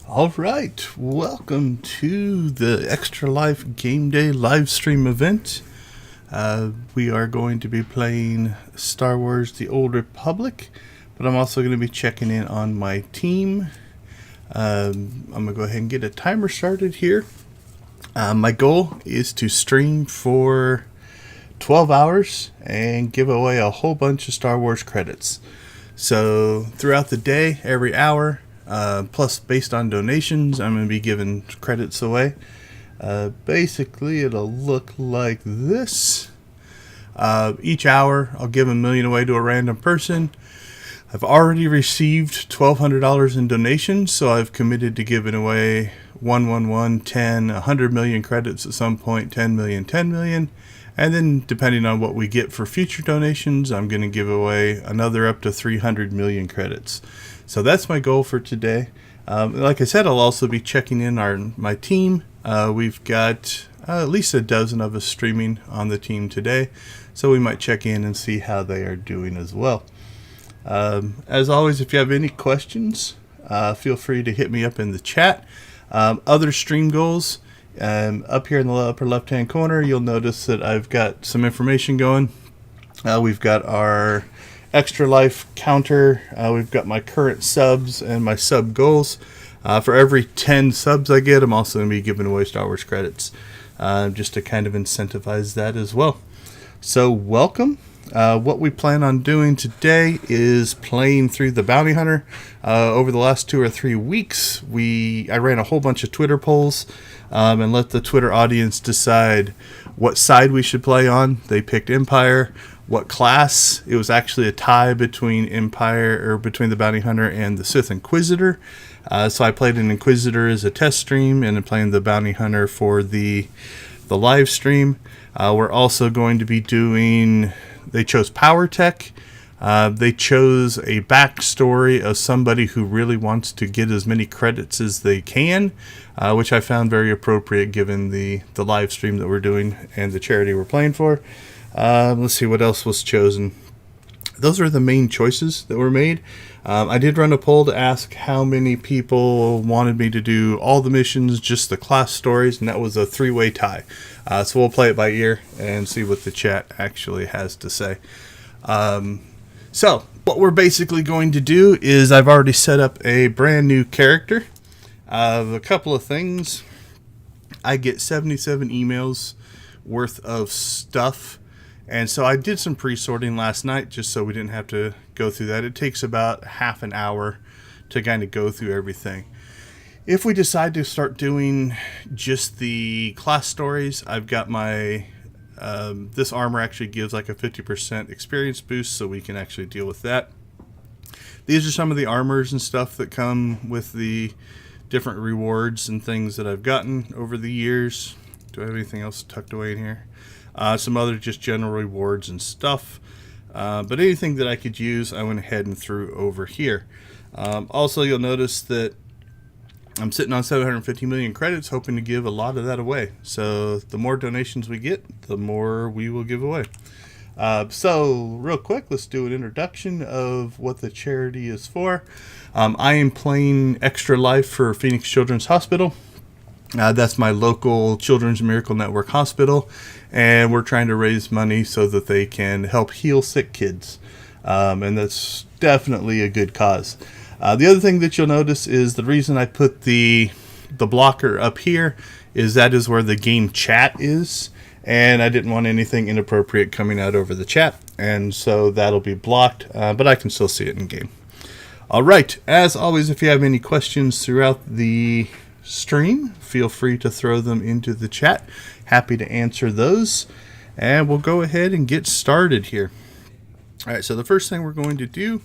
All right, welcome to the Extra Life Game Day live stream event. We are going to be playing Star Wars The Old Republic, but I'm also going to be checking in on my team. I'm going to go ahead and get a timer started here. My goal is to stream for 12 hours and give away a whole bunch of Star Wars credits. So throughout the day, every hour, plus based on donations, I'm going to be giving credits away. Basically, it'll look like this. Each hour, I'll give $1 million away to a random person. I've already received $1,200 in donations, so I've committed to giving away 100 million credits at some point, 10 million, 10 million. And then, depending on what we get for future donations, I'm going to give away another up to 300 million credits. So that's my goal for today. Like I said, I'll also be checking in my team. We've got at least a dozen of us streaming on the team today, so we might check in and see how they are doing as well. As always, if you have any questions, feel free to hit me up in the chat. Other stream goals, up here in the upper left-hand corner, you'll notice that I've got some information going. We've got our Extra Life counter. We've got my current subs and my sub goals. For every 10 subs I get, I'm also going to be giving away Star Wars credits, just to kind of incentivize that as well. So welcome. What we plan on doing today is playing through the Bounty Hunter. Over the last 2 or 3 weeks, I ran a whole bunch of Twitter polls and let the Twitter audience decide what side we should play on. They picked Empire. What class? It was actually a tie between between the Bounty Hunter and the Sith Inquisitor. So I played an Inquisitor as a test stream, and then playing the Bounty Hunter for the live stream. We're also going to be doing. They chose Power Tech. They chose a backstory of somebody who really wants to get as many credits as they can, which I found very appropriate given the live stream that we're doing and the charity we're playing for. Let's see what else was chosen. Those are the main choices that were made. I did run a poll to ask how many people wanted me to do all the missions, just the class stories, and that was a 3-way tie. So we'll play it by ear and see what the chat actually has to say. So what we're basically going to do is I've already set up a brand new character. A couple of things. I get 77 emails worth of stuff. And so I did some pre-sorting last night just so we didn't have to go through that. It takes about half an hour to kind of go through everything. If we decide to start doing just the class stories, I've got my... this armor actually gives like a 50% experience boost, so we can actually deal with that. These are some of the armors and stuff that come with the different rewards and things that I've gotten over the years. Do I have anything else tucked away in here? Some other just general rewards and stuff. But anything that I could use, I went ahead and threw over here. Also, you'll notice that I'm sitting on 750 million credits, hoping to give a lot of that away. So the more donations we get, the more we will give away. So real quick, let's do an introduction of what the charity is for. I am playing Extra Life for Phoenix Children's Hospital. That's my local Children's Miracle Network hospital, and we're trying to raise money so that they can help heal sick kids, and that's definitely a good cause. The other thing that you'll notice is the reason I put the blocker up here is that is where the game chat is, and I didn't want anything inappropriate coming out over the chat, and so that'll be blocked, but I can still see it in game. All right, as always, if you have any questions throughout the stream, feel free to throw them into the chat. Happy to answer those, and we'll go ahead and get started here. All right, so the first thing we're going to do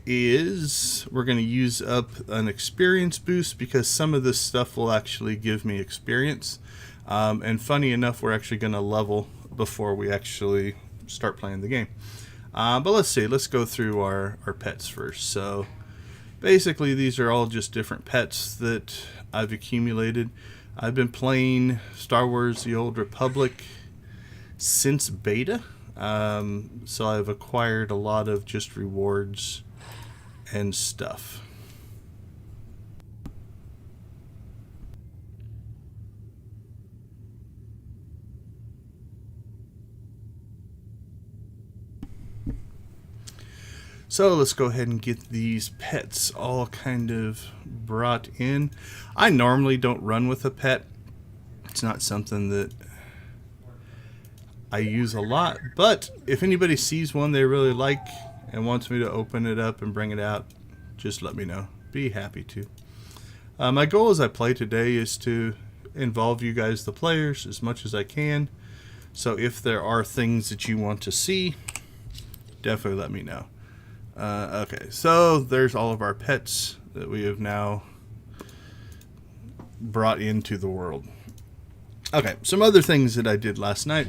is we're going to use up an experience boost because some of this stuff will actually give me experience, and funny enough, we're actually going to level before we actually start playing the game. But let's see, let's go through our pets first. So basically, these are all just different pets that I've accumulated. I've been playing Star Wars The Old Republic since beta, so I've acquired a lot of just rewards and stuff. So let's go ahead and get these pets all kind of brought in. I normally don't run with a pet. It's not something that I use a lot, but if anybody sees one they really like and wants me to open it up and bring it out, just let me know. Be happy to. My goal as I play today is to involve you guys, the players, as much as I can. So if there are things that you want to see, definitely let me know. Okay, so there's all of our pets that we have now brought into the world. Okay, some other things that I did last night.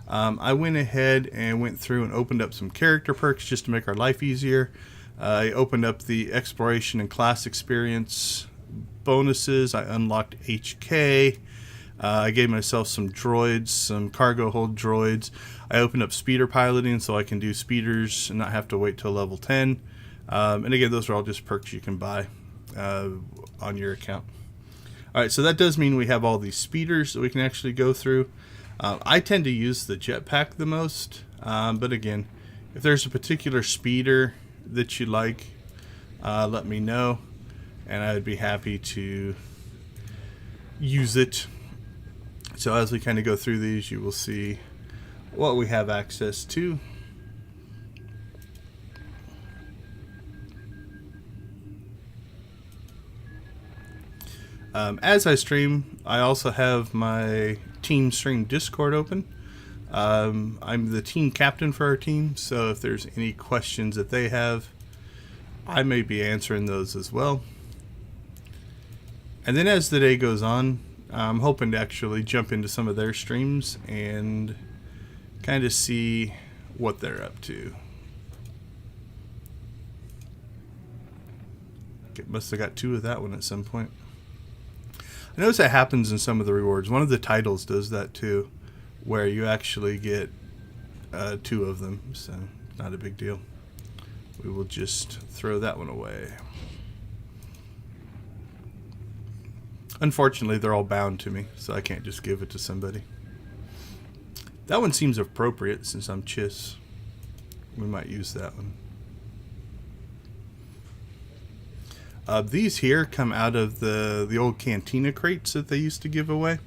I went ahead and went through and opened up some character perks just to make our life easier. I opened up the exploration and class experience bonuses. I unlocked HK. I gave myself some droids, some cargo hold droids. I opened up speeder piloting so I can do speeders and not have to wait till level 10. And again, those are all just perks you can buy on your account. Alright, so that does mean we have all these speeders that we can actually go through. I tend to use the jetpack the most, but again, if there's a particular speeder that you like, let me know, and I'd be happy to use it. So as we kind of go through these, you will see what we have access to. As I stream, I also have my team stream Discord open. I'm the team captain for our team, so if there's any questions that they have, I may be answering those as well. And then as the day goes on, I'm hoping to actually jump into some of their streams and kind of see what they're up to. Must have got 2 of that one at some point. I notice that happens in some of the rewards. One of the titles does that too, where you actually get 2 of them, so not a big deal. We will just throw that one away. Unfortunately, they're all bound to me, so I can't just give it to somebody. That one seems appropriate since I'm Chiss. We might use that one. These here come out of the old cantina crates that they used to give away.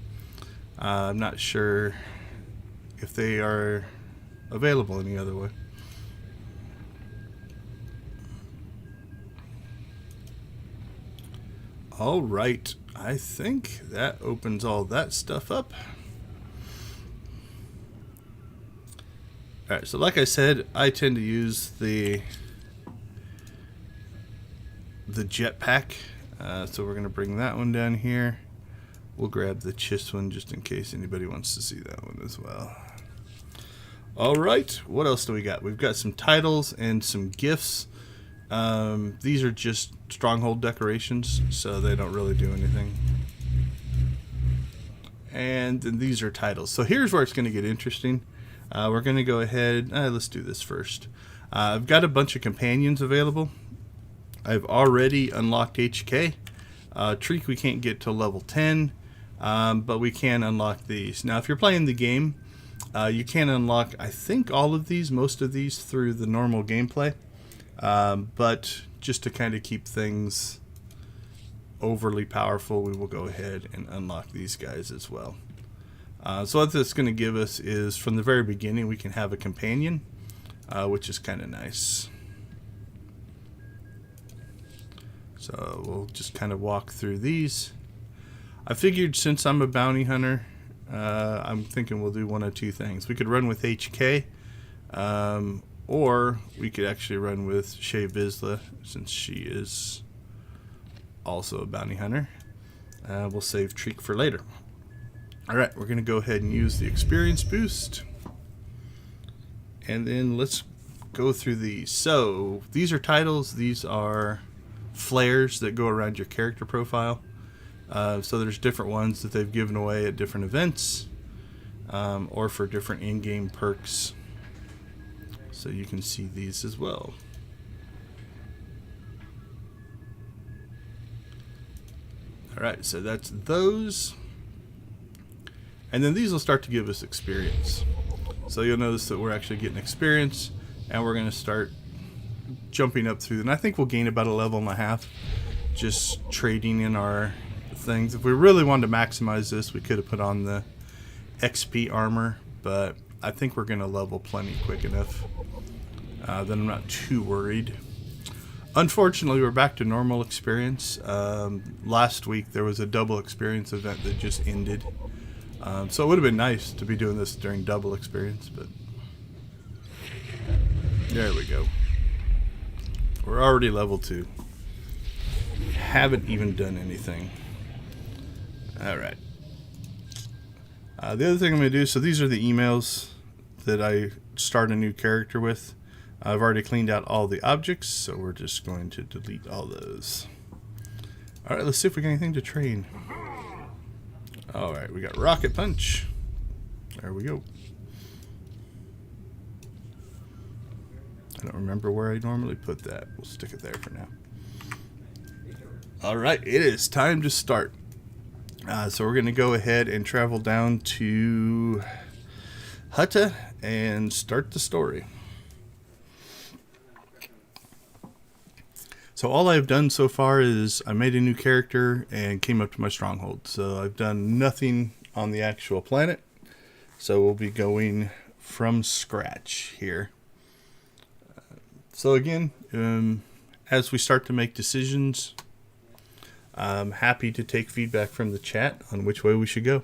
I'm not sure if they are available any other way. All right, I think that opens all that stuff up. All right, so like I said, I tend to use the jetpack, so we're going to bring that one down here. We'll grab the Chiss one just in case anybody wants to see that one as well. All right, what else do we got? We've got some titles and some gifts. These are just stronghold decorations, so they don't really do anything. And then these are titles. So here's where it's going to get interesting. We're going to go ahead, let's do this first. I've got a bunch of companions available. I've already unlocked HK. Treek we can't get to level 10, but we can unlock these. Now if you're playing the game, you can unlock, I think, all of these, most of these, through the normal gameplay. But just to kind of keep things overly powerful, we will go ahead and unlock these guys as well. So what this is going to give us is, from the very beginning, we can have a companion, which is kind of nice. So we'll just kind of walk through these. I figured since I'm a bounty hunter, I'm thinking we'll do one of 2 things. We could run with HK, or we could actually run with Shay Vizsla, since she is also a bounty hunter. We'll save Treek for later. Alright, we're going to go ahead and use the experience boost. And then let's go through these. So, these are titles. These are flares that go around your character profile. So there's different ones that they've given away at different events, or for different in-game perks. So you can see these as well. Alright, so that's those. And then these will start to give us experience. So you'll notice that we're actually getting experience, and we're going to start jumping up through, and I think we'll gain about a level and a half just trading in our things. If we really wanted to maximize this, we could have put on the XP armor, but I think we're going to level plenty quick enough that I'm not too worried. Unfortunately, we're back to normal experience. Last week there was a double experience event that just ended. So it would have been nice to be doing this during double experience, but there we go. We're already level 2. Haven't even done anything. Alright. The other thing I'm going to do, so these are the emails that I start a new character with. I've already cleaned out all the objects, so we're just going to delete all those. Alright, let's see if we got anything to train. Alright, we got Rocket Punch. There we go. I don't remember where I normally put that. We'll stick it there for now. Alright, it is time to start. So we're going to go ahead and travel down to Hutta and start the story. So all I've done so far is I made a new character and came up to my stronghold. So I've done nothing on the actual planet. So we'll be going from scratch here. So again, as we start to make decisions, I'm happy to take feedback from the chat on which way we should go.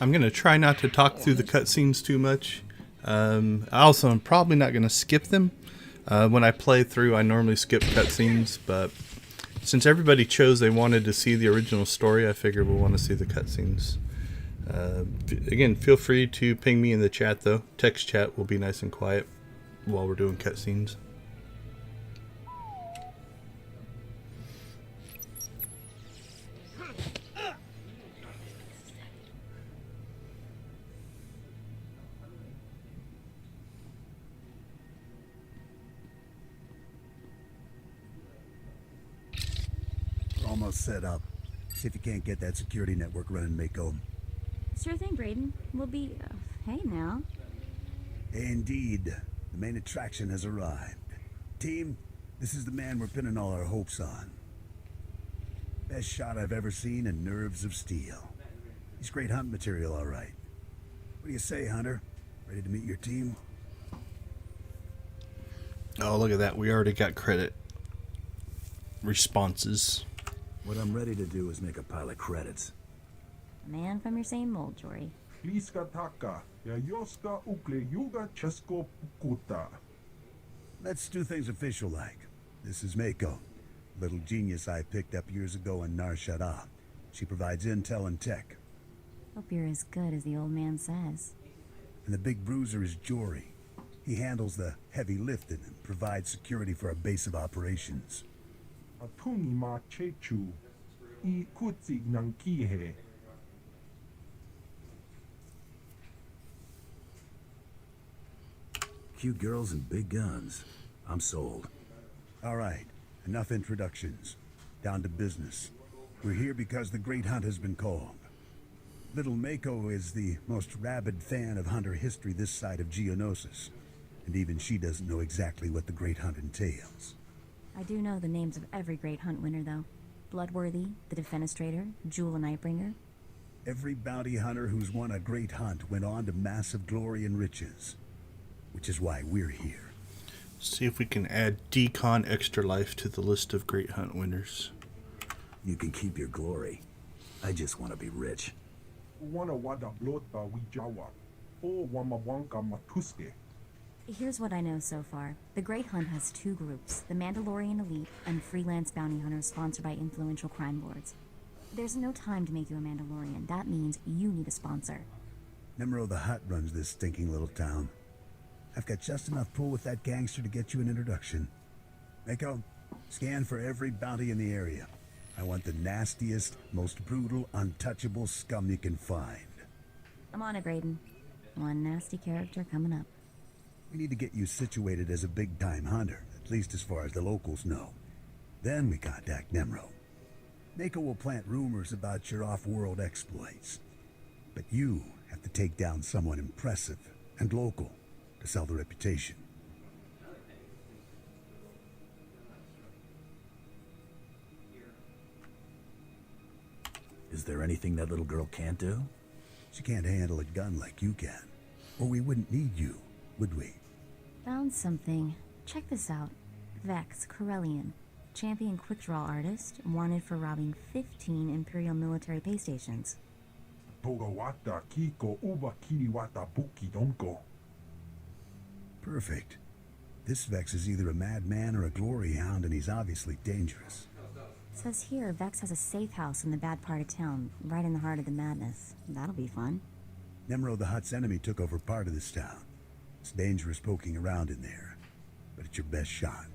I'm going to try not to talk through the cutscenes too much. I'm probably not going to skip them. When I play through, I normally skip cutscenes, but since everybody chose they wanted to see the original story, I figured we'll want to see the cutscenes. Again, feel free to ping me in the chat, though. Text chat will be nice and quiet while we're doing cutscenes. Almost set up. See if you can't get that security network running, Mako. Sure thing, Braden. We'll be... hey now. Indeed. The main attraction has arrived. Team, this is the man we're pinning all our hopes on. Best shot I've ever seen and nerves of steel. He's great hunt material, all right. What do you say, Hunter? Ready to meet your team? Oh, look at that. We already got credit responses. What I'm ready to do is make a pile of credits. A man from your same mold, Jory. Let's do things official-like. This is Mako, little genius I picked up years ago in Nar Shaddaa. She provides intel and tech. Hope you're as good as the old man says. And the big bruiser is Jory. He handles the heavy lifting and provides security for our base of operations. Cute girls and big guns. I'm sold. All right, enough introductions. Down to business. We're here because the Great Hunt has been called. Little Mako is the most rabid fan of hunter history this side of Geonosis. And even she doesn't know exactly what the Great Hunt entails. I do know the names of every great hunt winner, though. Bloodworthy, the Defenestrator, Jewel and Nightbringer. Every bounty hunter who's won a great hunt went on to massive glory and riches. Which is why we're here. See if we can add Decon Extra Life to the list of great hunt winners. You can keep your glory. I just want to be rich. Here's what I know so far. The Great Hunt has two groups, the Mandalorian Elite and freelance bounty hunters sponsored by influential crime lords. There's no time to make you a Mandalorian. That means you need a sponsor. Nimro the Hutt runs this stinking little town. I've got just enough pull with that gangster to get you an introduction. Mako, scan for every bounty in the area. I want the nastiest, most brutal, untouchable scum you can find. I'm on it, Graydon. One nasty character coming up. We need to get you situated as a big-time hunter, at least as far as the locals know. Then we contact Nimro. Mako will plant rumors about your off-world exploits. But you have to take down someone impressive and local to sell the reputation. Is there anything that little girl can't do? She can't handle a gun like you can. Or we wouldn't need you, would we? Found something. Check this out. Vex Corellian, champion quick-draw artist, wanted for robbing 15 Imperial military pay stations. Togawata Kiko Uba Kiriwata Buki Donko. Perfect. This Vex is either a madman or a glory hound, and he's obviously dangerous. Says here Vex has a safe house in the bad part of town, right in the heart of the madness. That'll be fun. Nimro the Hutt's enemy took over part of this town. It's dangerous poking around in there, but it's your best shot.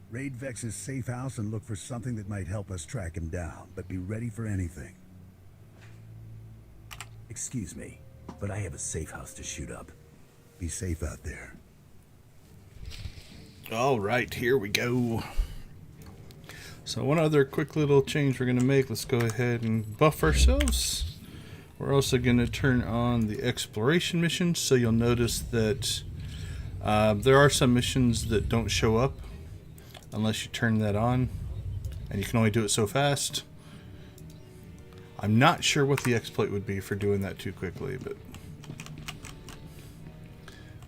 Raid Vex's safe house and look for something that might help us track him down, but be ready for anything. Excuse me, but I have a safe house to shoot up. Be safe out there. All right, here we go. So one other quick little change we're going to make. Let's go ahead and buff ourselves. We're also going to turn on the exploration missions. So you'll notice that there are some missions that don't show up unless you turn that on. And you can only do it so fast. I'm not sure what the exploit would be for doing that too quickly, but...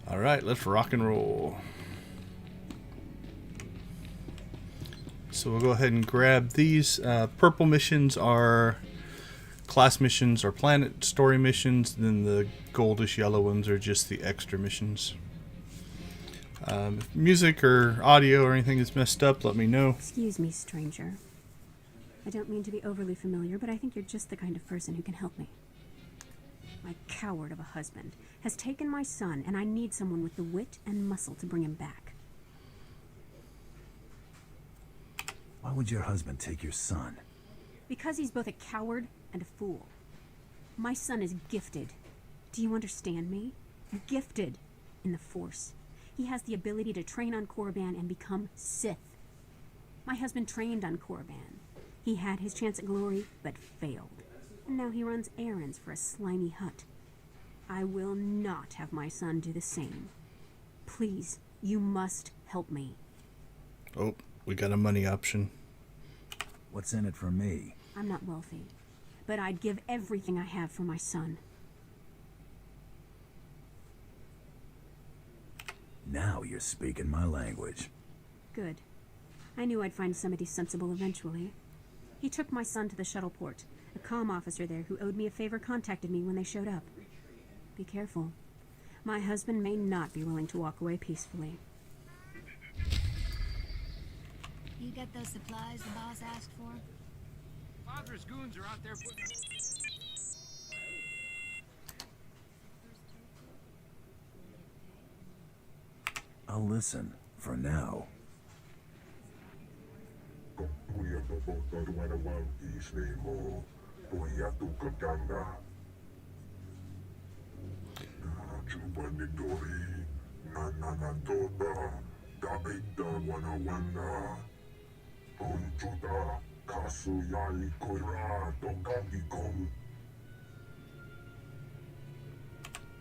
Alright, let's rock and roll. So we'll go ahead and grab these. Purple missions are class missions or planet story missions. Then the goldish yellow ones are just the extra missions. If music or audio or anything is messed up, let me know. Excuse me, stranger. I don't mean to be overly familiar, but I think you're just the kind of person who can help me. My coward of a husband has taken my son, and I need someone with the wit and muscle to bring him back. Why would your husband take your son? Because he's both a coward and a fool. My son is gifted. Do you understand me? Gifted in the Force. He has the ability to train on Korriban and become Sith. My husband trained on Korriban. He had his chance at glory, but failed. And now he runs errands for a slimy Hutt. I will not have my son do the same. Please, you must help me. Oh, we got a money option. What's in it for me? I'm not wealthy, but I'd give everything I have for my son. Now you're speaking my language. Good. I knew I'd find somebody sensible eventually. He took my son to the shuttle port. A comm officer there who owed me a favor contacted me when they showed up. Be careful. My husband may not be willing to walk away peacefully. You get those supplies the boss asked for? Father's goons are out there putting... I'll listen, for now.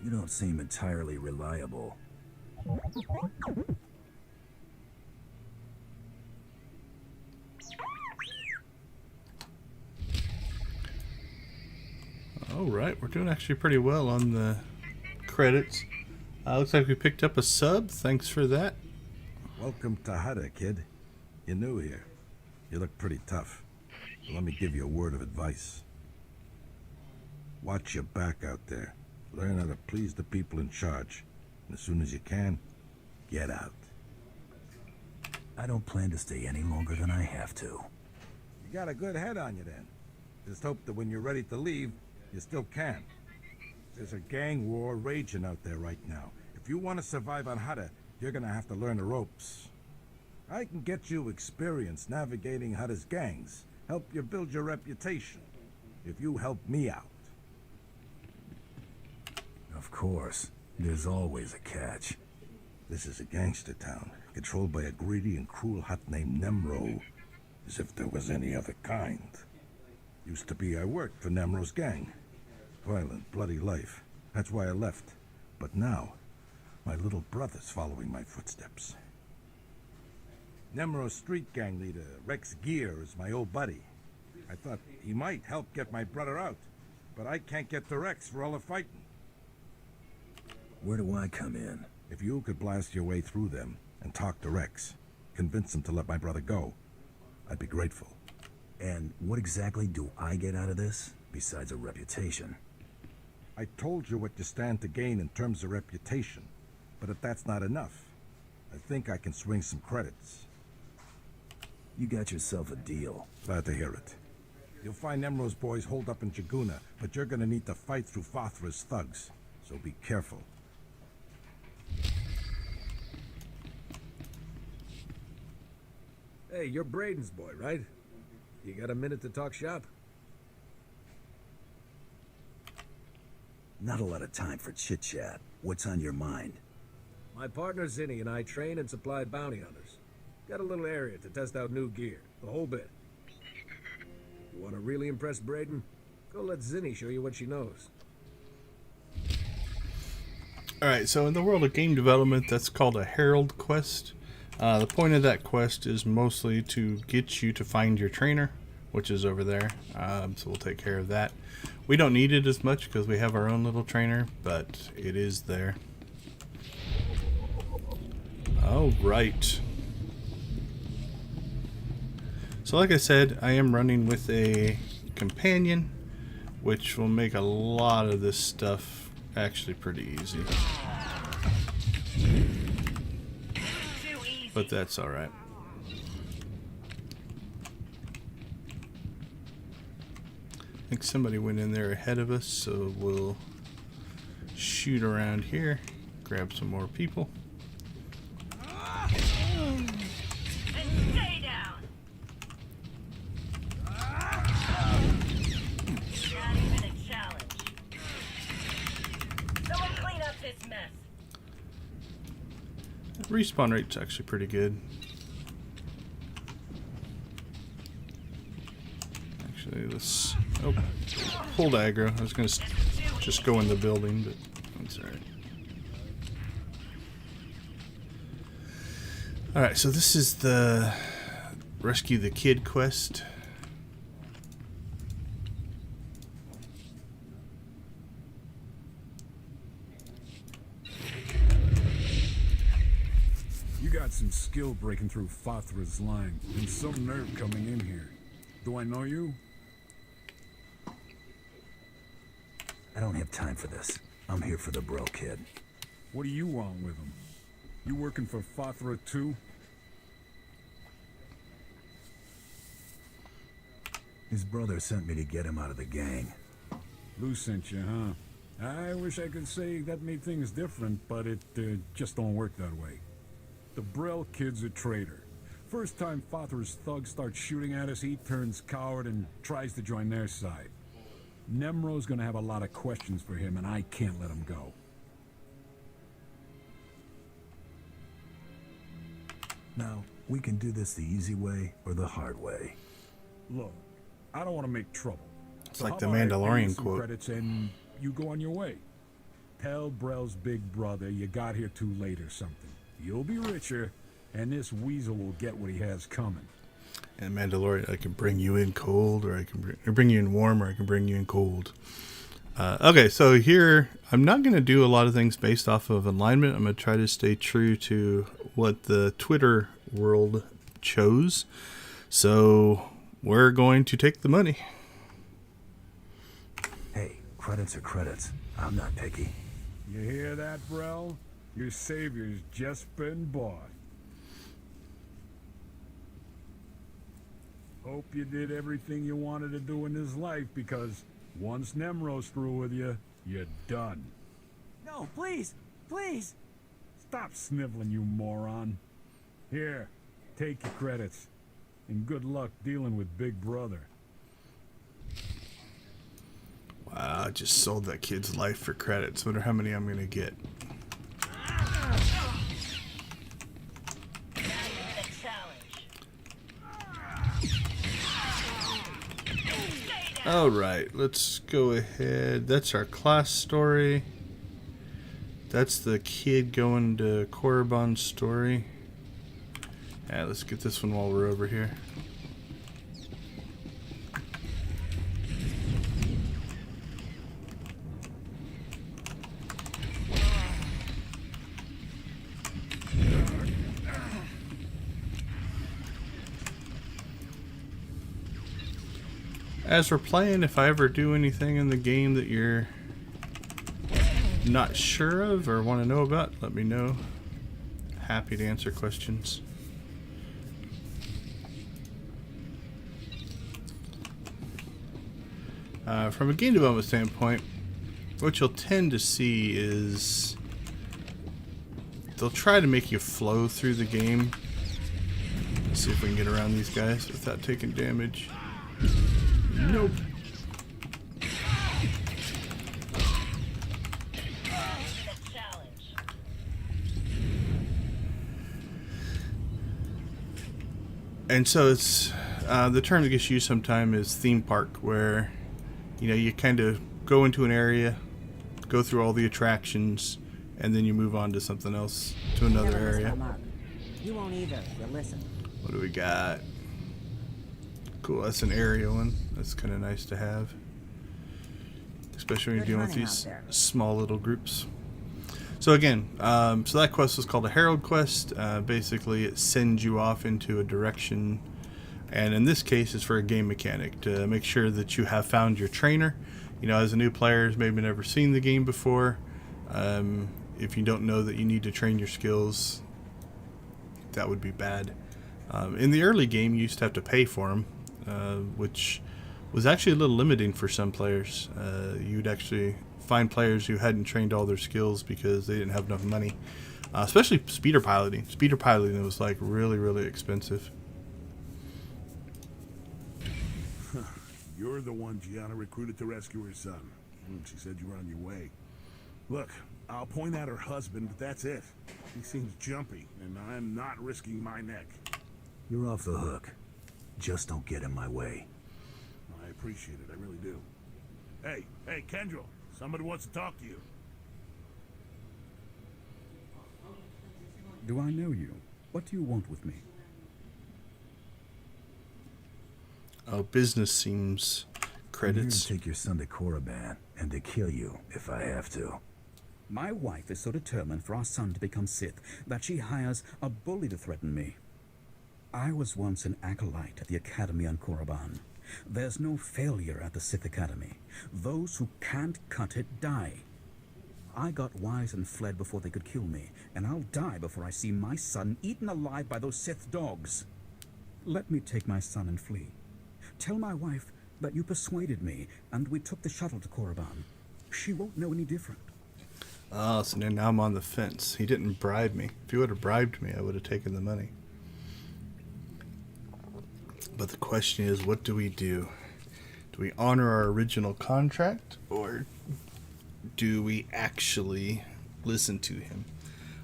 You don't seem entirely reliable. Alright, we're doing actually pretty well on the credits. Looks like we picked up a sub. Thanks for that. Welcome to Hutta, kid. You're new here. You look pretty tough. So let me give you a word of advice. Watch your back out there. Learn how to please the people in charge. And as soon as you can, Get out. I don't plan to stay any longer than I have to. You got a good head on you then. Just hope that when you're ready to leave, you still can. There's a gang war raging out there right now. If you want to survive on Hutta, you're gonna have to learn the ropes. I can get you experience navigating Hutta's gangs, help you build your reputation, if you help me out. Of course. There's always a catch. This is a gangster town, controlled by a greedy and cruel Hutt named Nemro. As if there was any other kind. Used to be I worked for Nemro's gang. Violent, bloody life. That's why I left. But now, my little brother's following my footsteps. Nemro's street gang leader, Rex Gear, is my old buddy. I thought he might help get my brother out, but I can't get to Rex for all the fighting. Where do I come in? If you could blast your way through them and talk to Rex, convince him to let my brother go, I'd be grateful. And what exactly do I get out of this, besides a reputation? I told you what you stand to gain in terms of reputation, but if that's not enough, I think I can swing some credits. You got yourself a deal. Glad to hear it. You'll find Nemro's boys holed up in Jaguna, but you're gonna need to fight through Fothra's thugs, so be careful. Hey, you're Braden's boy, right? You got a minute to talk shop? Not a lot of time for chit-chat. What's on your mind? My partner Zinni and I train and supply bounty hunters. Got a little area to test out new gear, the whole bit. You want to really impress Braden? Go let Zinni show you what she knows. Alright, so in the world of game development, that's called a Herald quest. The point of that quest is mostly to get you to find your trainer, which is over there. So we'll take care of that. We don't need it as much because we have our own little trainer, but it is there. Alright. So like I said, I am running with a companion, which will make a lot of this stuff actually pretty easy. But that's alright. I think somebody went in there ahead of us, so we'll shoot around here, grab some more people. And stay down. Not even a challenge. Someone clean up this mess. Respawn rate's actually pretty good. Actually, let's... Oh, hold aggro. I was going to just go in the building, but that's alright. Alright, so this is the Rescue the Kid quest. You got some skill breaking through Fothra's line, and some nerve coming in here. Do I know you? I don't have time for this. I'm here for the bro kid. What do you want with him? You working for Fothra too? His brother sent me to get him out of the gang. Lou sent you, huh? I wish I could say that made things different, but it just don't work that way. The Brell kid's a traitor. First time Fothra's thugs start shooting at us, he turns coward and tries to join their side. Nemro's gonna have a lot of questions for him, and I can't let him go. Now, we can do this the easy way or the hard way. Look, I don't want to make trouble. It's So like how the about I pay you Mandalorian some quote. Credits and you go on your way. Tell Brell's big brother you got here too late or something. You'll be richer, and this weasel will get what he has coming. And Mandalorian, I can bring you in cold, or I can bring you in warm, or I can bring you in cold. Okay, so here, I'm not going to do a lot of things based off of alignment. I'm going to try to stay true to what the Twitter world chose. So, we're going to take the money. Hey, credits are credits. I'm not picky. You hear that, Brell? Your savior's just been bought. Hope you did everything you wanted to do in this life, because once Nemro's through with you, you're done. No, please! Please! Stop sniveling, you moron. Here, take your credits. And good luck dealing with Big Brother. Wow, I just sold that kid's life for credits. Wonder how many I'm gonna get. Alright, let's go ahead. That's our class story. That's the kid going to Korriban's story. Yeah, let's get this one while we're over here. As we're playing, if I ever do anything in the game that you're not sure of or want to know about, let me know. Happy to answer questions. From a game development standpoint, what you'll tend to see is they'll try to make you flow through the game. Let's see if we can get around these guys without taking damage. Nope. And so it's the term that gets used sometimes is theme park, where you kind of go into an area, go through all the attractions, and then you move on to something else, to another area. You won't either if you listen. What do we got? Cool, that's an area one. That's kind of nice to have, especially when you're dealing with these small little groups. So again, so that quest was called a Herald quest. Basically, it sends you off into a direction, and in this case, it's for a game mechanic to make sure that you have found your trainer. As a new player who's maybe never seen the game before, if you don't know that you need to train your skills, that would be bad. In the early game, you used to have to pay for them, which was actually a little limiting for some players. You'd actually find players who hadn't trained all their skills because they didn't have enough money, especially speeder piloting. Speeder piloting was like really, really expensive. You're the one Gianna recruited to rescue her son. She said you were on your way. Look, I'll point out her husband, but that's it. He seems jumpy, and I'm not risking my neck. You're off the hook. Just don't get in my way. I appreciate it, I really do. Hey, Kendra, somebody wants to talk to you. Do I know you? What do you want with me? Oh, business seems credits. I'm here to take your son to Korriban and to kill you if I have to. My wife is so determined for our son to become Sith that she hires a bully to threaten me. I was once an acolyte at the Academy on Korriban. There's no failure at the Sith Academy. Those who can't cut it die. I got wise and fled before they could kill me, and I'll die before I see my son eaten alive by those Sith dogs. Let me take my son and flee. Tell my wife that you persuaded me, and we took the shuttle to Korriban. She won't know any different. Oh, so now I'm on the fence. He didn't bribe me. If he would have bribed me, I would have taken the money. But the question is, what do we do? Do we honor our original contract, or do we actually listen to him?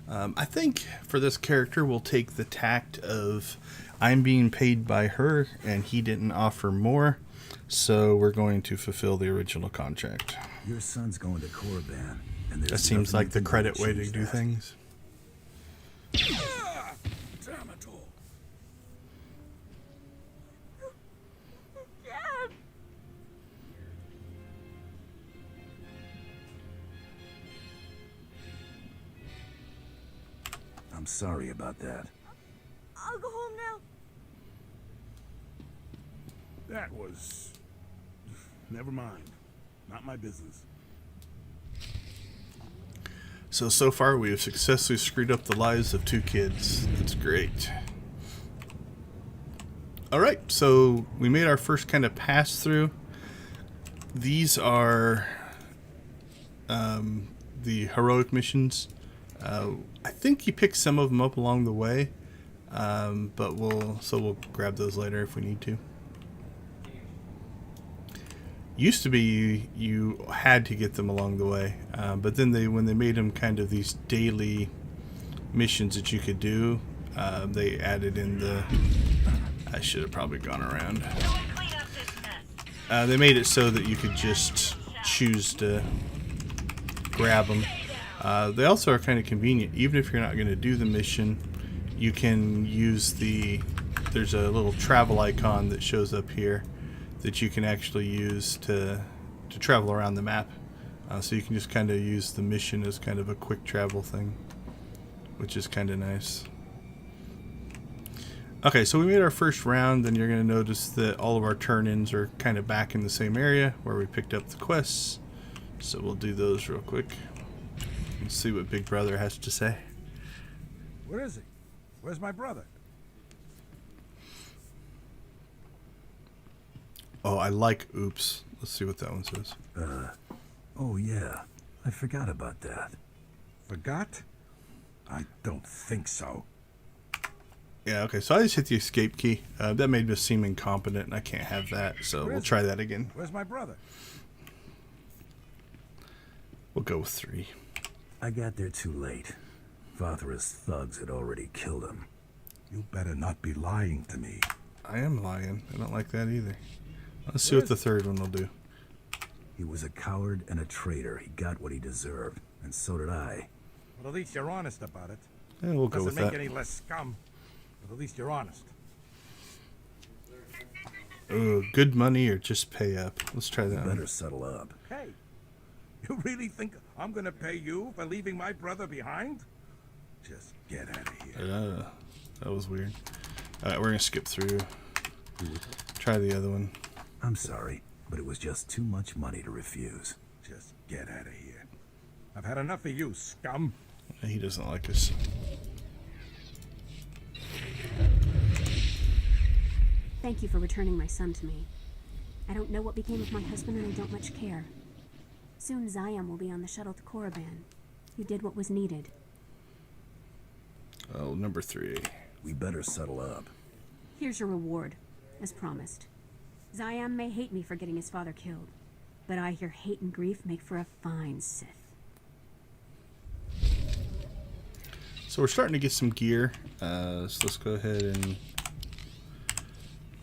I think for this character, we'll take the tact of I'm being paid by her, and he didn't offer more, so we're going to fulfill the original contract. Your son's going to Korriban, and that seems like the credit way to do things. Damn it all. I'm sorry about that. I'll go home now. That was... Never mind. Not my business. So far we have successfully screwed up the lives of 2 kids. That's great. Alright, so we made our first kind of pass through. These are the heroic missions. I think you pick some of them up along the way, but we'll grab those later if we need to. Used to be you had to get them along the way, but then when they made them kind of these daily missions that you could do, they added in the... I should have probably gone around. They made it so that you could just choose to grab them. They also are kind of convenient. Even if you're not going to do the mission, you can use there's a little travel icon that shows up here that you can actually use to travel around the map. So you can just kind of use the mission as kind of a quick travel thing, which is kind of nice. Okay, so we made our first round. Then you're going to notice that all of our turn-ins are kind of back in the same area where we picked up the quests. So we'll do those real quick and see what Big Brother has to say. Where is he? Where's my brother? Oh, I like oops. Let's see what that one says. Oh yeah. I forgot about that. Forgot? I don't think so. Yeah, okay, so I just hit the escape key. That made me seem incompetent, and I can't have that, so we'll try that again. Where's my brother? We'll go with 3. I got there too late. Father's thugs had already killed him. You better not be lying to me. I am lying. I don't like that either. Let's see what the third one will do. He was a coward and a traitor. He got what he deserved, and so did I. Well, at least you're honest about it. Yeah, we'll go with that. Doesn't make any less scum, but at least you're honest. Good money or just pay up. Let's try that. Better settle up. Hey, you really think I'm gonna pay you for leaving my brother behind? Just get out of here. That was weird. Alright, we're gonna skip through. Try the other one. I'm sorry, but it was just too much money to refuse. Just get out of here. I've had enough of you, scum. He doesn't like us. Thank you for returning my son to me. I don't know what became of my husband and I don't much care. Soon Zion will be on the shuttle to Korriban. You did what was needed. Oh, number 3. We better settle up. Here's your reward, as promised. Zion may hate me for getting his father killed, but I hear hate and grief make for a fine Sith. So we're starting to get some gear. So let's go ahead and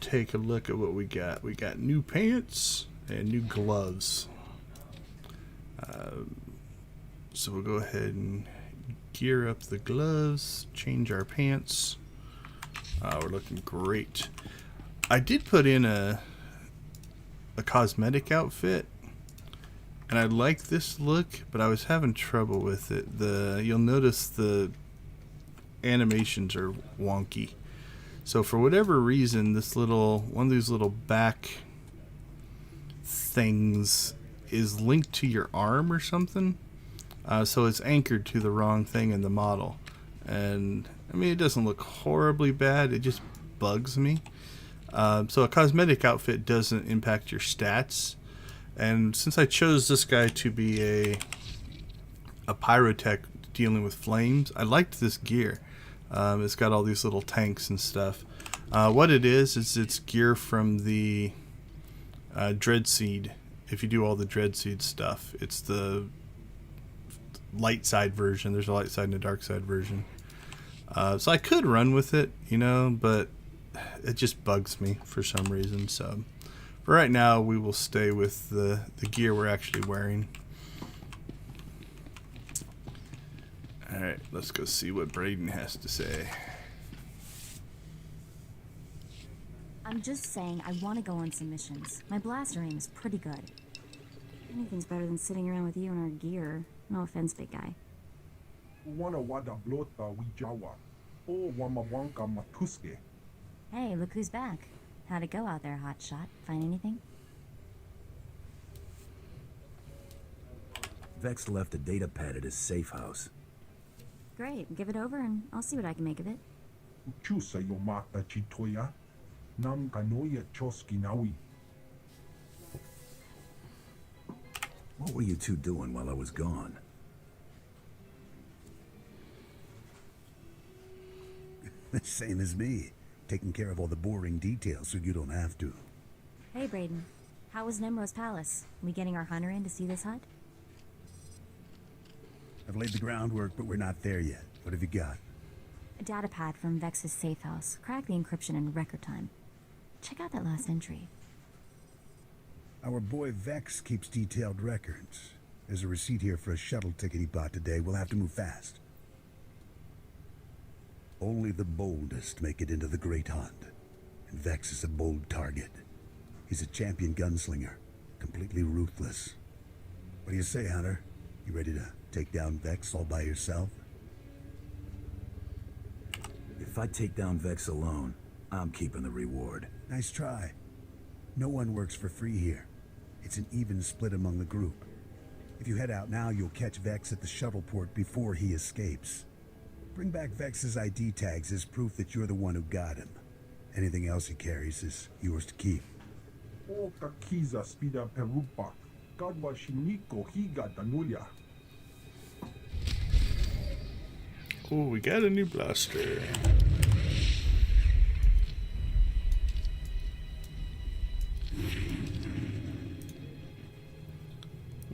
take a look at what we got. We got new pants and new gloves. So we'll go ahead and gear up the gloves, change our pants. We're looking great. I did put in a cosmetic outfit, and I like this look, but I was having trouble with it. You'll notice the animations are wonky. So for whatever reason, one of these little back things is linked to your arm or something. So it's anchored to the wrong thing in the model. And I mean, it doesn't look horribly bad. It just bugs me. So a cosmetic outfit doesn't impact your stats. And since I chose this guy to be a pyrotech dealing with flames, I liked this gear. It's got all these little tanks and stuff. What it is it's gear from the Dreadseed. If you do all the Dreadseed stuff, it's the light side version. There's a light side and a dark side version. So I could run with it, but it just bugs me for some reason. So for right now, we will stay with the gear we're actually wearing. Alright, let's go see what Braden has to say. I'm just saying I want to go on some missions. My blaster aim is pretty good. Anything's better than sitting around with you in our gear. No offense, big guy. Hey, look who's back. How'd it go out there, hotshot? Find anything? Vex left a data pad at his safe house. Great, give it over and I'll see what I can make of it. Chusa yo mata chitoya. Nam kanoya choski nawi. What were you two doing while I was gone? Same as me. Taking care of all the boring details so you don't have to. Hey, Braden. How was Nimro's palace? We getting our hunter in to see this hut? I've laid the groundwork, but we're not there yet. What have you got? A data pad from Vex's safe house. Cracked the encryption in record time. Check out that last entry. Our boy Vex keeps detailed records. There's a receipt here for a shuttle ticket he bought today. We'll have to move fast. Only the boldest make it into the Great Hunt. And Vex is a bold target. He's a champion gunslinger, completely ruthless. What do you say, Hunter? You ready to take down Vex all by yourself? If I take down Vex alone, I'm keeping the reward. Nice try. No one works for free here. It's an even split among the group. If you head out now, you'll catch Vex at the shuttle port before he escapes. Bring back Vex's ID tags as proof that you're the one who got him. Anything else he carries is yours to keep. O kakiza spida perupa. Kadwa shiniko higa danulia. Oh, we got a new blaster.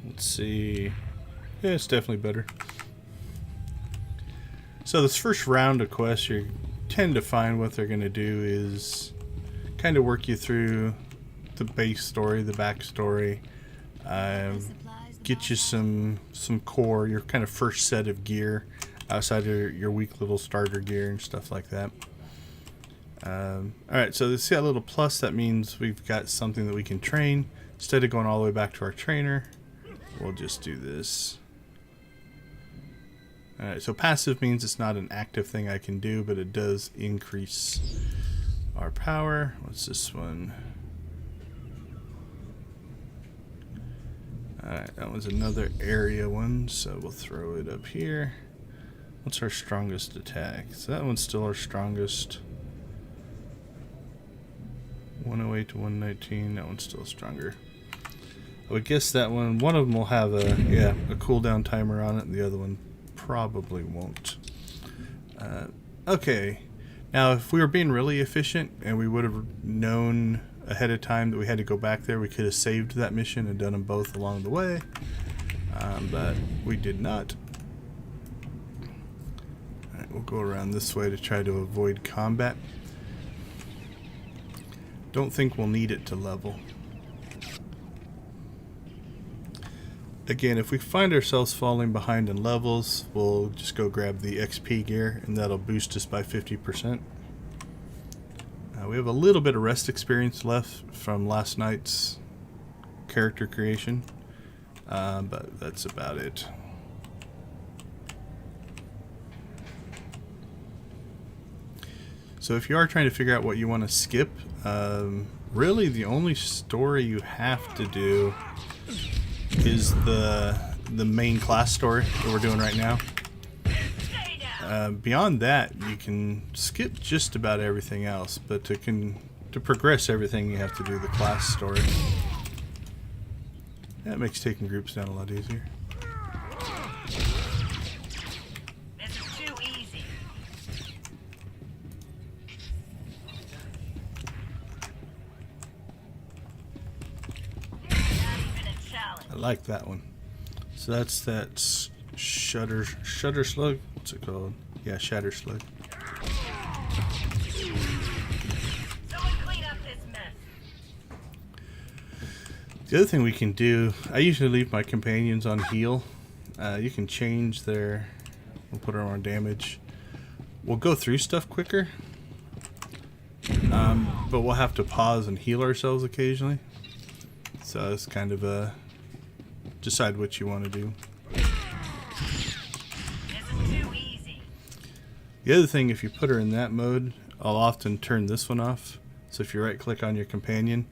Let's see. Yeah, it's definitely better. So this first round of quests, you tend to find what they're going to do is kind of work you through the base story, the backstory, get you some core, your kind of first set of gear outside of your weak little starter gear and stuff like that. Alright, so see that little plus? That means we've got something that we can train. Instead of going all the way back to our trainer, we'll just do this. Alright, so passive means it's not an active thing I can do, but it does increase our power. What's this one? Alright, that was another area one, so we'll throw it up here. What's our strongest attack? So that one's still our strongest. 108 to 119, that one's still stronger. I would guess that one of them will have a cooldown timer on it, and the other one probably won't. Okay, now if we were being really efficient and we would have known ahead of time that we had to go back there, we could have saved that mission and done them both along the way, but we did not. Alright, we'll go around this way to try to avoid combat. Don't think we'll need it to level. Again, if we find ourselves falling behind in levels, we'll just go grab the XP gear and that'll boost us by 50%. We have a little bit of rest experience left from last night's character creation, but that's about it. So if you are trying to figure out what you want to skip, really the only story you have to do is the main class story that we're doing right now. Beyond that, you can skip just about everything else, but to progress everything, you have to do the class story. That makes taking groups down a lot easier. This is too easy. Not even a challenge. I like that one. So that's that shutter slug. What's it called? Yeah, shatter slug. Someone clean up this mess. The other thing we can do, I usually leave my companions on heal. You can change their, we'll put her on damage. We'll go through stuff quicker, but we'll have to pause and heal ourselves occasionally. So it's kind of a, decide what you want to do. The other thing, if you put her in that mode, I'll often turn this one off. So if you right click on your companion,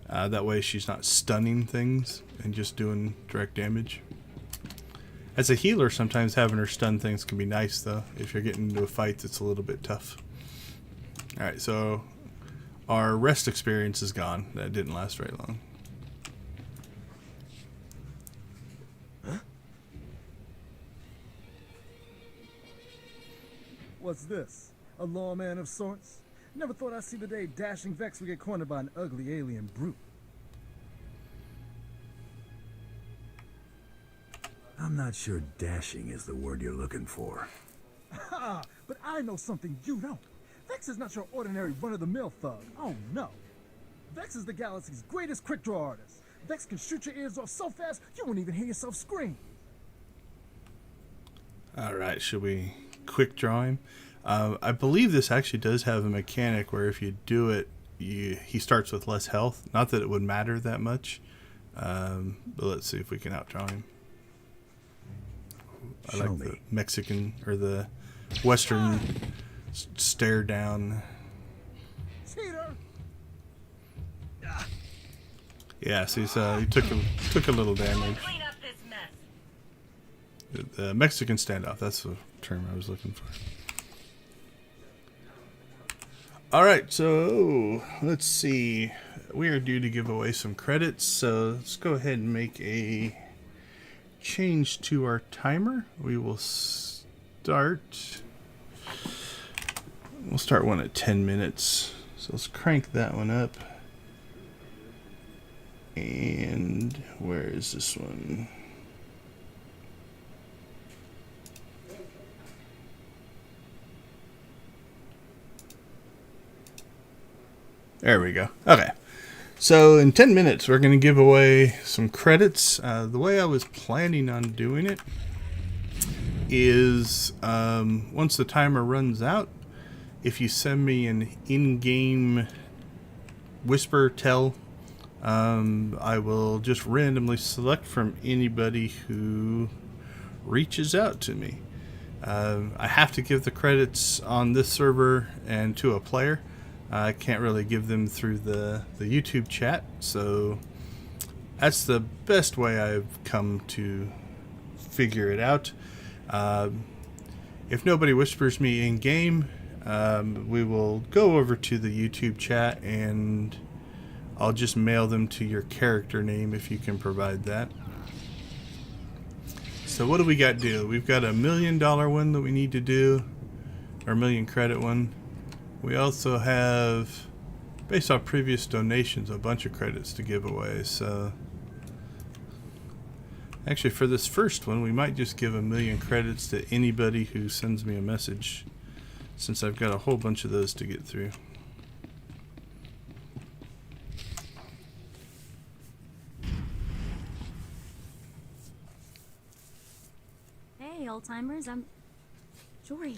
that way she's not stunning things and just doing direct damage. As a healer, sometimes having her stun things can be nice, though. If you're getting into a fight that's a little bit tough. Alright, so our rest experience is gone. That didn't last very long. Huh? What's this? A lawman of sorts? Never thought I'd see the day dashing Vex would get cornered by an ugly alien brute. I'm not sure dashing is the word you're looking for. Ha! But I know something you don't. Vex is not your ordinary run-of-the-mill thug. Oh, no. Vex is the galaxy's greatest quick-draw artist. Vex can shoot your ears off so fast, you won't even hear yourself scream. Alright, should we quick draw him? I believe this actually does have a mechanic where if you do it, he starts with less health. Not that it would matter that much. But let's see if we can outdraw him. I like the Mexican or the Western stare down. Cheater! Yeah, see, so he took a little damage. Clean up this mess. The Mexican standoff, that's the term I was looking for. Alright, so let's see. We are due to give away some credits, so let's go ahead and make a change to our timer. We will start. We'll start one at 10 minutes. So let's crank that one up. And where is this one? There we go. Okay. So in 10 minutes, we're going to give away some credits. The way I was planning on doing it is once the timer runs out, if you send me an in-game whisper tell, I will just randomly select from anybody who reaches out to me. I have to give the credits on this server and to a player. I can't really give them through the YouTube chat, so that's the best way I've come to figure it out. If nobody whispers me in game, we will go over to the YouTube chat and I'll just mail them to your character name if you can provide that. So what do we got to do? We've got $1 million one that we need to do, or $1 million credit one. We also have, based on previous donations, a bunch of credits to give away. So actually for this first one, we might just give 1 million credits to anybody who sends me a message, since I've got a whole bunch of those to get through. Hey, old-timers, I'm Jory.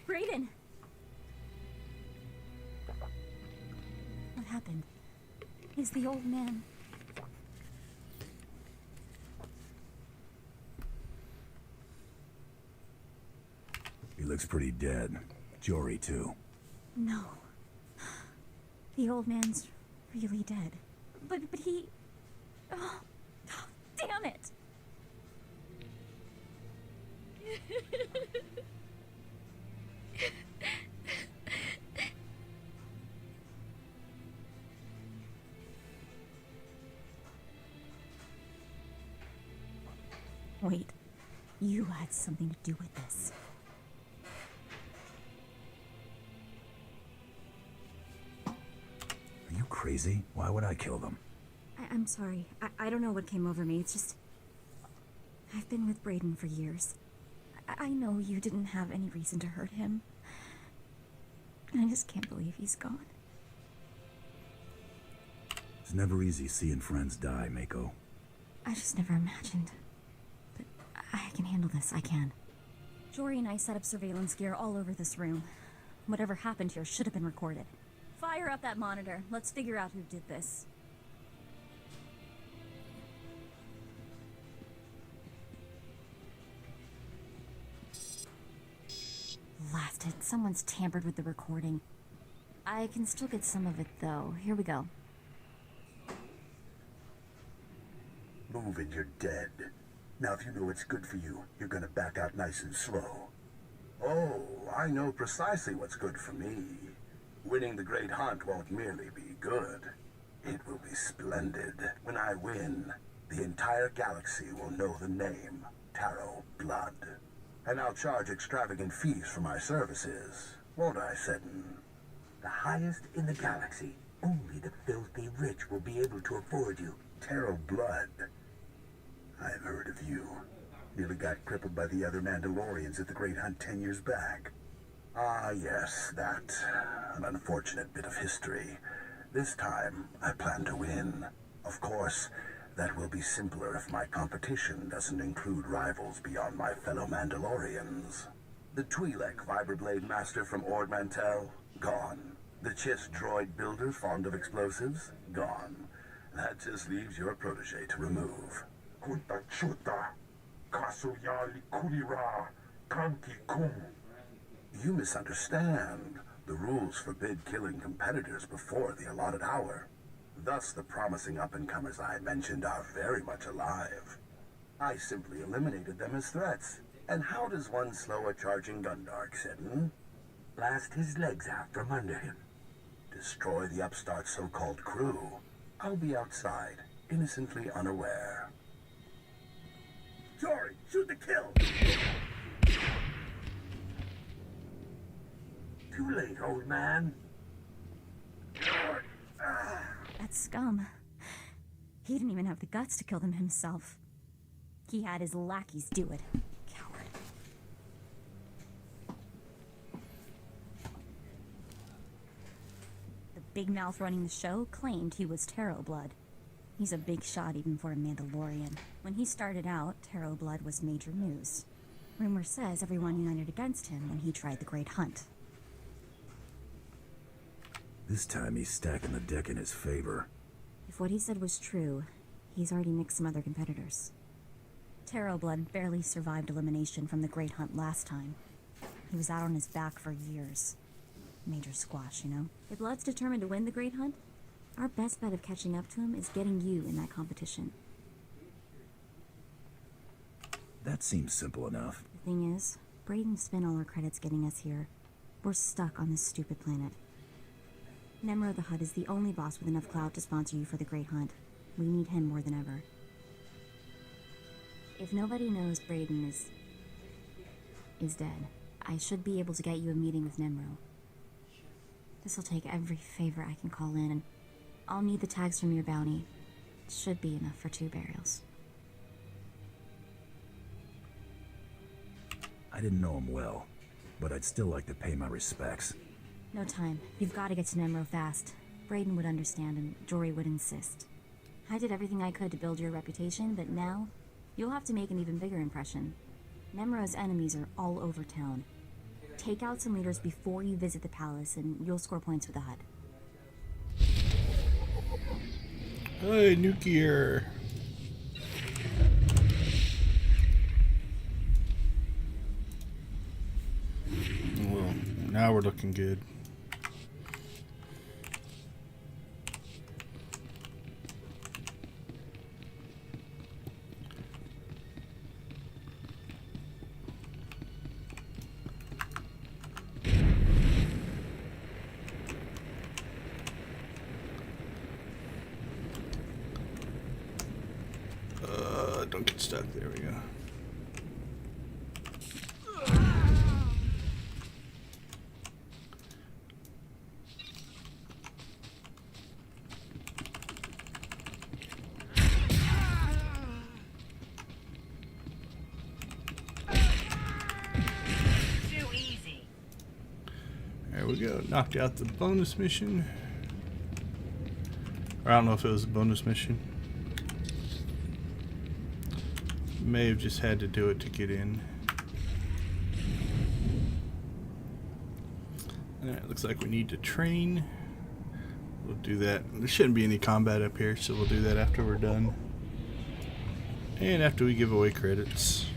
Brayden. What happened? Is the old man... He looks pretty dead. Jory, too. No. The old man's really dead. But he... Oh, damn it! Wait, you had something to do with this. Are you crazy? Why would I kill them? I'm sorry. I don't know what came over me. It's just... I've been with Brayden for years. I know you didn't have any reason to hurt him. And I just can't believe he's gone. It's never easy seeing friends die, Mako. I just never imagined. But I can handle this. I can. Jory and I set up surveillance gear all over this room. Whatever happened here should have been recorded. Fire up that monitor. Let's figure out who did this. Blasted. Someone's tampered with the recording. I can still get some of it, though. Here we go. Move it, you're dead. Now, if you know what's good for you, you're gonna back out nice and slow. Oh, I know precisely what's good for me. Winning the Great Hunt won't merely be good. It will be splendid. When I win, the entire galaxy will know the name, Tarot Blood. And I'll charge extravagant fees for my services. Won't I, Seddon? The highest in the galaxy. Only the filthy rich will be able to afford you. Tarot Blood. I've heard of you. Nearly got crippled by the other Mandalorians at the Great Hunt 10 years back. Ah, yes, that. An unfortunate bit of history. This time, I plan to win. Of course, that will be simpler if my competition doesn't include rivals beyond my fellow Mandalorians. The Twi'lek Vibroblade Master from Ord Mantell? Gone. The Chiss droid builder fond of explosives? Gone. That just leaves your protege to remove. Hutta chuta. Kasuyali kurira. Kanki kum. You misunderstand. The rules forbid killing competitors before the allotted hour. Thus, the promising up-and-comers I mentioned are very much alive. I simply eliminated them as threats. And how does one slow a charging Gundark, Seddon? Blast his legs out from under him. Destroy the upstart's so-called crew. I'll be outside, innocently unaware. Jory, shoot the kill! Too late, old man. That scum. He didn't even have the guts to kill them himself. He had his lackeys do it. Coward. The big mouth running the show claimed he was Tarot Blood. He's a big shot even for a Mandalorian. When he started out, Tarot Blood was major news. Rumor says everyone united against him when he tried the Great Hunt. This time he's stacking the deck in his favor. If what he said was true, he's already nixed some other competitors. Tarot Blood barely survived elimination from the Great Hunt last time. He was out on his back for years. Major squash, you know? If Blood's determined to win the Great Hunt, our best bet of catching up to him is getting you in that competition. That seems simple enough. The thing is, Braden spent all our credits getting us here. We're stuck on this stupid planet. Nemro the Hutt is the only boss with enough clout to sponsor you for the Great Hunt. We need him more than ever. If nobody knows Braden is dead, I should be able to get you a meeting with Nemro. This'll take every favor I can call in, and I'll need the tags from your bounty. It should be enough for 2 burials. I didn't know him well, but I'd still like to pay my respects. No time. You've got to get to Nemro fast. Braden would understand, and Jory would insist. I did everything I could to build your reputation, but now you'll have to make an even bigger impression. Nemro's enemies are all over town. Take out some leaders before you visit the palace, and you'll score points with the Hutt. Hey, new gear. Well, now we're looking good. Don't get stuck. There we go. Too easy. There we go. Knocked out the bonus mission. Or I don't know if it was a bonus mission. May have just had to do it to get in. Alright, looks like we need to train. We'll do that. There shouldn't be any combat up here, so we'll do that after we're done. And after we give away credits.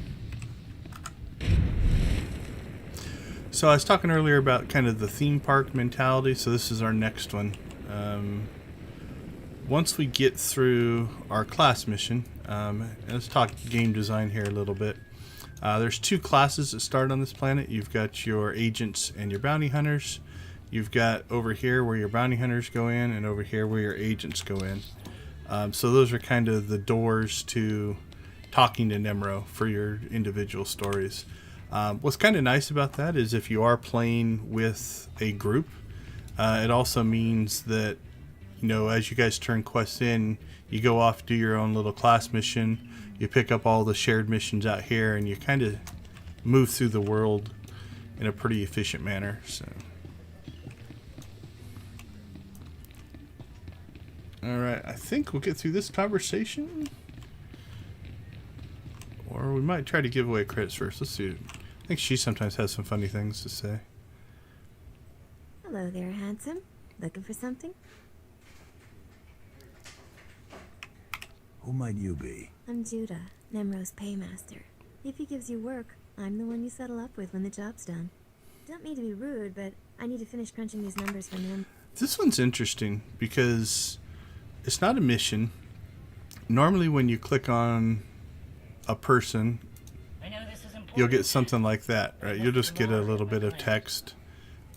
So I was talking earlier about kind of the theme park mentality, so this is our next one. once we get through our class mission, let's talk game design here a little bit. There's two classes that start on this planet. You've got your agents and your bounty hunters. You've got over here where your bounty hunters go in, and over here where your agents go in. So those are kind of the doors to talking to Nemro for your individual stories. What's kind of nice about that is if you are playing with a group, it also means that, you know, as you guys turn quests in, you go off, do your own little class mission, you pick up all the shared missions out here, and you kind of move through the world in a pretty efficient manner. So, all right, I think we'll get through this conversation, or we might try to give away credits first. Let's see. I think she sometimes has some funny things to say. Hello there, handsome. Looking for something? Who might you be? I'm Judah, Nemro's paymaster. If he gives you work, I'm the one you settle up with when the job's done. Don't mean to be rude, but I need to finish crunching these numbers for Nem. This one's interesting because it's not a mission. Normally when you click on a person, you'll get something like that, right? You'll just get a little bit of text.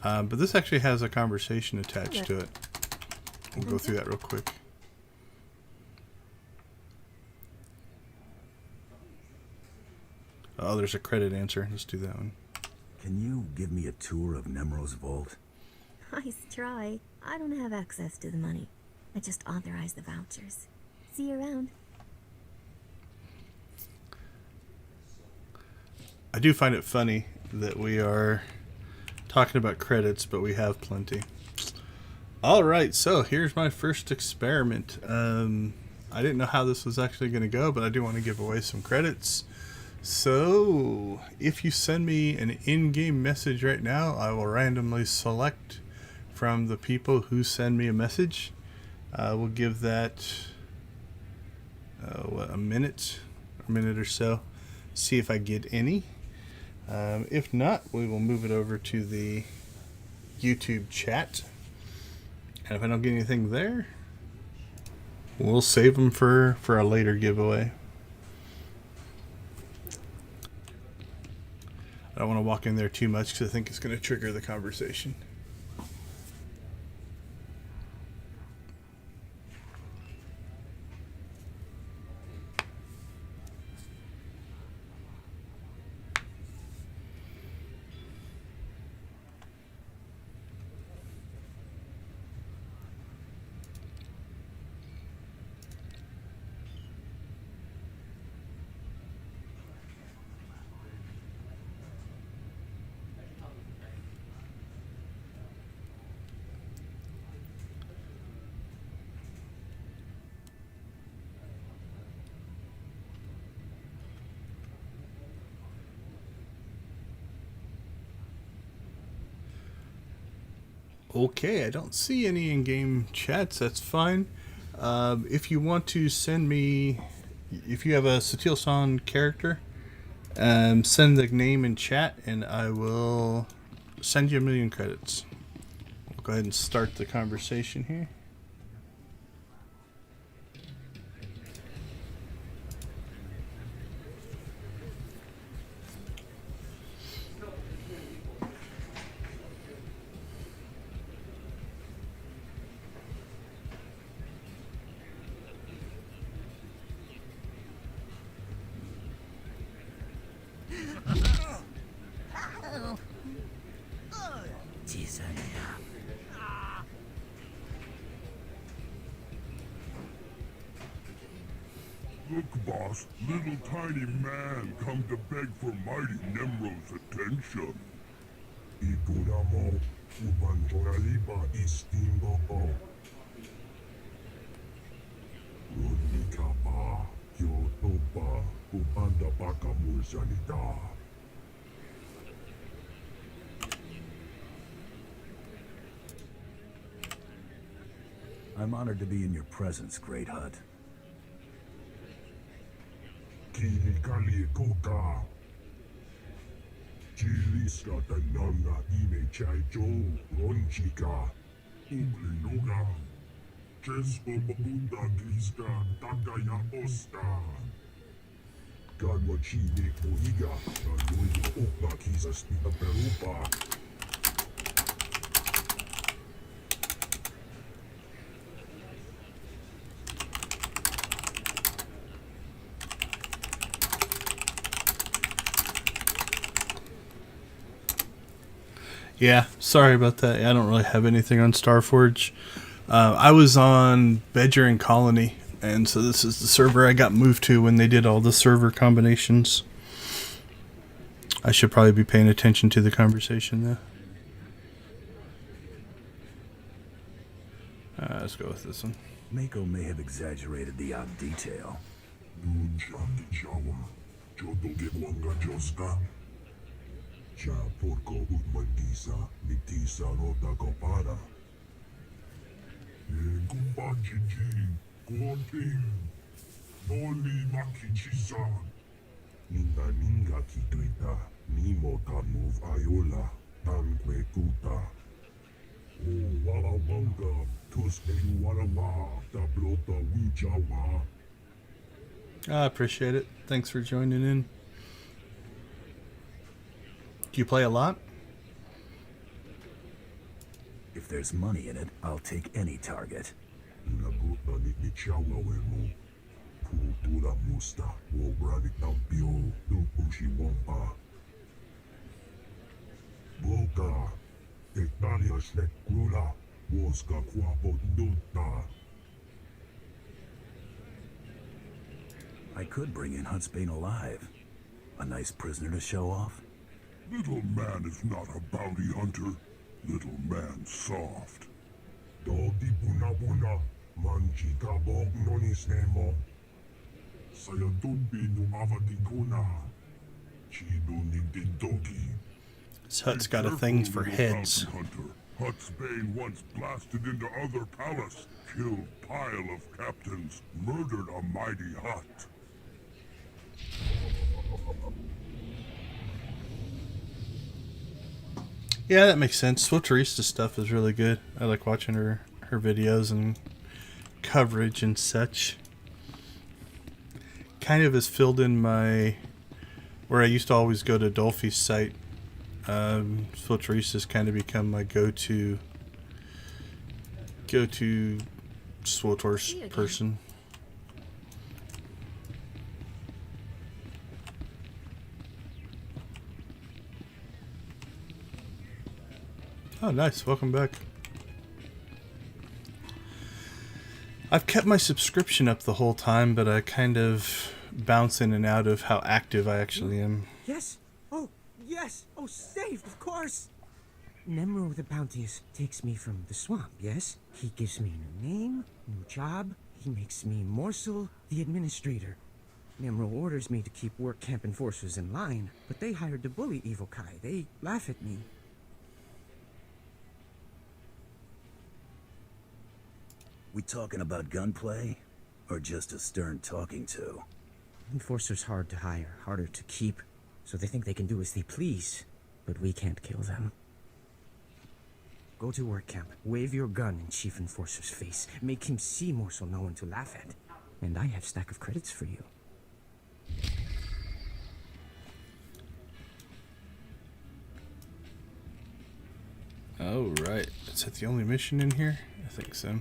But this actually has a conversation attached to it. We'll go through that real quick. Oh, there's a credit answer. Let's do that one. Can you give me a tour of Nemro's vault? Nice try. I don't have access to the money. I just authorize the vouchers. See you around. I do find it funny that we are talking about credits, but we have plenty. All right, so here's my first experiment. I didn't know how this was actually going to go, but I do want to give away some credits. So if you send me an in-game message right now, I will randomly select from the people who send me a message. We'll give that a minute or so. See if I get any. If not, we will move it over to the YouTube chat. And if I don't get anything there, we'll save them for a later giveaway. I don't want to walk in there too much because I think it's going to trigger the conversation. Okay, I don't see any in-game chats. That's fine. If you want to send me, if you have a SWTOR character, send the name in chat and I will send you 1,000,000 credits. We'll go ahead and start the conversation here. Look, boss, little tiny man come to beg for mighty Nemro's attention. Ikuramo, ubanjoraliba istimbo. Runikaba, yotoba, ubanda bakamuzanida. I'm honored to be in your presence, Great Hut. Kilikali koka. Chiliska tananga ime chaijo ronchika. Uglinuga. Česko Mabunda Giska, Takaya Osta. Gadwachini Ohiga, Anoyo Opa Kisa Spita Perupa. Yeah, sorry about that. I don't really have anything on Starforge. I was on Badger and Colony, and so this is the server I got moved to when they did all the server combinations. I should probably be paying attention to the conversation, though. Let's go with this one. Mako may have exaggerated the odd detail. Cha porco utmantisa, nitisa rota kopara. Kumbanjiji, kuonting, noli makichisa. Ninga kituita, nimo move ayola, tankwe kuta. O wala wanga, tuske wala ma, tablota wijawa. I appreciate it. Thanks for joining in. Do you play a lot? If there's money in it, I'll take any target. I could bring in Huntsbane alive. A nice prisoner to show off. Little man is not a bounty hunter. Little man soft. Dodi buna buna, manchika bog nonis nemo. Sayadunbi no avadikuna. Chidu nigdidoki. This hut's got a thing for heads. Huntsbane once blasted into other palace, killed pile of captains, murdered a mighty hut. Yeah, that makes sense. SWTORista's stuff is really good. I like watching her videos and coverage and such. Kind of has filled in my... where I used to always go to Dolphy's site. SWTORista's kind of become my go-to SWTOR person. Oh, nice. Welcome back. I've kept my subscription up the whole time, but I kind of bounce in and out of how active I actually am. Yes. Oh, yes. Oh, saved, of course. Nemro the Bounteous takes me from the swamp, yes? He gives me a new name, new job. He makes me Morsel the administrator. Nemro orders me to keep work camp enforcers in line, but they hired to bully Evil Kai. They laugh at me. We talking about gunplay? Or just a stern talking to? Enforcers hard to hire, harder to keep, so they think they can do as they please. But we can't kill them. Go to work camp, wave your gun in Chief Enforcer's face, make him see Morsel no one to laugh at. And I have stack of credits for you. Oh, right. Is that the only mission in here? I think so.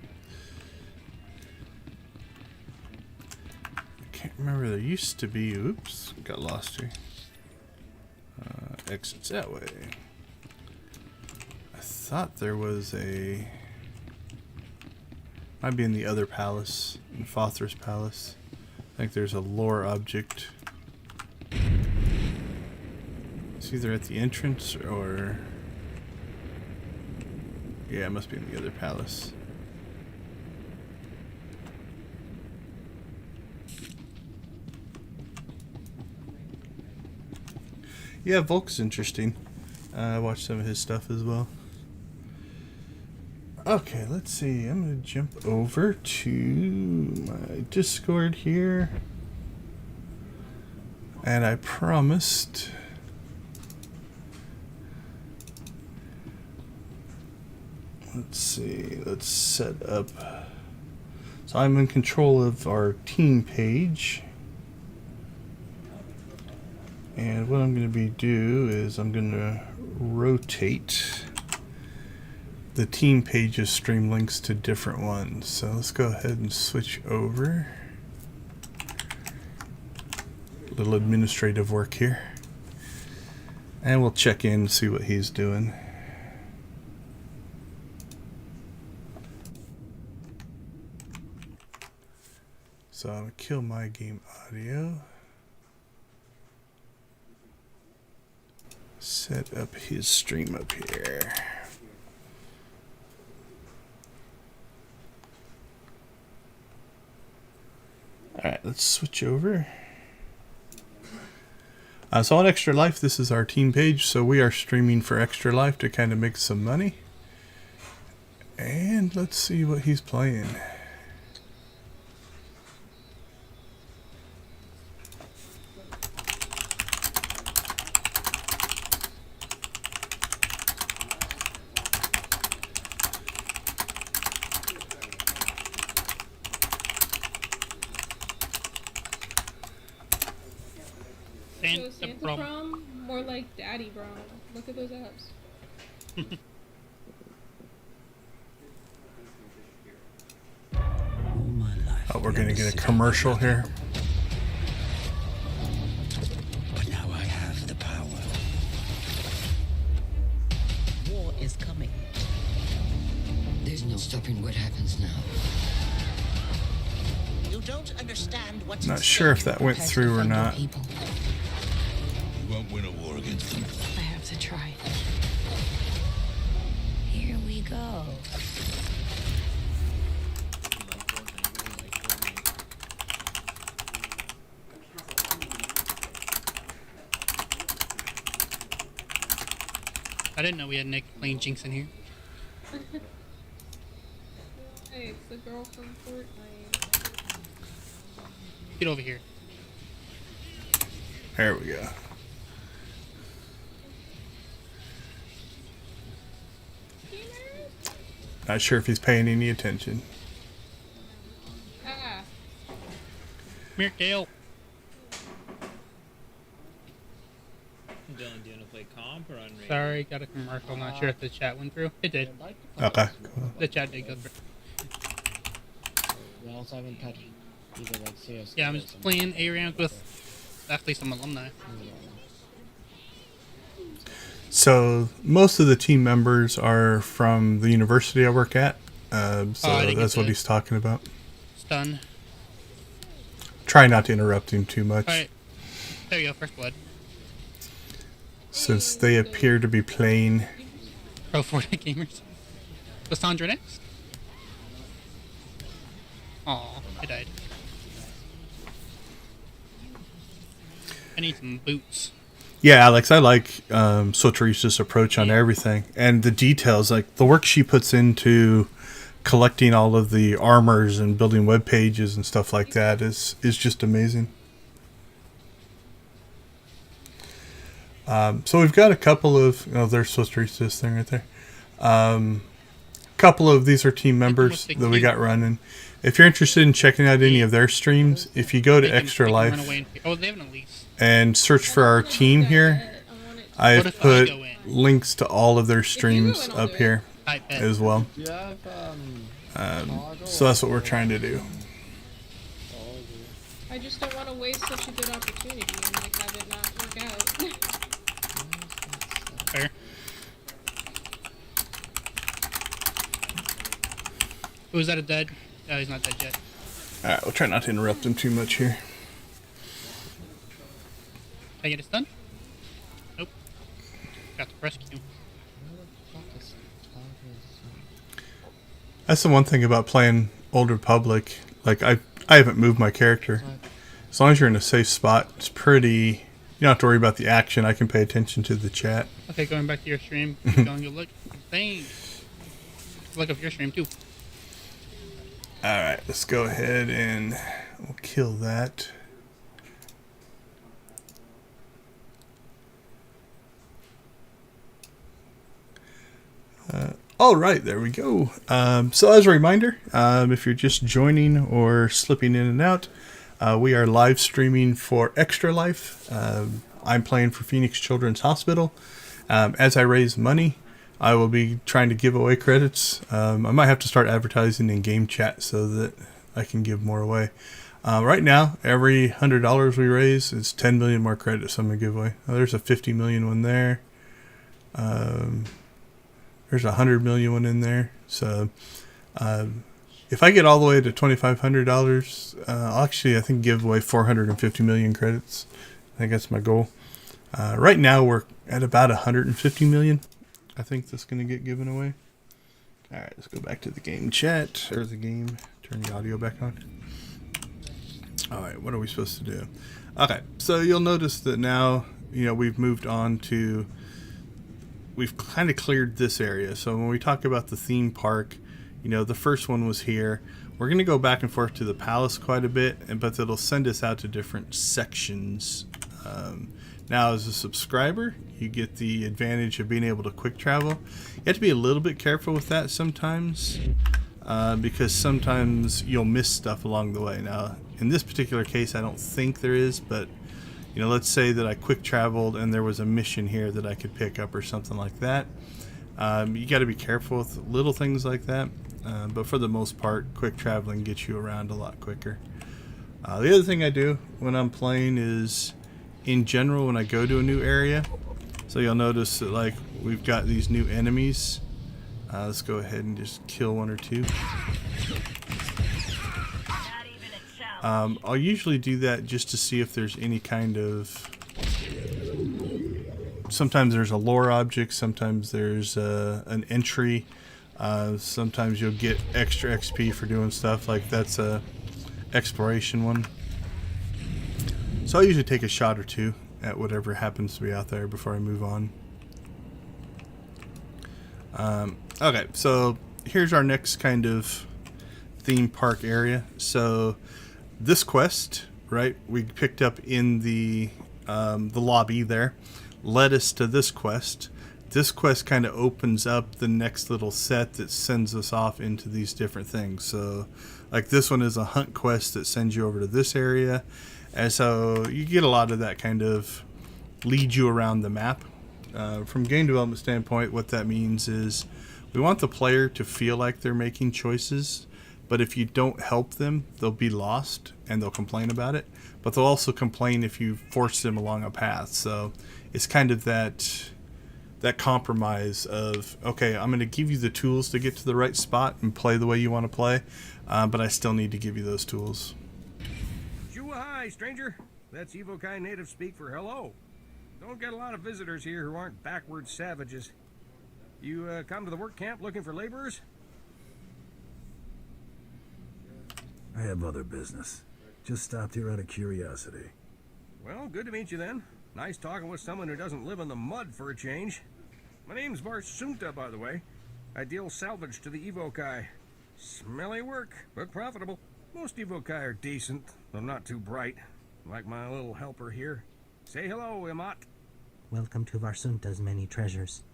Can't remember. There used to be... Oops, got lost here. Exits that way. I thought there was a... Might be in the other palace, in Fothra's palace. I think there's a lore object. It's either at the entrance or... Yeah, it must be in the other palace. Yeah, Volk's interesting. I watched some of his stuff as well. Okay, let's see. I'm going to jump over to my Discord here. And I promised... Let's see. Let's set up So I'm in control of our team page. And what I'm going to do is I'm going to rotate the team page's stream links to different ones. So let's go ahead and switch over. A little administrative work here. And we'll check in and see what he's doing. So I'm going to kill my game audio. Set up his stream up here. Alright, let's switch over. So on Extra Life, this is our team page. So we are streaming for Extra Life to kind of make some money. And let's see what he's playing. So Santa Prom, more like Daddy Prom. Look at those abs. Oh, we're gonna get a commercial here. But now I have the power. War is coming. There's no stopping what happens now. You don't understand what's Not sure if that went through or not. You won't win a war against them. I have to try. Here we go. I didn't know we had Nick playing Jinx in here. Hey, it's the girl from Fortnite. Get over here. There we go. Not sure if he's paying any attention. Ah. Come here, Dale. Dylan, do you want to play comp or unrated? Sorry, got a commercial. Not sure if the chat went through. It did. Okay, cool. The chat did go through. We also haven't touched either like CS. Yeah, I'm just playing A-rounds with actually some alumni. So most of the team members are from the university I work at. So that's what he's talking about. Stun. Try not to interrupt him too much. Alright. There you go, first blood. Since they appear to be playing Pro Fortnite gamers. Was Sandra next? Aw, I died. I need some boots. Yeah, Alex, I like SWTOR's approach on everything. And the details, like the work she puts into collecting all of the armors and building web pages and stuff like that is just amazing. So we've got a couple of, there's SWTOR's thing right there. Couple of these are team members that we got running. If you're interested in checking out any of their streams, if you go to Extra Life and search for our team here, I've put links to all of their streams up here as well. So that's what we're trying to do. I just don't want to waste such a good opportunity and like have it not work out. Fair. Oh, is that a dead? No, he's not dead yet. Alright, we'll try not to interrupt him too much here. Can I get it done? Nope. Got to rescue. That's the one thing about playing Old Republic. Like, I haven't moved my character. As long as you're in a safe spot, it's pretty... You don't have to worry about the action. I can pay attention to the chat. Okay, going back to your stream. Going to look. Thanks. Look up your stream, too. Alright, let's go ahead and we'll kill that. All right, there we go. So as a reminder, if you're just joining or slipping in and out, we are live streaming for Extra Life. I'm playing for Phoenix Children's Hospital. As I raise money, I will be trying to give away credits. I might have to start advertising in game chat so that I can give more away. Right now, every $100 we raise is 10 million more credits I'm going to give away. There's a 50 million one there. There's a 100 million one in there. So if I get all the way to $2,500, I'll actually, I think, give away 450 million credits. I think that's my goal. Right now, we're at about 150 million. I think that's going to get given away. All right, let's go back to the game chat. Or the game. Turn the audio back on. All right, what are we supposed to do? Okay, so you'll notice that now, we've moved on to... We've kind of cleared this area. So when we talk about the theme park, the first one was here. We're going to go back and forth to the palace quite a bit, but it'll send us out to different sections. Now, as a subscriber, you get the advantage of being able to quick travel. You have to be a little bit careful with that sometimes, because sometimes you'll miss stuff along the way. Now, in this particular case, I don't think there is, but let's say that I quick traveled and there was a mission here that I could pick up or something like that. You got to be careful with little things like that, but for the most part, quick traveling gets you around a lot quicker. The other thing I do when I'm playing is, in general, when I go to a new area, so you'll notice that like we've got these new enemies. Let's go ahead and just kill one or two. I'll usually do that just to see if there's any kind of... Sometimes there's a lore object, sometimes there's an entry, sometimes you'll get extra XP for doing stuff, like that's a exploration one. So I usually take a shot or two at whatever happens to be out there before I move on. Okay, so here's our next kind of theme park area. So this quest, right, we picked up in the lobby there, led us to this quest. This quest kind of opens up the next little set that sends us off into these different things. So like this one is a hunt quest that sends you over to this area. And so you get a lot of that kind of lead you around the map. From game development standpoint, what that means is we want the player to feel like they're making choices, but if you don't help them, they'll be lost and they'll complain about it. But they'll also complain if you force them along a path. So it's kind of that compromise of, okay, I'm going to give you the tools to get to the right spot and play the way you want to play, but I still need to give you those tools. Hi, stranger. That's Evokai native speak for hello. Don't get a lot of visitors here who aren't backward savages. You come to the work camp looking for laborers? I have other business. Just stopped here out of curiosity. Well, good to meet you then. Nice talking with someone who doesn't live in the mud for a change. My name's SWTOR, by the way. I deal salvage to the Evokai. Smelly work, but profitable. Most Evokai are decent, though not too bright. Like my little helper here. Say hello, Imat. Welcome to Varsunta's many treasures.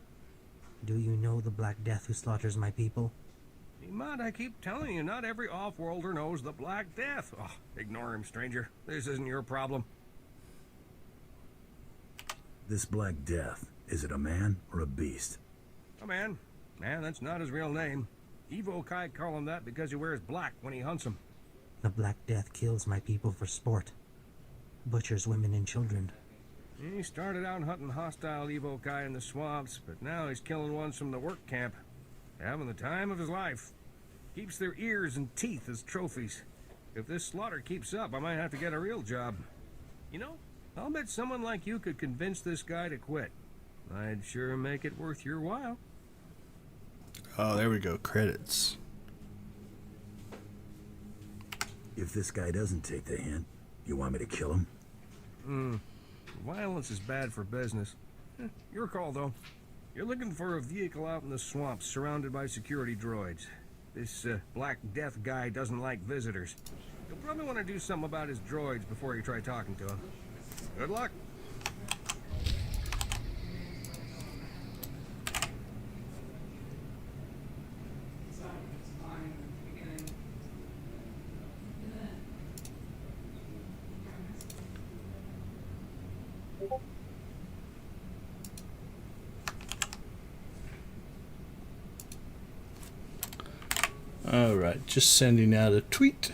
Do you know the Black Death who slaughters my people? Imat, I keep telling you, not every off-worlder knows the Black Death. Oh, ignore him, stranger. This isn't your problem. This Black Death, is it a man or a beast? A man. Man, that's not his real name. Evokai call him that because he wears black when he hunts them. The Black Death kills my people for sport. Butchers women and children. He started out hunting hostile Evokai in the swamps, but now he's killing ones from the work camp. Having the time of his life. Keeps their ears and teeth as trophies. If this slaughter keeps up, I might have to get a real job. I'll bet someone like you could convince this guy to quit. I'd sure make it worth your while. Oh, there we go. Credits. If this guy doesn't take the hint, you want me to kill him? Violence is bad for business. Your call, though. You're looking for a vehicle out in the swamps surrounded by security droids. This Black Death guy doesn't like visitors. You'll probably want to do something about his droids before you try talking to him. Good luck. Alright, just sending out a tweet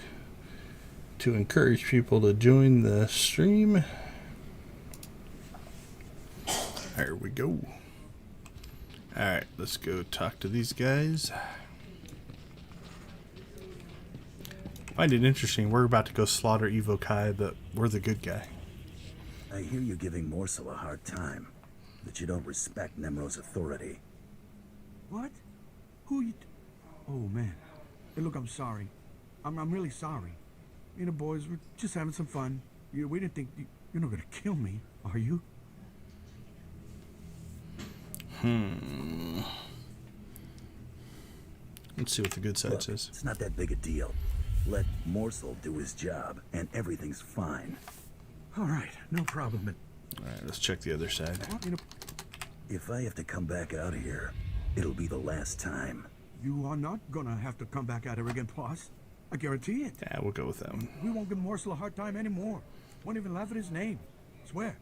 to encourage people to join the stream. There we go. Alright, let's go talk to these guys. Find it interesting. We're about to go slaughter Evo Kai, but we're the good guy. I hear you giving Morsel a hard time, that you don't respect Nemro's authority. What? Who you... Oh, man. Hey, look, I'm sorry. I'm really sorry. You know, boys, we're just having some fun. We didn't think... You're not gonna kill me, are you? Let's see what the good side says. It's not that big a deal. Let Morsel do his job, and everything's fine. All right, no problem. Alright, let's check the other side. If I have to come back out here, it'll be the last time. You are not gonna have to come back at her again, boss. I guarantee it. Yeah, we'll go with that one. We won't give Morsel a hard time anymore. Won't even laugh at his name. Swear.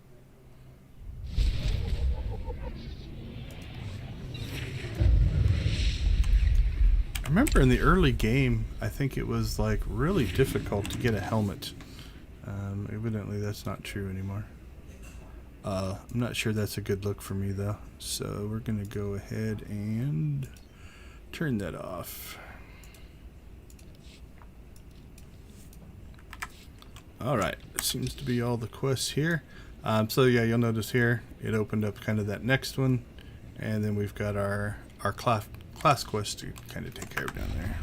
I remember in the early game, I think it was like really difficult to get a helmet. Evidently that's not true anymore. I'm not sure that's a good look for me though. So we're gonna go ahead and turn that off. Alright, that seems to be all the quests here. So yeah, you'll notice here, it opened up kind of that next one. And then we've got our class quest to kind of take care of down there.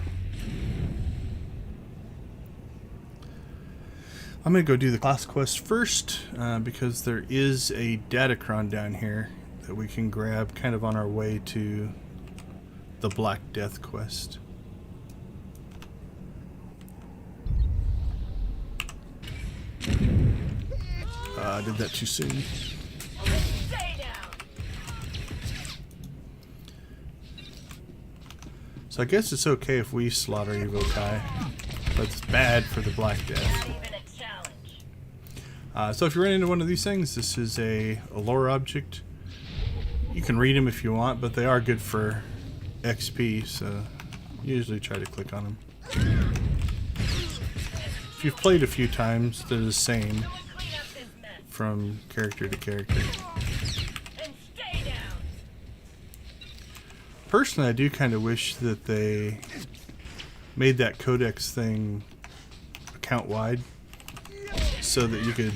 I'm going to go do the class quest first because there is a Datacron down here that we can grab kind of on our way to the Black Death quest. I did that too soon. So I guess it's okay if we slaughter Evo Kai, but it's bad for the Black Death. So if you run into one of these things, this is a lore object. You can read them if you want, but they are good for XP, so usually try to click on them. If you've played a few times, they're the same from character to character. Personally, I do kind of wish that they made that codex thing account-wide so that you could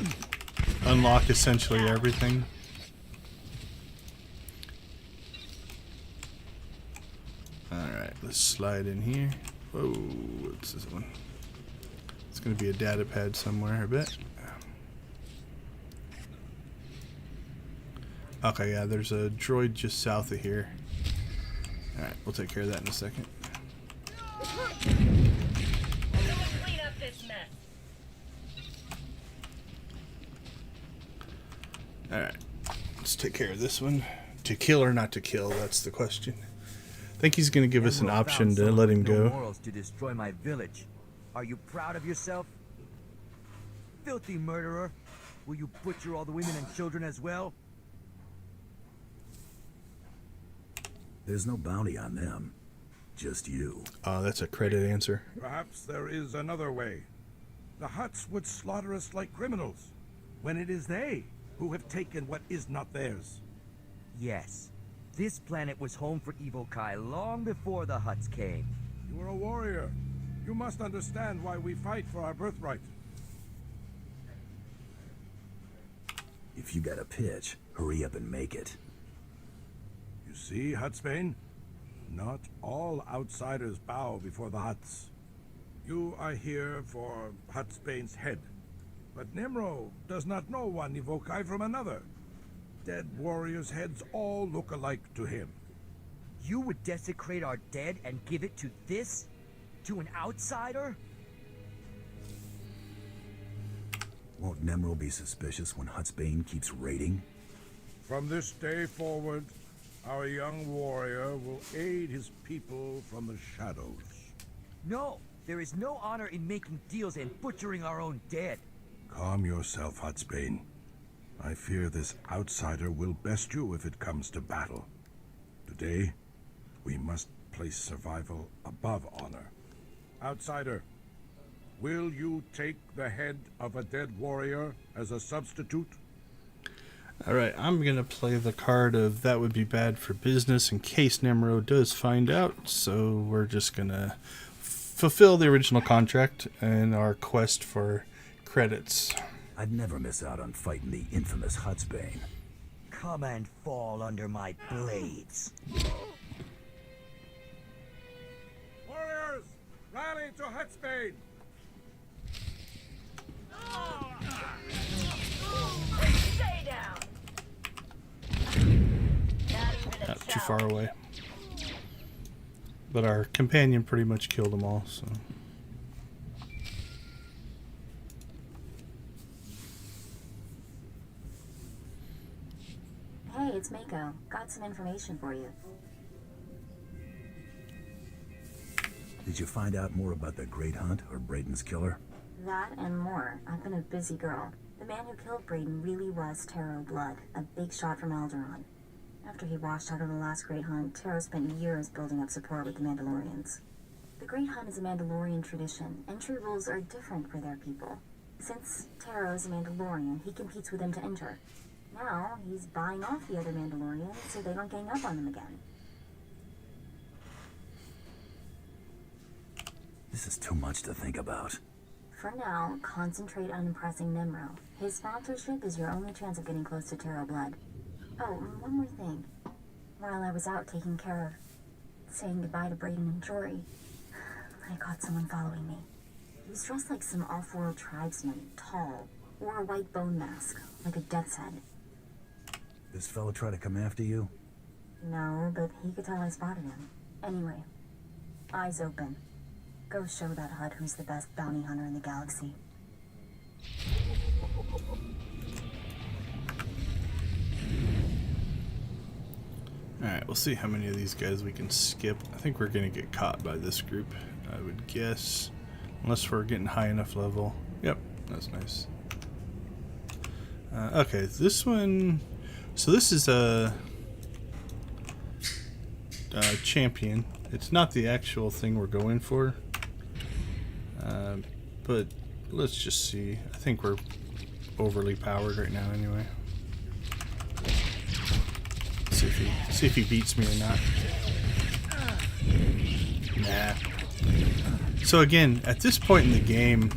unlock essentially everything. Alright, let's slide in here. Whoa, what's this one? It's going to be a data pad somewhere, I bet. Okay, yeah, there's a droid just south of here. Alright, we'll take care of that in a second. Clean up this mess. Alright, let's take care of this one. To kill or not to kill, that's the question. I think he's going to give us an option to let him go. Morals to destroy my village. Are you proud of yourself? Filthy murderer. Will you butcher all the women and children as well? There's no bounty on them. Just you. That's a credit answer. Perhaps there is another way. The Hutts would slaughter us like criminals, when it is they who have taken what is not theirs. Yes. This planet was home for Evo Kai long before the Hutts came. You are a warrior. You must understand why we fight for our birthright. If you got a pitch, hurry up and make it. You see, Huttsbane? Not all outsiders bow before the Hutts. You are here for Huttsbane's head. But Nemro does not know one Evo Kai from another. Dead warriors' heads all look alike to him. You would desecrate our dead and give it to this? To an outsider? Won't Nemro be suspicious when Huttsbane keeps raiding? From this day forward, our young warrior will aid his people from the shadows. No, there is no honor in making deals and butchering our own dead. Calm yourself, Huttsbane. I fear this outsider will best you if it comes to battle. Today, we must place survival above honor. Outsider, will you take the head of a dead warrior as a substitute? Alright, I'm going to play the card of that would be bad for business in case Nemro does find out. So we're just going to fulfill the original contract and our quest for credits. I'd never miss out on fighting the infamous Hutsbane. Come and fall under my blades. Warriors, rally to Hutsbane! Stay down. Not too far away. But our companion pretty much killed them all, so. Hey, it's Mako. Got some information for you. Did you find out more about the Great Hunt or Braden's killer? That and more. I've been a busy girl. The man who killed Braden really was Taro Blood, a big shot from Alderaan. After he washed out of the last Great Hunt, Taro spent years building up support with the Mandalorians. The Great Hunt is a Mandalorian tradition. Entry rules are different for their people. Since Taro is a Mandalorian, he competes with them to enter. Now, he's buying off the other Mandalorians so they don't gang up on them again. This is too much to think about. For now, concentrate on impressing Nemro. His sponsorship is your only chance of getting close to Taro Blood. Oh, one more thing. While I was out taking care of saying goodbye to Braden and Jory, I caught someone following me. He was dressed like some off-world tribesman, tall, wore a white bone mask, like a death's head. This fella try to come after you? No, but he could tell I spotted him. Anyway, eyes open. Go show that Hutt who's the best bounty hunter in the galaxy. Alright, we'll see how many of these guys we can skip. I think we're going to get caught by this group, I would guess. Unless we're getting high enough level. Yep, that's nice. Okay, this one... So this is a champion. It's not the actual thing we're going for. But let's just see. I think we're overly powered right now anyway. See if he beats me or not. Nah. So again, at this point in the game,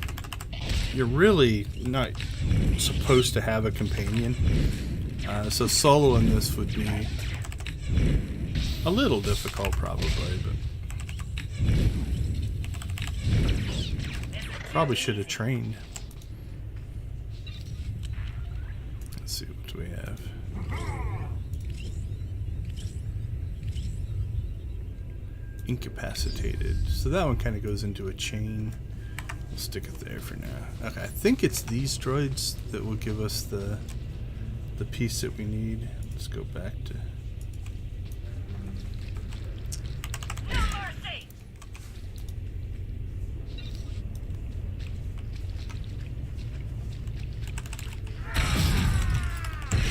you're really not supposed to have a companion. So solo in this would be a little difficult probably, but probably should have trained. Let's see what we have. Incapacitated. So that one kind of goes into a chain. We'll stick it there for now. Okay, I think it's these droids that will give us the piece that we need. Let's go back to...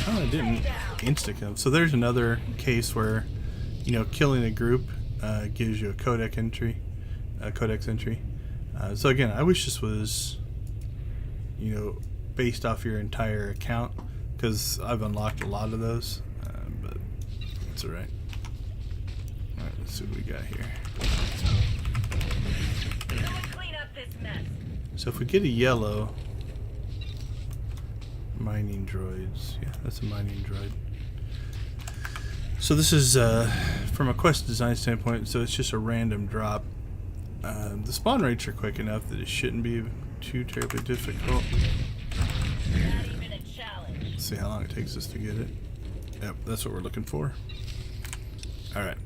Oh, I didn't insta-kill. So there's another case where, you know, killing a group gives you a codex entry. So again, I wish this was, you know, based off your entire account, because I've unlocked a lot of those, but it's alright. Alright, let's see what we got here. Clean up this mess. So if we get a yellow... Mining droids. Yeah, that's a mining droid. So this is, from a quest design standpoint, so it's just a random drop. The spawn rates are quick enough that it shouldn't be too terribly difficult. Not even a challenge. Let's see how long it takes us to get it. Yep, that's what we're looking for. Alright.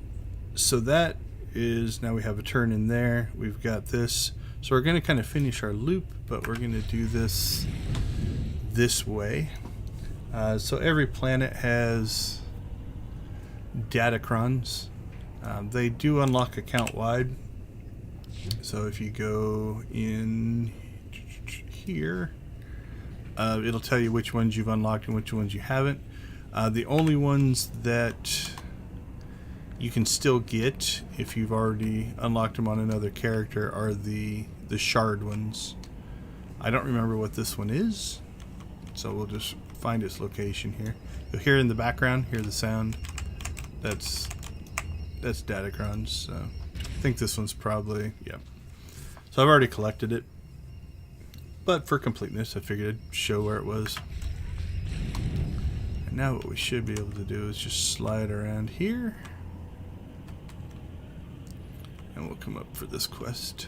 So that is, now we have a turn in there. We've got this. So we're going to kind of finish our loop, but we're going to do this way. So every planet has datacrons. They do unlock account wide. So if you go in here, it'll tell you which ones you've unlocked and which ones you haven't. The only ones that you can still get, if you've already unlocked them on another character, are the shard ones. I don't remember what this one is, so we'll just find its location here. You'll hear in the background, hear the sound. That's Datacrons, so I think this one's probably, yeah. So I've already collected it, but for completeness I figured I'd show where it was. And now what we should be able to do is just slide around here, and we'll come up for this quest.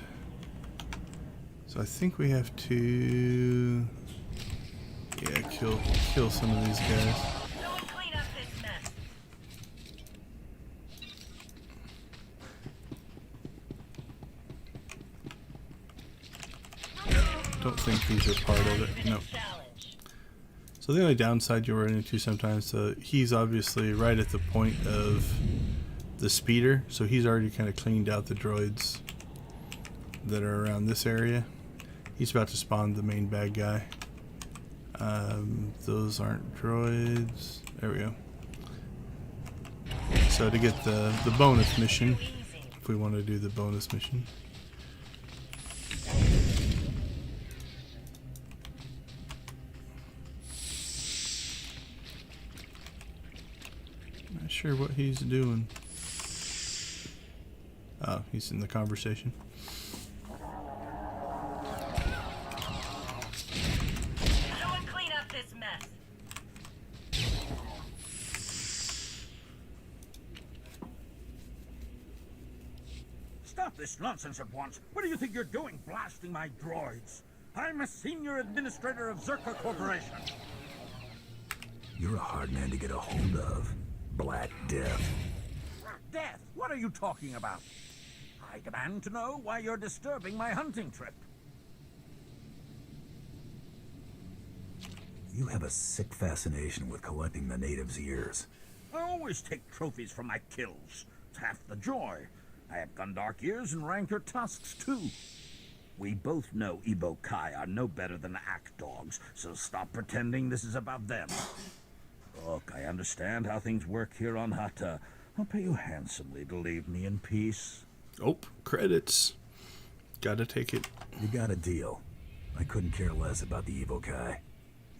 So I think we have to, yeah, kill some of these guys. Clean up this mess. Don't think these are part of it. No. So the only downside you run into sometimes, he's obviously right at the point of the speeder, so he's already kind of cleaned out the droids that are around this area. He's about to spawn the main bad guy. Those aren't droids. There we go. So to get the bonus mission, if we want to do the bonus mission. Not sure what he's doing. Oh, he's in the conversation. Stop this nonsense at once. What do you think you're doing, blasting my droids? I'm a senior administrator of Zerka Corporation. You're a hard man to get a hold of, Black Death. Black Death? What are you talking about? I demand to know why you're disturbing my hunting trip. You have a sick fascination with collecting the natives' ears. I always take trophies from my kills. It's half the joy. I have Gundark ears and Rancor tusks, too. We both know Ebo Kai are no better than act dogs, so stop pretending this is about them. Look, I understand how things work here on Hutta. I'll pay you handsomely to leave me in peace. Oh, credits. Gotta take it. You got a deal. I couldn't care less about the Ebo Kai.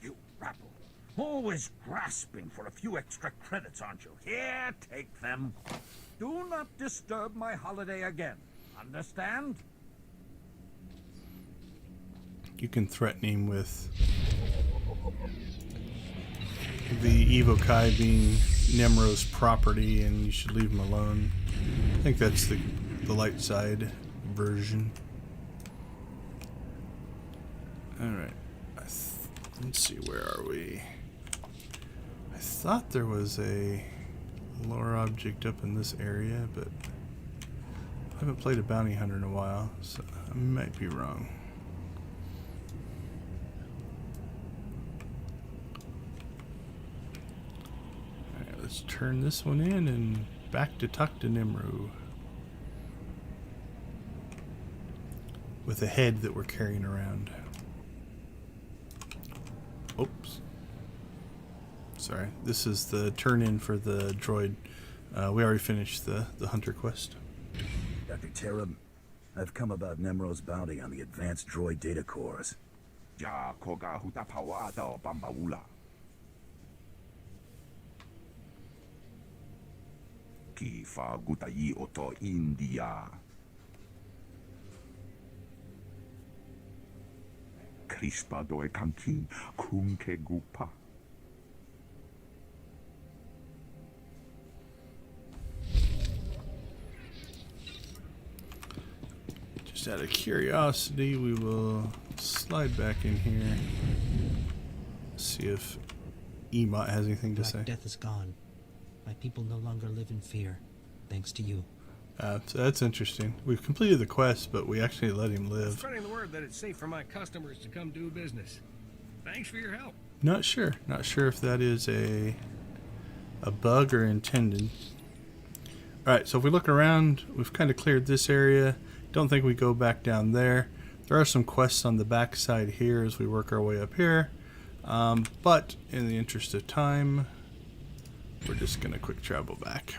You rabble. Always grasping for a few extra credits, aren't you? Here, take them. Do not disturb my holiday again. Understand? You can threaten him with the Evo Kai being Nemro's property and you should leave him alone. I think that's the light side version. Alright. Let's see, where are we? I thought there was a lore object up in this area, but I haven't played a bounty hunter in a while, so I might be wrong. Alright, let's turn this one in and back to talk to Nimru. With a head that we're carrying around. Oops. Sorry, this is the turn-in for the droid. We already finished the hunter quest. Dr. Terab, I've come about Nemro's bounty on the advanced droid data cores. Ja koga Hutta pawada bambaula. Ki fa gutai oto India. Crispa doe kankin kunke gupa. Just out of curiosity, we will slide back in here. See if Emot has anything to Black say. Death is gone. My people no longer live in fear, thanks to you. So that's interesting. We've completed the quest, but we actually let him live. Spreading the word that it's safe for my customers to come do business. Thanks for your help. Not sure if that is a bug or intended. Alright, so if we look around, we've kind of cleared this area. Don't think we go back down there. There are some quests on the back side here as we work our way up here. But in the interest of time, we're just going to quick travel back.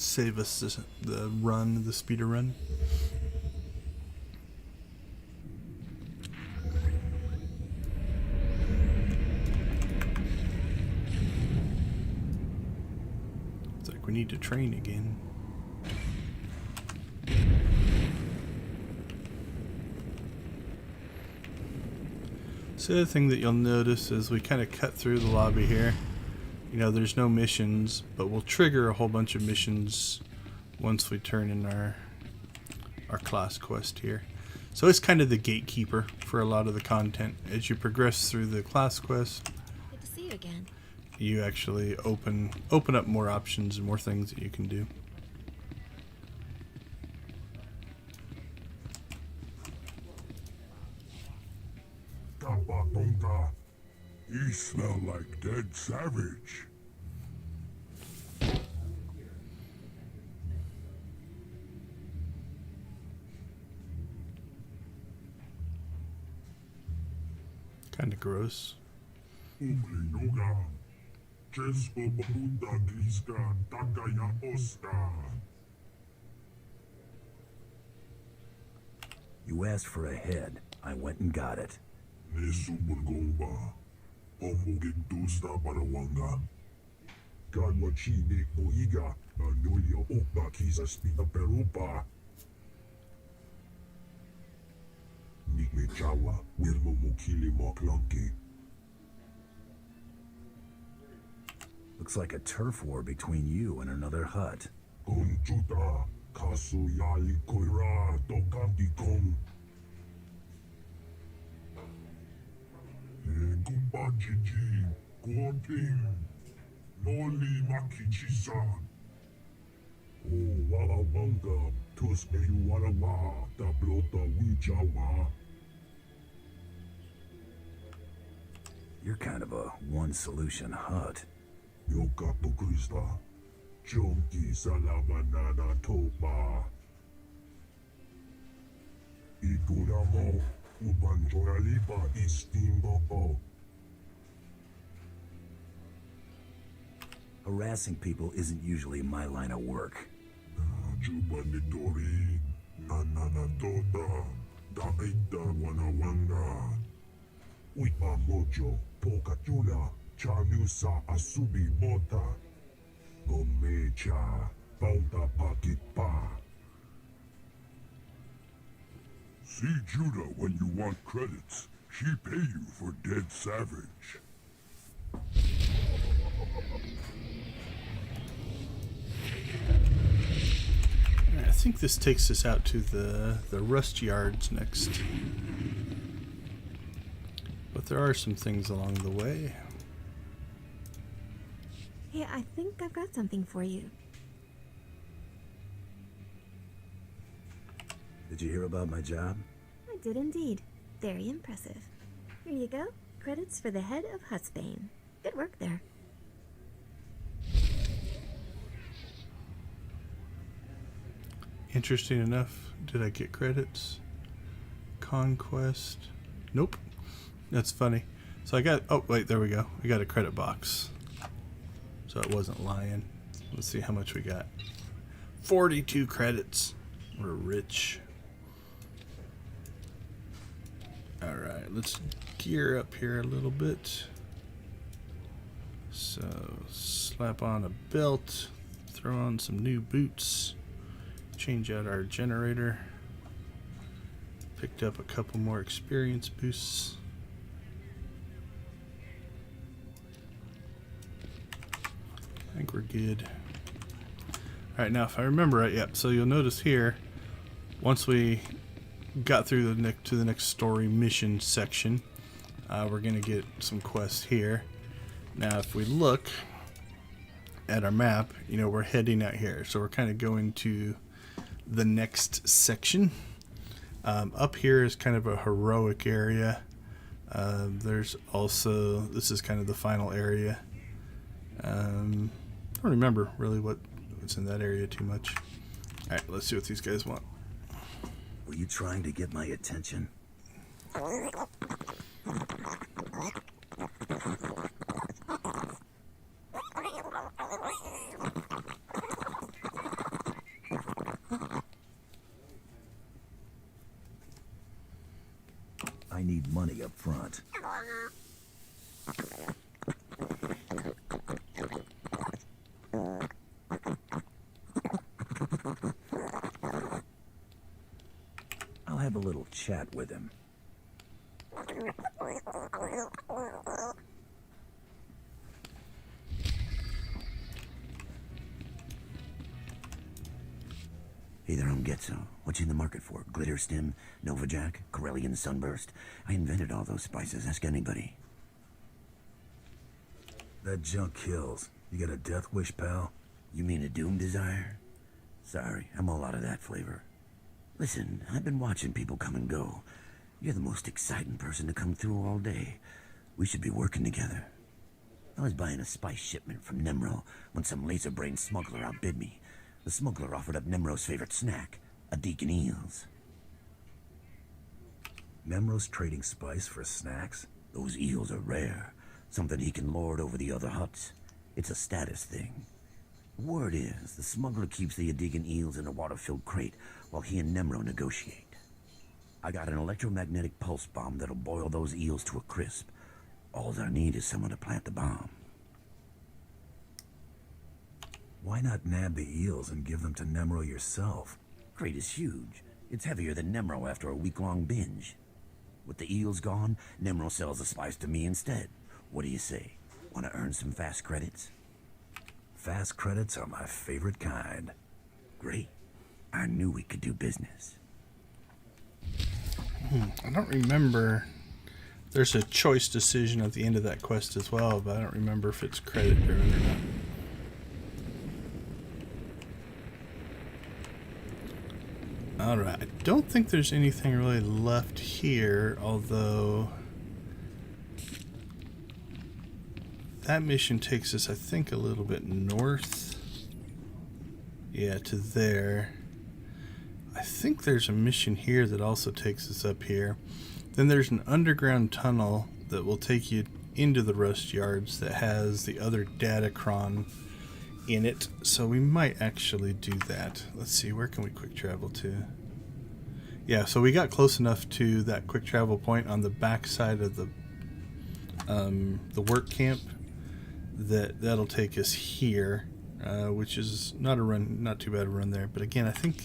save us the speeder run. It's like we need to train again. So the other thing that you'll notice is we kind of cut through the lobby here. You know, there's no missions, but we'll trigger a whole bunch of missions once we turn in our class quest here. So it's kind of the gatekeeper for a lot of the content. As you progress through the class quest, Good to see you again. you actually open up more options and more things that you can do. Tapatonga. You smell like dead savage. Kind of gross. Uklinoga. Chesko babunda griska tagaya osta. You asked for a head. I went and got it. Nesubulgomba. Pomogitusta barawanga. Kadwachini oiga. Anulia okta kisa spina perupa. Nikme chawa. Wilmo mukili moklanki. Looks like a turf war between you and another hut. Konchuta. Kasu yali koira. Tokanti kong. Kumbajiji, Kuonping, Noli Makichisa. Oh, Walawanga, Tuske Walawa, Tablota Wijawa. You're kind of a one-solution hut. Yokato Krista, Chonki Salavanana Topa. Ikuramo. Ubanjoralipa Istimbopo. Harassing people isn't usually my line of work. Jubanitori, Nanana Tota, Daita Wanawanga. Uipa Mojo, Pokatula, Chanusa Asubi Bota. Gomecha, Pauta Pakipa. See Judah when you want credits. She pay you for dead savage. I think this takes us out to the rust yards next. But there are some things along the way. Hey, I think I've got something for you. Did you hear about my job? I did indeed. Very impressive. Here you go. Credits for the head of Hutsbane. Good work there. Interesting enough, did I get credits? Conquest? Nope. That's funny. So I got, oh wait, there we go. I got a credit box. So it wasn't lying. Let's see how much we got. 42 credits. We're rich. Alright, let's gear up here a little bit. So, slap on a belt, throw on some new boots, change out our generator. Picked up a couple more experience boosts. I think we're good. Alright, now if I remember right, yep, so you'll notice here, once we got through to the next story mission section, we're going to get some quests here. Now if we look at our map, you know, we're heading out here. So we're kind of going to the next section. Up here is kind of a heroic area. There's also, this is kind of the final area. I don't remember really what's in that area too much. Alright, let's see what these guys want. Were you trying to get my attention? I need money up front. I'll have a little chat with him. Hey there, Getzo. What you in the market for? Glitter Stem, Nova Jack, Corellian Sunburst? I invented all those spices. Ask anybody. That junk kills. You got a death wish, pal? You mean a Doom Desire? Sorry, I'm all out of that flavor. Listen, I've been watching people come and go. You're the most exciting person to come through all day. We should be working together. I was buying a spice shipment from Nemro when some laser-brained smuggler outbid me. The smuggler offered up Nemro's favorite snack, a Deacon Eels. Nemro's trading spice for snacks? Those eels are rare. Something he can lord over the other huts. It's a status thing. Word is, the smuggler keeps the Adigan eels in a water-filled crate while he and Nemro negotiate. I got an electromagnetic pulse bomb that'll boil those eels to a crisp. All I need is someone to plant the bomb. Why not nab the eels and give them to Nemro yourself? Crate is huge. It's heavier than Nemro after a week-long binge. With the eels gone, Nemro sells the spice to me instead. What do you say? Want to earn some fast credits? Fast credits are my favorite kind. Great. I knew we could do business. I don't remember. There's a choice decision at the end of that quest as well, but I don't remember if it's credit driven or not. Alright, I don't think there's anything really left here, although that mission takes us, I think, a little bit north. Yeah, to there. I think there's a mission here that also takes us up here. Then there's an underground tunnel that will take you into the rust yards that has the other Datacron in it, so we might actually do that. Let's see, where can we quick travel to? Yeah, so we got close enough to that quick travel point on the back side of the work camp that'll take us here, which is not too bad a run there. But again, I think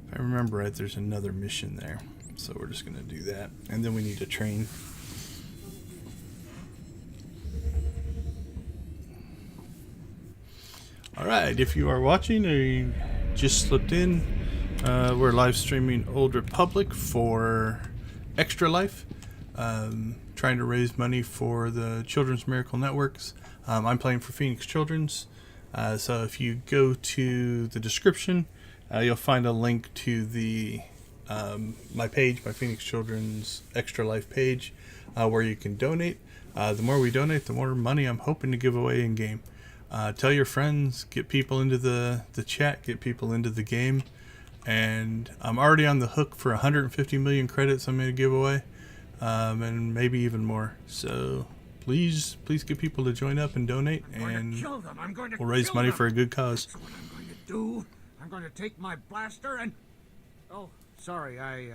if I remember right, there's another mission there, so we're just gonna do that, and then we need to train. Alright, if you are watching or you just slipped in, we're live streaming Old Republic for Extra Life, trying to raise money for the Children's Miracle Networks. I'm playing for Phoenix Children's, so if you go to the description, you'll find a link to the my page, my Phoenix Children's Extra Life page, where you can donate. The more we donate, the more money I'm hoping to give away in game. Tell your friends, get people into the chat, get people into the game, and I'm already on the hook for 150 million credits I'm going to give away, and maybe even more. So please get people to join up and donate, and we'll raise money for a good cause. That's what I'm going to do. I'm going to take my blaster and... Oh, sorry, I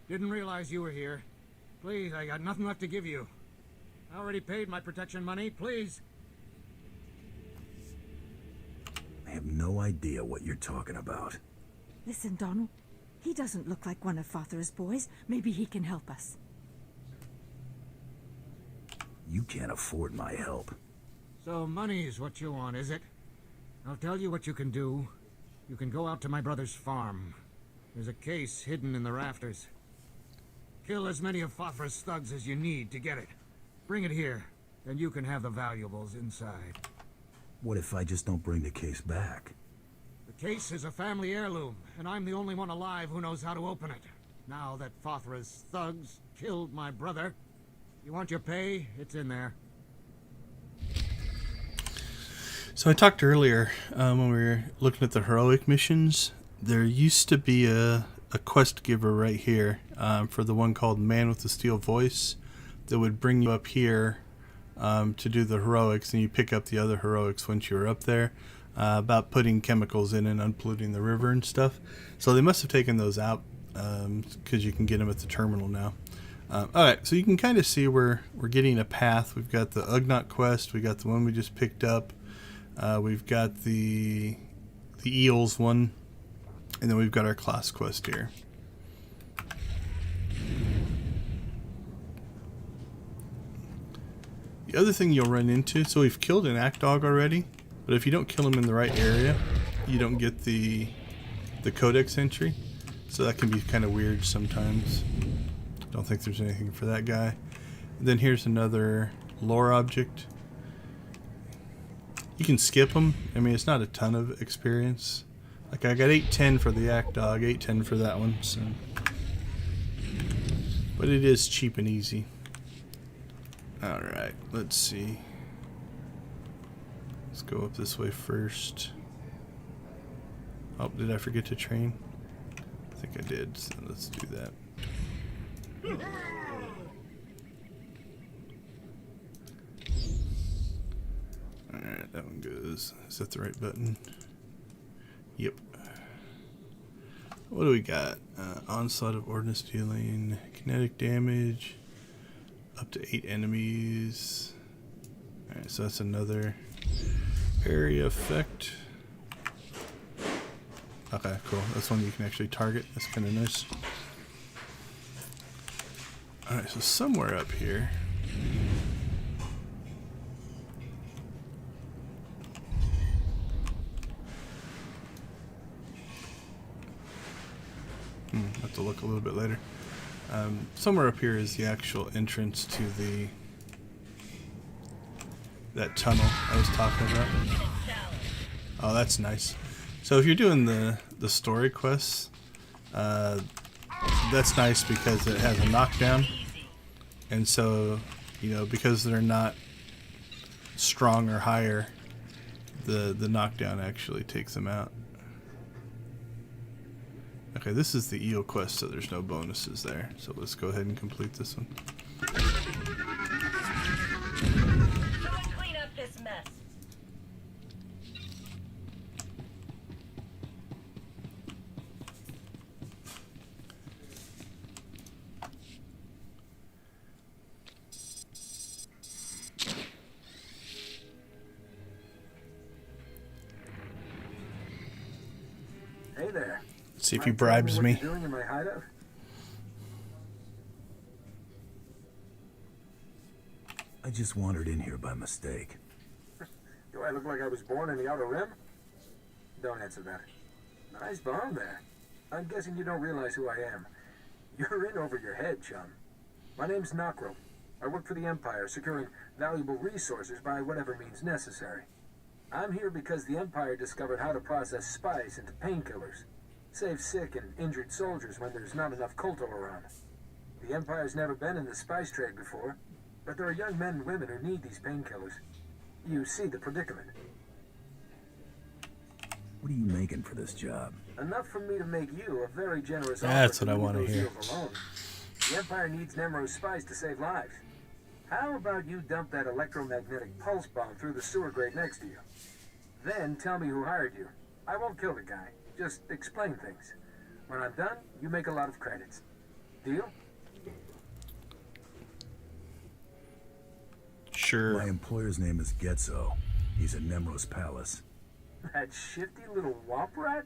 didn't realize you were here. Please, I got nothing left to give you. I already paid my protection money, please. I have no idea what you're talking about. Listen, Donald. He doesn't look like one of Father's boys. Maybe he can help us. You can't afford my help. So money is what you want, is it? I'll tell you what you can do. You can go out to my brother's farm. There's a case hidden in the rafters. Kill as many of Father's thugs as you need to get it. Bring it here, and you can have the valuables inside. What if I just don't bring the case back? The case is a family heirloom, and I'm the only one alive who knows how to open it. Now that Father's thugs killed my brother, you want your pay? It's in there. So I talked earlier when we were looking at the heroic missions. There used to be a quest giver right here for the one called Man with the Steel Voice that would bring you up here to do the heroics, and you pick up the other heroics once you were up there, about putting chemicals in and unpolluting the river and stuff. So they must have taken those out because you can get them at the terminal now. Alright, so you can kind of see we're getting a path. We've got the Ugnaught quest, we got the one we just picked up, we've got the Eels one, and then we've got our class quest here. The other thing you'll run into, so we've killed an act dog already, but if you don't kill him in the right area, you don't get the codex entry. So that can be kind of weird sometimes. Don't think there's anything for that guy. And then here's another lore object. You can skip them. I mean, it's not a ton of experience. Like I got 810 for the act dog, 810 for that one. So, but it is cheap and easy. Alright, let's see. Let's go up this way first. Oh, did I forget to train? I think I did, so let's do that. Alright, that one goes. Is that the right button? Yep. What do we got? Onslaught of ordnance dealing, kinetic damage. Up to 8 enemies. Alright, so that's another area effect. Okay, cool. That's one you can actually target. That's kind of nice. Alright, so somewhere up here. I'll have to look a little bit later. Somewhere up here is the actual entrance to that tunnel I was talking about. Oh, that's nice. So if you're doing the story quests, that's nice because it has a knockdown, and so because they're not strong or higher, the knockdown actually takes them out. Okay, this is the eel quest, so there's no bonuses there. So let's go ahead and complete this one. Someone clean up this mess. Hey there. See if he bribes me. Doing in my hideout? I just wandered in here by mistake. Do I look like I was born in the Outer Rim? Don't answer that. Nice bomb there. I'm guessing you don't realize who I am. You're in over your head, chum. My name's Nokro. I work for the Empire, securing valuable resources by whatever means necessary. I'm here because the Empire discovered how to process spice into painkillers. Save sick and injured soldiers when there's not enough colto around. The Empire's never been in the spice trade before, but there are young men and women who need these painkillers. You see the predicament. What are you making for this job? Enough for me to make you a very generous offer. That's what I want to hear. The Empire needs Nemro's spice to save lives. How about you dump that electromagnetic pulse bomb through the sewer grate next to you? Then tell me who hired you. I won't kill the guy. Just explain things. When I'm done, you make a lot of credits. Deal? Sure. My employer's name is Getzo. He's at Nemro's palace. That shifty little womp rat?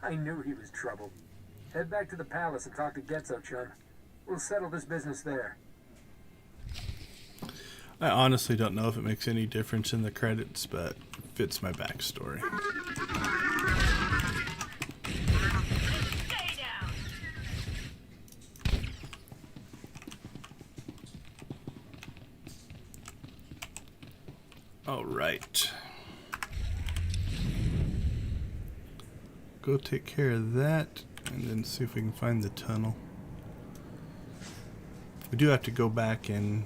I knew he was trouble. Head back to the palace and talk to Getzo, chum. We'll settle this business there. I honestly don't know if it makes any difference in the credits, but it fits my backstory. Stay down. All right. Go take care of that, and then see if we can find the tunnel. We do have to go back and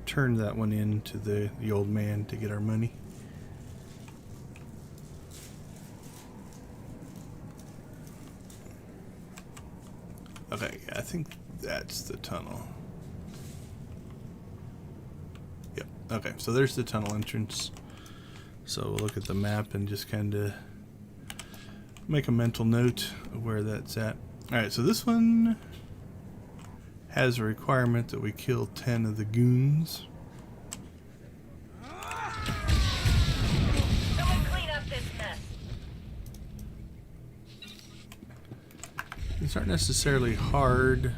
turn that one in to the old man to get our money. Okay, yeah, I think that's the tunnel. Yep, okay, so there's the tunnel entrance. So we'll look at the map and just kind of make a mental note of where that's at. Alright, so this one has a requirement that we kill 10 of the goons. Someone clean up this mess. These aren't necessarily hard.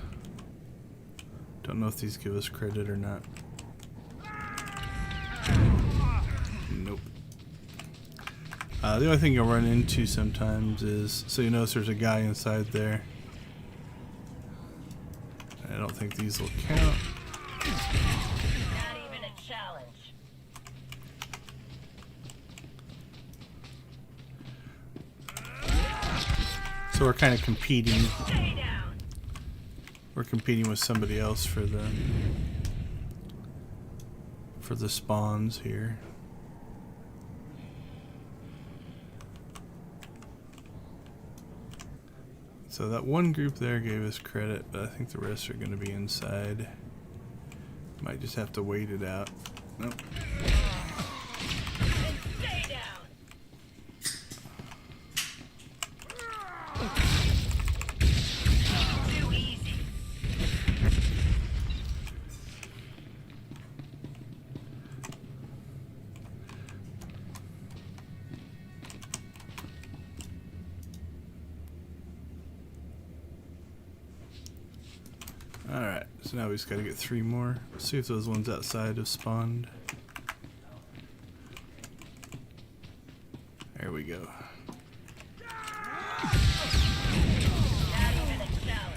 Don't know if these give us credit or not. Nope. The only thing you'll run into sometimes is, so you notice there's a guy inside there. I don't think these will count. Not even a challenge. So we're kind of competing. Stay down. We're competing with somebody else for the spawns here. So that one group there gave us credit, but I think the rest are going to be inside. Might just have to wait it out. Nope. Stay down. Too easy. Alright, so now we just gotta get 3 more. Let's see if those ones outside have spawned. There we go. Not even a challenge.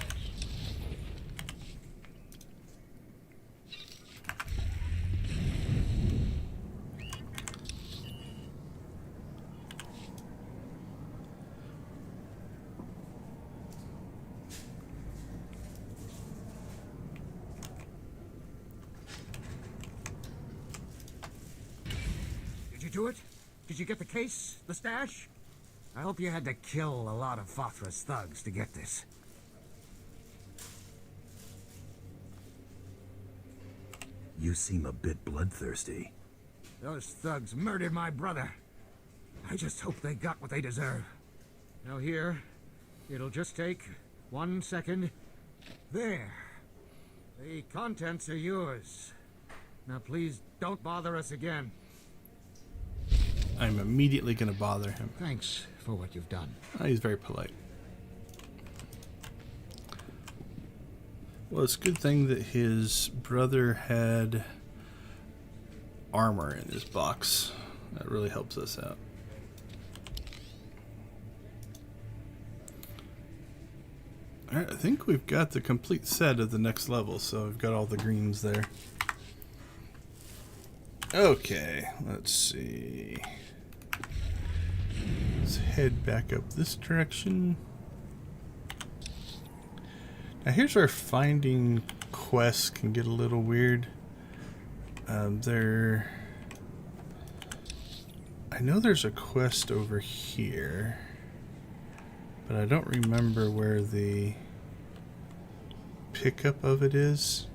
Did you do it? Did you get the case? The stash? I hope you had to kill a lot of Fothra's thugs to get this. You seem a bit bloodthirsty. Those thugs murdered my brother. I just hope they got what they deserve. Now here, it'll just take 1 second. There. The contents are yours. Now please don't bother us again. I'm immediately going to bother him. Thanks for what you've done. Oh, he's very polite. Well, it's a good thing that his brother had armor in his box. That really helps us out. Alright, I think we've got the complete set of the next level, so we've got all the greens there. Okay, let's see. Let's head back up this direction. Now here's where finding quests can get a little weird. I know there's a quest over here, but I don't remember where the pickup of it is.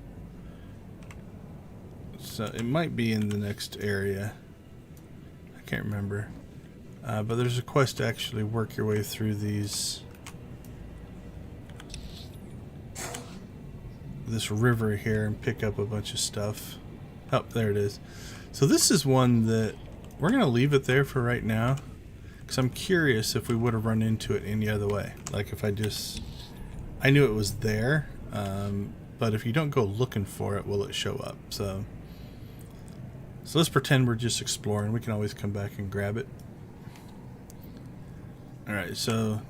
So it might be in the next area. I can't remember. But there's a quest to actually work your way through this river here and pick up a bunch of stuff. Oh, there it is. So this is one that we're going to leave it there for right now, because I'm curious if we would have run into it any other way. Like if I knew it was there, but if you don't go looking for it, will it show up? So let's pretend we're just exploring. We can always come back and grab it. Alright, so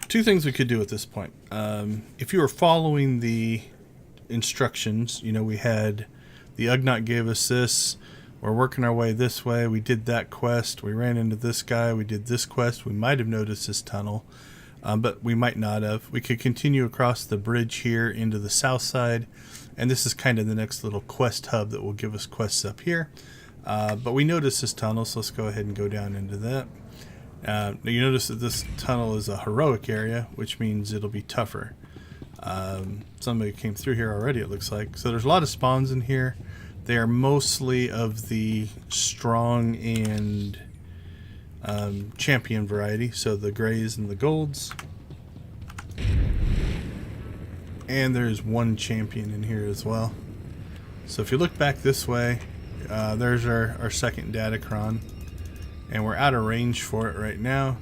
2 things we could do at this point. If you were following the instructions, you know, we had the Ugnaught gave us this, we're working our way this way, we did that quest, we ran into this guy, we did this quest, we might have noticed this tunnel, but we might not have. We could continue across the bridge here into the south side, and this is kind of the next little quest hub that will give us quests up here. But we noticed this tunnel, so let's go ahead and go down into that. You notice that this tunnel is a heroic area, which means it'll be tougher. Somebody came through here already, it looks like. So there's a lot of spawns in here. They are mostly of the strong and champion variety, so the grays and the golds. And there's one champion in here as well. So if you look back this way, there's our second Datacron. And we're out of range for it right now.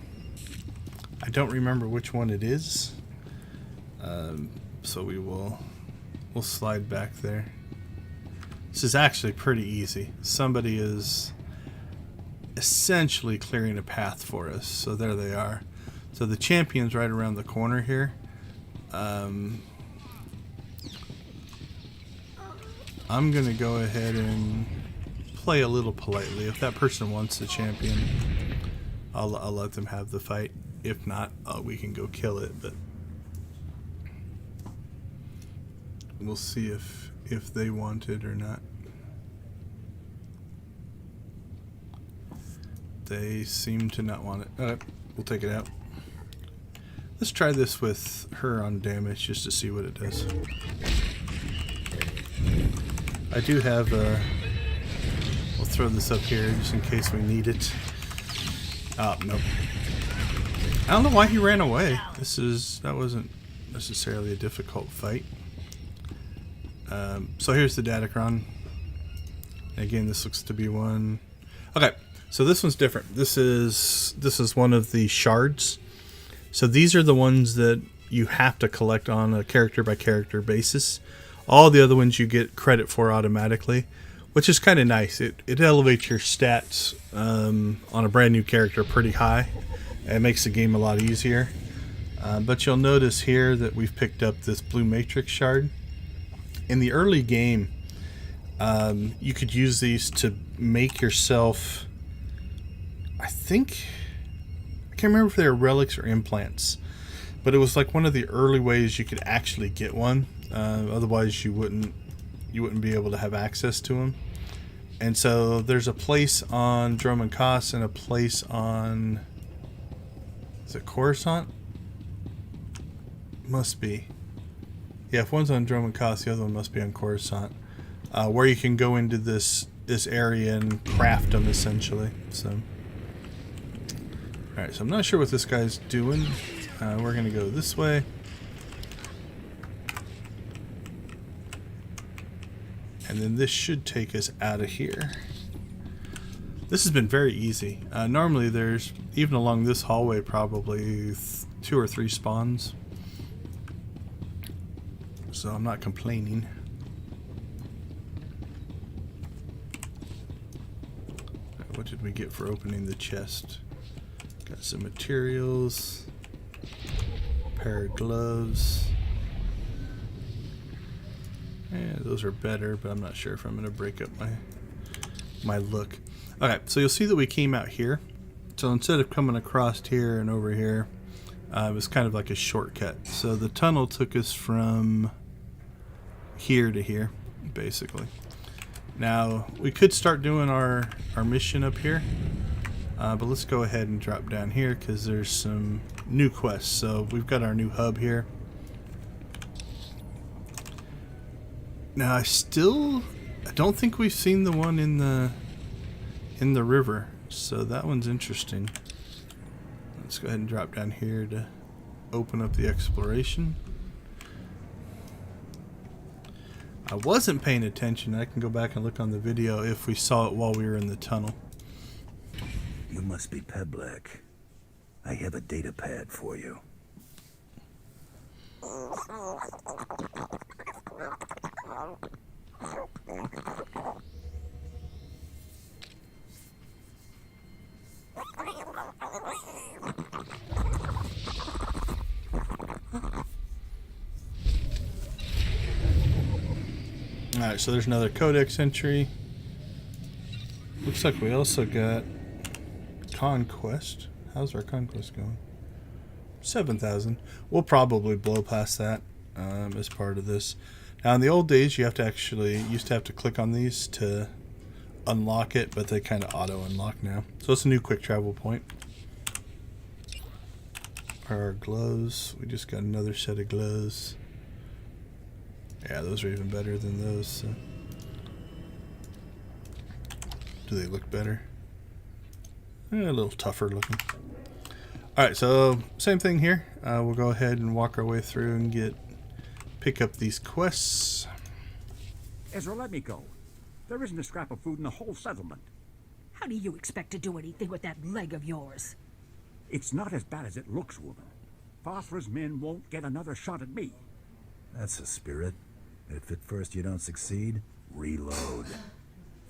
I don't remember which one it is. So we'll slide back there. This is actually pretty easy. Somebody is essentially clearing a path for us. So there they are. So the champion's right around the corner here. I'm gonna go ahead and play a little politely. If that person wants the champion, I'll let them have the fight. If not, we can go kill it. But we'll see if they want it or not. They seem to not want it. Alright, we'll take it out. Let's try this with her on damage just to see what it does. I do have a... We'll throw this up here just in case we need it. Oh, nope. I don't know why he ran away. That wasn't necessarily a difficult fight. So here's the Datacron. Again, this looks to be one. Okay, so this one's different. This is one of the shards. So these are the ones that you have to collect on a character by character basis. All the other ones you get credit for automatically, which is kind of nice. It elevates your stats on a brand new character pretty high. It makes the game a lot easier. But you'll notice here that we've picked up this blue matrix shard. In the early game, you could use these to make yourself, I can't remember if they were relics or implants, but it was like one of the early ways you could actually get one. Otherwise you wouldn't be able to have access to them. And so there's a place on Drommund Kass and a place on, is it Coruscant? Must be. Yeah, if one's on Drommund Kass, the other one must be on Coruscant, where you can go into this area and craft them essentially. So, all right. So I'm not sure what this guy's doing. We're gonna go this way. And then this should take us out of here. This has been very easy. Normally there's, even along this hallway, probably 2 or 3 spawns. So I'm not complaining. What did we get for opening the chest? Got some materials. Pair of gloves. Yeah, those are better, but I'm not sure if I'm going to break up my look. Okay, so you'll see that we came out here. So instead of coming across here and over here, it was kind of like a shortcut. So the tunnel took us from here to here, basically. Now, we could start doing our mission up here. But let's go ahead and drop down here because there's some new quests. So we've got our new hub here. Now I don't think we've seen the one in the river, so that one's interesting. Let's go ahead and drop down here to open up the exploration. I wasn't paying attention. I can go back and look on the video if we saw it while we were in the tunnel. You must be Peblek. I have a data pad for you. Alright, so there's another codex entry. Looks like we also got conquest. How's our conquest going? 7,000. We'll probably blow past that as part of this. Now in the old days you used to have to click on these to unlock it, but they kind of auto unlock now. So it's a new quick travel point. Our gloves. We just got another set of gloves. Yeah, those are even better than those. So. Do they look better? A little tougher looking. Alright, so same thing here. We'll go ahead and walk our way through and pick up these quests. Ezra, let me go. There isn't a scrap of food in the whole settlement. How do you expect to do anything with that leg of yours? It's not as bad as it looks, woman. Fothra's men won't get another shot at me. That's the spirit. If at first you don't succeed, reload.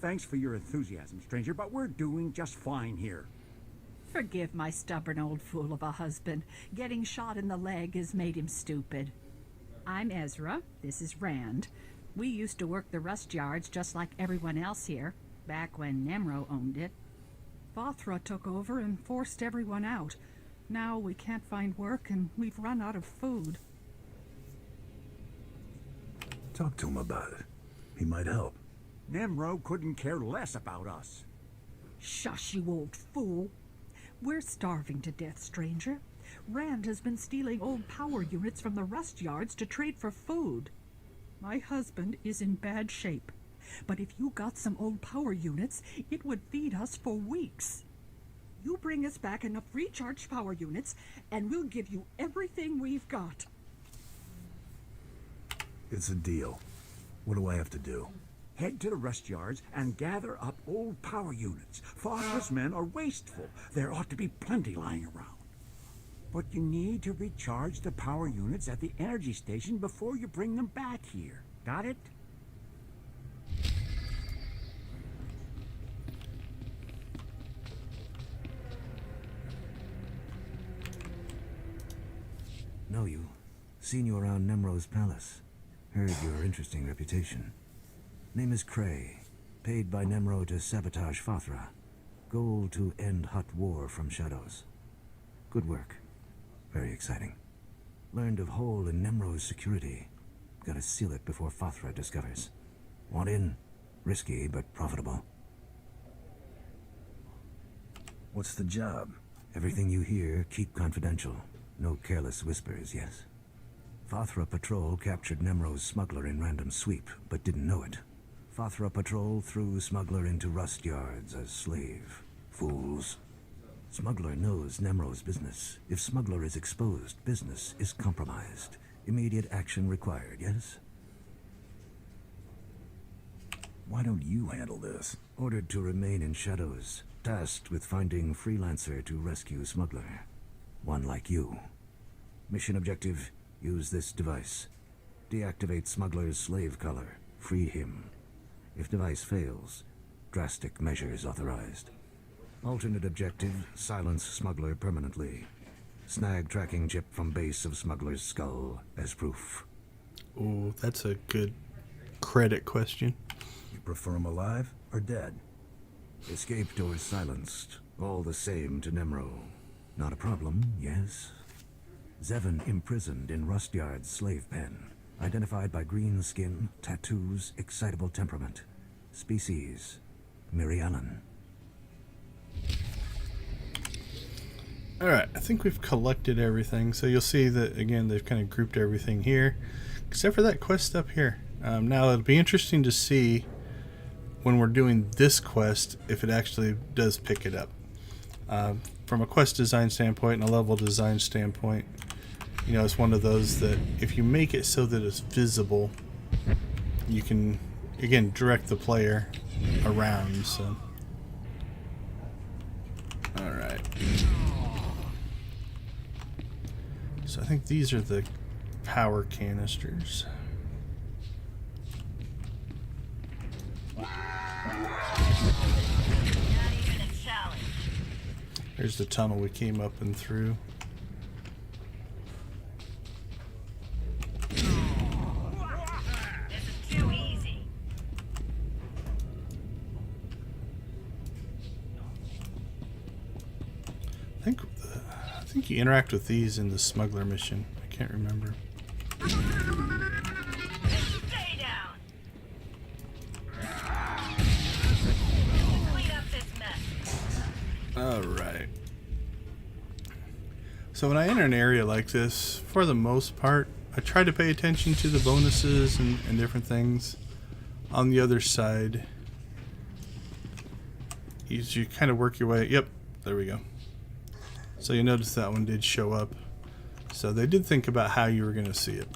Thanks for your enthusiasm, stranger, but we're doing just fine here. Forgive my stubborn old fool of a husband. Getting shot in the leg has made him stupid. I'm Ezra. This is Rand. We used to work the rust yards just like everyone else here, back when Nemro owned it. Fothra took over and forced everyone out. Now we can't find work and we've run out of food. Talk to him about it. He might help. Nemro couldn't care less about us. Shush, you old fool. We're starving to death, stranger. Rand has been stealing old power units from the rust yards to trade for food. My husband is in bad shape, but if you got some old power units, it would feed us for weeks. You bring us back enough recharged power units, and we'll give you everything we've got. It's a deal. What do I have to do? Head to the rust yards and gather up old power units. Fothra's men are wasteful. There ought to be plenty lying around. But you need to recharge the power units at the energy station before you bring them back here. Got it? Know you. Seen you around Nemro's palace. Heard your interesting reputation. Name is Cray. Paid by Nemro to sabotage Fothra. Goal to end Hutt war from shadows. Good work. Very exciting. Learned of hole in Nemro's security. Gotta seal it before Fothra discovers. Want in? Risky, but profitable. What's the job? Everything you hear, keep confidential. No careless whispers, yes? Fothra Patrol captured Nemro's smuggler in random sweep, but didn't know it. Fothra Patrol threw smuggler into rust yards as slave. Fools. Smuggler knows Nemro's business. If smuggler is exposed, business is compromised. Immediate action required, yes? Why don't you handle this? Ordered to remain in shadows. Tasked with finding freelancer to rescue smuggler. One like you. Mission objective, use this device. Deactivate smuggler's slave collar. Free him. If device fails, drastic measures authorized. Alternate objective, silence smuggler permanently. Snag tracking chip from base of smuggler's skull as proof. Oh, that's a good credit question. You prefer him alive or dead? Escaped or silenced, all the same to Nemro. Not a problem, yes? Zevon imprisoned in rust yard's slave pen. Identified by green skin, tattoos, excitable temperament. Species, Mirialan. Alright, I think we've collected everything. So you'll see that, again, they've kind of grouped everything here. Except for that quest up here. Now, it'll be interesting to see when we're doing this quest if it actually does pick it up. From a quest design standpoint and a level design standpoint, you know, it's one of those that if you make it so that it's visible, you can, again, direct the player around. So, alright. So I think these are the power canisters. There's the tunnel we came up and through. This is too easy. I think you interact with these in the smuggler mission. I can't remember. Stay down. Clean up this mess. Alright. So when I enter an area like this, for the most part, I try to pay attention to the bonuses and different things. On the other side, you kind of work your way. Yep, there we go. So you notice that one did show up. So they did think about how you were going to see it.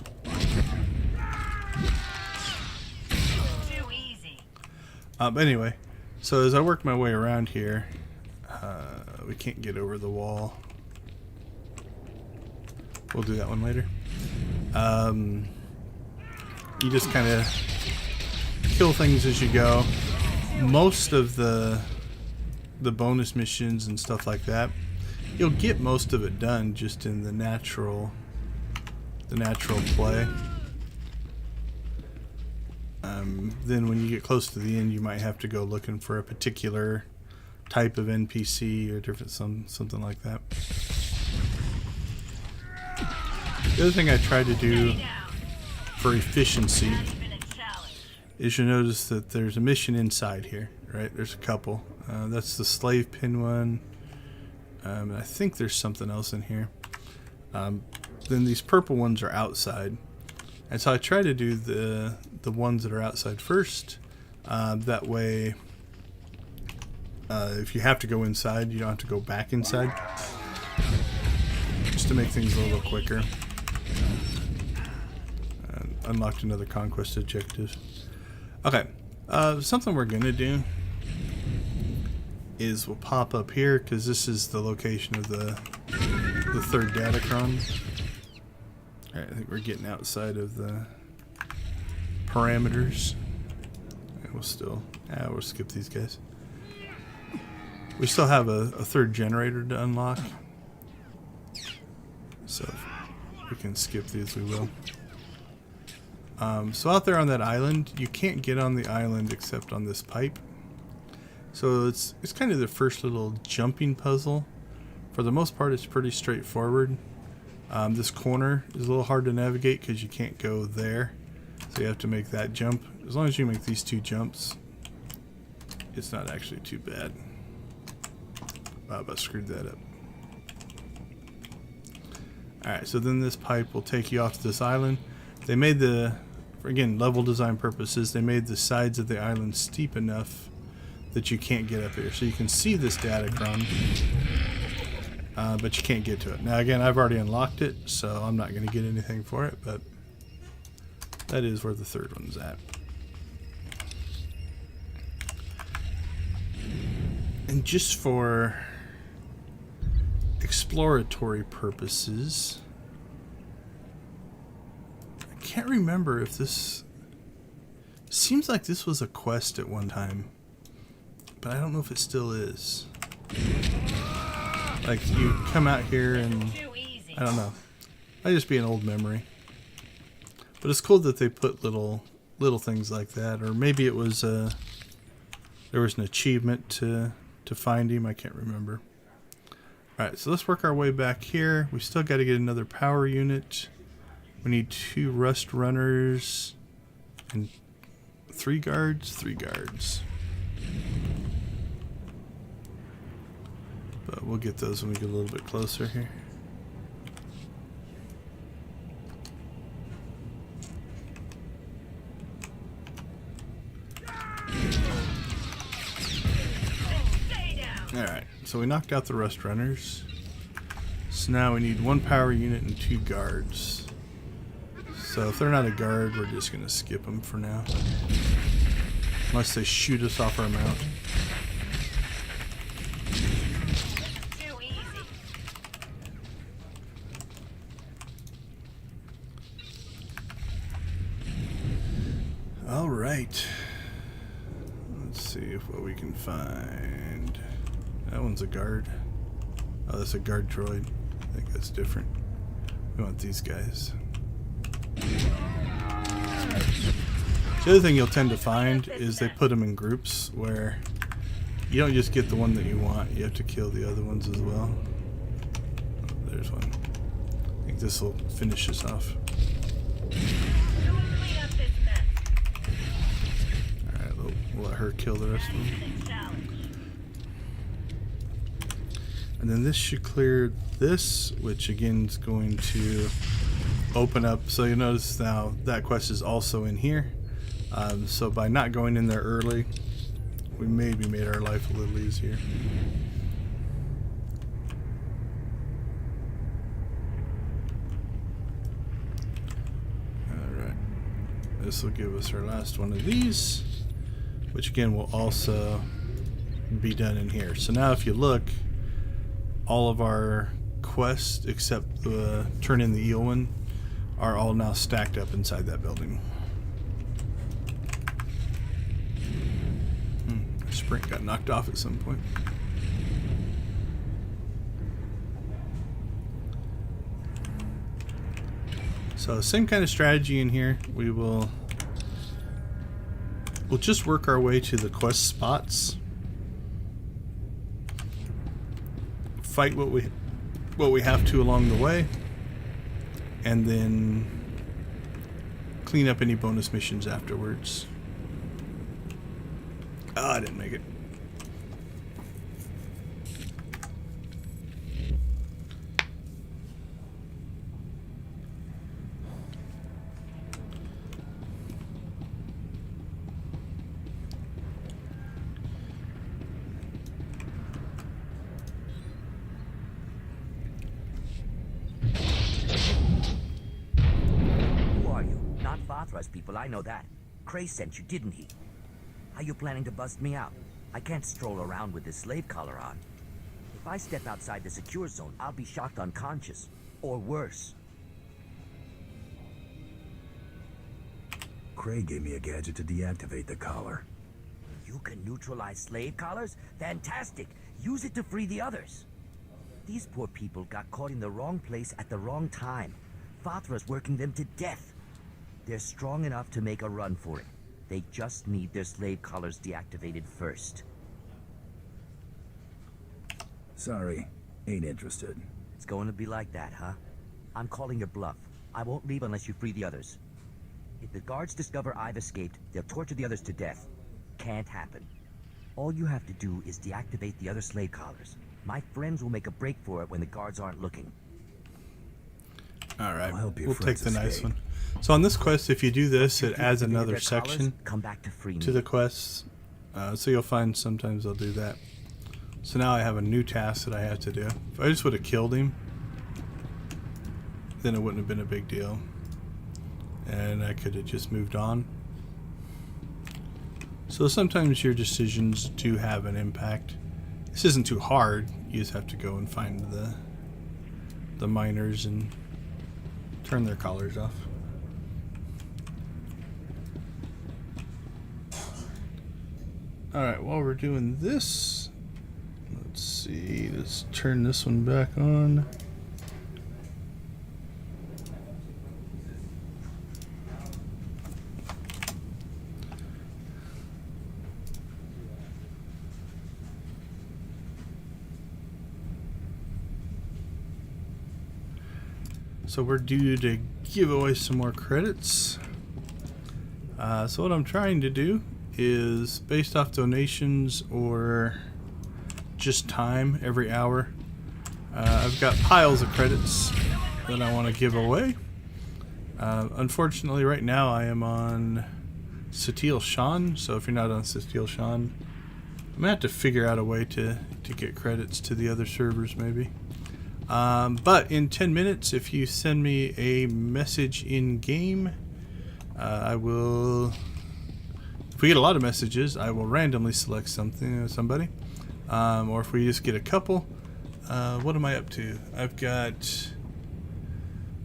But anyway, so as I work my way around here, we can't get over the wall. We'll do that one later. You just kind of kill things as you go. Most of the bonus missions and stuff like that, you'll get most of it done just in the natural play. Then when you get close to the end, you might have to go looking for a particular type of NPC or different something like that. The other thing I try to do for efficiency is you notice that there's a mission inside here, right? There's a couple. That's the slave pin one. I think there's something else in here. Then these purple ones are outside. And so I try to do the ones that are outside first. That way, if you have to go inside, you don't have to go back inside. Just to make things a little quicker. Unlocked another conquest objective. Okay, something we're gonna do is we'll pop up here because this is the location of the third datacron. Alright, I think we're getting outside of the parameters. We'll skip these guys. We still have a third generator to unlock. So if we can skip these, we will. So out there on that island, you can't get on the island except on this pipe. So it's kind of the first little jumping puzzle. For the most part, it's pretty straightforward. This corner is a little hard to navigate because you can't go there. So you have to make that jump. As long as you make these two jumps, it's not actually too bad. Wow, I screwed that up. Alright, so then this pipe will take you off to this island. They made for again, level design purposes, they made the sides of the island steep enough that you can't get up here. So you can see this datacron, but you can't get to it. Now again, I've already unlocked it, so I'm not going to get anything for it, but that is where the third one's at. And just for exploratory purposes, I can't remember if this seems like this was a quest at one time, but I don't know if it still is. Like you come out here and I don't know. Might just be an old memory. But it's cool that they put little things like that, or maybe it was there was an achievement to find him. I can't remember. Alright, so let's work our way back here. We still got to get another power unit. We need 2 rust runners and 3 guards. 3 guards. But we'll get those when we get a little bit closer here. Alright, so we knocked out the rust runners. So now we need 1 power unit and 2 guards. So if they're not a guard, we're just going to skip them for now. Unless they shoot us off our mount. Alright. Let's see what we can find. That one's a guard. Oh, that's a guard droid. I think that's different. We want these guys. The other thing you'll tend to find is they put them in groups where you don't just get the one that you want, you have to kill the other ones as well. Oh, there's one. I think this will finish us off. Alright, we'll let her kill the rest of them. And then this should clear this, which again is going to open up. So you notice now that quest is also in here. So by not going in there early, we maybe made our life a little easier. Alright. This will give us our last one of these. which again will also be done in here. So now if you look, all of our quests except the turn in the eel one are all now stacked up inside that building. Sprint got knocked off at some point. So same kind of strategy in here. We'll just work our way to the quest spots. Fight what we have to along the way, and then clean up any bonus missions afterwards. Oh, I didn't make it. People, I know that. Cray sent you, didn't he? How you planning to bust me out? I can't stroll around with this slave collar on. If I step outside the secure zone, I'll be shocked unconscious. Or worse. Cray gave me a gadget to deactivate the collar. You can neutralize slave collars? Fantastic! Use it to free the others. These poor people got caught in the wrong place at the wrong time. Fathra's working them to death. They're strong enough to make a run for it. They just need their slave collars deactivated first. Sorry, ain't interested. It's going to be like that, huh? I'm calling your bluff. I won't leave unless you free the others. If the guards discover I've escaped, they'll torture the others to death. Can't happen. All you have to do is deactivate the other slave collars. My friends will make a break for it when the guards aren't looking. Alright, we'll take the nice one. So on this quest, if you do this, it adds another section to the quests. So you'll find sometimes they'll do that. So now I have a new task that I have to do. If I just would have killed him, then it wouldn't have been a big deal. And I could have just moved on. So sometimes your decisions do have an impact. This isn't too hard. You just have to go and find the miners and turn their collars off. Alright, while we're doing this, let's see, let's turn this one back on. So we're due to give away some more credits. So what I'm trying to do is based off donations or just time every hour. I've got piles of credits that I want to give away. Unfortunately right now I am on SWTOR, so if you're not on SWTOR, I'm gonna have to figure out a way to get credits to the other servers maybe. But in 10 minutes, if you send me a message in game, I will, if we get a lot of messages, I will randomly select somebody. Or if we just get a couple, what am I up to? I've got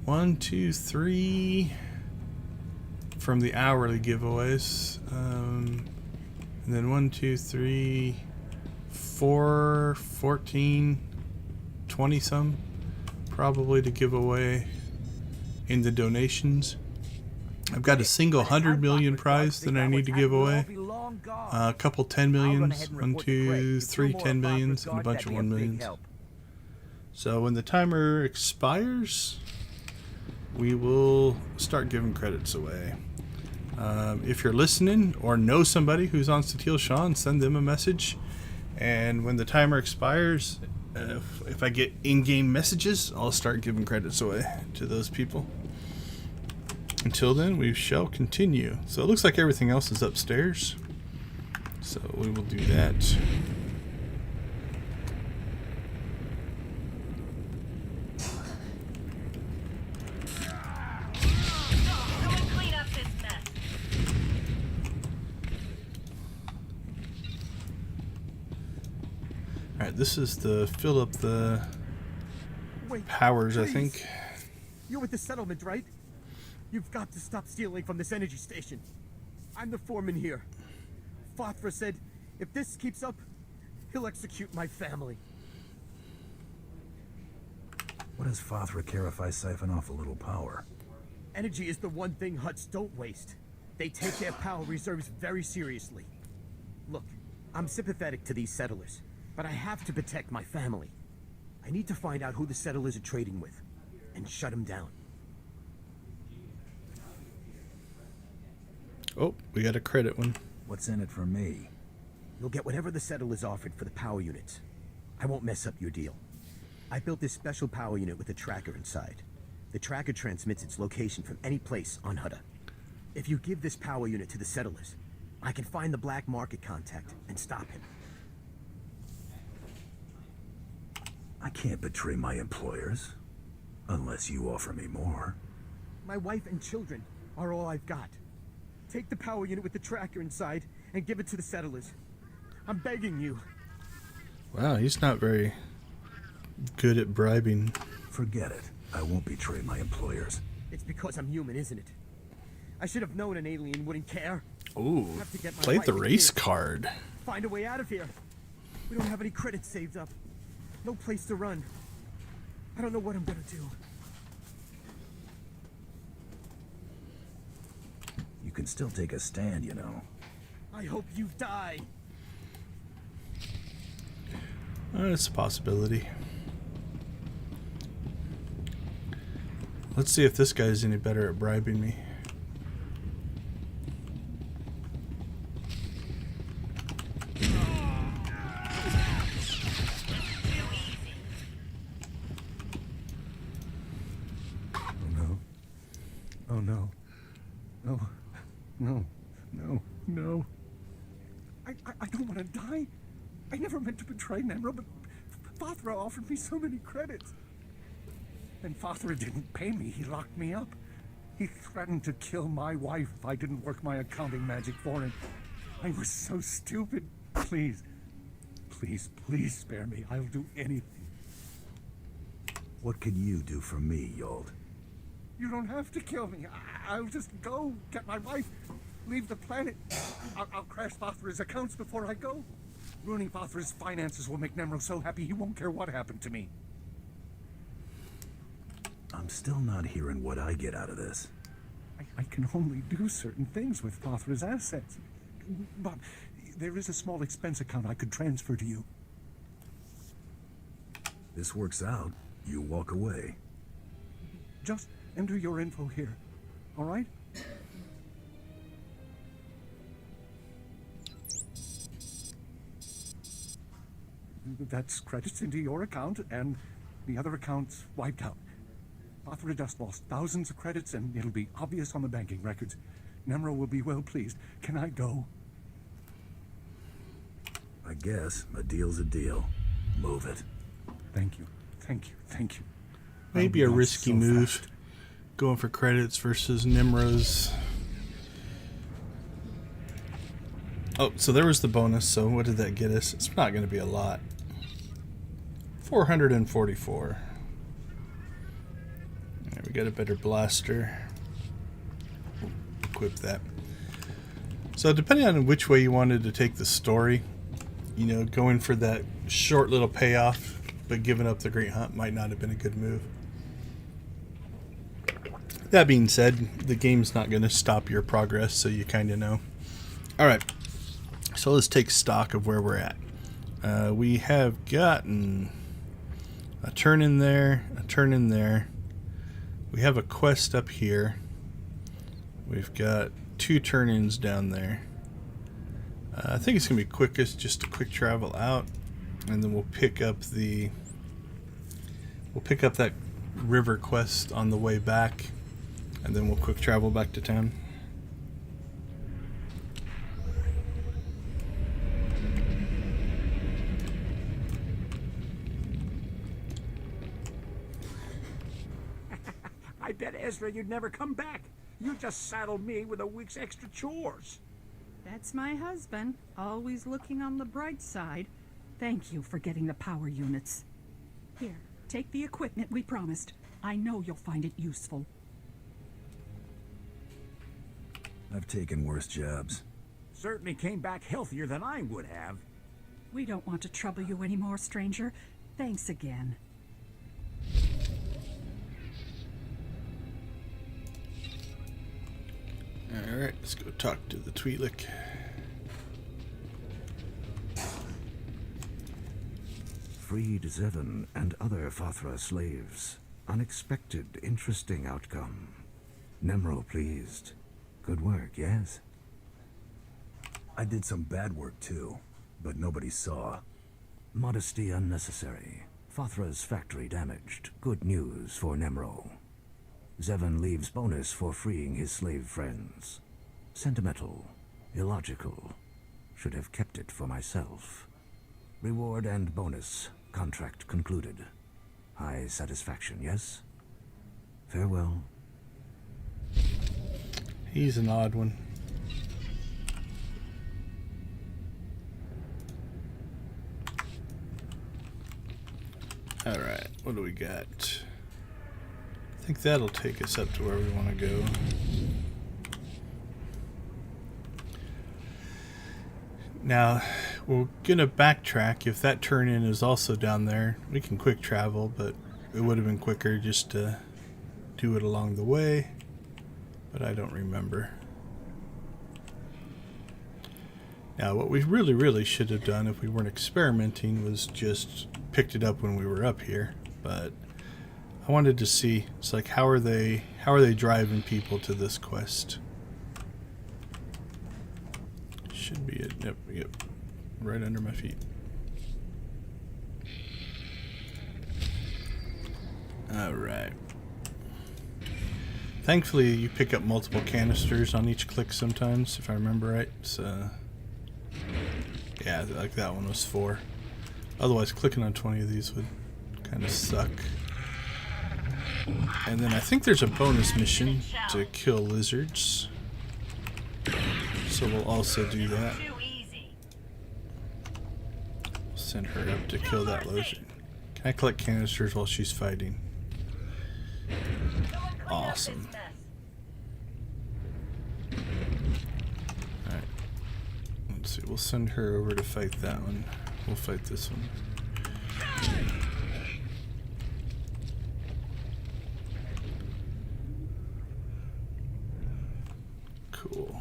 1, 2, 3 from the hourly giveaways. And then 1, 2, 3, 4, 14, 20 some probably to give away in the donations. I've got a single 100 million prize that I need to give away, a couple 10 millions, 1, 2, 3 10 millions, and a bunch of 1 millions. So when the timer expires, we will start giving credits away. If you're listening or know somebody who's on SWTOR, send them a message, and when the timer expires, if I get in-game messages, I'll start giving credits away to those people. Until then, we shall continue. So it looks like everything else is upstairs, so we will do that. Clean up this mess. this is the fill up the powers, I think. You're with the settlement, right? You've got to stop stealing from this energy station. I'm the foreman here. Fothra said, if this keeps up, he'll execute my family. What does Fothra care if I siphon off a little power? Energy is the one thing Hutts don't waste. They take their power reserves very seriously. Look, I'm sympathetic to these settlers, but I have to protect my family. I need to find out who the settlers are trading with, and shut them down. Oh, we got a credit one. What's in it for me? You'll get whatever the settlers offered for the power units. I won't mess up your deal. I built this special power unit with a tracker inside. The tracker transmits its location from any place on Hutta. If you give this power unit to the settlers, I can find the black market contact and stop him. I can't betray my employers. Unless you offer me more. My wife and children are all I've got. Take the power unit with the tracker inside and give it to the settlers. I'm begging you. Wow, he's not very good at bribing. Forget it. I won't betray my employers. It's because I'm human, isn't it? I should have known an alien wouldn't care. Ooh, Have to get my played the wife race here. card. Find a way out of here. We don't have any credits saved up. No place to run. I don't know what I'm gonna do. You can still take a stand, you know. I hope you die. It's a possibility. Let's see if this guy's any better at bribing me. Oh no. No. No. No. No. I don't want to die. I never meant to betray Nemro, but Fothra offered me so many credits. And Fothra didn't pay me. He locked me up. He threatened to kill my wife if I didn't work my accounting magic for him. I was so stupid. Please. Please, please spare me. I'll do anything. What could you do for me, Yold? You don't have to kill me. I'll just go get my wife, leave the planet. I'll crash Fothra's accounts before I go. Ruining Fothra's finances will make Nemro so happy he won't care what happened to me. I'm still not hearing what I get out of this. I can only do certain things with Fothra's assets. But there is a small expense account I could transfer to you. This works out. You walk away. Just enter your info here, all right? That's credits into your account, and the other account's wiped out. Fothra just lost thousands of credits, and it'll be obvious on the banking records. Nemro will be well pleased. Can I go? I guess a deal's a deal. Move it. Thank you. Thank you. Thank you. Maybe a risky move. Going for credits versus Nimro's. Oh, so there was the bonus. So what did that get us? It's not going to be a lot. 444. There, we got a better blaster. Equip that. So depending on which way you wanted to take the story, you know, going for that short little payoff, but giving up the Great Hunt might not have been a good move. That being said, the game's not going to stop your progress, so you kind of know. Alright, so let's take stock of where we're at. We have gotten a turn in there, a turn in there. We have a quest up here. We've got 2 turn-ins down there. I think it's going to be quickest just to quick travel out, and then we'll pick up that river quest on the way back, and then we'll quick travel back to town. I bet Ezra you'd never come back. You just saddled me with a week's extra chores. That's my husband, always looking on the bright side. Thank you for getting the power units. Here, take the equipment we promised. I know you'll find it useful. I've taken worse jobs. Certainly came back healthier than I would have. We don't want to trouble you anymore, stranger. Thanks again. Alright, let's go talk to the Twi'lek. Freed Zevon and other Fathra slaves. Unexpected, interesting outcome. Nemro pleased. Good work, yes? I did some bad work too, but nobody saw. Modesty unnecessary. Fathra's factory damaged. Good news for Nemro. Zevon leaves bonus for freeing his slave friends. Sentimental. Illogical. Should have kept it for myself. Reward and bonus. Contract concluded. High satisfaction, yes? Farewell. He's an odd one. Alright, what do we got? I think that'll take us up to where we want to go. Now, we're going to backtrack. If that turn-in is also down there, we can quick travel, but it would have been quicker just to do it along the way. But I don't remember. Now, what we really should have done if we weren't experimenting was just picked it up when we were up here. But I wanted to see, it's like, how are they driving people to this quest? Should be it. Yep. Right under my feet. Alright. Thankfully, you pick up multiple canisters on each click sometimes, if I remember right. So, yeah, like that one was 4. Otherwise, clicking on 20 of these would kind of suck. And then I think there's a bonus mission to kill lizards. So we'll also do that. Send her up to kill that lizard. Can I collect canisters while she's fighting? Awesome. Alright. Let's see. We'll send her over to fight that one. We'll fight this one. Cool.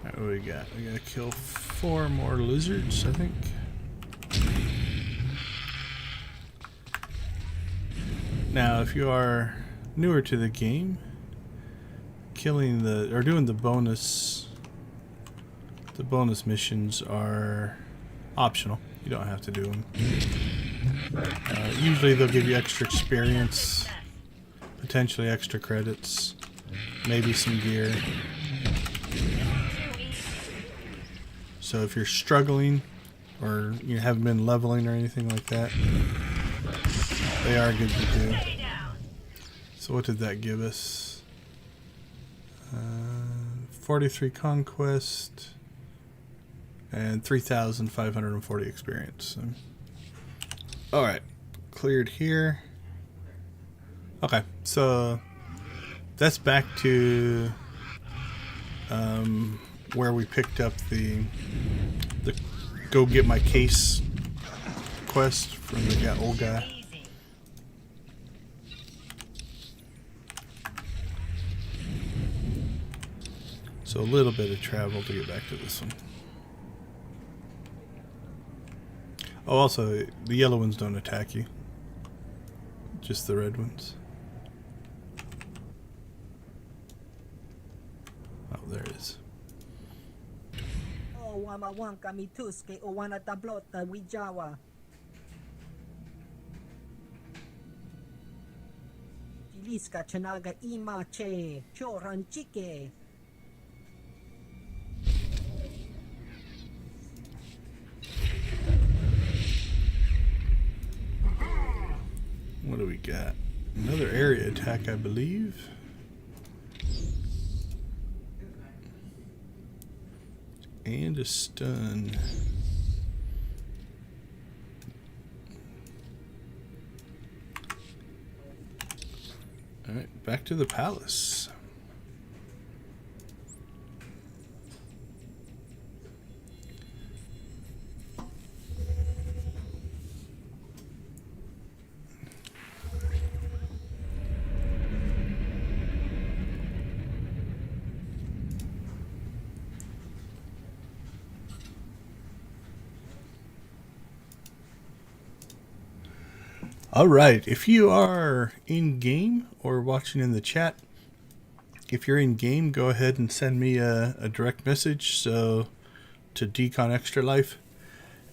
Alright, what do we got? We gotta kill 4 more lizards, I think. Now, if you are newer to the game, doing the bonus missions are optional. You don't have to do them. Usually they'll give you extra experience, potentially extra credits, maybe some gear. So if you're struggling or you haven't been leveling or anything like that, they are good to do. So what did that give us? 43 conquest and 3,540 experience. So. Alright, cleared here. Okay, so that's back to where we picked up the go get my case quest from the old guy. So a little bit of travel to get back to this one. Oh, also, the yellow ones don't attack you. Just the red ones. Oh, there it is. What do we got? Another area attack, I believe. And a stun. Alright, back to the palace. Alright, if you are in game or watching in the chat, if you're in game, go ahead and send me a direct message to Decon Extra Life,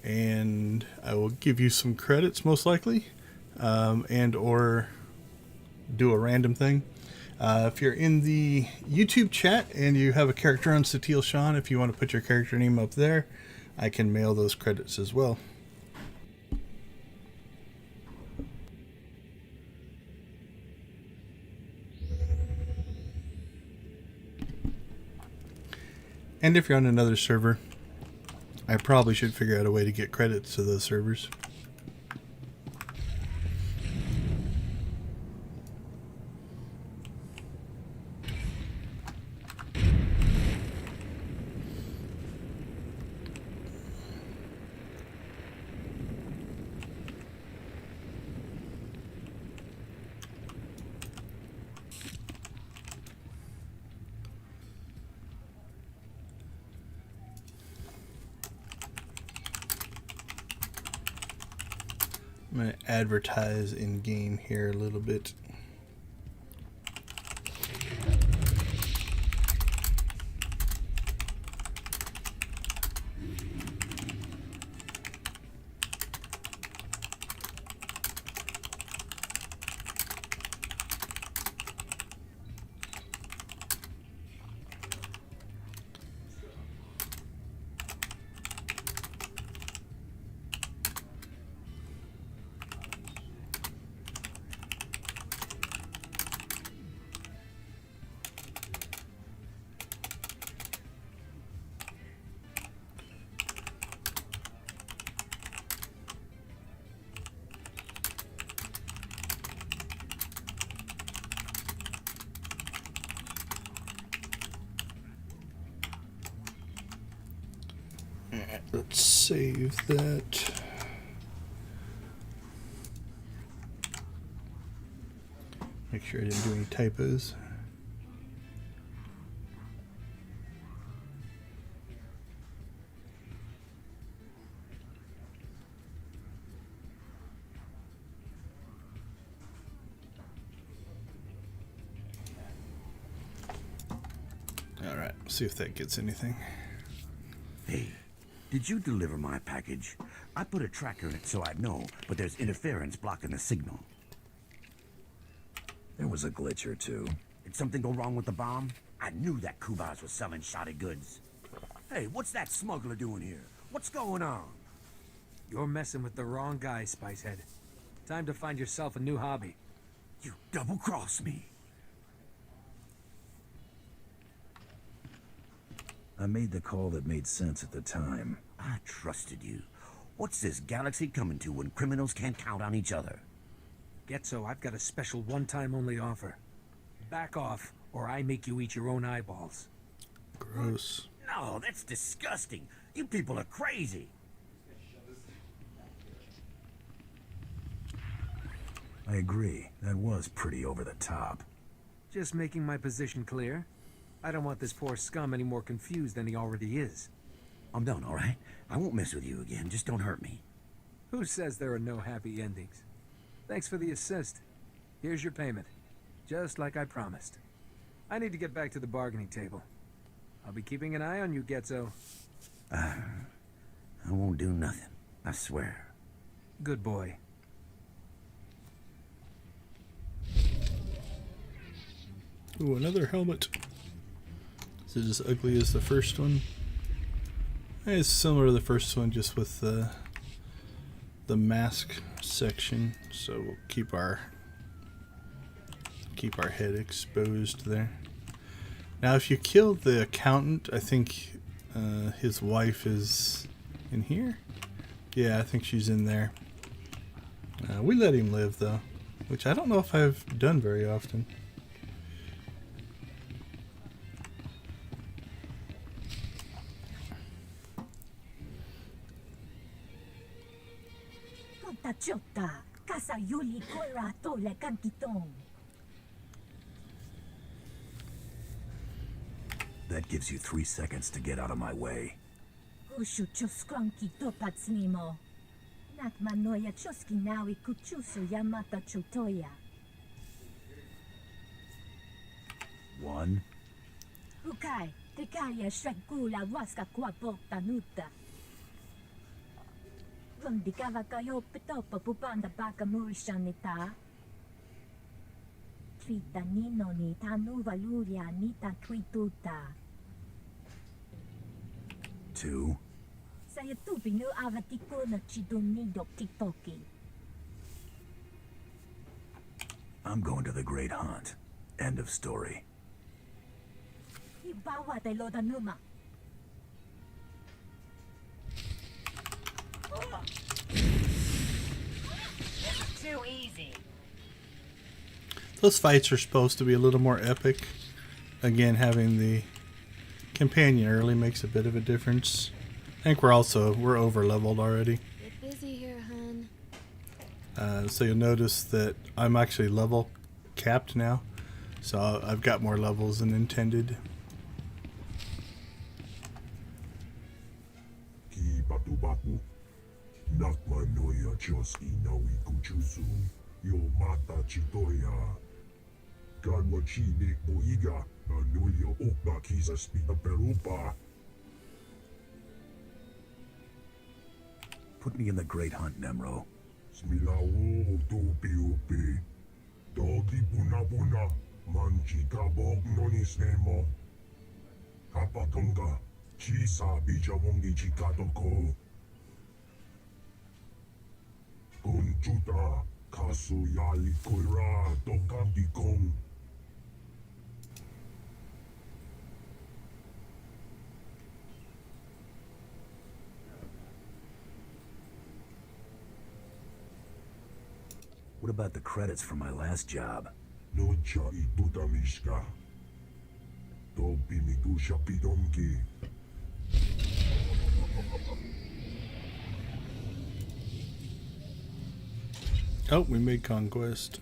and I will give you some credits most likely, and or do a random thing. If you're in the YouTube chat and you have a character on Satil Sean, if you want to put your character name up there, I can mail those credits as well. And if you're on another server, I probably should figure out a way to get credits to those servers. I'm going to advertise in game here a little bit. Let's save that. Make sure I didn't do any typos. All right, see if that gets anything. Hey. Did you deliver my package? I put a tracker in it so I'd know, but there's interference blocking the signal. There was a glitch or two. Did something go wrong with the bomb? I knew that Kubas was selling shoddy goods. Hey, what's that smuggler doing here? What's going on? You're messing with the wrong guy, Spicehead. Time to find yourself a new hobby. You double-crossed me. I made the call that made sense at the time. I trusted you. What's this galaxy coming to when criminals can't count on each other? Getso, I've got a special one-time only offer. Back off, or I make you eat your own eyeballs. Gross. No, that's disgusting. You people are crazy. I agree. That was pretty over the top. Just making my position clear. I don't want this poor scum any more confused than he already is. I'm done, all right? I won't mess with you again. Just don't hurt me. Who says there are no happy endings? Thanks for the assist. Here's your payment. Just like I promised. I need to get back to the bargaining table. I'll be keeping an eye on you, Getso. I won't do nothing. I swear. Good boy. Ooh, another helmet. Is it as ugly as the first one? It's similar to the first one, just with the mask section, so we'll keep our head exposed there. Now, if you kill the accountant, I think his wife is in here. Yeah, I think she's in there. We let him live though, which I don't know if I've done very often. That gives you 3 seconds to get out of my way. One. Two. I'm going to the Great Hunt. End of story. Too easy. Those fights are supposed to be a little more epic. Again, having the companion early makes a bit of a difference. I think we're over leveled already. Get busy here, hun. So you'll notice that I'm actually level capped now. So I've got more levels than intended. Ki batu batu. Nakmanoya choski nawi kuchusu. Yo mata chitoya. Ganwachi nik boiga. Nanuya okna kisa spina perupa. Put me in the Great Hunt, Nemro. Smilawo tupi upi. Dodi puna puna. Manchi kabok nonis nemo. Kapatonga. Chisa bijawongi chikatoko. Kunchuta. Kasu yali koira. Tokambi kong. What about the credits for my last job? No cha ituta mishka. Topi mitusha pidonki. Oh, we made conquest.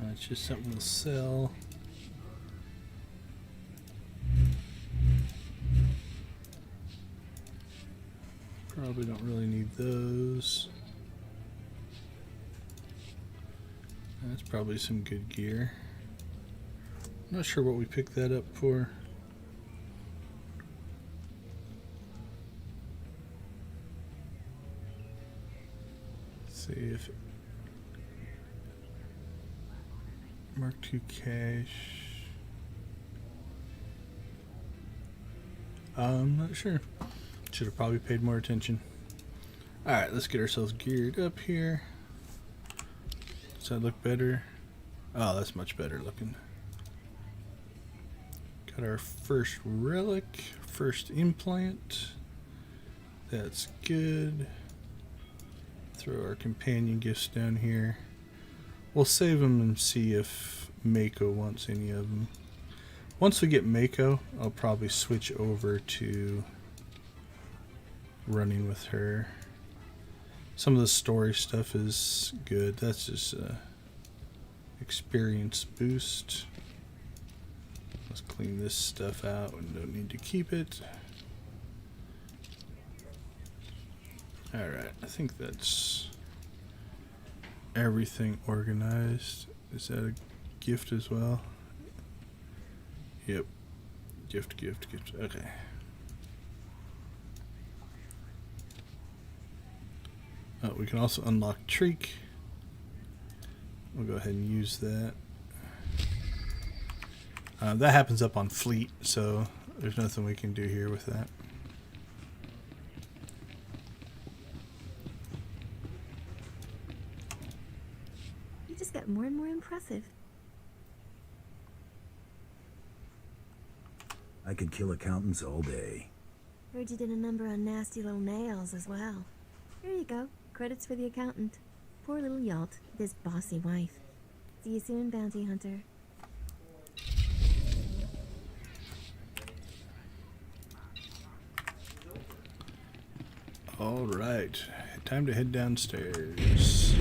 It's just something to sell. Probably don't really need those. That's probably some good gear. I'm not sure what we picked that up for. Let's see if Mark II cash. I'm not sure. Should have probably paid more attention. Alright, let's get ourselves geared up here. Does that look better? Oh, that's much better looking. Got our first relic, first implant. That's good. Throw our companion gifts down here. We'll save them and see if Mako wants any of them. Once we get Mako, I'll probably switch over to running with her. Some of the story stuff is good. That's just a experience boost. Let's clean this stuff out. We don't need to keep it. Alright, I think that's everything organized. Is that a gift as well? Yep. Gift. Okay. We can also unlock Treek. We'll go ahead and use that. That happens up on Fleet, so there's nothing we can do here with that. You just get more and more impressive. I could kill accountants all day. Heard you did a number on nasty little nails as well. Here you go. Credits for the accountant. Poor little Yalt, this bossy wife. See you soon, bounty hunter. All right, time to head downstairs.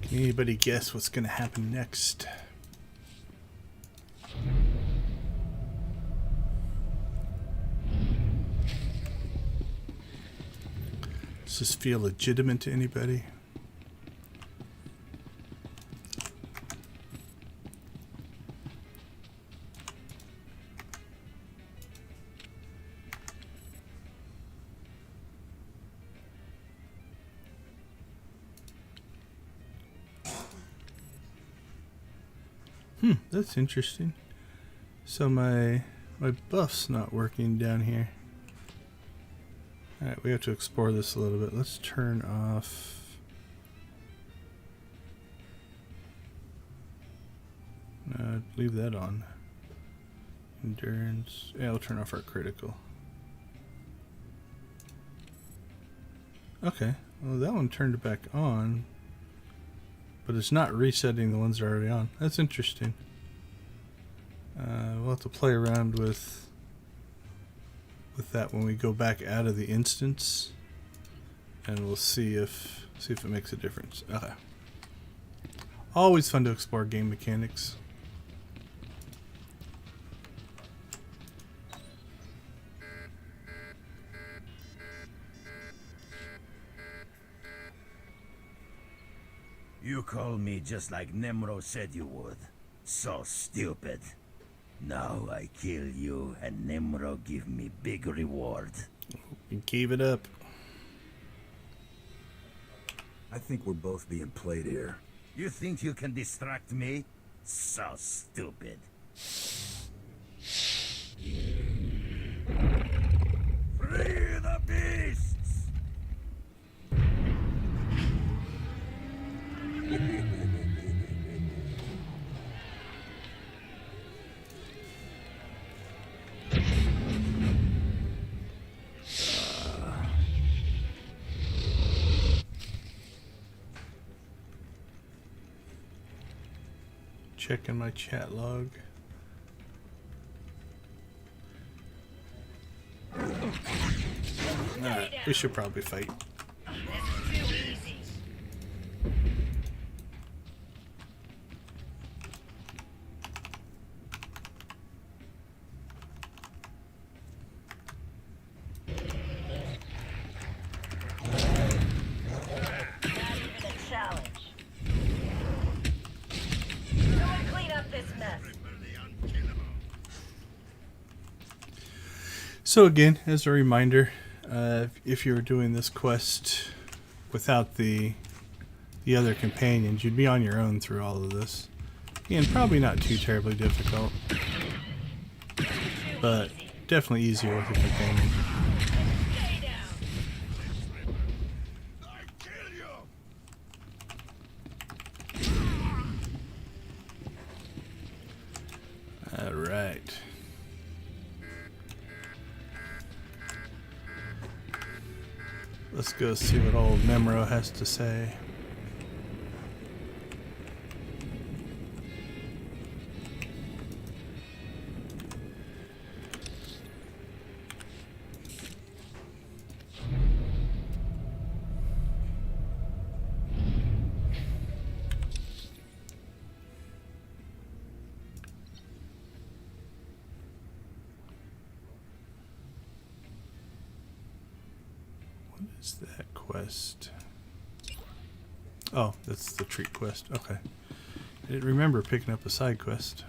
Can anybody guess what's going to happen next? Does this feel legitimate to anybody? That's interesting. So my buff's not working down here. Alright, we have to explore this a little bit. Let's turn off... leave that on. Endurance. Yeah, we'll turn off our critical. Okay, well that one turned it back on. But it's not resetting the ones that are already on. That's interesting. We'll have to play around with that when we go back out of the instance, and we'll see if it makes a difference. Okay. Always fun to explore game mechanics. You call me just like Nemro said you would. So stupid. Now I kill you and Nemro give me big reward. You gave it up. I think we're both being played here. You think you can distract me? So stupid. Free the beasts! Checking my chat log. Alright, we should probably fight. So again, as a reminder, if you were doing this quest without the other companions, you'd be on your own through all of this. Again, probably not too terribly difficult, but definitely easier with a companion. All right. Let's go see what old Nemro has to say. Is that quest? Oh, that's the treat quest. Okay. I didn't remember picking up a side quest.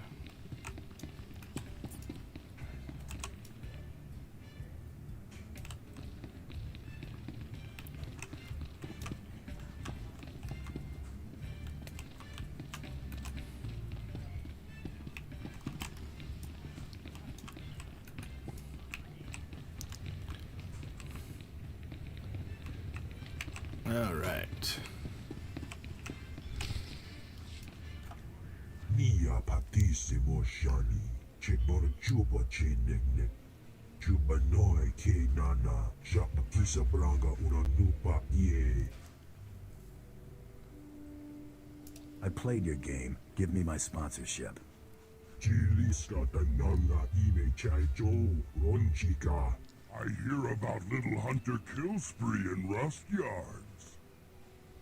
Alright. Nia patissimo shani, che bora chupa che nek. Chupa noi ke nana, japa kisa branga una nupa ye. I played your game. Give me my sponsorship. Chiliska tananga ine chaijo, ronchika. I hear about Little Hunter kill spree in Rust Yards.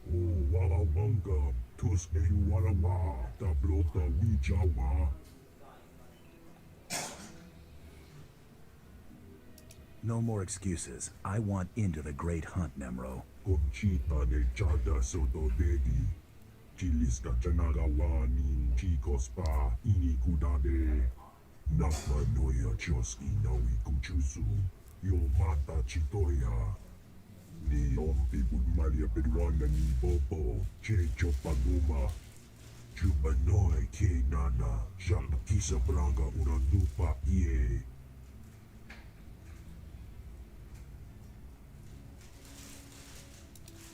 Oh, wala wanga, tus eyu wala wa, tablota wijawa. No more excuses. I want into the Great Hunt, Nemro. Conchita ne chada soto dedi. Chiliska chanaga wa nin chicos pa, ini kudade. Nakma noya choski nawi kuchusu. Yo mata chitoya. Ni ompi budmalia peruana ni bobo. Che chopanuma. Chubanoi ke nana. Japa kisa branga una nupa ye.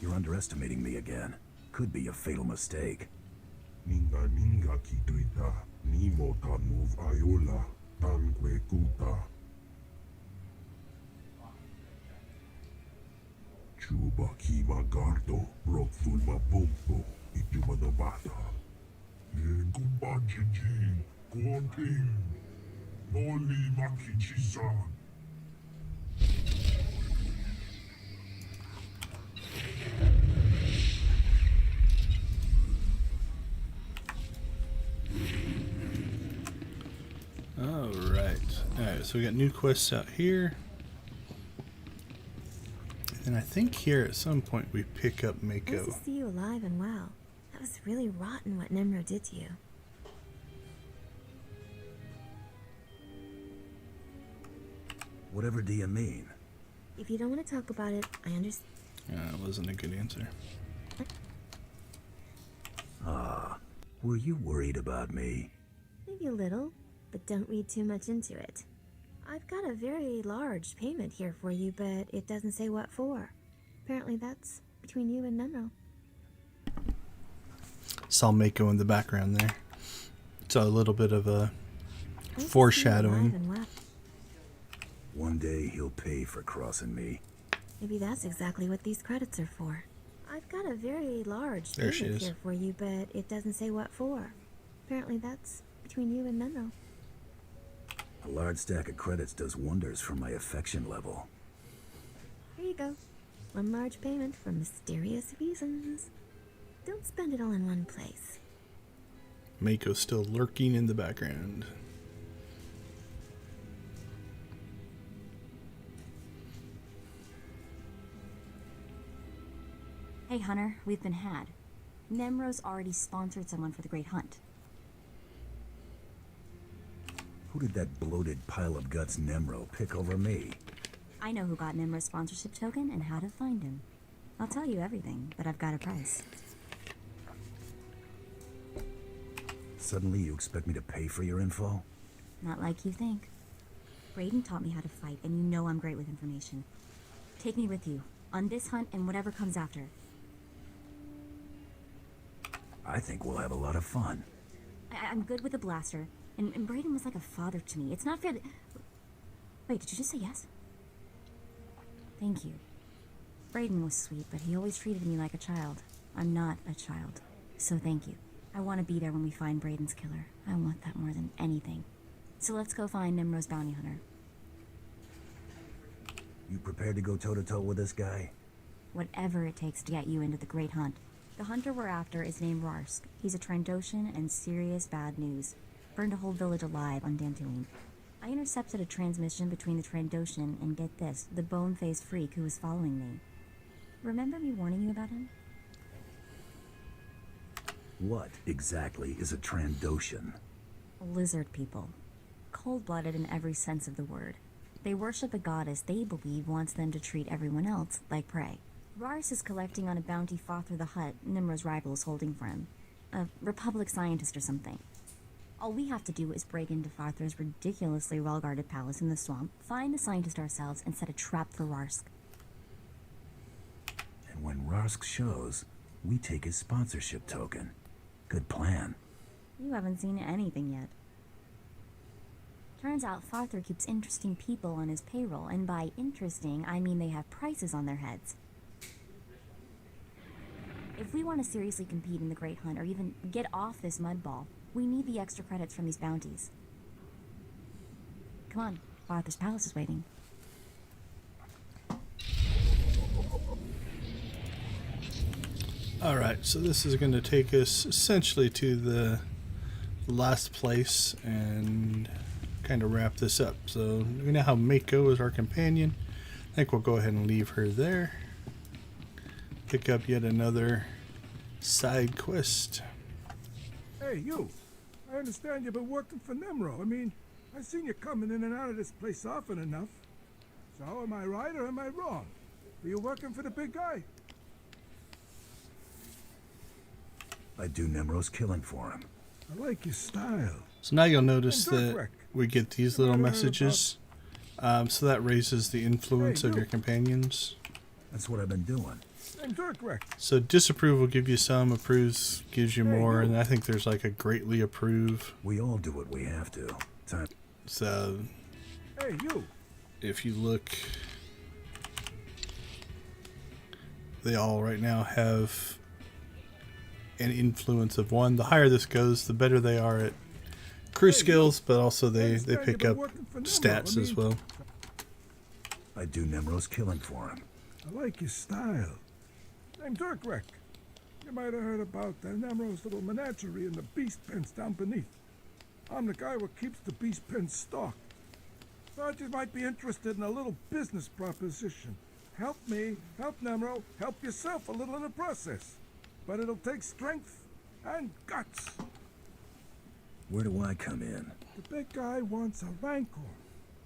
You're underestimating me again. Could be a fatal mistake. Ninga kituita. Nimo ta move ayola. Tanque kuta. Chuba kima gardo. Rock fulma bumpo. Ituma nabata. Kumbanjiji. Konting. Noli makichisan. Alright, so we got new quests out here. And I think here at some point we pick up Mako. Nice to see you alive and well. That was really rotten what Nemro did to you. Whatever do you mean? If you don't want to talk about it, I understand. That wasn't a good answer. Were you worried about me? Maybe a little, but don't read too much into it. I've got a very large payment here for you, but it doesn't say what for. Apparently that's between you and Nemro. Saw Mako in the background there. Saw a little bit of a foreshadowing. One day he'll pay for crossing me. Maybe that's exactly what these credits are for. I've got a very large There she payment is. here for you, but it doesn't say what for. Apparently that's between you and Nemro. A large stack of credits does wonders for my affection level. Here you go. One large payment for mysterious reasons. Don't spend it all in one place. Mako's still lurking in the background. Hey, Hunter, we've been had. Nemro's already sponsored someone for the Great Hunt. Who did that bloated pile of guts Nemro pick over me? I know who got Nemro's sponsorship token and how to find him. I'll tell you everything, but I've got a price. Suddenly you expect me to pay for your info? Not like you think. Brayden taught me how to fight, and you know I'm great with information. Take me with you, on this hunt and whatever comes after. I think we'll have a lot of fun. I'm good with a blaster, and Brayden was like a father to me. It's not fair that... Wait, did you just say yes? Thank you. Brayden was sweet, but he always treated me like a child. I'm not a child, so thank you. I want to be there when we find Brayden's killer. I want that more than anything. So let's go find Nemro's bounty hunter. You prepared to go toe-to-toe with this guy? Whatever it takes to get you into the Great Hunt. The hunter we're after is named Rarsk. He's a Trandoshan and serious bad news. Burned a whole village alive on Dantooine. I intercepted a transmission between the Trandoshan and, get this, the bone-faced freak who was following me. Remember me warning you about him? What exactly is a Trandoshan? Lizard people. Cold-blooded in every sense of the word. They worship a goddess they believe wants them to treat everyone else like prey. Rars is collecting on a bounty Father the Hutt, Nimro's rival, is holding for him. A Republic scientist or something. All we have to do is break into Father's ridiculously well-guarded palace in the swamp, find the scientist ourselves, and set a trap for Rarsk. When Rarsk shows, we take his sponsorship token. Good plan. You haven't seen anything yet. Turns out Farther keeps interesting people on his payroll, and by interesting, I mean they have prices on their heads. If we want to seriously compete in the Great Hunt, or even get off this mud ball, we need the extra credits from these bounties. Come on, Farther's palace is waiting. Alright, so this is going to take us essentially to the last place and kind of wrap this up. So we now have Mako as our companion. I think we'll go ahead and leave her there. Pick up yet another side quest. Hey, you. I understand you've been working for Nemro. I mean, I've seen you coming in and out of this place often enough. So am I right or am I wrong? Are you working for the big guy? I do Nemro's killing for him. I like your style. So now you'll notice that we get these little messages. So that raises the influence of your companions. That's what I've been doing. So disapprove will give you some, approves gives you more, and I think there's like a greatly approve. We all do what we have to. Time. So hey, you. If you look, they all right now have an influence of 1. The higher this goes, the better they are at crew skills, but also they pick up stats as well. I do Nemro's killing for him. I like your style. I'm Dirk. You might have heard about Nemro's little menagerie in the beast pens down beneath. I'm the guy who keeps the beast pens stocked. Thought you might be interested in a little business proposition. Help me, help Nemro, help yourself a little in the process. But it'll take strength and guts. Where do I come in? The big guy wants a rancor.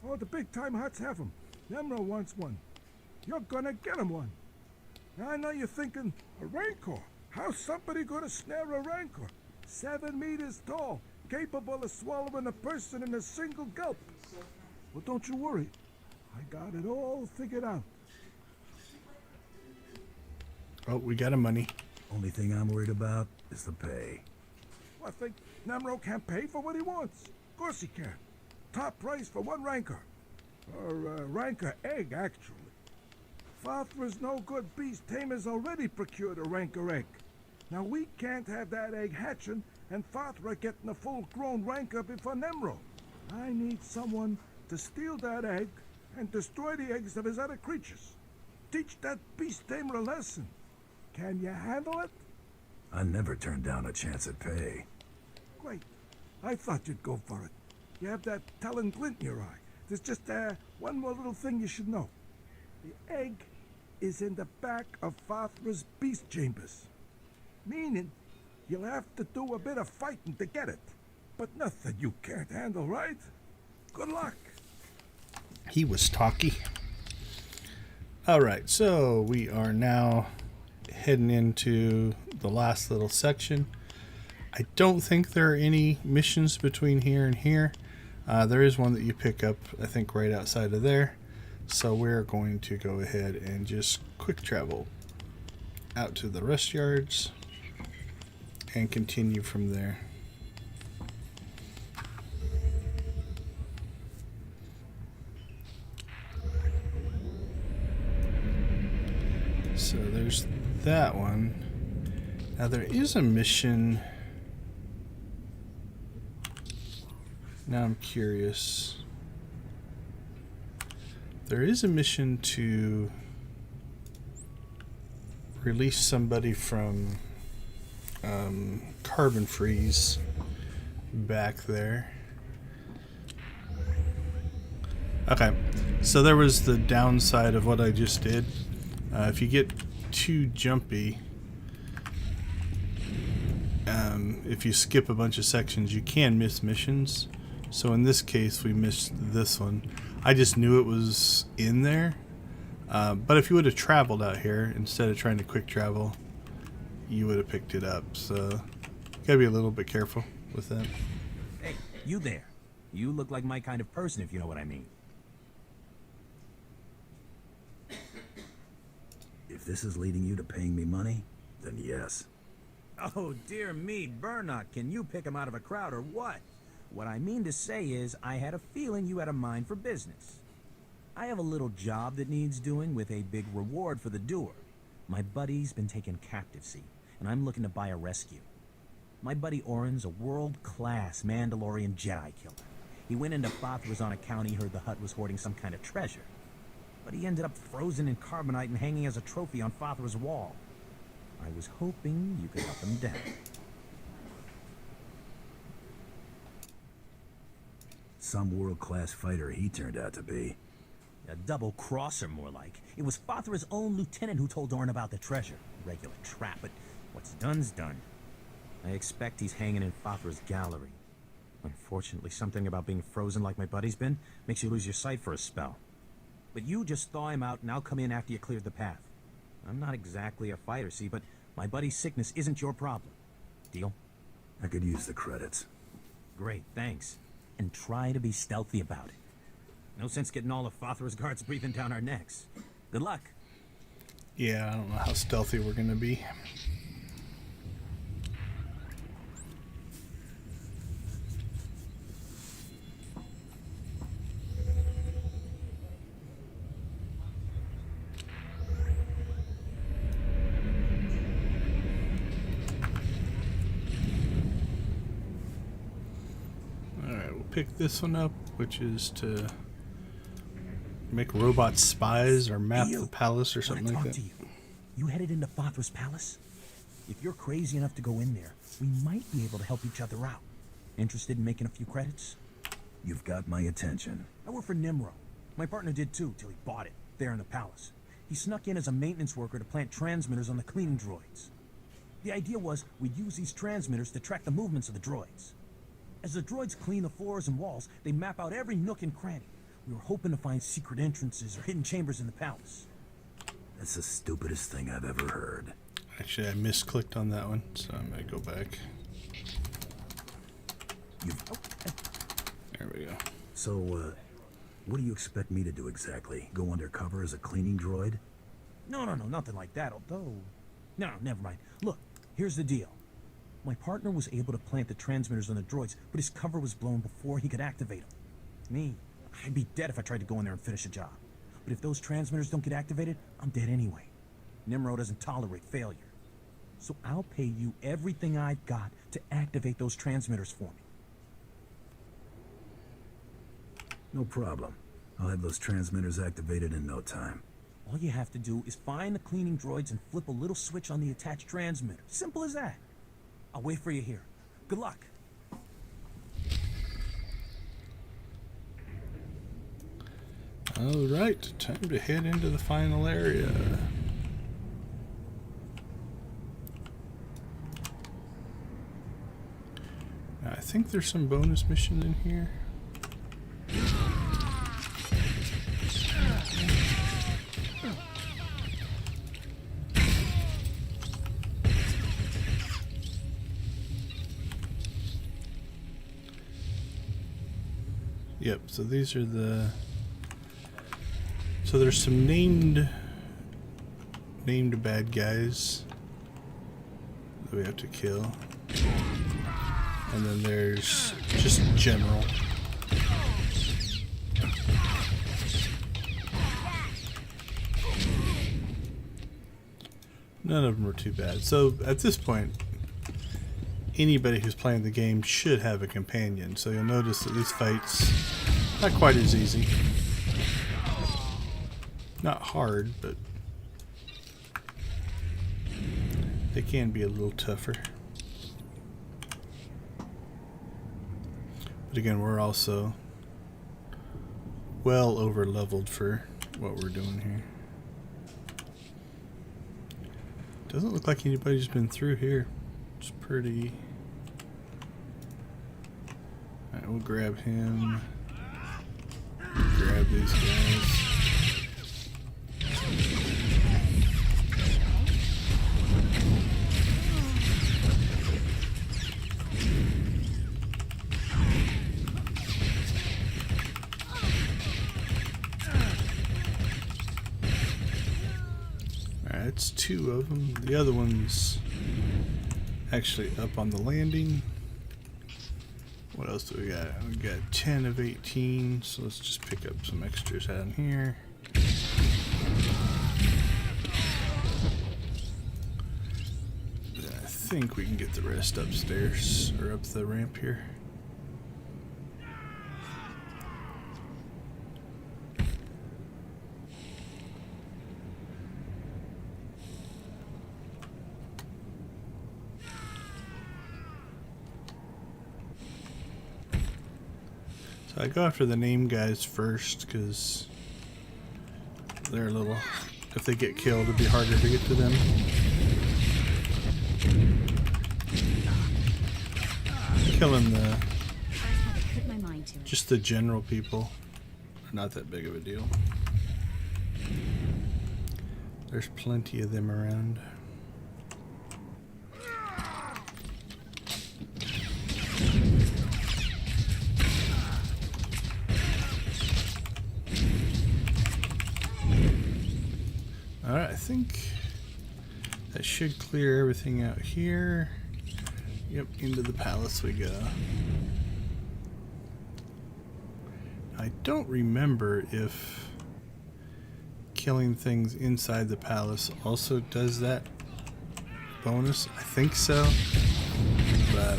Oh, the big-time Hutts have them. Nemro wants one. You're gonna get him one. Now, I know you're thinking, a rancor? How's somebody gonna snare a rancor? 7 meters tall, capable of swallowing a person in a single gulp. Well, don't you worry. I got it all figured out. Oh, we got him money. Only thing I'm worried about is the pay. Well, I think Nemro can't pay for what he wants. Of course he can. Top price for 1 rancor. Or rancor egg, actually. Fathra's no-good beast tamers already procured a rancor egg. Now we can't have that egg hatching and Fathra getting a full-grown rancor before Nemro. I need someone to steal that egg and destroy the eggs of his other creatures. Teach that beast tamer a lesson. Can you handle it? I never turned down a chance at pay. Great. I thought you'd go for it. You have that telling glint in your eye. There's just one more little thing you should know. The egg is in the back of Fathra's beast chambers. Meaning, you'll have to do a bit of fighting to get it. But nothing you can't handle, right? Good luck. He was talky. Alright, so we are now heading into the last little section. I don't think there are any missions between here and here. There is one that you pick up, I think, right outside of there. So we're going to go ahead and just quick travel out to the rest yards and continue from there. So there's that one. Now there is a mission. Now I'm curious. There is a mission to release somebody from carbon freeze back there. Okay, so there was the downside of what I just did. If you get too jumpy, if you skip a bunch of sections, you can miss missions. So in this case, we missed this one. I just knew it was in there. But if you would have traveled out here instead of trying to quick travel, you would have picked it up. So you gotta be a little bit careful with that. Hey, you there. You look like my kind of person, if you know what I mean. If If this is leading you to paying me money, then yes. Oh, dear me, Bernard, can you pick him out of a crowd or what? What I mean to say is, I had a feeling you had a mind for business. I have a little job that needs doing with a big reward for the doer. My buddy's been taken captive, see, and I'm looking to buy a rescue. My buddy Orin's a world-class Mandalorian Jedi killer. He went into Fathra's on account he heard the Hutt was hoarding some kind of treasure. But he ended up frozen in carbonite and hanging as a trophy on Fathra's wall. I was hoping you could help him down. Some world-class fighter he turned out to be. A double-crosser, more like. It was Fathra's own lieutenant who told Orin about the treasure. Regular trap, but what's done's done. I expect he's hanging in Fathra's gallery. Unfortunately, something about being frozen like my buddy's been makes you lose your sight for a spell. But you just thaw him out and I'll come in after you cleared the path. I'm not exactly a fighter, see, but my buddy's sickness isn't your problem. Deal? I could use the credits. Great, thanks. And try to be stealthy about it. No sense getting all of Fathra's guards breathing down our necks. Good luck. Yeah, I don't know how stealthy we're gonna be. Pick this one up, which is to make robot spies or map the palace or something like that. You headed into Fathra's palace? If you're crazy enough to go in there, we might be able to help each other out. Interested in making a few credits? You've got my attention. I work for Nimro. My partner did too, till he bought it, there in the palace. He snuck in as a maintenance worker to plant transmitters on the cleaning droids. The idea was we'd use these transmitters to track the movements of the droids. As the droids clean the floors and walls, they map out every nook and cranny. We were hoping to find secret entrances or hidden chambers in the palace. That's the stupidest thing I've ever heard. Actually, I misclicked on that one, so I'm gonna go back. There we go. So, what do you expect me to do exactly? Go undercover as a cleaning droid? No, nothing like that, although... No, never mind. Look, here's the deal. My partner was able to plant the transmitters on the droids, but his cover was blown before he could activate them. Me, I'd be dead if I tried to go in there and finish a job. But if those transmitters don't get activated, I'm dead anyway. Nimro doesn't tolerate failure. So I'll pay you everything I've got to activate those transmitters for me. No problem. I'll have those transmitters activated in no time. All you have to do is find the cleaning droids and flip a little switch on the attached transmitter. Simple as that. I'll wait for you here. Good luck. All right, time to head into the final area. I think there's some bonus missions in here. Yep, so these are the... So there's some named bad guys that we have to kill. And then there's just general. None of them are too bad. So at this point, anybody who's playing the game should have a companion. So you'll notice that these fights not quite as easy. Not hard, but they can be a little tougher. But again, we're also well over leveled for what we're doing here. Doesn't look like anybody's been through here. It's pretty... Alright, we'll grab him. Grab these guys. That's 2 of them. The other one's actually up on the landing. What else do we got? We got 10 of 18, so let's just pick up some extras out here. I think we can get the rest upstairs, or up the ramp here. So I go after the name guys first, because they're a little... If they get killed, it'd be harder to get to them. Killing the... just the general people are not that big of a deal. There's plenty of them around. Alright, I think that should clear everything out here. Yep, into the palace we go. I don't remember if killing things inside the palace also does that bonus. I think so. But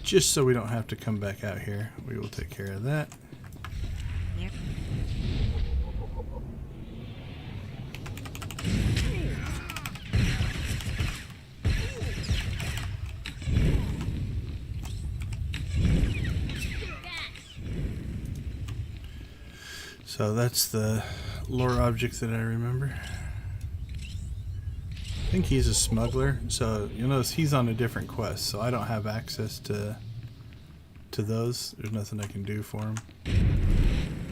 just so we don't have to come back out here, we will take care of that. So that's the lore object that I remember. I think he's a smuggler, so you'll notice he's on a different quest, so I don't have access to those. There's nothing I can do for him.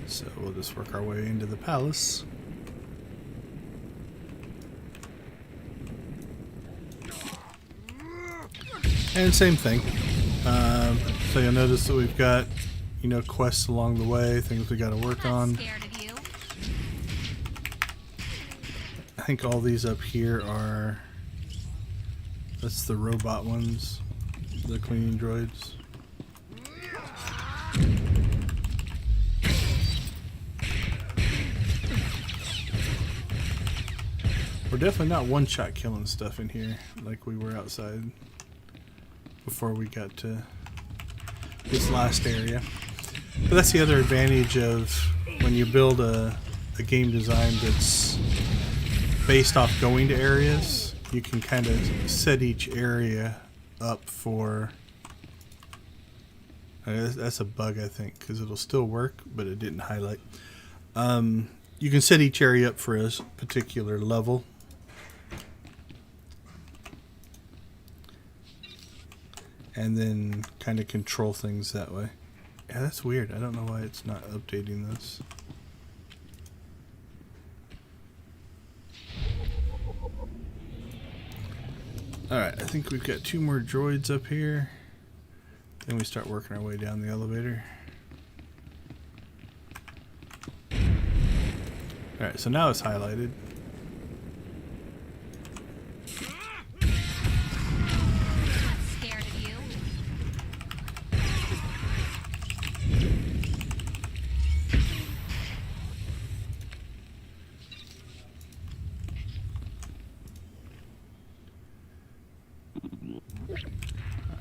So we'll just work our way into the palace. And same thing. So you'll notice that we've got, you know, quests along the way, things we got to work on. I think all these up here are, that's the robot ones, the cleaning droids. We're definitely not one-shot killing stuff in here like we were outside before we got to this last area. But that's the other advantage of when you build a game design that's based off going to areas. You can kind of set each area up for... that's a bug, I think, because it'll still work, but it didn't highlight. You can set each area up for a particular level. And then kind of control things that way. Yeah, that's weird. I don't know why it's not updating this. Alright, I think we've got 2 more droids up here. Then we start working our way down the elevator. Alright, so now it's highlighted.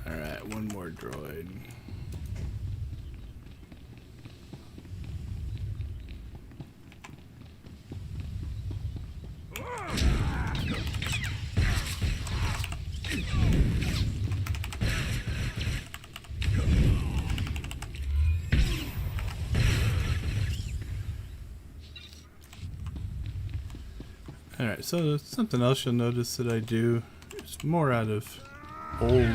Alright, one more droid. Alright, so something else you'll notice that I do, it's more out of old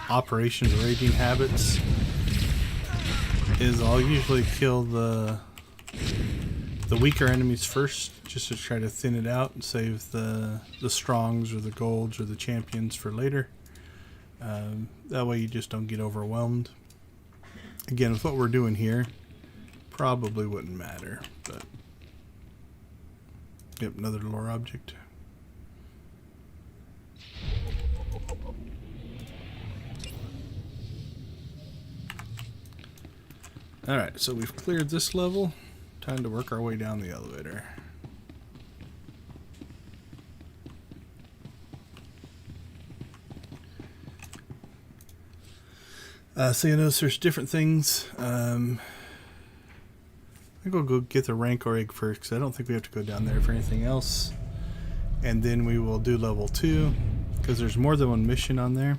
operations raiding habits, is I'll usually kill the weaker enemies first, just to try to thin it out and save the strongs or the golds or the champions for later. That way you just don't get overwhelmed. Again, with what we're doing here, probably wouldn't matter, but Yep, another lore object. Alright, so we've cleared this level. Time to work our way down the elevator. So you notice there's different things. I think we'll go get the Rancor egg first, because I don't think we have to go down there for anything else. And then we will do level 2, because there's more than one mission on there.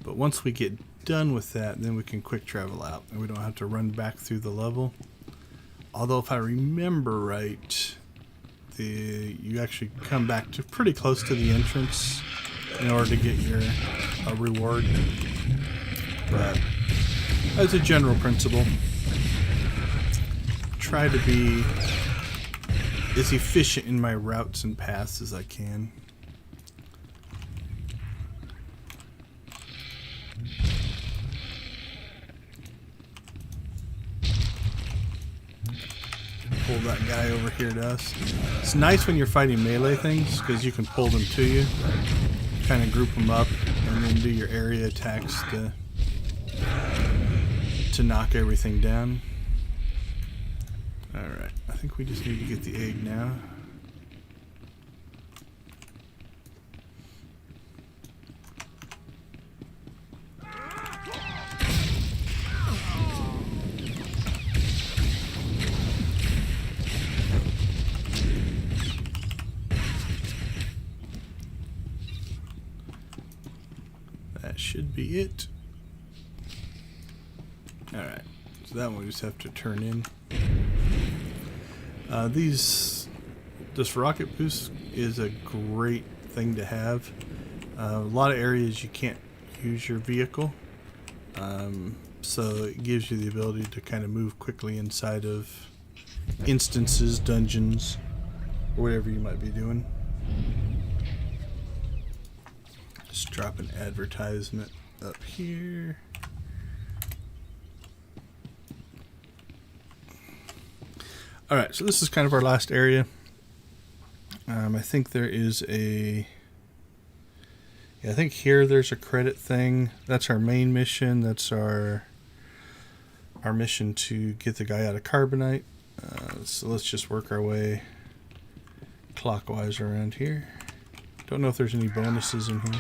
But once we get done with that, then we can quick travel out, and we don't have to run back through the level. Although if I remember right, you actually come back to pretty close to the entrance in order to get your reward. But as a general principle, try to be as efficient in my routes and paths as I can. Pull that guy over here to us. It's nice when you're fighting melee things because you can pull them to you, kind of group them up, and then do your area attacks to knock everything down. Alright, I think we just need to get the egg now. That should be it. Alright, so that one we just have to turn in. This rocket boost is a great thing to have. A lot of areas you can't use your vehicle, so it gives you the ability to kind of move quickly inside of instances, dungeons, or whatever you might be doing. Just drop an advertisement up here. Alright, so this is kind of our last area. I think there is I think here there's a credit thing. That's our main mission. That's our mission to get the guy out of carbonite. So let's just work our way clockwise around here. Don't know if there's any bonuses in here.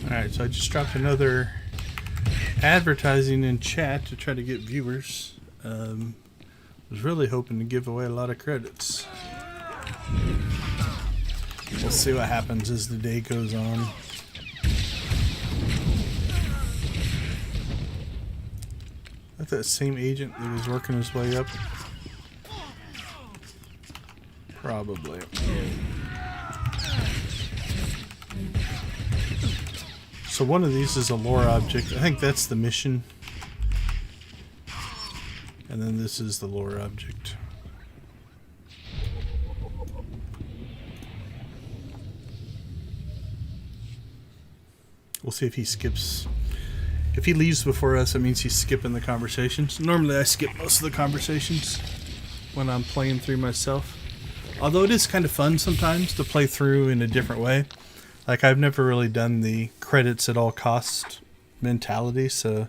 Alright, so I just dropped another advertising in chat to try to get viewers. Was really hoping to give away a lot of credits. We'll see what happens as the day goes on. Is that same agent that was working his way up? Probably. So one of these is a lore object. I think that's the mission. And then this is the lore object. We'll see if he skips. If he leaves before us, it means he's skipping the conversations. Normally I skip most of the conversations when I'm playing through myself. Although it is kind of fun sometimes to play through in a different way. Like, I've never really done the credits at all cost mentality, so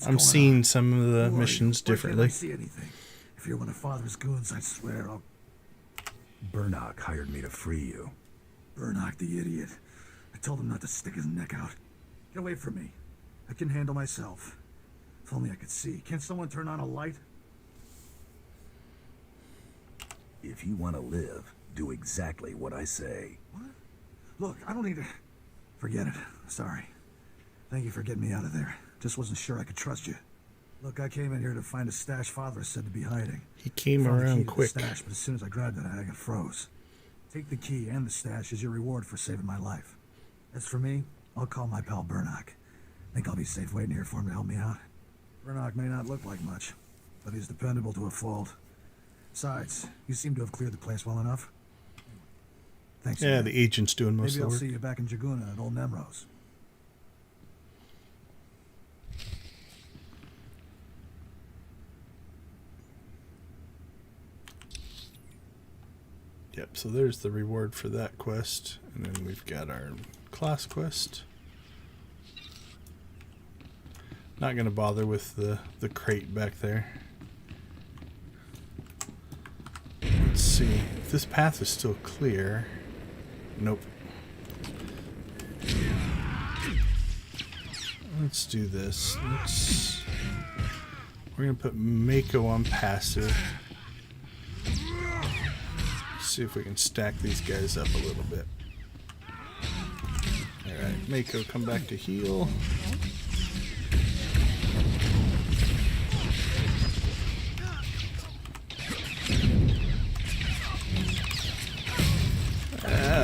I'm seeing some of the missions differently. I see anything. If you're one of Father's goons, I swear I'll... Burnock hired me to free you. Burnock, the idiot. I told him not to stick his neck out. Get away from me. I can handle myself. If only I could see. Can't someone turn on a light? If you want to live, do exactly what I say. What? Look, I don't need to... Forget it. Sorry. Thank you for getting me out of there. Just wasn't sure I could trust you. Look, I came in here to find a stash Father said to be hiding. He came around quick. Stash, but as soon as I grabbed it, I got froze. Take the key and the stash as your reward for saving my life. As for me, I'll call my pal Burnock. Think I'll be safe waiting here for him to help me out? Vernock may not look like much, but he's dependable to a fault. Besides, you seem to have cleared the place well enough. Thanks. Yeah, again. the agent's doing most Maybe of I'll the work. see you back in Jaguna at Old Nemrose. Yep, so there's the reward for that quest. And then we've got our class quest. Not going to bother with the crate back there. Let's see. If this path is still clear. Nope. Let's do this. We're going to put Mako on passive. See if we can stack these guys up a little bit. Alright, Mako, come back to heal.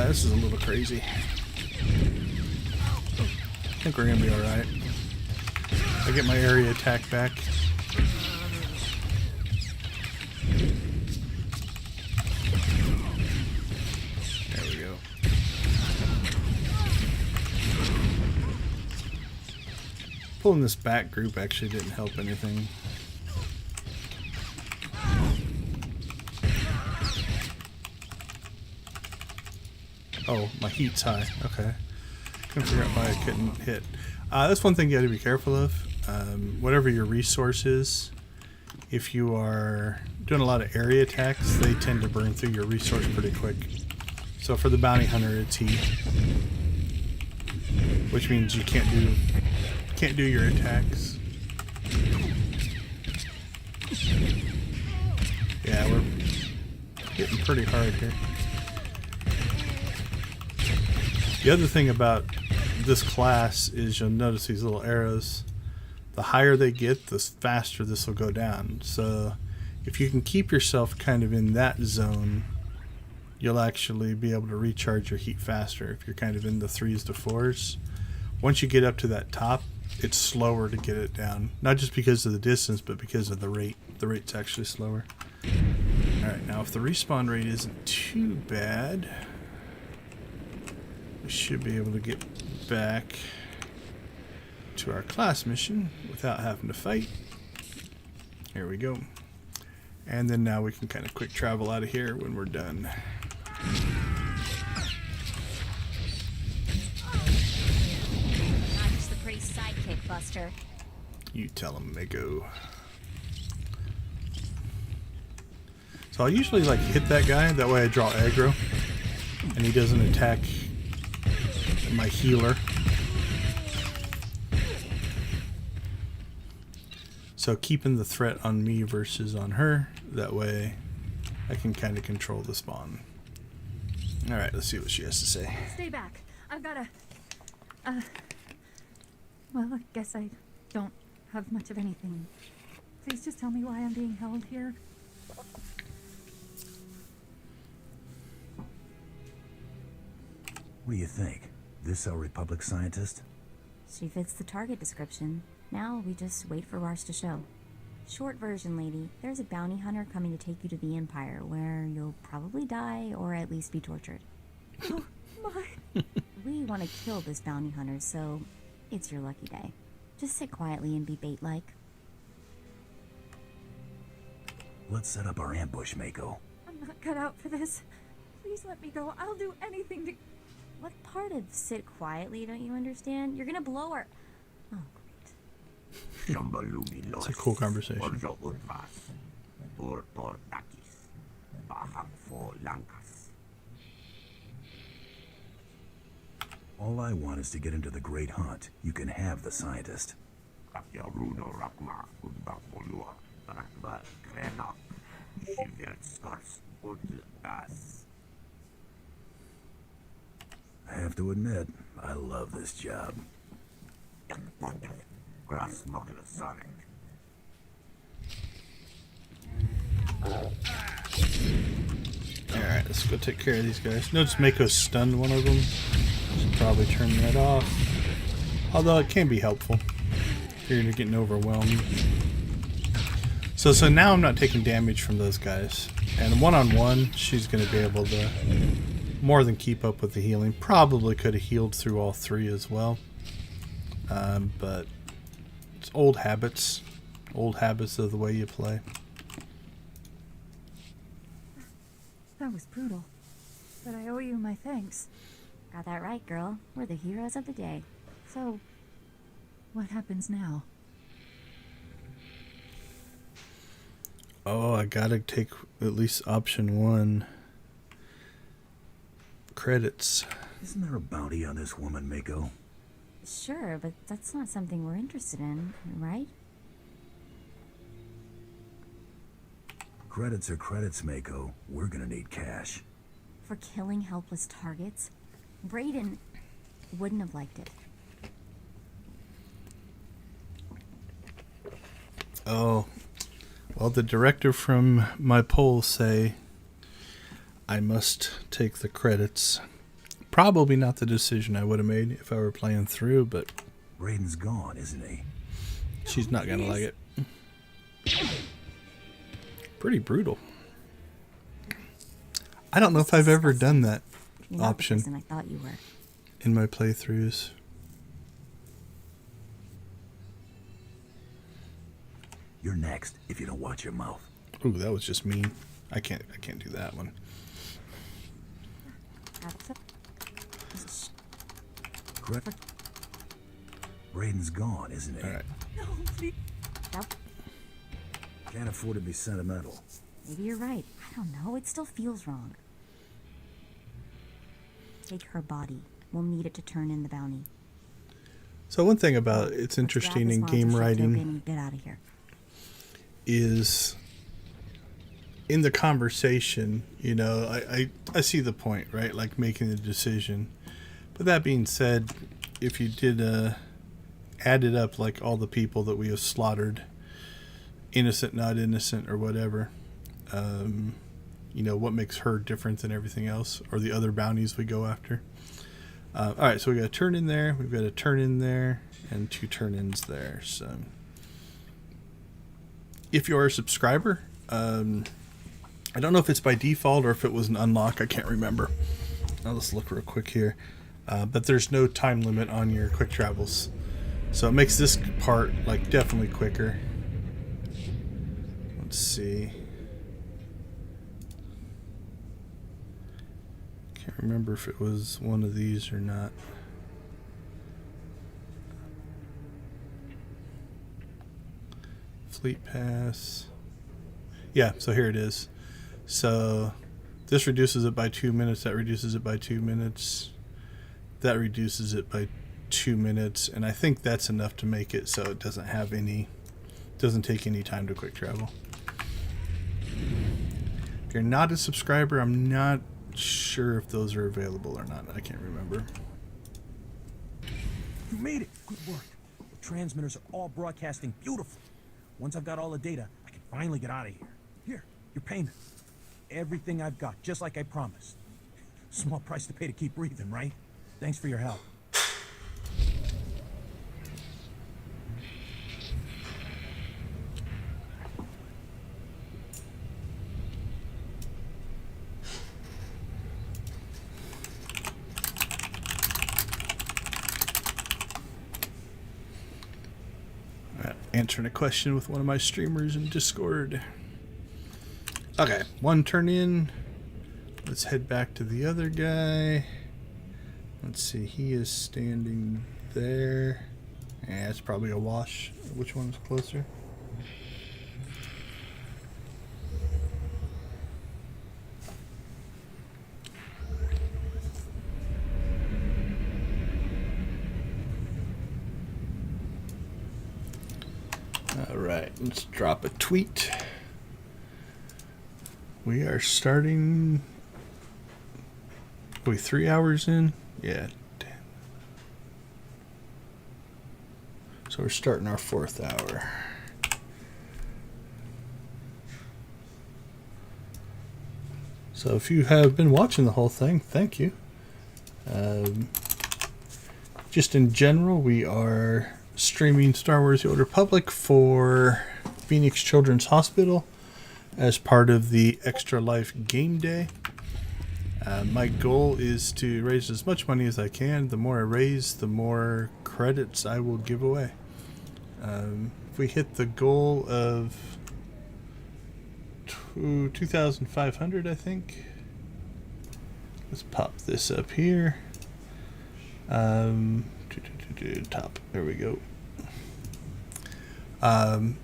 This is a little crazy. I think we're gonna be alright. I get my area attack back. There we go. Pulling this back group actually didn't help anything. Oh, my heat's high. Okay. Couldn't figure out why I couldn't hit. That's one thing you got to be careful of. Whatever your resource is, if you are doing a lot of area attacks, they tend to burn through your resource pretty quick. So for the bounty hunter, it's heat, which means you can't do your attacks. Yeah, we're hitting pretty hard here. The other thing about this class is you'll notice these little arrows. The higher they get, the faster this will go down. So if you can keep yourself kind of in that zone, you'll actually be able to recharge your heat faster if you're kind of in the 3s to 4s. Once you get up to that top, it's slower to get it down. Not just because of the distance, but because of the rate. The rate's actually slower. Alright, now if the respawn rate isn't too bad, we should be able to get back to our class mission without having to fight. Here we go. And then now we can kind of quick travel out of here when we're done. Not just the pretty sidekick, Buster. You tell him, Mako. So I'll usually like hit that guy, that way I draw aggro and he doesn't attack my healer. So keeping the threat on me versus on her, that way I can kind of control the spawn. Alright, let's see what she has to say. Stay back. I've got a... well, I guess I don't have much of anything. Please just tell me why I'm being held here. What do you think? This our Republic scientist? She fits the target description. Now we just wait for Rars to show. Short version, lady. There's a bounty hunter coming to take you to the Empire, where you'll probably die or at least be tortured. Oh, my... We want to kill this bounty hunter, so it's your lucky day. Just sit quietly and be bait-like. Let's set up our ambush, Mako. I'm not cut out for this. Please let me go. I'll do anything to... What part of sit quietly don't you understand? You're gonna blow her. Oh, It's a cool conversation. All I want is to get into the Great Hunt. You can have the scientist. I have to admit, I love this job. Alright, let's go take care of these guys. Notice Mako stunned one of them. Should probably turn that off. Although it can be helpful if you're getting overwhelmed. So now I'm not taking damage from those guys. And one-on-one, she's going to be able to more than keep up with the healing. Probably could have healed through all three as well. But it's old habits. Old habits of the way you play. That was brutal. But I owe you my thanks. Got that right, girl. We're the heroes of the day. So, what happens now? Oh, I gotta take at least option 1. Credits. Isn't there a bounty on this woman, Mako? Sure, but that's not something we're interested in, right? Credits are credits, Mako. We're gonna need cash. For killing helpless targets? Brayden wouldn't have liked it. Oh. Well, the director from my poll say I must take the credits. Probably not the decision I would have made if I were playing through, but... Brayden's gone, isn't he? She's not gonna like it. Pretty brutal. I don't know if I've ever done that option I thought you were. in my playthroughs. You're next if you don't watch your mouth. Ooh, that was just mean. I can't do that one. Brayden's gone, isn't he? All right. No, please. Can't afford to be sentimental. Maybe you're right. I don't know. It still feels wrong. Take her body. We'll need it to turn in the bounty. So one thing about it's interesting in game writing Get out of here. is in the conversation, you know, I see the point, right? Like making the decision. But that being said, if you did added up like all the people that we have slaughtered, innocent, not innocent, or whatever, you know, what makes her different than everything else, or the other bounties we go after. All right, so we got a turn in there, we've got a turn in there, and 2 turn-ins there. So if you're a subscriber, I don't know if it's by default or if it was an unlock. I can't remember. I'll just look real quick here. But there's no time limit on your quick travels, so it makes this part like definitely quicker. Let's see. Can't remember if it was one of these or not. Fleet pass. Yeah, so here it is. So this reduces it by 2 minutes. That reduces it by 2 minutes. That reduces it by 2 minutes. And I think that's enough to make it so it doesn't have any, doesn't take any time to quick travel. If you're not a subscriber, I'm not sure if those are available or not. I can't remember. You made it. Good work. The transmitters are all broadcasting beautifully. Once I've got all the data, I can finally get out of here. Here, your payment. Everything I've got, just like I promised. Small price to pay to keep breathing, right? Thanks for your help. Answering a question with one of my streamers in Discord. Okay, 1 turn in. Let's head back to the other guy. Let's see, he is standing there. Yeah, it's probably a wash. Which one's closer? Alright, let's drop a tweet. We are starting... Wait, 3 hours in? Yeah, damn. So we're starting our 4th hour. So if you have been watching the whole thing, thank you. just in general, we are streaming Star Wars The Old Republic for Phoenix Children's Hospital as part of the Extra Life Game Day. My goal is to raise as much money as I can. The more I raise, the more credits I will give away. If we hit the goal of 2,500, I think. Let's pop this up here. Top. There we go.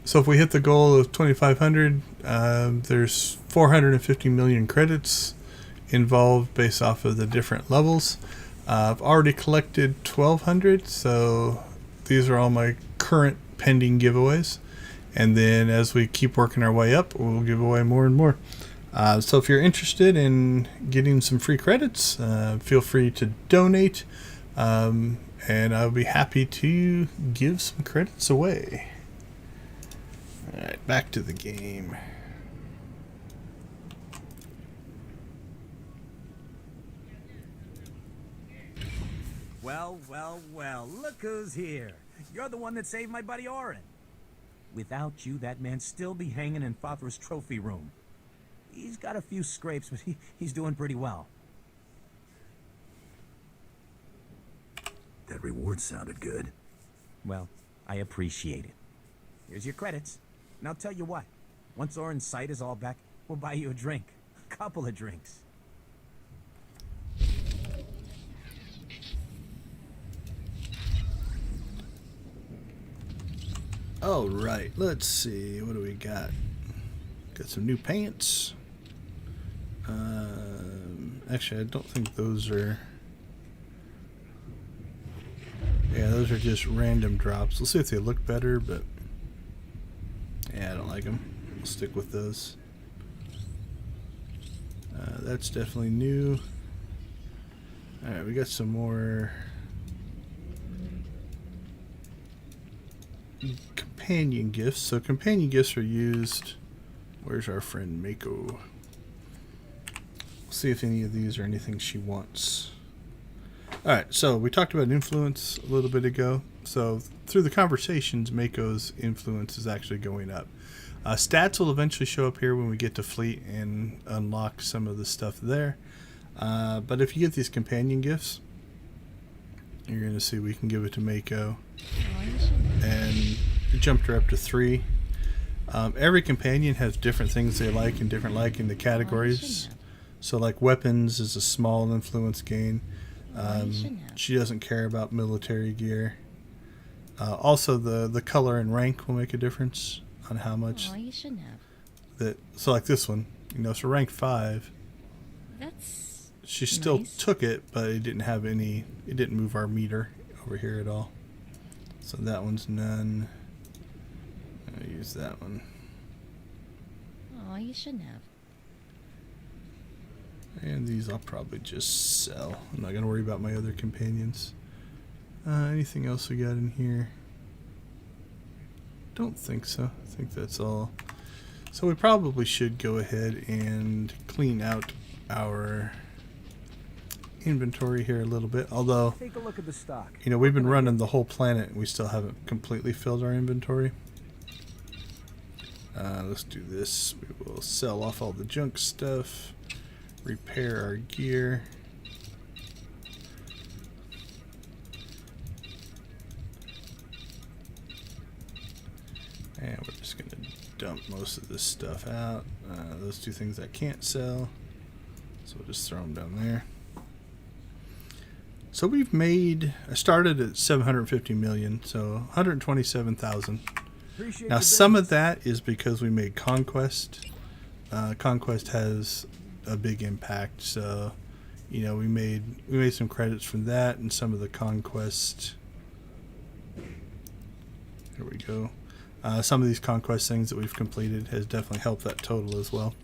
So if we hit the goal of 2,500, there's 450 million credits involved based off of the different levels. I've already collected 1,200, so these are all my current pending giveaways. And then as we keep working our way up, we'll give away more and more. So if you're interested in getting some free credits, feel free to donate. And I'll be happy to give some credits away. Alright, back to the game. Well, well, well, look who's here. You're the one that saved my buddy Orin. Without you, that man'd still be hanging in Fothra's trophy room. He's got a few scrapes, but he's doing pretty well. That reward sounded good. Well, I appreciate it. Here's your credits. And I'll tell you what, once Orin's sight is all back, we'll buy you a drink. A couple of drinks. All right, let's see. What do we got? Got some new pants. Actually, I don't think those are... Yeah, those are just random drops. Let's see if they look better, but... Yeah, I don't like them. We'll stick with those. That's definitely new. Alright, we got some more... companion gifts. So companion gifts are used... Where's our friend Mako? We'll see if any of these are anything she wants. Alright, so we talked about influence a little bit ago. So through the conversations, Mako's influence is actually going up. Stats will eventually show up here when we get to fleet and unlock some of the stuff there. But if you get these companion gifts, you're going to see we can give it to Mako. And it jumped her up to 3. Every companion has different things they like and different in the categories. So like weapons is a small influence gain. She doesn't care about military gear. Also the color and rank will make a difference on how much you shouldn't have. that. So like this one, so rank 5. That's she still nice. Took it, but it didn't have any. It didn't move our meter over here at all. So that one's none. I'll use that one. Oh, you shouldn't have. And these I'll probably just sell. I'm not going to worry about my other companions. Anything else we got in here? Don't think so. I think that's all. So we probably should go ahead and clean out our inventory here a little bit. Although, Take a look at the stock. we've been running the whole planet and we still haven't completely filled our inventory. Let's do this. We will sell off all the junk stuff. Repair our gear. And we're just going to dump most of this stuff out. Those 2 things I can't sell. So we'll just throw them down there. So we've made, I started at 750 million, so 127,000. Now some of that is because we made Conquest. Conquest has a big impact, so we made some credits from that and some of the Conquest. Here we go. Some of these Conquest things that we've completed has definitely helped that total as well.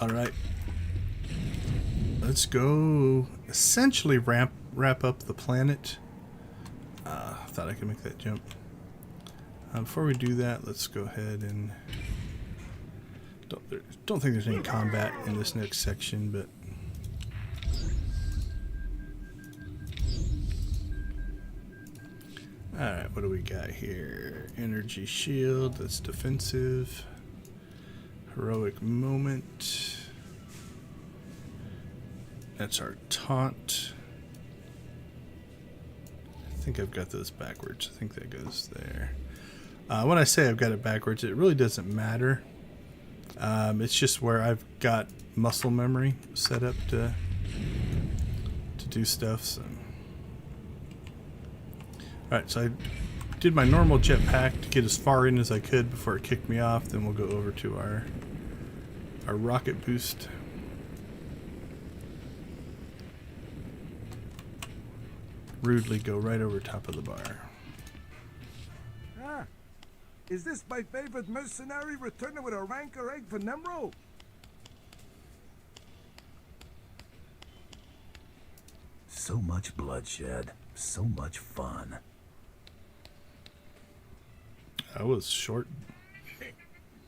Alright. Let's go essentially wrap up the planet. I thought I could make that jump. Before we do that, let's go ahead and... Don't think there's any combat in this next section, but... what do we got here? Energy shield, that's defensive. Heroic moment. That's our taunt. I think I've got those backwards. I think that goes there. When I say I've got it backwards, it really doesn't matter. It's just where I've got muscle memory set up to do stuff. So. Alright, so I did my normal jetpack to get as far in as I could before it kicked me off. Then we'll go over to our rocket boost. Rudely go right over top of the bar. Ah, is this my favorite mercenary returning with a rancor egg for Nemro? So much bloodshed, so much fun. That was short.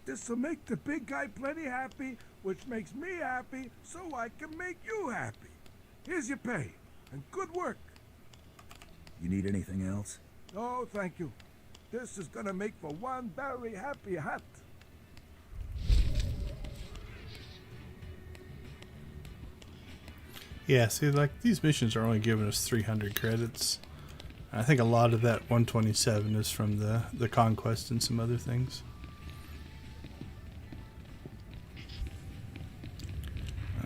This'll make the big guy plenty happy, which makes me happy, so I can make you happy. Here's your pay, and good work. You need anything else? Oh, thank you. This is gonna make for one very happy hut. Yeah, see, like, these missions are only giving us 300 credits. I think a lot of that 127 is from the conquest and some other things.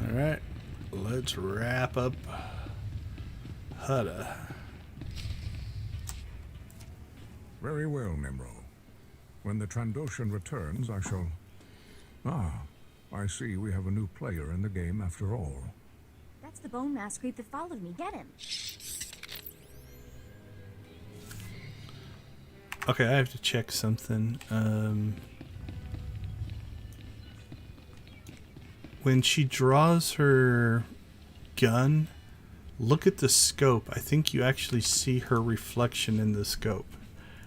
Alright, let's wrap up Hutta. Very well, Nimro. When the Trandoshan returns, I shall... Ah, I see we have a new player in the game after all. That's the bone mass creep that followed me. Get him. Okay, I have to check something. When she draws her gun, look at the scope. I think you actually see her reflection in the scope.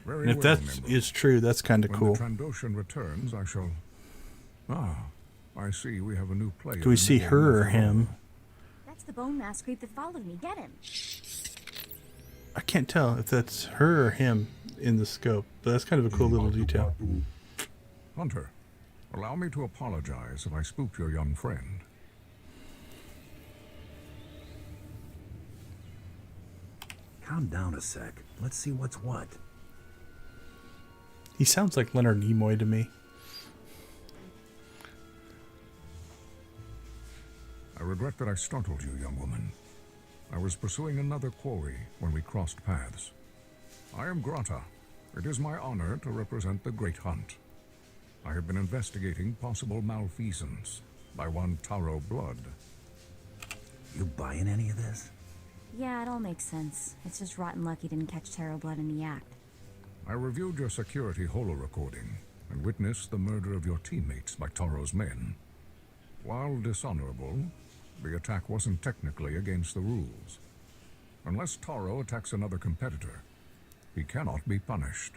And if that is true, that's kind of cool. When the Trandoshan returns, I shall... Ah, I see we have a new player. Do we see her or him? That's the bone mass creep that followed me. Get him. I can't tell if that's her or him in the scope, but that's kind of a cool little detail. Hunter, allow me to apologize if I spooked your young friend. Calm down a sec. Let's see what's what. He sounds like Leonard Nimoy to me. I regret that I startled you, young woman. I was pursuing another quarry when we crossed paths. I am Grata. It is my honor to represent the Great Hunt. I have been investigating possible malfeasance by one Taro Blood. You buying any of this? Yeah, it all makes sense. It's just rotten luck he didn't catch Taro Blood in the act. I reviewed your security holo recording and witnessed the murder of your teammates by Taro's men. While dishonorable, the attack wasn't technically against the rules. Unless Taro attacks another competitor, he cannot be punished.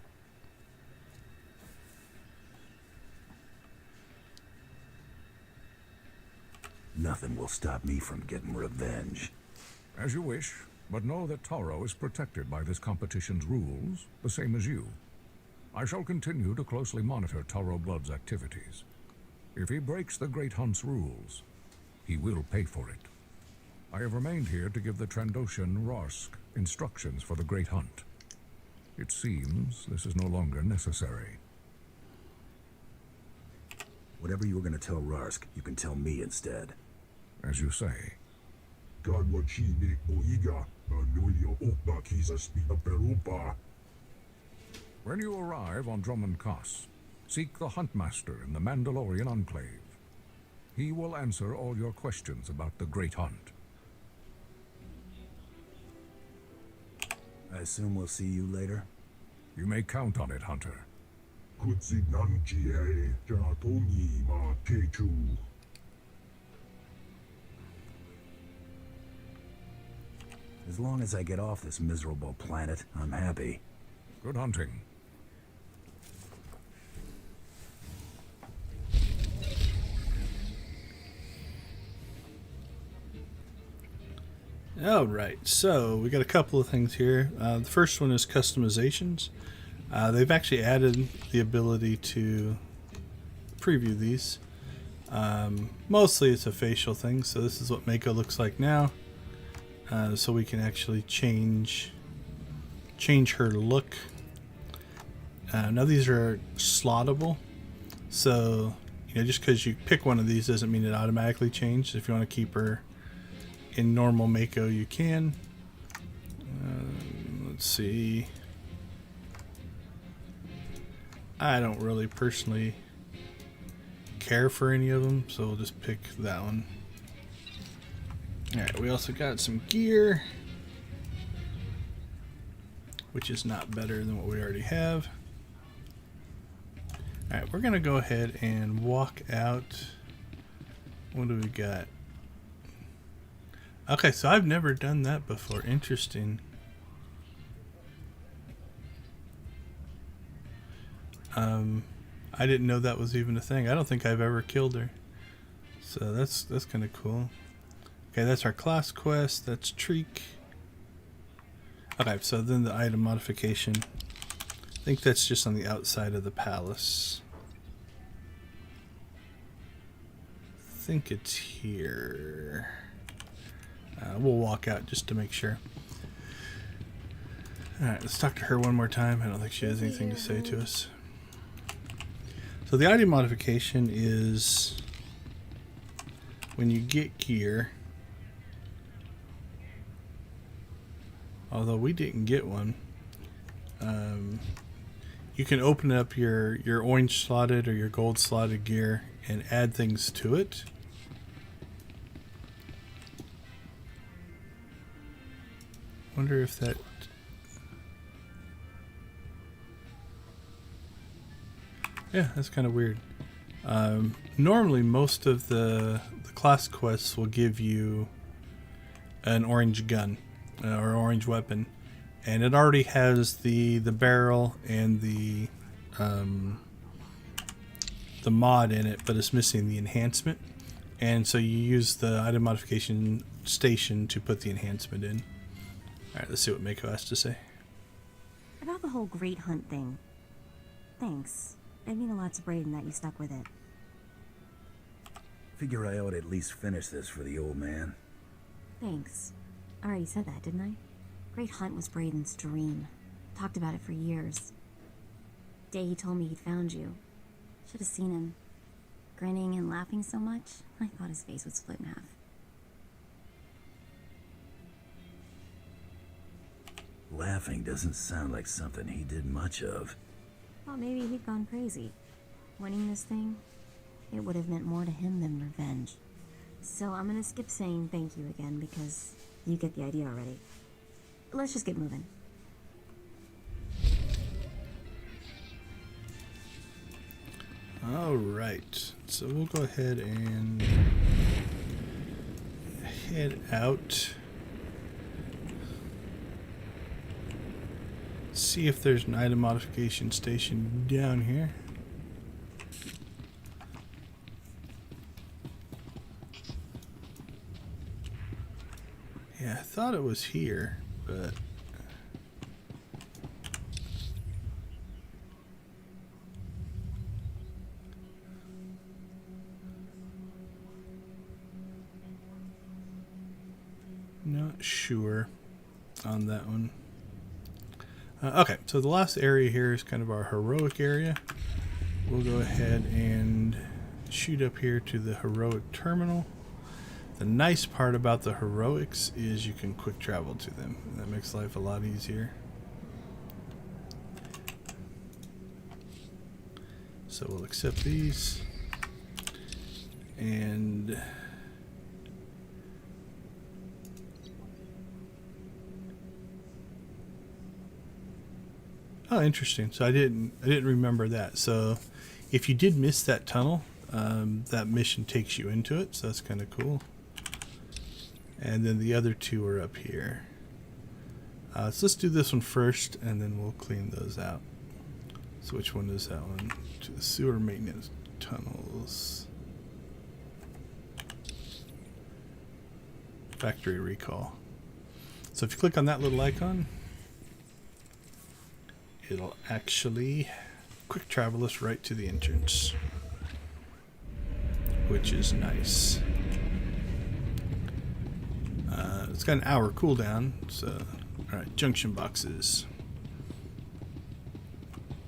Nothing will stop me from getting revenge. As you wish, but know that Taro is protected by this competition's rules, the same as you. I shall continue to closely monitor Taro Blood's activities. If he breaks the Great Hunt's rules, he will pay for it. I have remained here to give the Trandoshan Rarsk instructions for the Great Hunt. It seems this is no longer necessary. Whatever you were going to tell Rarsk, you can tell me instead. As you say. When you arrive on Drommund Kass, seek the Huntmaster in the Mandalorian Enclave. He will answer all your questions about the Great Hunt. I assume we'll see you later? You may count on it, Hunter. As long as I get off this miserable planet, I'm happy. Good hunting. Alright, so we got a couple of things here. The first one is customizations. They've actually added the ability to preview these. Mostly it's a facial thing, so this is what Mako looks like now. So we can actually change her look. Now these are slottable, so just because you pick one of these doesn't mean it automatically changes. If you want to keep her in normal Mako, you can. Let's see. I don't really personally care for any of them, so we'll just pick that one. Alright, we also got some gear, which is not better than what we already have. Alright, we're going to go ahead and walk out. What do we got? Okay, so I've never done that before. Interesting. I didn't know that was even a thing. I don't think I've ever killed her. So that's kind of cool. Okay, that's our class quest. That's Treek. Okay, so then the item modification. I think that's just on the outside of the palace. I think it's here. We'll walk out just to make sure. Alright, let's talk to her one more time. I don't think she has anything to say to us. So the item modification is when you get gear, although we didn't get one, you can open up your orange slotted or your gold slotted gear and add things to it. Wonder if that... Yeah, that's kind of weird. Normally most of the class quests will give you an orange gun or orange weapon, and it already has the barrel and the mod in it, but it's missing the enhancement, and so you use the item modification station to put the enhancement in. Alright, let's see what Mako has to say. About the whole great hunt thing. Thanks. It'd mean a lot to Brayden that you stuck with it. Figure I ought to at least finish this for the old man. Thanks. I already said that, didn't I? Great Hunt was Brayden's dream. Talked about it for years. Day he told me he'd found you. Should have seen him. Grinning and laughing so much, I thought his face would split in half. Laughing doesn't sound like something he did much of. Thought maybe he'd gone crazy. Winning this thing, it would have meant more to him than revenge. So I'm gonna skip saying thank you again because you get the idea already. Let's just get moving. Alright, so we'll go ahead and head out. See if there's an item modification station down here. Yeah, I thought it was here, but not sure on that one. Okay, so the last area here is kind of our heroic area. We'll go ahead and shoot up here to the heroic terminal. The nice part about the heroics is you can quick travel to them. That makes life a lot easier. So we'll accept these. And oh, interesting. So I didn't remember that. So if you did miss that tunnel, that mission takes you into it. So that's kind of cool. And then the other two are up here. So let's do this one first, and then we'll clean those out. So which one is that one? To the sewer maintenance tunnels. Factory recall. So if you click on that little icon, it'll actually quick travel us right to the entrance, which is nice. It's got an hour cooldown, so alright, junction boxes.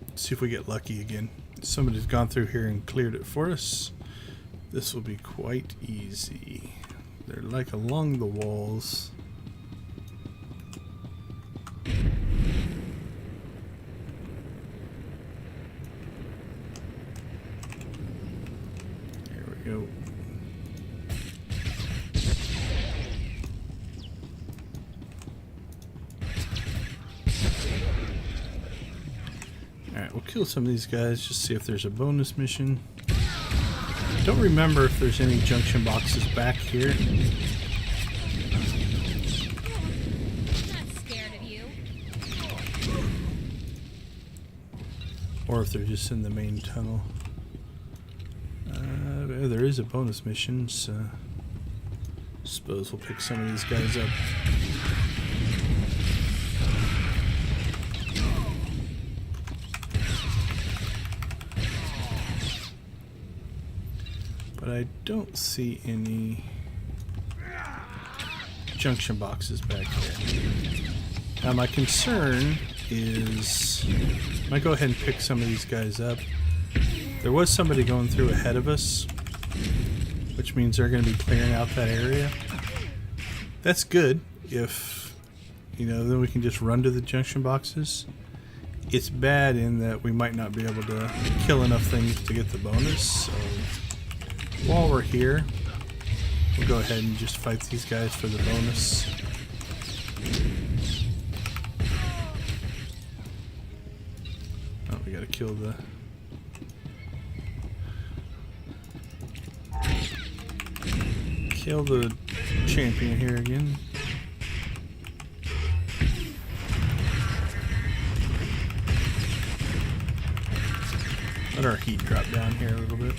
Let's see if we get lucky again. Somebody's gone through here and cleared it for us. This will be quite easy. They're like along the walls. There we go. Alright, we'll kill some of these guys, just see if there's a bonus mission. Don't remember if there's any junction boxes back here. Not scared of you. Or if they're just in the main tunnel. There is a bonus mission, so suppose we'll pick some of these guys up. But I don't see any junction boxes back here. Now my concern is, I might go ahead and pick some of these guys up. There was somebody going through ahead of us, which means they're going to be clearing out that area. That's good if, you know, then we can just run to the junction boxes. It's bad in that we might not be able to kill enough things to get the bonus, so while we're here, we'll go ahead and just fight these guys for the bonus. Oh, we gotta kill the... Kill the champion here again. Let our heat drop down here a little bit.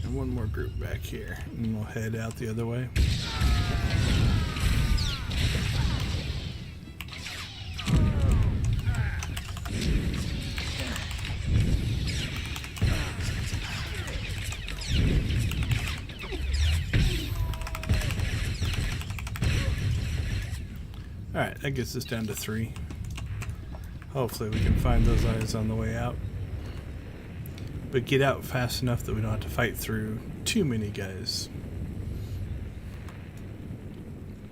And one more group back here, and we'll head out the other way. Alright, that gets us down to 3. Hopefully we can find those eyes on the way out. But get out fast enough that we don't have to fight through too many guys.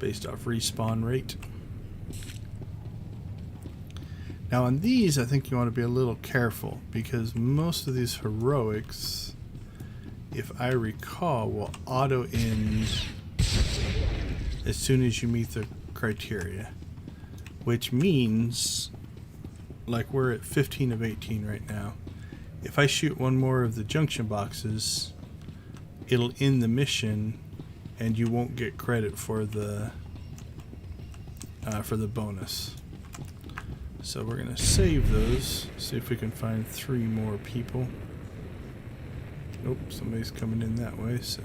Based off respawn rate. Now on these, I think you want to be a little careful, because most of these heroics, if I recall, will auto-end as soon as you meet the criteria, which means, like, we're at 15 of 18 right now. If I shoot one more of the junction boxes, it'll end the mission and you won't get credit for the bonus. So we're gonna save those, see if we can find 3 more people. Nope, somebody's coming in that way, so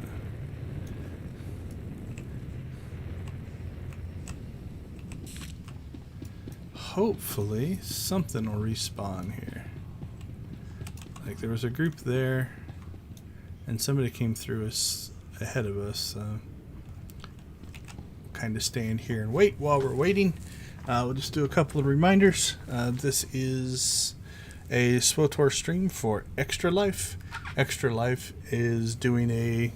hopefully something will respawn here. Like, there was a group there and somebody came through us ahead of us, so kind of stand here and wait while we're waiting. We'll just do a couple of reminders. This is a SWTOR stream for Extra Life. Extra Life is doing a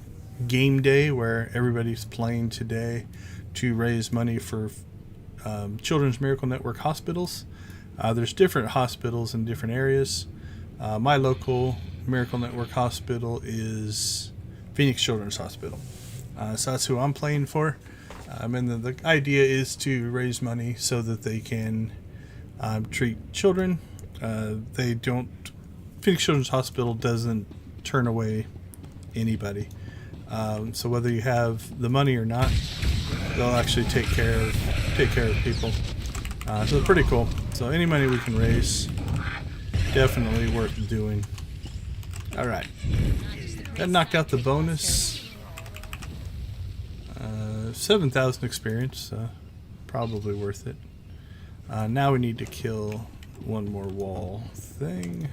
game day where everybody's playing today to raise money for Children's Miracle Network hospitals. There's different hospitals in different areas. My local Miracle Network hospital is Phoenix Children's Hospital. So that's who I'm playing for. And the idea is to raise money so that they can treat children. Phoenix Children's Hospital doesn't turn away anybody. So whether you have the money or not, they'll actually take care of people. So they're pretty cool. So any money we can raise, definitely worth doing. All right, that knocked out the bonus. 7,000 experience, probably worth it. Now we need to kill one more wall thing.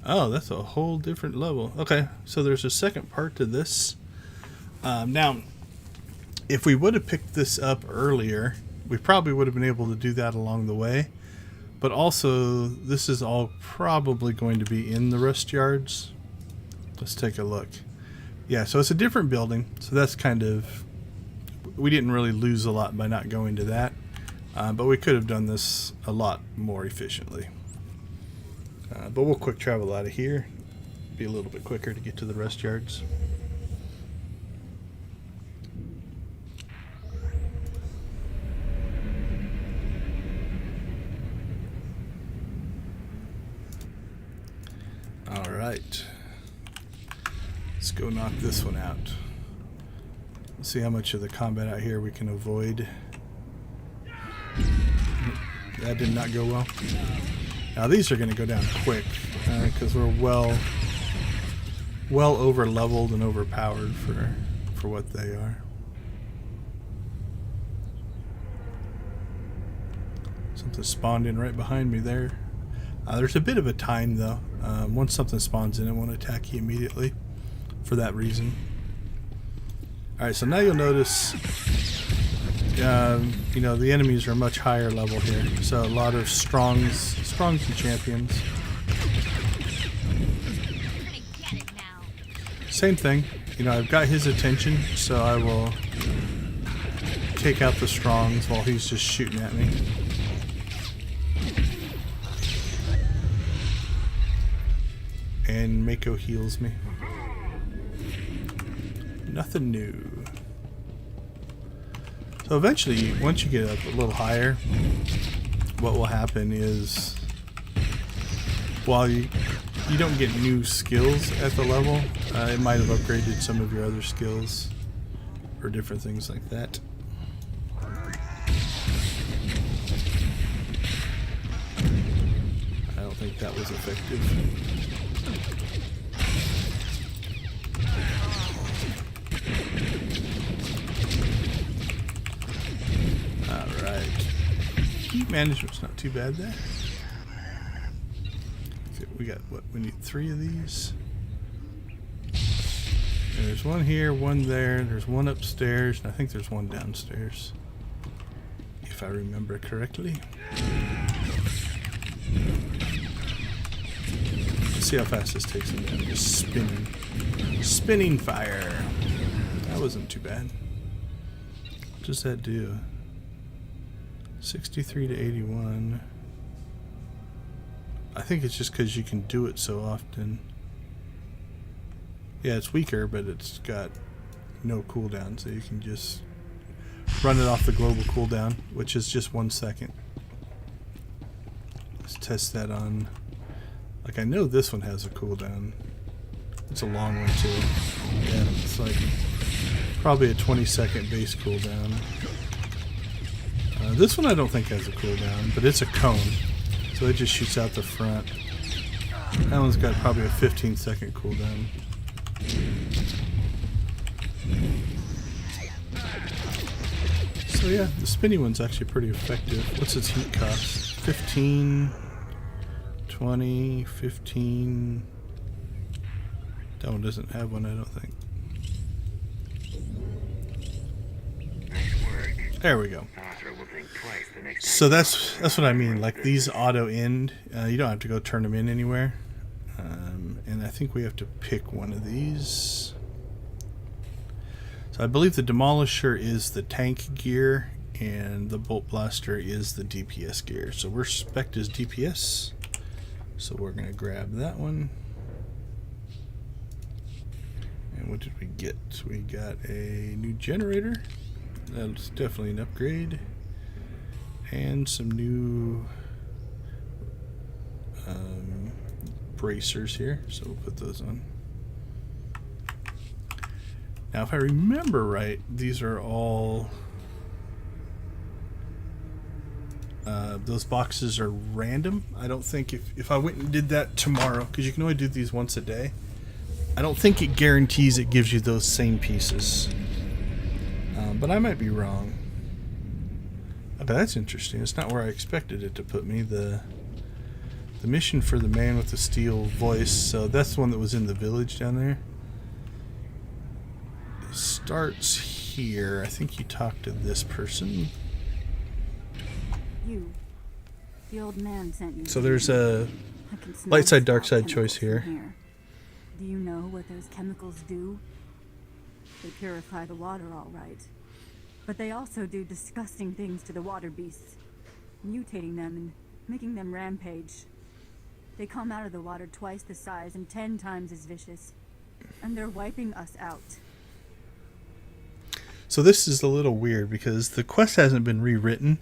Oh, that's a whole different level. Okay, so there's a second part to this. Now, if we would have picked this up earlier, we probably would have been able to do that along the way. But also, this is all probably going to be in the rust yards. Let's take a look. Yeah, so it's a different building. So that's kind of... We didn't really lose a lot by not going to that. But we could have done this a lot more efficiently. But we'll quick travel out of here. Be a little bit quicker to get to the rust yards. Alright. Let's go knock this one out. Let's see how much of the combat out here we can avoid. That did not go well. Now these are going to go down quick because we're well over leveled and overpowered for what they are. Something spawned in right behind me there. There's a bit of a time though. Once something spawns in, it won't attack you immediately for that reason. Alright, so now you'll notice you know, the enemies are much higher level here. So a lot of strongs and champions. Same thing. You know, I've got his attention, so I will take out the strongs while he's just shooting at me. And Mako heals me. Nothing new. So eventually, once you get up a little higher, what will happen is, while you don't get new skills at the level, it might have upgraded some of your other skills or different things like that. I don't think that was effective. Heat management's not too bad there. Okay, we got what? We need 3 of these. There's one here, one there. There's one upstairs, and I think there's one downstairs, if I remember correctly. Let's see how fast this takes him down. Just spinning fire. That wasn't too bad. What does that do? 63 to 81. I think it's just because you can do it so often. Yeah, it's weaker, but it's got no cooldown, so you can just run it off the global cooldown, which is just 1 second. Let's test that on... Like, I know this one has a cooldown. It's a long one, too. Yeah, it's like probably a 20-second base cooldown. This one I don't think has a cooldown, but it's a cone, so it just shoots out the front. That one's got probably a 15-second cooldown. So yeah, the spinny one's actually pretty effective. What's its heat cost? 15, 20, 15. That one doesn't have one, I don't think. There we go. So that's what I mean. Like, these auto end. You don't have to go turn them in anywhere. And I think we have to pick one of these. So I believe the Demolisher is the tank gear, and the Bolt Blaster is the DPS gear. So we're spec'd as DPS. So we're gonna grab that one. And what did we get? We got a new generator. That's definitely an upgrade. And some new bracers here, so we'll put those on. Now, if I remember right, these are all... those boxes are random. I don't think if I went and did that tomorrow, because you can only do these once a day, I don't think it guarantees it gives you those same pieces. But I might be wrong. But that's interesting. It's not where I expected it to put me. The mission for the man with the steel voice, so that's the one that was in the village down there. It starts here. I think you talk to this person. You. The old man sent you. So there's a I can smell light side, the dark smell side choice chemicals here. from Do you know what those chemicals do? They purify the water, all right. But they also do disgusting things to the water beasts, mutating them and making them rampage. They come out of the water twice the size and 10 times as vicious. And they're wiping us out. So this is a little weird because the quest hasn't been rewritten.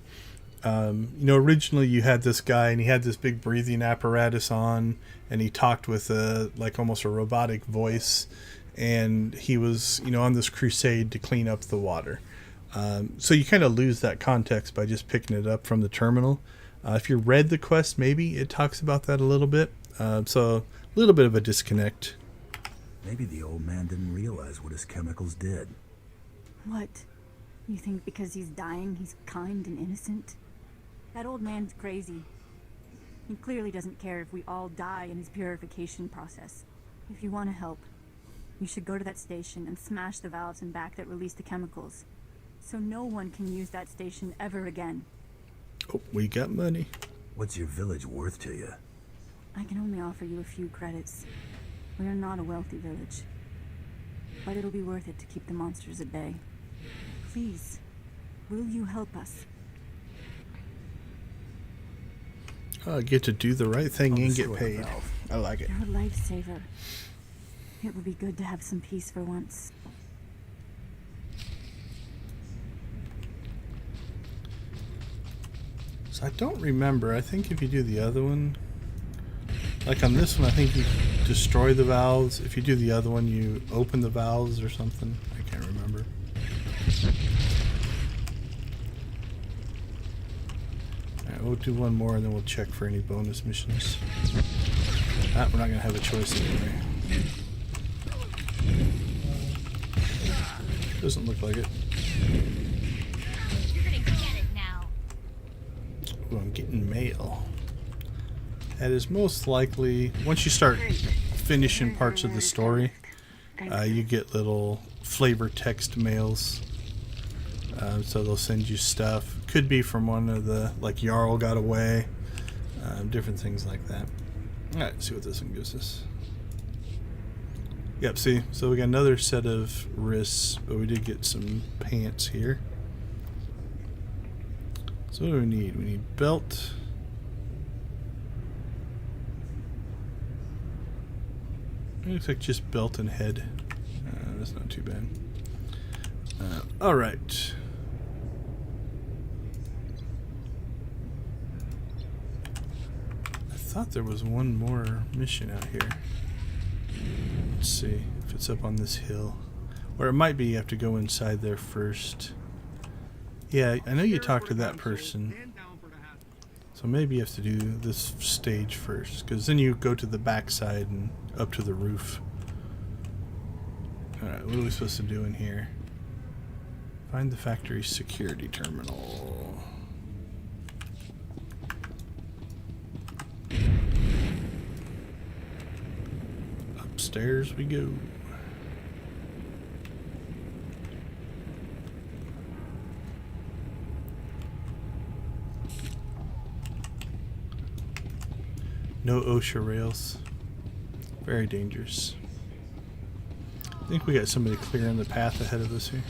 You know, originally you had this guy and he had this big breathing apparatus on and he talked with a, like almost a robotic voice, and he was, you know, on this crusade to clean up the water. So you kind of lose that context by just picking it up from the terminal. If you read the quest, maybe it talks about that a little bit. So a little bit of a disconnect. Maybe the old man didn't realize what his chemicals did. What? You think because he's dying, he's kind and innocent? That old man's crazy. He clearly doesn't care if we all die in his purification process. If you want to help, you should go to that station and smash the valves and back that release the chemicals, so no one can use that station ever again. Oh, we got money. What's your village worth to you? I can only offer you a few credits. We are not a wealthy village, but it'll be worth it to keep the monsters at bay. Please, will you help us? I get to do the right thing and get paid. I like it. You're a lifesaver. It would be good to have some peace for once. So I don't remember. I think if you do the other one, like on this one, I think you destroy the valves. If you do the other one, you open the valves or something. I can't remember. Alright, we'll do one more and then we'll check for any bonus missions. We're not going to have a choice anyway. Doesn't look like it. You're gonna get it now. Ooh, I'm getting mail. That is most likely, once you start finishing parts of the story, you get little flavor text mails. So they'll send you stuff. Could be from one of the, like Jarl got away. Different things like that. Alright, see what this one gives us. Yep, see, so we got another set of wrists, but we did get some pants here. So what do we need? We need belt. It looks like just belt and head. That's not too bad. Alright. I thought there was one more mission out here. Let's see if it's up on this hill. Or it might be you have to go inside there first. Yeah, I know you talked to that person. So maybe you have to do this stage first, because then you go to the back side and up to the roof. Alright, what are we supposed to do in here? Find the factory security terminal. Upstairs we go. No OSHA rails. Very dangerous. I think we got somebody clearing the path ahead of us here.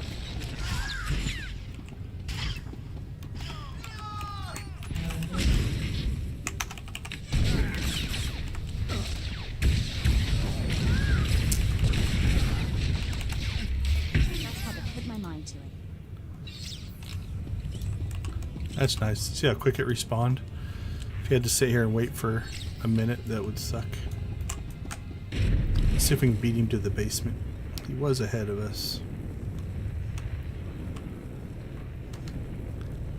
That's how to put my mind to it. That's nice. See how quick it respawned? If you had to sit here and wait for a minute, that would suck. See if we can beat him to the basement. He was ahead of us.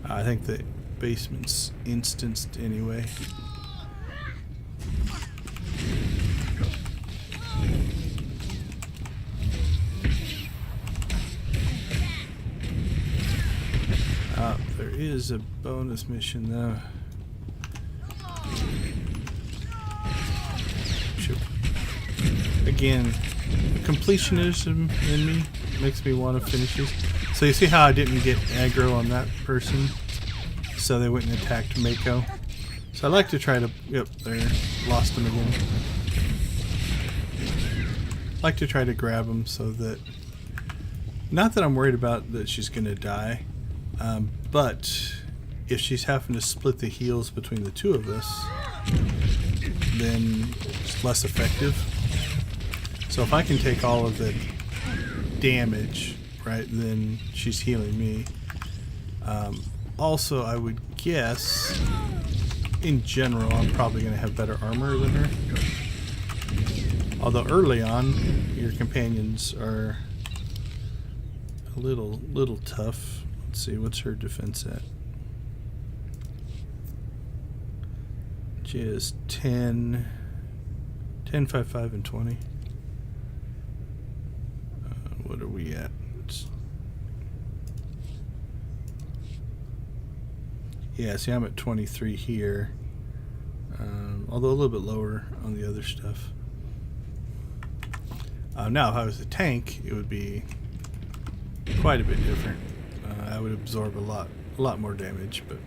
I think the basement's instanced anyway. There is a bonus mission though. Again, completionism in me makes me want to finish this. So you see how I didn't get aggro on that person, so they went and attacked Mako. So I like to try to, yep, there, lost him again. I like to try to grab him so that, not that I'm worried about that she's gonna die, but if she's having to split the heals between the two of us, then it's less effective. So if I can take all of the damage, right, then she's healing me. Also, I would guess, in general, I'm probably going to have better armor than her. Although early on, your companions are a little tough. Let's see, what's her defense at? She is 10, 5, 5, and 20. What are we at? Yeah, see, I'm at 23 here. Although a little bit lower on the other stuff. Now, if I was a tank, it would be quite a bit different. I would absorb a lot more damage, but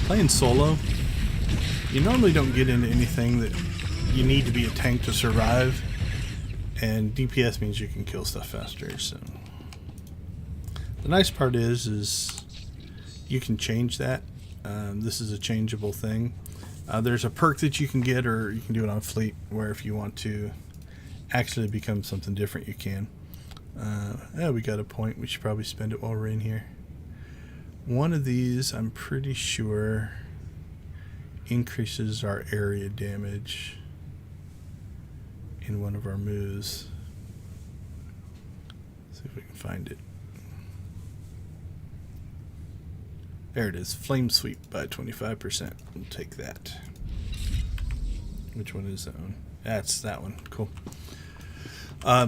playing solo, you normally don't get into anything that you need to be a tank to survive, and DPS means you can kill stuff faster. So the nice part is you can change that. This is a changeable thing. There's a perk that you can get, or you can do it on fleet, where if you want to actually become something different, you can. Yeah, we got a point. We should probably spend it while we're in here. One of these, I'm pretty sure, increases our area damage in one of our moves. Let's see if we can find it. There it is. Flame sweep by 25%. We'll take that. Which one is that one? That's that one. Cool.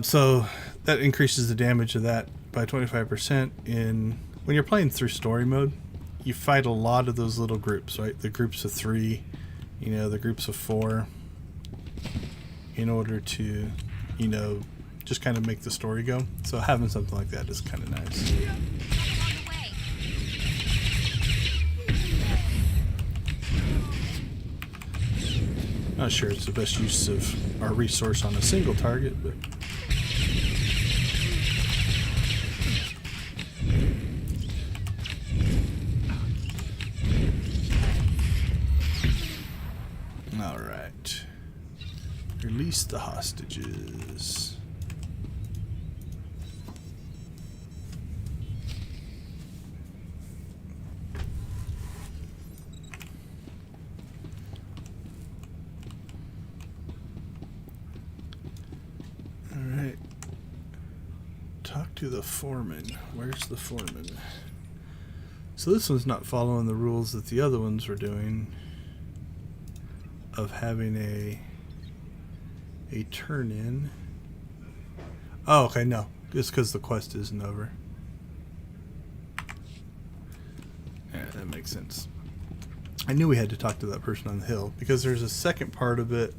So that increases the damage of that by 25%. When you're playing through story mode, you fight a lot of those little groups, right? The groups of 3, the groups of 4, in order to, just kind of make the story go. So having something like that is kind of nice. Not sure it's the best use of our resource on a single target, but all right. Release the hostages. To the foreman. Where's the foreman? So this one's not following the rules that the other ones were doing of having a turn in. Oh, okay, no. It's because the quest isn't over. Yeah, that makes sense. I knew we had to talk to that person on the hill because there's a second part of it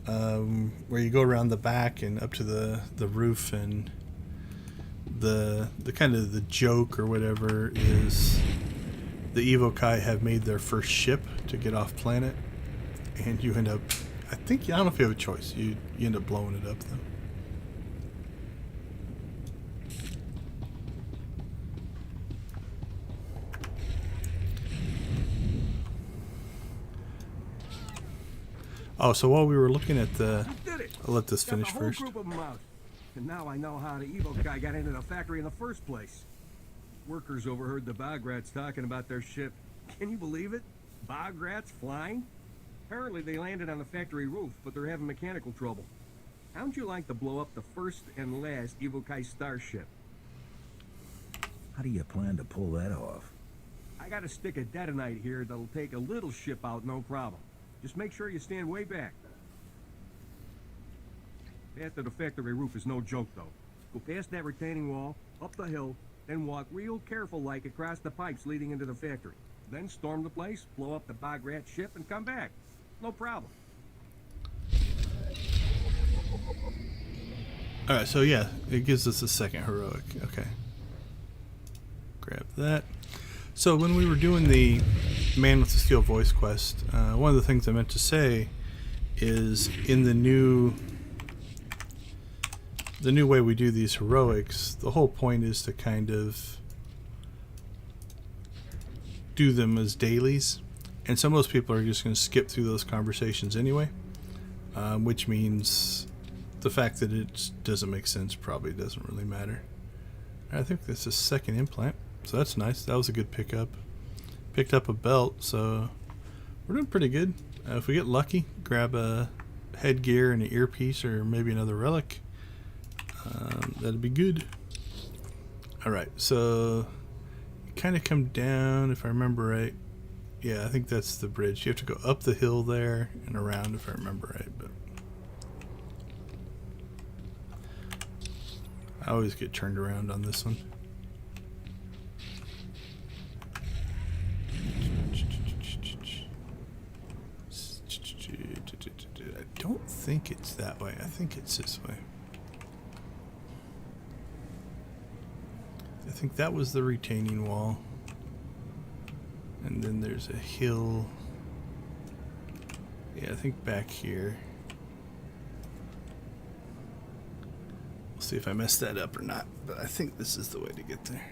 where you go around the back and up to the roof, and the kind of the joke or whatever is the Evokai have made their first ship to get off planet, and you end up, I don't know if you have a choice, you end up blowing it up though. Oh, so while we were looking at I'll let this finish first. Group of them out. And now I know how the evil guy got into the factory in the first place. Workers overheard the bog rats talking about their ship. Can you believe it? Bog rats flying? Apparently they landed on the factory roof, but they're having mechanical trouble. How'd you like to blow up the first and last Evokai starship? How do you plan to pull that off? I got a stick of detonite here that'll take a little ship out, no problem. Just make sure you stand way back. After the factory roof is no joke, though. Go past that retaining wall, up the hill, then walk real careful-like across the pipes leading into the factory. Then storm the place, blow up the bog rat ship, and come back. No problem. Alright, so yeah, it gives us a second heroic. Okay. Grab that. So when we were doing the Man with the Steel Voice quest, one of the things I meant to say is in the new way we do these heroics, the whole point is to kind of do them as dailies. And so most people are just going to skip through those conversations anyway, which means the fact that it doesn't make sense probably doesn't really matter. I think this is second implant, so that's nice. That was a good pickup. Picked up a belt, so we're doing pretty good. If we get lucky, grab a headgear and an earpiece or maybe another relic. That'd be good. Alright, so you kind of come down, if I remember right. Yeah, I think that's the bridge. You have to go up the hill there and around, if I remember right. But I always get turned around on this one. I don't think it's that way. I think it's this way. I think that was the retaining wall. And then there's a hill. Yeah, I think back here. We'll see if I messed that up or not, but I think this is the way to get there.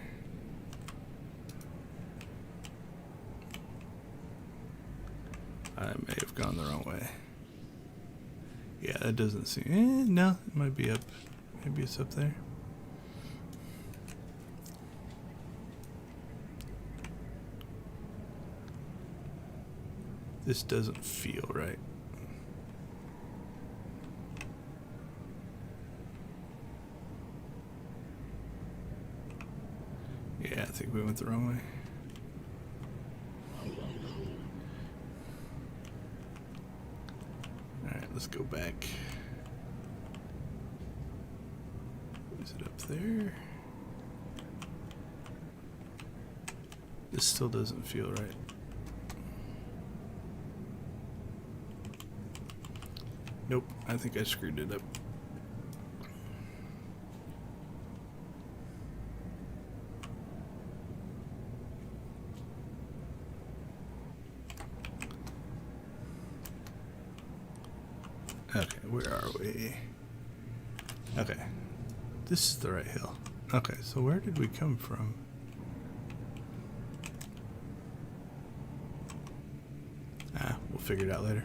I may have gone the wrong way. Yeah, that doesn't seem... no, it might be up. Maybe it's up there. This doesn't feel right. Yeah, I think we went the wrong way. Alright, let's go back. Is it up there? This still doesn't feel right. Nope, I think I screwed it up. Okay, where are we? Okay, this is the right hill. Okay, so where did we come from? We'll figure it out later.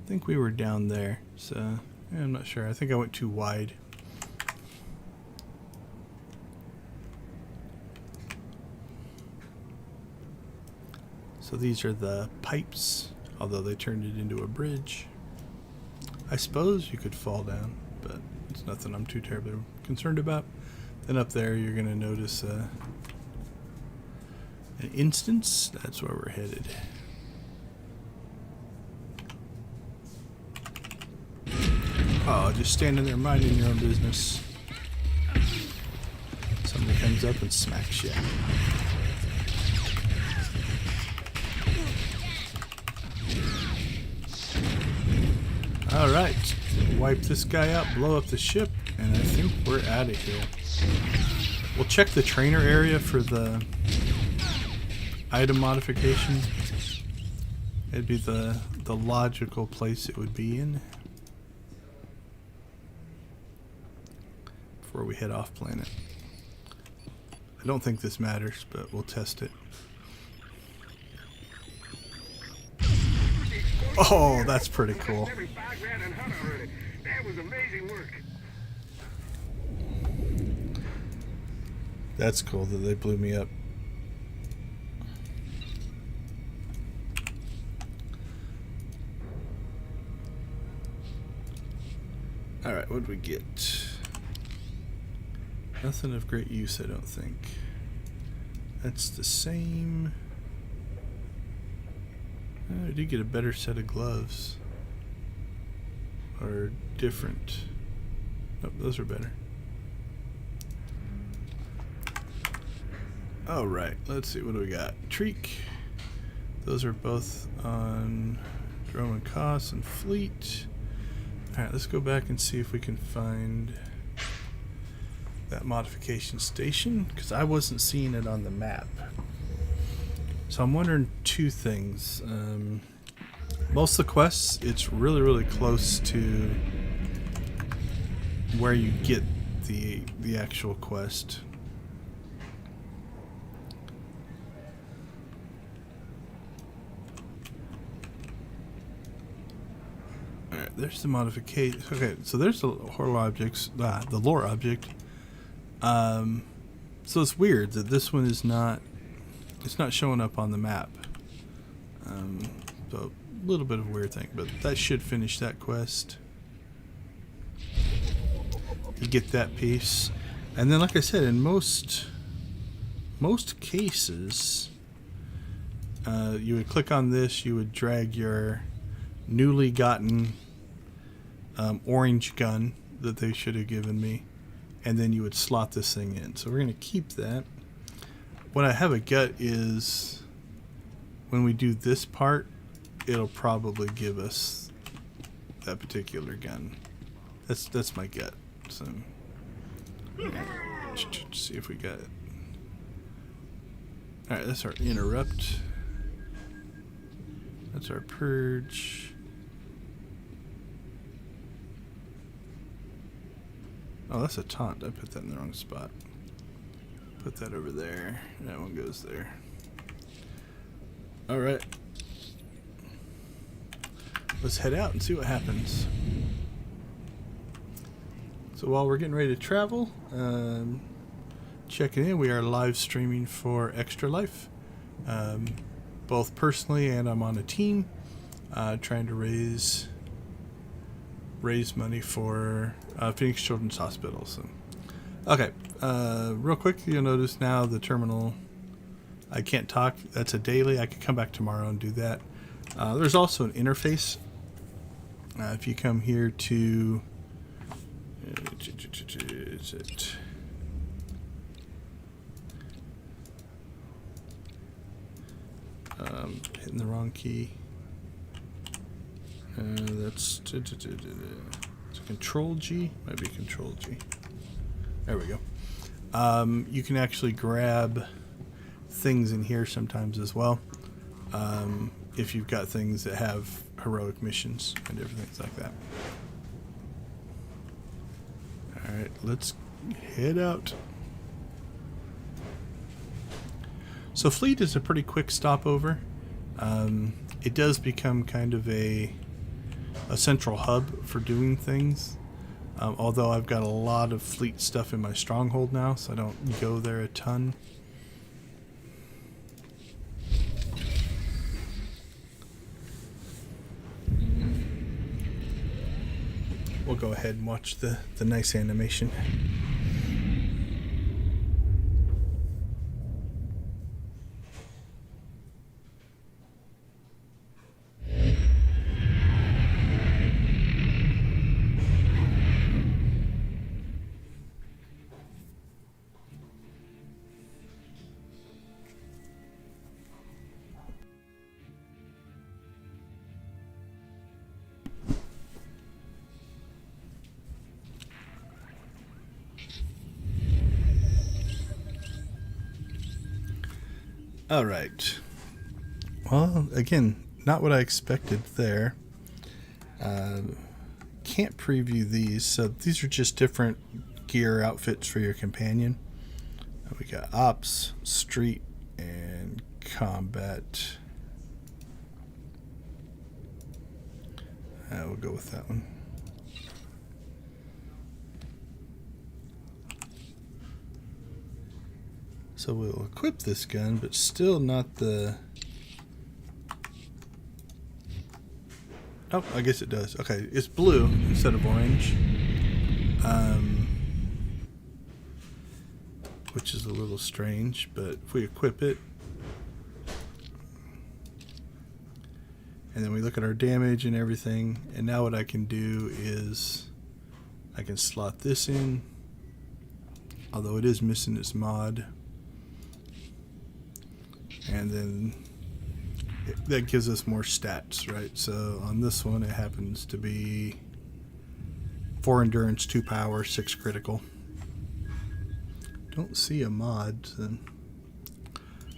I think we were down there, so yeah, I'm not sure. I think I went too wide. So these are the pipes, although they turned it into a bridge. I suppose you could fall down, but it's nothing I'm too terribly concerned about. Then up there you're going to notice an instance. That's where we're headed. Oh, just standing there minding your own business. Somebody comes up and smacks you. Alright, wipe this guy out, blow up the ship, and I think we're out of here. We'll check the trainer area for the item modification. It'd be the logical place it would be in. Before we head off planet. I don't think this matters, but we'll test it. Oh, that's pretty cool. That was amazing work. That's cool that they blew me up. Alright, what did we get? Nothing of great use, I don't think. That's the same. I did get a better set of gloves. Or different. Nope, those are better. Alright, let's see, what do we got? Treek. Those are both on Drommund, Kass, and Fleet. Alright, let's go back and see if we can find that modification station, because I wasn't seeing it on the map. So I'm wondering two things. Most of the quests, it's really, really close to where you get the actual quest. Alright, there's the modification. Okay, so there's the horror objects, the lore object. So it's weird that this one is not, it's not showing up on the map. So a little bit of a weird thing, but that should finish that quest. You get that piece, and then like I said, in most cases, you would click on this, you would drag your newly gotten orange gun that they should have given me, and then you would slot this thing in. So we're going to keep that. What I have a gut is when we do this part, it'll probably give us that particular gun. That's my gut. So see if we got it. Alright, that's our interrupt. That's our purge. Oh, that's a taunt. I put that in the wrong spot. Put that over there. That one goes there. Alright. Let's head out and see what happens. So while we're getting ready to travel, checking in, we are live streaming for Extra Life. Both personally and I'm on a team trying to raise money for Phoenix Children's Hospital. So, okay, real quick, you'll notice now the terminal, I can't talk. That's a daily. I could come back tomorrow and do that. There's also an interface. If you come here to is it hitting the wrong key. That's Control G. Might be Control G. There we go. You can actually grab things in here sometimes as well. If you've got things that have heroic missions and different things like that. Alright, let's head out. So Fleet is a pretty quick stopover. It does become kind of a central hub for doing things. Although I've got a lot of Fleet stuff in my stronghold now, so I don't go there a ton. We'll go ahead and watch the nice animation. All right. Well, again, not what I expected there. Can't preview these. So these are just different gear outfits for your companion. We got Ops, Street, and Combat. We'll go with that one. So we'll equip this gun, but still not the... Oh, I guess it does. Okay, it's blue instead of orange. which is a little strange, but if we equip it, and then we look at our damage and everything, and now what I can do is I can slot this in, although it is missing its mod, and then that gives us more stats, right? So on this one it happens to be 4 endurance, 2 power, 6 critical. Don't see a mod, then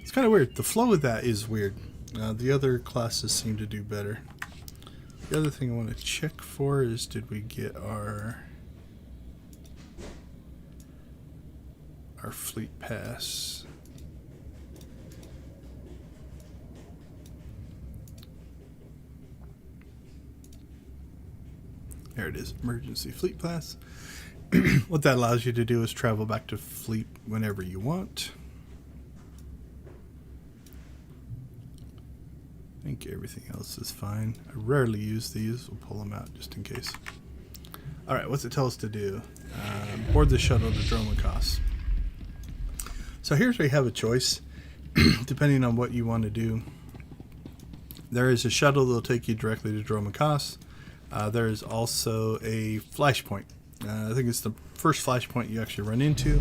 it's kind of weird. The flow of that is weird. The other classes seem to do better. The other thing I want to check for is, did we get our fleet pass? There it is, emergency fleet pass. What that allows you to do is travel back to fleet whenever you want. I think everything else is fine. I rarely use these. We'll pull them out just in case. Alright, what's it tell us to do? Board the shuttle to Drommund Kass. So here's where you have a choice, depending on what you want to do. There is a shuttle that will take you directly to Drommund Kass. There is also a flashpoint. I think it's the first flashpoint you actually run into,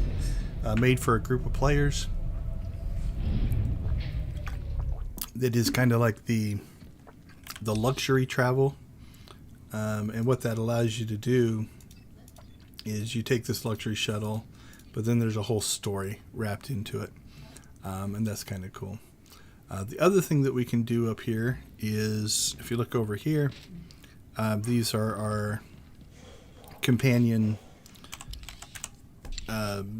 made for a group of players. That is kind of like the luxury travel, and what that allows you to do is you take this luxury shuttle, but then there's a whole story wrapped into it, and that's kind of cool. The other thing that we can do up here is, if you look over here, these are our companion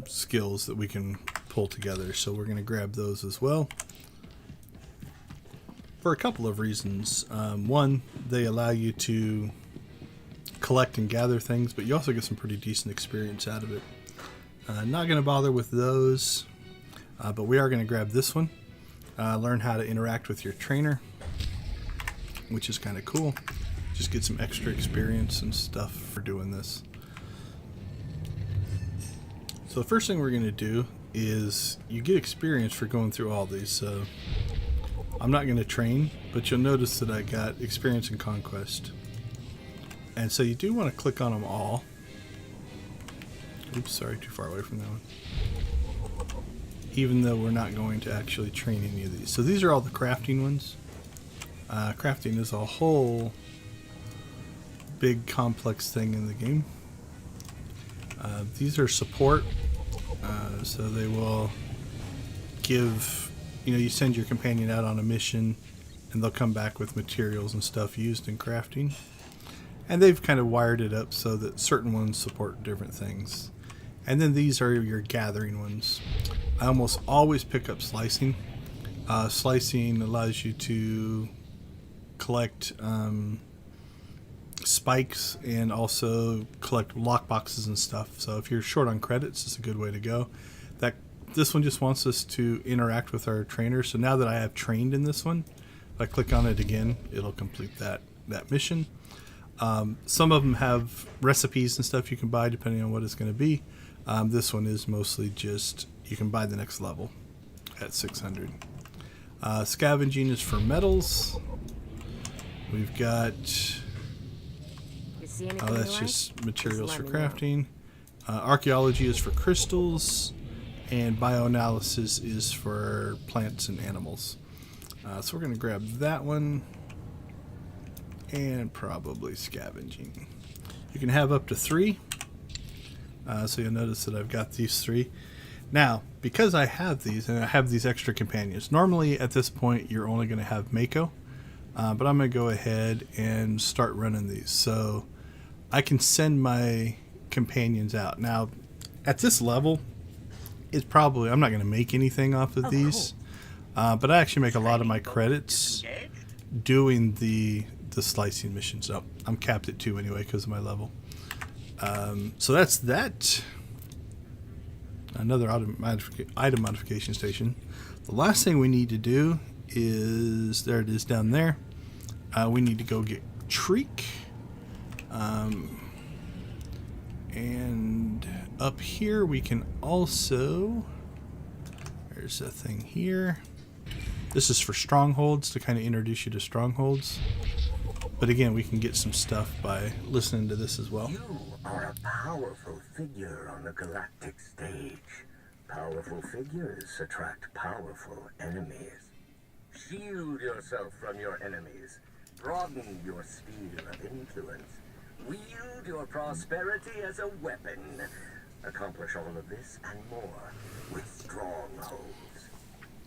skills that we can pull together. So we're going to grab those as well for a couple of reasons. One, they allow you to collect and gather things, but you also get some pretty decent experience out of it. Not going to bother with those, but we are going to grab this one. Learn how to interact with your trainer, which is kind of cool. Just get some extra experience and stuff for doing this. So the first thing we're going to do is you get experience for going through all these. So I'm not going to train, but you'll notice that I got experience in conquest. And so you do want to click on them all. Oops, sorry, too far away from that one. Even though we're not going to actually train any of these. So these are all the crafting ones. Crafting is a whole big complex thing in the game. These are support, so they will give, you send your companion out on a mission and they'll come back with materials and stuff used in crafting, and they've kind of wired it up so that certain ones support different things. And then these are your gathering ones. I almost always pick up slicing. Slicing allows you to collect spikes and also collect lock boxes and stuff. So if you're short on credits, it's a good way to go. This one just wants us to interact with our trainer. So now that I have trained in this one, if I click on it again, it'll complete that mission. Some of them have recipes and stuff you can buy depending on what it's going to be. This one is mostly just you can buy the next level at 600. Scavenging is for metals. We've got that's just materials for crafting. Archaeology is for crystals, and bioanalysis is for plants and animals. So we're going to grab that one, and probably scavenging. You can have up to 3. So you'll notice that I've got these 3. Now, because I have these, and I have these extra companions, normally at this point you're only going to have Mako, but I'm going to go ahead and start running these. So I can send my companions out. Now, at this level, I'm not going to make anything off of these, but I actually make a lot of my credits doing the slicing missions. Oh, I'm capped at 2 anyway because of my level. So that's that. Another item modification station. The last thing we need to do is, there it is down there. We need to go get Treek. And up here we can also, there's a thing here. This is for strongholds, to kind of introduce you to strongholds. But again, we can get some stuff by listening to this as well. You are a powerful figure on the galactic stage. Powerful figures attract powerful enemies. Shield yourself from your enemies. Broaden your sphere of influence. Wield your prosperity as a weapon. Accomplish all of this and more with strongholds.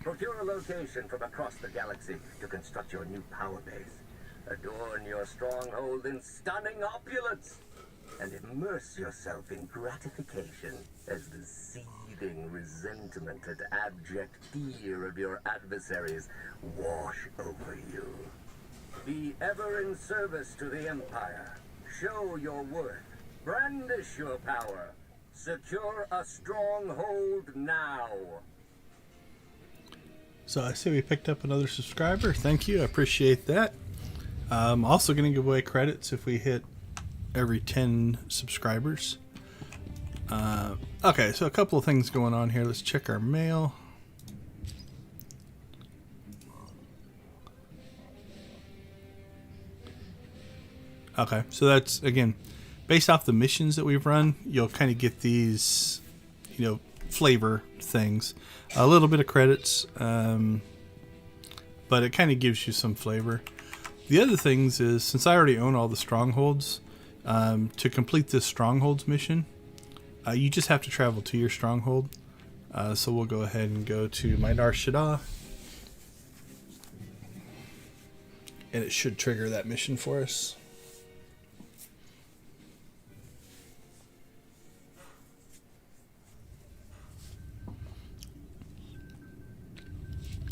Procure a location from across the galaxy to construct your new power base. Adorn your stronghold in stunning opulence. And immerse yourself in gratification as the seething resentment and abject fear of your adversaries wash over you. Be ever in service to the Empire. Show your worth. Brandish your power. Secure a stronghold now. So I see we picked up another subscriber. Thank you. I appreciate that. I'm also going to give away credits if we hit every 10 subscribers. Okay, so a couple of things going on here. Let's check our mail. Okay, so that's, again, based off the missions that we've run, you'll kind of get these, you know, flavor things. A little bit of credits, but it kind of gives you some flavor. The other things is, since I already own all the strongholds, to complete this strongholds mission, you just have to travel to your stronghold. So we'll go ahead and go to Minar Shaddaa, and it should trigger that mission for us.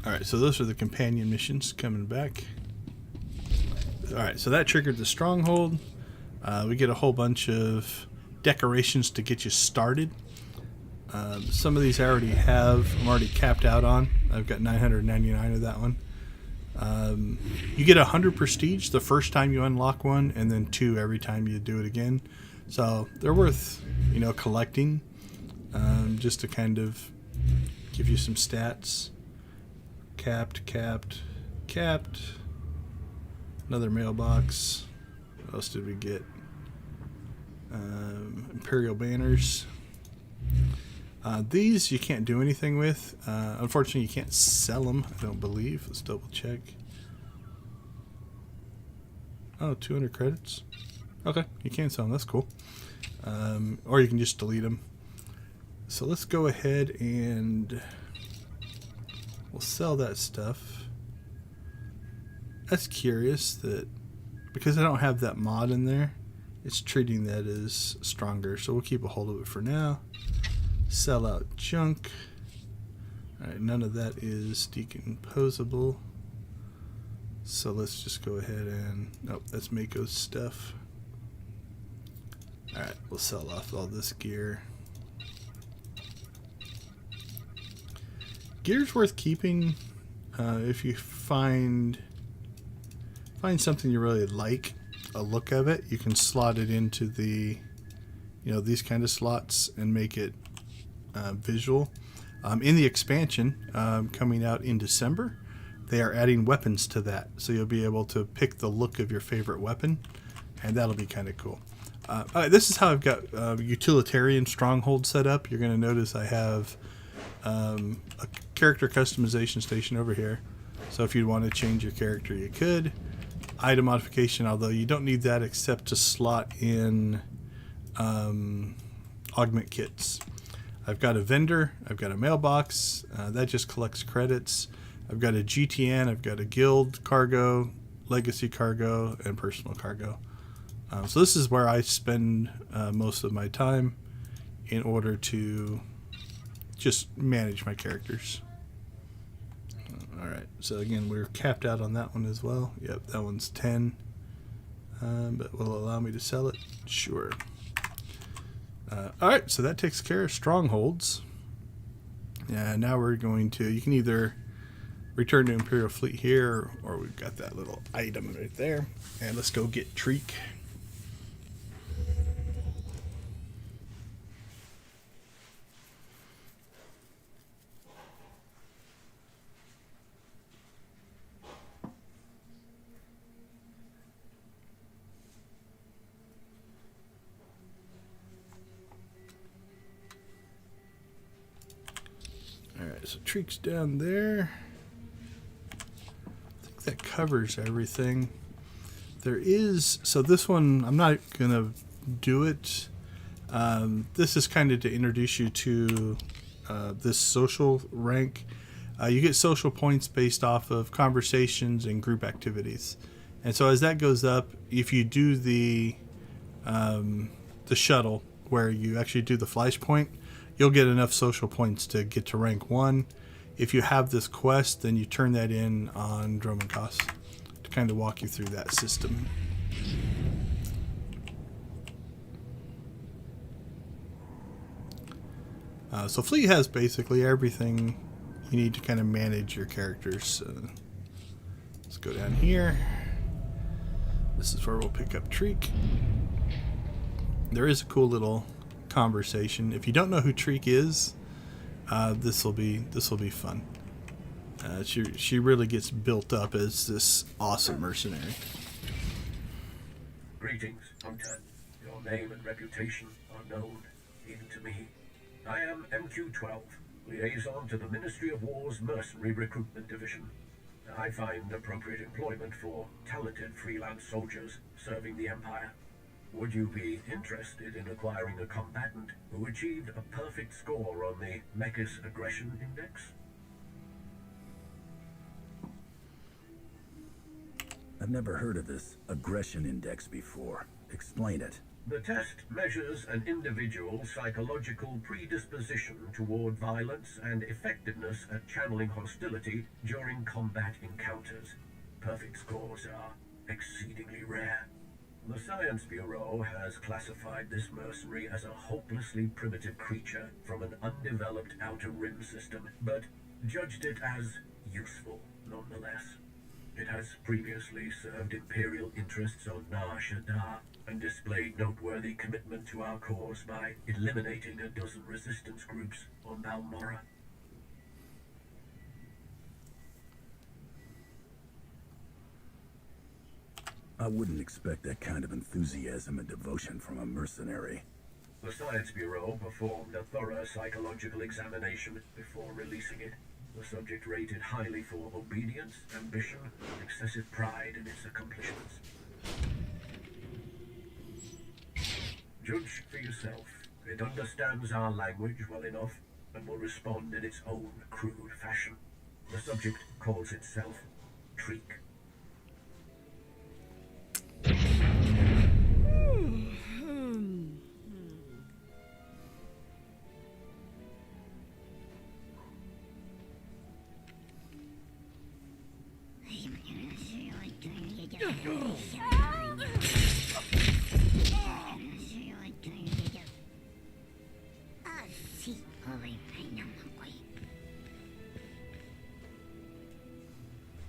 Alright, so those are the companion missions coming back. Alright, so that triggered the stronghold. We get a whole bunch of decorations to get you started. Some of these I already have. I'm already capped out on. I've got 999 of that one. You get 100 prestige the first time you unlock one, and then 2 every time you do it again. So they're worth, you know, collecting, just to kind of give you some stats. Capped. Another mailbox. What else did we get? Imperial banners. These you can't do anything with. Unfortunately, you can't sell them, I don't believe. Let's double check. Oh, 200 credits. Okay, you can sell them. That's cool. Or you can just delete them. So let's go ahead and we'll sell that stuff. That's curious that because I don't have that mod in there, it's treating that as stronger. So we'll keep a hold of it for now. Sell out junk. Alright, none of that is decomposable. So let's just go ahead and... Nope, that's Mako's stuff. Alright, we'll sell off all this gear. Gear's worth keeping if you find something you really like a look of it. You can slot it into the, you know, these kind of slots and make it visual. In the expansion coming out in December, they are adding weapons to that, so you'll be able to pick the look of your favorite weapon, and that'll be kind of cool. This is how I've got utilitarian stronghold set up. You're going to notice I have a character customization station over here, so if you'd want to change your character, you could. Item modification, although you don't need that except to slot in augment kits. I've got a vendor, I've got a mailbox, that just collects credits. I've got a GTN, I've got a guild cargo, legacy cargo, and personal cargo. So this is where I spend most of my time in order to just manage my characters. Alright, so again, we're capped out on that one as well. Yep, that one's 10. But will allow me to sell it? Sure. Alright, so that takes care of strongholds. Yeah, now we're going to... You can either return to Imperial Fleet here, or we've got that little item right there. And let's go get Treek. so Treek's down there. I think that covers everything. There is, so this one, I'm not going to do it. This is kind of to introduce you to this social rank. You get social points based off of conversations and group activities. And so as that goes up, if you do the shuttle, where you actually do the flashpoint, you'll get enough social points to get to rank 1. If you have this quest, then you turn that in on Drommund Kass to kind of walk you through that system. So Fleet has basically everything you need to kind of manage your characters. Let's go down here. This is where we'll pick up Treek. There is a cool little conversation. If you don't know who Treek is, this will be fun. She really gets built up as this awesome mercenary. Greetings, Hutta. Your name and reputation are known even to me. I am MQ-12, liaison to the Ministry of War's Mercenary Recruitment Division. I find appropriate employment for talented freelance soldiers serving the Empire. Would you be interested in acquiring a combatant who achieved a perfect score on the Mechas Aggression Index? I've never heard of this aggression index before. Explain it. The test measures an individual's psychological predisposition toward violence and effectiveness at channeling hostility during combat encounters. Perfect scores are exceedingly rare. The Science Bureau has classified this mercenary as a hopelessly primitive creature from an undeveloped outer rim system, but judged it as useful nonetheless. It has previously served Imperial interests on Nar Shaddaa and displayed noteworthy commitment to our cause by eliminating a dozen resistance groups on Balmorra. I wouldn't expect that kind of enthusiasm and devotion from a mercenary. The Science Bureau performed a thorough psychological examination before releasing it. The subject rated highly for obedience, ambition, and excessive pride in its accomplishments. Judge for yourself. It understands our language well enough and will respond in its own crude fashion. The subject calls itself Treek.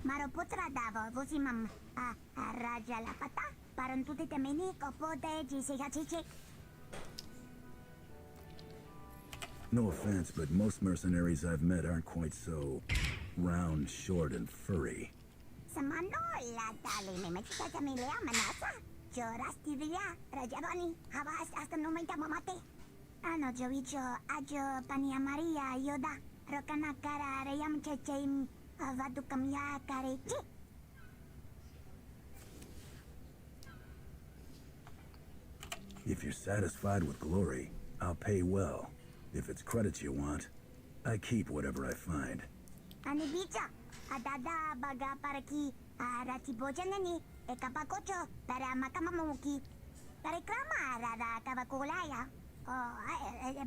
Maroputra davo vusimam raja la pata parantuti temini kopote jisihachichik. No offense, but most mercenaries I've met aren't quite so round, short, and furry. Samano la tali ni mechika familia manasa. Joras tivia rajabani havas hasta no me mamate. Ano jovicho ajo pania Maria yoda rokana kara reyam checheim avadukam ya karechi. If you're satisfied with glory, I'll pay well. If it's credits you want, I keep whatever I find. Ani bicha adada baga paraki ratiboja nani ekapakocho para makamamuki para krama rada kabakulaya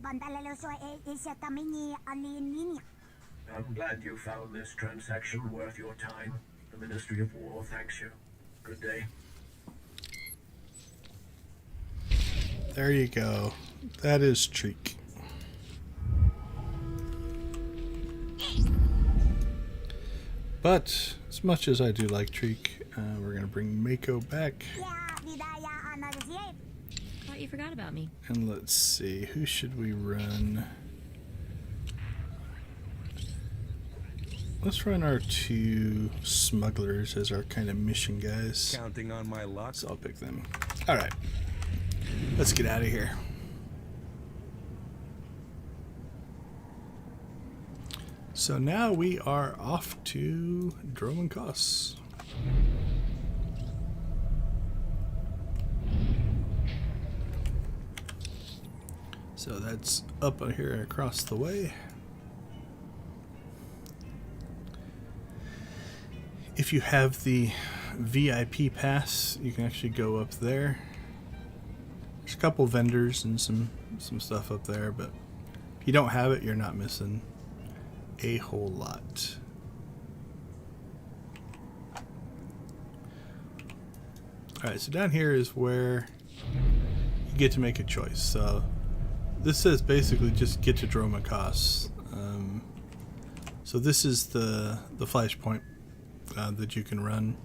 bandaleloso isya kamini anininya. I'm glad you found this transaction worth your time. The Ministry of War thanks you. Good day. There you go. That is Treek. But as much as I do like Treek, we're gonna bring Mako back. Thought you forgot about me. And let's see, who should we run? Let's run our two smugglers as our kind of mission guys. Counting on my luck. So I'll pick them. All right, let's get out of here. So now we are off to Drommund Kass. So that's up here and across the way. If you have the VIP pass, you can actually go up there. There's a couple vendors and some stuff up there, but if you don't have it, you're not missing a whole lot. Alright, so down here is where you get to make a choice. So this says basically just get to Drommund Kass. So this is the flashpoint that you can run.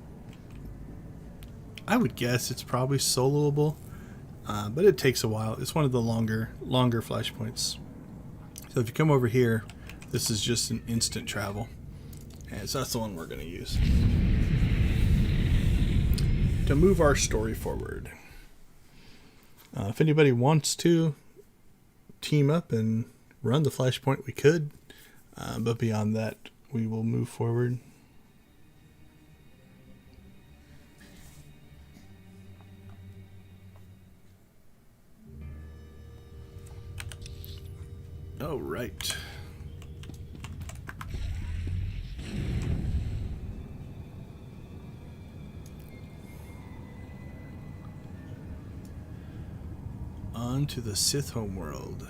I would guess it's probably soloable, but it takes a while. It's one of the longer flashpoints. So if you come over here, this is just an instant travel, and so that's the one we're going to use to move our story forward. If anybody wants to team up and run the flashpoint, we could, but beyond that, we will move forward. All right. On to the Sith homeworld.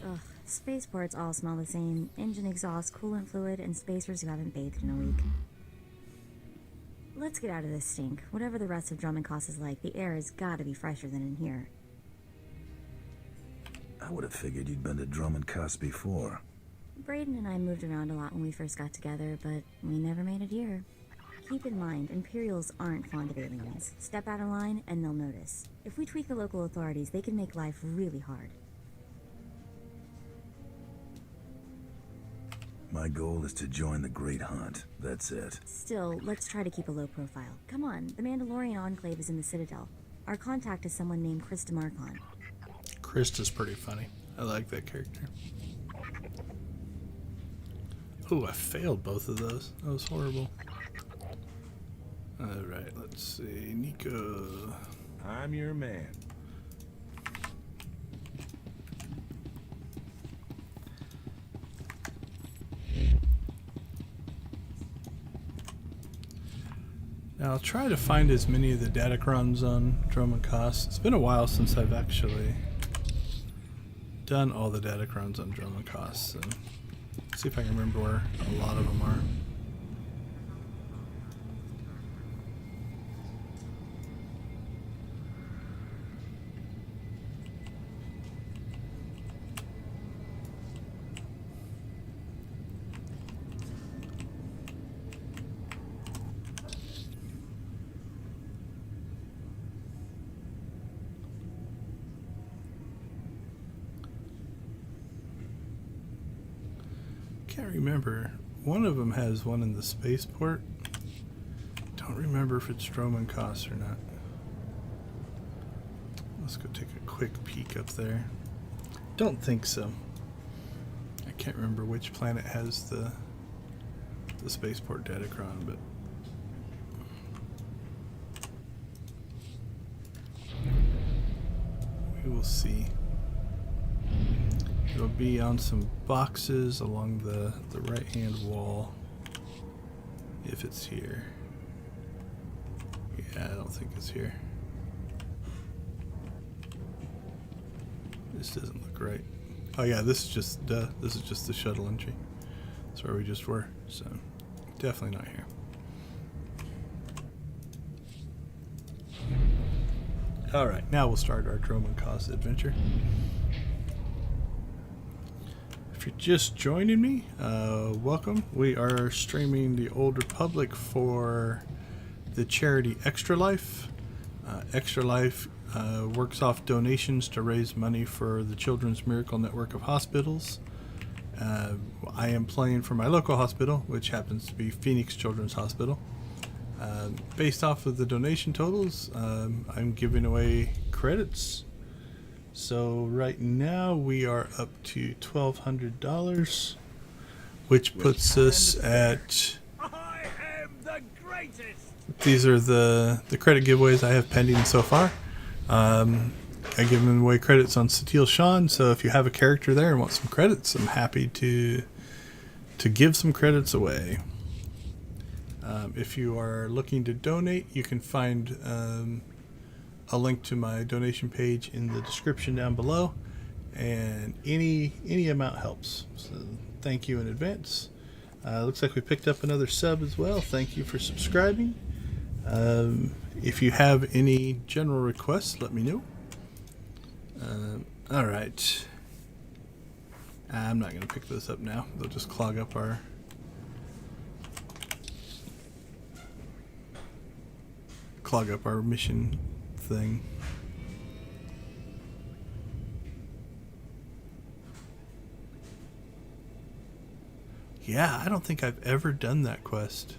Ugh, spaceports all smell the same. Engine exhaust, coolant fluid, and spacers who haven't bathed in a week. Let's get out of this stink. Whatever the rest of Drommund Kass is like, the air has got to be fresher than in here. I would have figured you'd been to Drommund Kass before. Braden and I moved around a lot when we first got together, but we never made it here. Keep in mind, Imperials aren't fond of aliens. Step out of line and they'll notice. If we tweak the local authorities, they can make life really hard. My goal is to join the Great Hunt. That's it. Still, let's try to keep a low profile. Come on, the Mandalorian Enclave is in the Citadel. Our contact is someone named Chris DeMarcon. Chris is pretty funny. I like that character. Oh, I failed both of those. That was horrible. Alright, let's see. Nico. I'm your man. Now I'll try to find as many of the datacrons on Drommund Kass. It's been a while since I've actually done all the datacrons on Drommund Kass. So see if I can remember where a lot of them are. Can't remember. One of them has one in the spaceport. Don't remember if it's Drommund Kass or not. Let's go take a quick peek up there. Don't think so. I can't remember which planet has the spaceport datacron, but we will see. It'll be on some boxes along the right-hand wall, if it's here. Yeah, I don't think it's here. This doesn't look right. Oh yeah, this is just the shuttle entry. That's where we just were, so definitely not here. Alright, now we'll start our Drommund Kass adventure. If you're just joining me, welcome. We are streaming the Old Republic for the charity Extra Life. Extra Life works off donations to raise money for the Children's Miracle Network of Hospitals. I am playing for my local hospital, which happens to be Phoenix Children's Hospital. Based off of the donation totals, I'm giving away credits. So right now we are up to $1,200, which puts us at... I am the greatest! These are the credit giveaways I have pending so far. I give away credits on SWTOR Sean, so if you have a character there and want some credits, I'm happy to give some credits away. If you are looking to donate, you can find a link to my donation page in the description down below, and any amount helps. So thank you in advance. Looks like we picked up another sub as well. Thank you for subscribing. If you have any general requests, let me know. All right. I'm not going to pick this up now. They'll just clog up our... mission thing. Yeah, I don't think I've ever done that quest.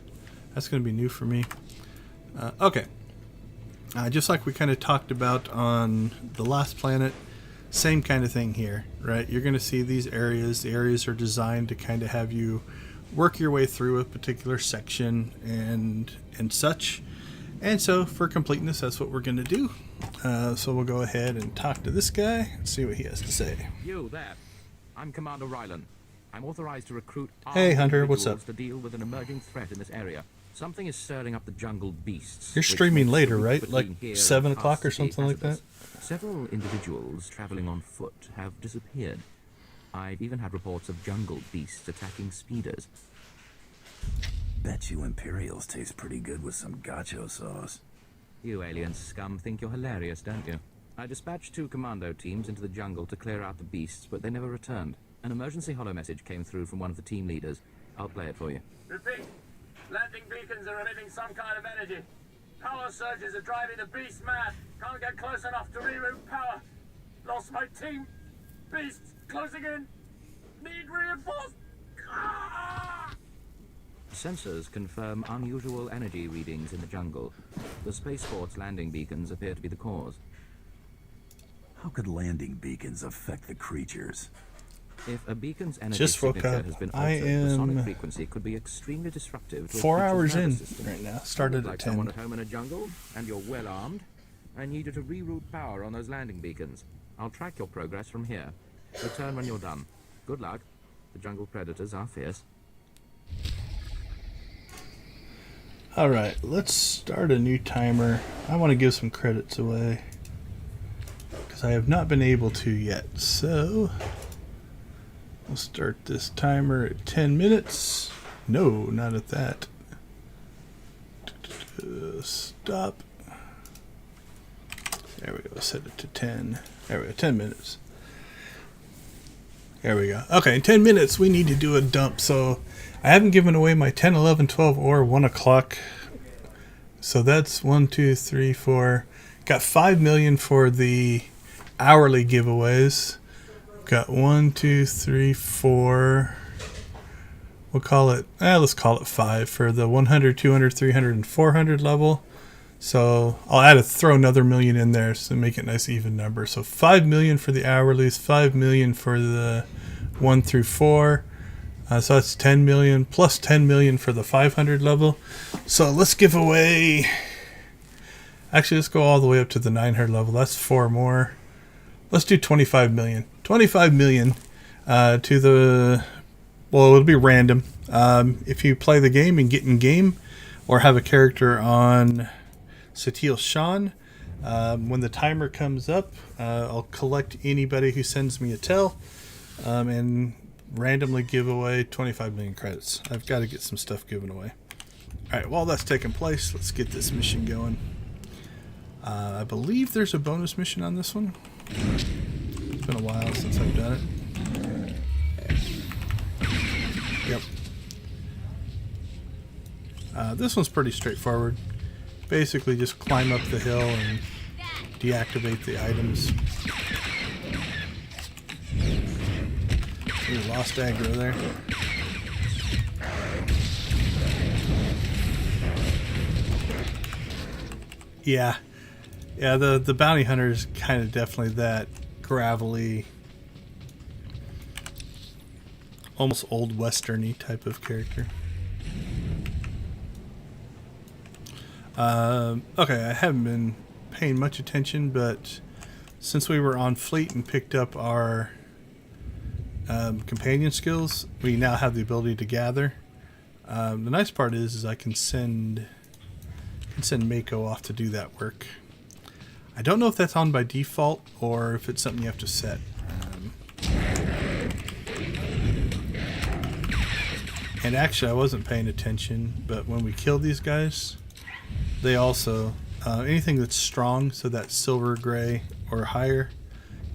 That's going to be new for me. Okay. Just like we kind of talked about on the last planet, same kind of thing here, right? You're going to see these areas. The areas are designed to kind of have you work your way through a particular section and such. And so for completeness, that's what we're going to do. So we'll go ahead and talk to this guy and see what he has to say. You there. I'm Commander Rylan. I'm authorized to recruit Hey, Hunter, what's up? to deal with an emerging threat in this area. Something is stirring up the jungle beasts. You're which streaming makes later, the route right? between Like here 7 and o'clock or Kass something like that? Several individuals traveling on foot have disappeared. I've even had reports of jungle beasts attacking speeders. Bet you Imperials taste pretty good with some gacho sauce. You alien scum think you're hilarious, don't you? I dispatched 2 commando teams into the jungle to clear out the beasts, but they never returned. An emergency holo message came through from one of the team leaders. I'll play it for you. Repeat. Landing beacons are emitting some kind of energy. Power surges are driving the beast mad. Can't get close enough to reroute power. Lost my team. Beasts closing in. Need reinforced. Sensors confirm unusual energy readings in the jungle. The spaceport's landing beacons appear to be the cause. How could landing beacons affect the creatures? If a beacon's energy Just woke signature up. has been I altered, the sonic am frequency could be extremely disruptive to a 4 creature's hours in nervous system. right now. Started Like at someone 10. at home in a jungle, and you're well armed. I need you to reroute power on those landing beacons. I'll track your progress from here. Return when you're done. Good luck. The jungle predators are fierce. Alright, let's start a new timer. I want to give some credits away, because I have not been able to yet. So, we'll start this timer at 10 minutes. No, not at that. Stop. There we go, set it to 10. There we go, 10 minutes. There we go. Okay, in 10 minutes we need to do a dump. So I haven't given away my 10, 11, 12, or 1 o'clock. So that's 1, 2, 3, 4. Got 5 million for the hourly giveaways. Got 1, 2, 3, 4. We'll call it, let's call it 5 for the 100, 200, 300, and 400 level. So I'll throw another million in there to make it a nice even number. So 5 million for the hourlies, 5 million for the 1 through 4. So that's 10 million plus 10 million for the 500 level. So let's give away, actually let's go all the way up to the 900 level. That's 4 more. Let's do 25 million. 25 million to the, well, it'll be random. If you play the game and get in game or have a character on SWTOR Sean, when the timer comes up, I'll collect anybody who sends me a tell and randomly give away 25 million credits. I've got to get some stuff given away. Alright, while that's taking place, let's get this mission going. I believe there's a bonus mission on this one. It's been a while since I've done it. Yep. This one's pretty straightforward. Basically just climb up the hill and deactivate the items. We lost aggro there. Yeah. Yeah, the bounty hunter is kind of definitely that gravelly, almost old western-y type of character. Okay, I haven't been paying much attention, but since we were on fleet and picked up our companion skills, we now have the ability to gather. The nice part is I can send Mako off to do that work. I don't know if that's on by default or if it's something you have to set. And actually, I wasn't paying attention, but when we kill these guys, they also, anything that's strong, so that's silver, gray, or higher,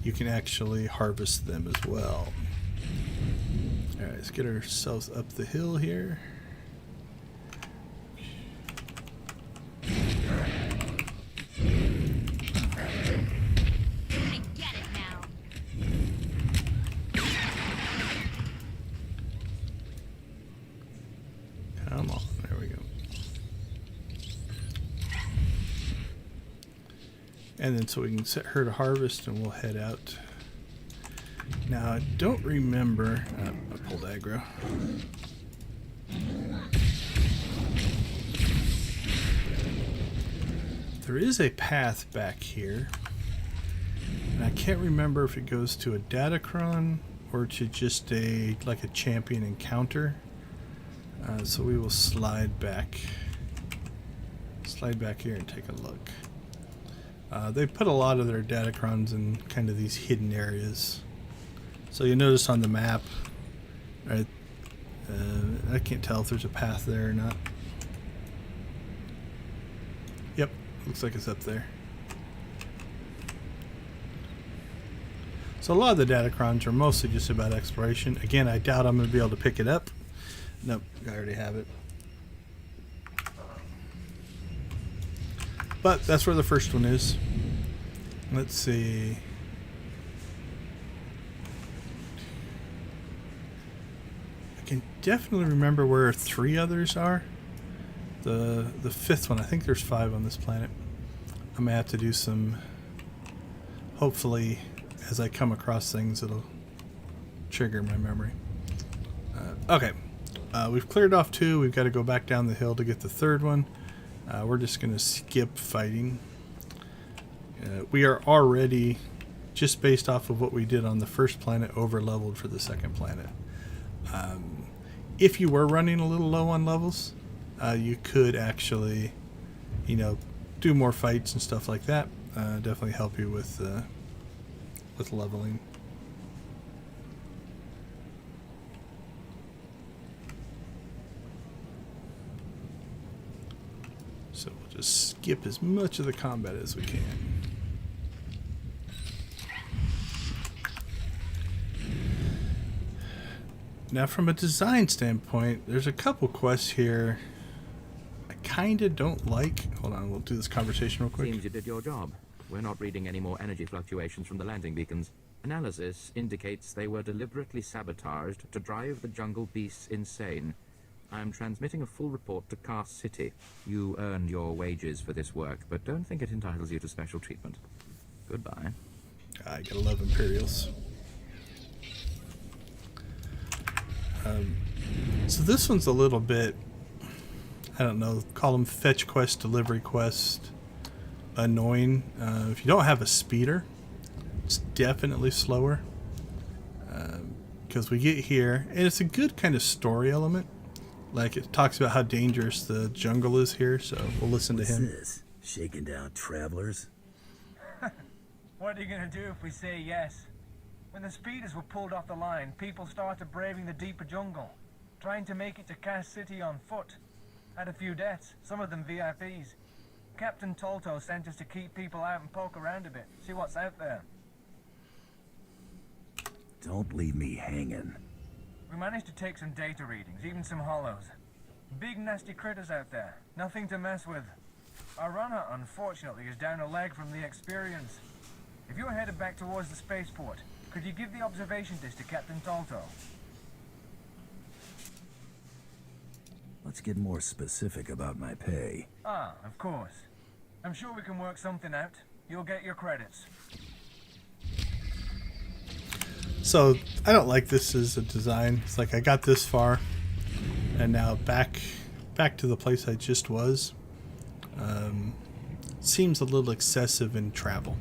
you can actually harvest them as well. Alright, let's get ourselves up the hill here. Come on, there we go. And then so we can set her to harvest and we'll head out. Now I don't remember, I pulled aggro. There is a path back here. And I can't remember if it goes to a Datacron or to just like a champion encounter. So we will slide back here and take a look. They put a lot of their Datacrons in kind of these hidden areas. So you notice on the map, right? I can't tell if there's a path there or not. Yep, looks like it's up there. So a lot of the Datacrons are mostly just about exploration. Again, I doubt I'm going to be able to pick it up. Nope, I already have it. But that's where the first one is. Let's see. I can definitely remember where 3 others are. The 5th one, I think there's 5 on this planet. I'm gonna have to do some, hopefully as I come across things it'll trigger my memory. Okay. We've cleared off 2. We've got to go back down the hill to get the 3rd one. We're just going to skip fighting. We are already, just based off of what we did on the first planet, over leveled for the 2nd planet. If you were running a little low on levels, you could actually, do more fights and stuff like that. Definitely help you with leveling. So we'll just skip as much of the combat as we can. Now from a design standpoint, there's a couple quests here I kinda don't like. Hold on, we'll do this conversation real quick. Seems you did your job. We're not reading any more energy fluctuations from the landing beacons. Analysis indicates they were deliberately sabotaged to drive the jungle beasts insane. I'm transmitting a full report to Kass City. You earned your wages for this work, but don't think it entitles you to special treatment. Goodbye. I gotta love Imperials. So this one's a little bit, I don't know, call them fetch quest, delivery quest, annoying. If you don't have a speeder, it's definitely slower. Because we get here, and it's a good kind of story element. Like, it talks about how dangerous the jungle is here, so we'll listen to him. What's this? Shaking down travelers? What are you gonna do if we say yes? When the speeders were pulled off the line, people started braving the deeper jungle, trying to make it to Kass City on foot. Had a few deaths, some of them VIPs. Captain Tolto sent us to keep people out and poke around a bit, see what's out there. Don't leave me hanging. We managed to take some data readings, even some hollows. Big nasty critters out there, nothing to mess with. Our runner, unfortunately, is down a leg from the experience. If you're headed back towards the spaceport, could you give the observation disc to Captain Tolto? Let's get more specific about my pay. Ah, of course. I'm sure we can work something out. You'll get your credits. So I don't like this as a design. It's like I got this far, and now back to the place I just was. Seems a little excessive in travel.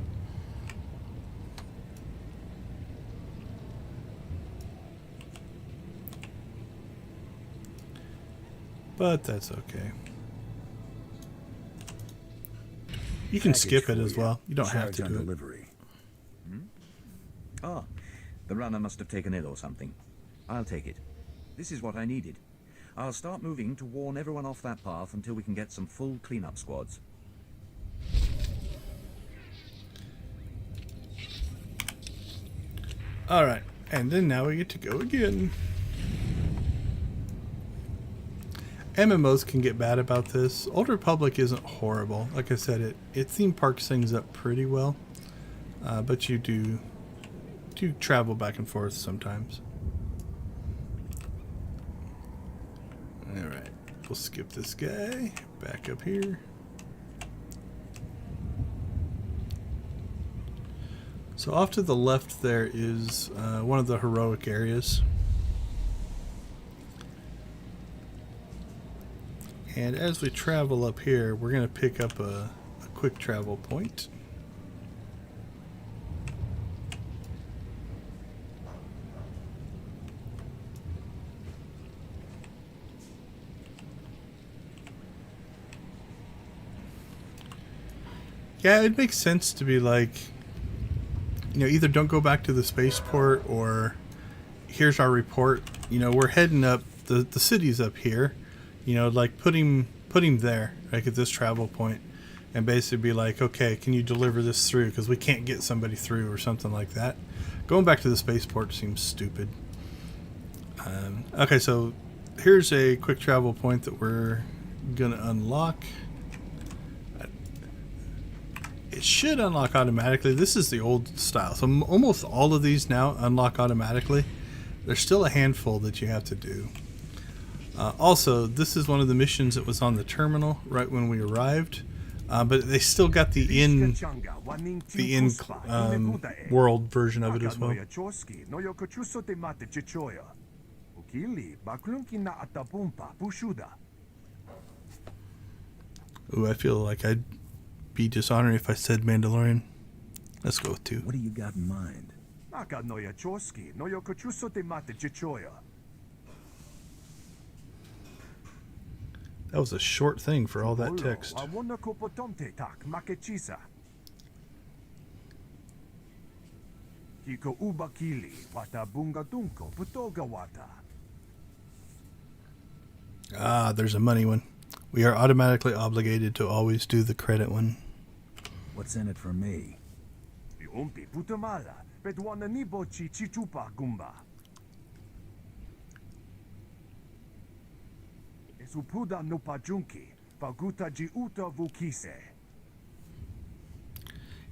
But that's okay. You can skip it as well. You don't have to do it. Delivery. Ah, the runner must have taken it or something. I'll take it. This is what I needed. I'll start moving to warn everyone off that path until we can get some full cleanup squads. Alright, and then now we get to go again. MMOs can get bad about this. Old Republic isn't horrible. Like I said, it theme parks things up pretty well. But you do travel back and forth sometimes. Alright, we'll skip this guy. Back up here. So off to the left there is one of the heroic areas. And as we travel up here, we're going to pick up a quick travel point. Yeah, it makes sense to be like, you know, either don't go back to the spaceport or here's our report. You know, we're heading up, the city's up here. You know, like put him there, like at this travel point, and basically be like, okay, can you deliver this through? Because we can't get somebody through or something like that. Going back to the spaceport seems stupid. Okay, so here's a quick travel point that we're going to unlock. It should unlock automatically. This is the old style. So almost all of these now unlock automatically. There's still a handful that you have to do. Also, this is one of the missions that was on the terminal right when we arrived. But they still got the in world version of it as well. Ooh, I feel like I'd be dishonored if I said Mandalorian. Let's go with 2. What do you got in mind? That was a short thing for all that text. Ah, there's a money one. We are automatically obligated to always do the credit one. What's in it for me?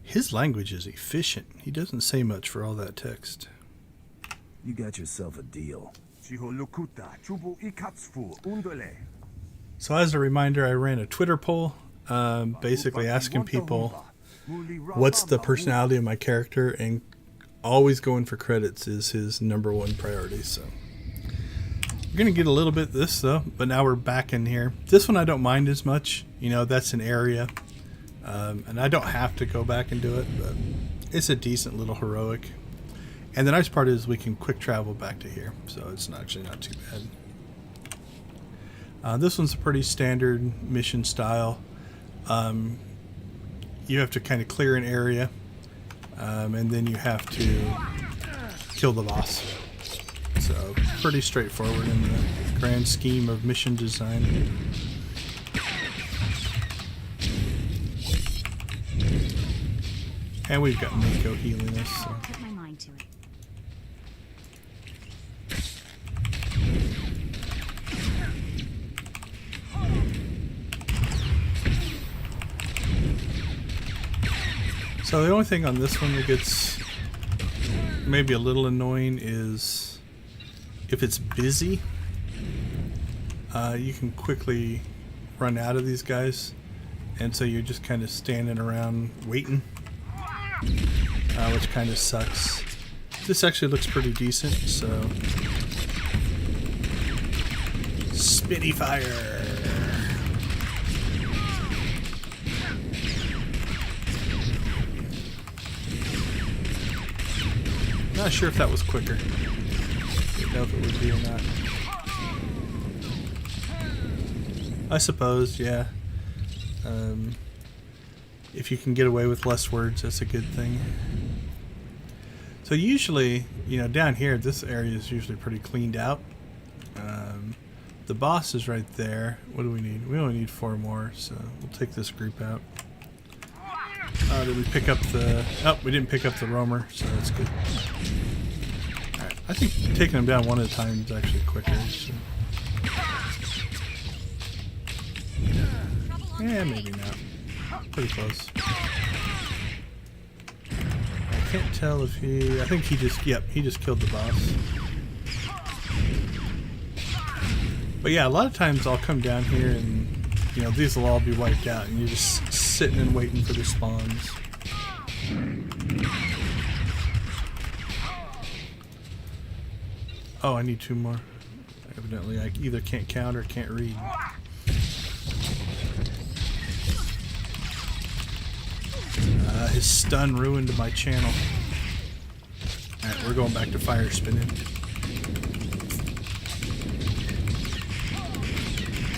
His language is efficient. He doesn't say much for all that text. You got yourself a deal. So as a reminder, I ran a Twitter poll, basically asking people what's the personality of my character, and always going for credits is his #1 priority. So we're going to get a little bit of this though, but now we're back in here. This one I don't mind as much. You know, that's an area, and I don't have to go back and do it, but it's a decent little heroic. And the nice part is we can quick travel back to here, so it's actually not too bad. This one's a pretty standard mission style. You have to kind of clear an area, and then you have to kill the boss. So pretty straightforward in the grand scheme of mission design. And we've got Mako healing us. So. Put my mind to it. So the only thing on this one that gets maybe a little annoying is if it's busy, you can quickly run out of these guys and so you're just kind of standing around waiting, which kind of sucks. This actually looks pretty decent, so spitty fire. Not sure if that was quicker. Didn't know if it would be or not. I suppose, yeah. If you can get away with less words, that's a good thing. So usually, you know, down here, this area is usually pretty cleaned out. The boss is right there. What do we need? We only need 4 more, so we'll take this group out. Did we pick up the... Oh, we didn't pick up the roamer, so that's good. Alright, I think taking them down one at a time is actually quicker. So. Yeah, maybe not. Pretty close. I can't tell if he... I think he just... Yep, he just killed the boss. But yeah, a lot of times I'll come down here and, you know, these will all be wiped out and you're just sitting and waiting for the spawns. Oh, I need 2 more. Evidently I either can't count or can't read. His stun ruined my channel. Alright, we're going back to fire spinning.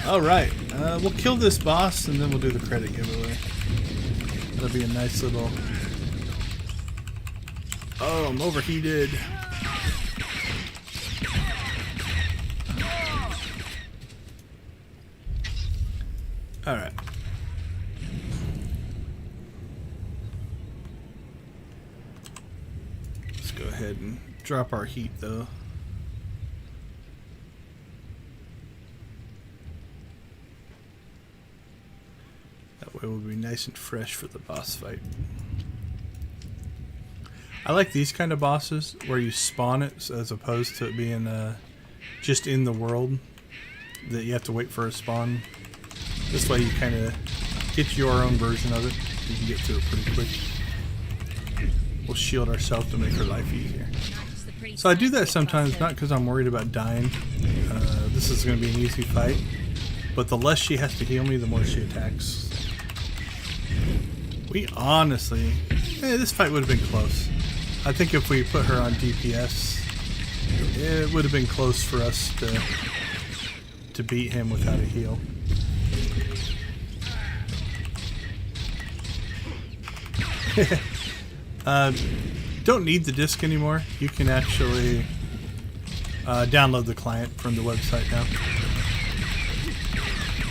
Alright, we'll kill this boss and then we'll do the credit giveaway. That'll be a nice little... Oh, I'm overheated. Alright. Let's go ahead and drop our heat though. That way we'll be nice and fresh for the boss fight. I like these kind of bosses where you spawn it as opposed to it being just in the world that you have to wait for a spawn. This way you kind of get your own version of it. You can get through it pretty quick. We'll shield ourselves to make our life easier. So I do that sometimes, not because I'm worried about dying. This is going to be an easy fight. But the less she has to heal me, the more she attacks. We honestly... this fight would have been close. I think if we put her on DPS, it would have been close for us to beat him without a heal. Don't need the disc anymore. You can actually download the client from the website now.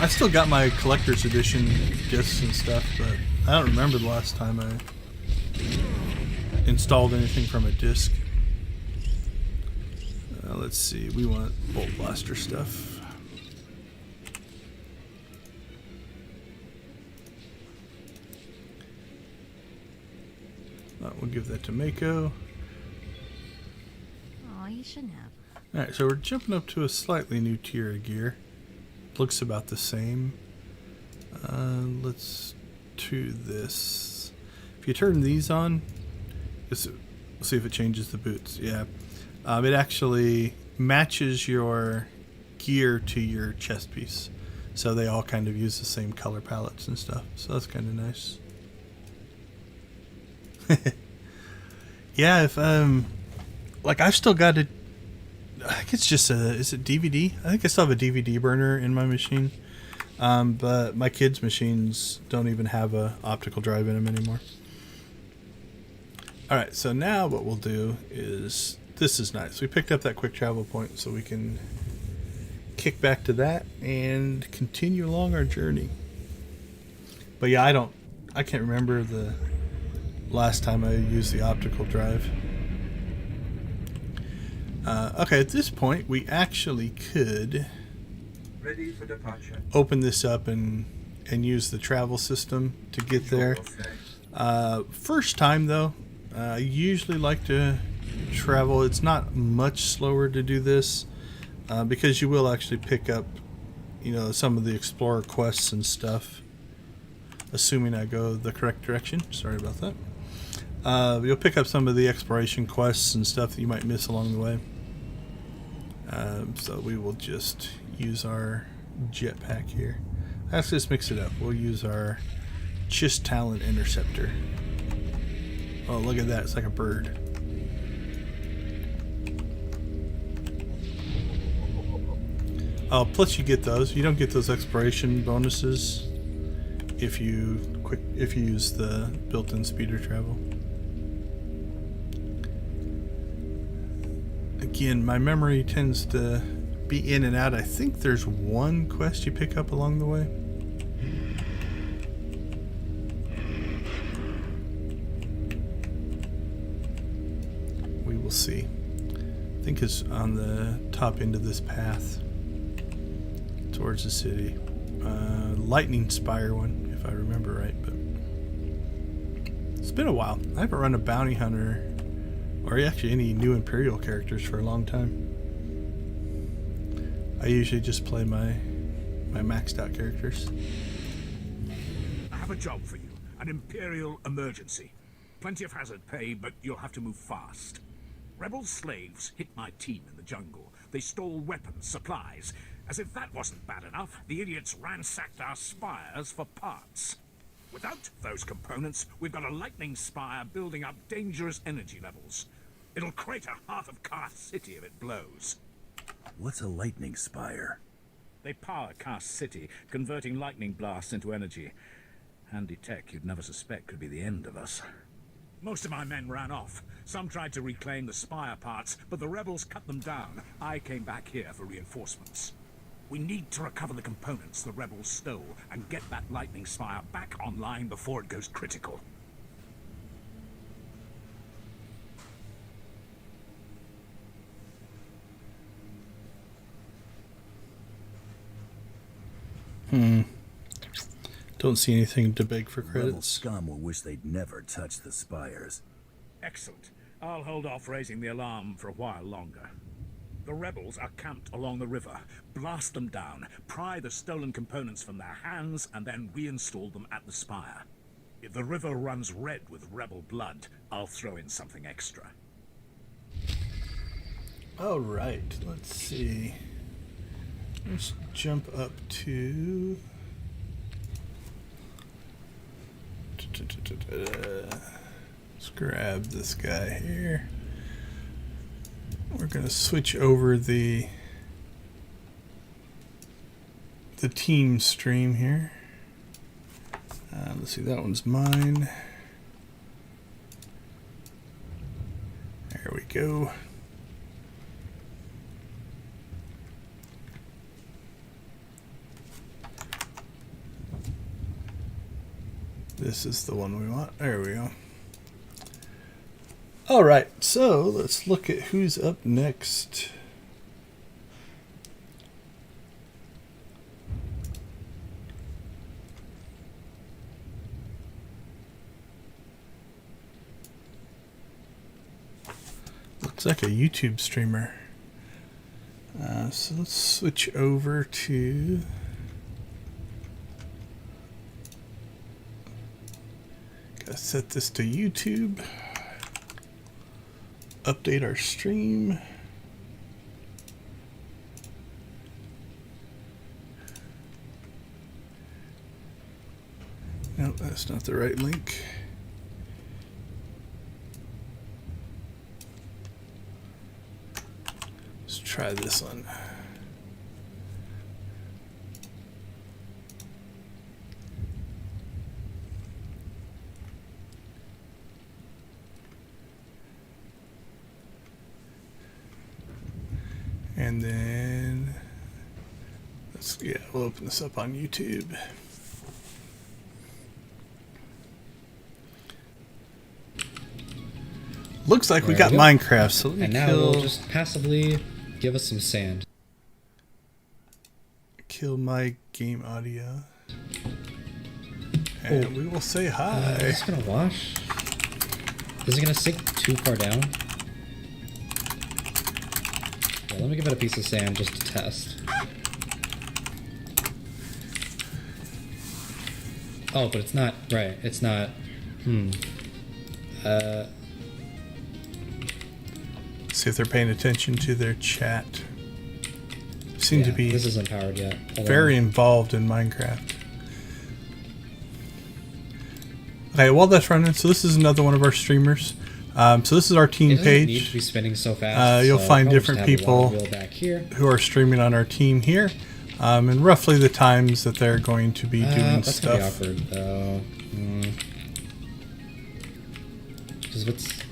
I still got my collector's edition discs and stuff, but I don't remember the last time I installed anything from a disc. Let's see, we want Bolt Blaster stuff. We'll give that to Mako. Oh, you shouldn't have. Alright, so we're jumping up to a slightly new tier of gear. Looks about the same. Let's do this. If you turn these on, we'll see if it changes the boots. Yeah. It actually matches your gear to your chest piece. So they all kind of use the same color palettes and stuff. So that's kind of nice. Yeah, if like I've still got it. I think it's just is it DVD? I think I still have a DVD burner in my machine, but my kids' machines don't even have a optical drive in them anymore. All right, so now what we'll do is this is nice. We picked up that quick travel point, so we can kick back to that and continue along our journey. But yeah, I can't remember the last time I used the optical drive. Okay, at this point we actually could Ready for departure. Open this up and use the travel system to get there. First time though, I usually like to travel. It's not much slower to do this because you will actually pick up, you know, some of the explorer quests and stuff. assuming I go the correct direction. Sorry about that. You'll pick up some of the exploration quests and stuff that you might miss along the way. So we will just use our jetpack here. Let's just mix it up. We'll use our Chist Talent Interceptor. Oh, look at that. It's like a bird. Oh, plus you get those. You don't get those exploration bonuses if you use the built-in speeder travel. Again, my memory tends to be in and out. I think there's one quest you pick up along the way. We will see. I think it's on the top end of this path towards the city. Lightning Spire one, if I remember right, but it's been a while. I haven't run a bounty hunter or actually any new Imperial characters for a long time. I usually just play my maxed out characters. I have a job for you. An Imperial emergency. Plenty of hazard pay, but you'll have to move fast. Rebel slaves hit my team in the jungle. They stole weapons, supplies. As if that wasn't bad enough, the idiots ransacked our spires for parts. Without those components, we've got a lightning spire building up dangerous energy levels. It'll crater half of Kass City if it blows. What's a lightning spire? They power Kass City, converting lightning blasts into energy. Handy tech you'd never suspect could be the end of us. Most of my men ran off. Some tried to reclaim the spire parts, but the rebels cut them down. I came back here for reinforcements. We need to recover the components the rebels stole and get that lightning spire back online before it goes critical. Don't see anything to beg for Rebel credits. scum will wish they'd never touched the spires. Excellent. I'll hold off raising the alarm for a while longer. The rebels are camped along the river. Blast them down, pry the stolen components from their hands, and then reinstall them at the spire. If the river runs red with rebel blood, I'll throw in something extra. Alright, let's see. Let's jump up to... Let's grab this guy here. We're going to switch over the team stream here. Let's see, that one's mine. There we go. This is the one we want. There we go. Alright, so let's look at who's up next. Looks like a YouTube streamer. So let's switch over to... Gotta set this to YouTube. Update our stream. No, that's not the right link. Let's try this one. And then we'll open this up on YouTube. Looks like we got Minecraft, so let me and now we'll just passively give us some sand. Kill my game audio. And we will say hi. Is this gonna wash? Is it gonna sink too far down? Yeah, let me give it a piece of sand just to test. Oh, but it's not right. It's not. See if they're paying attention to their chat. Seem to be This isn't powered yet. very involved in Minecraft. Okay, while that's running, so this is another one of our streamers. So this is our team It doesn't page. need to be spinning so fast. You'll so find I'll just different have a people wheel back here. who are streaming on our team here, and roughly the times that they're going to be doing that's stuff. That's gonna be awkward, though. Because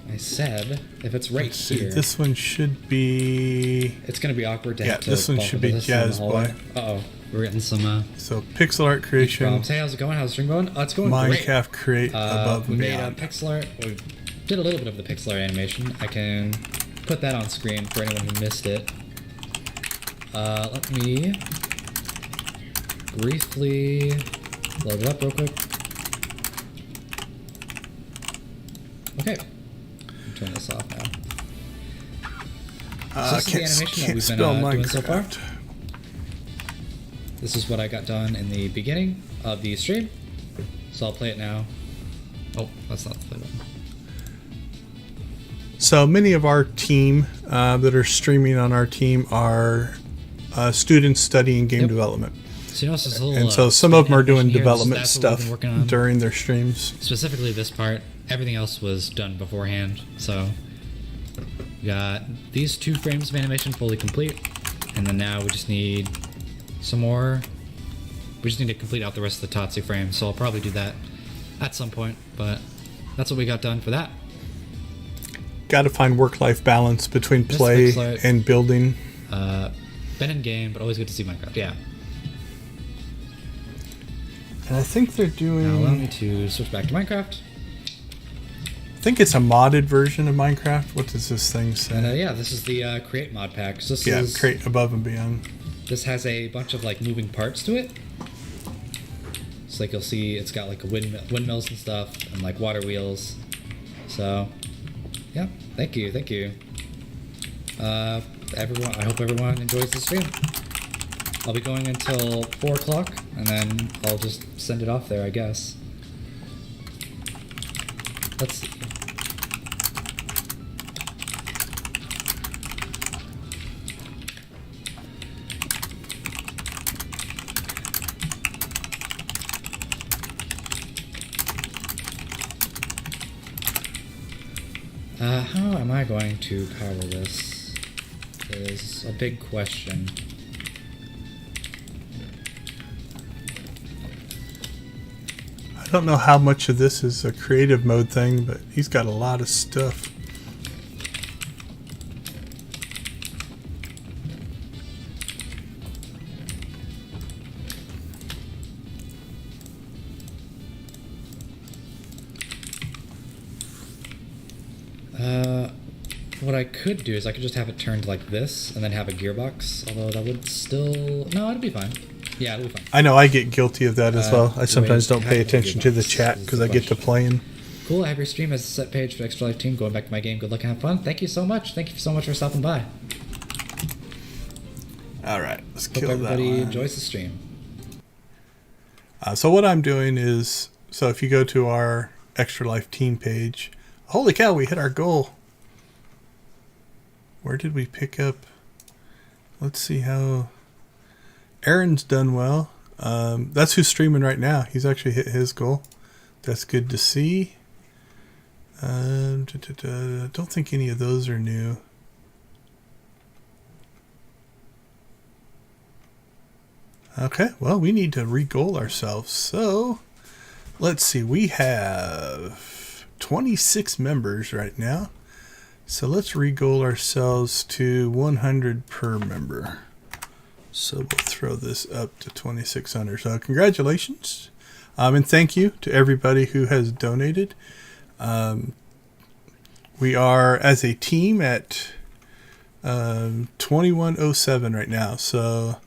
I said, if it's right Let's see, here, this one should be. it's gonna be awkward to Yeah, have to this one bump should into be this in the Jazz hallway. Boy. Uh-oh, we're getting some So pixel art creation. problems. Hey, how's it going? How's the stream going? Oh, it's going Minecraft great. create above We and made a beyond. pixel art. We did a little bit of the pixel art animation. I can put that on screen for anyone who missed it. Let me briefly load it up real quick. Okay. Turn this off now. So this is the animation that we've been doing so far. This is what I got done in the beginning of the stream. So I'll play it now. Oh, that's not the play button. So many of our team that are streaming on our team are students studying game development. So you notice this little, and so some of them are doing here, development that's what we've been stuff working on. during their streams. Specifically this part. Everything else was done beforehand. So we got these 2 frames of animation fully complete. And then now we just need some more. We just need to complete out the rest of the Tatsu frames. So I'll probably do that at some point. But that's what we got done for that. Got to find work-life balance between This play pixel art. and building. Been in game, but always good to see Minecraft. Yeah. And I think they're doing. Now allow me to switch back to Minecraft. I think it's a modded version of Minecraft. What does this thing say? And yeah, this is the create mod pack. So this is create above and beyond. This has a bunch of like moving parts to it. So like you'll see, it's got like a windmills and stuff, and like water wheels. So, yeah, thank you. Everyone, I hope everyone enjoys the stream. I'll be going until 4 o'clock, and then I'll just send it off there, I guess. Let's see. How am I going to power this? Is a big question. I don't know how much of this is a creative mode thing, but he's got a lot of stuff. What I could do is I could just have it turned like this and then have a gearbox, although that would still... No, it'd be fine. Yeah, it'll be fine. I know I get guilty of that as well. I sometimes don't pay have attention to the gearbox chat is because the I get to playing. Cool, I have your stream as a set page for Extra Life Team. Going back to my game. Good luck and have fun. Thank you so much. Thank you so much for stopping by. All right, let's Hope kill that everybody one. enjoys the stream. So what I'm doing is, so if you go to our Extra Life team page, holy cow, we hit our goal. Where did we pick up? Let's see how... Aaron's done well. That's who's streaming right now. He's actually hit his goal. That's good to see. Don't think any of those are new. Okay, well, we need to re-goal ourselves. So, let's see. We have 26 members right now. So let's re-goal ourselves to 100 per member. So we'll throw this up to 2,600. So congratulations. And thank you to everybody who has donated. We are, as a team, at 2107 right now. So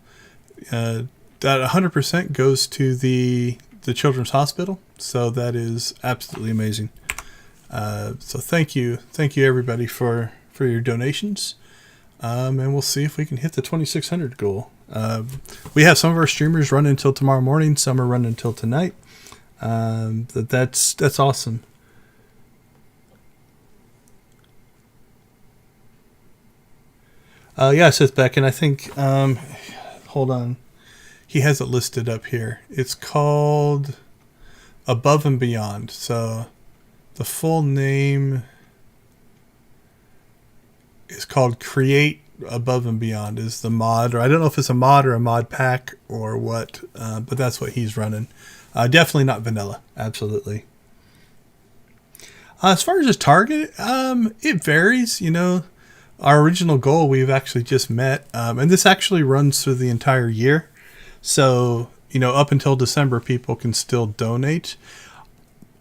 that 100% goes to the Children's Hospital. So that is absolutely amazing. So thank you everybody for your donations. And we'll see if we can hit the 2,600 goal. We have some of our streamers running until tomorrow morning. Some are running until tonight. That's awesome. Yeah, Sith Beck, and I think, hold on. He has it listed up here. It's called Above and Beyond. So the full name is called Create Above and Beyond is the mod, or I don't know if it's a mod or a mod pack or what, but that's what he's running. Definitely not vanilla. Absolutely. As far as his target, it varies, you know. Our original goal we've actually just met, and this actually runs through the entire year. So, you know, up until December, people can still donate.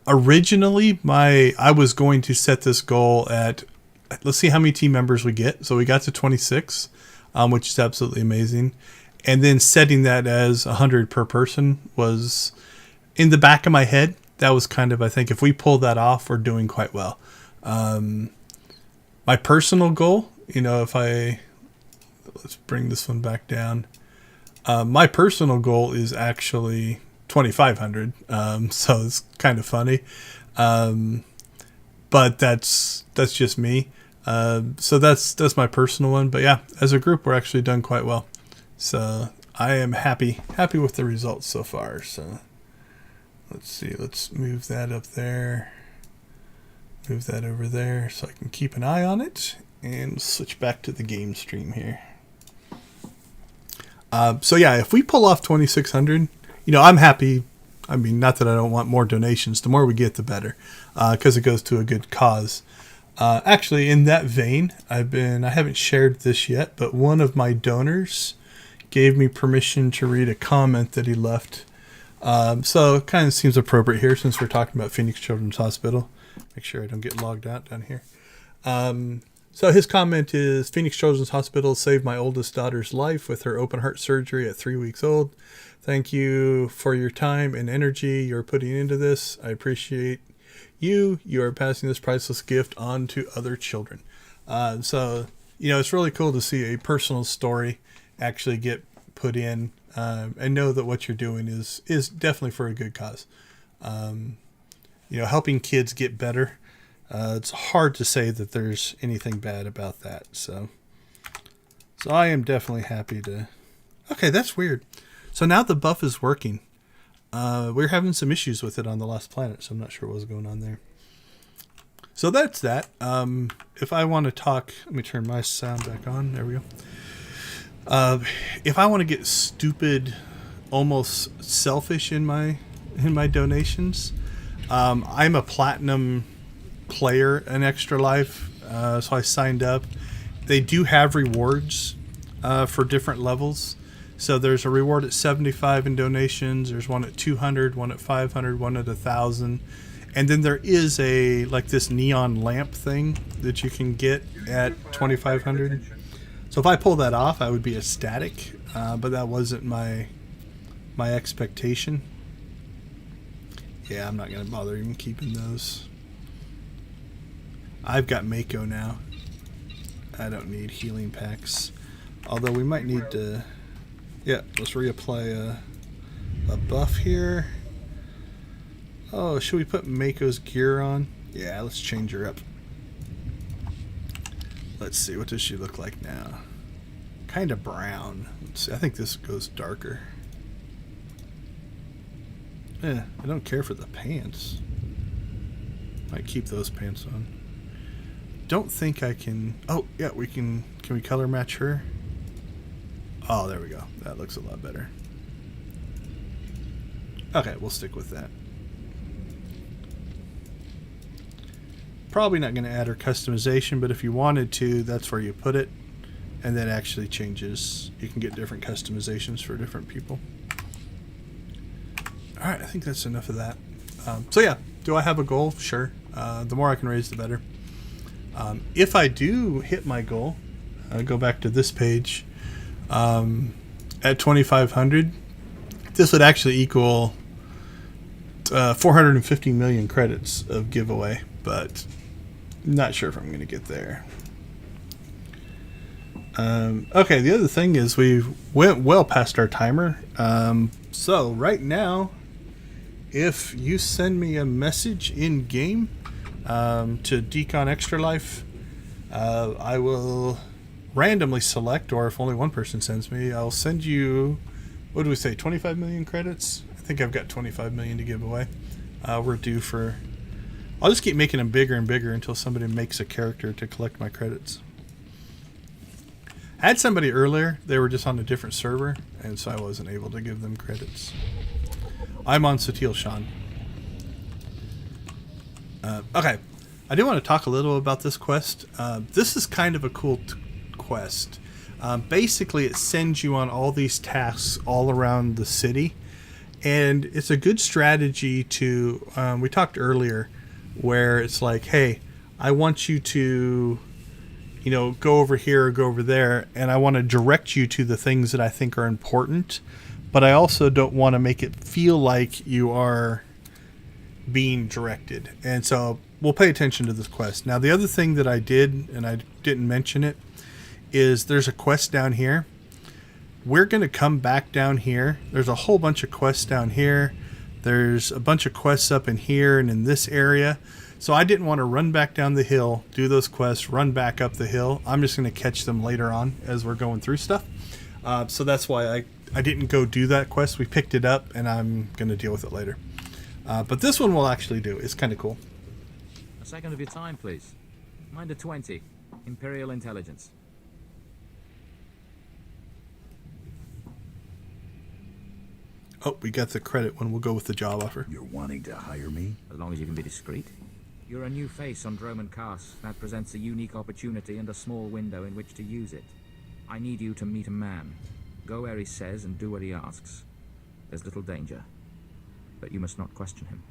Originally, I was going to set this goal at, let's see how many team members we get. So we got to 26, which is absolutely amazing. And then setting that as 100 per person was in the back of my head. That was kind of, I think, if we pull that off, we're doing quite well. My personal goal, you know, let's bring this one back down. My personal goal is actually 2,500. So it's kind of funny. But that's just me. So that's my personal one. But yeah, as a group, we're actually done quite well. So I am happy with the results so far. So let's see, let's move that up there. Move that over there so I can keep an eye on it, and switch back to the game stream here. So yeah, if we pull off 2,600, you know, I'm happy. I mean, not that I don't want more donations. The more we get, the better, because it goes to a good cause. Actually, in that vein, I haven't shared this yet, but one of my donors gave me permission to read a comment that he left. So it kind of seems appropriate here since we're talking about Phoenix Children's Hospital. Make sure I don't get logged out down here. So his comment is, Phoenix Children's Hospital saved my oldest daughter's life with her open heart surgery at 3 weeks old. Thank you for your time and energy you're putting into this. I appreciate you. You are passing this priceless gift on to other children. So, you know, it's really cool to see a personal story actually get put in, and know that what you're doing is definitely for a good cause. You know, helping kids get better. It's hard to say that there's anything bad about that. So I am definitely happy to. Okay, that's weird. So now the buff is working. We're having some issues with it on the Lost Planet, so I'm not sure what was going on there. So that's that. If I want to talk, let me turn my sound back on. There we go. If I want to get stupid, almost selfish in my donations, I'm a platinum player in Extra Life, so I signed up. They do have rewards for different levels. So there's a reward at 75 in donations. There's one at 200, one at 500, one at 1,000. And then there is this neon lamp thing that you can get at 2,500. So if I pull that off, I would be ecstatic. But that wasn't my expectation. Yeah, I'm not going to bother even keeping those. I've got Mako now. I don't need healing packs. Although we might need to... Yeah, let's reapply a buff here. Oh, should we put Mako's gear on? Yeah, let's change her up. Let's see, what does she look like now? Kind of brown. Let's see, I think this goes darker. I don't care for the pants. Might keep those pants on. Don't think I can... Oh, yeah, we can... Can we color match her? Oh, there we go. That looks a lot better. Okay, we'll stick with that. Probably not going to add her customization, but if you wanted to, that's where you put it. And that actually changes. You can get different customizations for different people. Alright, I think that's enough of that. So yeah, do I have a goal? Sure. The more I can raise, the better. If I do hit my goal, go back to this page. At 2,500, this would actually equal 450 million credits of giveaway, but not sure if I'm going to get there. Okay, the other thing is we went well past our timer. So right now if you send me a message in game to Decon Extra Life, I will randomly select, or if only one person sends me, I'll send you, what do we say, 25 million credits? I think I've got 25 million to give away. We're due for... I'll just keep making them bigger and bigger until somebody makes a character to collect my credits. I had somebody earlier, they were just on a different server, and so I wasn't able to give them credits. I'm on Sutil Shan. Okay, I do want to talk a little about this quest. This is kind of a cool quest. Basically, it sends you on all these tasks all around the city, and it's a good strategy to... we talked earlier where it's like, hey, I want you to, you know, go over here or go over there, and I want to direct you to the things that I think are important, but I also don't want to make it feel like you are being directed. And so we'll pay attention to this quest. Now, the other thing that I did, and I didn't mention it, is there's a quest down here. We're going to come back down here. There's a whole bunch of quests down here. There's a bunch of quests up in here and in this area. So I didn't want to run back down the hill, do those quests, run back up the hill. I'm just going to catch them later on as we're going through stuff. So that's why I didn't go do that quest. We picked it up, and I'm going to deal with it later. But this one we'll actually do. It's kind of cool. A second of your time, please. Minder 20. Imperial Intelligence. Oh, we got the credit when we'll go with the job offer. You're wanting to hire me? As long as you can be discreet. You're a new face on Drommund Kass. That presents a unique opportunity and a small window in which to use it. I need you to meet a man. Go where he says and do what he asks. There's little danger, but you must not question him.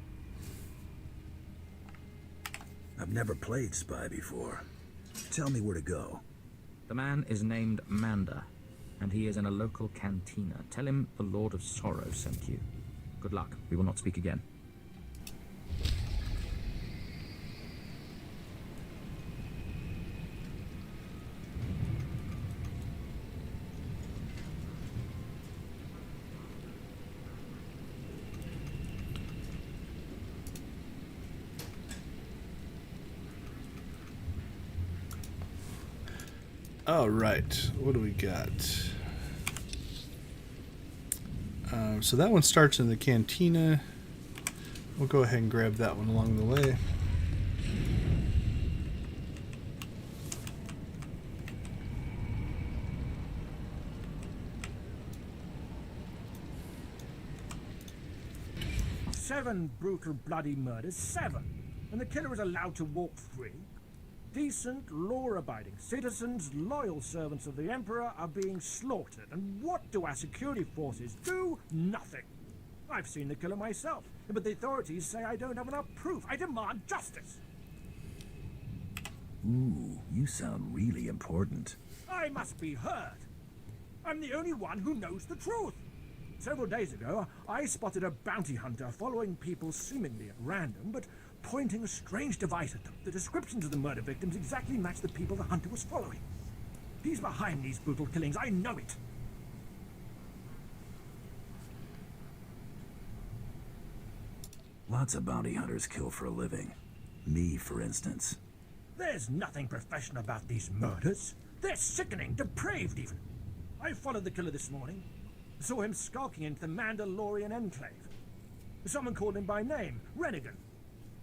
I've never played spy before. Tell me where to go. The man is named Mander, and he is in a local cantina. Tell him the Lord of Sorrow sent you. Good luck. We will not speak again. All right, what do we got? So that one starts in the cantina. We'll go ahead and grab that one along the way. Seven brutal, bloody murders. 7. And the killer is allowed to walk free. Decent, law-abiding citizens, loyal servants of the Emperor are being slaughtered. And what do our security forces do? Nothing. I've seen the killer myself, but the authorities say I don't have enough proof. I demand justice. Ooh, you sound really important. I must be heard. I'm the only one who knows the truth. Several days ago, I spotted a bounty hunter following people seemingly at random, but pointing a strange device at them. The descriptions of the murder victims exactly match the people the hunter was following. He's behind these brutal killings. I know it. Lots of bounty hunters kill for a living. Me, for instance. There's nothing professional about these murders. They're sickening, depraved even. I followed the killer this morning. Saw him skulking into the Mandalorian enclave. Someone called him by name, Rennigan.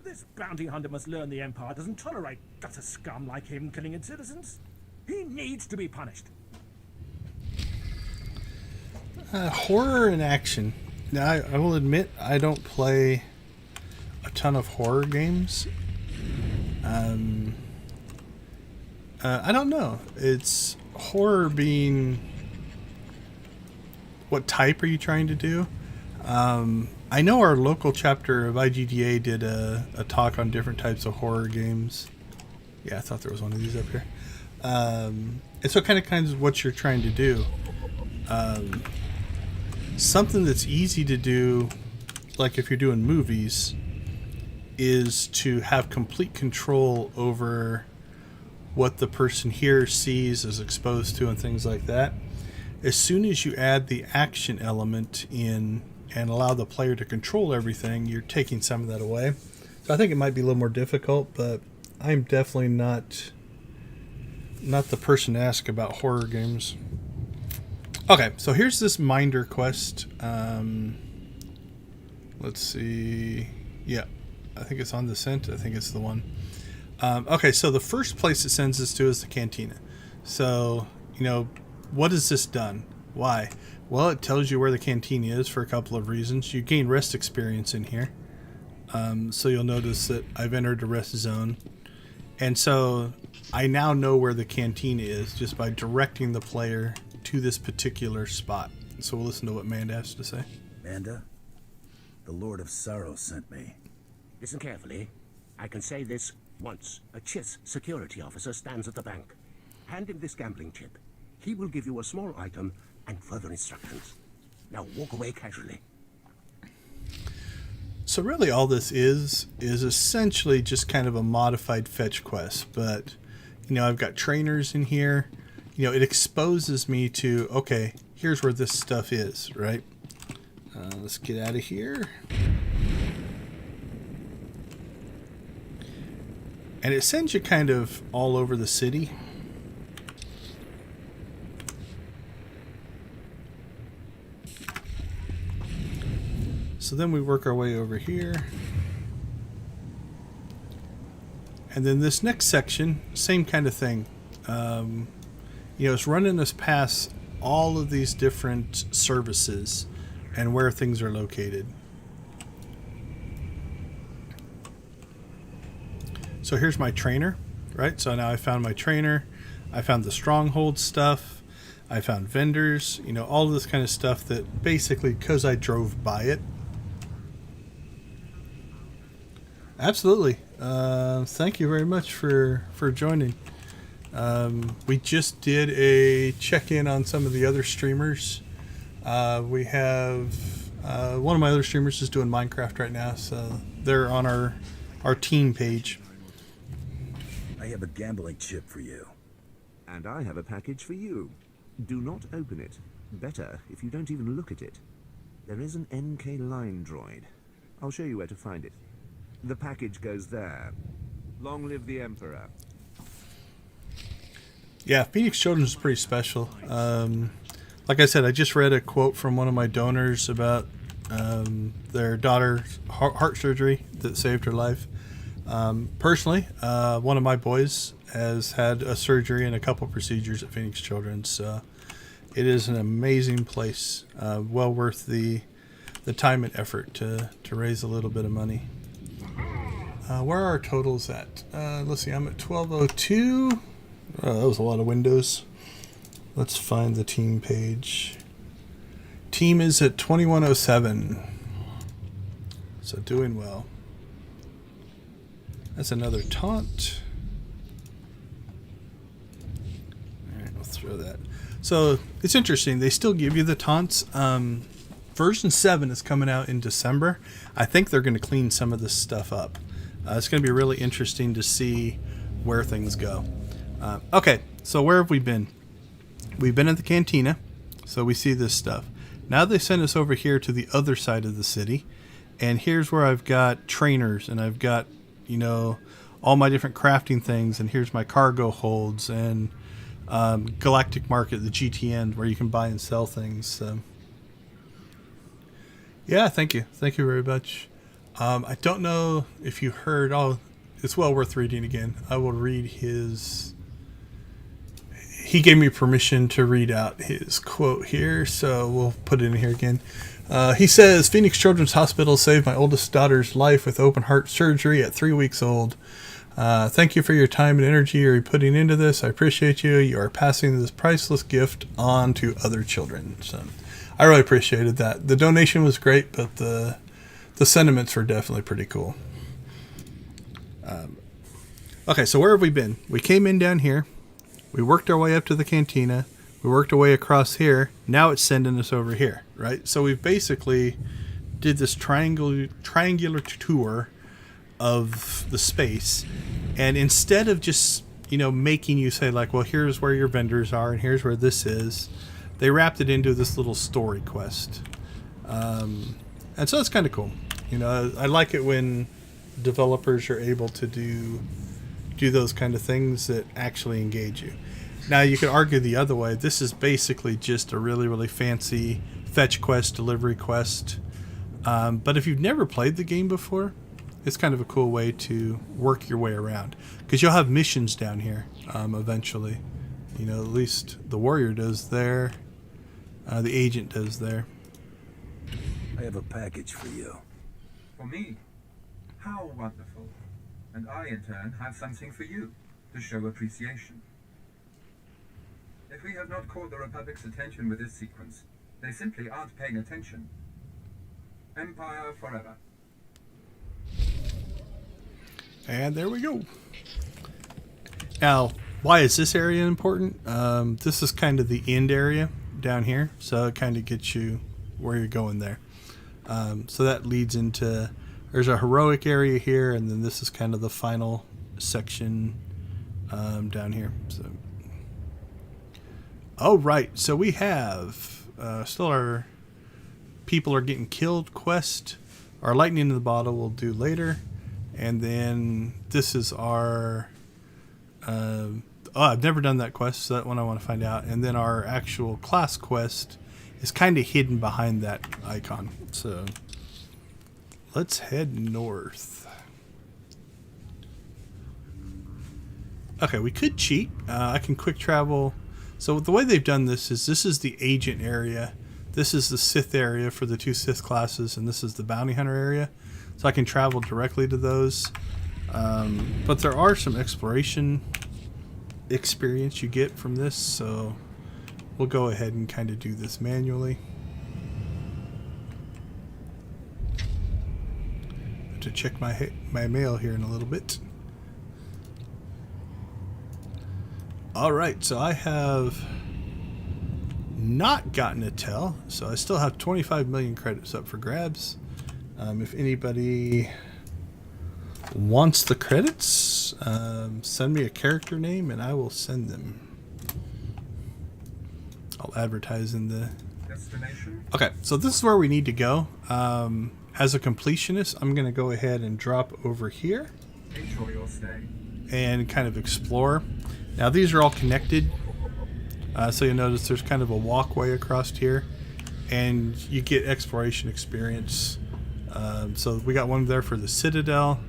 This bounty hunter must learn the Empire doesn't tolerate gutter scum like him killing its citizens. He needs to be punished. Horror and action. Now, I will admit I don't play a ton of horror games. I don't know. It's horror being... What type are you trying to do? I know our local chapter of IGDA did a talk on different types of horror games. Yeah, I thought there was one of these up here. And so kind of what you're trying to do. Something that's easy to do, like if you're doing movies, is to have complete control over what the person hears, sees, is exposed to, and things like that. As soon as you add the action element in and allow the player to control everything, you're taking some of that away. So I think it might be a little more difficult, but I'm definitely not the person to ask about horror games. Okay, so here's this Minder quest. Let's see. Yeah, I think it's on Descent. I think it's the one. Okay, so the first place it sends us to is the Cantina. So, what has this done? Why? Well, it tells you where the Cantina is for a couple of reasons. You gain rest experience in here. So you'll notice that I've entered a rest zone. And so I now know where the Cantina is just by directing the player to this particular spot. So we'll listen to what Manda has to say. Manda, the Lord of Sorrow sent me. Listen carefully. I can say this once. A Chiss security officer stands at the bank. Hand him this gambling chip. He will give you a small item and further instructions. Now walk away casually. So really all this is essentially just kind of a modified fetch quest. But, I've got trainers in here. It exposes me to, okay, here's where this stuff is, right? Let's get out of here. And it sends you kind of all over the city. So then we work our way over here. And then this next section, same kind of thing. It's running us past all of these different services and where things are located. So here's my trainer, right? So now I found my trainer. I found the stronghold stuff. I found vendors, all of this kind of stuff that basically, because I drove by it. Absolutely. Thank you very much for joining. We just did a check-in on some of the other streamers. We have one of my other streamers is doing Minecraft right now, so they're on our team page. I have a gambling chip for you. And I have a package for you. Do not open it. Better if you don't even look at it. There is an NK line droid. I'll show you where to find it. The package goes there. Long live the Emperor. Yeah, Phoenix Children's is pretty special. Like I said, I just read a quote from one of my donors about their daughter's heart surgery that saved her life. Personally, one of my boys has had a surgery and a couple procedures at Phoenix Children's. So it is an amazing place. Well worth the time and effort to raise a little bit of money. Where are our totals at? Let's see, I'm at 1202. Oh, that was a lot of windows. Let's find the team page. Team is at 2107. So doing well. That's another taunt. Alright, we'll throw that. So it's interesting. They still give you the taunts. Version 7 is coming out in December. I think they're going to clean some of this stuff up. It's going to be really interesting to see where things go. Okay, so where have we been? We've been at the Cantina, so we see this stuff. Now they send us over here to the other side of the city, and here's where I've got trainers, and I've got, all my different crafting things, and here's my cargo holds, and Galactic Market, the GTN, where you can buy and sell things. So. Yeah, thank you. Thank you very much. I don't know if you heard. Oh, it's well worth reading again. I will read his. He gave me permission to read out his quote here, so we'll put it in here again. He says, Phoenix Children's Hospital saved my oldest daughter's life with open heart surgery at 3 weeks old. Thank you for your time and energy you're putting into this. I appreciate you. You are passing this priceless gift on to other children. So I really appreciated that. The donation was great, but the sentiments were definitely pretty cool. Okay, so where have we been? We came in down here. We worked our way up to the Cantina. We worked our way across here. Now it's sending us over here, right? So we've basically did this triangular tour of the space. And instead of just, making you say like, well, here's where your vendors are and here's where this is, they wrapped it into this little story quest. And so it's kind of cool. You know, I like it when developers are able to do those kind of things that actually engage you. Now, you could argue the other way. This is basically just a really, really fancy fetch quest, delivery quest. But if you've never played the game before, it's kind of a cool way to work your way around. Because you'll have missions down here eventually. You know, at least the warrior does there. The agent does there. I have a package for you. For me? How wonderful. And I, in turn, have something for you, to show appreciation. If we have not caught the Republic's attention with this sequence, they simply aren't paying attention. Empire forever. And there we go. Now, why is this area important? This is kind of the end area down here, so it kind of gets you where you're going there. So that leads into, there's a heroic area here, and then this is kind of the final section down here. So, oh right, so we have still our people are getting killed quest. Our lightning in the bottle we'll do later, and then this is our I've never done that quest, so that one I want to find out. And then our actual class quest is kind of hidden behind that icon. So let's head north. Okay, we could cheat. I can quick travel. So the way they've done this is the agent area. This is the Sith area for the two Sith classes, and this is the bounty hunter area. So I can travel directly to those. But there are some exploration experience you get from this, so we'll go ahead and kind of do this manually. To check my mail here in a little bit. Alright, so I have not gotten a tell, so I still have 25 million credits up for grabs. If anybody wants the credits, send me a character name and I will send them. I'll advertise in the destination. Okay, so this is where we need to go. As a completionist, I'm going to go ahead and drop over here Enjoy your stay. and kind of explore. Now these are all connected, so you'll notice there's kind of a walkway across here, and you get exploration experience. So we got one there for the Citadel.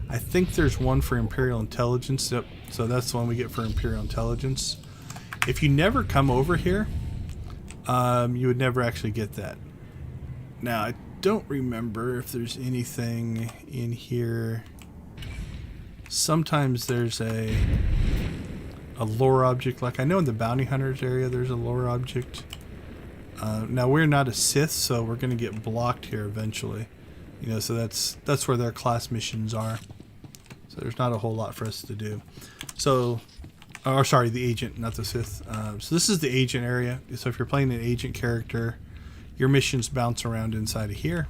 I think there's one for Imperial Intelligence. Yep. So that's the one we get for Imperial Intelligence. If you never come over here, you would never actually get that. Now, I don't remember if there's anything in here. Sometimes there's a lore object. Like I know in the Bounty Hunters area there's a lore object. Now we're not a Sith, so we're going to get blocked here eventually. You know, so that's where their class missions are. So there's not a whole lot for us to do. So, or sorry, the agent, not the Sith. So this is the agent area. So if you're playing an agent character, your missions bounce around inside of here.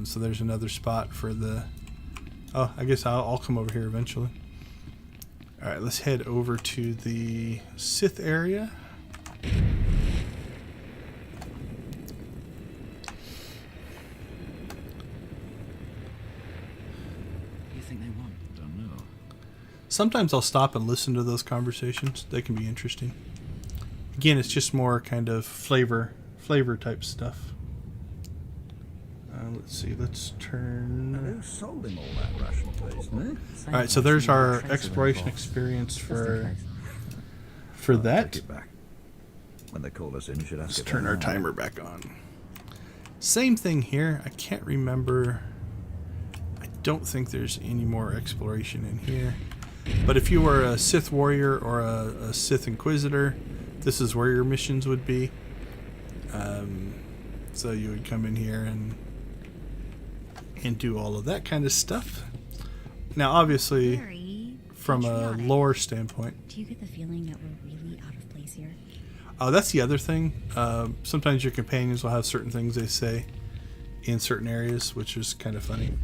So there's another spot for the... Oh, I guess I'll come over here eventually. Alright, let's head over to the Sith area. Sometimes I'll stop and listen to those conversations. They can be interesting. Again, it's just more kind of flavor type stuff. Let's see. Let's turn. Who sold him all that Russian paste, eh? All right. So there's our exploration experience for that. Take it back. When they call us in, you should ask. Let's turn our timer back on. Same thing here. I can't remember. I don't think there's any more exploration in here. But if you were a Sith warrior or a Sith Inquisitor, this is where your missions would be. So you would come in here and do all of that kind of stuff. Now, obviously, from a lore standpoint. Do you get the feeling that we're really out of place here? Oh, that's the other thing. Sometimes your companions will have certain things they say in certain areas, which is kind of funny.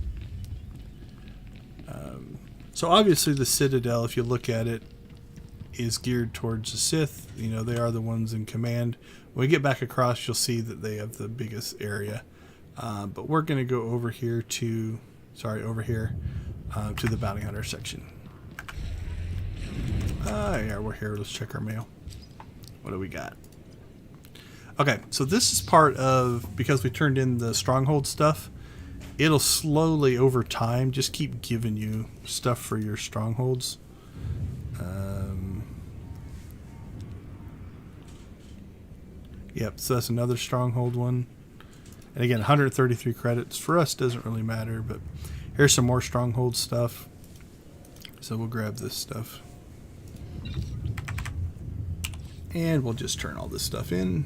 So obviously the Citadel, if you look at it, is geared towards the Sith. You know, they are the ones in command. When we get back across, you'll see that they have the biggest area. But we're going to go over here to, to the bounty hunter section. Yeah, we're here. Let's check our mail. What do we got? Okay, so this is part of, because we turned in the stronghold stuff, it'll slowly over time just keep giving you stuff for your strongholds. Yep, so that's another stronghold one. And again, 133 credits. For us, doesn't really matter, but here's some more stronghold stuff. So we'll grab this stuff. And we'll just turn all this stuff in.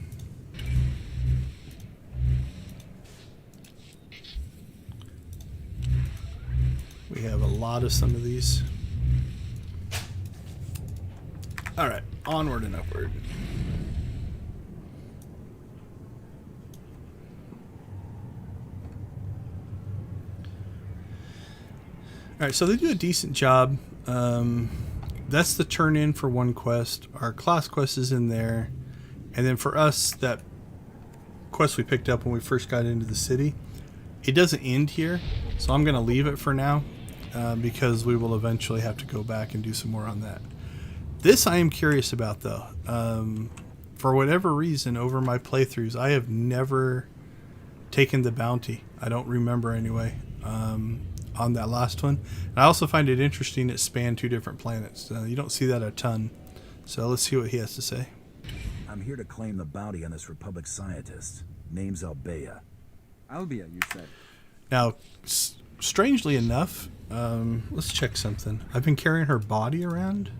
We have a lot of some of these. Alright, onward and upward. Alright, so they do a decent job. That's the turn in for one quest. Our class quest is in there. And then for us, that quest we picked up when we first got into the city, it doesn't end here. So I'm going to leave it for now because we will eventually have to go back and do some more on that. This I am curious about though. For whatever reason, over my playthroughs, I have never taken the bounty. I don't remember anyway. On that last one. And I also find it interesting it spanned 2 different planets. You don't see that a ton. So let's see what he has to say. I'm here to claim the bounty on this Republic scientist. Name's Albea. Albea, you said? Now, strangely enough, let's check something. I've been carrying her body around.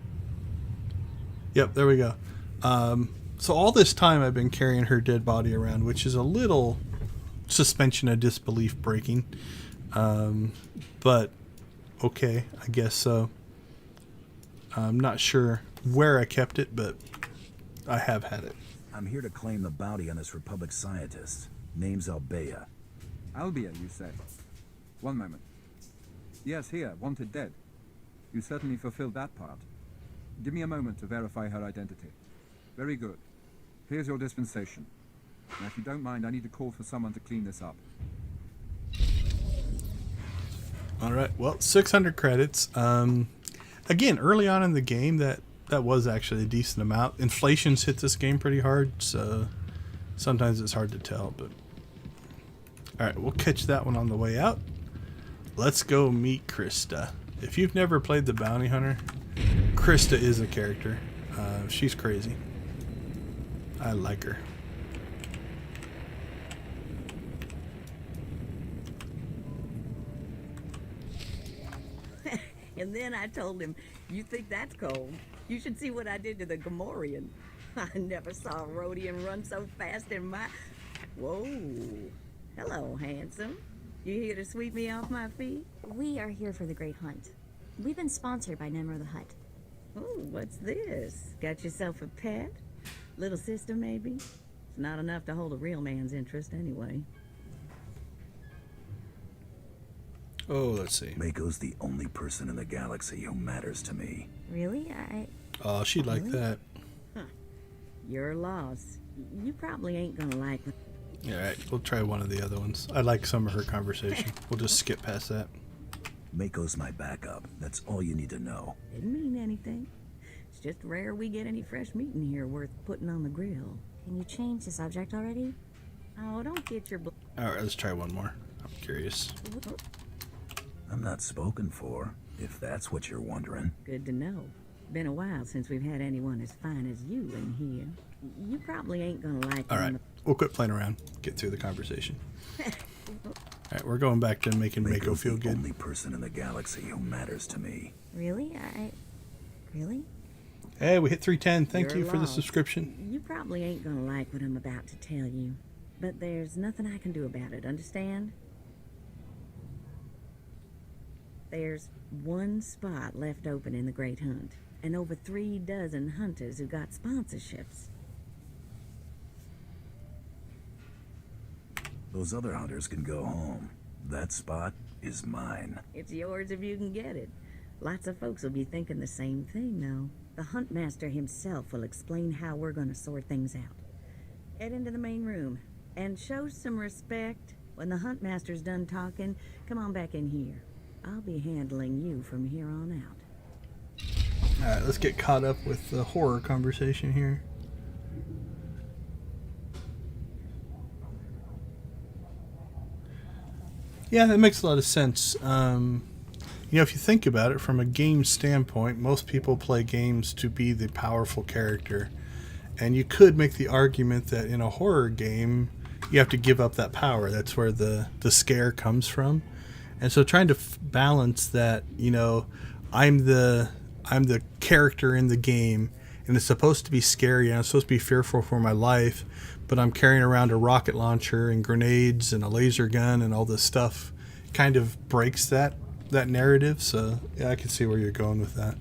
Yep, there we go. So all this time I've been carrying her dead body around, which is a little suspension of disbelief breaking. But okay, I guess so. I'm not sure where I kept it, but I have had it. I'm here to claim the bounty on this Republic scientist. Name's Albea. Albea, you say? One moment. Yes, here, wanted dead. You certainly fulfilled that part. Give me a moment to verify her identity. Very good. Here's your dispensation. Now, if you don't mind, I need to call for someone to clean this up. All right, well, 600 credits. Again, early on in the game, that was actually a decent amount. Inflation's hit this game pretty hard, so sometimes it's hard to tell. But all right, we'll catch that one on the way out. Let's go meet Krista. If you've never played the Bounty Hunter, Krista is a character. She's crazy. I like her. And then I told him, you think that's cold? You should see what I did to the Gamorrean. I never saw a Rhodian run so fast in my... Whoa. Hello, handsome. You here to sweep me off my feet? We are here for the Great Hunt. We've been sponsored by Nemro the Hutt. Oh, what's this? Got yourself a pet? Little sister, maybe? It's not enough to hold a real man's interest anyway. Oh, let's see. Mako's the only person in the galaxy who matters to me. Really? Oh, she'd like that. Huh. Your loss. You probably ain't gonna like it. Alright, we'll try one of the other ones. I like some of her conversation. We'll just skip past that. Mako's my backup. That's all you need to know. Didn't mean anything. It's just rare we get any fresh meat in here worth putting on the grill. Can you change the subject already? Oh, don't get your... Alright, let's try one more. I'm curious. I'm not spoken for, if that's what you're wondering. Good to know. Been a while since we've had anyone as fine as you in here. You probably ain't gonna like... Alright, we'll quit playing around. Get through the conversation. Alright, we're going back to making Mako feel good. The only person in the galaxy who matters to me. Really? Really? Hey, we hit 310. Thank You're you for the lost. subscription. You probably ain't gonna like what I'm about to tell you. But there's nothing I can do about it, understand? There's one spot left open in the Great Hunt, and over 3 dozen hunters who got sponsorships. Those other hunters can go home. That spot is mine. It's yours if you can get it. Lots of folks will be thinking the same thing, though. The Huntmaster himself will explain how we're gonna sort things out. Head into the main room and show some respect. When the hunt master's done talking, come on back in here. I'll be handling you from here on out. Alright, let's get caught up with the horror conversation here. Yeah, that makes a lot of sense. You know, if you think about it from a game standpoint, most people play games to be the powerful character. And you could make the argument that in a horror game, you have to give up that power. That's where the scare comes from. And so trying to balance that, you know, I'm the character in the game, and it's supposed to be scary, and I'm supposed to be fearful for my life, but I'm carrying around a rocket launcher and grenades and a laser gun and all this stuff, kind of breaks that narrative. So yeah, I can see where you're going with that.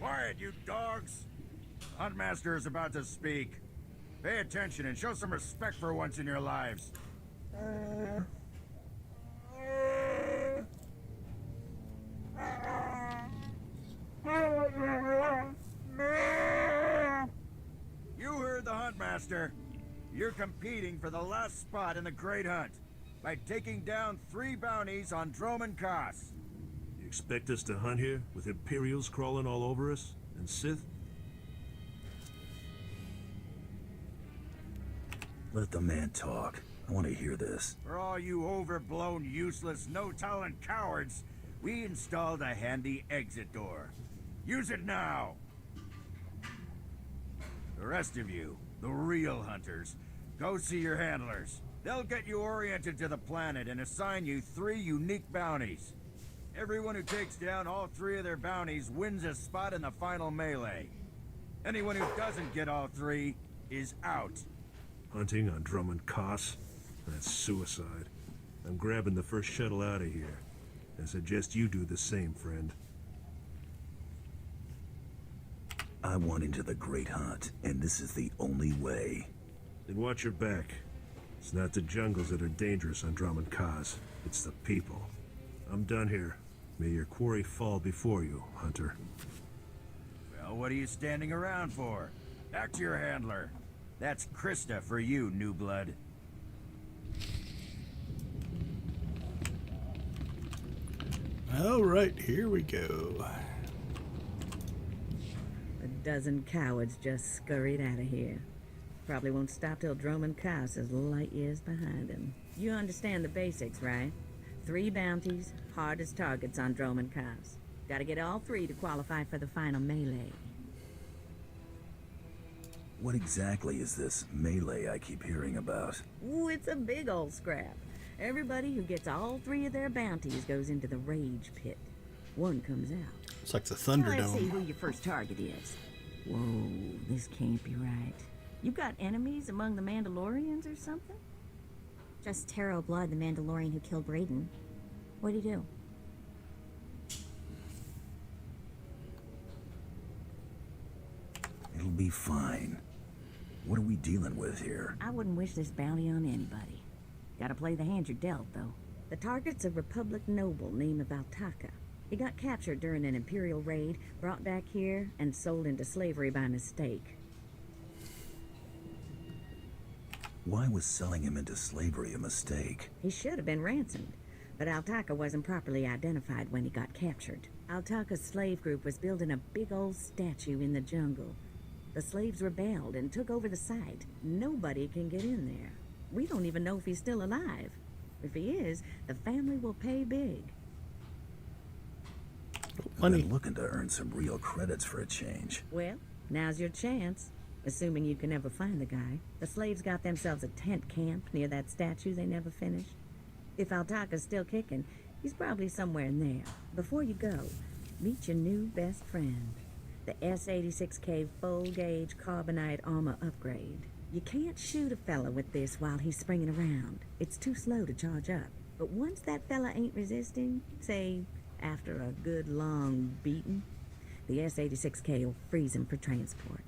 Quiet, you dogs! Huntmaster is about to speak. Pay attention and show some respect for once in your lives. You heard the Huntmaster. You're competing for the last spot in the Great Hunt by taking down 3 bounties on Drommund Kass. You expect us to hunt here with Imperials crawling all over us and Sith? Let the man talk. I want to hear this. For all you overblown, useless, no-talent cowards, we installed a handy exit door. Use it now! The rest of you, the real hunters, go see your handlers. They'll get you oriented to the planet and assign you 3 unique bounties. Everyone who takes down all 3 of their bounties wins a spot in the final melee. Anyone who doesn't get all 3 is out. Hunting on Drommund Kass? That's suicide. I'm grabbing the first shuttle out of here. I suggest you do the same, friend. I want into the Great Hunt, and this is the only way. Then watch your back. It's not the jungles that are dangerous on Drommund Kass. It's the people. I'm done here. May your quarry fall before you, Hunter. Well, what are you standing around for? Back to your handler. That's Krista for you, new blood. All right, here we go. A dozen cowards just scurried out of here. Probably won't stop till Drommund Kass is light years behind him. You understand the basics, right? 3 bounties, hardest targets on Drommund Kass. Gotta get all 3 to qualify for the final melee. What exactly is this melee I keep hearing about? Ooh, it's a big old scrap. Everybody who gets all 3 of their bounties goes into the rage pit. One comes out. It's like the Now let's see Thunderdome. who your first target is. Whoa, this can't be right. You got enemies among the Mandalorians or something? Just Taro Blood, the Mandalorian who killed Raiden. What'd he do? It'll be fine. What are we dealing with here? I wouldn't wish this bounty on anybody. Gotta play the hand you're dealt, though. The target's a Republic noble named Altaka. He got captured during an Imperial raid, brought back here, and sold into slavery by mistake. Why was selling him into slavery a mistake? He should have been ransomed, but Altaka wasn't properly identified when he got captured. Altaka's slave group was building a big old statue in the jungle. The slaves rebelled and took over the site. Nobody can get in there. We don't even know if he's still alive. If he is, the family will pay big. I've been looking to earn some real credits for a change. Well, now's your chance. Assuming you can ever find the guy. The slaves got themselves a tent camp near that statue they never finished. If Altaka's still kicking, he's probably somewhere in there. Before you go, meet your new best friend. The S-86K full-gauge carbonite armor upgrade. You can't shoot a fella with this while he's springing around. It's too slow to charge up. But once that fella ain't resisting, say, after a good long beating, the S-86K will freeze him for transport.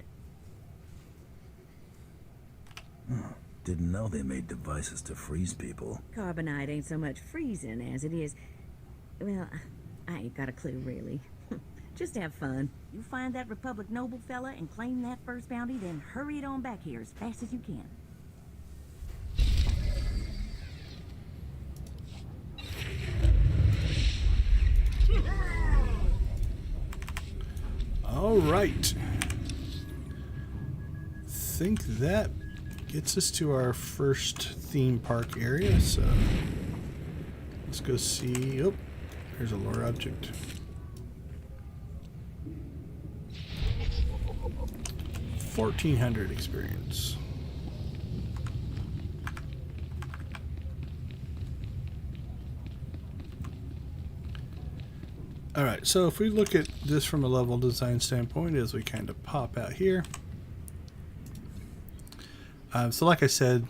Didn't know they made devices to freeze people. Carbonite ain't so much freezing as it is... Well, I ain't got a clue, really. Just have fun. You find that Republic noble fella and claim that first bounty, then hurry it on back here as fast as you can. All right. Think that gets us to our first theme park area, so let's go see. Oh, there's a lore object. $1,400 experience. Alright, so if we look at this from a level design standpoint as we kind of pop out here. So like I said,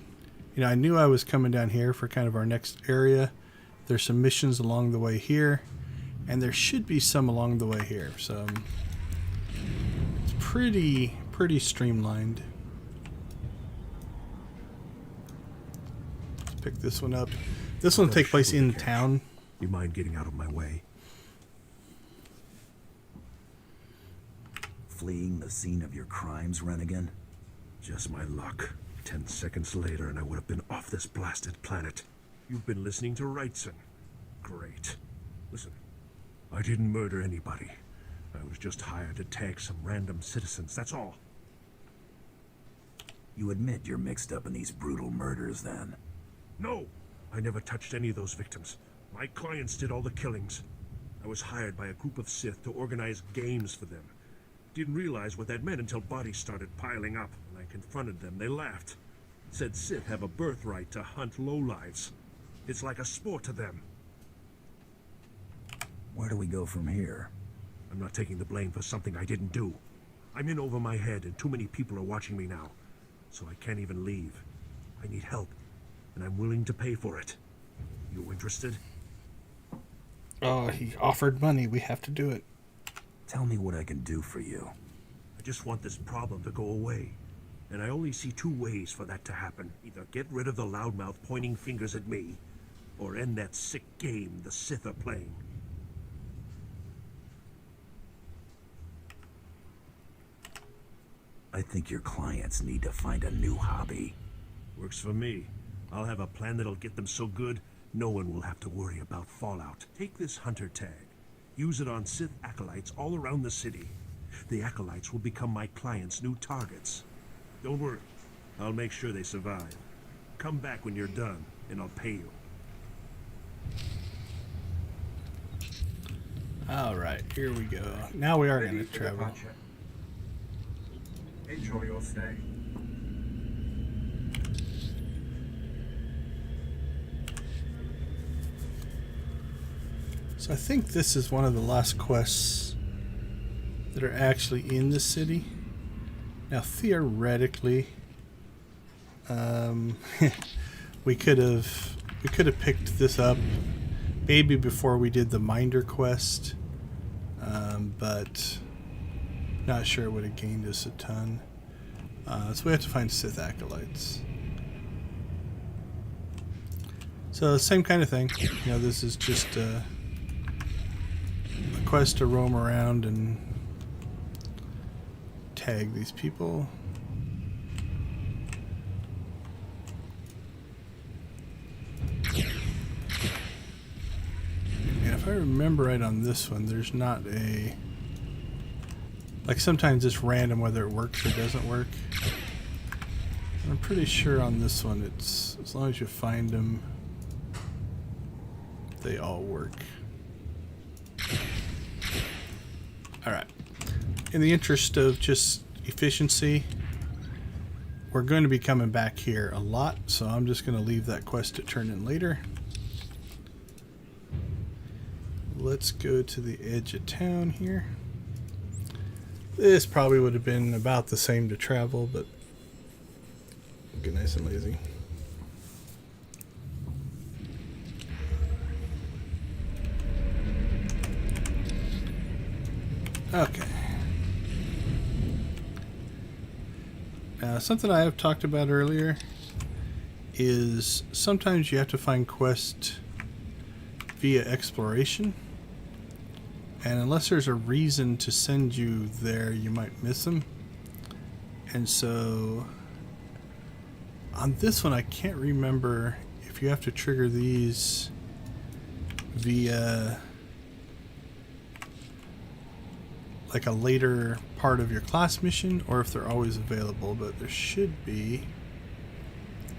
you know, I knew I was coming down here for kind of our next area. There's some missions along the way here, and there should be some along the way here. So it's pretty streamlined. Let's pick this one up. This one will take place in town. You mind getting out of my way? Fleeing the scene of your crimes, Rennigan? Just my luck. 10 seconds later and I would have been off this blasted planet. You've been listening to Wrightson. Great. Listen, I didn't murder anybody. I was just hired to tag some random citizens, that's all. You admit you're mixed up in these brutal murders, then? No! I never touched any of those victims. My clients did all the killings. I was hired by a group of Sith to organize games for them. Didn't realize what that meant until bodies started piling up. When I confronted them, they laughed. Said Sith have a birthright to hunt lowlives. It's like a sport to them. Where do we go from here? I'm not taking the blame for something I didn't do. I'm in over my head and too many people are watching me now. So I can't even leave. I need help, and I'm willing to pay for it. You interested? Oh, he offered money. We have to do it. Tell me what I can do for you. I just want this problem to go away. And I only see two ways for that to happen. Either get rid of the loudmouth pointing fingers at me, or end that sick game the Sith are playing. I think your clients need to find a new hobby. Works for me. I'll have a plan that'll get them so good, no one will have to worry about fallout. Take this hunter tag. Use it on Sith acolytes all around the city. The acolytes will become my clients' new targets. Don't worry. I'll make sure they survive. Come back when you're done, and I'll pay you. Alright, here we go. Now we are going to travel. Departure. Enjoy your stay. So I think this is one of the last quests that are actually in the city. Now theoretically, we could have picked this up maybe before we did the Minder quest, but not sure it would have gained us a ton. So we have to find Sith acolytes. So same kind of thing. You know, this is just a quest to roam around and tag these people. And if I remember right on this one, there's not a... Like sometimes it's random whether it works or doesn't work. I'm pretty sure on this one it's as long as you find them, they all work. Alright. In the interest of just efficiency, we're going to be coming back here a lot, so I'm just going to leave that quest to turn in later. Let's go to the edge of town here. This probably would have been about the same to travel, but get nice and lazy. Okay. Now, something I have talked about earlier is sometimes you have to find quests via exploration. And unless there's a reason to send you there, you might miss them. And so on this one, I can't remember if you have to trigger these via like a later part of your class mission or if they're always available, but there should be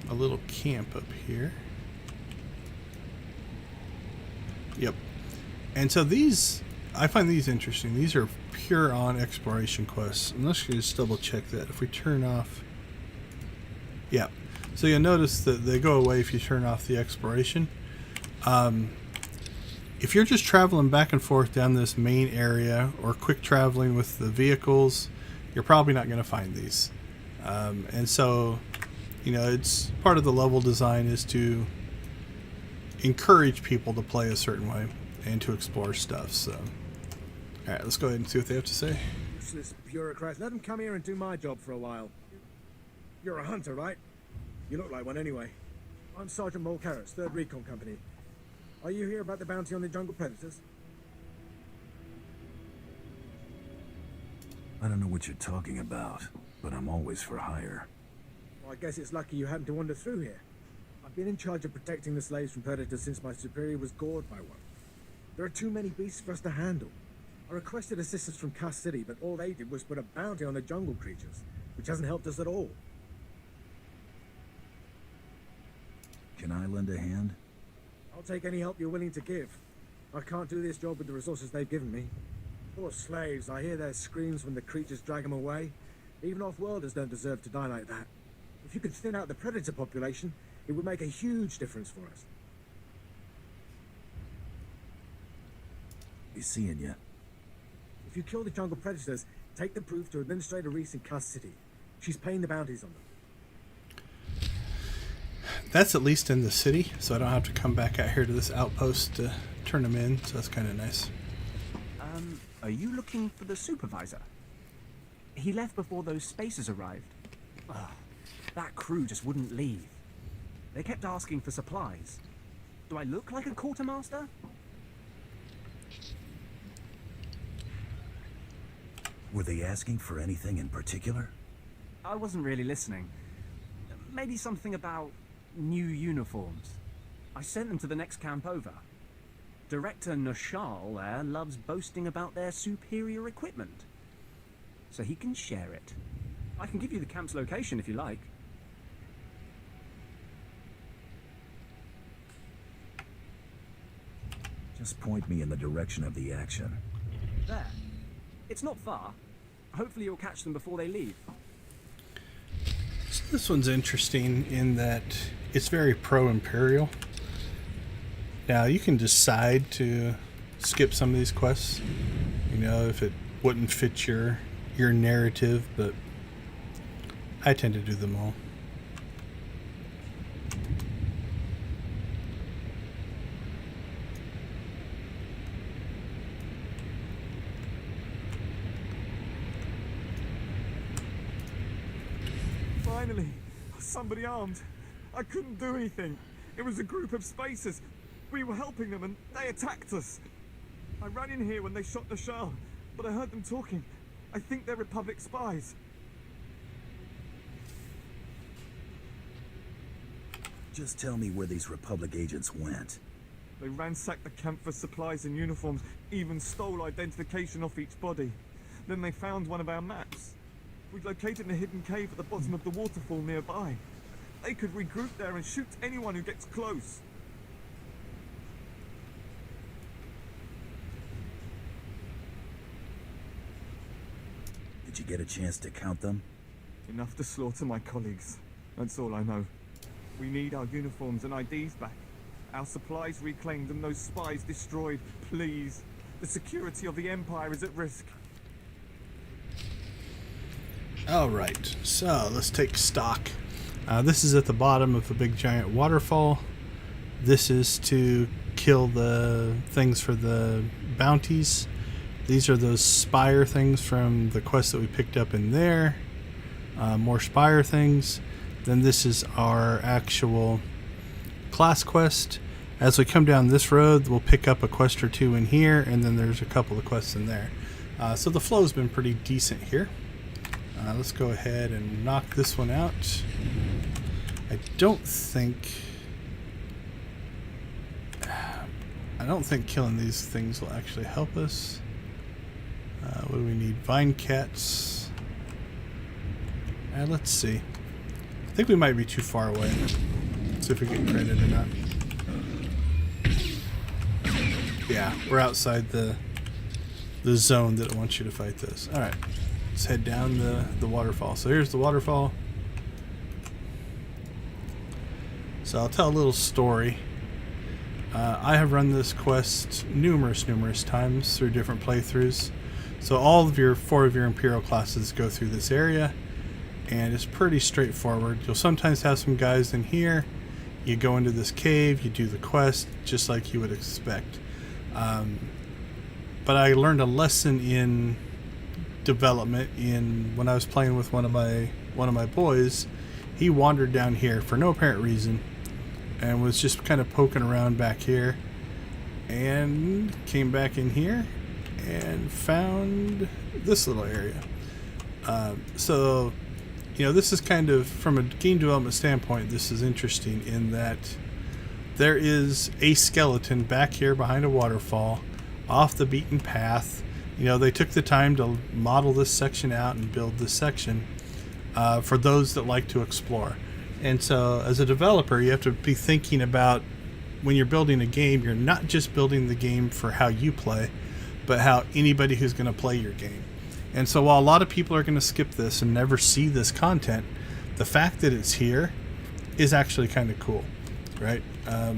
a little camp up here. Yep. And so these, I find these interesting. These are pure on exploration quests. And let's just double check that. If we turn off, yeah. So you'll notice that they go away if you turn off the exploration. If you're just traveling back and forth down this main area or quick traveling with the vehicles, you're probably not going to find these. And so, you know, it's part of the level design is to encourage people to play a certain way and to explore stuff. So, all right, let's go ahead and see what they have to say. Useless bureaucrats. Let them come here and do my job for a while. You're a hunter, right? You look like one anyway. I'm Sergeant Mulcaris, 3rd Recon Company. Are you here about the bounty on the jungle predators? I don't know what you're talking about, but I'm always for hire. Well, I guess it's lucky you happened to wander through here. I've been in charge of protecting the slaves from predators since my superior was gored by one. There are too many beasts for us to handle. I requested assistance from Kass City, but all they did was put a bounty on the jungle creatures, which hasn't helped us at all. Can I lend a hand? I'll take any help you're willing to give. I can't do this job with the resources they've given me. Poor slaves, I hear their screams when the creatures drag them away. Even off-worlders don't deserve to die like that. If you could thin out the predator population, it would make a huge difference for us. Be seeing ya. If you kill the jungle predators, take the proof to Administrator Reese in Kass City. She's paying the bounties on them. That's at least in the city, so I don't have to come back out here to this outpost to turn them in, so that's kind of nice. Are you looking for the supervisor? He left before those spacers arrived. Ugh, that crew just wouldn't leave. They kept asking for supplies. Do I look like a quartermaster? Were they asking for anything in particular? I wasn't really listening. Maybe something about new uniforms. I sent them to the next camp over. Director Nashal there loves boasting about their superior equipment. So he can share it. I can give you the camp's location if you like. Just point me in the direction of the action. There. It's not far. Hopefully you'll catch them before they leave. So this one's interesting in that it's very pro-imperial. Now you can decide to skip some of these quests, you know, if it wouldn't fit your narrative, but I tend to do them all. Finally, somebody armed. I couldn't do anything. It was a group of spacers. We were helping them and they attacked us. I ran in here when they shot the shell, but I heard them talking. I think they're Republic spies. Just tell me where these Republic agents went. They ransacked the camp for supplies and uniforms, even stole identification off each body. Then they found one of our maps. We'd located a hidden cave at the bottom of the waterfall nearby. They could regroup there and shoot anyone who gets close. Did you get a chance to count them? Enough to slaughter my colleagues. That's all I know. We need our uniforms and IDs back. Our supplies reclaimed and those spies destroyed. Please. The security of the Empire is at risk. Alright, so let's take stock. This is at the bottom of a big giant waterfall. This is to kill the things for the bounties. These are those spire things from the quest that we picked up in there. More spire things. Then this is our actual class quest. As we come down this road, we'll pick up a quest or two in here, and then there's a couple of quests in there. So the flow's been pretty decent here. Let's go ahead and knock this one out. I don't think killing these things will actually help us. What do we need? Vine cats. Let's see. I think we might be too far away. Let's see if we get credit or not. Yeah, we're outside the zone that it wants you to fight this. Alright, let's head down the waterfall. So here's the waterfall. So I'll tell a little story. I have run this quest numerous times through different playthroughs. So all of your 4 of your Imperial classes go through this area, and it's pretty straightforward. You'll sometimes have some guys in here. You go into this cave, you do the quest, just like you would expect. But I learned a lesson in development when I was playing with one of my boys. He wandered down here for no apparent reason and was just kind of poking around back here, and came back in here and found this little area. So, you know, this is kind of, from a game development standpoint, this is interesting in that there is a skeleton back here behind a waterfall off the beaten path. You know, they took the time to model this section out and build this section for those that like to explore. And so as a developer, you have to be thinking about, when you're building a game, you're not just building the game for how you play, but how anybody who's going to play your game. And so while a lot of people are going to skip this and never see this content, the fact that it's here is actually kind of cool, right?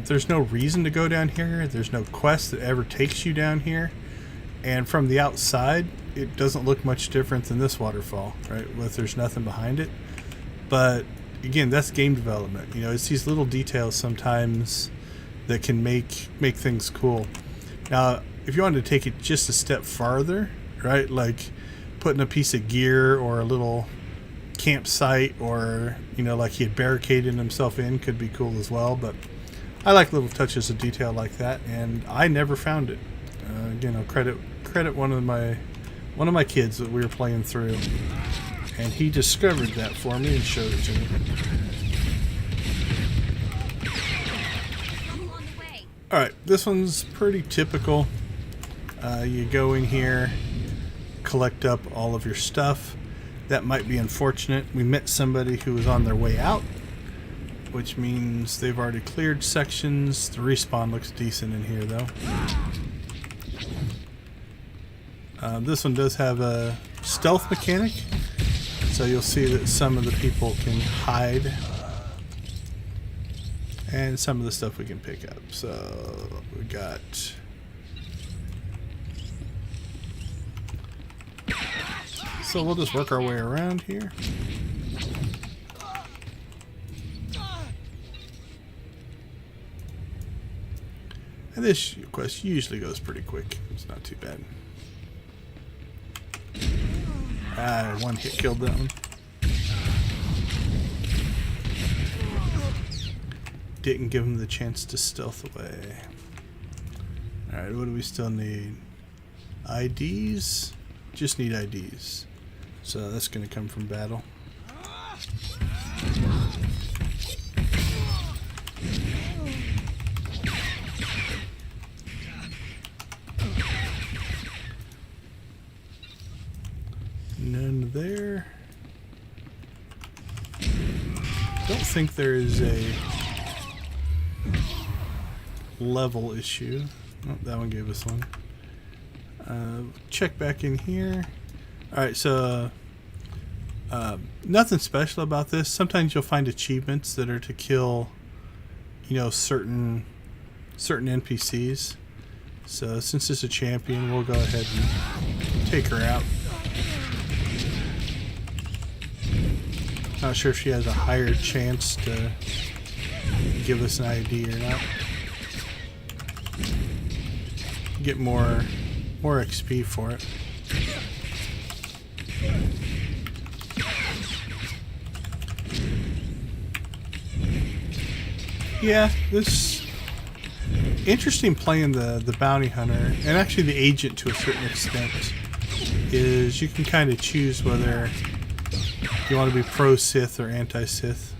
There's no reason to go down here. There's no quest that ever takes you down here. And from the outside, it doesn't look much different than this waterfall, right? There's nothing behind it. But again, that's game development. You know, it's these little details sometimes that can make things cool. Now, if you wanted to take it just a step farther, right? Like putting a piece of gear or a little campsite, or, you know, like he had barricaded himself in, could be cool as well. But I like little touches of detail like that, and I never found it. Again, I'll credit one of my kids that we were playing through, and he discovered that for me and showed it to me. Alright, this one's pretty typical. You go in here, collect up all of your stuff. That might be unfortunate. We met somebody who was on their way out, which means they've already cleared sections. The respawn looks decent in here, though. This one does have a stealth mechanic, so you'll see that some of the people can hide, and some of the stuff we can pick up. So we got so we'll just work our way around here. And this quest usually goes pretty quick. It's not too bad. One hit killed that one. Didn't give him the chance to stealth away. Alright, what do we still need? IDs? Just need IDs. So that's going to come from battle. None there. Don't think there is a level issue. Oh, that one gave us one. Check back in here. Alright, so nothing special about this. Sometimes you'll find achievements that are to kill, you know, certain NPCs. So since it's a champion, we'll go ahead and take her out. Not sure if she has a higher chance to give us an ID or not. Get more XP for it. Yeah, this interesting playing the bounty hunter, and actually the agent to a certain extent, is you can kind of choose whether you want to be pro-Sith or anti-Sith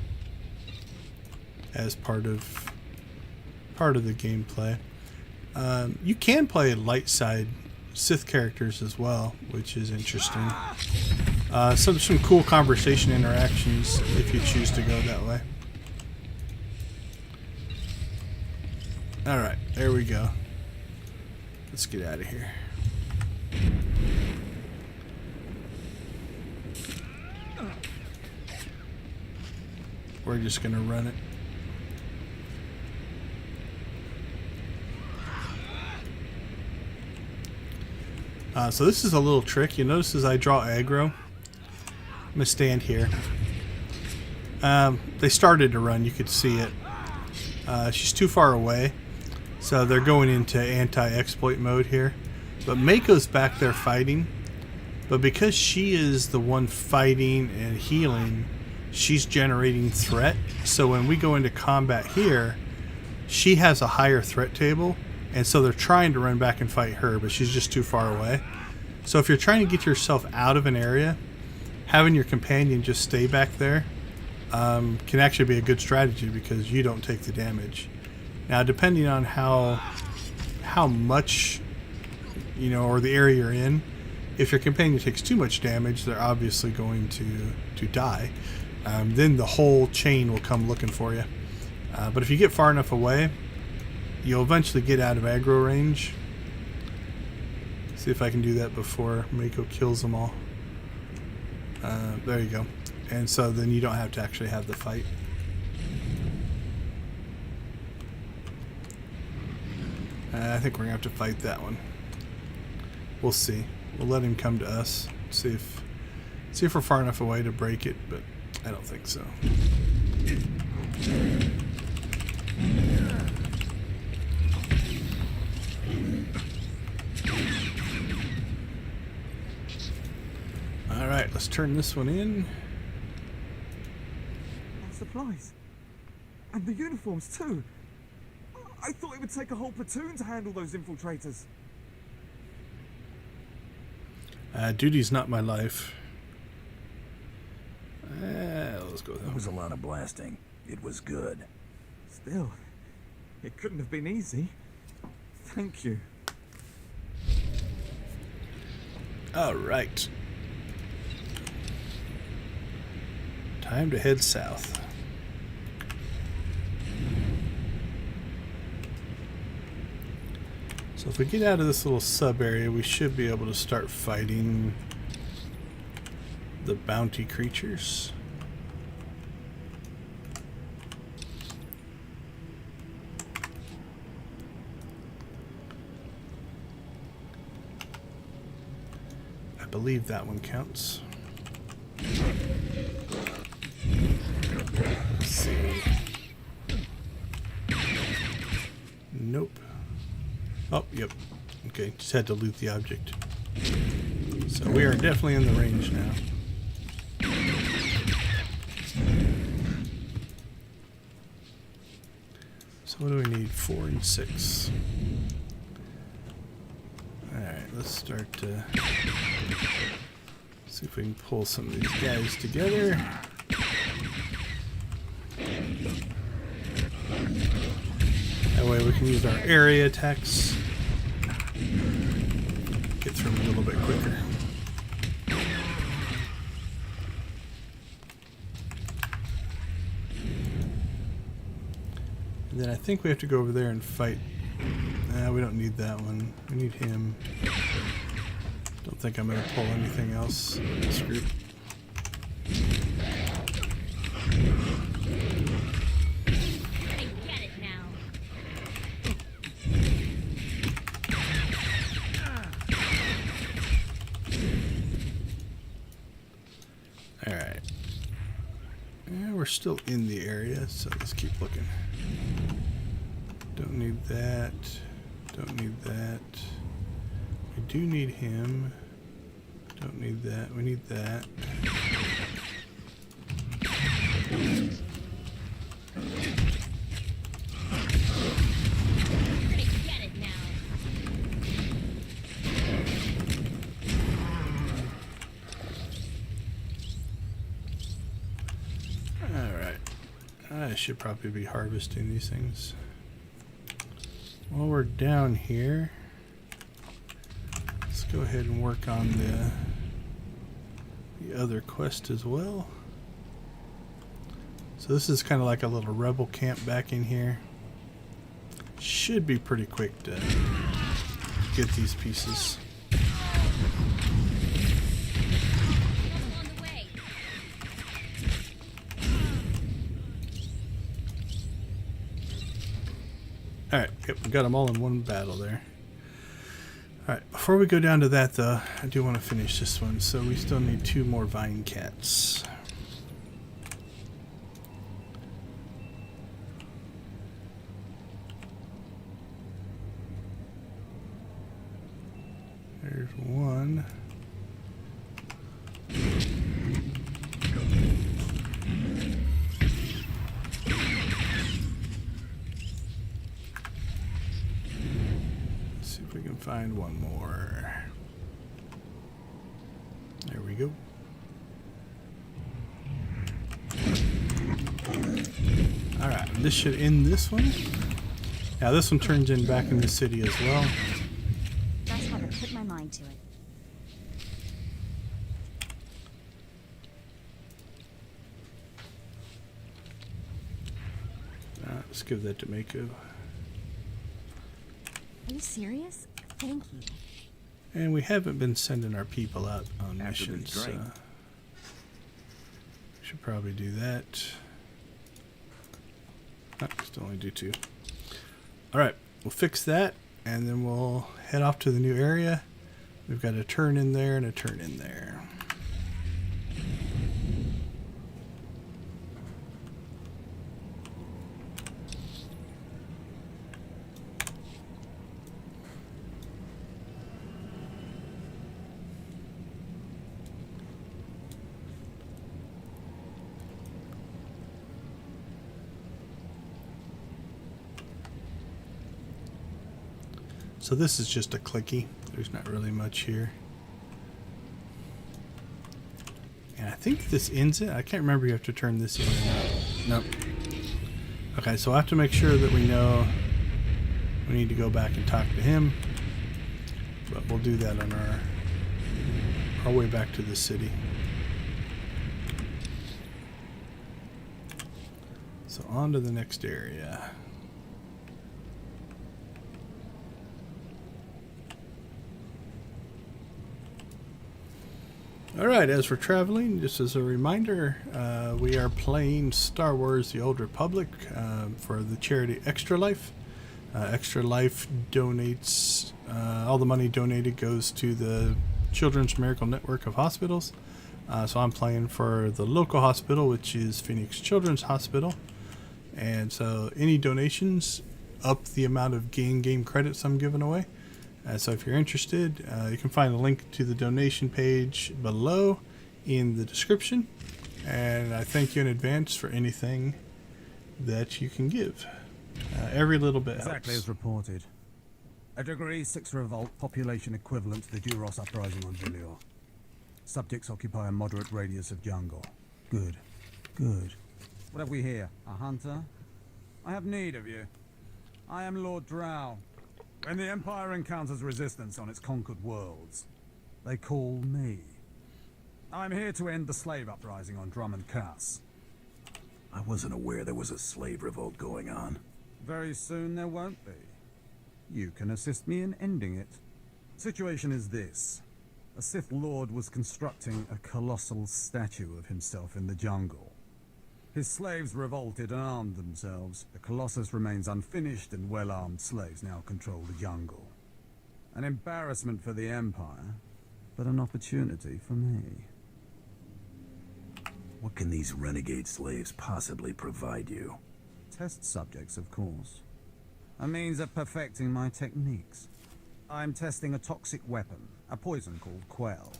as part of the gameplay. You can play light side Sith characters as well, which is interesting. Some cool conversation interactions if you choose to go that way. Alright, there we go. Let's get out of here. We're just gonna run it. So this is a little trick. You notice as I draw aggro, I'm gonna stand here. They started to run, you could see it. She's too far away, so they're going into anti-exploit mode here. But Mako's back there fighting, but because she is the one fighting and healing, she's generating threat. So when we go into combat here, she has a higher threat table, and so they're trying to run back and fight her, but she's just too far away. So if you're trying to get yourself out of an area, having your companion just stay back there can actually be a good strategy because you don't take the damage. Now, depending on how much, you know, or the area you're in, if your companion takes too much damage, they're obviously going to die. Then the whole chain will come looking for you. But if you get far enough away, you'll eventually get out of aggro range. See if I can do that before Mako kills them all. There you go. And so then you don't have to actually have the fight. I think we're going to have to fight that one. We'll see. We'll let him come to us. See if we're far enough away to break it, but I don't think so. Alright, let's turn this one in. And supplies. And the uniforms too. I thought it would take a whole platoon to handle those infiltrators. Duty's not my life. Let's go with that. It was a lot of blasting. It was good. Still, it couldn't have been easy. Thank you. All right. Time to head south. So if we get out of this little sub area, we should be able to start fighting the bounty creatures. I believe that one counts. Let's see. Nope. Oh, yep. Okay, just had to loot the object. So we are definitely in the range now. So what do we need? 4 and 6. Alright, let's start to see if we can pull some of these guys together. That way we can use our area attacks. Get through them a little bit quicker. And then I think we have to go over there and fight. We don't need that one. We need him. Don't think I'm going to pull anything else in this group. Alright. Yeah, we're still in the area, so let's keep looking. Don't need that. Don't need that. We do need him. Don't need that. We need that. I should probably be harvesting these things. While we're down here, let's go ahead and work on the other quest as well. So this is kind of like a little rebel camp back in here. Should be pretty quick to get these pieces. Alright, yep, we got them all in one battle there. Alright, before we go down to that though, I do want to finish this one. So we still need 2 more vine cats. There's one. Let's see if we can find one more. There we go. Alright, this should end this one. Now this one turns in back in the city as well. That's how I put my mind to it. Let's give that to Mako. Are you serious? Thank you. And we haven't been sending our people out on missions, so should probably do that. Oh, still only do 2. Alright, we'll fix that, and then we'll head off to the new area. We've got a turn in there and a turn in there. So this is just a clicky. There's not really much here. And I think this ends it. I can't remember, you have to turn this in or not. Nope. Okay, so I have to make sure that we know we need to go back and talk to him. But we'll do that on our way back to the city. So on to the next area. Alright, as we're traveling, just as a reminder, we are playing Star Wars The Old Republic for the charity Extra Life. Extra Life donates, all the money donated goes to the Children's Miracle Network of Hospitals. So I'm playing for the local hospital, which is Phoenix Children's Hospital. And so any donations up the amount of game credits I'm giving away. So if you're interested, you can find a link to the donation page below in the description. And I thank you in advance for anything that you can give. Every little bit Exactly helps. as reported. A Degree 6 revolt, population equivalent to the Duros uprising on Vilior. Subjects occupy a moderate radius of jungle. Good. Good. What have we here? A hunter? I have need of you. I am Lord Drow. When the Empire encounters resistance on its conquered worlds, they call me. I'm here to end the slave uprising on Drommund Kass. I wasn't aware there was a slave revolt going on. Very soon there won't be. You can assist me in ending it. Situation is this. A Sith Lord was constructing a colossal statue of himself in the jungle. His slaves revolted and armed themselves. The Colossus remains unfinished, and well-armed slaves now control the jungle. An embarrassment for the Empire, but an opportunity for me. What can these renegade slaves possibly provide you? Test subjects, of course. A means of perfecting my techniques. I'm testing a toxic weapon, a poison called Quell.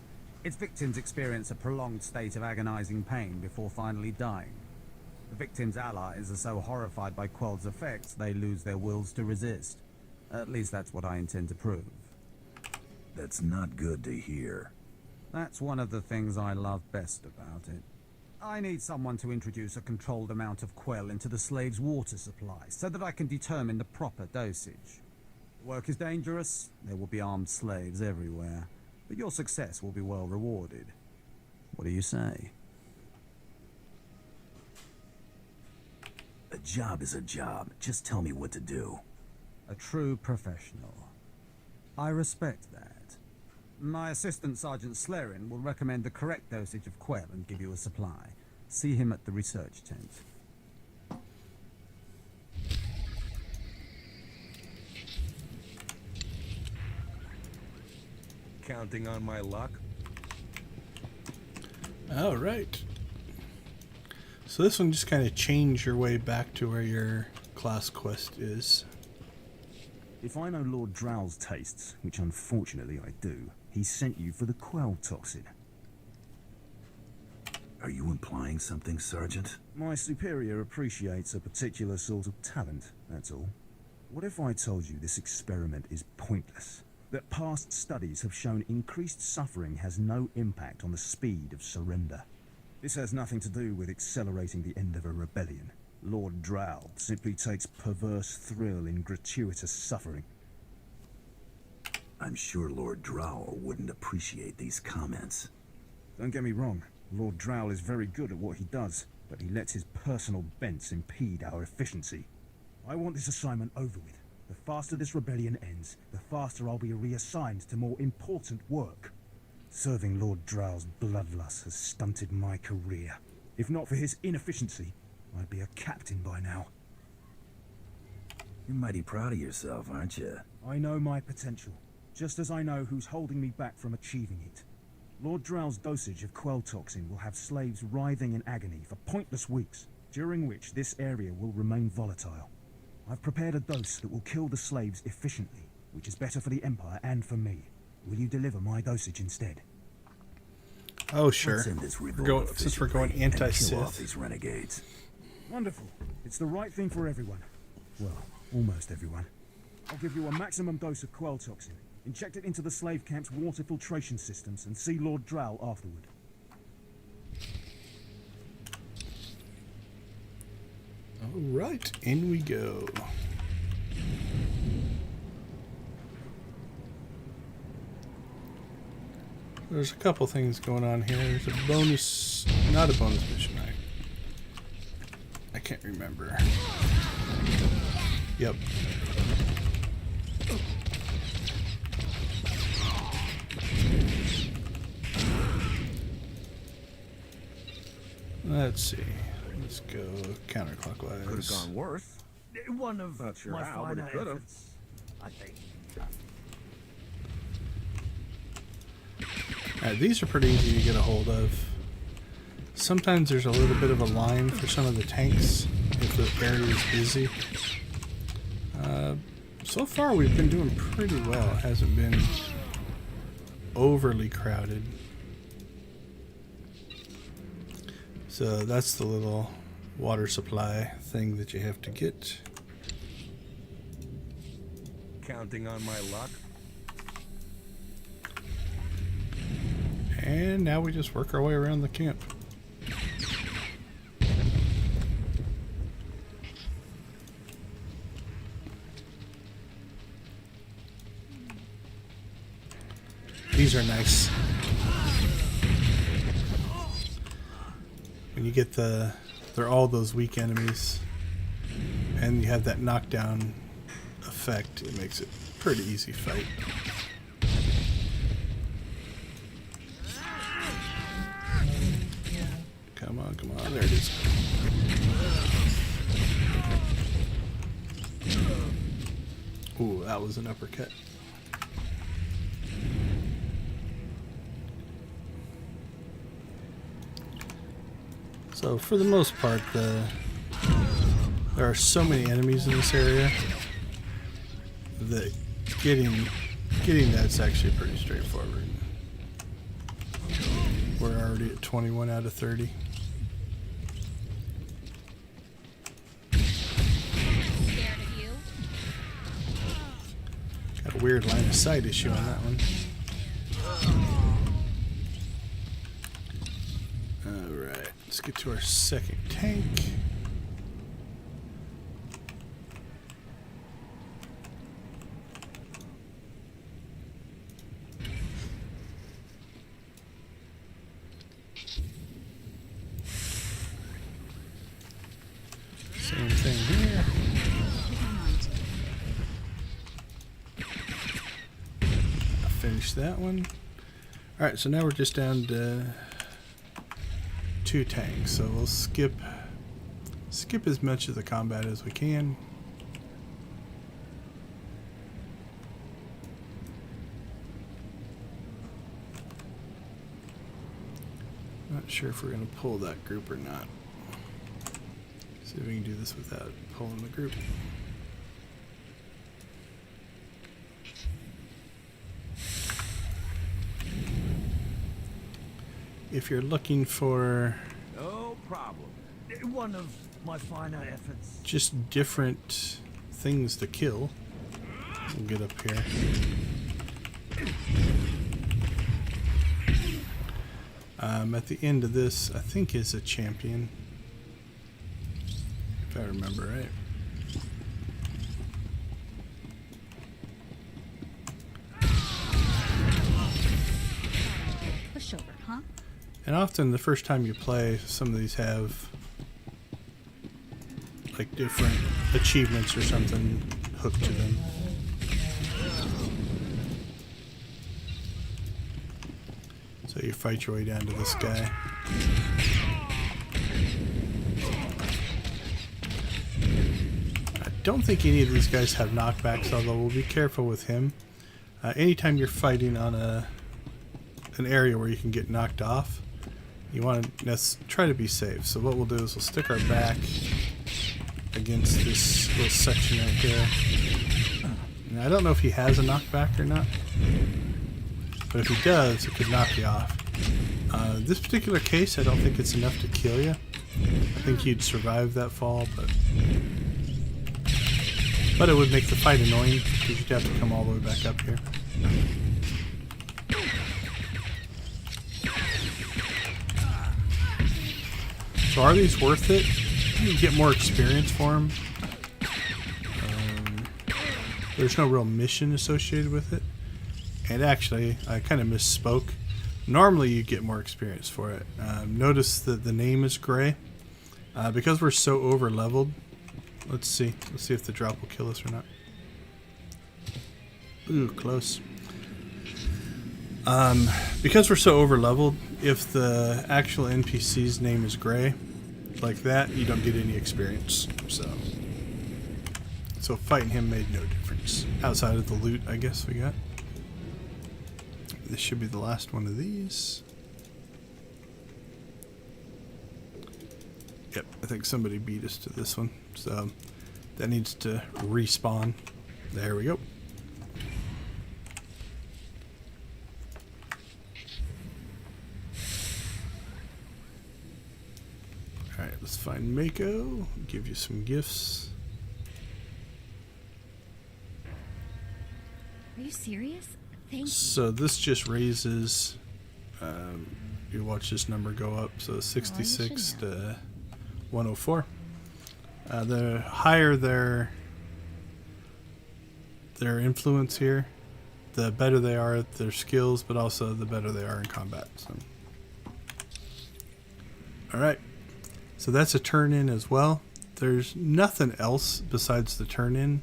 Its victims experience a prolonged state of agonizing pain before finally dying. The victims' allies are so horrified by Quell's effects, they lose their wills to resist. At least that's what I intend to prove. That's not good to hear. That's one of the things I love best about it. I need someone to introduce a controlled amount of quell into the slave's water supply so that I can determine the proper dosage. The work is dangerous, there will be armed slaves everywhere, but your success will be well rewarded. What do you say? A job is a job. Just tell me what to do. A true professional. I respect that. My assistant, Sergeant Slarin, will recommend the correct dosage of quell and give you a supply. See him at the research tent. Counting on my luck? All right. So this one just kind of changed your way back to where your class quest is. If I know Lord Drow's tastes, which unfortunately I do, he sent you for the quell toxin. Are you implying something, Sergeant? My superior appreciates a particular sort of talent, that's all. What if I told you this experiment is pointless? That past studies have shown increased suffering has no impact on the speed of surrender. This has nothing to do with accelerating the end of a rebellion. Lord Drow simply takes perverse thrill in gratuitous suffering. I'm sure Lord Drow wouldn't appreciate these comments. Don't get me wrong, Lord Drow is very good at what he does, but he lets his personal bents impede our efficiency. I want this assignment over with. The faster this rebellion ends, the faster I'll be reassigned to more important work. Serving Lord Drow's bloodlust has stunted my career. If not for his inefficiency, I'd be a captain by now. You're mighty proud of yourself, aren't you? I know my potential, just as I know who's holding me back from achieving it. Lord Drow's dosage of quell toxin will have slaves writhing in agony for pointless weeks, during which this area will remain volatile. I've prepared a dose that will kill the slaves efficiently, which is better for the Empire and for me. Will you deliver my dosage instead? Oh, sure. Let's end this Since we're going anti-Sith. kill off these renegades. Wonderful. It's the right thing for everyone. Well, almost everyone. I'll give you a maximum dose of quell toxin. Inject it into the slave camp's water filtration systems and see Lord Drow afterward. All right, in we go. There's a couple things going on here. There's a bonus, not a bonus mission. I can't remember. Yep. Let's see. Let's go counterclockwise. Could have gone worse. One of Not sure my how, but it finer could have. efforts, I think. These are pretty easy to get a hold of. Sometimes there's a little bit of a line for some of the tanks if the area is busy. So far we've been doing pretty well. It hasn't been overly crowded. So that's the little water supply thing that you have to get. Counting on my luck? And now we just work our way around the camp. These are nice. When you get they're all those weak enemies, and you have that knockdown effect, it makes it a pretty easy fight. Come on, there it is. Ooh, that was an uppercut. So for the most part, there are so many enemies in this area that getting that's actually pretty straightforward. We're already at 21 out of 30. Got a weird line of sight issue on that one. Alright, let's get to our second tank. Same thing here. Finish that one. Alright, so now we're just down to 2 tanks, so we'll skip as much of the combat as we can. Not sure if we're going to pull that group or not. See if we can do this without pulling the group. If you're looking for no problem. One of my finer efforts. Just different things to kill. We'll get up here. At the end of this, I think is a champion. If I remember right. Pushover, huh? And often the first time you play, some of these have like different achievements or something hooked to them. So you fight your way down to this guy. I don't think any of these guys have knockbacks, although we'll be careful with him. Anytime you're fighting on an area where you can get knocked off, you want to try to be safe. So what we'll do is we'll stick our back against this little section right here. Now, I don't know if he has a knockback or not, but if he does, it could knock you off. This particular case, I don't think it's enough to kill you. I think you'd survive that fall, but it would make the fight annoying because you'd have to come all the way back up here. So are these worth it? You get more experience for them. There's no real mission associated with it. And actually, I kind of misspoke. Normally you get more experience for it. Notice that the name is gray. Because we're so over leveled. Let's see if the drop will kill us or not. Ooh, close. Because we're so over leveled, if the actual NPC's name is gray, like that, you don't get any experience. So fighting him made no difference. Outside of the loot, I guess we got. This should be the last one of these. Yep, I think somebody beat us to this one. So that needs to respawn. There we go. Alright, let's find Mako. Give you some gifts. Are you serious? Thank you. So this just raises, you watch this number go up, so 66 to 104. The higher their influence here, the better they are at their skills, but also the better they are in combat. So. Alright, so that's a turn in as well. There's nothing else besides the turn in.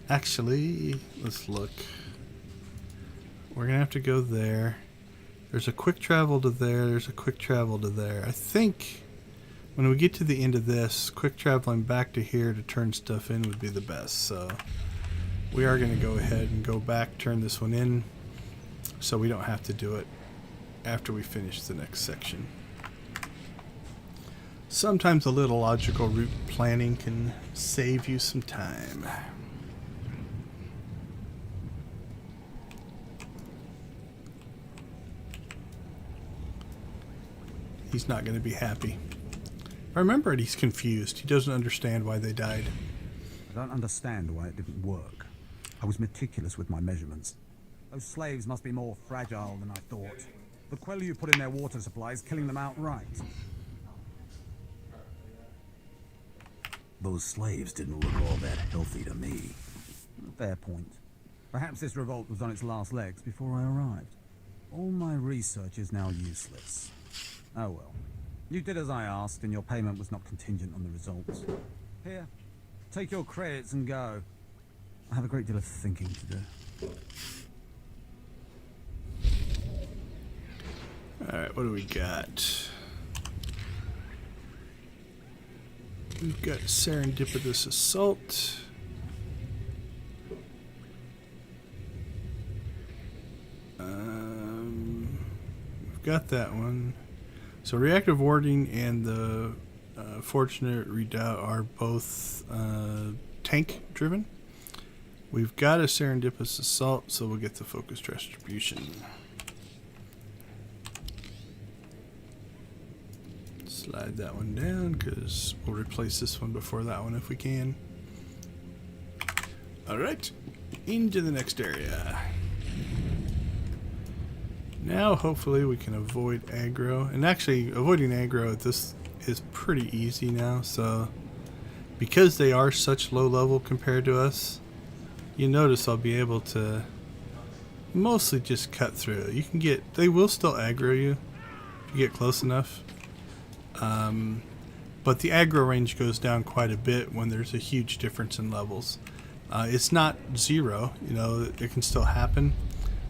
Actually, let's look. We're going to have to go there. There's a quick travel to there. There's a quick travel to there. I think when we get to the end of this, quick traveling back to here to turn stuff in would be the best. So we are going to go ahead and go back, turn this one in, so we don't have to do it after we finish the next section. Sometimes a little logical route planning can save you some time. He's not going to be happy. I remember it, he's confused. He doesn't understand why they died. I don't understand why it didn't work. I was meticulous with my measurements. Those slaves must be more fragile than I thought. The Quellu put in their water supplies, killing them outright. Those slaves didn't look all that healthy to me. Fair point. Perhaps this revolt was on its last legs before I arrived. All my research is now useless. Oh well. You did as I asked, and your payment was not contingent on the results. Here, take your credits and go. I have a great deal of thinking to do. Alright, what do we got? We've got serendipitous assault. We've got that one. So reactive warding and the fortunate redoubt are both tank driven. We've got a serendipitous assault, so we'll get the focused distribution. Slide that one down because we'll replace this one before that one if we can. Alright, into the next area. Now hopefully we can avoid aggro. And actually avoiding aggro at this is pretty easy now. So because they are such low level compared to us, you notice I'll be able to mostly just cut through. You can get, they will still aggro you if you get close enough. But the aggro range goes down quite a bit when there's a huge difference in levels. It's not zero, you know, it can still happen.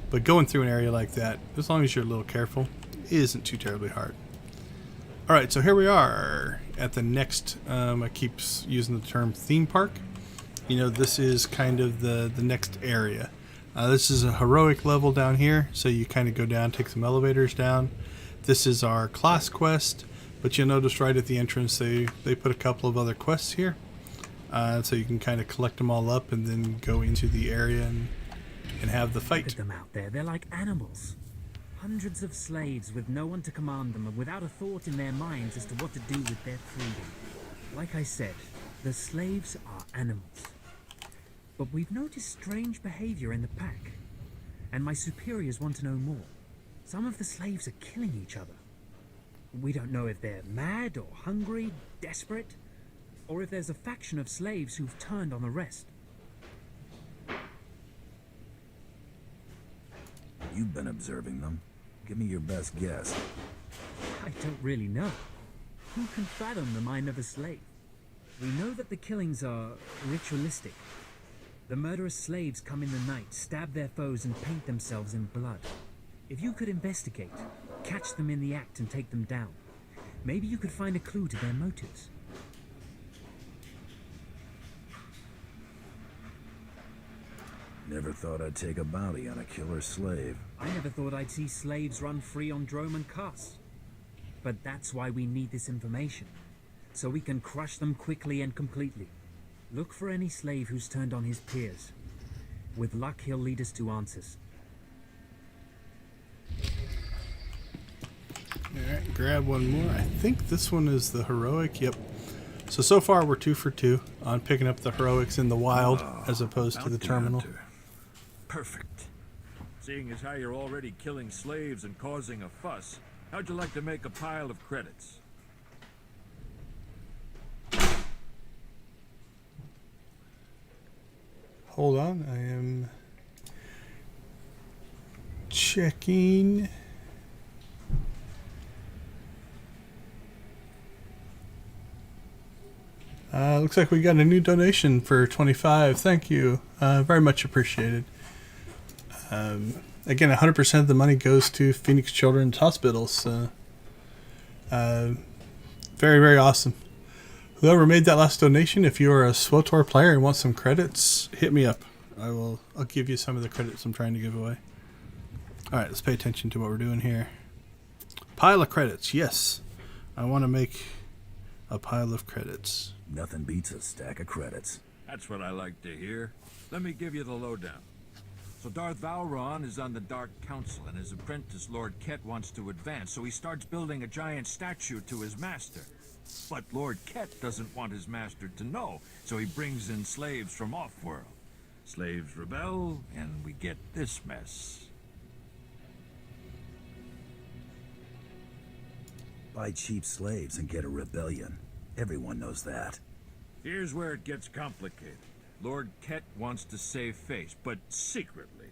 But going through an area like that, as long as you're a little careful, isn't too terribly hard. Alright, so here we are at the next, I keep using the term theme park. You know, this is kind of the next area. This is a heroic level down here, so you kind of go down, take some elevators down. This is our class quest, but you'll notice right at the entrance they put a couple of other quests here. So you can kind of collect them all up and then go into the area and have the fight. Look at them out there, they're like animals. Hundreds of slaves with no one to command them and without a thought in their minds as to what to do with their freedom. Like I said, the slaves are animals. But we've noticed strange behavior in the pack, and my superiors want to know more. Some of the slaves are killing each other. We don't know if they're mad or hungry, desperate, or if there's a faction of slaves who've turned on the rest. You've been observing them. Give me your best guess. I don't really know. Who can fathom the mind of a slave? We know that the killings are ritualistic. The murderous slaves come in the night, stab their foes, and paint themselves in blood. If you could investigate, catch them in the act and take them down, maybe you could find a clue to their motives. Never thought I'd take a bounty on a killer slave. I never thought I'd see slaves run free on Drommund and Kass. But that's why we need this information, so we can crush them quickly and completely. Look for any slave who's turned on his peers. With luck, he'll lead us to answers. Alright, grab one more. I think this one is the heroic. Yep. So far we're 2 for 2 on picking up the heroics in the wild as opposed to the terminal. Perfect. Seeing as how you're already killing slaves and causing a fuss, how'd you like to make a pile of credits? Hold on, I am checking. Looks like we got a new donation for 25. Thank you. Very much appreciated. Again, 100% of the money goes to Phoenix Children's Hospitals. Very, very awesome. Whoever made that last donation, if you are a SWTOR player and want some credits, hit me up. I'll give you some of the credits I'm trying to give away. Alright, let's pay attention to what we're doing here. Pile of credits, yes. I want to make a pile of credits. Nothing beats a stack of credits. That's what I like to hear. Let me give you the lowdown. So Darth Valron is on the Dark Council, and his apprentice, Lord Ket, wants to advance, so he starts building a giant statue to his master. But Lord Ket doesn't want his master to know, so he brings in slaves from off-world. Slaves rebel, and we get this mess. buy cheap slaves and get a rebellion. Everyone knows that. Here's where it gets complicated. Lord Ket wants to save face, but secretly.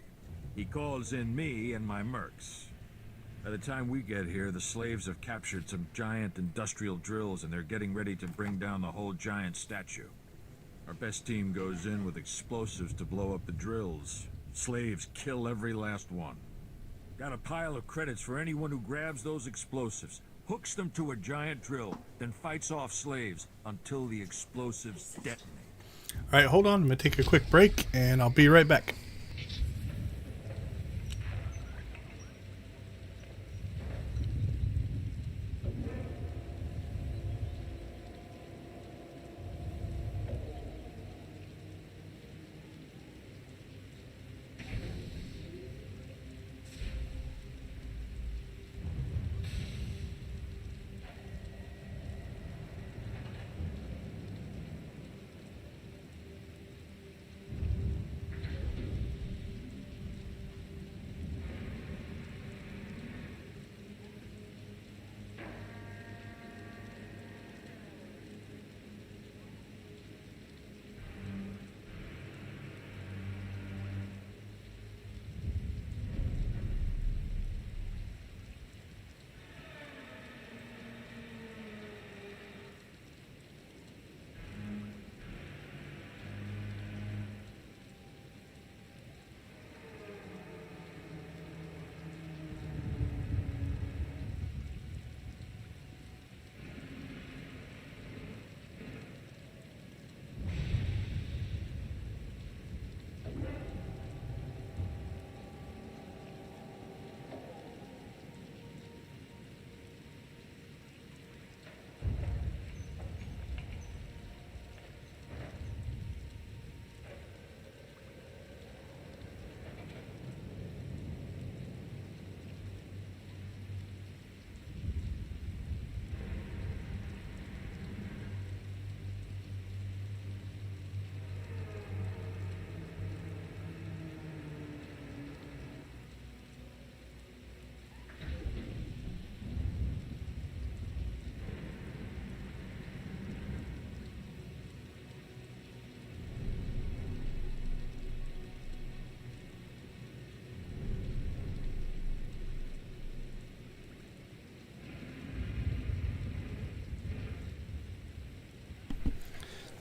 He calls in me and my mercs. By the time we get here, the slaves have captured some giant industrial drills and they're getting ready to bring down the whole giant statue. Our best team goes in with explosives to blow up the drills. Slaves kill every last one. Got a pile of credits for anyone who grabs those explosives, hooks them to a giant drill, then fights off slaves until the explosives detonate. Alright, hold on. I'm going to take a quick break, and I'll be right back.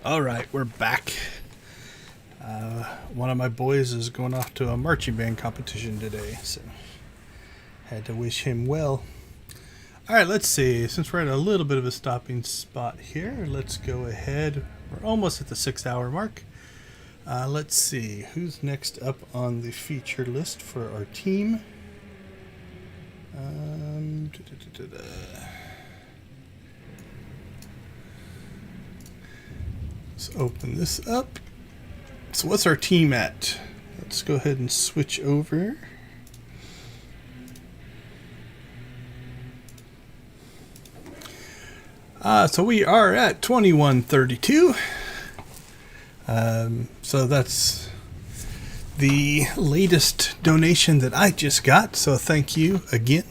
Alright, we're back. One of my boys is going off to a marching band competition today, so had to wish him well. Alright, let's see. Since we're at a little bit of a stopping spot here, let's go ahead. We're almost at the 6-hour mark. Let's see. Who's next up on the feature list for our team? Let's open this up. So what's our team at? Let's go ahead and switch over. So we are at 2132. So that's the latest donation that I just got. So thank you again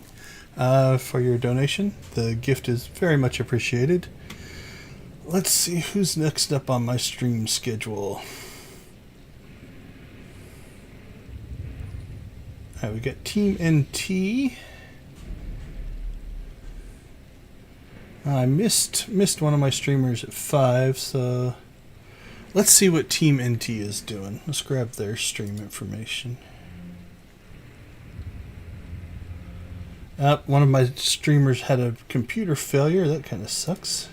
for your donation. The gift is very much appreciated. Let's see who's next up on my stream schedule. Alright, we got Team NT. I missed one of my streamers at 5, so let's see what Team NT is doing. Let's grab their stream information. One of my streamers had a computer failure. That kind of sucks.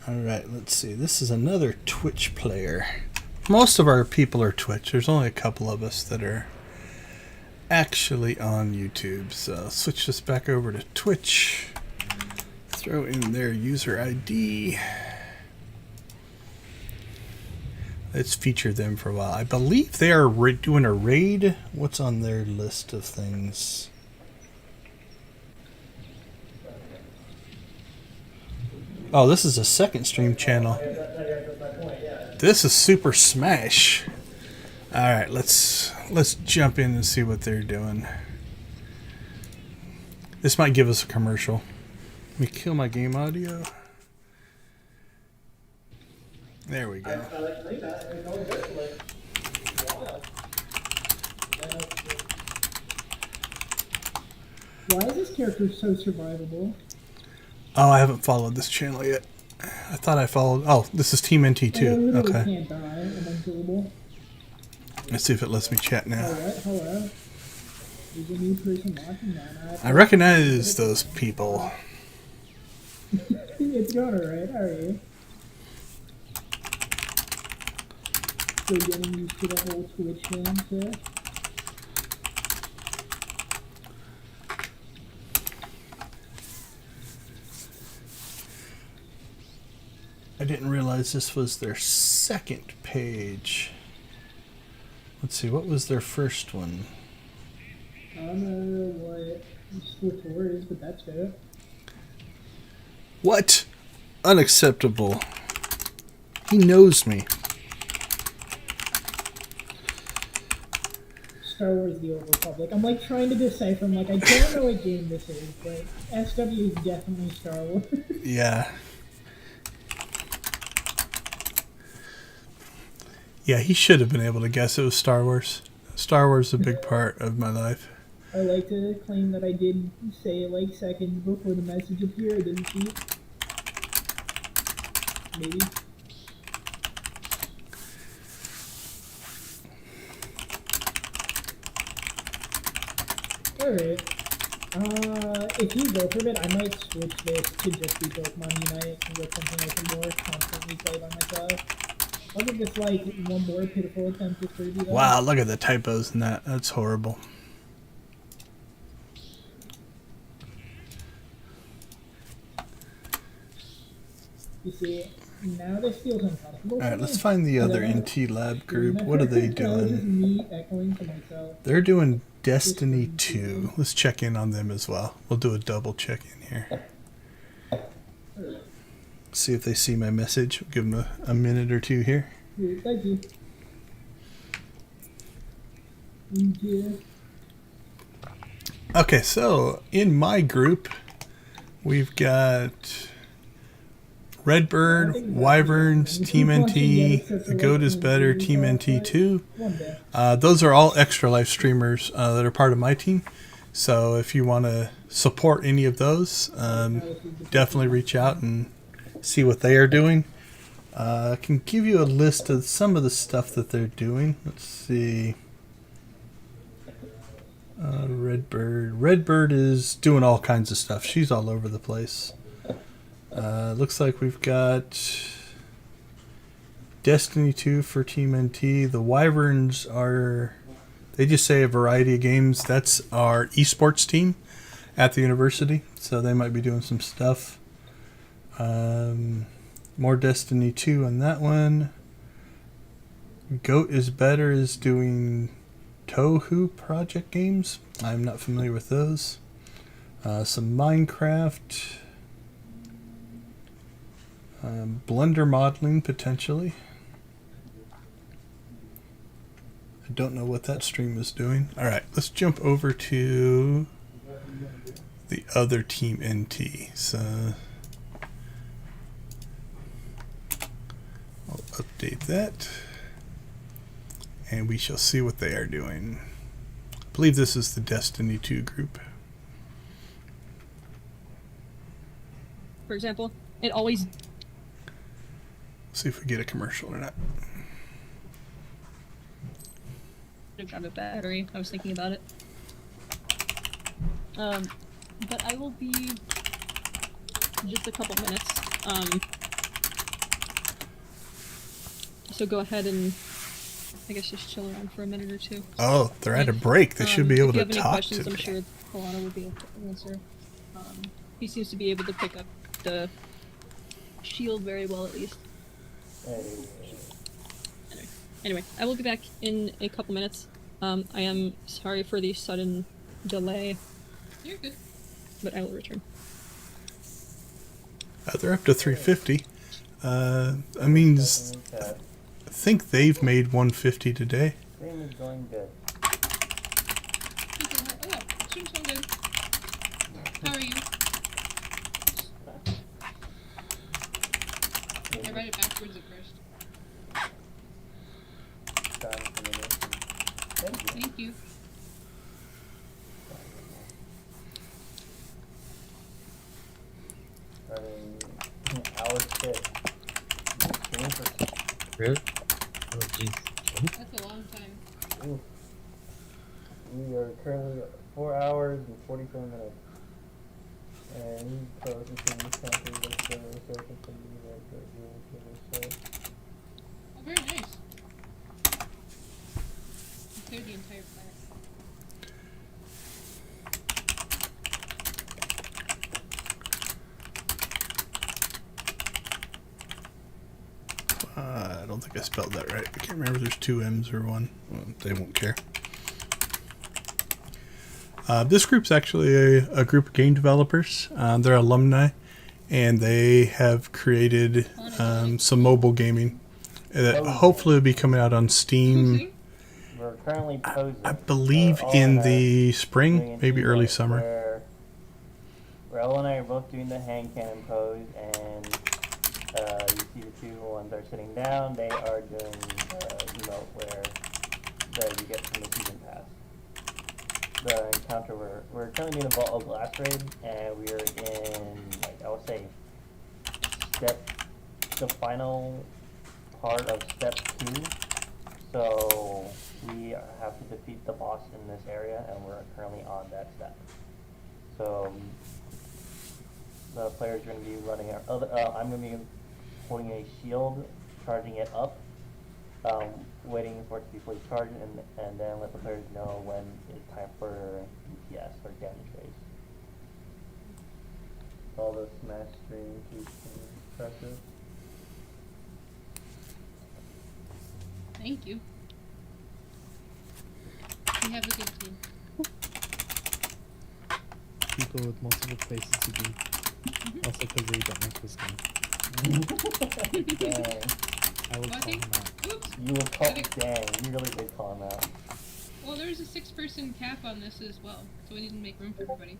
Alright, let's see. This is another Twitch player. Most of our people are Twitch. There's only a couple of us that are actually on YouTube. So switch this back over to Twitch. Throw in their user ID. Let's feature them for a while. I believe they are doing a raid. What's on their list of things? Oh, this is a second stream channel. This is Super Smash. All right, let's jump in and see what they're doing. This might give us a commercial. Let me kill my game audio. There we go. Why is this character so survivable? Oh, I haven't followed this channel yet. I thought I followed. Oh, this is Team NT2. Okay. Can't die. I'm unkillable. Let's see if it lets me chat now. Hello. There's a new person watching that. I recognize those people. It's going alright. How are you? Still getting used to the whole Twitch thing, so. I didn't realize this was their second page. Let's see, what was their first one? I don't know what SWTOR is, but that's good. What? Unacceptable. He knows me. Star Wars The Old Republic. I'm like trying to decipher. I'm like, I don't know what game this is, but SW is definitely Star Wars. Yeah. Yeah, he should have been able to guess it was Star Wars. Star Wars is a big part of my life. I like to claim that I did say it like seconds before the message appeared. I didn't see it. Maybe. Alright. If you go for it, I might switch this to just be Pokemon Unite and get something I can more constantly play by myself. I'll give this like one more pitiful attempt at 30. Wow, look at the typos in that. That's horrible. You see, now this feels uncomfortable. Alright, let's find the other NT Lab group. What are they doing? Me echoing to myself. They're doing Destiny 2. Let's check in on them as well. We'll do a double check in here. See if they see my message. We'll give them a minute or two here. Thank you. Thank you. Okay, so in my group, we've got Redbird, Wyverns, Team NT, The Goat is Better, Team NT2. Those are all extra life streamers that are part of my team. So if you want to support any of those, definitely reach out and see what they are doing. I can give you a list of some of the stuff that they're doing. Let's see. Redbird is doing all kinds of stuff. She's all over the place. Looks like we've got Destiny 2 for Team NT. The Wyverns are, they just say a variety of games. That's our esports team at the university. So they might be doing some stuff. More Destiny 2 on that one. Goat is Better is doing Tohu project games. I'm not familiar with those. Some Minecraft. Blender modeling, potentially. I don't know what that stream is doing. Alright, let's jump over to the other Team NT. So I'll update that. And we shall see what they are doing. I believe this is the Destiny 2 group. For example, it always... See if we get a commercial or not. Grab a battery. I was thinking about it. But I will be just a couple minutes. So go ahead and I guess just chill around for a minute or two. Oh, they're at a break. They should be able to talk to me. If you have any questions, I'm sure Kalana would be able to answer. He seems to be able to pick up the shield very well, at least. Anyway, I will be back in a couple minutes. I am sorry for the sudden delay. You're good. But I will return. They're up to 350. I mean, I think they've made 150 today. Stream is going good. Oh yeah, stream's going good. first. Thank you. Thank you. Hour 6. Really? Oh, jeez. That's a long time. Ooh. We are currently 4 hours and 44 minutes. And close the thing country with the research from the Oh, very nice. You cleared the entire planet. I don't think I spelled that right. I can't remember if there's 2 M's or 1. Well, they won't care. This group's actually a group of game developers. They're alumni, and they have created some mobile gaming that hopefully will be coming out on Steam. We're currently posing. I believe in the spring, maybe early summer. Raul and I are both doing the hand cannon pose, and you see the two ones are sitting down. They are doing the emote where you get from the season pass. The encounter we're currently doing a Vault of Glass raid, and we are in, like, I would say the final part of step 2. So we have to defeat the boss in this area, and we're currently on that step. So the players are going to be running I'm going to be holding a shield, charging it up, waiting for it to be fully charged, and then let the players know when it's time for DPS or damage phase. All the Smash streams we've been impressive. Thank you. We have a good team. People with multiple places to be. Also because they don't make this game. Dang. I will call him out. Oops. You will call dang. You really did call him out. Well, there's a 6-person cap on this as well, so we need to make room for everybody.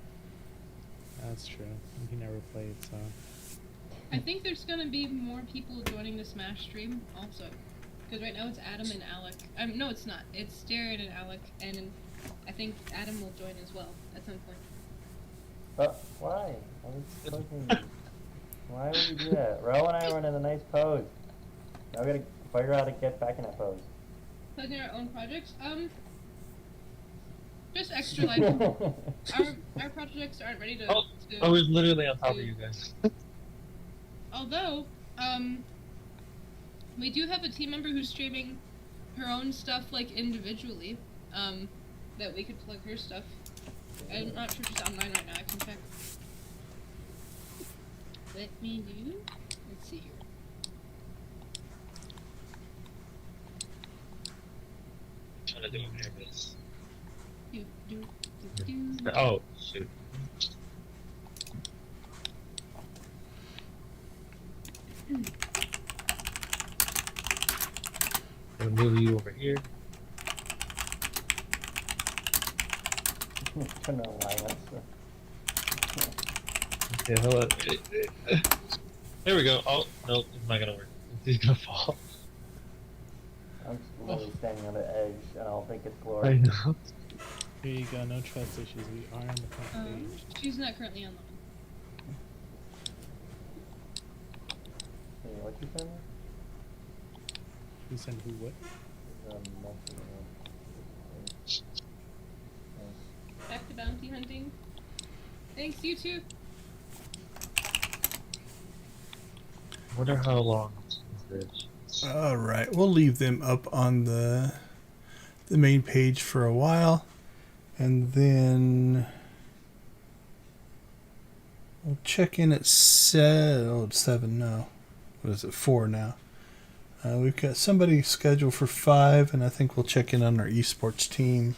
That's true. He never played, so. I think there's gonna be more people joining the Smash stream also. Because right now it's Adam and Alec. No, it's not. It's Darren and Alec, and I think Adam will join as well at some point. Why? I was posing. Why would you do that? Ro and I were in a nice pose. Now we gotta figure out how to get back in that pose. Posing our own projects? Just extra life. our projects aren't ready to. I was literally on top of you guys. Although, we do have a team member who's streaming her own stuff, like, individually, that we could plug her stuff. I'm not sure she's online right now, I can check. Let me do... Let's see here. I'm trying to do this. Do. Oh, shoot. I'm gonna move you over here. Turn on alliance. Okay, hold on. There we go. Oh, no, it's not gonna work. He's gonna fall. I'm literally standing on the edge, and I don't think it's glorious. I know. Here you go, no trust issues. We are on the front page. She's not currently online. Hey, what you send me? Who sent who what? Back to bounty hunting. Thanks, you too. I wonder how long this is. Alright, we'll leave them up on the main page for a while. And then we'll check in at 7 now. What is it, 4 now? We've got somebody scheduled for 5, and I think we'll check in on our esports team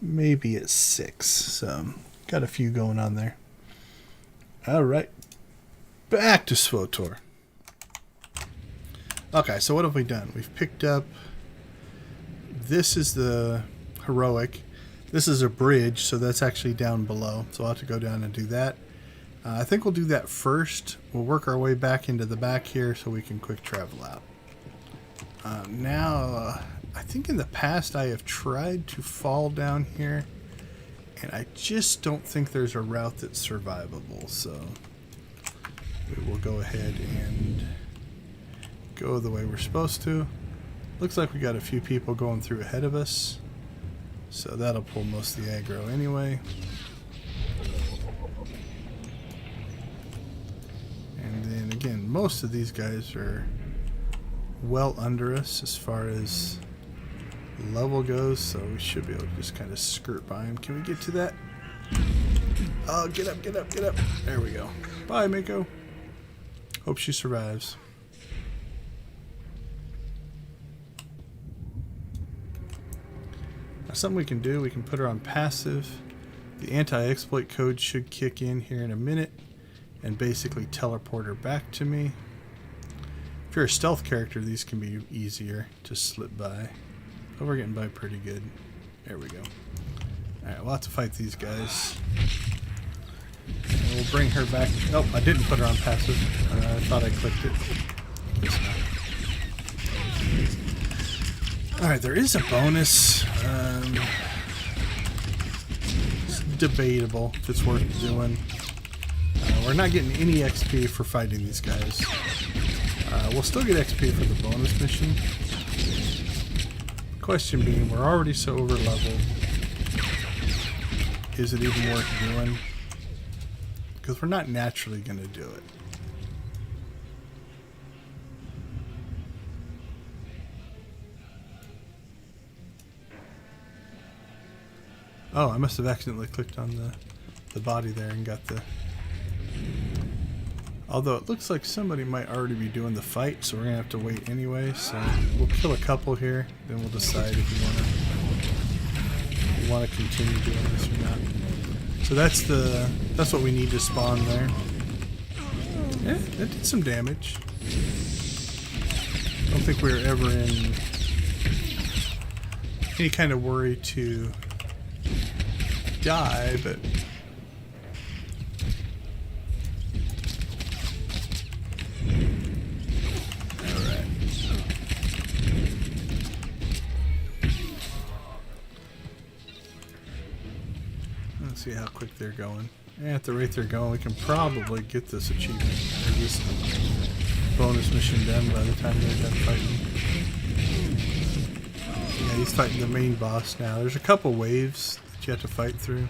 maybe at 6. So, got a few going on there. Alright, back to SWTOR. Okay, so what have we done? We've picked up... This is the heroic. This is a bridge, so that's actually down below. So I'll have to go down and do that. I think we'll do that first. We'll work our way back into the back here so we can quick travel out. Now, I think in the past I have tried to fall down here, and I just don't think there's a route that's survivable, so we will go ahead and go the way we're supposed to. Looks like we got a few people going through ahead of us, so that'll pull most of the aggro anyway. And then again, most of these guys are well under us as far as level goes, so we should be able to just kind of skirt by him. Can we get to that? Oh, get up, get up, get up. There we go. Bye, Mako. Hope she survives. Now, something we can do, we can put her on passive. The anti-exploit code should kick in here in a minute and basically teleport her back to me. If you're a stealth character, these can be easier to slip by. But we're getting by pretty good. There we go. Alright, we'll have to fight these guys. And we'll bring her back. Oh, I didn't put her on passive. I thought I clicked it. Guess not. Alright, there is a bonus. It's debatable if it's worth doing. We're not getting any XP for fighting these guys. We'll still get XP for the bonus mission. Question being, we're already so over leveled. Is it even worth doing? Because we're not naturally going to do it. Oh, I must have accidentally clicked on the body there and got the... Although it looks like somebody might already be doing the fight, so we're going to have to wait anyway. So we'll kill a couple here, then we'll decide if we want to continue doing this or not. So that's what we need to spawn there. Yeah, that did some damage. I don't think we were ever in any kind of worry to die, but see how quick they're going. And at the rate they're going, we can probably get this achievement or this bonus mission done by the time they're done fighting. Yeah, he's fighting the main boss now. There's a couple waves that you have to fight through.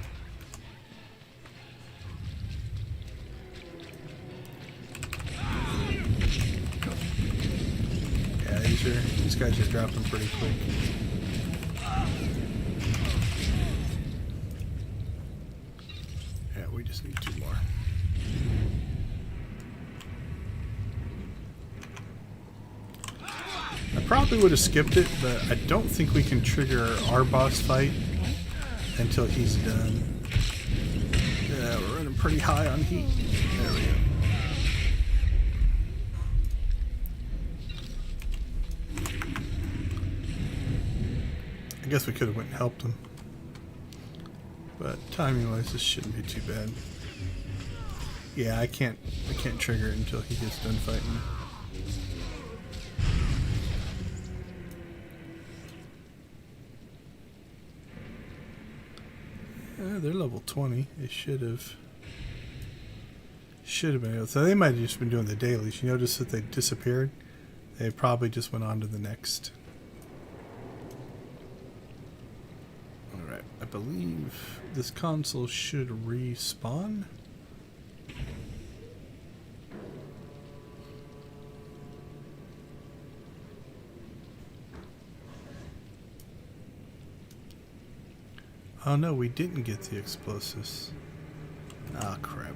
Yeah, these guys are dropping pretty quick. We just need 2 more. I probably would have skipped it, but I don't think we can trigger our boss fight until he's done. Yeah, we're running pretty high on heat. There we go. I guess we could have went and helped him. But timing-wise, this shouldn't be too bad. Yeah, I can't trigger it until he gets done fighting. They're level 20. They should have been able to. So they might have just been doing the dailies. You notice that they disappeared? They probably just went on to the next. Alright, I believe this console should respawn. Oh no, we didn't get the explosives. Ah, crap.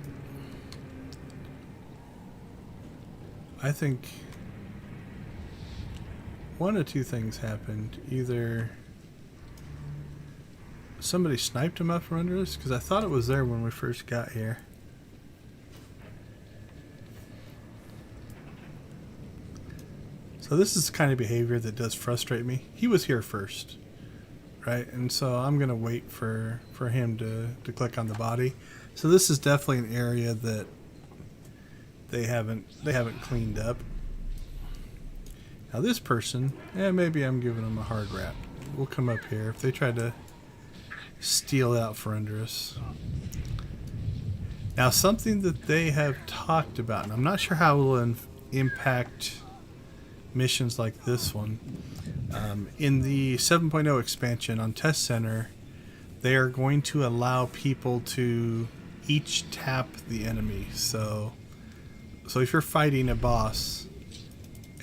I think one of 2 things happened. Either somebody sniped him up from under us, because I thought it was there when we first got here. So this is the kind of behavior that does frustrate me. He was here first, right? And so I'm going to wait for him to click on the body. So this is definitely an area that they haven't cleaned up. Now this person, maybe I'm giving them a hard rap. We'll come up here if they try to steal out for under us. Now something that they have talked about, and I'm not sure how it will impact missions like this one. In the 7.0 expansion on Test Center, they are going to allow people to each tap the enemy. So if you're fighting a boss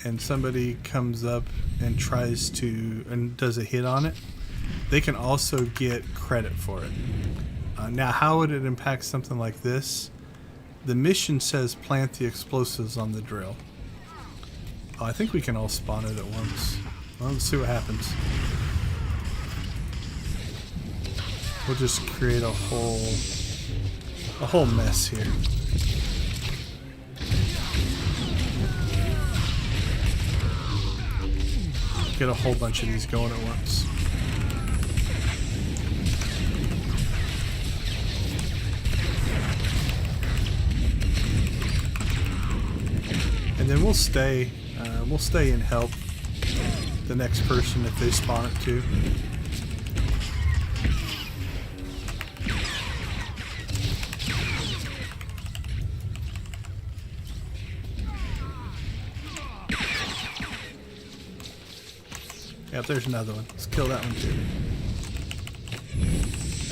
and somebody comes up and tries to and does a hit on it, they can also get credit for it. Now, how would it impact something like this? The mission says plant the explosives on the drill. Oh, I think we can all spawn it at once. Well, let's see what happens. We'll just create a whole mess here. Get a whole bunch of these going at once. And then we'll stay and help the next person if they spawn it too. Yep, there's another one. Let's kill that one too.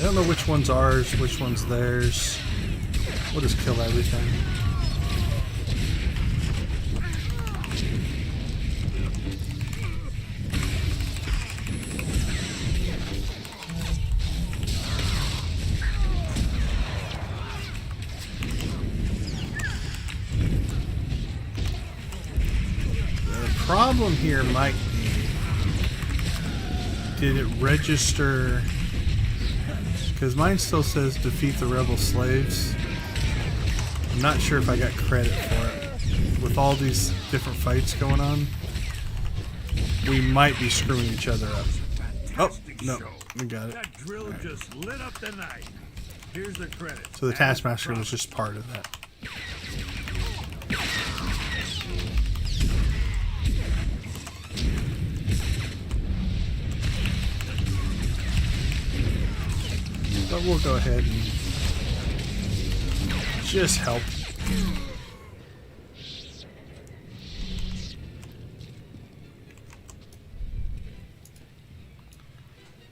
I don't know which one's ours, which one's theirs. We'll just kill everything. The problem here might be, did it register? Because mine still says defeat the rebel slaves. I'm not sure if I got credit for it. With all these different fights going on, we might be screwing each other up. Oh, no, we got it. That drill just lit up the night. Here's the credit. So the Taskmaster was just part of that. But we'll go ahead and just help.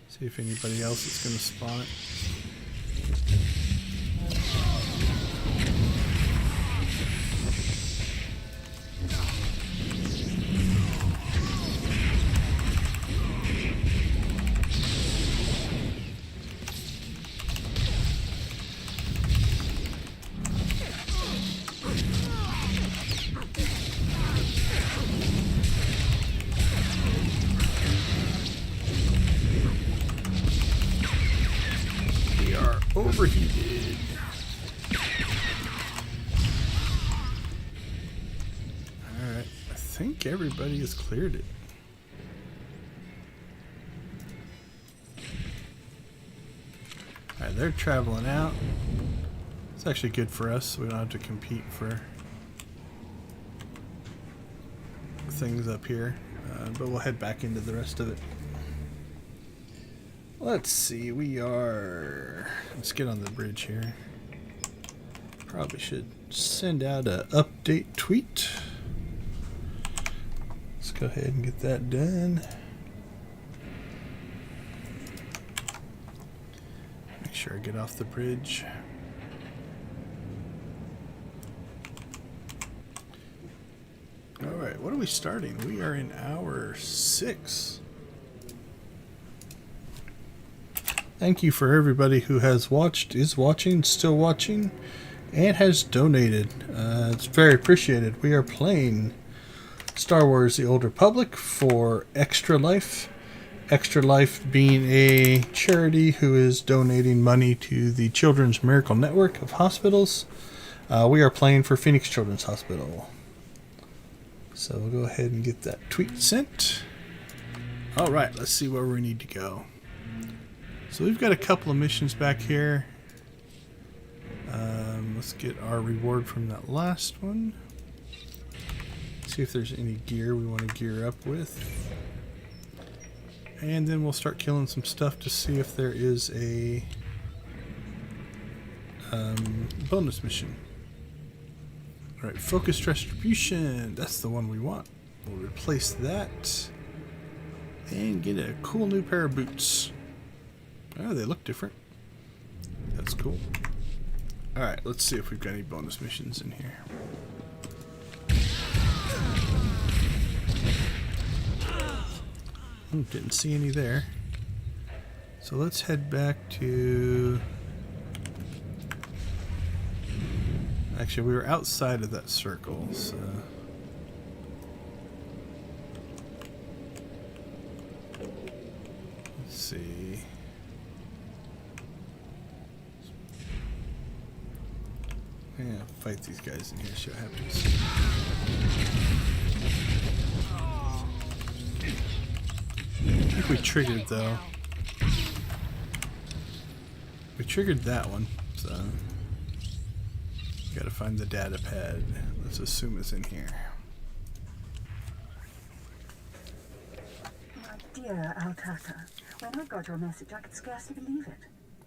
See if anybody else is going to spawn it. Overheated. Alright, I think everybody has cleared it. Alright, they're traveling out. It's actually good for us, so we don't have to compete for things up here. But we'll head back into the rest of it. Let's see, let's get on the bridge here. Probably should send out an update tweet. Let's go ahead and get that done. Make sure I get off the bridge. Alright, what are we starting? We are in hour 6. Thank you for everybody who has watched, is watching, still watching, and has donated. It's very appreciated. We are playing Star Wars The Old Republic for Extra Life. Extra Life being a charity who is donating money to the Children's Miracle Network of hospitals. We are playing for Phoenix Children's Hospital. So we'll go ahead and get that tweet sent. Alright, let's see where we need to go. So we've got a couple of missions back here. Let's get our reward from that last one. See if there's any gear we want to gear up with. And then we'll start killing some stuff to see if there is a bonus mission. Alright, focused retribution. That's the one we want. We'll replace that and get a cool new pair of boots. Oh, they look different. That's cool. Alright, let's see if we've got any bonus missions in here. Didn't see any there. So let's head back to... Actually, we were outside of that circle, so... Let's see... Yeah, fight these guys in here, see what happens. I think we triggered, though. We triggered that one, so... Gotta find the data pad. Let's assume it's in here. My dear Altaka, when I got your message, I could scarcely believe it.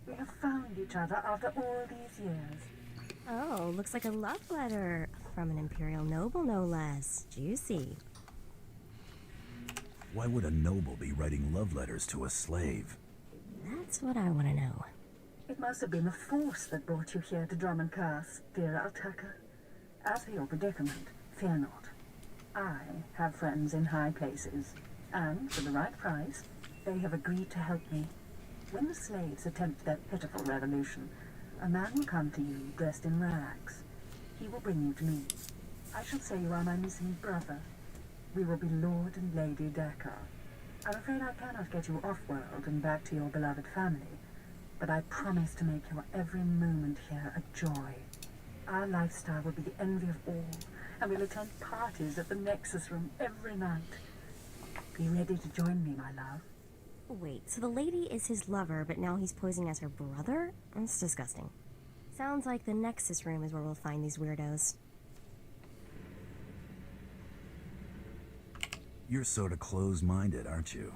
We have found each other after all these years. Oh, looks like a love letter from an Imperial noble, no less. Juicy. Why would a noble be writing love letters to a slave? That's what I want to know. It must have been the Force that brought you here to Drommund, Kass, dear Altaka. As for your predicament, fear not. I have friends in high places, and for the right price, they have agreed to help me. When the slaves attempt their pitiful revolution, a man will come to you dressed in rags. He will bring you to me. I shall say you are my missing brother. We will be Lord and Lady Decker. I'm afraid I cannot get you off-world and back to your beloved family, but I promise to make your every moment here a joy. Our lifestyle will be the envy of all, and we'll attend parties at the Nexus Room every night. Be ready to join me, my love. Wait, so the lady is his lover, but now he's posing as her brother? That's disgusting. Sounds like the Nexus Room is where we'll find these weirdos. You're sort of closed-minded, aren't you?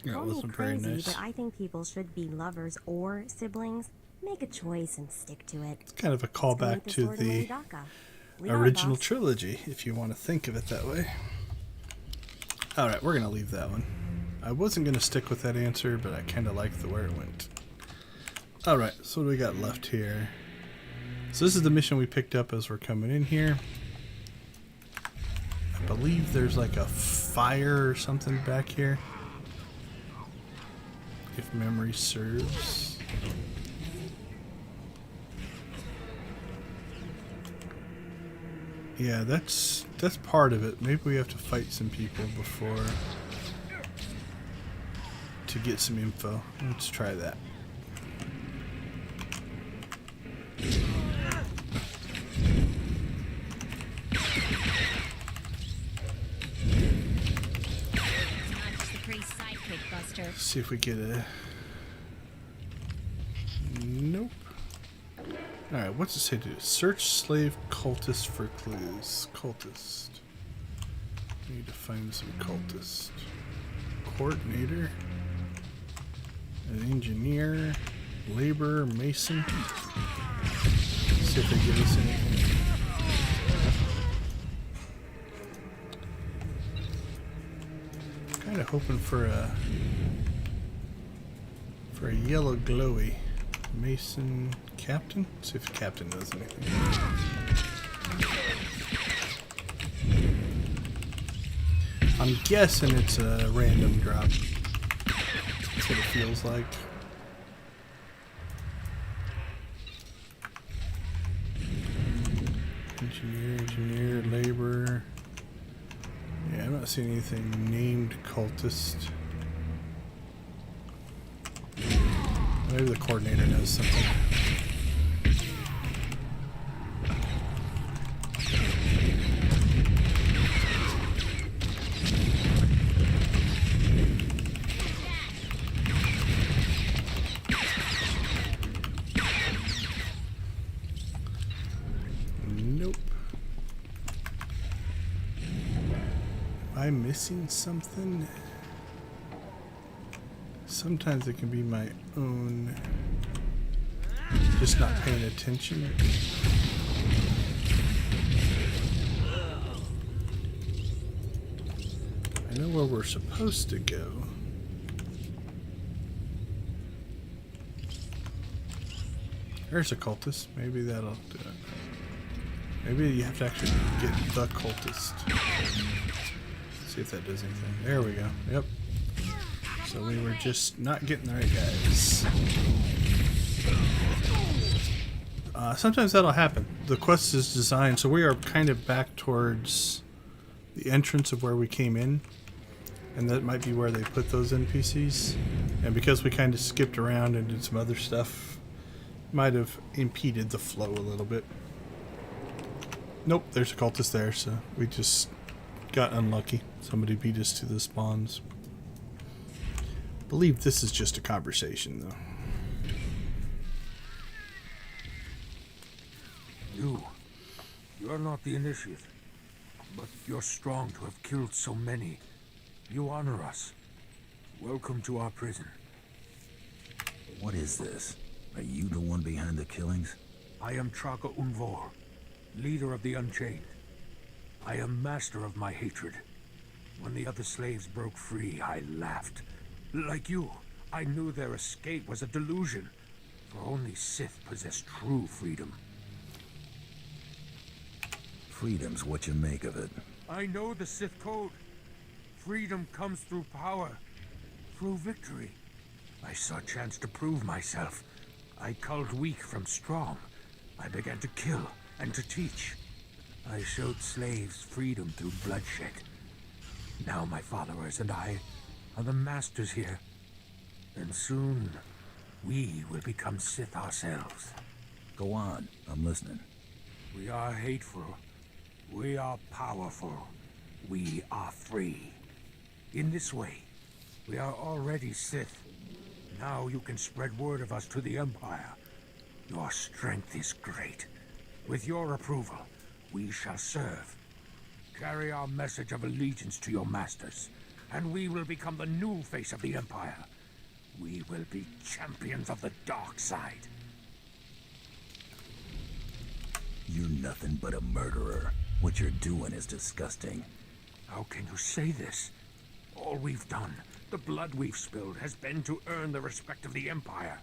Yeah, Call me crazy, but I think people should be lovers or siblings. Make a choice and stick to it. It's kind of a callback to the original trilogy, if you want to think of it that way. Alright, we're going to leave that one. I wasn't going to stick with that answer, but I kind of liked the where it went. Alright, so what do we got left here? So this is the mission we picked up as we're coming in here. I believe there's like a fire or something back here, if memory serves. Yeah, that's part of it. Maybe we have to fight some people before to get some info. Let's try that. See if we get a... Nope. Alright, what's it say to do? Search slave cultist for clues. Cultist. We need to find some cultist. Coordinator. An engineer. Laborer. Mason. See if they give us anything. Kind of hoping for a yellow glowy. Mason captain? Let's see if the captain does anything. I'm guessing it's a random drop. That's what it feels like. Engineer, laborer. Yeah, I'm not seeing anything named cultist. Maybe the coordinator knows something. Nope. missing something? Sometimes it can be my own, just not paying attention. I know where we're supposed to go. There's a cultist. Maybe that'll do it. Maybe you have to actually get the cultist. See if that does anything. There we go. Yep. So we were just not getting the right guys. Sometimes that'll happen. The quest is designed so we are kind of back towards the entrance of where we came in. And that might be where they put those NPCs. And because we kind of skipped around and did some other stuff, might have impeded the flow a little bit. Nope, there's a cultist there, so we just got unlucky. Somebody beat us to the spawns. Believe this is just a conversation, though. You're not the initiate, but you're strong to have killed so many. You honor us. Welcome to our prison. What is this? Are you the one behind the killings? I am Traka Unvor, leader of the Unchained. I am master of my hatred. When the other slaves broke free, I laughed. Like you, I knew their escape was a delusion, for only Sith possess true freedom. Freedom's what you make of it. I know the Sith code. Freedom comes through power, through victory. I saw a chance to prove myself. I culled weak from strong. I began to kill and to teach. I showed slaves freedom through bloodshed. Now my followers and I are the masters here. And soon, we will become Sith ourselves. Go on, I'm listening. We are hateful. We are powerful. We are free. In this way, we are already Sith. Now you can spread word of us to the Empire. Your strength is great. With your approval, we shall serve. Carry our message of allegiance to your masters, and we will become the new face of the Empire. We will be champions of the dark side. You're nothing but a murderer. What you're doing is disgusting. How can you say this? All we've done, the blood we've spilled, has been to earn the respect of the Empire.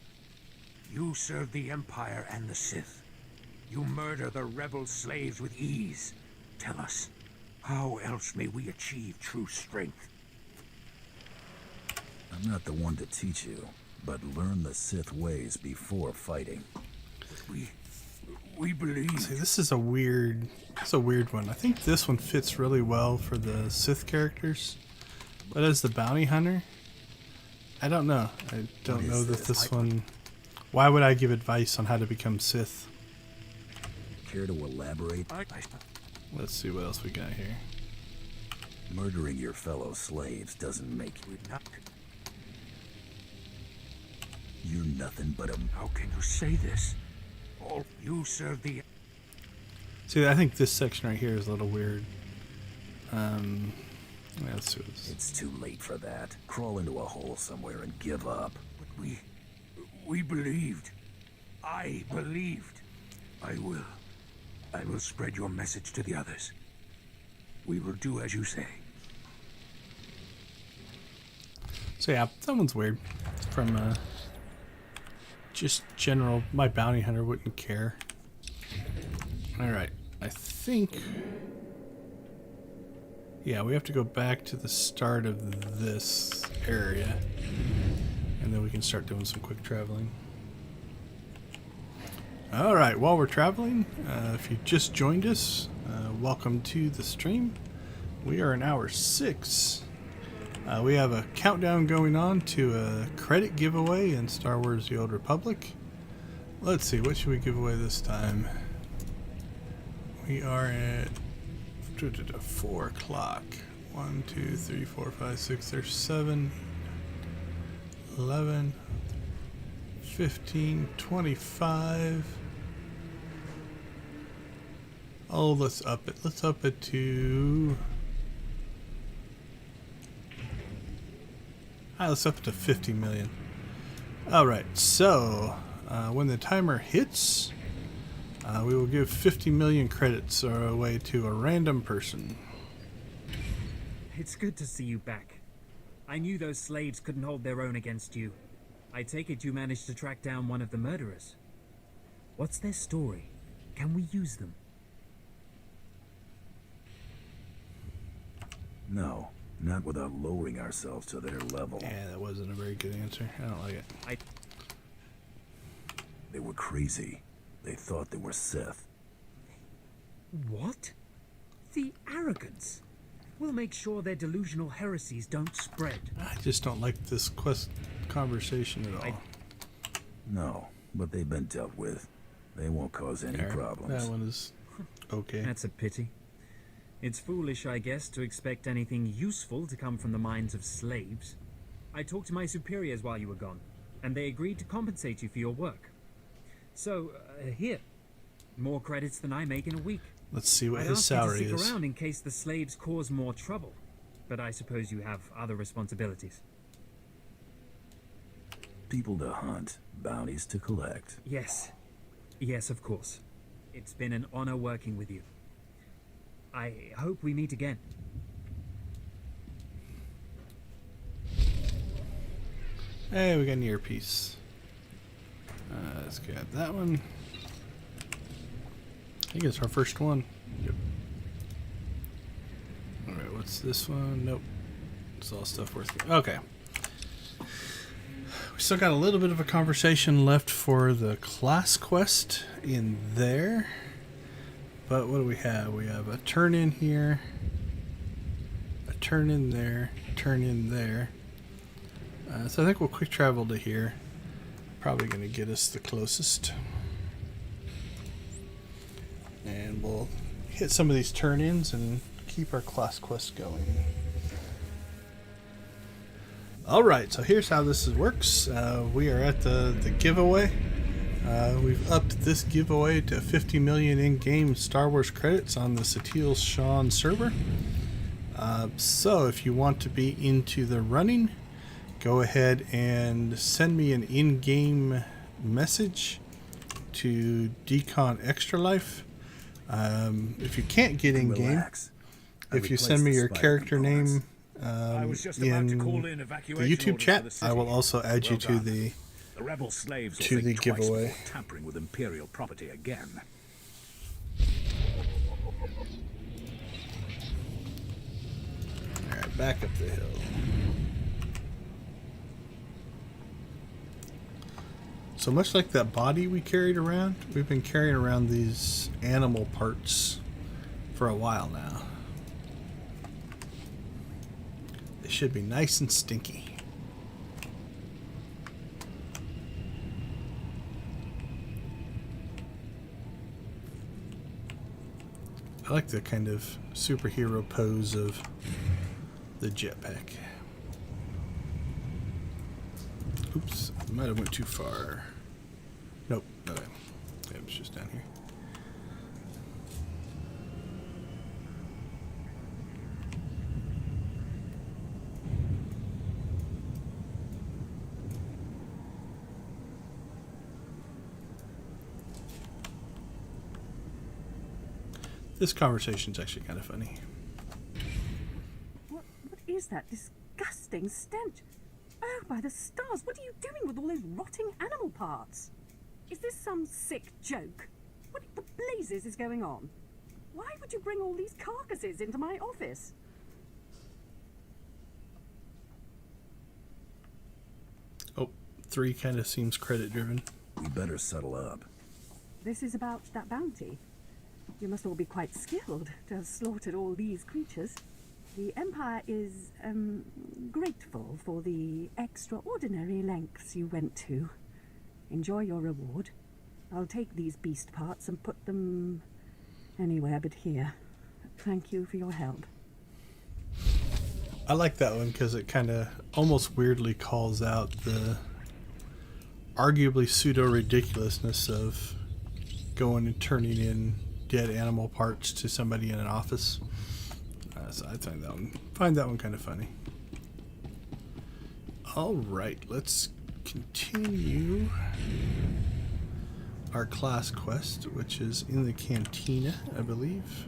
You serve the Empire and the Sith. You murder the rebel slaves with ease. Tell us, how else may we achieve true strength? I'm not the one to teach you, but learn the Sith ways before fighting. We believe. See, this is a weird one. I think this one fits really well for the Sith characters, but as the bounty hunter, I don't know. I don't know that this one. Why would I give advice on how to become Sith? Care to elaborate? Let's see what else we got here. Murdering your fellow slaves doesn't make you. You're nothing but a. How can you say this? All you serve the. See, I think this section right here is a little weird. Let's see what's... It's too late for that. Crawl into a hole somewhere and give up. But we believed. I believed. I will spread your message to the others. We will do as you say. So yeah, that one's weird. From just general, my bounty hunter wouldn't care. Alright, I think... Yeah, we have to go back to the start of this area. And then we can start doing some quick traveling. Alright, while we're traveling, if you just joined us, welcome to the stream. We are in hour 6. We have a countdown going on to a credit giveaway in Star Wars The Old Republic. Let's see, what should we give away this time? We are at 4 o'clock. 1, 2, 3, 4, 5, 6, there's 7, 11, 15, 25. Oh, let's up it. Let's up it to Let's up to 50 million. Alright, so when the timer hits, we will give 50 million credits away to a random person. It's good to see you back. I knew those slaves couldn't hold their own against you. I take it you managed to track down one of the murderers. What's their story? Can we use them? No, not without lowering ourselves to their level. Yeah, that wasn't a very good answer. I don't like it. They were crazy. They thought they were Sith. What? The arrogance. We'll make sure their delusional heresies don't spread. I just don't like this conversation at all. No, but they've been dealt with. They won't cause any problems. That one is okay. That's a pity. It's foolish, I guess, to expect anything useful to come from the minds of slaves. I talked to my superiors while you were gone, and they agreed to compensate you for your work. So, here. More credits than I make in a week. Let's see what I'd his ask you to salary stick is. around in case the slaves cause more trouble, but I suppose you have other responsibilities. People to hunt, bounties to collect. Yes. Yes, of course. It's been an honor working with you. I hope we meet again. Hey, we got an earpiece. Let's get that one. I think it's our first one. Yep. Alright, what's this one? Nope. It's all stuff worth it. Okay. We still got a little bit of a conversation left for the class quest in there. But what do we have? We have a turn in here, a turn in there, turn in there. So I think we'll quick travel to here. Probably going to get us the closest. And we'll hit some of these turn-ins and keep our class quest going. Alright, so here's how this works. We are at the giveaway. We've upped this giveaway to 50 million in-game Star Wars credits on the Satil Shan server. So if you want to be into the running, go ahead and send me an in-game message to Decon Extra Life. If you can't get in-game, if you send me your character name in the YouTube chat, I will also add you to the rebel slaves giveaway. Tampering with Imperial property again. Alright, back up the hill. So much like that body we carried around, we've been carrying around these animal parts for a while now. They should be nice and stinky. I like the kind of superhero pose of the jetpack. Oops, I might have went too far. Nope, okay. It was just down here. This conversation's actually kind of funny. What is that disgusting stench? Oh, by the stars, what are you doing with all those rotting animal parts? Is this some sick joke? What the blazes is going on? Why would you bring all these carcasses into my office? Oh, 3 kind of seems credit driven. We better settle up. This is about that bounty. You must all be quite skilled to have slaughtered all these creatures. The Empire is, grateful for the extraordinary lengths you went to. Enjoy your reward. I'll take these beast parts and put them anywhere but here. Thank you for your help. I like that one because it kind of almost weirdly calls out the arguably pseudo-ridiculousness of going and turning in dead animal parts to somebody in an office. So I find that one kind of funny. Alright, let's continue our class quest, which is in the cantina, I believe.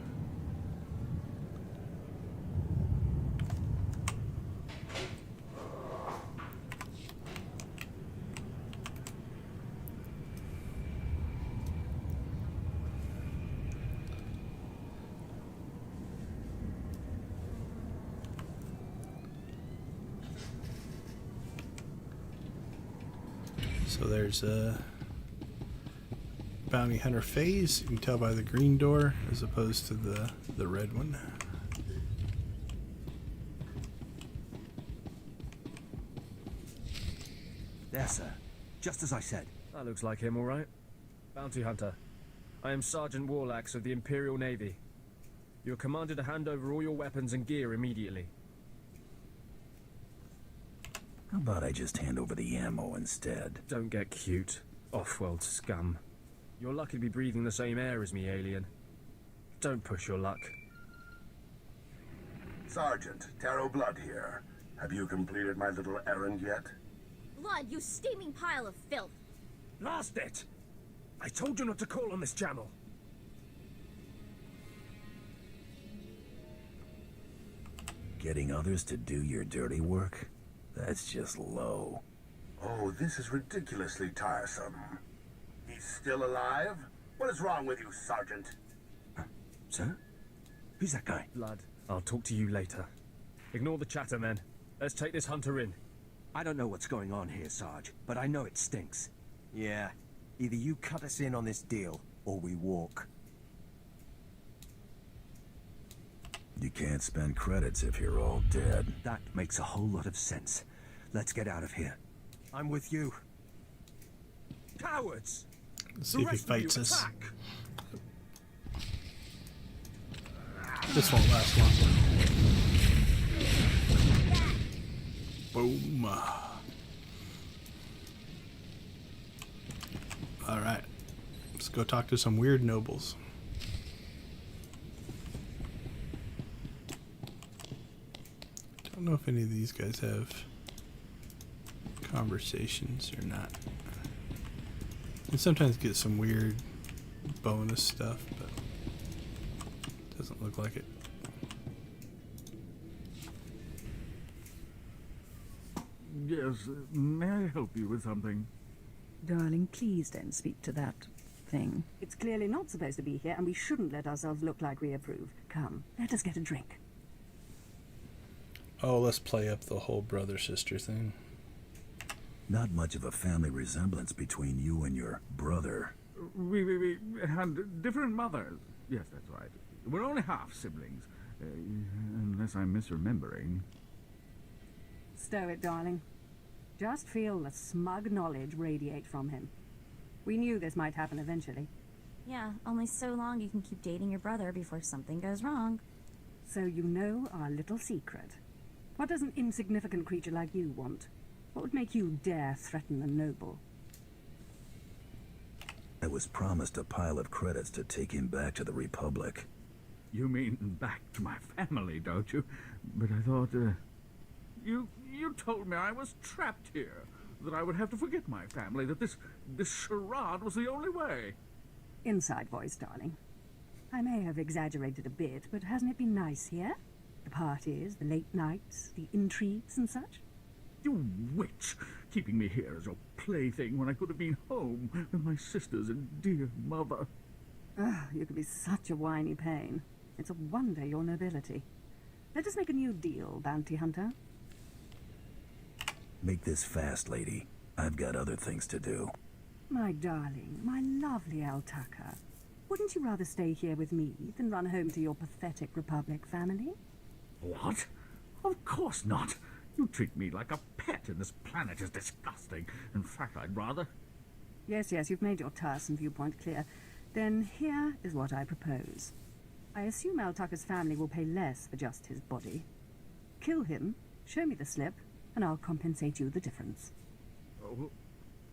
So there's a bounty hunter phase. You can tell by the green door as opposed to the red one. There, sir. Just as I said. That looks like him, all right. Bounty hunter. I am Sergeant Warlax of the Imperial Navy. You are commanded to hand over all your weapons and gear immediately. How about I just hand over the ammo instead? Don't get cute, off-world scum. You're lucky to be breathing the same air as me, alien. Don't push your luck. Sergeant, Taro Blood here. Have you completed my little errand yet? Blood, you steaming pile of filth! Blast it! I told you not to call on this channel. Getting others to do your dirty work? That's just low. Oh, this is ridiculously tiresome. He's still alive? What is wrong with you, Sergeant? Sir? Who's that guy? Blood, I'll talk to you later. Ignore the chatter, men. Let's take this hunter in. I don't know what's going on here, Sarge, but I know it stinks. Yeah. Either you cut us in on this deal, or we walk. You can't spend credits if you're all dead. That makes a whole lot of sense. Let's get out of here. I'm with you. Cowards! Let's see if he fights us. This won't last long. Boom. Alright. Let's go talk to some weird nobles. Don't know if any of these guys have conversations or not. You sometimes get some weird bonus stuff, but doesn't look like it. Yes, may I help you with something? Darling, please don't speak to that thing. It's clearly not supposed to be here, and we shouldn't let ourselves look like we approve. Come, let us get a drink. Oh, let's play up the whole brother-sister thing. Not much of a family resemblance between you and your brother. We had different mothers. Yes, that's right. We're only half siblings, unless I'm misremembering. Stow it, darling. Just feel the smug knowledge radiate from him. We knew this might happen eventually. Yeah, only so long you can keep dating your brother before something goes wrong. So you know our little secret. What does an insignificant creature like you want? What would make you dare threaten the noble? I was promised a pile of credits to take him back to the Republic. You mean back to my family, don't you? But I thought, You told me I was trapped here, that I would have to forget my family, that this charade was the only way. Inside voice, darling. I may have exaggerated a bit, but hasn't it been nice here? The parties, the late nights, the intrigues and such? You witch! Keeping me here as your plaything when I could have been home with my sisters and dear mother. Ah, you could be such a whiny pain. It's a wonder you're nobility. Let us make a new deal, bounty hunter. Make this fast, lady. I've got other things to do. My darling, my lovely Altaka. Wouldn't you rather stay here with me than run home to your pathetic Republic family? What? Of course not. You treat me like a pet, and this planet is disgusting. In fact, I'd rather... Yes, you've made your tiresome viewpoint clear. Then here is what I propose. I assume Altaka's family will pay less for just his body. Kill him, show me the slip, and I'll compensate you the difference.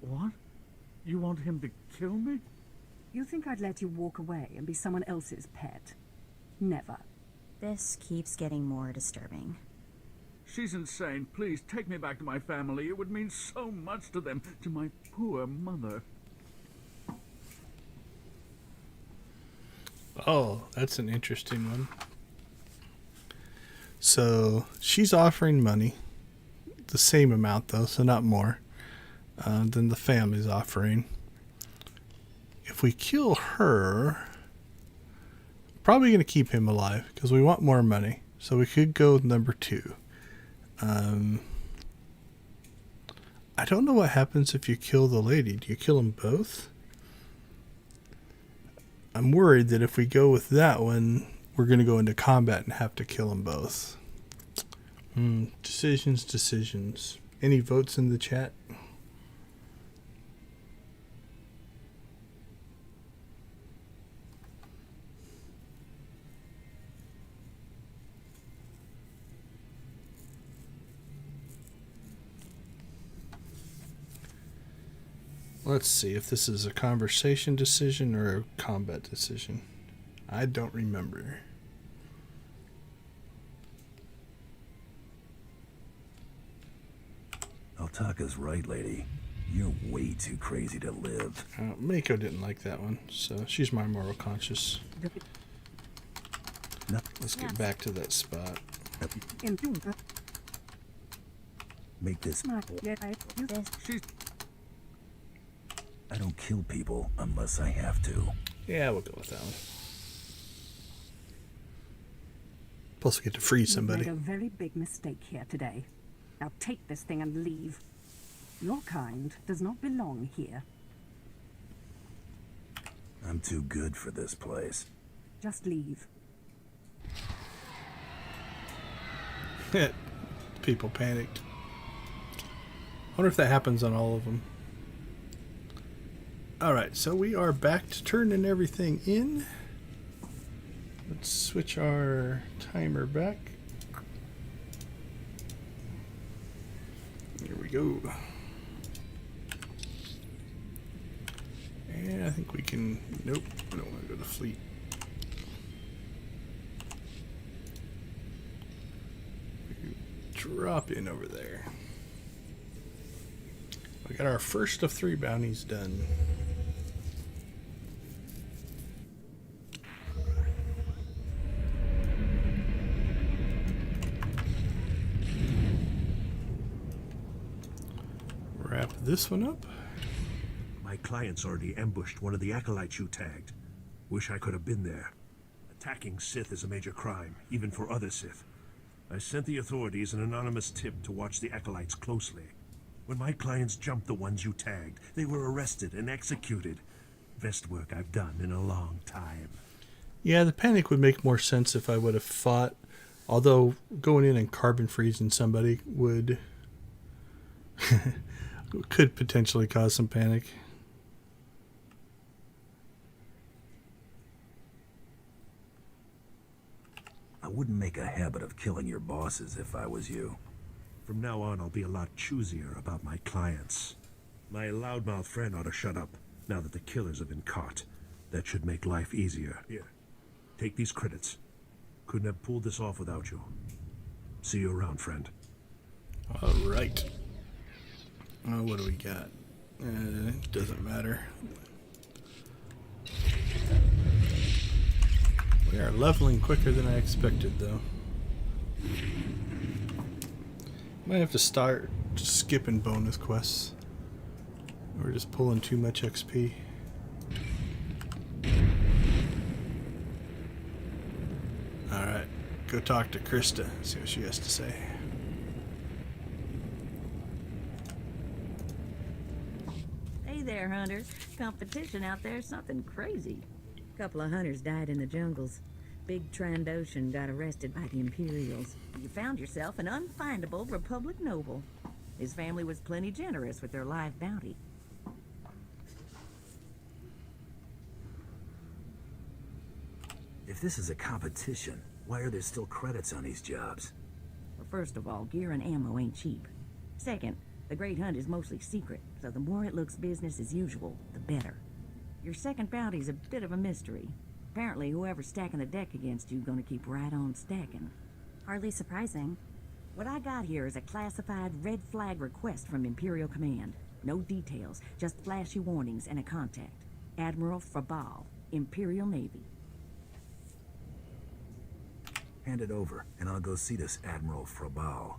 What? You want him to kill me? You think I'd let you walk away and be someone else's pet? Never. This keeps getting more disturbing. She's insane. Please take me back to my family. It would mean so much to them, to my poor mother. Oh, that's an interesting one. So she's offering money, the same amount though, so not more than the family's offering. If we kill her, probably going to keep him alive because we want more money. So we could go with number 2. I don't know what happens if you kill the lady. Do you kill them both? I'm worried that if we go with that one, we're going to go into combat and have to kill them both. Decisions. Any votes in the chat? Let's see if this is a conversation decision or a combat decision. I don't remember. Altaka's right, lady. You're way too crazy to live. Mako didn't like that one, so she's my moral conscience. Let's get back to that spot. Make this. I don't kill people unless I have to. Yeah, we'll go with that one. Plus we get to free somebody. You've made a very big mistake here today. Now take this thing and leave. Your kind does not belong here. I'm too good for this place. Just leave. People panicked. I wonder if that happens on all of them. Alright, so we are back to turning everything in. Let's switch our timer back. Here we go. And I think we can... Nope, I don't want to go to fleet. We can drop in over there. We got our first of 3 bounties done. Wrap this one up. My client's already ambushed one of the acolytes you tagged. Wish I could have been there. Attacking Sith is a major crime, even for other Sith. I sent the authorities an anonymous tip to watch the acolytes closely. When my clients jumped the ones you tagged, they were arrested and executed. Best work I've done in a long time. Yeah, the panic would make more sense if I would have fought. Although going in and carbon freezing somebody would could potentially cause some panic. I wouldn't make a habit of killing your bosses if I was you. From now on, I'll be a lot choosier about my clients. My loudmouth friend ought to shut up, now that the killers have been caught. That should make life easier. Here, take these credits. Couldn't have pulled this off without you. See you around, friend. All right. What do we got? Doesn't matter. We are leveling quicker than I expected, though. Might have to start just skipping bonus quests. We're just pulling too much XP. Alright, go talk to Krista, see what she has to say. Hey there, hunters. Competition out there is something crazy. A couple of hunters died in the jungles. Big Trandoshan got arrested by the Imperials. You found yourself an unfindable Republic noble. His family was plenty generous with their live bounty. If this is a competition, why are there still credits on these jobs? Well, first of all, gear and ammo ain't cheap. Second, the Great Hunt is mostly secret, so the more it looks business as usual, the better. Your second bounty's a bit of a mystery. Apparently, whoever's stacking the deck against you gonna keep right on stacking. Hardly surprising. What I got here is a classified red flag request from Imperial Command. No details, just flashy warnings and a contact. Admiral Frabal, Imperial Navy. Hand it over, and I'll go see this Admiral Frabal.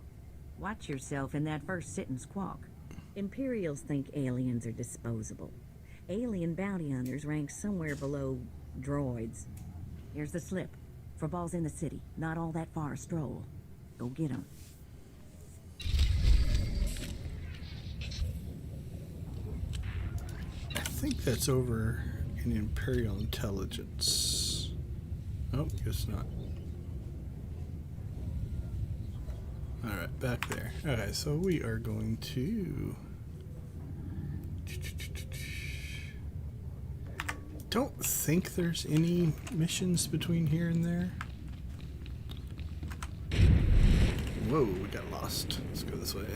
Watch yourself in that first sit and squawk. Imperials think aliens are disposable. Alien bounty hunters rank somewhere below droids. Here's the slip. Frabal's in the city, not all that far a stroll. Go get him. I think that's over in Imperial Intelligence. Oh, guess not. Alright, back there. Okay, so we are going to... Don't think there's any missions between here and there. Whoa, we got lost. Let's go this way.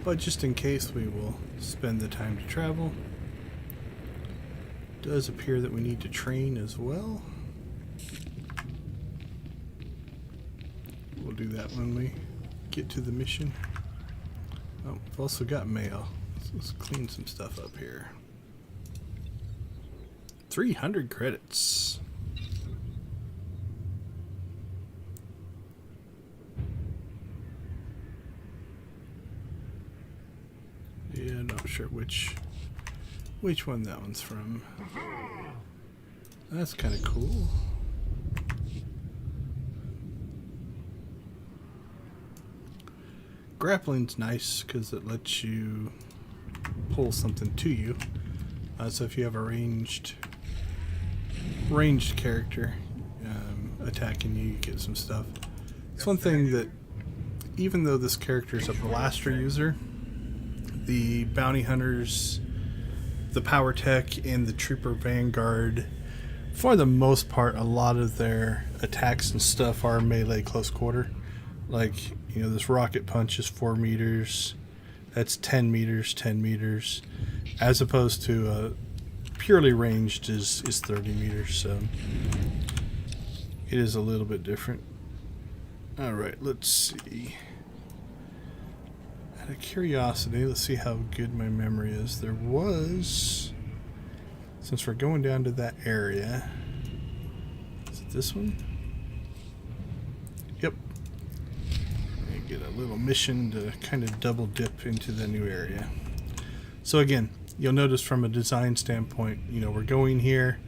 But just in case, we will spend the time to travel. It does appear that we need to train as well. We'll do that when we get to the mission. Oh, we've also got mail. Let's clean some stuff up here. 300 credits. Yeah, not sure which one that one's from. That's kind of cool. Grappling's nice because it lets you pull something to you. So if you have a ranged character attacking you, you get some stuff. It's one thing that, even though this character is a blaster user, the bounty hunters, the power tech, and the trooper vanguard, for the most part, a lot of their attacks and stuff are melee close quarter. Like, you know, this rocket punch is 4 meters. That's 10 meters, 10 meters. As opposed to purely ranged is 30 meters. So it is a little bit different. Alright, let's see. Out of curiosity, let's see how good my memory is. There was, since we're going down to that area, is it this one? Yep. Get a little mission to kind of double dip into the new area. So again, you'll notice from a design standpoint, you know, we're going here.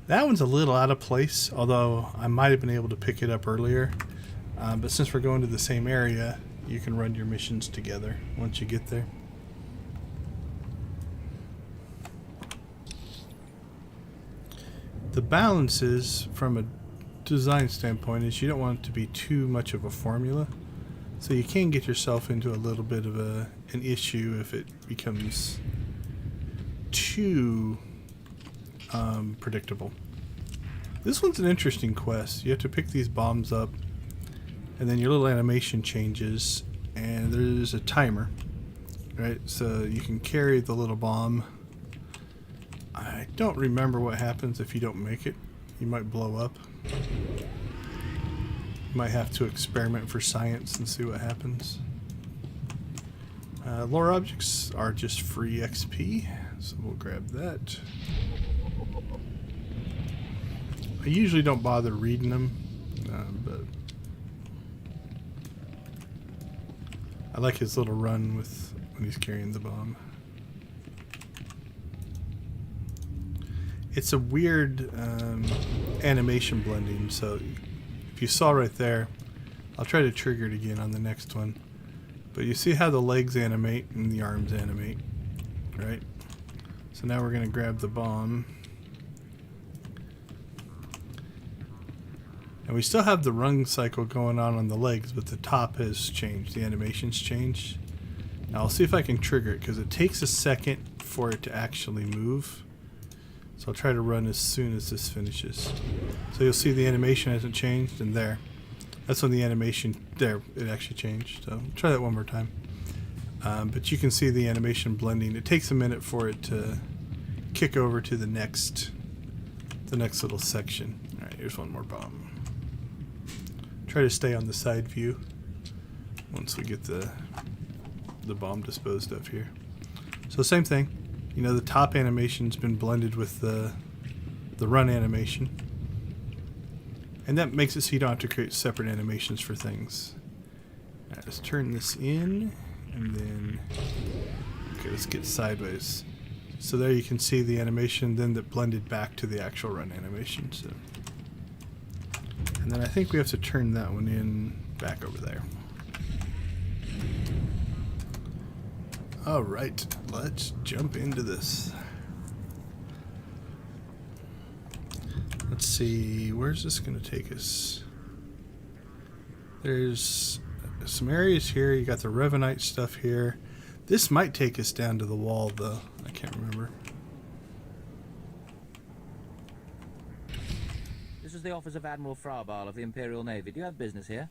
That one's a little out of place, although I might have been able to pick it up earlier. But since we're going to the same area, you can run your missions together once you get there. The balance is, from a design standpoint, is you don't want it to be too much of a formula. So you can get yourself into a little bit of an issue if it becomes too predictable. This one's an interesting quest. You have to pick these bombs up, and then your little animation changes, and there's a timer, right? So you can carry the little bomb. I don't remember what happens if you don't make it. You might blow up. Might have to experiment for science and see what happens. Lore objects are just free XP, so we'll grab that. I usually don't bother reading them, but I like his little run with when he's carrying the bomb. It's a weird animation blending, so if you saw right there, I'll try to trigger it again on the next one. But you see how the legs animate and the arms animate, right? So now we're going to grab the bomb. And we still have the rung cycle going on the legs, but the top has changed. The animation's changed. Now I'll see if I can trigger it, because it takes a second for it to actually move. So I'll try to run as soon as this finishes. So you'll see the animation hasn't changed, and there. That's when the animation, there, it actually changed. So try that one more time. But you can see the animation blending. It takes a minute for it to kick over to the next little section. Alright, here's one more bomb. Try to stay on the side view. once we get the bomb disposed of here. So same thing, you know, the top animation's been blended with the run animation, and that makes it so you don't have to create separate animations for things. Alright, let's turn this in, and then okay, let's get sideways. So there you can see the animation then that blended back to the actual run animation. So, and then I think we have to turn that one in back over there. Alright, let's jump into this. Let's see, where's this going to take us? There's some areas here. You got the Revenite stuff here. This might take us down to the wall, though. I can't remember. This is the office of Admiral Frabal of the Imperial Navy. Do you have business here?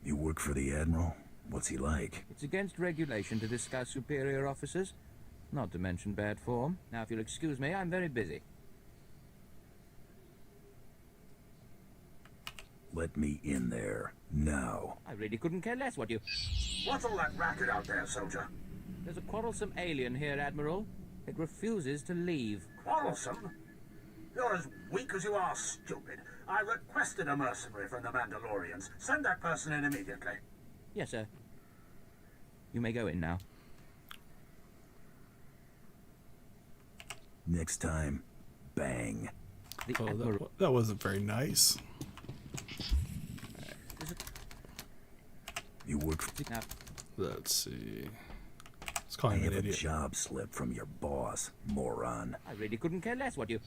You work for the Admiral? What's he like? It's against regulation to discuss superior officers, not to mention bad form. Now, if you'll excuse me, I'm very busy. Let me in there, now. I really couldn't care less what you... What's all that racket out there, soldier? There's a quarrelsome alien here, Admiral. It refuses to leave. Quarrelsome? You're as weak as you are stupid. I requested a mercenary from the Mandalorians. Send that person in immediately. Yes, sir. You may go in now. Next time, bang. Oh, that wasn't very nice. You work for... Let's see. Let's call I him have an a idiot. job slip from your boss, moron. I really couldn't care less what you...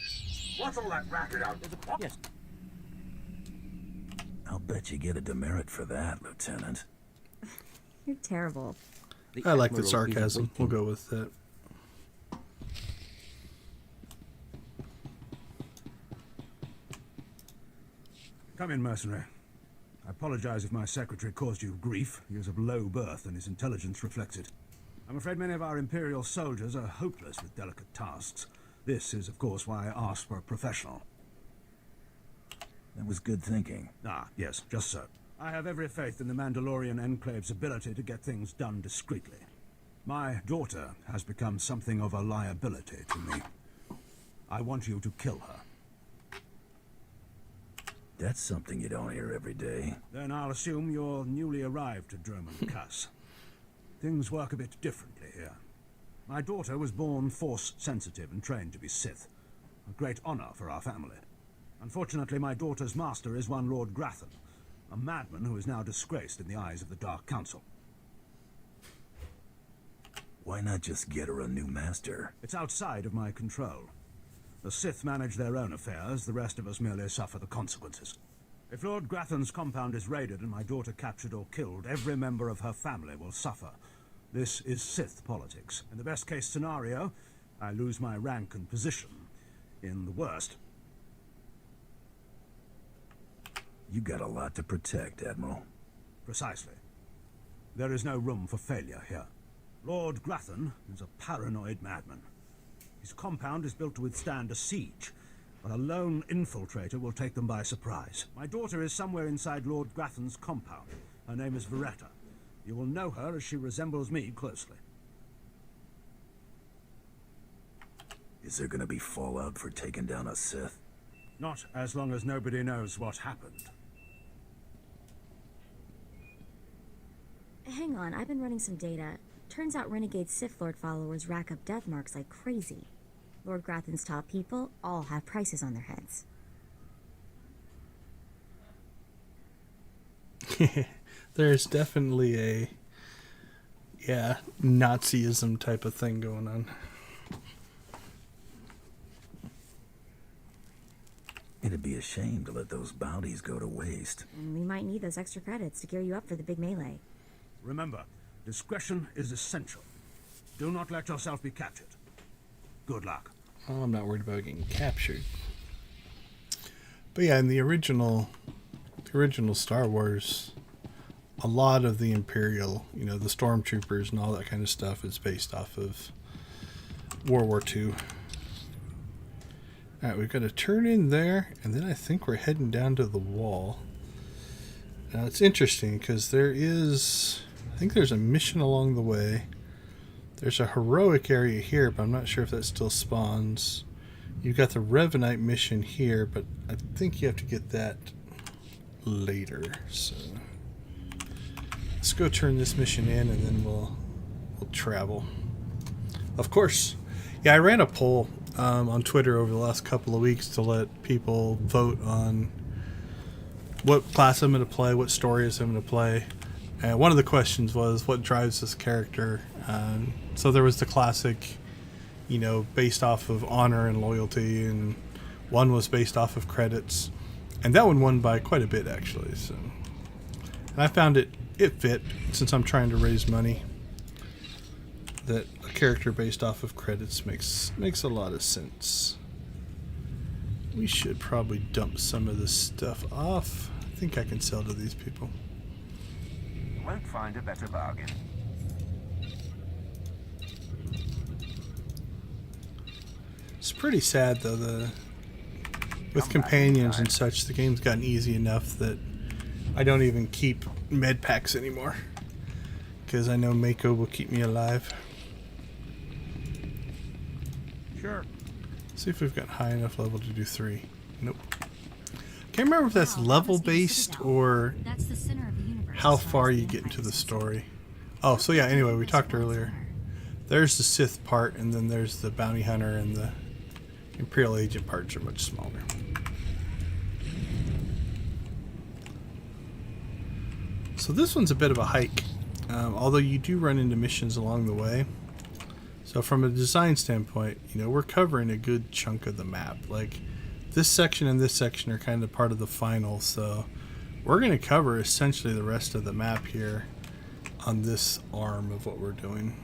What's all that racket out there? Yes. I'll bet you get a demerit for that, Lieutenant. You're terrible. I like the sarcasm. We'll go with that. Come in, mercenary. I apologize if my secretary caused you grief. He is of low birth and his intelligence reflects it. I'm afraid many of our Imperial soldiers are hopeless with delicate tasks. This is, of course, why I asked for a professional. That was good thinking. Ah, yes, just so. I have every faith in the Mandalorian Enclave's ability to get things done discreetly. My daughter has become something of a liability to me. I want you to kill her. That's something you don't hear every day. Then I'll assume you're newly arrived at Drommund, Kass. Things work a bit differently here. My daughter was born Force-sensitive and trained to be Sith. A great honor for our family. Unfortunately, my daughter's master is one Lord Grathan, a madman who is now disgraced in the eyes of the Dark Council. Why not just get her a new master? It's outside of my control. The Sith manage their own affairs, the rest of us merely suffer the consequences. If Lord Grathan's compound is raided and my daughter captured or killed, every member of her family will suffer. This is Sith politics. In the best-case scenario, I lose my rank and position. In the worst... You got a lot to protect, Admiral. Precisely. There is no room for failure here. Lord Grathan is a paranoid madman. His compound is built to withstand a siege, but a lone infiltrator will take them by surprise. My daughter is somewhere inside Lord Grathan's compound. Her name is Veretta. You will know her as she resembles me closely. Is there gonna be fallout for taking down a Sith? Not as long as nobody knows what happened. Hang on, I've been running some data. Turns out renegade Sith Lord followers rack up death marks like crazy. Lord Grathan's top people all have prices on their heads. There's definitely a, Nazism type of thing going on. It'd be a shame to let those bounties go to waste. And we might need those extra credits to gear you up for the big melee. Remember, discretion is essential. Do not let yourself be captured. Good luck. Oh, I'm not worried about getting captured. But yeah, in the original Star Wars, a lot of the Imperial, the stormtroopers and all that kind of stuff is based off of World War II. Alright, we've got to turn in there, and then I think we're heading down to the wall. Now it's interesting because there is, I think there's a mission along the way. There's a heroic area here, but I'm not sure if that still spawns. You've got the Revenite mission here, but I think you have to get that later. So let's go turn this mission in, and then we'll travel. Of course, yeah, I ran a poll on Twitter over the last couple of weeks to let people vote on what class I'm going to play, what stories I'm going to play. And one of the questions was, what drives this character? So there was the classic, you know, based off of honor and loyalty, and one was based off of credits. And that one won by quite a bit, actually. So, and I found it fit, since I'm trying to raise money, that a character based off of credits makes a lot of sense. We should probably dump some of this stuff off. I think I can sell to these people. Won't find a better bargain. It's pretty sad though, with companions and such, the game's gotten easy enough that I don't even keep med packs anymore, because I know Mako will keep me alive. Sure. See if we've got high enough level to do 3. Nope. Can't remember if that's level based or how far you get into the story. Oh, so yeah, anyway, we talked earlier. There's the Sith part, and then there's the bounty hunter, and the Imperial agent parts are much smaller. So this one's a bit of a hike, although you do run into missions along the way. So from a design standpoint, you know, we're covering a good chunk of the map. Like, this section and this section are kind of part of the final, so we're going to cover essentially the rest of the map here on this arm of what we're doing.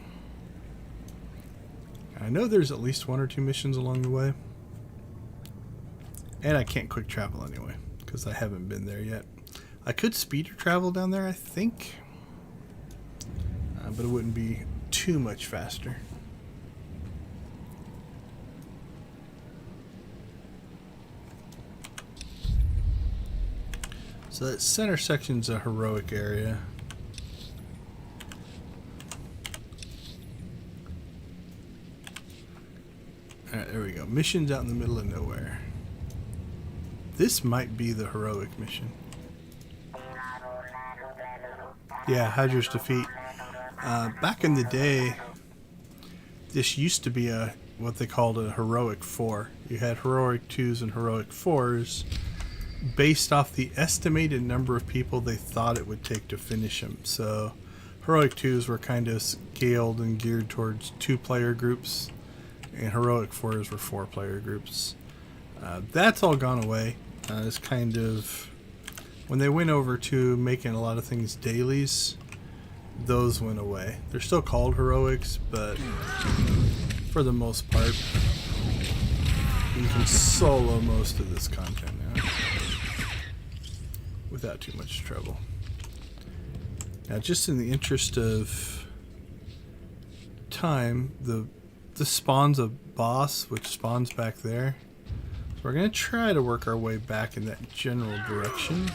I know there's at least 1 or 2 missions along the way. And I can't quick travel anyway, because I haven't been there yet. I could speeder travel down there, I think. But it wouldn't be too much faster. So that center section's a heroic area. Alright, there we go. Missions out in the middle of nowhere. This might be the heroic mission. Yeah, Hydra's defeat. Back in the day, this used to be what they called a heroic 4. You had heroic 2s and heroic 4s based off the estimated number of people they thought it would take to finish them. So heroic 2s were kind of scaled and geared towards 2-player groups, and heroic 4s were 4-player groups. That's all gone away. It's kind of, when they went over to making a lot of things dailies, those went away. They're still called heroics, but for the most part, you can solo most of this content now without too much trouble. Now, just in the interest of time, this spawns a boss, which spawns back there. So we're going to try to work our way back in that general direction.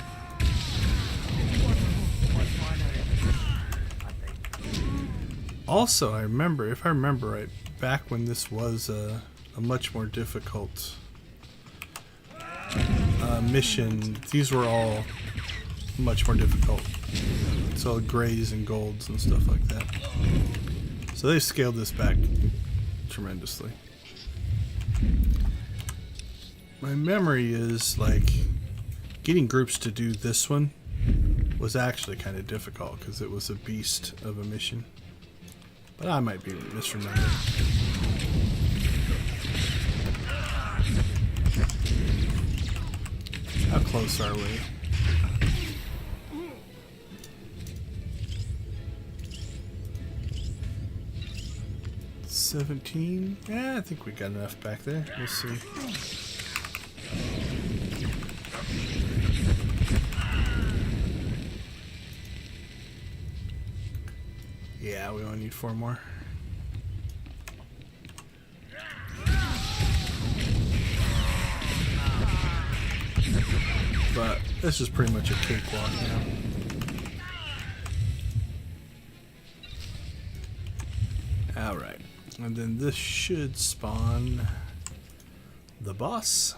Also, if I remember right, back when this was a much more difficult mission, these were all much more difficult. So grays and golds and stuff like that. So they've scaled this back tremendously. My memory is like getting groups to do this one was actually kind of difficult because it was a beast of a mission. But I might be misremembering. How close are we? $17? Yeah, I think we got enough back there. We'll see. Yeah, we only need 4 more. But this is pretty much a cakewalk now. Alright. And then this should spawn the boss.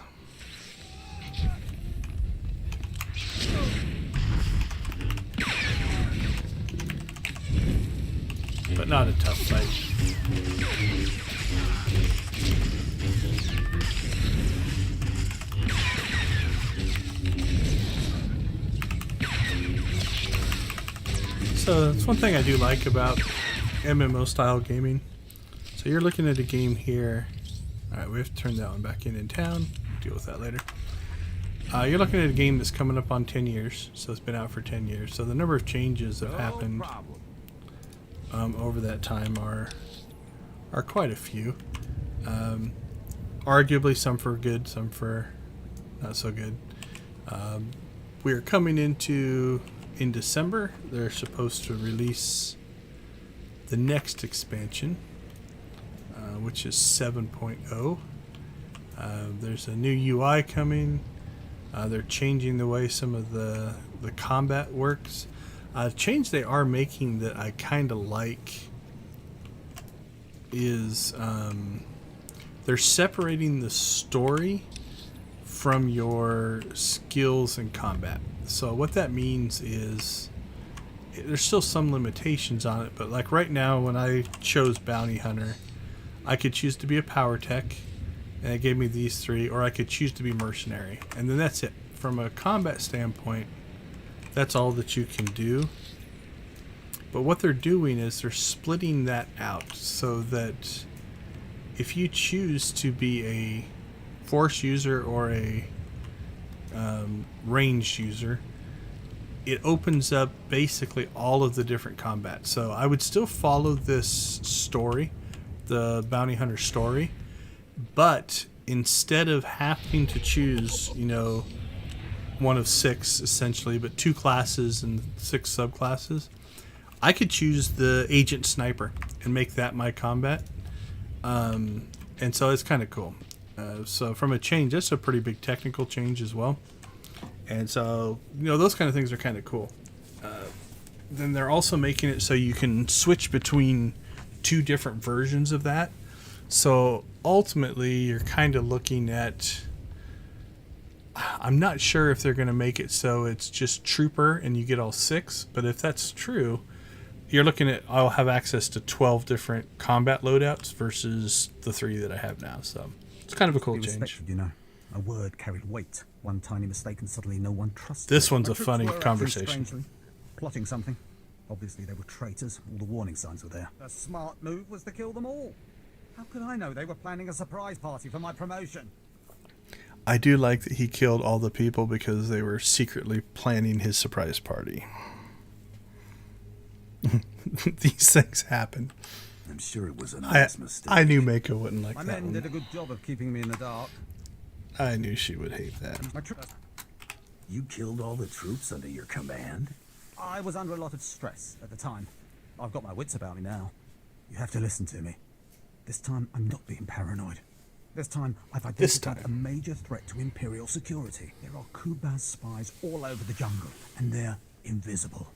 But not a tough fight. So that's one thing I do like about MMO style gaming. So you're looking at a game here. Alright, we have to turn that one back in town. Deal with that later. You're looking at a game that's coming up on 10 years. So it's been out for 10 years. So the number of changes that have happened over that time are quite a few. Arguably some for good, some for not so good. We're coming into... In December, they're supposed to release the next expansion, which is 7.0. There's a new UI coming. They're changing the way some of the combat works. Change they are making that I kind of like is they're separating the story from your skills in combat. So what that means is there's still some limitations on it, but like right now when I chose Bounty Hunter, I could choose to be a power tech, and it gave me these three, or I could choose to be mercenary, and then that's it. From a combat standpoint, that's all that you can do. But what they're doing is they're splitting that out so that if you choose to be a force user or a ranged user, it opens up basically all of the different combat. So I would still follow this story, the Bounty Hunter story, but instead of having to choose, you know, one of 6 essentially, but 2 classes and 6 subclasses, I could choose the agent sniper and make that my combat. And so it's kind of cool. So from a change, that's a pretty big technical change as well. And so, you know, those kind of things are kind of cool. Then they're also making it so you can switch between 2 different versions of that. So ultimately, you're kind of looking at... I'm not sure if they're going to make it so it's just Trooper and you get all 6. But if that's true, you're looking at... I'll have access to 12 different combat loadouts versus the 3 that I have now. So it's kind of a cool change. You know, a word carried weight. One tiny mistake and suddenly no one trusts. This one's a funny conversation. Strangely, plotting something. Obviously they were traitors. All the warning signs were there. The smart move was to kill them all. How could I know they were planning a surprise party for my promotion? I do like that he killed all the people because they were secretly planning his surprise party. These things happen. I'm sure it was an honest mistake. I knew Mako wouldn't like my that men one. did a good job of keeping me in the dark. I knew she would hate that. You killed all the troops under your command? I was under a lot of stress at the time. I've got my wits about me now. You have to listen to me. This time, I'm not being paranoid. This time, I've identified a major threat to Imperial security. There are Kubaz spies all over the jungle, and they're invisible.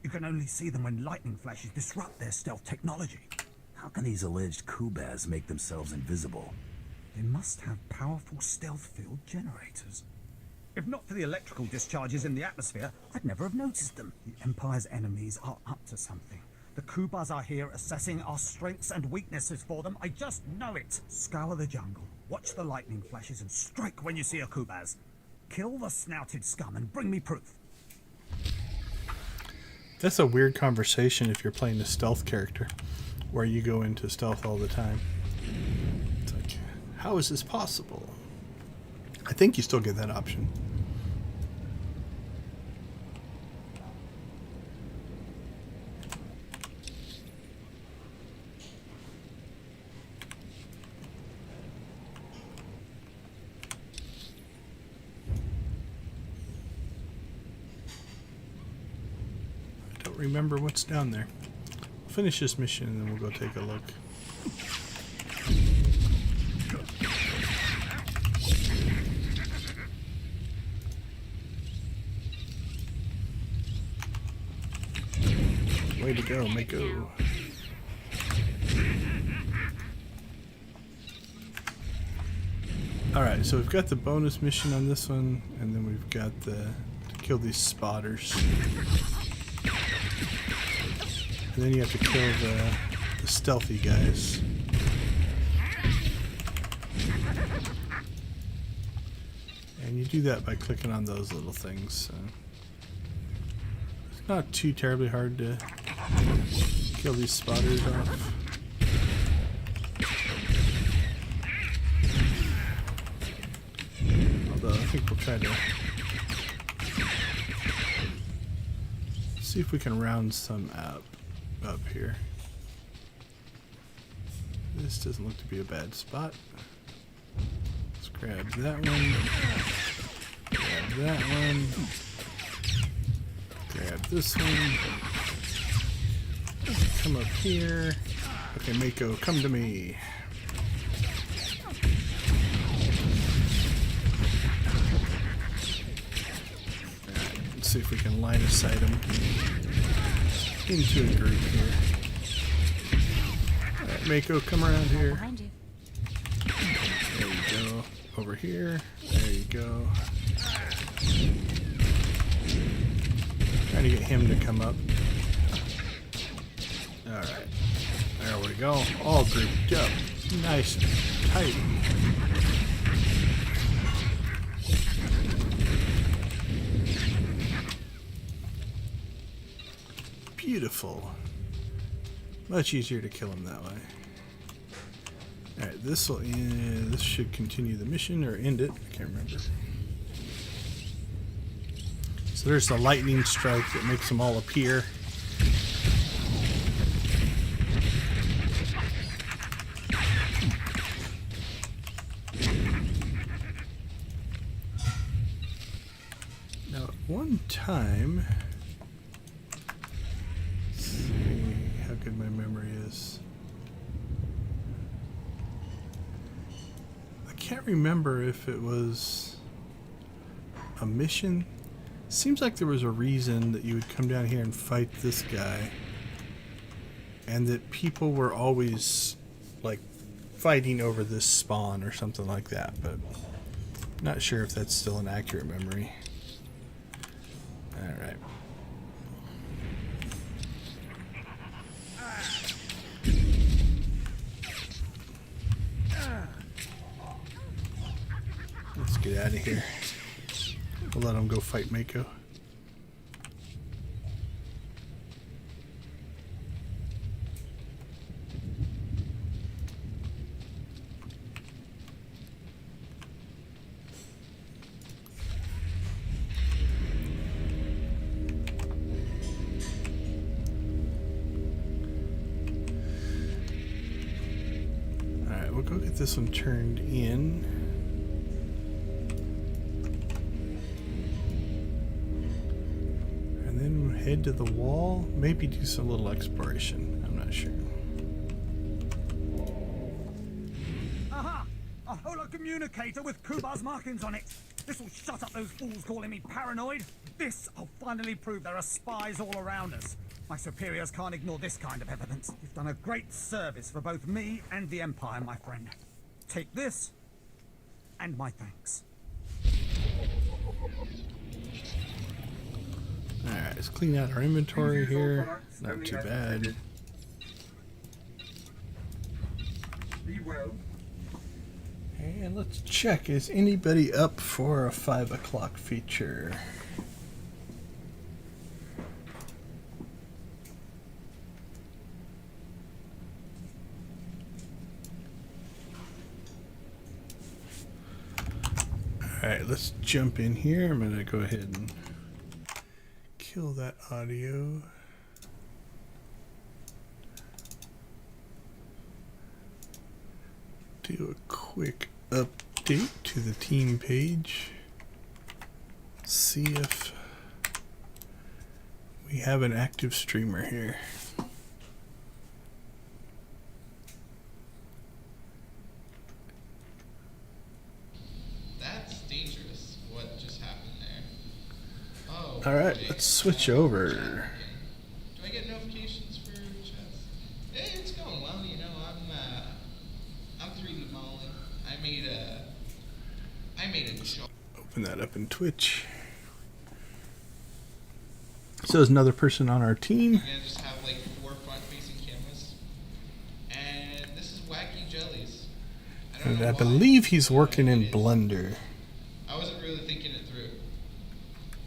You can only see them when lightning flashes disrupt their stealth technology. How can these alleged Kubaz make themselves invisible? They must have powerful stealth field generators. If not for the electrical discharges in the atmosphere, I'd never have noticed them. The Empire's enemies are up to something. The Kubaz are here assessing our strengths and weaknesses for them. I just know it. Scour the jungle, watch the lightning flashes, and strike when you see a Kubaz. Kill the snouted scum and bring me proof. That's a weird conversation if you're playing a stealth character, where you go into stealth all the time. It's like, how is this possible? I think you still get that option. I don't remember what's down there. We'll finish this mission and then we'll go take a look. Way to go, Mako. Alright, so we've got the bonus mission on this one, and then we've got the to kill these spotters. And then you have to kill the stealthy guys. And you do that by clicking on those little things. So it's not too terribly hard to kill these spotters off. Although I think we'll try to see if we can round some up here. This doesn't look to be a bad spot. Let's grab that one. Grab that one. Grab this one. Come up here. Okay, Mako, come to me. Let's see if we can line of sight them into a group here. Alright, Mako, come around here. There you go. Over here. There you go. Trying to get him to come up. Alright. There we go. All grouped up. Nice and tight. Beautiful. Much easier to kill him that way. Alright, this will end. This should continue the mission or end it. I can't remember. So there's the lightning strike that makes them all appear. Now, at one time, let's see how good my memory is. I can't remember if it was a mission. Seems like there was a reason that you would come down here and fight this guy, and that people were always like fighting over this spawn or something like that, but not sure if that's still an accurate memory. Alright. Let's get out of here. We'll let him go fight Mako. Alright, we'll go get this one turned in. Head to the wall, maybe do some little exploration. I'm not sure. Aha! A holo communicator with Kubar's markings on it. This will shut up those fools calling me paranoid. This will finally prove there are spies all around us. My superiors can't ignore this kind of evidence. You've done a great service for both me and the Empire, my friend. Take this, and my thanks. Alright, let's clean out our inventory here. Not too bad. And let's check, is anybody up for a 5 o'clock feature? Alright, let's jump in here. I'm going to go ahead and kill that audio. Do a quick update to the team page. See if we have an active streamer here. That's dangerous. What just happened there? Oh. Alright, let's switch over. Do I get notifications for chess? Hey, it's going well, you know, I'm 3D modeling. I made a I made a jar. Open that up in Twitch. So there's another person on our team. We're gonna just have like 4 front-facing cameras, and this is Wacky Jellies. And I believe he's working in Blender. I wasn't really thinking it through.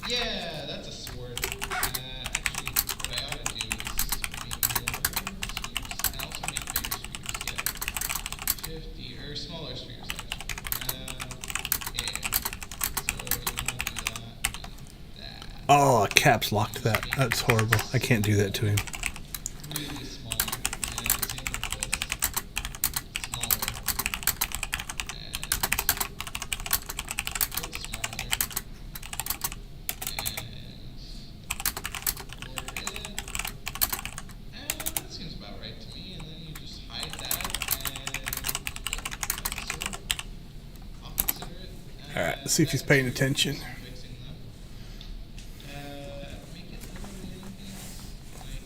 Yeah, that's a sword. Actually, what I ought to do is make more spheres, and also make bigger spheres. Yeah, 50 or smaller spheres actually. Yeah. So you want to do that. Oh, caps locked that. That's horrible. I can't do that to him. Really small, and same with this. Smaller. That seems about right to me, and then you just hide that, and I'll consider it. Alright, let's see if he's paying attention. Make it literally anything else. Like,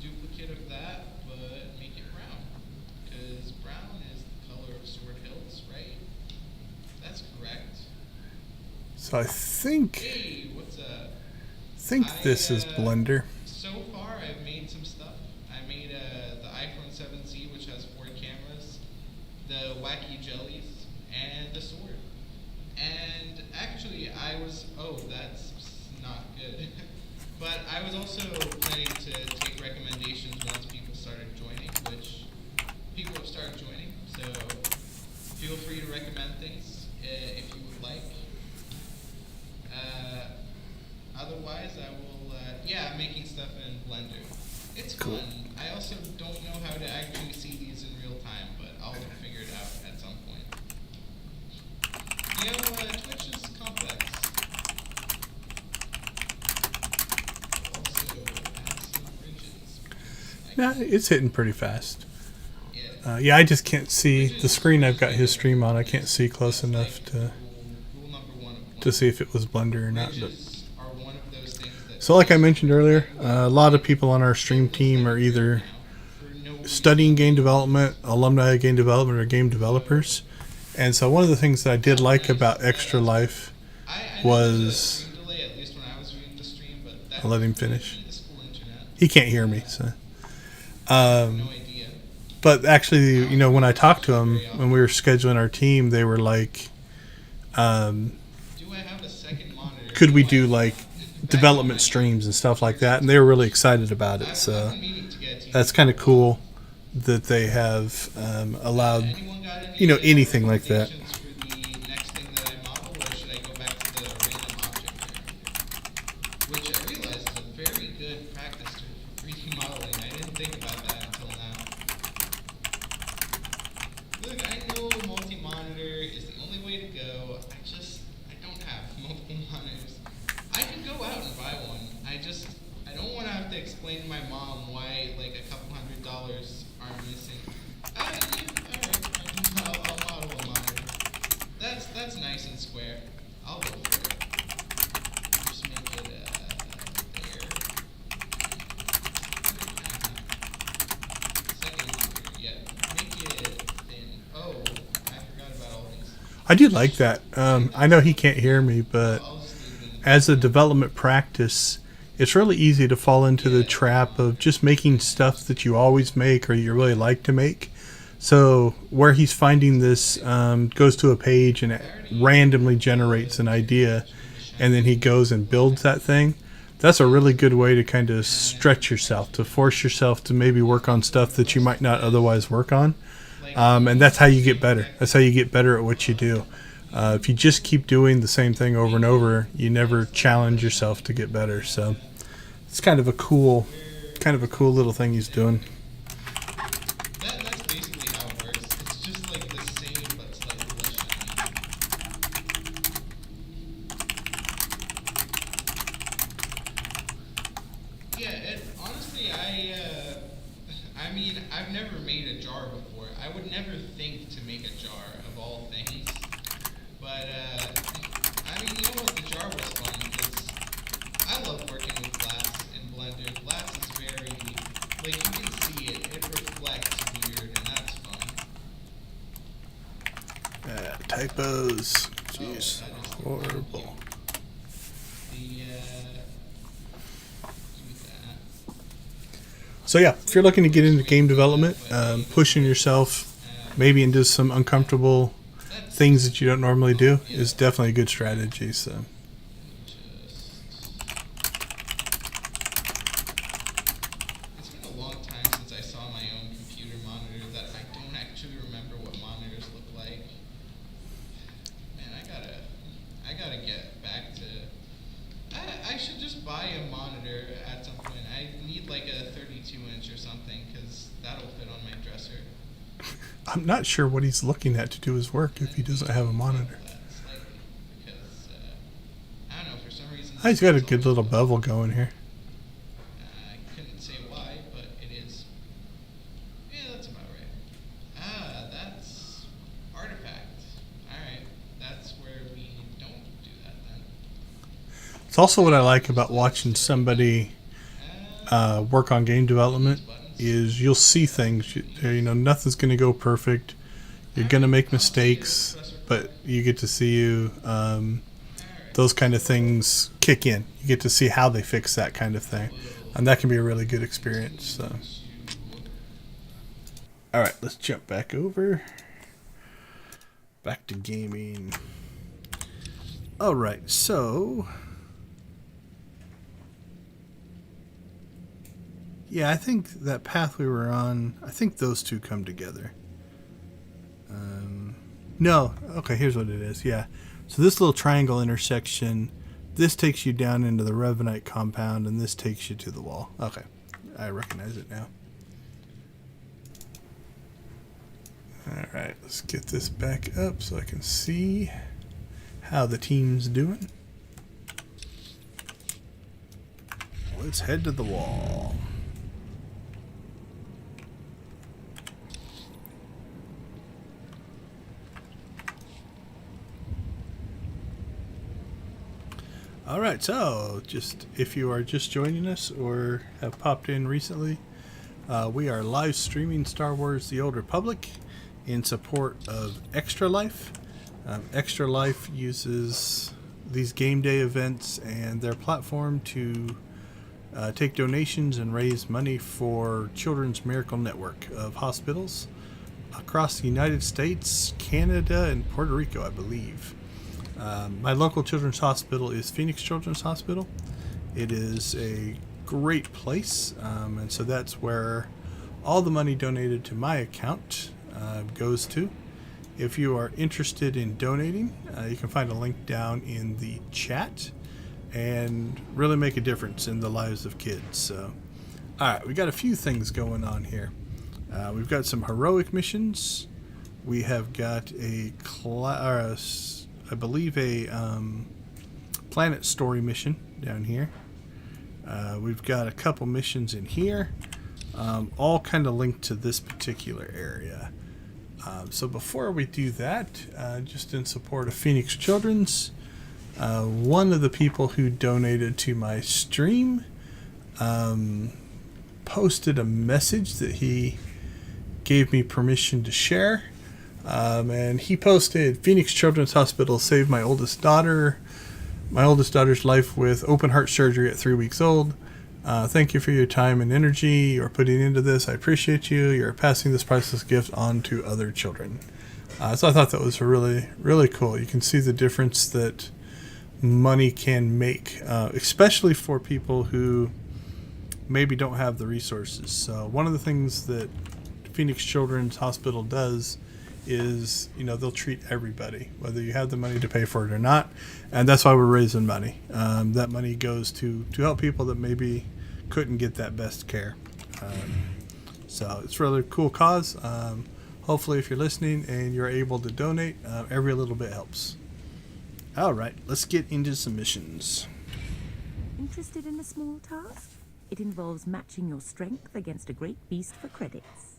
duplicate of that, but make it brown. Because brown is the color of Sword Hills, right? That's correct. So I think Hey, what's up? this is Blender. So far, I've made some stuff. I made the iPhone 7C, which has 4 cameras, the Wacky Jellies, and the sword. And actually, that's not good. But I was also planning to take recommendations once people started joining, which people have started joining. So feel free to recommend things if you would like. Otherwise, I will, I'm making stuff in Blender. It's fun. I also don't know how to actually see these in real time, but I'll figure it out at some point. You know, Twitch is complex. Also, add some bridges. Nah, it's hitting pretty fast. Yeah, I just can't see the screen I've got his stream on. I can't see close enough to see if it was Blender or not. But so like I mentioned earlier, a lot of people on our stream team are either studying game development, alumni of game development, or game developers. And so one of the things that I did like about Extra Life was... I'll let him finish. He can't hear me, so... but actually, you know, when I talked to him, when we were scheduling our team, they were like, could we do like development streams and stuff like that? And they were really excited about it. So that's kind of cool that they have allowed, you know, anything like that. Which I realize is a very good practice for 3D modeling. I didn't think about that until now. Look, I know multi-monitor is the only way to go. I don't have multiple monitors. I can go out and buy one. I don't want to have to explain to my mom why like a couple $100 are missing. Alright, I'll model a monitor. That's nice and square. I'll go for it. Just make it there. Second sphere, yeah. Make it thin. Oh, I forgot about all these. I do like that. I know he can't hear me, but as a development practice, it's really easy to fall into the trap of just making stuff that you always make or you really like to make. So where he's finding this, goes to a page and it randomly generates an idea, and then he goes and builds that thing. That's a really good way to kind of stretch yourself, to force yourself to maybe work on stuff that you might not otherwise work on. And that's how you get better. That's how you get better at what you do. If you just keep doing the same thing over and over, you never challenge yourself to get better. So it's kind of a cool little thing he's doing. That's basically how it works. It's just like the same but slightly less shiny. Yeah, honestly, I mean, I've never made a jar before. I would never think to make a jar of all things. But, I mean, you know what, the jar was fun because I love working with glass in Blender. Glass is very, like, you can see it reflects weird, and that's fun. typos. Jeez, horrible. So yeah, if you're looking to get into game development, pushing yourself maybe into some uncomfortable things that you don't normally do is definitely a good strategy. So. It's been a long time since I saw my own computer monitor that I don't actually remember what monitors look like. Man, I gotta get back to. I should just buy a monitor at some point. I need like a 32-inch or something because that'll fit on my dresser. I'm not sure what he's looking at to do his work if he doesn't have a monitor. I don't know, for some reason. Oh, he's got a good little bevel going here. I couldn't say why, but it is. Yeah, that's about right. Ah, that's artifact. Alright, that's where we don't do that then. It's also what I like about watching somebody work on game development is you'll see things. You know, nothing's going to go perfect. You're going to make mistakes, but you get to see those kind of things kick in. You get to see how they fix that kind of thing, and that can be a really good experience. So. All right, let's jump back over. Back to gaming. All right, so. Yeah, I think that path we were on, I think those two come together. No, okay, here's what it is. Yeah, so this little triangle intersection, this takes you down into the Revenite compound, and this takes you to the wall. Okay, I recognize it now. All right, let's get this back up so I can see how the team's doing. Let's head to the wall. All right, so just if you are just joining us or have popped in recently, we are live streaming Star Wars The Old Republic in support of Extra Life. Extra Life uses these game day events and their platform to take donations and raise money for Children's Miracle Network of hospitals across the United States, Canada, and Puerto Rico, I believe. My local children's hospital is Phoenix Children's Hospital. It is a great place, and so that's where all the money donated to my account goes to. If you are interested in donating, you can find a link down in the chat and really make a difference in the lives of kids. So, all right, we got a few things going on here. We've got some heroic missions. We have got I believe a Planet Story mission down here. We've got a couple missions in here, all kind of linked to this particular area. So before we do that, just in support of Phoenix Children's, one of the people who donated to my stream posted a message that he gave me permission to share. And he posted, Phoenix Children's Hospital saved my oldest daughter's life with open heart surgery at 3 weeks old. Thank you for your time and energy you're putting into this. I appreciate you. You're passing this priceless gift on to other children. So I thought that was really, really cool. You can see the difference that money can make, especially for people who maybe don't have the resources. So one of the things that Phoenix Children's Hospital does is, they'll treat everybody, whether you have the money to pay for it or not. And that's why we're raising money. That money goes to help people that maybe couldn't get that best care. So it's a really cool cause. Hopefully if you're listening and you're able to donate, every little bit helps. All right, let's get into some missions. Interested in a small task? It involves matching your strength against a great beast for credits.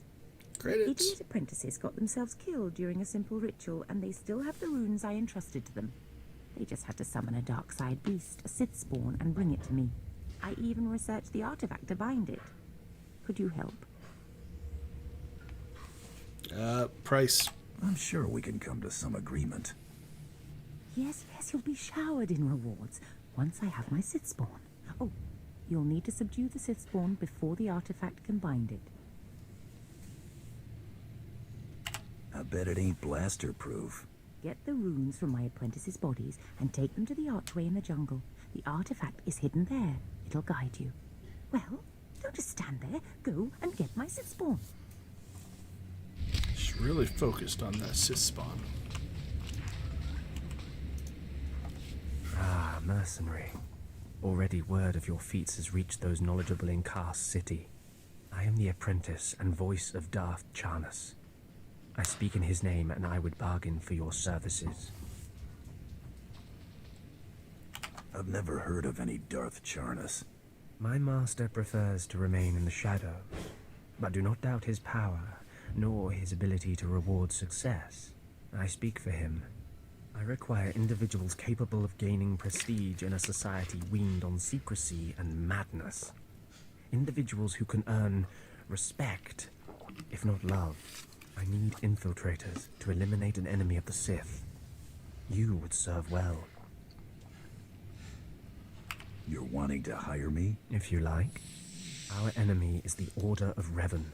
Idiot apprentices got themselves killed during a simple ritual, and they still have the runes I entrusted to them. They just had to summon a dark side beast, a Sith spawn, and bring it to me. I even researched the artifact to bind it. Could you help? Price I'm sure we can come to some agreement. Yes, you'll be showered in rewards once I have my Sith spawn. Oh, you'll need to subdue the Sith spawn before the artifact can bind it. I bet it ain't blaster-proof. Get the runes from my apprentices' bodies and take them to the archway in the jungle. The artifact is hidden there. It'll guide you. Well, don't just stand there. Go and get my Sith spawn. She's really focused on that Sith spawn. Ah, mercenary. Already word of your feats has reached those knowledgeable in Kass City. I am the apprentice and voice of Darth Charnas. I speak in his name, and I would bargain for your services. I've never heard of any Darth Charnas. My master prefers to remain in the shadows, but do not doubt his power, nor his ability to reward success. I speak for him. I require individuals capable of gaining prestige in a society weaned on secrecy and madness. Individuals who can earn respect, if not love. I need infiltrators to eliminate an enemy of the Sith. You would serve well. You're wanting to hire me? If you like. Our enemy is the Order of Revan,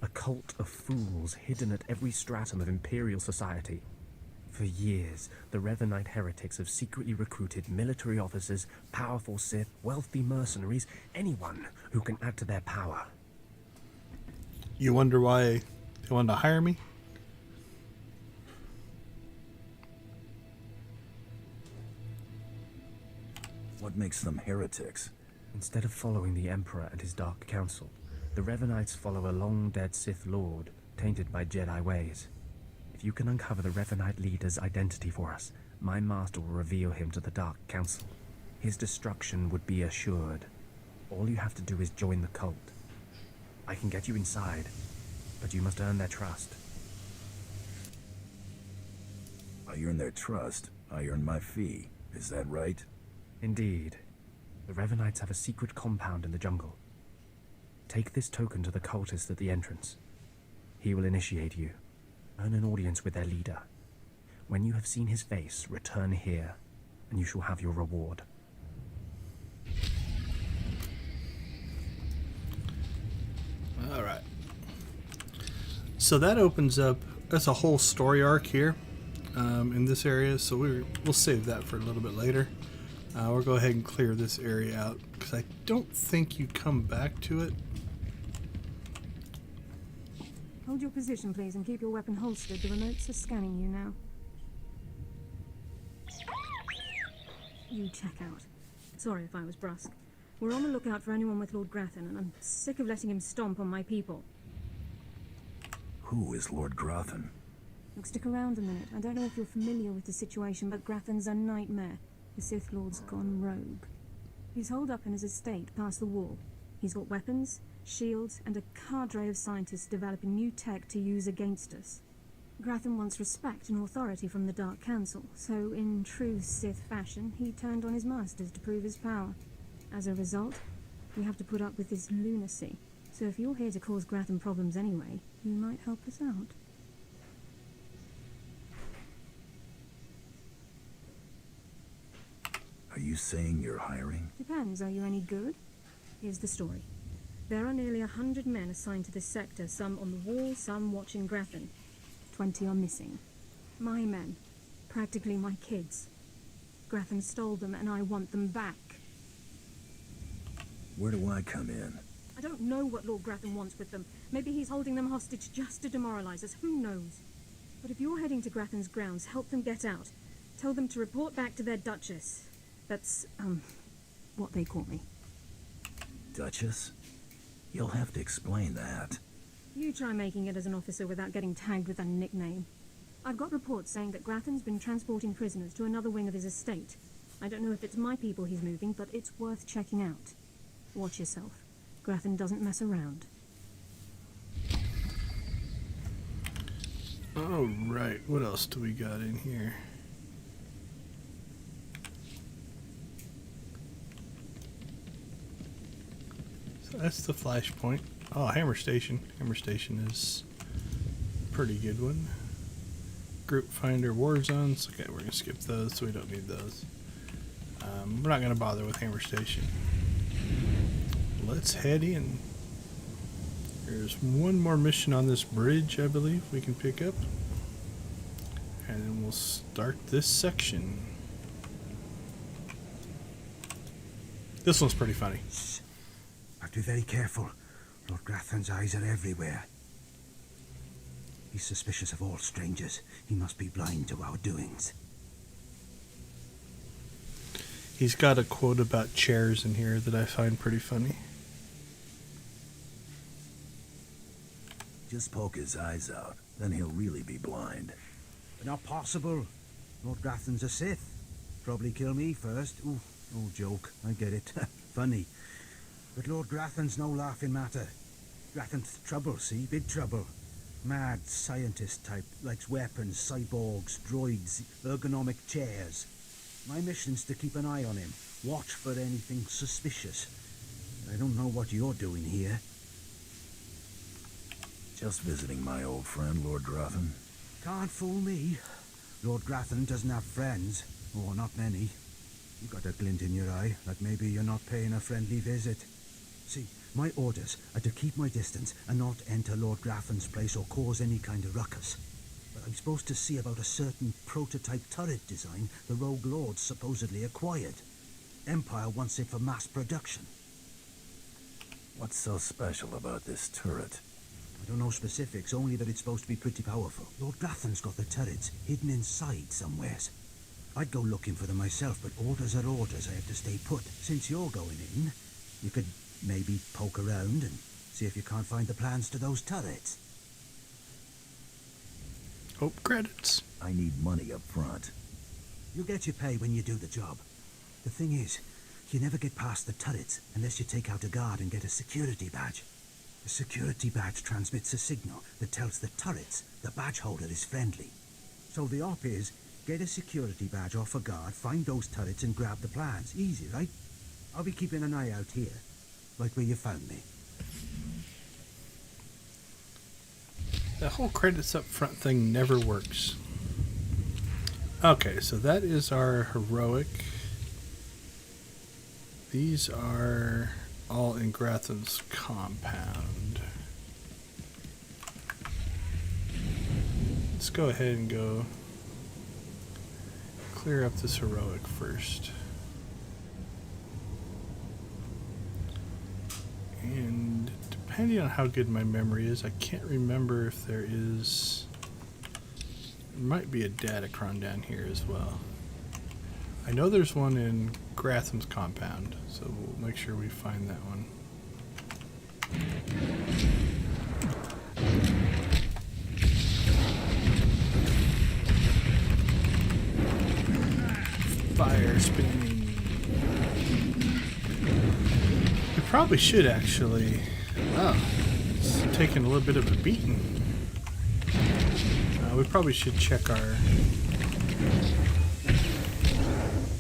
a cult of fools hidden at every stratum of Imperial society. For years, the Revanite heretics have secretly recruited military officers, powerful Sith, wealthy mercenaries, anyone who can add to their power. You wonder why they wanted to hire me? What makes them heretics? Instead of following the Emperor and his Dark Council, the Revanites follow a long-dead Sith Lord, tainted by Jedi ways. If you can uncover the Revanite leader's identity for us, my master will reveal him to the Dark Council. His destruction would be assured. All you have to do is join the cult. I can get you inside, but you must earn their trust. I earn their trust. I earn my fee. Is that right? Indeed. The Revanites have a secret compound in the jungle. Take this token to the cultist at the entrance. He will initiate you. Earn an audience with their leader. When you have seen his face, return here, and you shall have your reward. Alright. So that opens up, that's a whole story arc here in this area, so we'll save that for a little bit later. We'll go ahead and clear this area out, because I don't think you come back to it. Hold your position, please, and keep your weapon holstered. The remotes are scanning you now. You check out. Sorry if I was brusque. We're on the lookout for anyone with Lord Grathan, and I'm sick of letting him stomp on my people. Who is Lord Grathan? Look, stick around a minute. I don't know if you're familiar with the situation, but Grathan's a nightmare. The Sith Lord's gone rogue. He's holed up in his estate past the wall. He's got weapons, shields, and a cadre of scientists developing new tech to use against us. Grathan wants respect and authority from the Dark Council, so in true Sith fashion, he turned on his masters to prove his power. As a result, we have to put up with this lunacy. So if you're here to cause Grathan problems anyway, you might help us out. Are you saying you're hiring? Depends, are you any good? Here's the story. There are nearly 100 men assigned to this sector, some on the wall, some watching Grathan. 20 are missing. My men. Practically my kids. Grathan stole them and I want them back. Where do I come in? I don't know what Lord Grathan wants with them. Maybe he's holding them hostage just to demoralize us. Who knows? But if you're heading to Grathan's grounds, help them get out. Tell them to report back to their Duchess. That's, what they call me. Duchess? You'll have to explain that. You try making it as an officer without getting tagged with a nickname. I've got reports saying that Grathan's been transporting prisoners to another wing of his estate. I don't know if it's my people he's moving, but it's worth checking out. Watch yourself. Grathan doesn't mess around. Alright, what else do we got in here? So that's the flashpoint. Oh, Hammer Station. Hammer Station is a pretty good one. Group Finder War Zones. Okay, we're going to skip those, so we don't need those. We're not going to bother with Hammer Station. Let's head in. There's one more mission on this bridge, I believe, we can pick up. And then we'll start this section. This one's pretty funny. Shh. Have to be very careful. Lord Grathan's eyes are everywhere. He's suspicious of all strangers. He must be blind to our doings. He's got a quote about chairs in here that I find pretty funny. Just poke his eyes out, then he'll really be blind. Not possible. Lord Grathan's a Sith. Probably kill me first. Ooh, oh, joke. I get it. Funny. But Lord Grathan's no laughing matter. Grathan's trouble, see? Big trouble. Mad scientist type. Likes weapons, cyborgs, droids, ergonomic chairs. My mission's to keep an eye on him. Watch for anything suspicious. I don't know what you're doing here. Just visiting my old friend, Lord Grathan. Can't fool me. Lord Grathan doesn't have friends. Or not many. You got a glint in your eye, like maybe you're not paying a friendly visit. See, my orders are to keep my distance and not enter Lord Grathan's place or cause any kind of ruckus. But I'm supposed to see about a certain prototype turret design the Rogue Lords supposedly acquired. Empire wants it for mass production. What's so special about this turret? I don't know specifics, only that it's supposed to be pretty powerful. Lord Grathan's got the turrets hidden inside somewheres. I'd go looking for them myself, but orders are orders. I have to stay put. Since you're going in, you could maybe poke around and see if you can't find the plans to those turrets. Oh, credits. I need money up front. You'll get your pay when you do the job. The thing is, you never get past the turrets unless you take out a guard and get a security badge. The security badge transmits a signal that tells the turrets the badge holder is friendly. So the op is, get a security badge off a guard, find those turrets and grab the plans. Easy, right? I'll be keeping an eye out here, right where you found me. The whole credits up front thing never works. Okay, so that is our heroic. These are all in Grathan's compound. Let's go ahead and go clear up this heroic first. And depending on how good my memory is, I can't remember if there might be a datacron down here as well. I know there's one in Gratham's compound, so we'll make sure we find that one. Fire spinning. We probably should actually. Oh, it's taking a little bit of a beating. We probably should check our.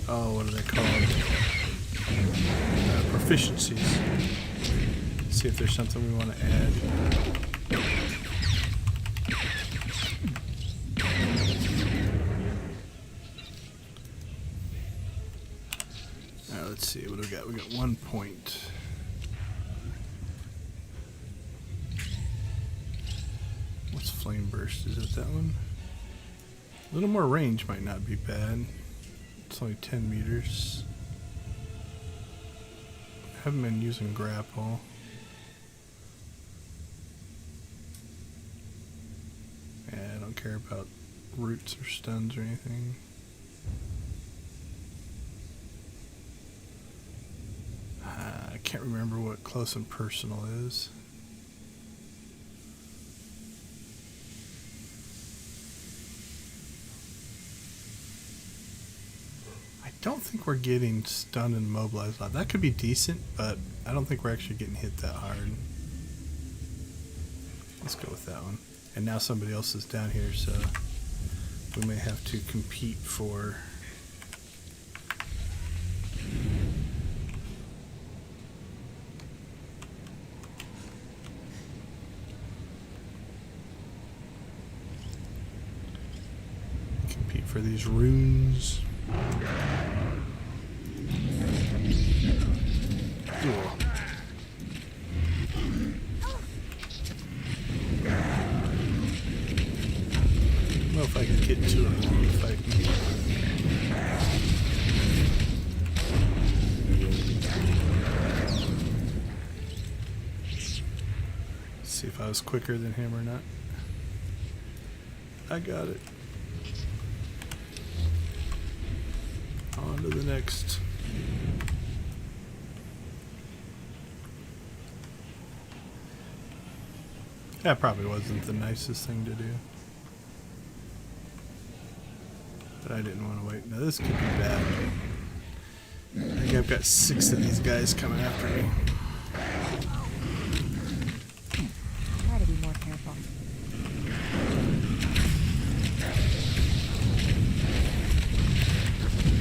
Oh, what are they called? Proficiencies. See if there's something we want to add. Alright, let's see what do we got. We got 1 point. What's flame burst? Is it that one? A little more range might not be bad. It's only 10 meters. I haven't been using grapple. Yeah, I don't care about roots or stuns or anything. I can't remember what close and personal is. I don't think we're getting stunned and mobilized. That could be decent, but I don't think we're actually getting hit that hard. Let's go with that one. And now somebody else is down here, so we may have to compete for... for these runes. Cool. I don't know if I can get to him. If I can. See if I was quicker than him or not. I got it. On to the next. That probably wasn't the nicest thing to do. But I didn't want to wait. Now this could be bad. I think I've got 6 of these guys coming after me. Try to be more careful.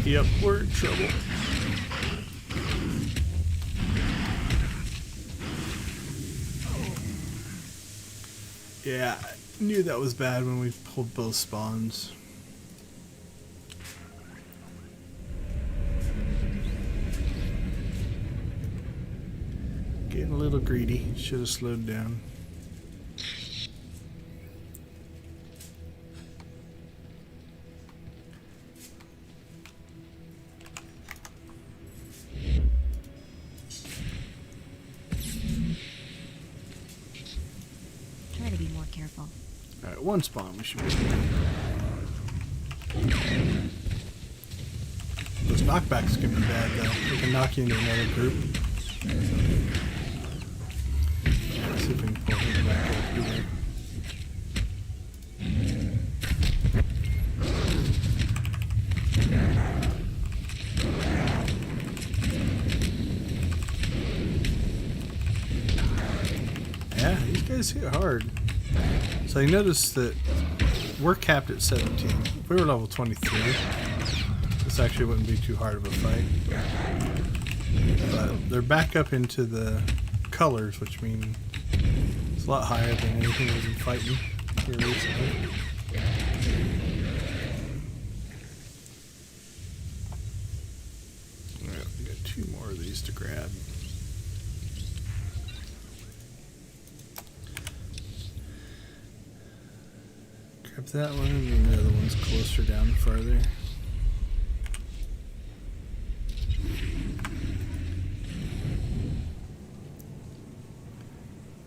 Yep, we're in trouble. Yeah, I knew that was bad when we pulled both spawns. Getting a little greedy. Should have slowed down. Try to be more careful. Alright, one spawn we should be. Those knockbacks can be bad though. They can knock you into another group. Let's see if we can pull him back up here. Yeah, these guys hit hard. So you notice that we're capped at 17. If we were level 23, this actually wouldn't be too hard of a fight. But they're back up into the colors, which means it's a lot higher than anything we've been fighting here recently. Alright, we got 2 more of these to grab. Grab that one, and the other one's closer down farther.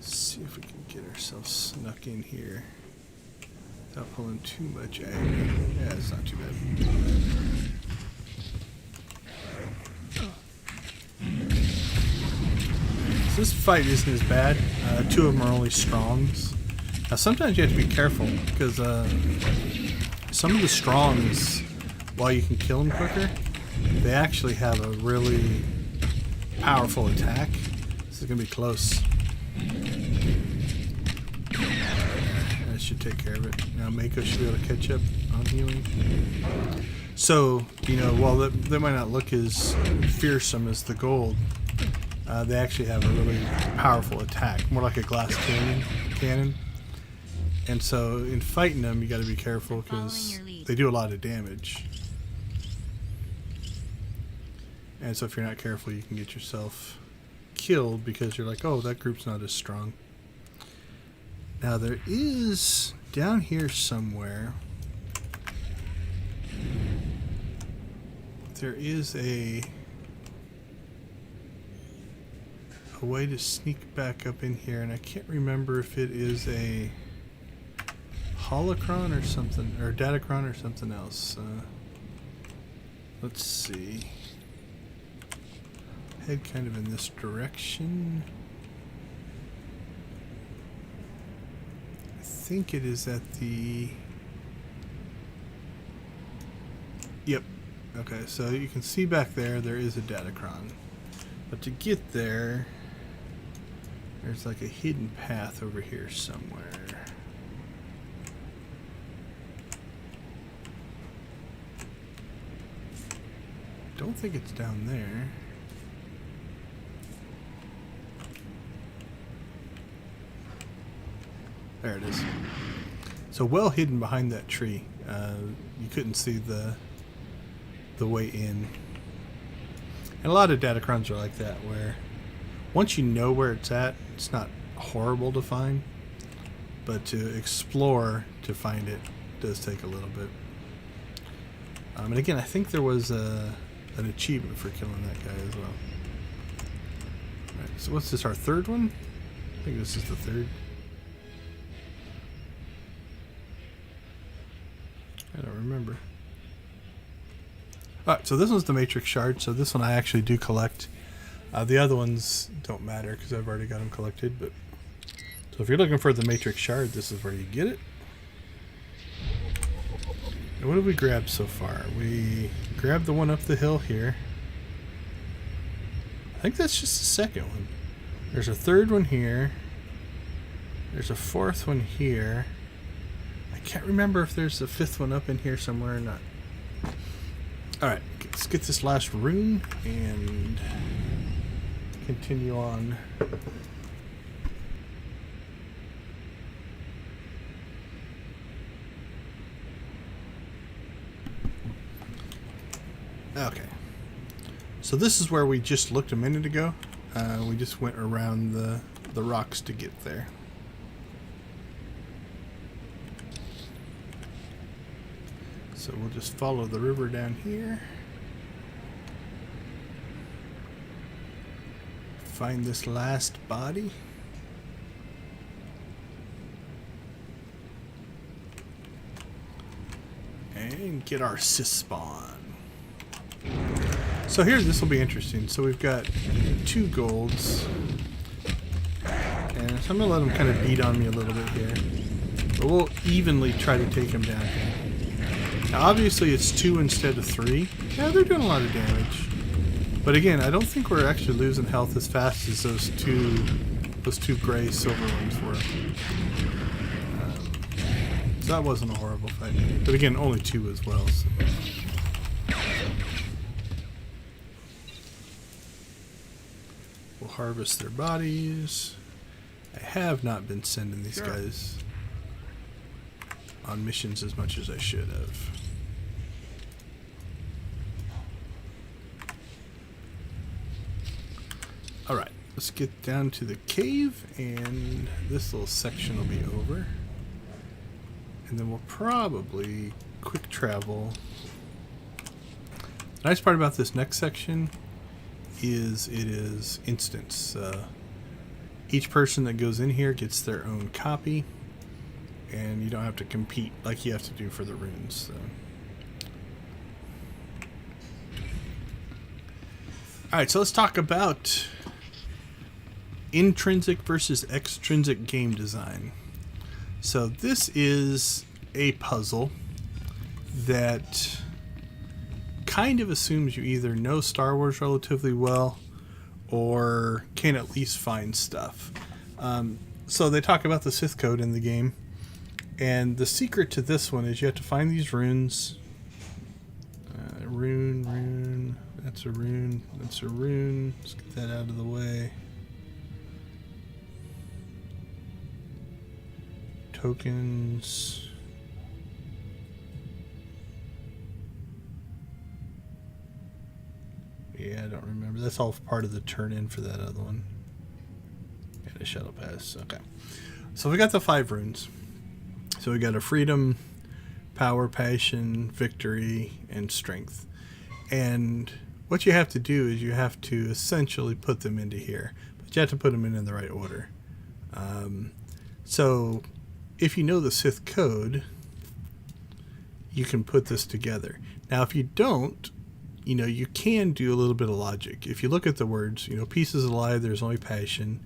See if we can get ourselves snuck in here without pulling too much aggro. Yeah, it's not too bad. So this fight isn't as bad. 2 of them are only strongs. Now sometimes you have to be careful because some of the strongs, while you can kill them quicker, they actually have a really powerful attack. This is going to be close. That should take care of it. Now Mako should be able to catch up on healing. So, you know, while they might not look as fearsome as the gold, they actually have a really powerful attack. More like a glass cannon. And so in fighting them, you got to be careful because they do a lot of damage. And so if you're not careful, you can get yourself killed because you're like, oh, that group's not as strong. Now there is down here somewhere, there is a way to sneak back up in here, and I can't remember if it is a holocron or something, or datacron or something else. Let's see. Head kind of in this direction. I think it is at the... Yep. Okay, so you can see back there, there is a datacron. But to get there, there's like a hidden path over here somewhere. Don't think it's down there. There it is. So well hidden behind that tree. you couldn't see the way in. And a lot of datacrons are like that, where once you know where it's at, it's not horrible to find, but to explore to find it does take a little bit. And again, I think there was an achievement for killing that guy as well. Alright, so what's this, our third one? I think this is the third. I don't remember. Alright, so this one's the Matrix Shard, so this one I actually do collect. The other ones don't matter because I've already got them collected. But so if you're looking for the Matrix Shard, this is where you get it. And what have we grabbed so far? We grabbed the one up the hill here. I think that's just the second one. There's a third one here. There's a fourth one here. I can't remember if there's a fifth one up in here somewhere or not. Alright, let's get this last rune and continue on. Okay. So this is where we just looked a minute ago. We just went around the rocks to get there. So we'll just follow the river down here. Find this last body. And get our Sith spawn. So here, this will be interesting. So we've got 2 golds. And so I'm going to let them kind of beat on me a little bit here. But we'll evenly try to take them down here. Now obviously it's 2 instead of 3. Yeah, they're doing a lot of damage. But again, I don't think we're actually losing health as fast as those two gray silver ones were. So that wasn't a horrible fight. But again, only 2 as well. So. We'll harvest their bodies. I have not been sending these guys on missions as much as I should have. Alright, let's get down to the cave, and this little section will be over. And then we'll probably quick travel. The nice part about this next section is it is instance. Each person that goes in here gets their own copy, and you don't have to compete like you have to do for the runes. So. Alright, so let's talk about intrinsic versus extrinsic game design. So this is a puzzle that kind of assumes you either know Star Wars relatively well or can at least find stuff. So they talk about the Sith code in the game, and the secret to this one is you have to find these runes. Rune, that's a rune, that's a rune. Let's get that out of the way. Tokens. Yeah, I don't remember. That's all part of the turn-in for that other one. And a shuttle pass. Okay. So we got the 5 runes. So we got a freedom, power, passion, victory, and strength. And what you have to do is you have to essentially put them into here. But you have to put them in the right order. So if you know the Sith code, you can put this together. Now if you don't, you know, you can do a little bit of logic. If you look at the words, you know, peace is alive, there's only passion.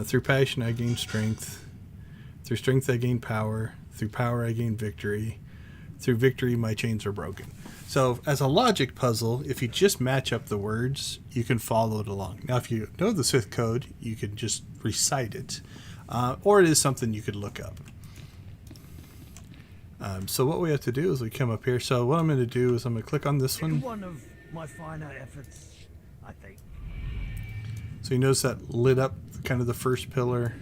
Through passion I gain strength. Through strength I gain power. Through power I gain victory. Through victory my chains are broken. So as a logic puzzle, if you just match up the words, you can follow it along. Now if you know the Sith code, you can just recite it. Or it is something you could look up. So what we have to do is we come up here. So what I'm going to do is I'm going to click on this one. One of my finer efforts, I think. So you notice that lit up kind of the first pillar.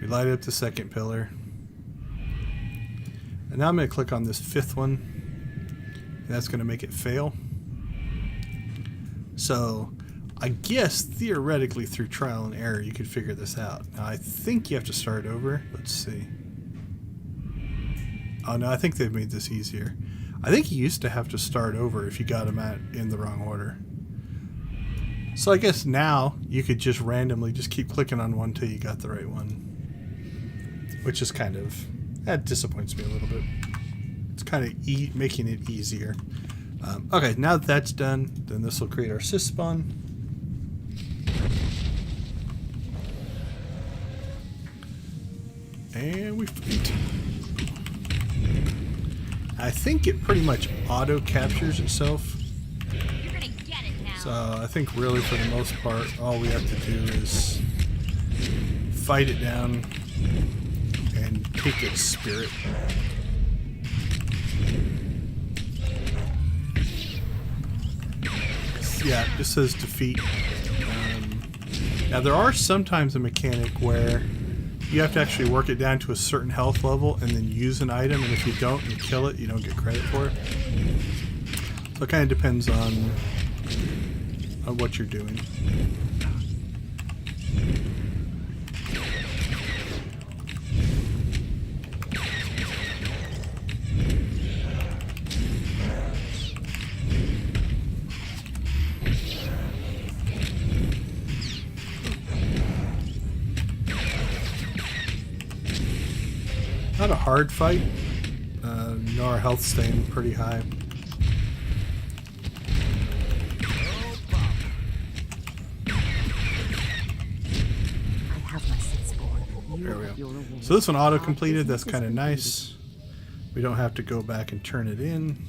We light up the second pillar. And now I'm going to click on this 5th one. That's going to make it fail. So I guess theoretically through trial and error you could figure this out. Now I think you have to start over. Let's see. Oh no, I think they've made this easier. I think you used to have to start over if you got them in the wrong order. So I guess now you could just randomly just keep clicking on one till you got the right one. Which is kind of, that disappoints me a little bit. It's kind of making it easier. Okay, now that that's done, then this will create our syspawn. And we fleet. I think it pretty much auto captures itself. You're gonna get it now. So I think really for the most part, all we have to do is fight it down and take its spirit. Yeah, it just says defeat. Now there are sometimes a mechanic where you have to actually work it down to a certain health level and then use an item, and if you don't and you kill it, you don't get credit for it. So it kind of depends on what you're doing. Not a hard fight. No, our health's staying pretty high. There we go. So this one auto-completed. That's kind of nice. We don't have to go back and turn it in.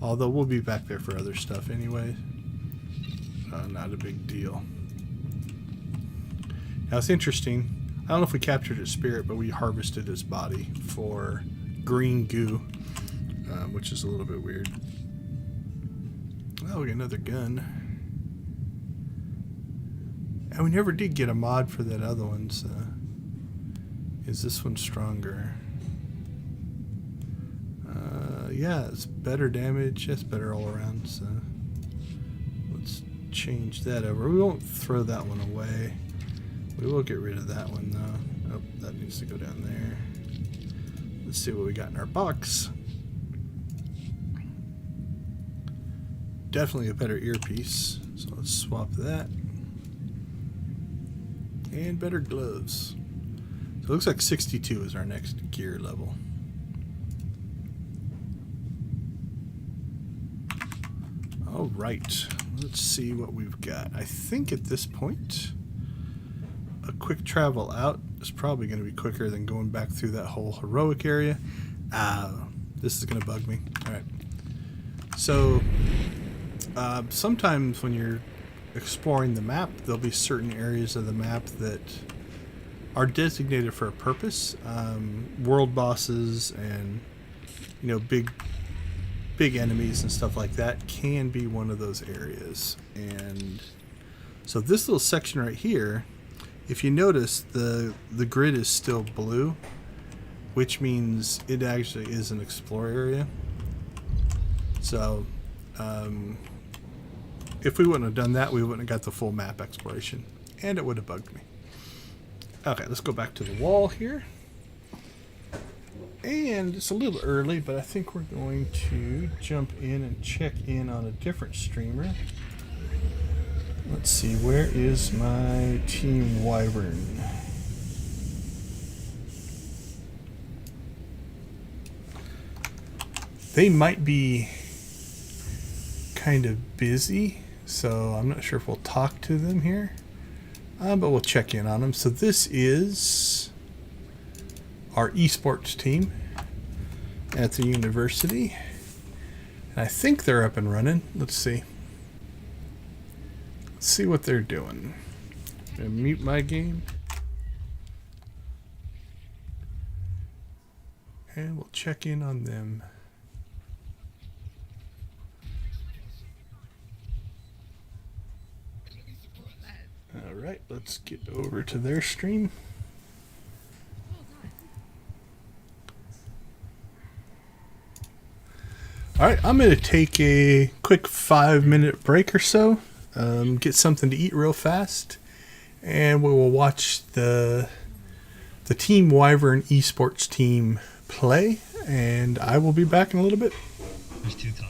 Although we'll be back there for other stuff anyway. Not a big deal. Now it's interesting. I don't know if we captured its spirit, but we harvested its body for green goo, which is a little bit weird. Oh, we got another gun. And we never did get a mod for that other one, so... Is this one stronger? Yeah, it's better damage. It's better all around, so... Let's change that over. We won't throw that one away. We will get rid of that one, though. Oh, that needs to go down there. Let's see what we got in our box. Definitely a better earpiece. So let's swap that. And better gloves. So it looks like 62 is our next gear level. All right. Let's see what we've got. I think at this point... a quick travel out is probably going to be quicker than going back through that whole heroic area. This is going to bug me. Alright. So, sometimes when you're exploring the map, there'll be certain areas of the map that are designated for a purpose. World bosses and, you know, big enemies and stuff like that can be one of those areas. And so this little section right here, if you notice, the grid is still blue, which means it actually is an explore area. So, if we wouldn't have done that, we wouldn't have got the full map exploration, and it would have bugged me. Okay, let's go back to the wall here. And it's a little early, but I think we're going to jump in and check in on a different streamer. Let's see, where is my Team Wyvern? They might be kind of busy, so I'm not sure if we'll talk to them here, but we'll check in on them. So this is our esports team at the university, and I think they're up and running. Let's see. See what they're doing. I'm gonna mute my game. And we'll check in on them. Alright, let's get over to their stream. Alright, I'm going to take a quick 5-minute break or so, get something to eat real fast, and we will watch the Team Wyvern esports team play, and I will be back in a little bit. There's two top.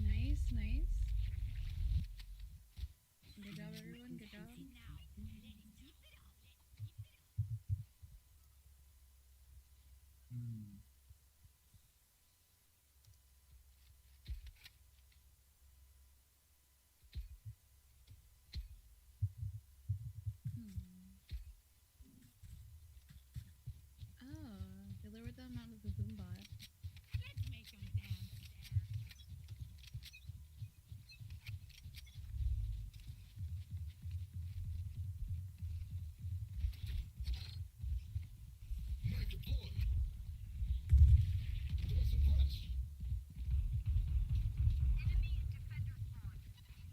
Nice, nice. Good job, everyone. Good job. Oh, they lowered the amount of the boombot. Let's make them dance.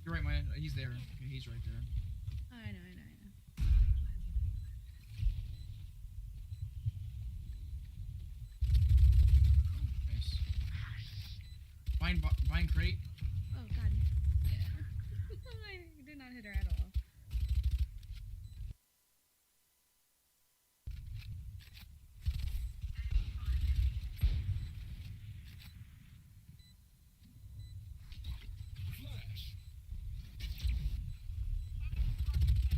You're right, Maya. He's there. Okay, he's right there. I know, I know, I know. Nice. Vine crate. Oh god. I did not hit her at all.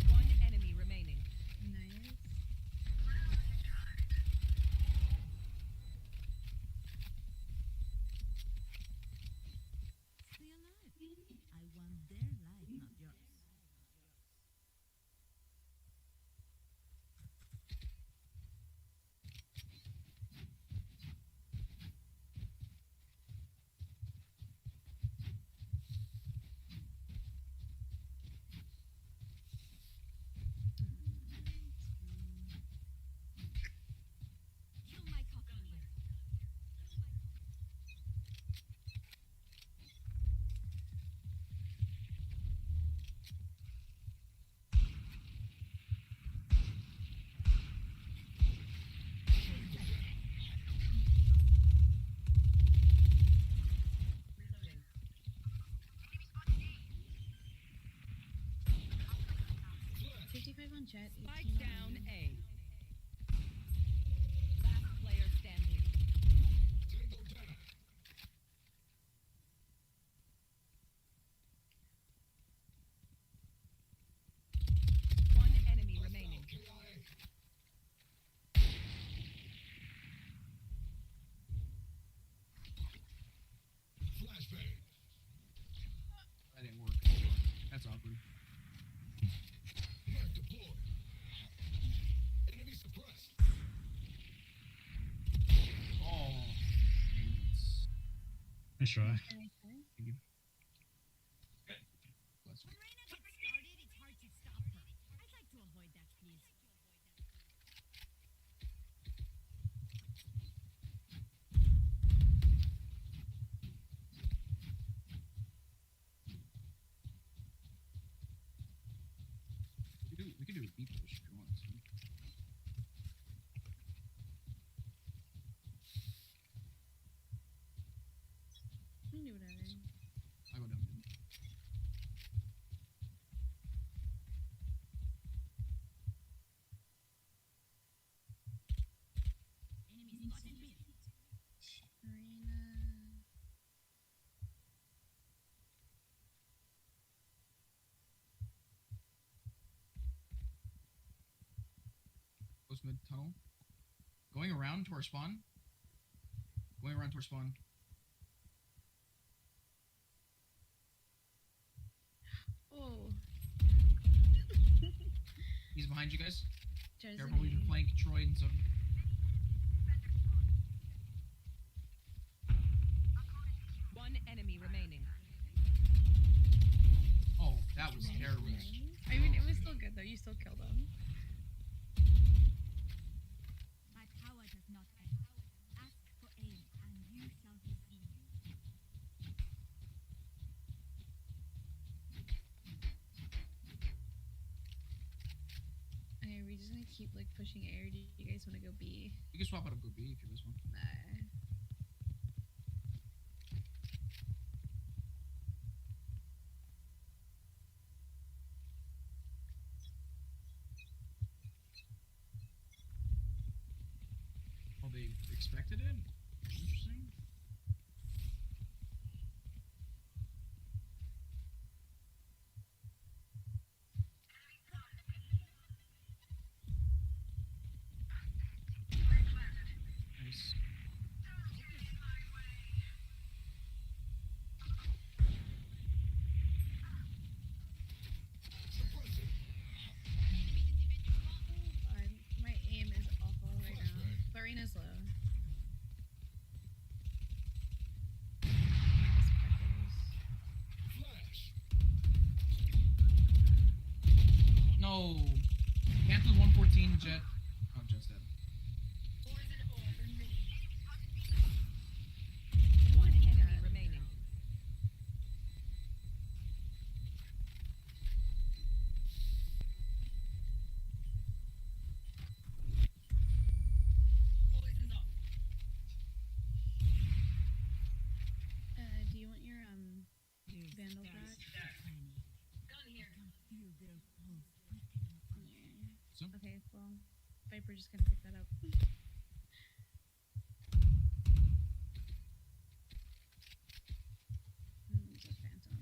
One enemy remaining. Nice. Stay alive. I want their life, not yours. Kill my cockle. Reloading. 55 on chat. Spike down A. Last player standing. One enemy remaining. That didn't work. That's awkward. Oh. Nice try. Thank you. Bless you. When Reyna gets started, it's hard to stop her. I'd like to avoid that, please. We could do a beat push if you want to. You can do whatever. I go down. Enemy spotted B. Arena. Close mid tunnel. Going around to our spawn. Going around to our spawn. Oh. He's behind you guys. Jersey. Careful, we can flank Troy and some. One enemy remaining. Oh, that was terrible. I mean, it was still good though. You still killed him. My power does not end. Ask we just gonna keep like pushing A, or do you guys want to go B? You can swap out and go B if you guys want. Nah. Oh, they expected it? Interesting. Nice. My aim is awful right now. Farina's low. No. Panther 114, Jet. Oh, Jet's dead. One enemy remaining. Do you want your vandal back? So? Okay, well, Viper just gonna pick that up. The Phantom.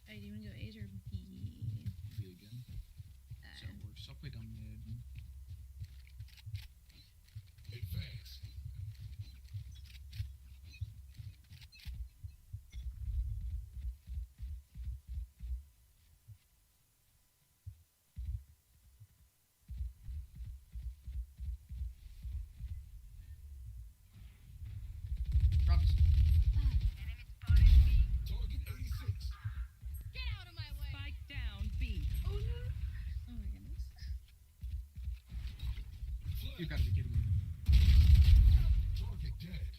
Hey, do you wanna go A's or B? B again. So it works. I'll play down mid. Advance. Dropped. Target 86. Get out of my way. Spike down B. Oh no! Oh my goodness. You gotta be kidding me. Target dead.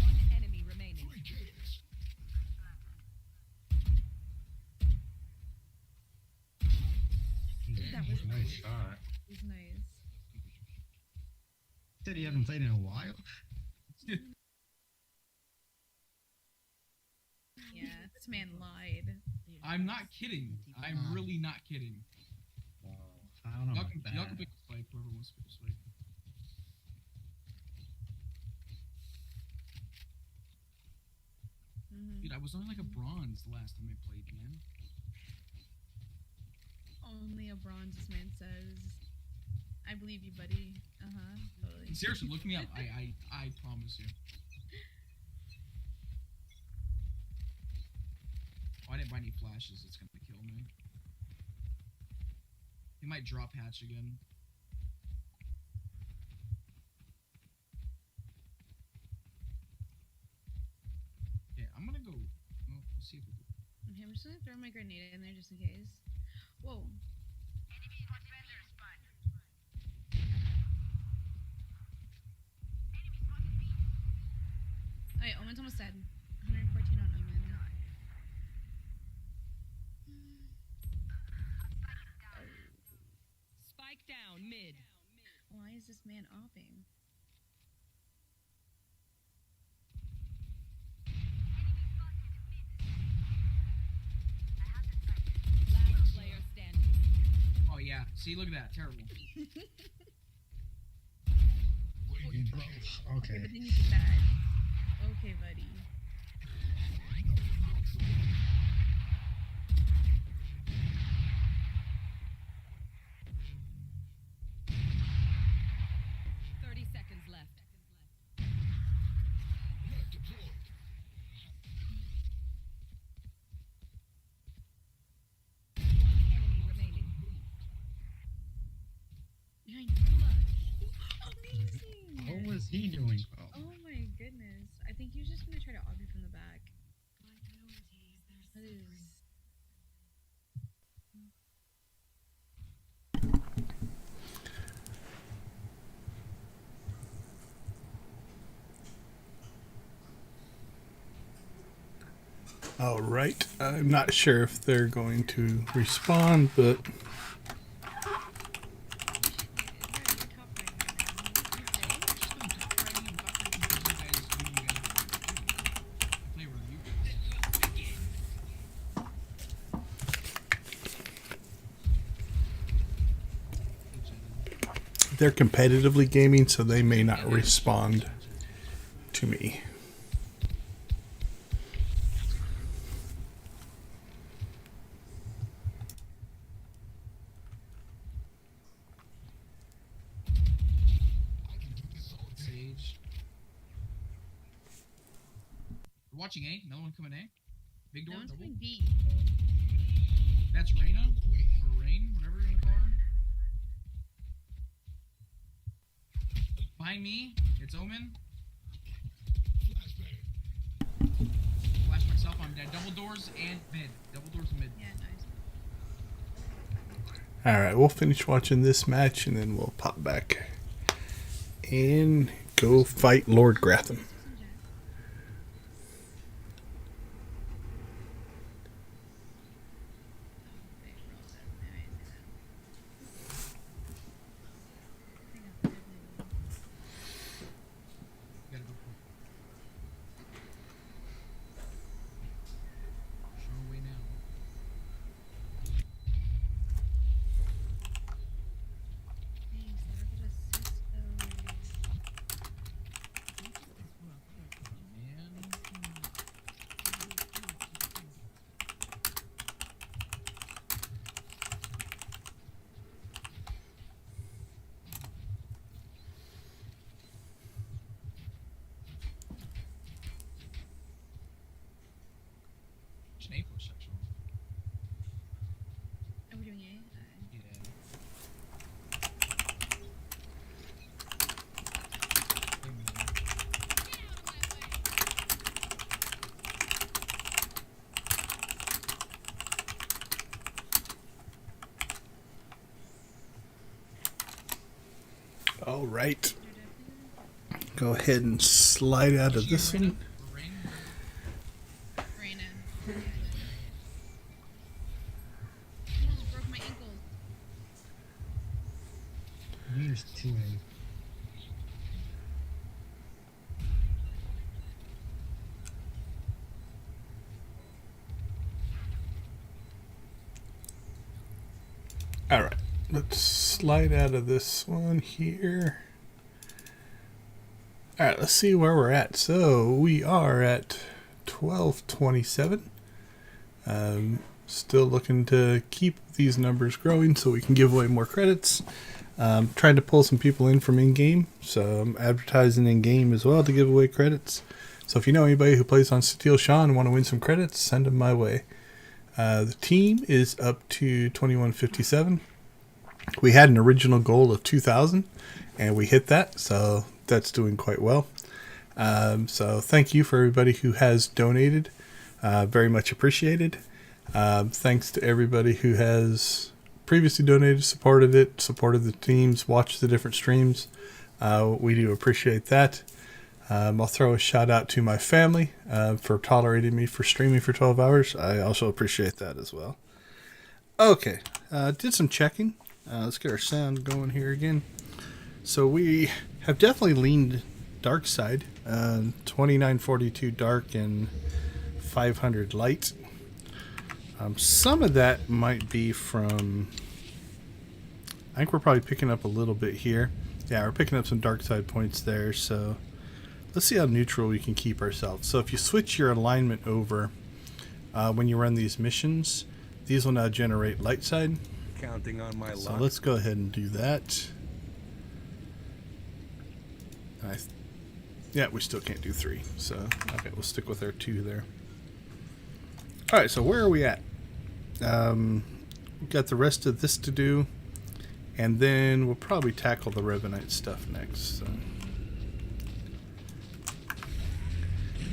One enemy remaining. 3 kills. That was Nice shot. was nice. Said you haven't played in a while. Yeah, this man lied. I'm not kidding. I'm really not kidding. I don't know Y'all about can, that. y'all can pick a spike, whoever wants to pick a spike. Dude, I was on like a bronze the last time I played, man. Only a bronze, this man says. I believe you, buddy. Totally. Seriously, look me up. I promise you. Oh, I didn't buy any flashes. It's gonna kill me. He might drop hatch again. Yeah, I'm gonna go. Well, let's see if we can. Okay, I'm just gonna throw my grenade in there just in case. Whoa. Alright, Omen's almost dead. 114 on Omen. Spike down mid. Why is this man opping? Last player standing. Oh yeah. See, look at that. Terrible. Okay. But then you did that. Okay, buddy. Seconds left. Net deployed. One enemy remaining. Behind. Amazing! What was he doing? Oh my goodness. I think he was just gonna try to obby from the back. That is. All right. I'm not sure if they're going to respond, but they're competitively gaming, so they may not respond to me. We're watching A. Another one coming A. Big door. No one's Double. coming B. That's Reyna or Rain, whatever you want to call her. Behind me, it's Omen. Flash myself. I'm dead. Double doors and mid. Double doors and mid. Yeah, nice. All right, we'll finish watching this match and then we'll pop back and go fight Lord Gratham. Are we doing A? All right. Go ahead and slide out of this one. Reyna. I just broke my ankle. There's 2A. All right. Let's slide out of this one here. All right, let's see where we're at. So we are at 1227. Still looking to keep these numbers growing so we can give away more credits. Trying to pull some people in from in-game, so I'm advertising in-game as well to give away credits. So if you know anybody who plays on SWTOR and want to win some credits, send them my way. The team is up to 2157. We had an original goal of 2,000, and we hit that, so that's doing quite well. So thank you for everybody who has donated. Very much appreciated. Thanks to everybody who has previously donated, supported the teams, watched the different streams. We do appreciate that. I'll throw a shout out to my family for tolerating me for streaming for 12 hours. I also appreciate that as well. Okay, did some checking. Let's get our sound going here again. So we have definitely leaned dark side, 2942 dark and 500 light. Some of that might be from, I think we're probably picking up a little bit here. Yeah, we're picking up some dark side points there. So let's see how neutral we can keep ourselves. So if you switch your alignment over when you run these missions, these will now generate light side. Counting on my So luck. let's go ahead and do that. Yeah, we still can't do 3. So, okay, we'll stick with our 2 there. All right, so where are we at? We've got the rest of this to do. And then we'll probably tackle the Revenite stuff next. So.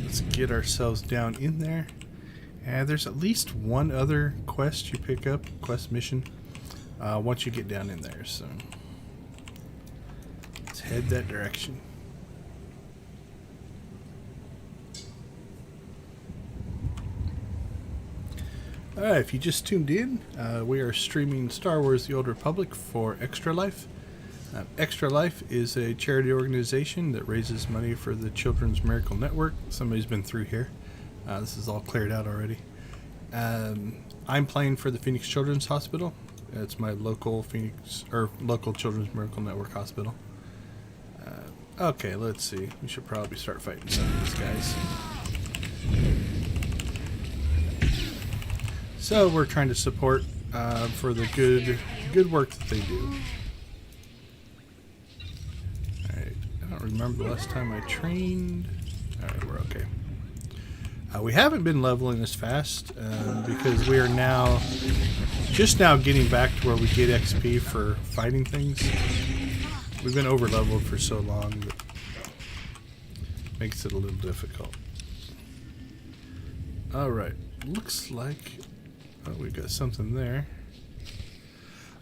Let's get ourselves down in there. And there's at least one other quest you pick up, quest mission, once you get down in there. So let's head that direction. Alright, if you just tuned in, we are streaming Star Wars The Old Republic for Extra Life. Extra Life is a charity organization that raises money for the Children's Miracle Network. Somebody's been through here. This is all cleared out already. I'm playing for the Phoenix Children's Hospital. It's my local local Children's Miracle Network hospital. Okay, let's see. We should probably start fighting some of these guys. So we're trying to support for the good work that they do. Alright, I don't remember the last time I trained. Alright, we're okay. We haven't been leveling as fast because we are now just now getting back to where we get XP for fighting things. We've been over leveled for so long that makes it a little difficult. Alright, looks like we got something there.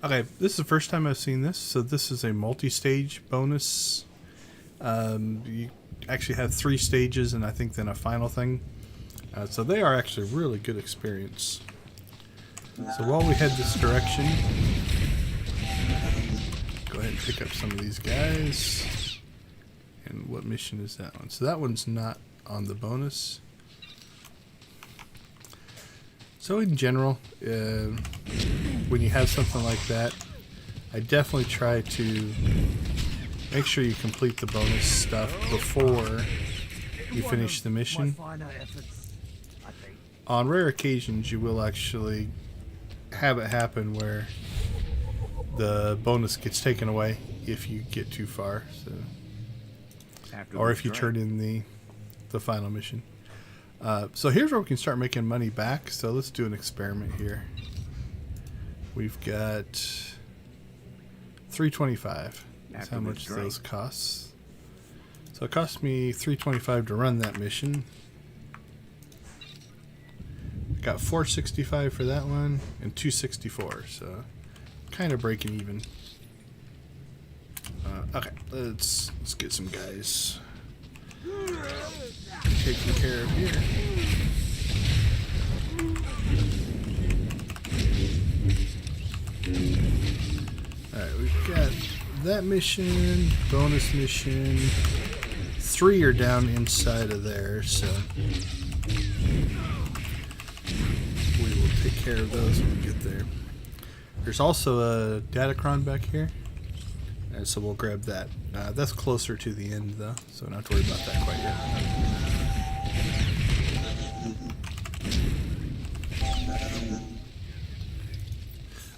Okay, this is the first time I've seen this. So this is a multi-stage bonus. You actually have 3 stages and I think then a final thing. So they are actually really good experience. So while we head this direction, go ahead and pick up some of these guys. And what mission is that one? So that one's not on the bonus. So in general, when you have something like that, I definitely try to make sure you complete the bonus stuff before you finish the mission. On rare occasions, you will actually have it happen where the bonus gets taken away if you get too far, or if you turn in the final mission. So here's where we can start making money back. So let's do an experiment here. We've got 325. That's how much those cost. So it cost me 325 to run that mission. Got 465 for that one and 264. So kind of breaking even. Okay, let's get some guys taken care of here. Alright, we've got that mission, bonus mission. 3 are down inside of there, so we will take care of those when we get there. There's also a Datacron back here. So we'll grab that. That's closer to the end though, so we don't have to worry about that quite yet.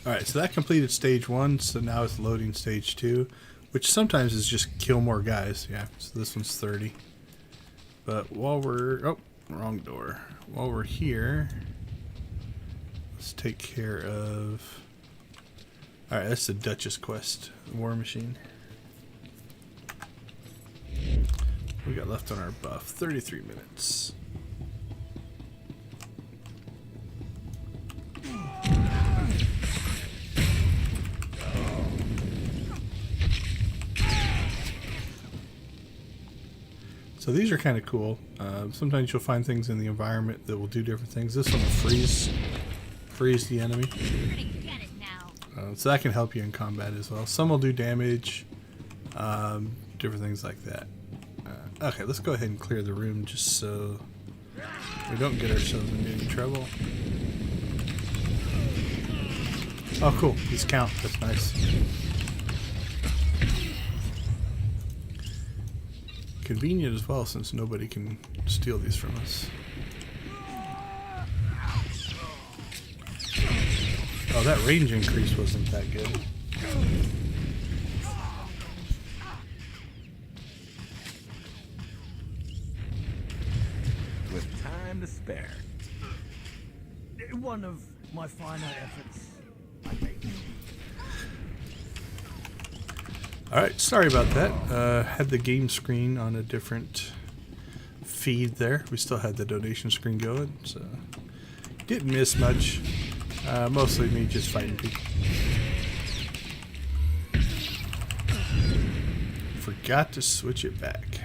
Alright, so that completed stage 1, so now it's loading stage 2, which sometimes is just kill more guys. Yeah, so this one's 30. But while we're... oh, wrong door. While we're here, let's take care of... alright, that's the Duchess quest, War Machine. We got left on our buff, 33 minutes. So these are kind of cool. Sometimes you'll find things in the environment that will do different things. This one will freeze the enemy. So that can help you in combat as well. Some will do damage, different things like that. Okay, let's go ahead and clear the room just so we don't get ourselves into any trouble. Oh cool, these count, that's nice. Convenient as well since nobody can steal these from us. Oh, that range increase wasn't that good. With time to spare. One of my finer efforts. Alright, sorry about that. Had the game screen on a different feed there. We still had the donation screen going, so didn't miss much. Mostly me just fighting people. Forgot to switch it back.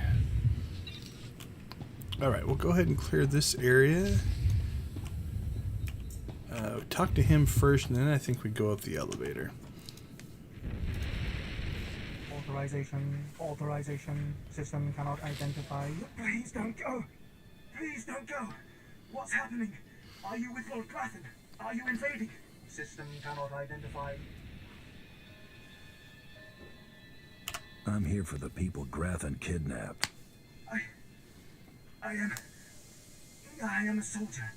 Alright, we'll go ahead and clear this area. Talk to him first, and then I think we go up the elevator. Authorization. System cannot identify. Please don't go. Please don't go. What's happening? Are you with Lord Grathan? Are you invading? System cannot identify. I'm here for the people Grathan kidnapped. I am a soldier.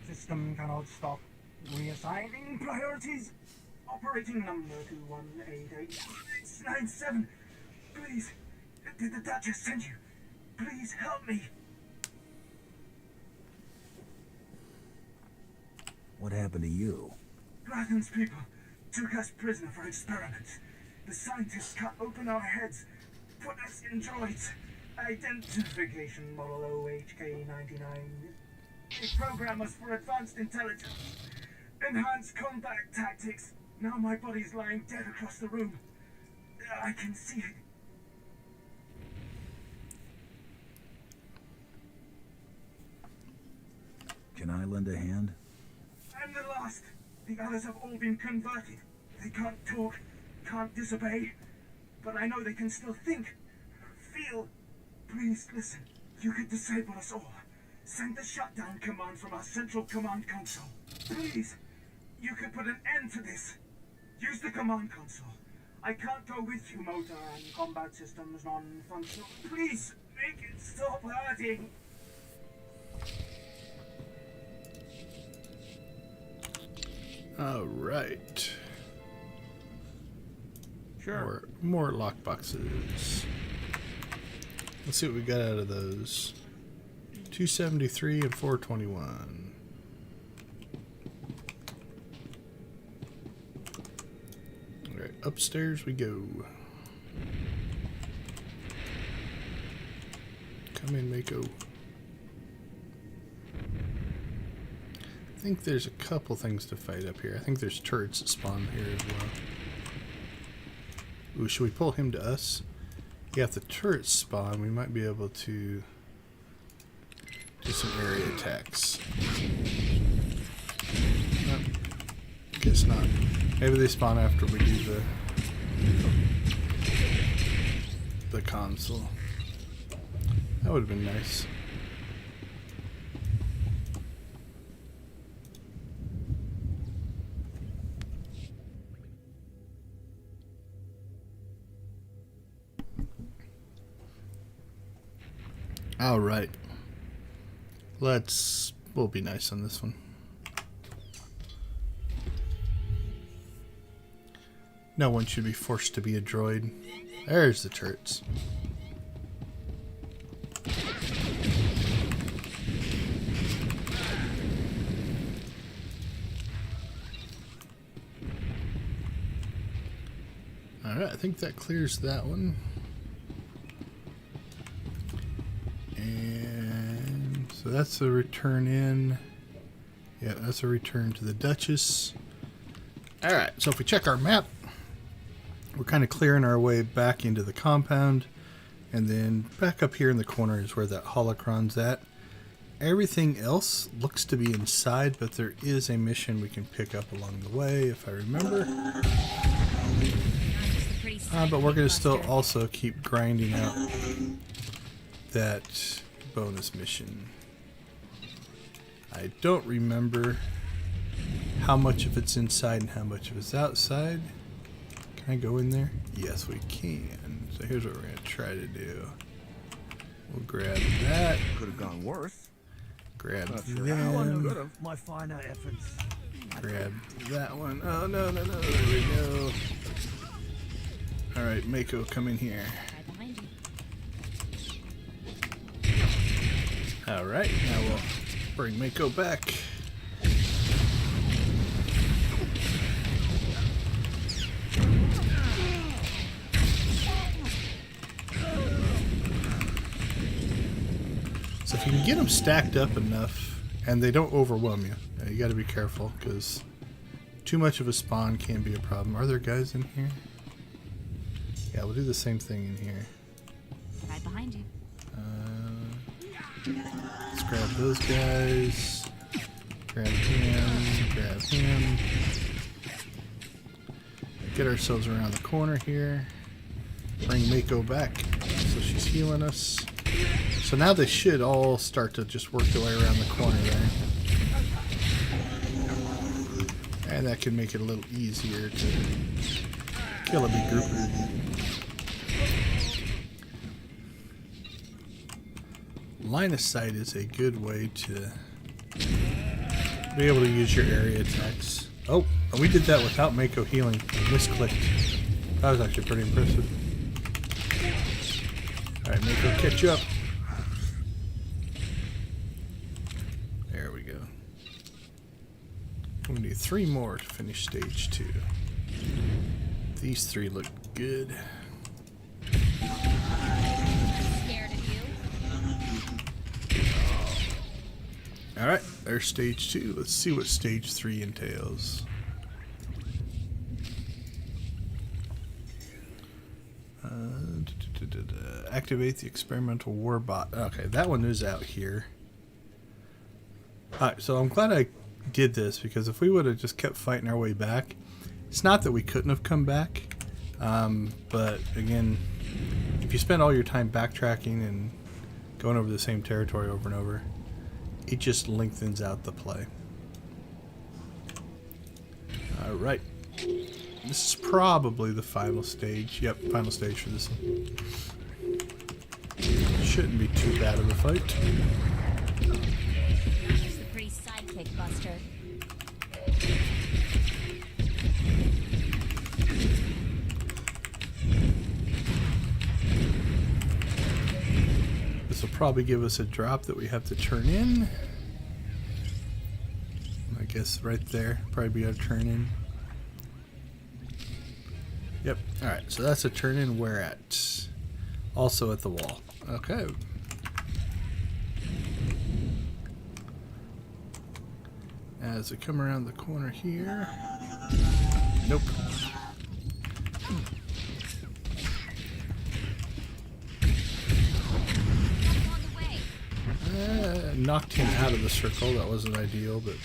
System cannot stop. Reassigning priorities. Operating number 2188697. Please, did the Duchess send you? Please help me. What happened to you? Grathan's people took us prisoner for experiments. The scientists cut open our heads, put us in droids. Identification model OHK99. They program us for advanced intelligence. Enhanced combat tactics. Now my body's lying dead across the room. I can see it. Can I lend a hand? I'm the last. The others have all been converted. They can't talk, can't disobey. But I know they can still think, feel. Please listen. You could disable us all. Send the shutdown command from our central command console. Please. You could put an end to this. Use the command console. I can't go with you, motor and combat systems non-functional. Please, make it stop hurting. All right. Sure. More lockboxes. Let's see what we got out of those. 273 and 421. Alright, upstairs we go. Come in, Mako. I think there's a couple things to fight up here. I think there's turrets that spawn here as well. Ooh, should we pull him to us? Yeah, if the turrets spawn, we might be able to do some area attacks. Nope. Guess not. Maybe they spawn after we do the console. That would have been nice. All right. We'll be nice on this one. No one should be forced to be a droid. There's the turrets. Alright, I think that clears that one. And so that's a return in. Yeah, that's a return to the Duchess. Alright, so if we check our map, we're kind of clearing our way back into the compound. And then back up here in the corner is where that holocron's at. Everything else looks to be inside, but there is a mission we can pick up along the way, if I remember. But we're going to still also keep grinding out that bonus mission. I don't remember how much of it's inside and how much of it's outside. Can I go in there? Yes, we can. So here's what we're going to try to do. We'll grab that. Could have gone worse. Grab Good them. of my finer efforts. Grab that one. Oh, no, no, no. There we go. Alright, Mako, come in here. Alright, now we'll bring Mako back. So if you can get them stacked up enough and they don't overwhelm you, you got to be careful because too much of a spawn can be a problem. Are there guys in here? Yeah, we'll do the same thing in here. Right behind you. Let's grab those guys. Grab him, grab him. Get ourselves around the corner here. Bring Mako back so she's healing us. So now they should all start to just work their way around the corner there. And that can make it a little easier to kill a big group. Line of sight is a good way to be able to use your area attacks. Oh, we did that without Mako healing. Misclicked. That was actually pretty impressive. Alright, Mako, catch up. There we go. We need 3 more to finish stage 2. These 3 look good. Scared of you? Alright, there's stage 2. Let's see what stage 3 entails. Activate the experimental warbot. Okay, that one is out here. Alright, so I'm glad I did this, because if we would have just kept fighting our way back, it's not that we couldn't have come back, but again, if you spend all your time backtracking and going over the same territory over and over, it just lengthens out the play. Alright. This is probably the final stage. Yep, final stage for this one. Shouldn't be too bad of a fight. Here's the priest's sidekick, Buster. This will probably give us a drop that we have to turn in. I guess right there. Probably be our turn in. Yep. Alright, so that's a turn in. Where at? Also at the wall. Okay. As we come around the corner here. Nope. Knocked him out of the circle. That wasn't ideal, but...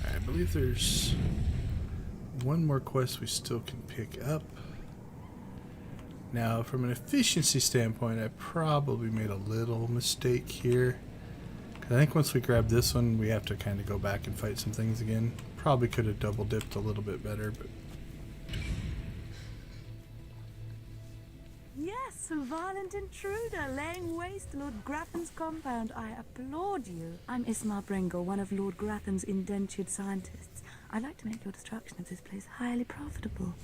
I believe there's one more quest we still can pick up. Now, from an efficiency standpoint, I probably made a little mistake here. 'Cause I think once we grab this one, we have to kind of go back and fight some things again. Probably could have double dipped a little bit better, but... Yes, a violent intruder laying waste to Lord Graffin's compound. I applaud you. I'm Ismar Bringle, one of Lord Graffin's indentured scientists. I'd like to make your destruction of this place highly profitable.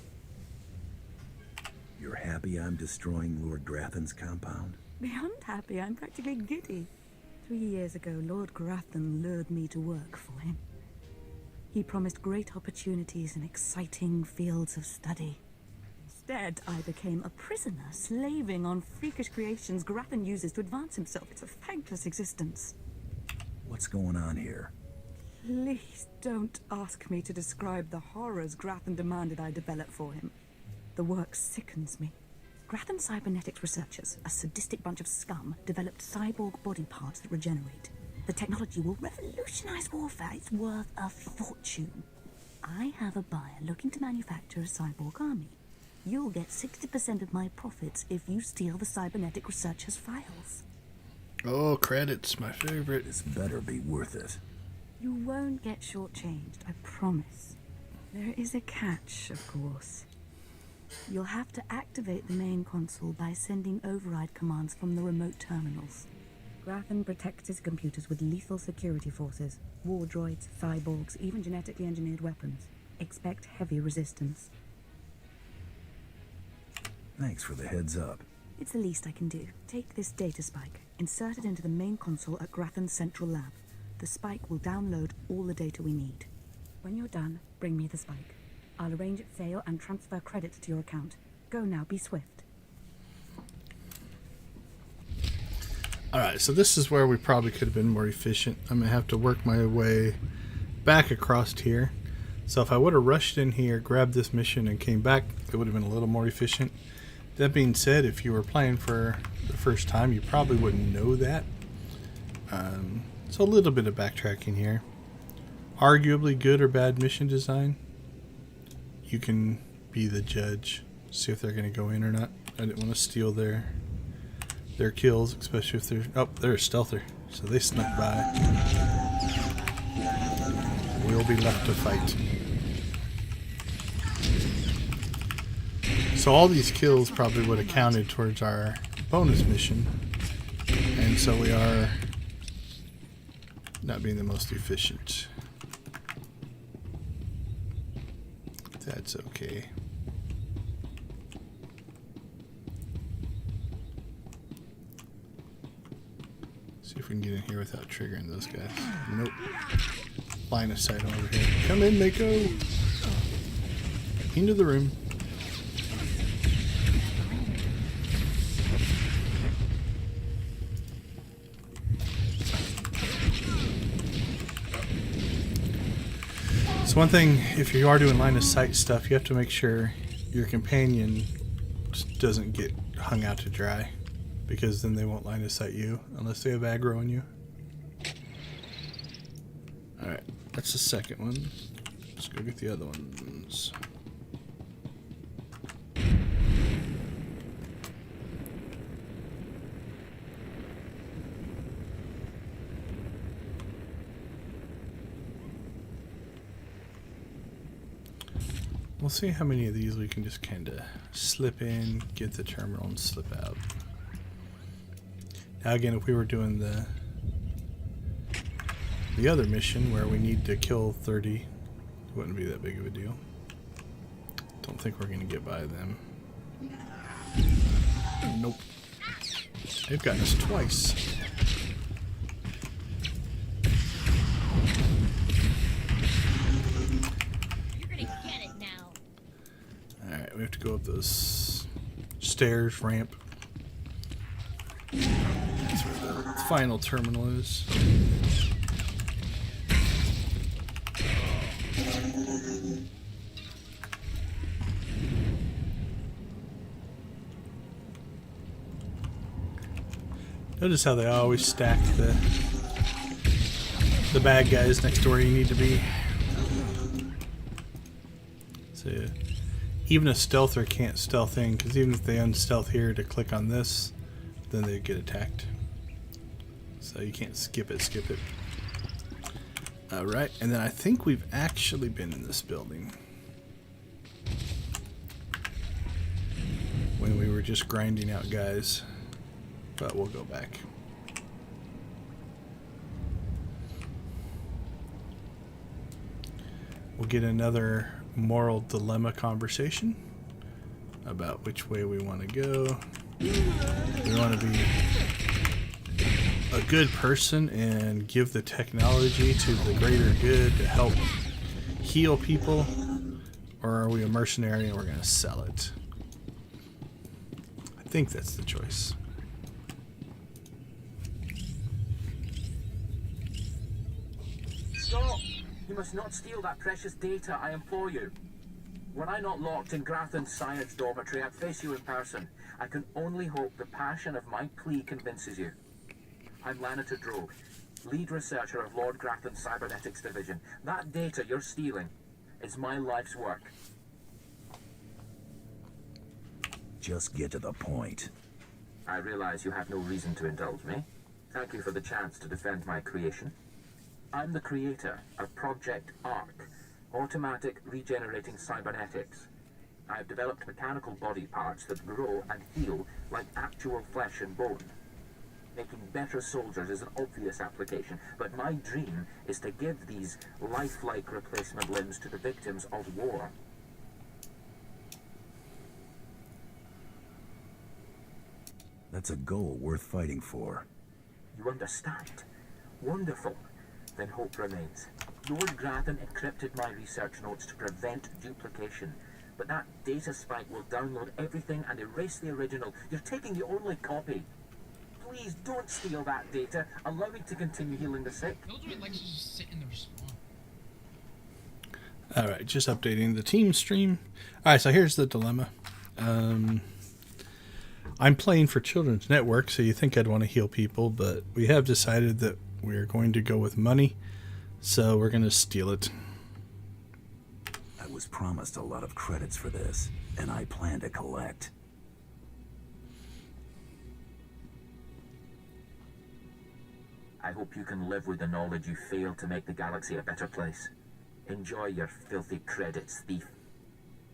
You're happy I'm destroying Lord Graffin's compound? Beyond happy, I'm practically giddy. 3 years ago, Lord Graffin lured me to work for him. He promised great opportunities and exciting fields of study. Instead, I became a prisoner, slaving on freakish creations Graffin uses to advance himself. It's a thankless existence. What's going on here? Please don't ask me to describe the horrors Graffin demanded I develop for him. The work sickens me. Graffin cybernetics researchers, a sadistic bunch of scum, developed cyborg body parts that regenerate. The technology will revolutionize warfare. It's worth a fortune. I have a buyer looking to manufacture a cyborg army. You'll get 60% of my profits if you steal the cybernetic researchers' files. Oh, credits, my favorite. This better be worth it. You won't get shortchanged, I promise. There is a catch, of course. You'll have to activate the main console by sending override commands from the remote terminals. Graffin protects his computers with lethal security forces, war droids, cyborgs, even genetically engineered weapons. Expect heavy resistance. Thanks for the heads up. It's the least I can do. Take this data spike, insert it into the main console at Graffin's central lab. The spike will download all the data we need. When you're done, bring me the spike. I'll arrange its sale and transfer credits to your account. Go now, be swift. Alright, so this is where we probably could have been more efficient. I'm going to have to work my way back across here. So if I would have rushed in here, grabbed this mission, and came back, it would have been a little more efficient. That being said, if you were playing for the first time, you probably wouldn't know that. So a little bit of backtracking here. Arguably good or bad mission design. You can be the judge. See if they're going to go in or not. I didn't want to steal their kills, especially if they're... Oh, they're a stealther. So they snuck by. We'll be left to fight. So all these kills probably would have counted towards our bonus mission. And so we are not being the most efficient. That's okay. See if we can get in here without triggering those guys. Nope. Line of sight over here. Come in, Mako. Into the room. So one thing, if you are doing line of sight stuff, you have to make sure your companion doesn't get hung out to dry, because then they won't line of sight you unless they have aggro on you. Alright, that's the second one. Let's go get the other ones. We'll see how many of these we can just kind of slip in, get the terminal, and slip out. Now again, if we were doing the other mission where we need to kill 30, it wouldn't be that big of a deal. Don't think we're going to get by them. Nope. They've gotten us twice. We have to go up those stairs, ramp. That's where the final terminal is. Notice how they always stack the bad guys next to where you need to be. So even a stealther can't stealth in, because even if they unstealth here to click on this, then they get attacked. So you can't skip it. Alright, and then I think we've actually been in this building when we were just grinding out guys, but we'll go back. We'll get another moral dilemma conversation about which way we want to go. We want to be a good person and give the technology to the greater good to help heal people, or are we a mercenary and we're going to sell it? I think that's the choice. Stop! You must not steal that precious data, I implore you. Were I not locked in Grathan's science dormitory, I'd face you in person. I can only hope the passion of my plea convinces you. I'm Lanator Drogue, lead researcher of Lord Grathan's Cybernetics Division. That data you're stealing is my life's work. Just get to the point. I realize you have no reason to indulge me. Thank you for the chance to defend my creation. I'm the creator of Project ARC, Automatic Regenerating Cybernetics. I've developed mechanical body parts that grow and heal like actual flesh and bone. Making better soldiers is an obvious application, but my dream is to give these lifelike replacement limbs to the victims of war. That's a goal worth fighting for. You understand? Wonderful. Then hope remains. Lord Grathan encrypted my research notes to prevent duplication, but that data spike will download everything and erase the original. You're taking the only copy. Please don't steal that data. Allow me to continue healing the sick. Killjoy likes to just sit in their spawn. Alright, just updating the team stream. Alright, so here's the dilemma. I'm playing for Children's Network, so you think I'd want to heal people, but we have decided that we're going to go with money, so we're going to steal it. I was promised a lot of credits for this, and I plan to collect. I hope you can live with the knowledge you failed to make the galaxy a better place. Enjoy your filthy credits, thief.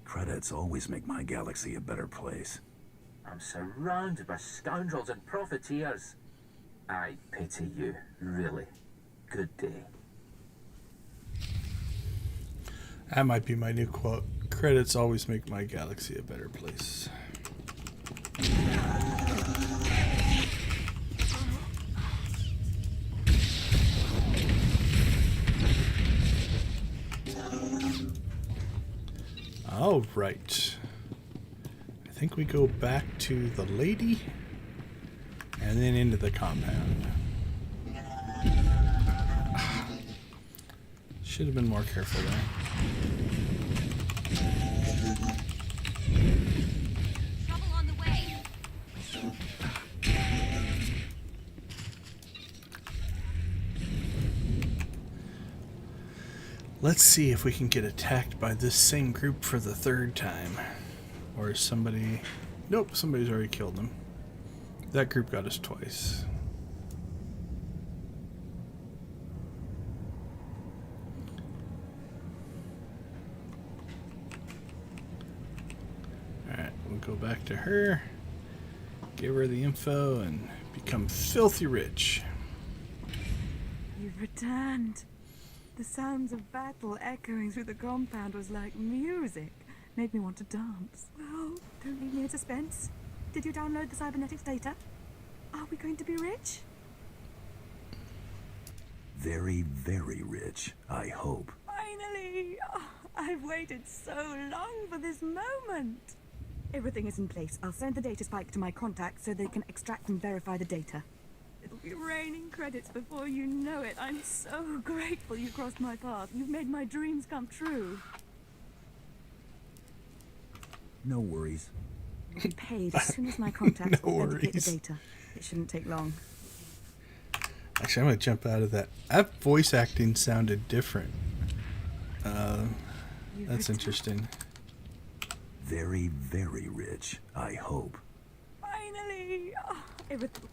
Credits always make my galaxy a better place. I'm surrounded by scoundrels and profiteers. I pity you, really. Good day. That might be my new quote. Credits always make my galaxy a better place. All right. I think we go back to the lady and then into the compound. Should have been more careful there. Trouble on the way. Let's see if we can get attacked by this same group for the third time. Or is somebody... Nope, somebody's already killed them. That group got us twice. Alright, we'll go back to her. Give her the info and become filthy rich. You've returned. The sounds of battle echoing through the compound was like music. Made me want to dance. Well, don't leave me in suspense. Did you download the cybernetics data? Are we going to be rich? Very, very rich, I hope. Finally! Oh, I've waited so long for this moment. Everything is in place. I'll send the data spike to my contacts so they can extract and verify the data. It'll be raining credits before you know it. I'm so grateful you crossed my path. You've made my dreams come true. No worries. You'll be paid as soon as my contacts No authenticate the worries. data. It shouldn't take long. Actually, I'm going to jump out of that. That voice acting sounded different. That's interesting. Very, very rich, I hope. Finally! Oh, everything.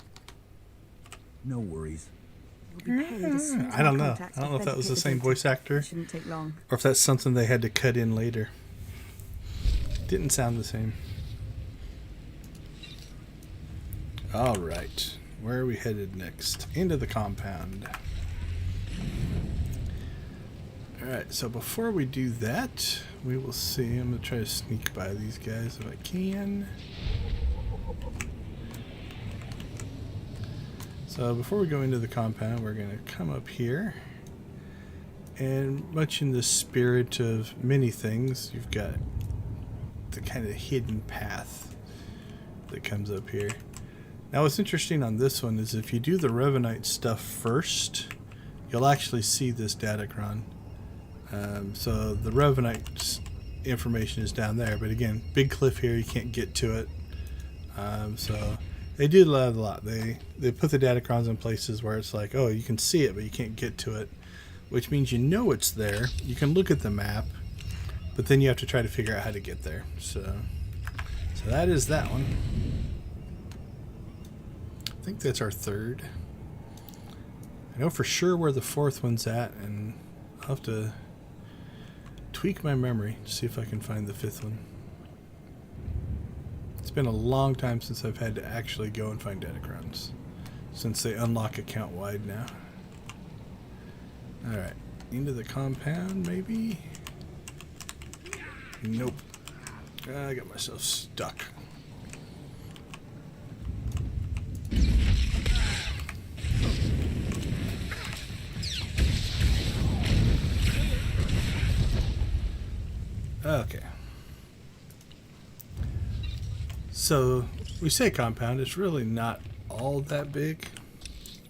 No worries. You'll be paid as soon as I don't my know. contacts I don't know if that was the authenticate same data. voice actor. It shouldn't take long. Or if that's something they had to cut in later. Didn't sound the same. Alright. Where are we headed next? Into the compound. Alright, so before we do that, we will see. I'm going to try to sneak by these guys if I can. So before we go into the compound, we're going to come up here. And much in the spirit of many things, you've got the kind of hidden path that comes up here. Now what's interesting on this one is if you do the Revenite stuff first, you'll actually see this datacron. So the Revenite information is down there, but again, big cliff here, you can't get to it. So they did a lot. They put the datacrons in places where it's like, oh, you can see it, but you can't get to it, which means you know it's there. You can look at the map, but then you have to try to figure out how to get there. So that is that one. I think that's our third. I know for sure where the fourth one's at, and I'll have to tweak my memory to see if I can find the fifth one. It's been a long time since I've had to actually go and find datacrons, since they unlock account wide now. Alright, into the compound maybe? Nope. I got myself stuck. Okay. So, we say compound, it's really not all that big.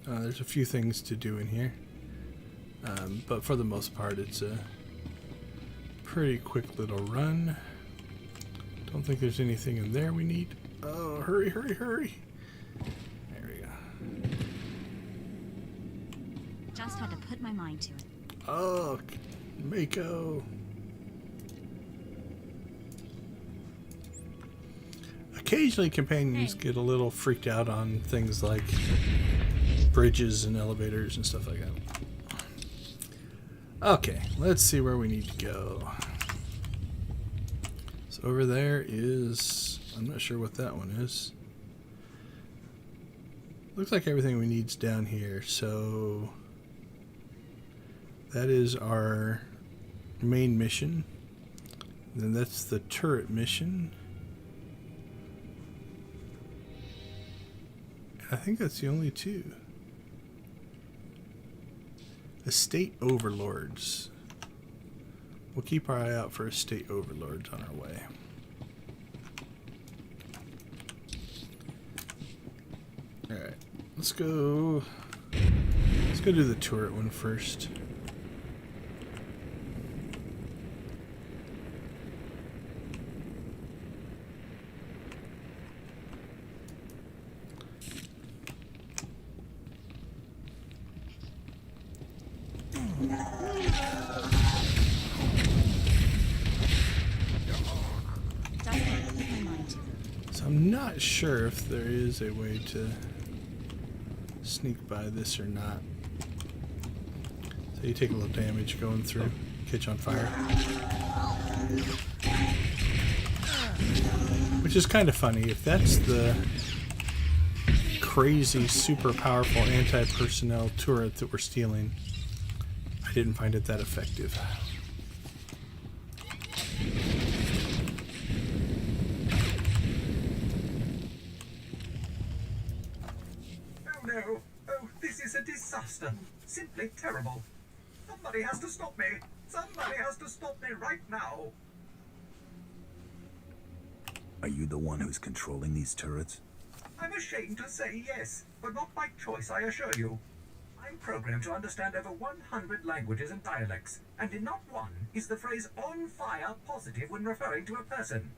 There's a few things to do in here. But for the most part, it's a pretty quick little run. Don't think there's anything in there we need. Oh, hurry, hurry, hurry. There we go. Just had to put my mind to it. Oh, Mako. Occasionally companions get a little freaked out on things like bridges and elevators and stuff like that. Okay, let's see where we need to go. So over there is... I'm not sure what that one is. Looks like everything we need's down here, so... That is our main mission. Then that's the turret mission. I think that's the only two. Estate Overlords. We'll keep our eye out for Estate Overlords on our way. Alright, let's go do the turret one first. So I'm not sure if there is a way to sneak by this or not. So you take a little damage going through, catch on fire. Which is kind of funny. If that's the crazy, super powerful anti-personnel turret that we're stealing, I didn't find it that effective. Oh no! Oh, this is a disaster. Simply terrible. Somebody has to stop me. Somebody has to stop me right now. Are you the one who's controlling these turrets? I'm ashamed to say yes, but not by choice, I assure you. I'm programmed to understand over 100 languages and dialects, and in not one is the phrase on fire positive when referring to a person.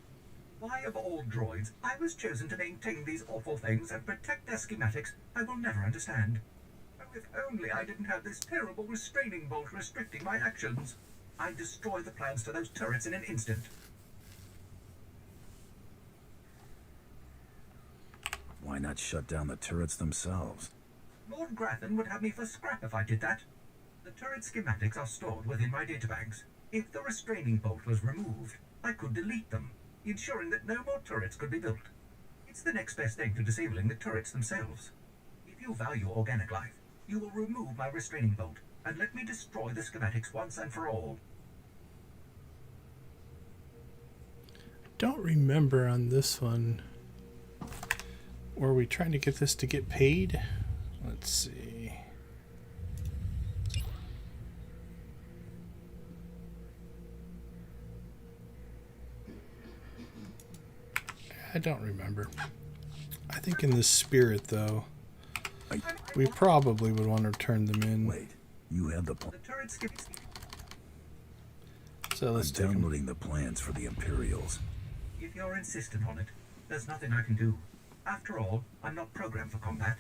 Why, of all droids, I was chosen to maintain these awful things and protect their schematics, I will never understand. Oh, if only I didn't have this terrible restraining bolt restricting my actions. I'd destroy the plans to those turrets in an instant. Why not shut down the turrets themselves? Lord Grathan would have me for scrap if I did that. The turret schematics are stored within my databanks. If the restraining bolt was removed, I could delete them, ensuring that no more turrets could be built. It's the next best thing to disabling the turrets themselves. If you value organic life, you will remove my restraining bolt and let me destroy the schematics once and for all. Don't remember on this one. Were we trying to get this to get paid? Let's see. I don't remember. I think in the spirit, though, we probably would want to turn them in. Wait, you have the So let's I'm downloading the plans for the Imperials. If you're insistent on it, there's nothing I can do. After all, I'm not programmed for combat.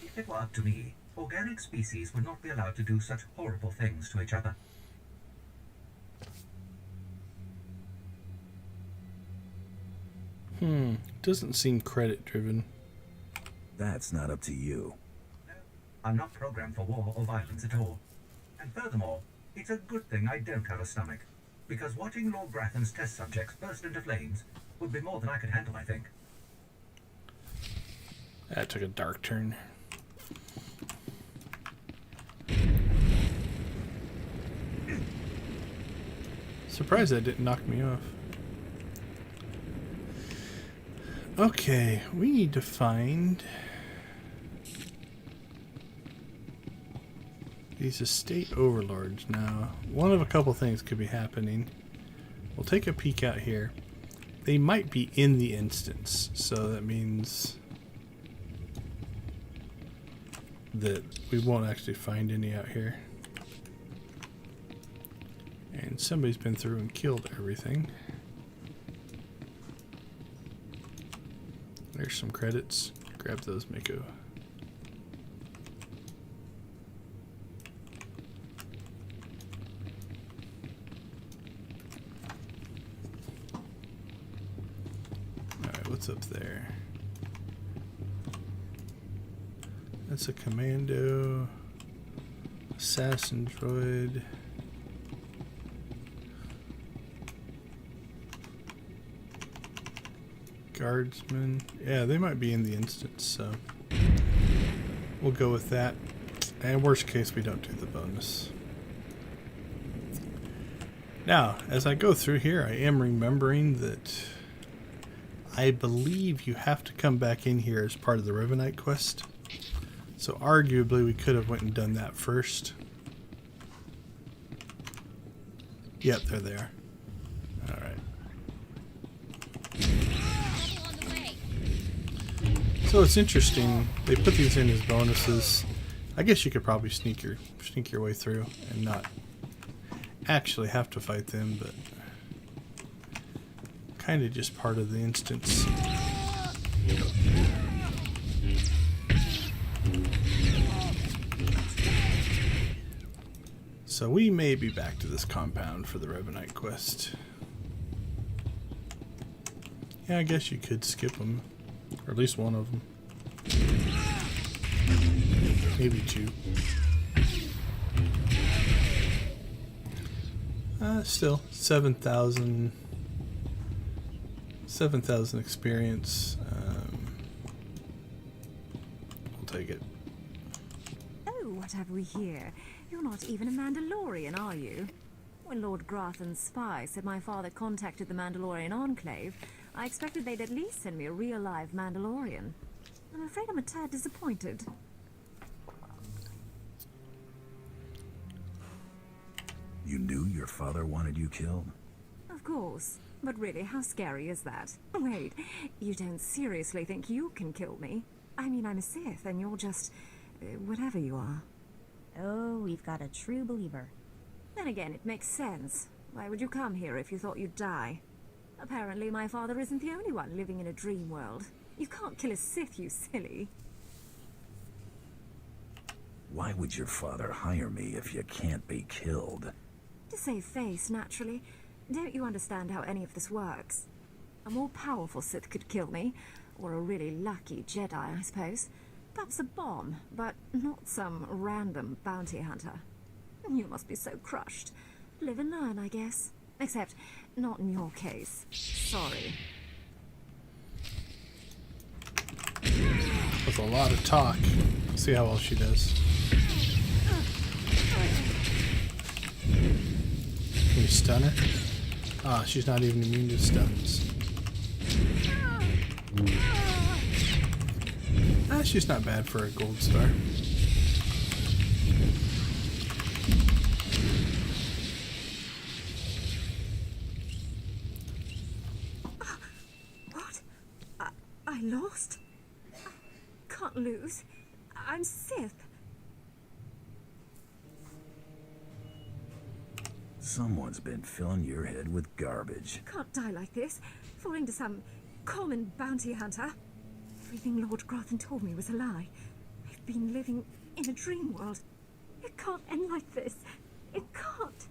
If it were up to me, organic species would not be allowed to do such horrible things to each other. Doesn't seem credit driven. That's not up to you. I'm not programmed for war or violence at all. And furthermore, it's a good thing I don't have a stomach, because watching Lord Grathan's test subjects burst into flames would be more than I could handle, I think. That took a dark turn. Surprised that didn't knock me off. Okay, we need to find these estate overlords. Now, one of a couple things could be happening. We'll take a peek out here. They might be in the instance, so that means that we won't actually find any out here. And somebody's been through and killed everything. There's some credits. Grab those, Miko. Alright, what's up there? That's a commando. Assassin droid. Guardsmen. Yeah, they might be in the instance, so we'll go with that. And worst case, we don't do the bonus. Now, as I go through here, I am remembering that I believe you have to come back in here as part of the Revenite quest. So arguably, we could have went and done that first. Yep, they're there. All right. So it's interesting. They put these in as bonuses. I guess you could probably sneak your way through and not actually have to fight them, but kind of just part of the instance. So we may be back to this compound for the Revenite quest. Yeah, I guess you could skip them. Or at least one of them. Maybe two. Still, 7,000 experience. We'll take it. Oh, what have we here? You're not even a Mandalorian, are you? When Lord Grathan's spy said my father contacted the Mandalorian Enclave, I expected they'd at least send me a real live Mandalorian. I'm afraid I'm a tad disappointed. You knew your father wanted you killed? Of course. But really, how scary is that? Wait, you don't seriously think you can kill me? I mean, I'm a Sith, and you're just... whatever you are. Oh, we've got a true believer. Then again, it makes sense. Why would you come here if you thought you'd die? Apparently, my father isn't the only one living in a dream world. You can't kill a Sith, you silly. Why would your father hire me if you can't be killed? To save face, naturally. Don't you understand how any of this works? A more powerful Sith could kill me, or a really lucky Jedi, I suppose. Perhaps a bomb, but not some random bounty hunter. You must be so crushed. Live and learn, I guess. Except, not in your case. Sorry. That's a lot of talk. See how well she does. Can you stun her? Ah, she's not even immune to stuns. Ah, she's not bad for a gold star. What? I lost? I can't lose. I'm Sith. Someone's been filling your head with garbage. Can't die like this, falling to some common bounty hunter. Everything Lord Grathan told me was a lie. I've been living in a dream world. It can't end like this. It can't.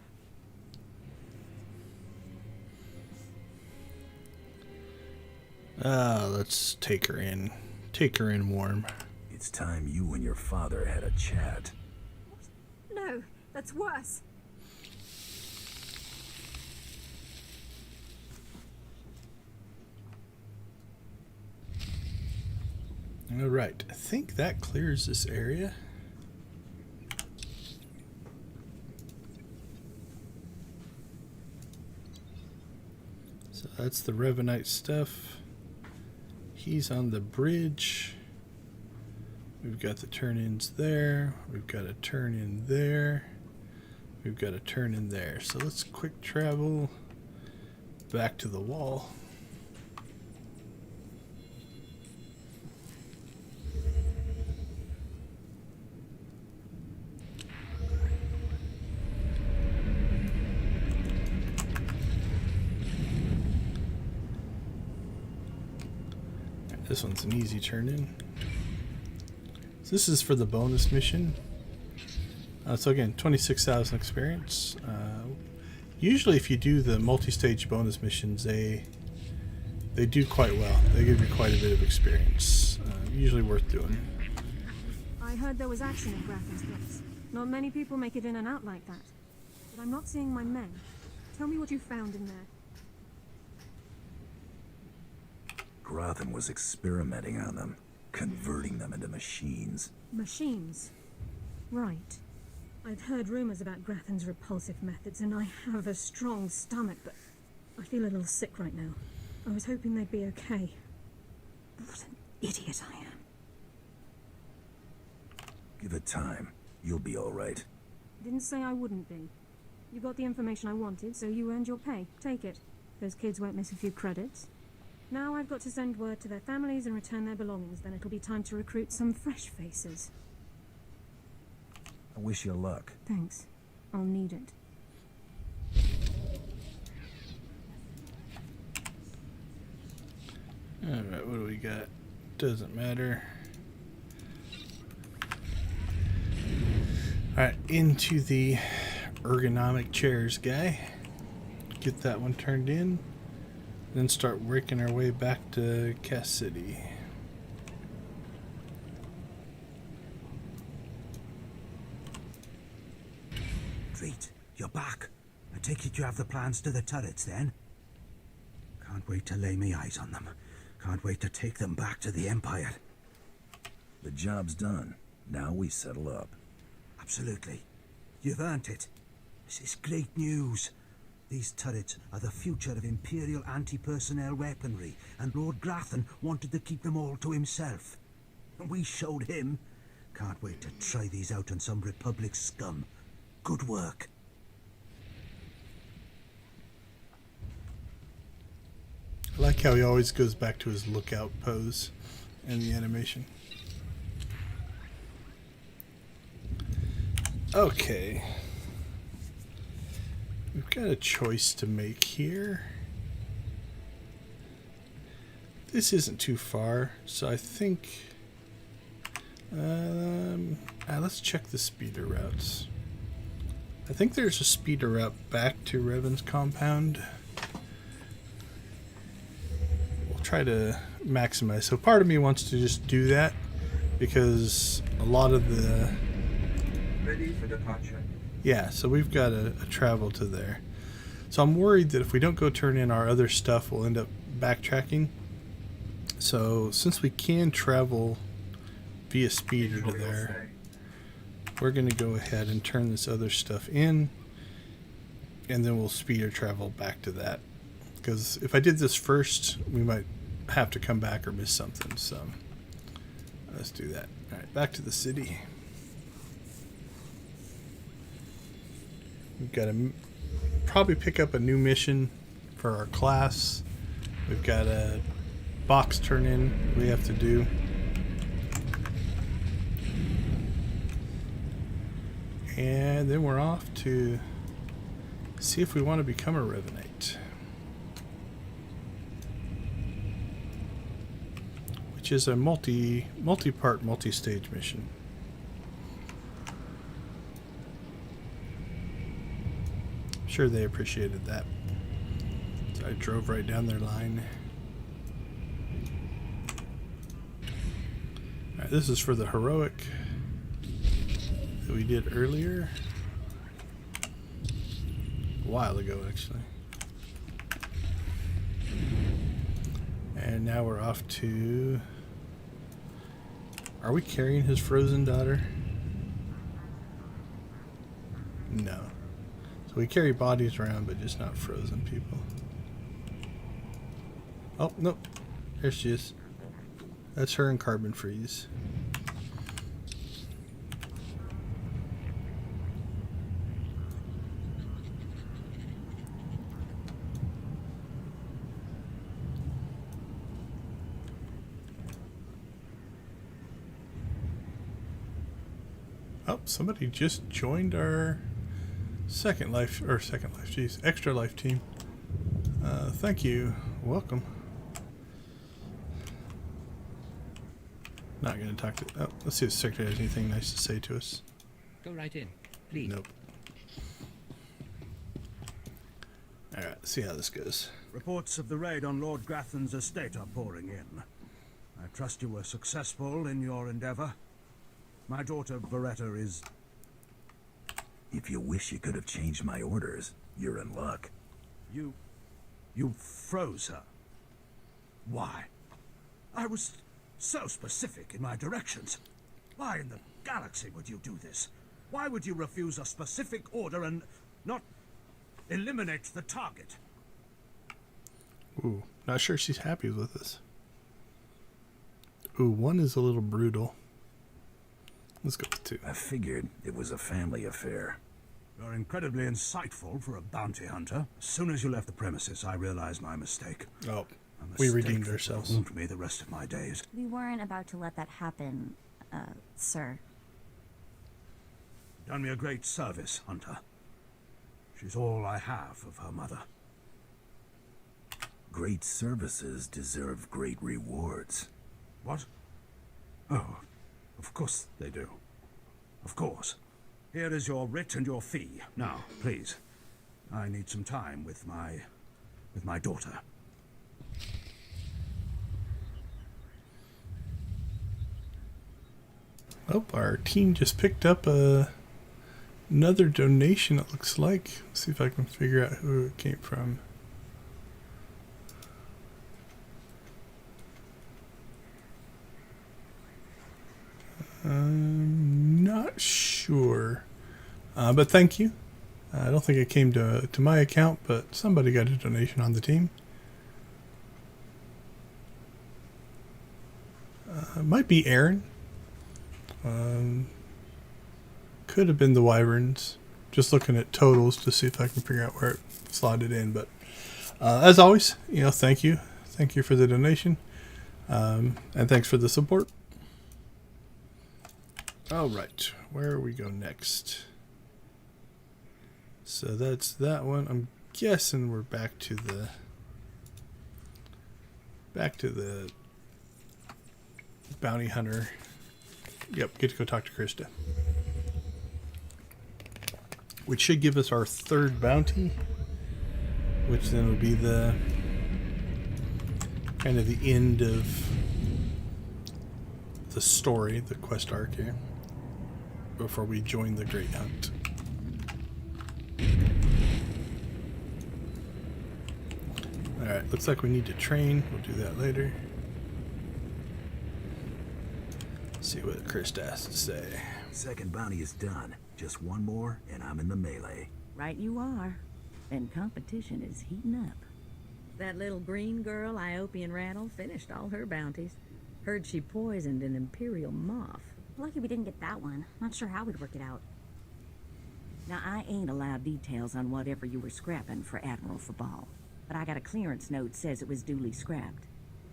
Let's take her in. Take her in warm. It's time you and your father had a chat. No, that's worse. Alright, I think that clears this area. So that's the Revenite stuff. He's on the bridge. We've got the turn-ins there. We've got a turn-in there. We've got a turn-in there. So let's quick travel back to the wall. This one's an easy turn in. So this is for the bonus mission. So again, 26,000 experience. Usually if you do the multi-stage bonus missions, they do quite well. They give you quite a bit of experience. Usually worth doing. I heard there was action at Grafton's place. Not many people make it in and out like that. But I'm not seeing my men. Tell me what you found in there. Grafton was experimenting on them, converting them into machines. Machines? Right. I've heard rumors about Grafton's repulsive methods, and I have a strong stomach, but I feel a little sick right now. I was hoping they'd be okay. What an idiot I am. Give it time. You'll be all right. Didn't say I wouldn't be. You got the information I wanted, so you earned your pay. Take it. Those kids won't miss a few credits. Now I've got to send word to their families and return their belongings. Then it'll be time to recruit some fresh faces. I wish you luck. Thanks. I'll need it. Alright, what do we got? Doesn't matter. Alright, into the ergonomic chairs guy. Get that one turned in. Then start working our way back to Kass City. Treat, you're back. I take it you have the plans to the turrets then? Can't wait to lay me eyes on them. Can't wait to take them back to the Empire. The job's done. Now we settle up. Absolutely. You've earned it. This is great news. These turrets are the future of Imperial anti-personnel weaponry, and Lord Grafton wanted to keep them all to himself. And we showed him. Can't wait to try these out on some Republic scum. Good work. I like how he always goes back to his lookout pose in the animation. Okay. We've got a choice to make here. This isn't too far, so I think... let's check the speeder routes. I think there's a speeder route back to Revan's compound. We'll try to maximize. So part of me wants to just do that because a lot of the... Ready for departure. Yeah, so we've got a travel to there. So I'm worried that if we don't go turn in our other stuff, we'll end up backtracking. So since we can travel via speeder to there, we're going to go ahead and turn this other stuff in, and then we'll speeder travel back to that. Because if I did this first, we might have to come back or miss something. So let's do that. All right, back to the city. We've got to probably pick up a new mission for our class. We've got a box turn in we have to do. And then we're off to see if we want to become a Revenant, which is a multi-part, multi-stage mission. Sure, they appreciated that. So I drove right down their line. Alright, this is for the heroic that we did earlier. A while ago, actually. And now we're off to... Are we carrying his frozen daughter? No. We carry bodies around, but just not frozen people. Oh, nope. There she is. That's her in carbon freeze. Oh, somebody just joined our Second life, geez, extra life team. Thank you. Welcome. Not going to talk to... Oh, let's see if the secretary has anything nice to say to us. Go right in, please. Nope. Alright, let's see how this goes. Reports of the raid on Lord Grathan's estate are pouring in. I trust you were successful in your endeavor. My daughter, Beretta, is... If you wish you could have changed my orders, you're in luck. You froze her. Why? I was so specific in my directions. Why in the galaxy would you do this? Why would you refuse a specific order and not eliminate the target? Ooh, not sure she's happy with this. Ooh, 1 is a little brutal. Let's go with 2. I figured it was a family affair. You're incredibly insightful for a bounty hunter. As soon as you left the premises, I realized my mistake. Oh, A we mistake redeemed that will ourselves. haunt me the rest of my days. We weren't about to let that happen, sir. Done me a great service, Hunter. She's all I have of her mother. Great services deserve great rewards. What? Oh, of course they do. Of course. Here is your writ and your fee. Now, please. I need some time with my daughter. Oh, our team just picked up another donation, it looks like. Let's see if I can figure out who it came from. I'm not sure. But thank you. I don't think it came to my account, but somebody got a donation on the team. It might be Aaron. Could have been the Wyverns. Just looking at totals to see if I can figure out where it slotted in. But as always, thank you. Thank you for the donation. And thanks for the support. All right, where we go next? So that's that one. I'm guessing we're back to the bounty hunter. Yep, get to go talk to Krista, which should give us our 3rd bounty, which then will be the kind of the end of the story, the quest arc here, before we join the Great Hunt. Alright, looks like we need to train. We'll do that later. See what Krista has to say. Second bounty is done. Just one more, and I'm in the melee. Right you are. And competition is heating up. That little green girl, Iopian Rattle, finished all her bounties. Heard she poisoned an Imperial moth. Lucky we didn't get that one. Not sure how we'd work it out. Now, I ain't allowed details on whatever you were scrapping for Admiral Fabal, but I got a clearance note says it was duly scrapped.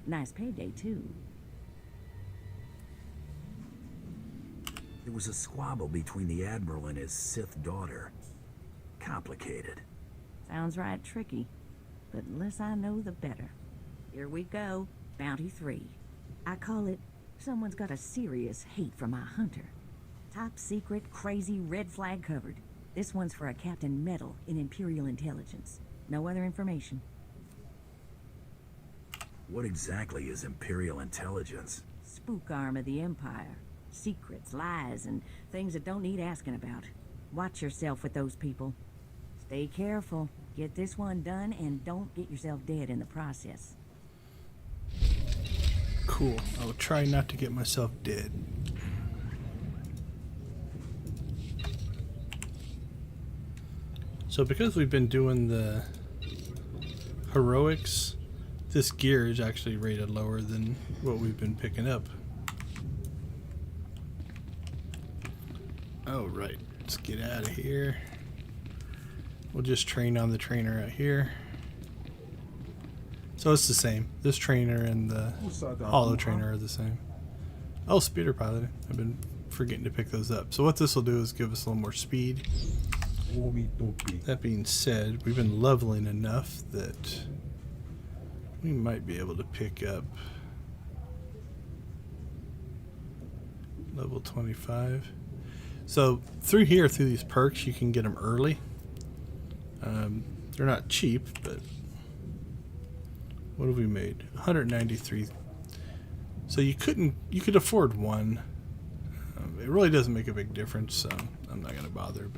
Nice payday, too. There was a squabble between the Admiral and his Sith daughter. Complicated. Sounds right tricky, but the less I know, the better. Here we go, Bounty 3. I call it, someone's got a serious hate for my hunter. Top secret, crazy, red flag covered. This one's for a Captain Metal in Imperial Intelligence. No other information. What exactly is Imperial Intelligence? Spook arm of the Empire. Secrets, lies, and things that don't need asking about. Watch yourself with those people. Stay careful. Get this one done and don't get yourself dead in the process. Cool. I will try not to get myself dead. So because we've been doing the heroics, this gear is actually rated lower than what we've been picking up. Oh, right. Let's get out of here. We'll just train on the trainer out here. So it's the same. This trainer and the holo trainer are the same. Oh, speeder pilot. I've been forgetting to pick those up. So what this will do is give us a little more speed. That being said, we've been leveling enough that we might be able to pick up Level 25. So through here, through these perks, you can get them early. They're not cheap, but what have we made? 193. So you could afford one. It really doesn't make a big difference, so I'm not going to bother.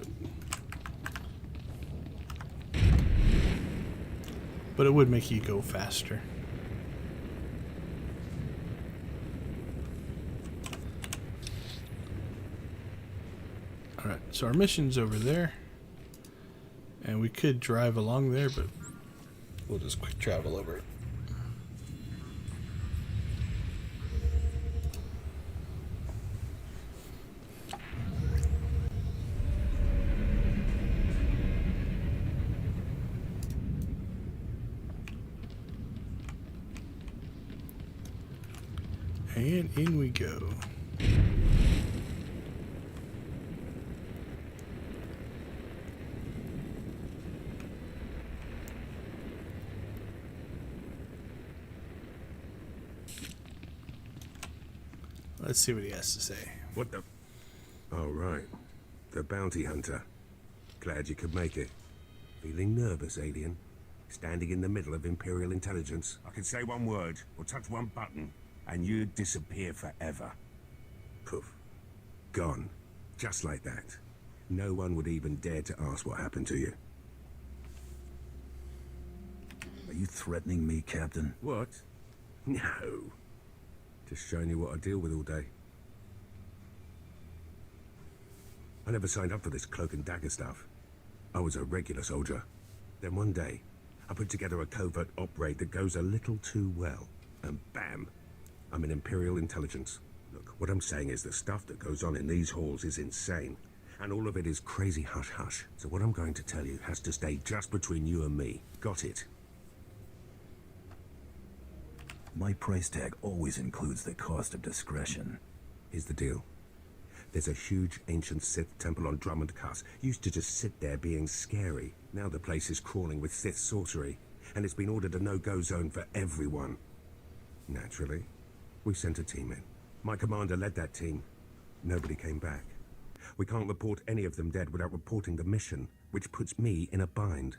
But it would make you go faster. Alright, so our mission's over there. And we could drive along there, but we'll just quick travel over it. And in we go. Let's see what he has to say. What the? Oh, right. The bounty hunter. Glad you could make it. Feeling nervous, alien? Standing in the middle of Imperial intelligence. I can say one word or touch one button, and you'd disappear forever. Poof. Gone. Just like that. No one would even dare to ask what happened to you. Are you threatening me, Captain? What? No. Just showing you what I deal with all day. I never signed up for this cloak and dagger stuff. I was a regular soldier. Then one day, I put together a covert op raid that goes a little too well. And bam! I'm in Imperial intelligence. Look, what I'm saying is the stuff that goes on in these halls is insane. And all of it is crazy hush-hush. So what I'm going to tell you has to stay just between you and me. Got it? My price tag always includes the cost of discretion. Here's the deal. There's a huge ancient Sith temple on Drommund Kass. Used to just sit there being scary. Now the place is crawling with Sith sorcery. And it's been ordered a no-go zone for everyone. Naturally, we sent a team in. My commander led that team. Nobody came back. We can't report any of them dead without reporting the mission, which puts me in a bind.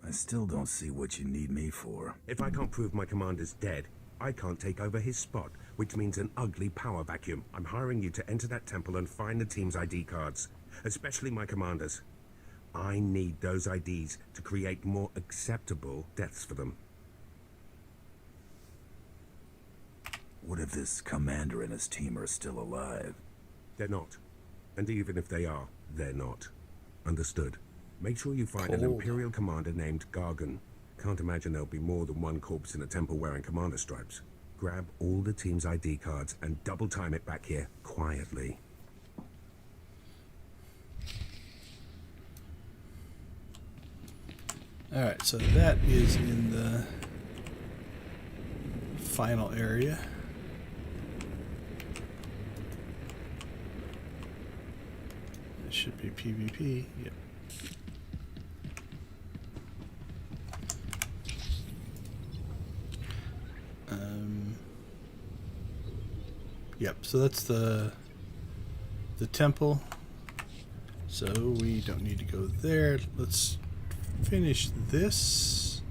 I still don't see what you need me for. If I can't prove my commander's dead, I can't take over his spot, which means an ugly power vacuum. I'm hiring you to enter that temple and find the team's ID cards, especially my commander's. I need those IDs to create more acceptable deaths for them. What if this commander and his team are still alive? They're not. And even if they are, they're not. Understood. Make sure you find an Imperial commander named Gargan. Can't imagine there'll be more than one corpse in a temple wearing commander stripes. Grab all the team's ID cards and double time it back here, quietly. Alright, so that is in the final area. It should be PvP, yep. Yep, so that's the temple. So we don't need to go there. Let's finish this.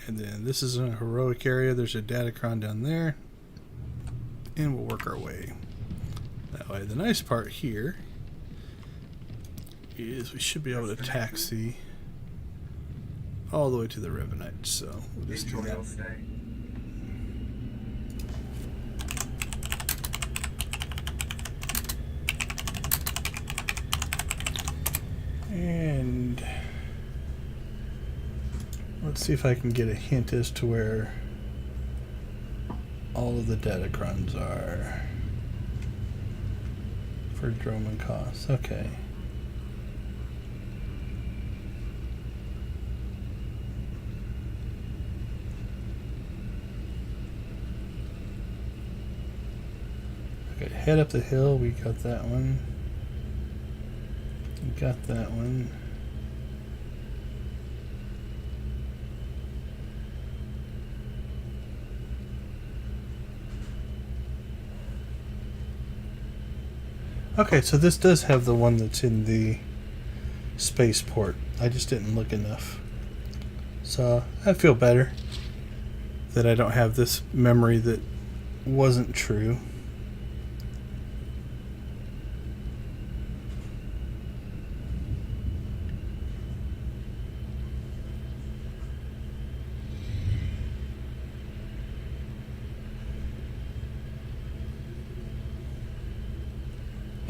And then this is a heroic area. There's a datacron down there. And we'll work our way that way. The nice part here is we should be able to taxi all the way to the Revenite. So we'll just do that. And let's see if I can get a hint as to where all of the datacrons are for Drommund Kass. Okay. Okay, head up the hill, we got that one. Got that one. Okay, so this does have the one that's in the spaceport. I just didn't look enough. So I feel better that I don't have this memory that wasn't true.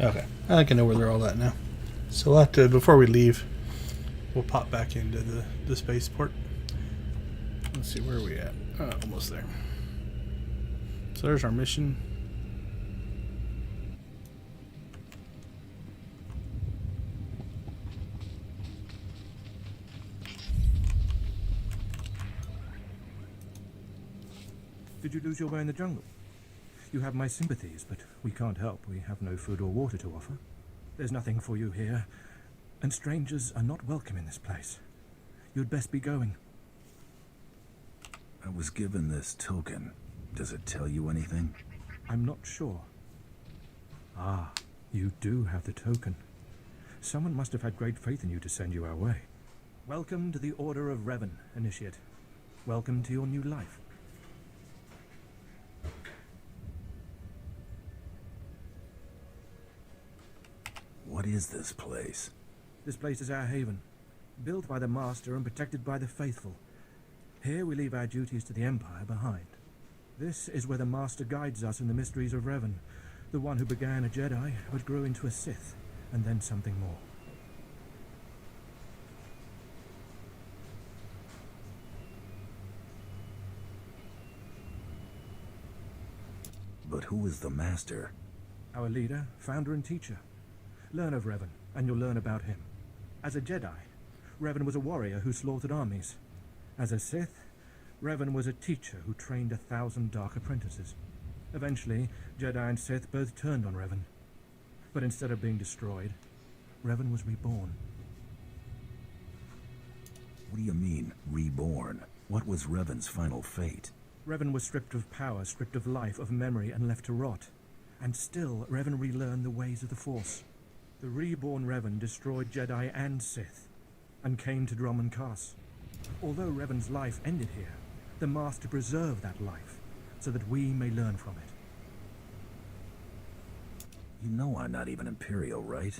Okay, I think I know where they're all at now. So we'll have to, before we leave, we'll pop back into the spaceport. Let's see, where are we at? Almost there. So there's our mission. Did you lose your way in the jungle? You have my sympathies, but we can't help. We have no food or water to offer. There's nothing for you here, and strangers are not welcome in this place. You'd best be going. I was given this token. Does it tell you anything? I'm not sure. Ah, you do have the token. Someone must have had great faith in you to send you our way. Welcome to the Order of Revan, Initiate. Welcome to your new life. What is this place? This place is our haven, built by the Master and protected by the faithful. Here we leave our duties to the Empire behind. This is where the Master guides us in the mysteries of Revan, the one who began a Jedi but grew into a Sith, and then something more. But who is the Master? Our leader, founder and teacher. Learn of Revan, and you'll learn about him. As a Jedi, Revan was a warrior who slaughtered armies. As a Sith, Revan was a teacher who trained 1,000 dark apprentices. Eventually, Jedi and Sith both turned on Revan. But instead of being destroyed, Revan was reborn. What do you mean, reborn? What was Revan's final fate? Revan was stripped of power, stripped of life, of memory, and left to rot. And still, Revan relearned the ways of the Force. The reborn Revan destroyed Jedi and Sith, and came to Drommund Kass. Although Revan's life ended here, the Master preserved that life, so that we may learn from it. You know I'm not even Imperial, right?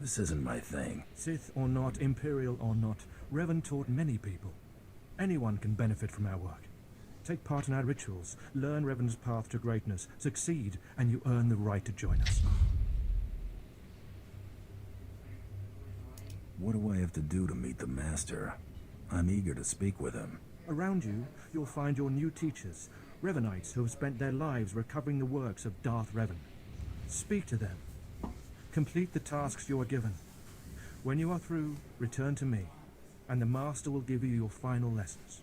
This isn't my thing. Sith or not, Imperial or not, Revan taught many people. Anyone can benefit from our work. Take part in our rituals, learn Revan's path to greatness, succeed, and you earn the right to join us. What do I have to do to meet the Master? I'm eager to speak with him. Around you, you'll find your new teachers, Revanites who have spent their lives recovering the works of Darth Revan. Speak to them. Complete the tasks you are given. When you are through, return to me, and the Master will give you your final lessons.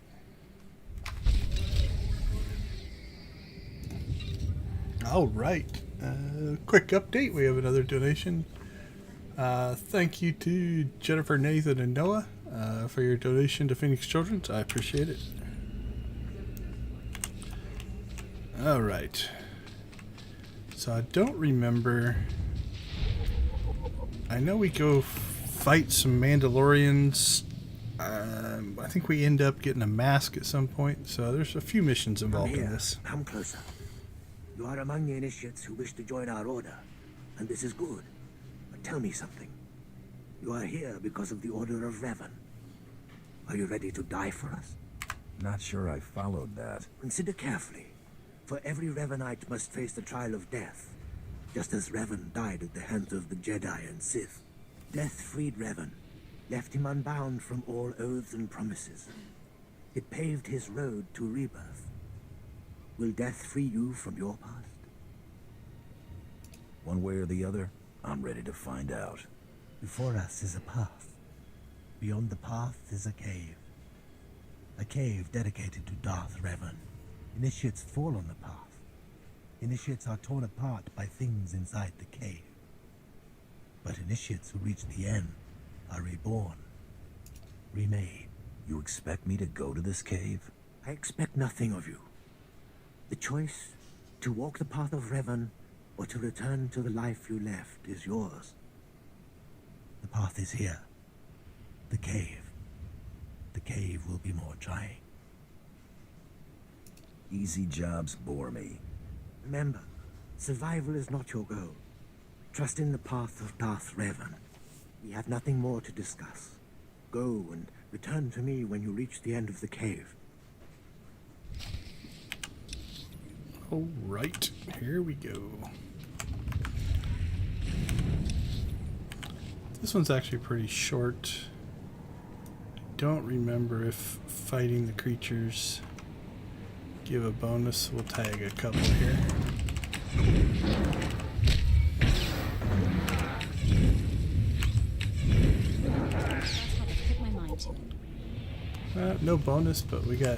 All right. Quick update. We have another donation. Thank you to Jennifer, Nathan, and Noah for your donation to Phoenix Children's. I appreciate it. All right. So I don't remember. I know we go fight some Mandalorians. I think we end up getting a mask at some point. So there's a few missions involved in this. Come closer. You are among the initiates who wish to join our order, and this is good. But tell me something. You are here because of the Order of Revan. Are you ready to die for us? Not sure I followed that. Consider carefully. For every Revanite must face the trial of death, just as Revan died at the hands of the Jedi and Sith. Death freed Revan, left him unbound from all oaths and promises. It paved his road to rebirth. Will death free you from your past? One way or the other, I'm ready to find out. Before us is a path. Beyond the path is a cave. A cave dedicated to Darth Revan. Initiates fall on the path. Initiates are torn apart by things inside the cave. But initiates who reach the end are reborn, remade. You expect me to go to this cave? I expect nothing of you. The choice to walk the path of Revan or to return to the life you left is yours. The path is here. The cave. The cave will be more trying. Easy jobs bore me. Remember, survival is not your goal. Trust in the path of Darth Revan. We have nothing more to discuss. Go and return to me when you reach the end of the cave. All right, here we go. This one's actually pretty short. I don't remember if fighting the creatures give a bonus. We'll tag a couple here. No bonus, but we got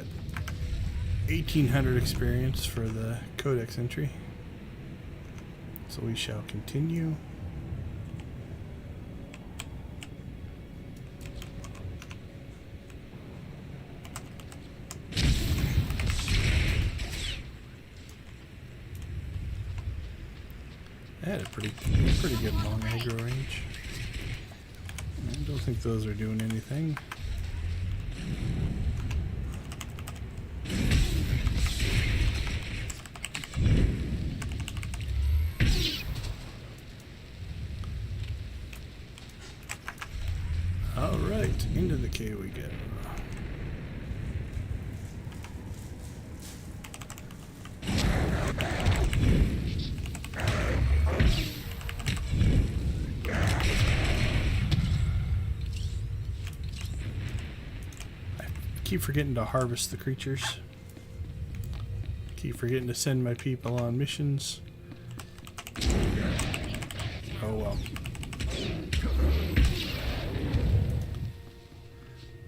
1800 experience for the codex entry. So we shall continue. I had a pretty good long aggro range. I don't think those are doing anything. Alright, into the cave we go. Keep forgetting to harvest the creatures. Keep forgetting to send my people on missions. Oh well.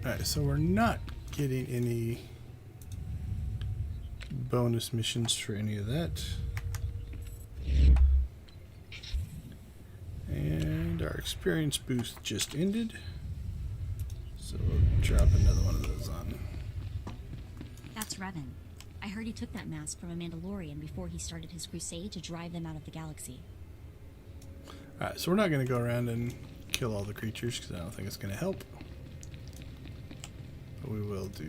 Alright, so we're not getting any bonus missions for any of that. And our experience boost just ended. So we'll drop another one of those on. That's Revan. I heard he took that mask from a Mandalorian before he started his crusade to drive them out of the galaxy. Alright, so we're not going to go around and kill all the creatures because I don't think it's going to help. But we will do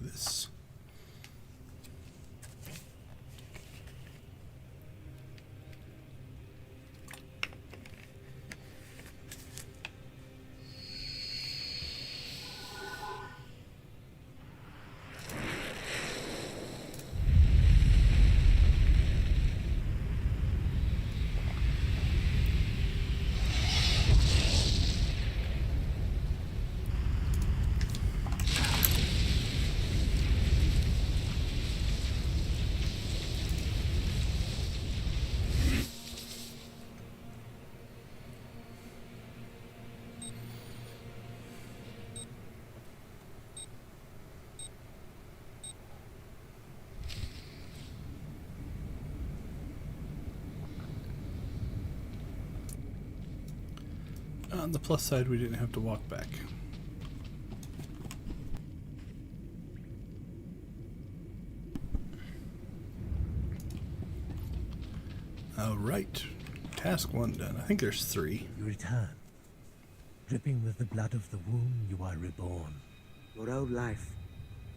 this. On the plus side, we didn't have to walk back. Alright, task 1 done. I think there's 3. You return. Dripping with the blood of the womb, you are reborn. Your old life,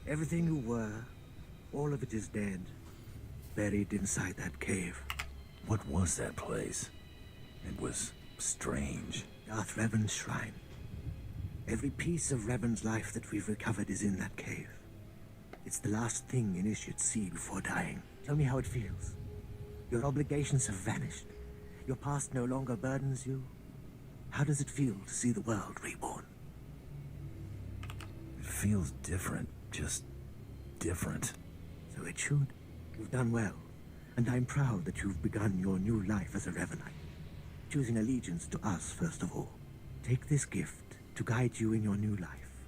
everything you were, all of it is dead. Buried inside that cave. What was that place? It was strange. Darth Revan's shrine. Every piece of Revan's life that we've recovered is in that cave. It's the last thing initiates see before dying. Tell me how it feels. Your obligations have vanished. Your past no longer burdens you. How does it feel to see the world reborn? It feels different. Just different. So it should. You've done well. And I'm proud that you've begun your new life as a Revanite. Choosing allegiance to us, first of all. Take this gift to guide you in your new life.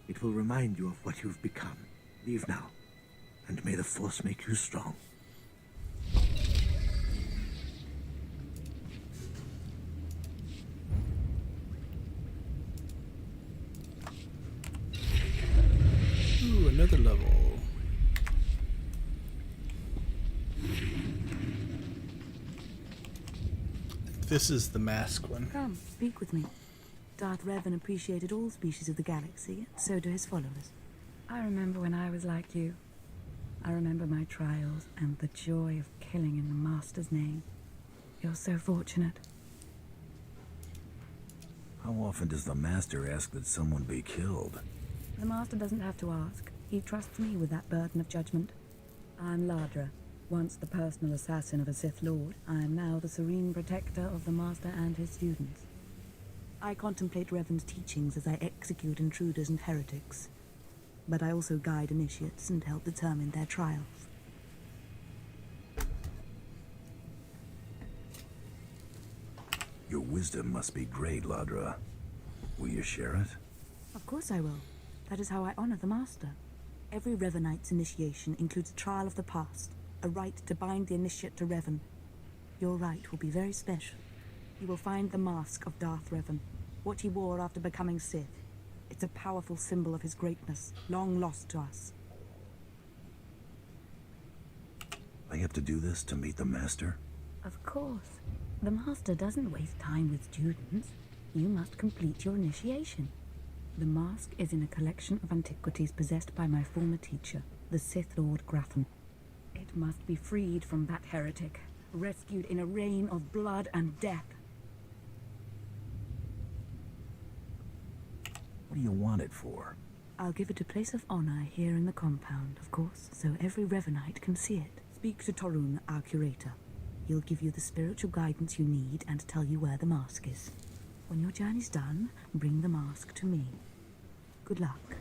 It will remind you of what you've become. Leave now, and may the Force make you strong. Ooh, another level. this is the mask one. Come, speak with me. Darth Revan appreciated all species of the galaxy, so do his followers. I remember when I was like you. I remember my trials and the joy of killing in the Master's name. You're so fortunate. How often does the Master ask that someone be killed? The Master doesn't have to ask. He trusts me with that burden of judgment. I'm Ladra, once the personal assassin of a Sith Lord. I am now the serene protector of the Master and his students. I contemplate Revan's teachings as I execute intruders and heretics. But I also guide initiates and help determine their trials. Your wisdom must be great, Ladra. Will you share it? Of course I will. That is how I honor the Master. Every Revanite's initiation includes a trial of the past, a rite to bind the initiate to Revan. Your rite will be very special. You will find the mask of Darth Revan, what he wore after becoming Sith. It's a powerful symbol of his greatness, long lost to us. I have to do this to meet the Master? Of course. The Master doesn't waste time with students. You must complete your initiation. The mask is in a collection of antiquities possessed by my former teacher, the Sith Lord Grafton. It must be freed from that heretic, rescued in a rain of blood and death. What do you want it for? I'll give it a place of honor here in the compound, of course, so every Revanite can see it. Speak to Torun, our curator. He'll give you the spiritual guidance you need and tell you where the mask is. When your journey's done, bring the mask to me. Good luck.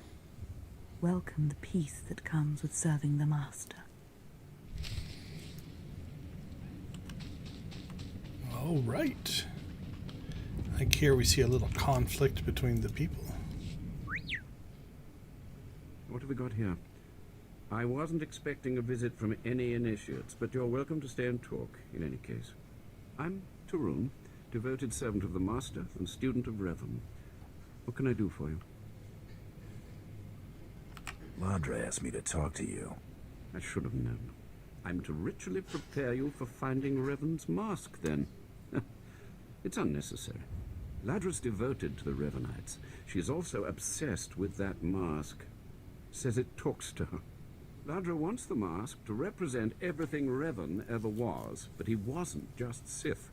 Welcome the peace that comes with serving the Master. All right. I think here we see a little conflict between the people. What have we got here? I wasn't expecting a visit from any initiates, but you're welcome to stay and talk, in any case. I'm Torun, devoted servant of the Master and student of Revan. What can I do for you? Ladra asked me to talk to you. I should have known. I'm to ritually prepare you for finding Revan's mask, then. It's unnecessary. Ladra's devoted to the Revanites. She's also obsessed with that mask. Says it talks to her. Ladra wants the mask to represent everything Revan ever was, but he wasn't just Sith.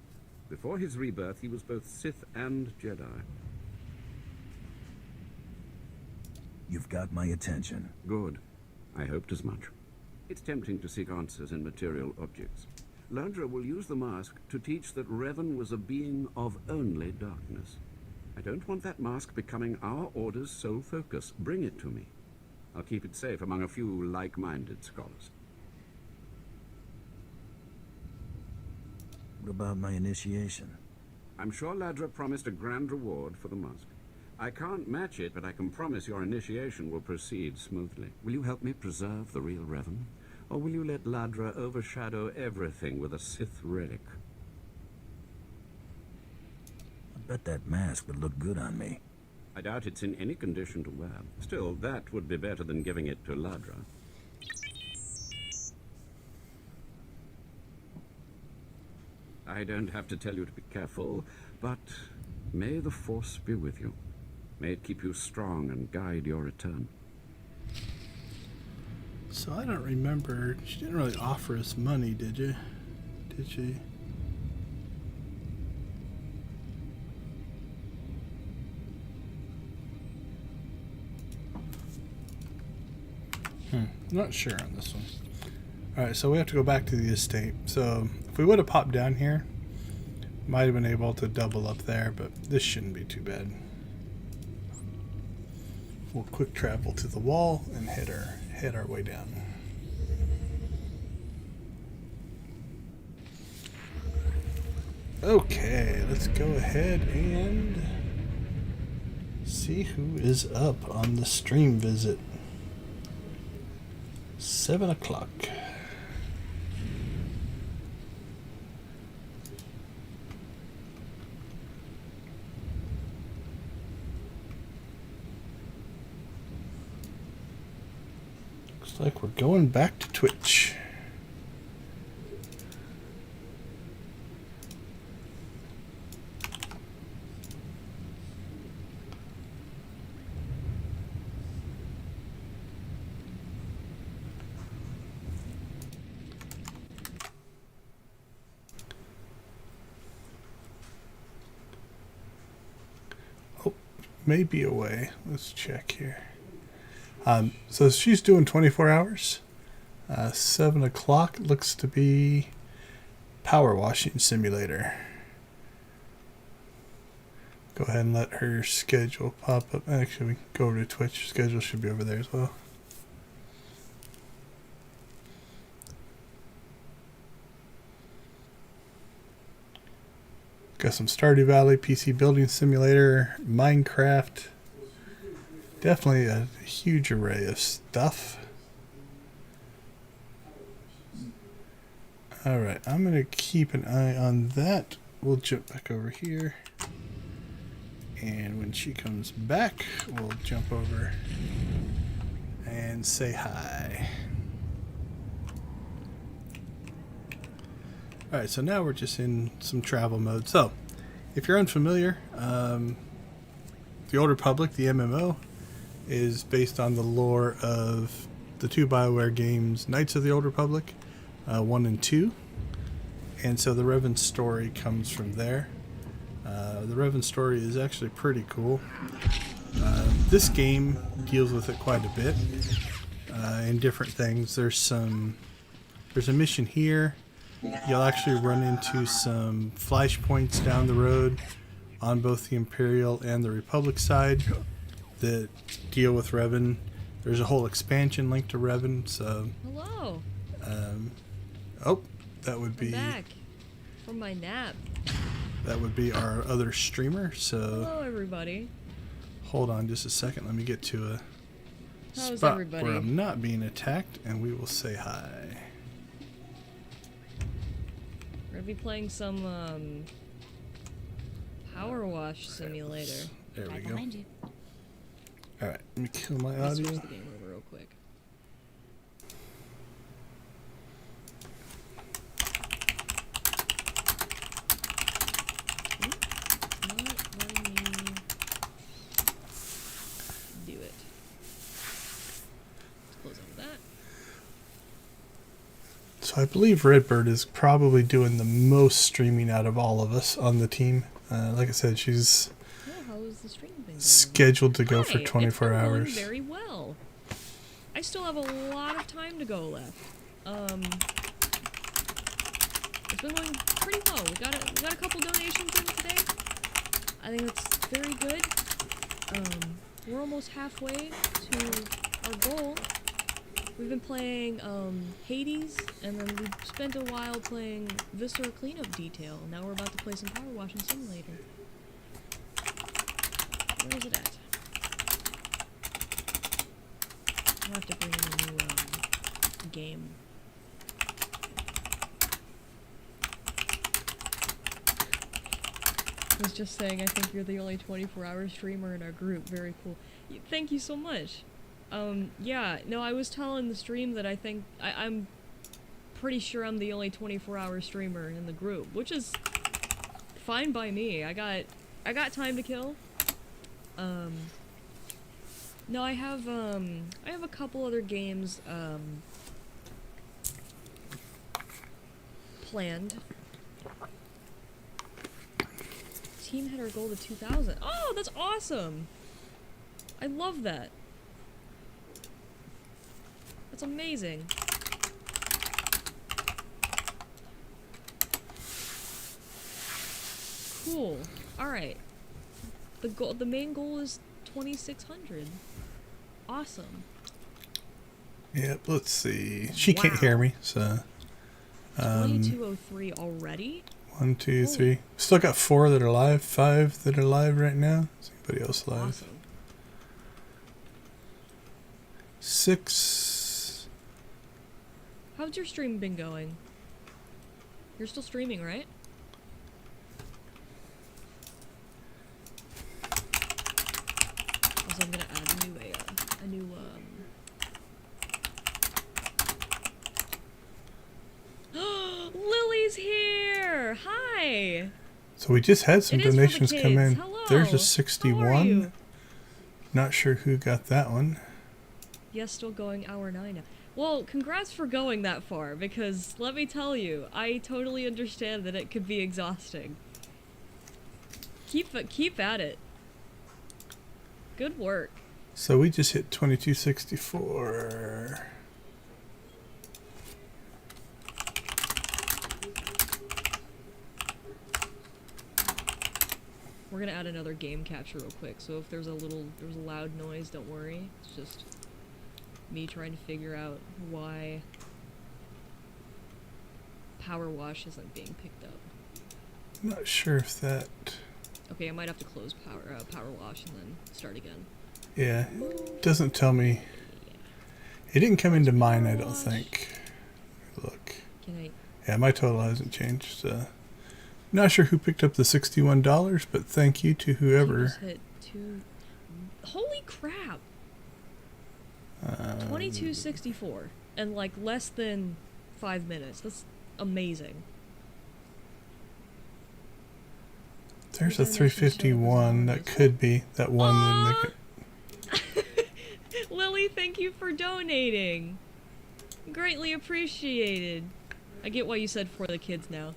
Before his rebirth, he was both Sith and Jedi. You've got my attention. Good. I hoped as much. It's tempting to seek answers in material objects. Ladra will use the mask to teach that Revan was a being of only darkness. I don't want that mask becoming our Order's sole focus. Bring it to me. I'll keep it safe among a few like-minded scholars. What about my initiation? I'm sure Ladra promised a grand reward for the mask. I can't match it, but I can promise your initiation will proceed smoothly. Will you help me preserve the real Revan? Or will you let Ladra overshadow everything with a Sith relic? I bet that mask would look good on me. I doubt it's in any condition to wear. Still, that would be better than giving it to Ladra. I don't have to tell you to be careful, but may the Force be with you. May it keep you strong and guide your return. So I don't remember. She didn't really offer us money, did you? Did she? Not sure on this one. Alright, so we have to go back to the estate. So if we would have popped down here, might have been able to double up there, but this shouldn't be too bad. We'll quick travel to the wall and head our way down. Okay, let's go ahead and see who is up on the stream visit. 7 o'clock. Looks like we're going back to Twitch. may be away. Let's check here. So she's doing 24 hours. 7 o'clock looks to be power washing simulator. Go ahead and let her schedule pop up. Actually, we can go over to Twitch. Schedule should be over there as well. Got some Stardew Valley, PC Building Simulator, Minecraft. Definitely a huge array of stuff. Alright, I'm going to keep an eye on that. We'll jump back over here. And when she comes back, we'll jump over and say hi. Alright, so now we're just in some travel mode. So, if you're unfamiliar, The Old Republic, the MMO, is based on the lore of the 2 BioWare games, Knights of the Old Republic, 1 and 2. And so the Revan story comes from there. The Revan story is actually pretty cool. This game deals with it quite a bit in different things. There's a mission here. You'll actually run into some flashpoints down the road on both the Imperial and the Republic side that deal with Revan. There's a whole expansion linked to Revan. So hello. Oh, that would be I'm back from my nap. That would be our other streamer. So hello, everybody. Hold on just a second. Let me get to a How's spot everybody? where I'm not being attacked, and we will say hi. We're gonna be playing some power wash simulator. There we Right go. behind you. Alright, let me kill my Let me audio. switch the game over real quick. Not letting me do it. Let's close out of that. So I believe Redbird is probably doing the most streaming out of all of us on the team. Like I said, she's How is the stream been going? scheduled to go for Hi, 24 it's been hours. going very well. I still have a lot of time to go left. It's been going pretty well. We got a couple donations in today. I think that's very good. We're almost halfway to our goal. We've been playing Hades, and then we spent a while playing SWTOR Cleanup Detail. Now we're about to play some Power Washing Simulator. Where is it at? I'll have to bring in a new game. I was just saying, I think you're the only 24-hour streamer in our group. Very cool. Thank you so much. Yeah, no, I was telling the stream that I think I'm pretty sure I'm the only 24-hour streamer in the group, which is fine by me. I got time to kill. No, I have a couple other games planned. Team had our goal to 2,000. Oh, that's awesome! I love that. That's amazing. Cool. All right. The main goal is 2,600. Awesome. Yep, let's see. She can't hear me, so 2203 already? 1, 2, 3. Still got 4 that are live, 5 that are live right now. Is anybody else live? Awesome. 6. How's your stream been going? You're still streaming, right? Also, I'm gonna add a new Lily's here! Hi! So we just had some It is for the donations come in. kids. Hello. There's a How are 61. you? Not sure who got that one. Yes, still going hour 9 now. Well, congrats for going that far, because let me tell you, I totally understand that it could be exhausting. Keep at it. Good work. So we just hit 2264. We're gonna add another game capture real quick, so if there's a loud noise, don't worry. It's just me trying to figure out why Power Wash isn't being picked up. I'm not sure if that... Okay, I might have to close Power Wash and then start again. Yeah, it doesn't tell me. It didn't come into mine, I don't think. Look. Can I... Yeah, my total hasn't changed. Not sure who picked up the $61, but thank you to whoever. Just hit two... Holy crap! 2264 and like less than 5 minutes. That's amazing. There's a 351 that could be that one would make it. Lily, thank you for donating. Greatly appreciated. I get why you said for the kids now.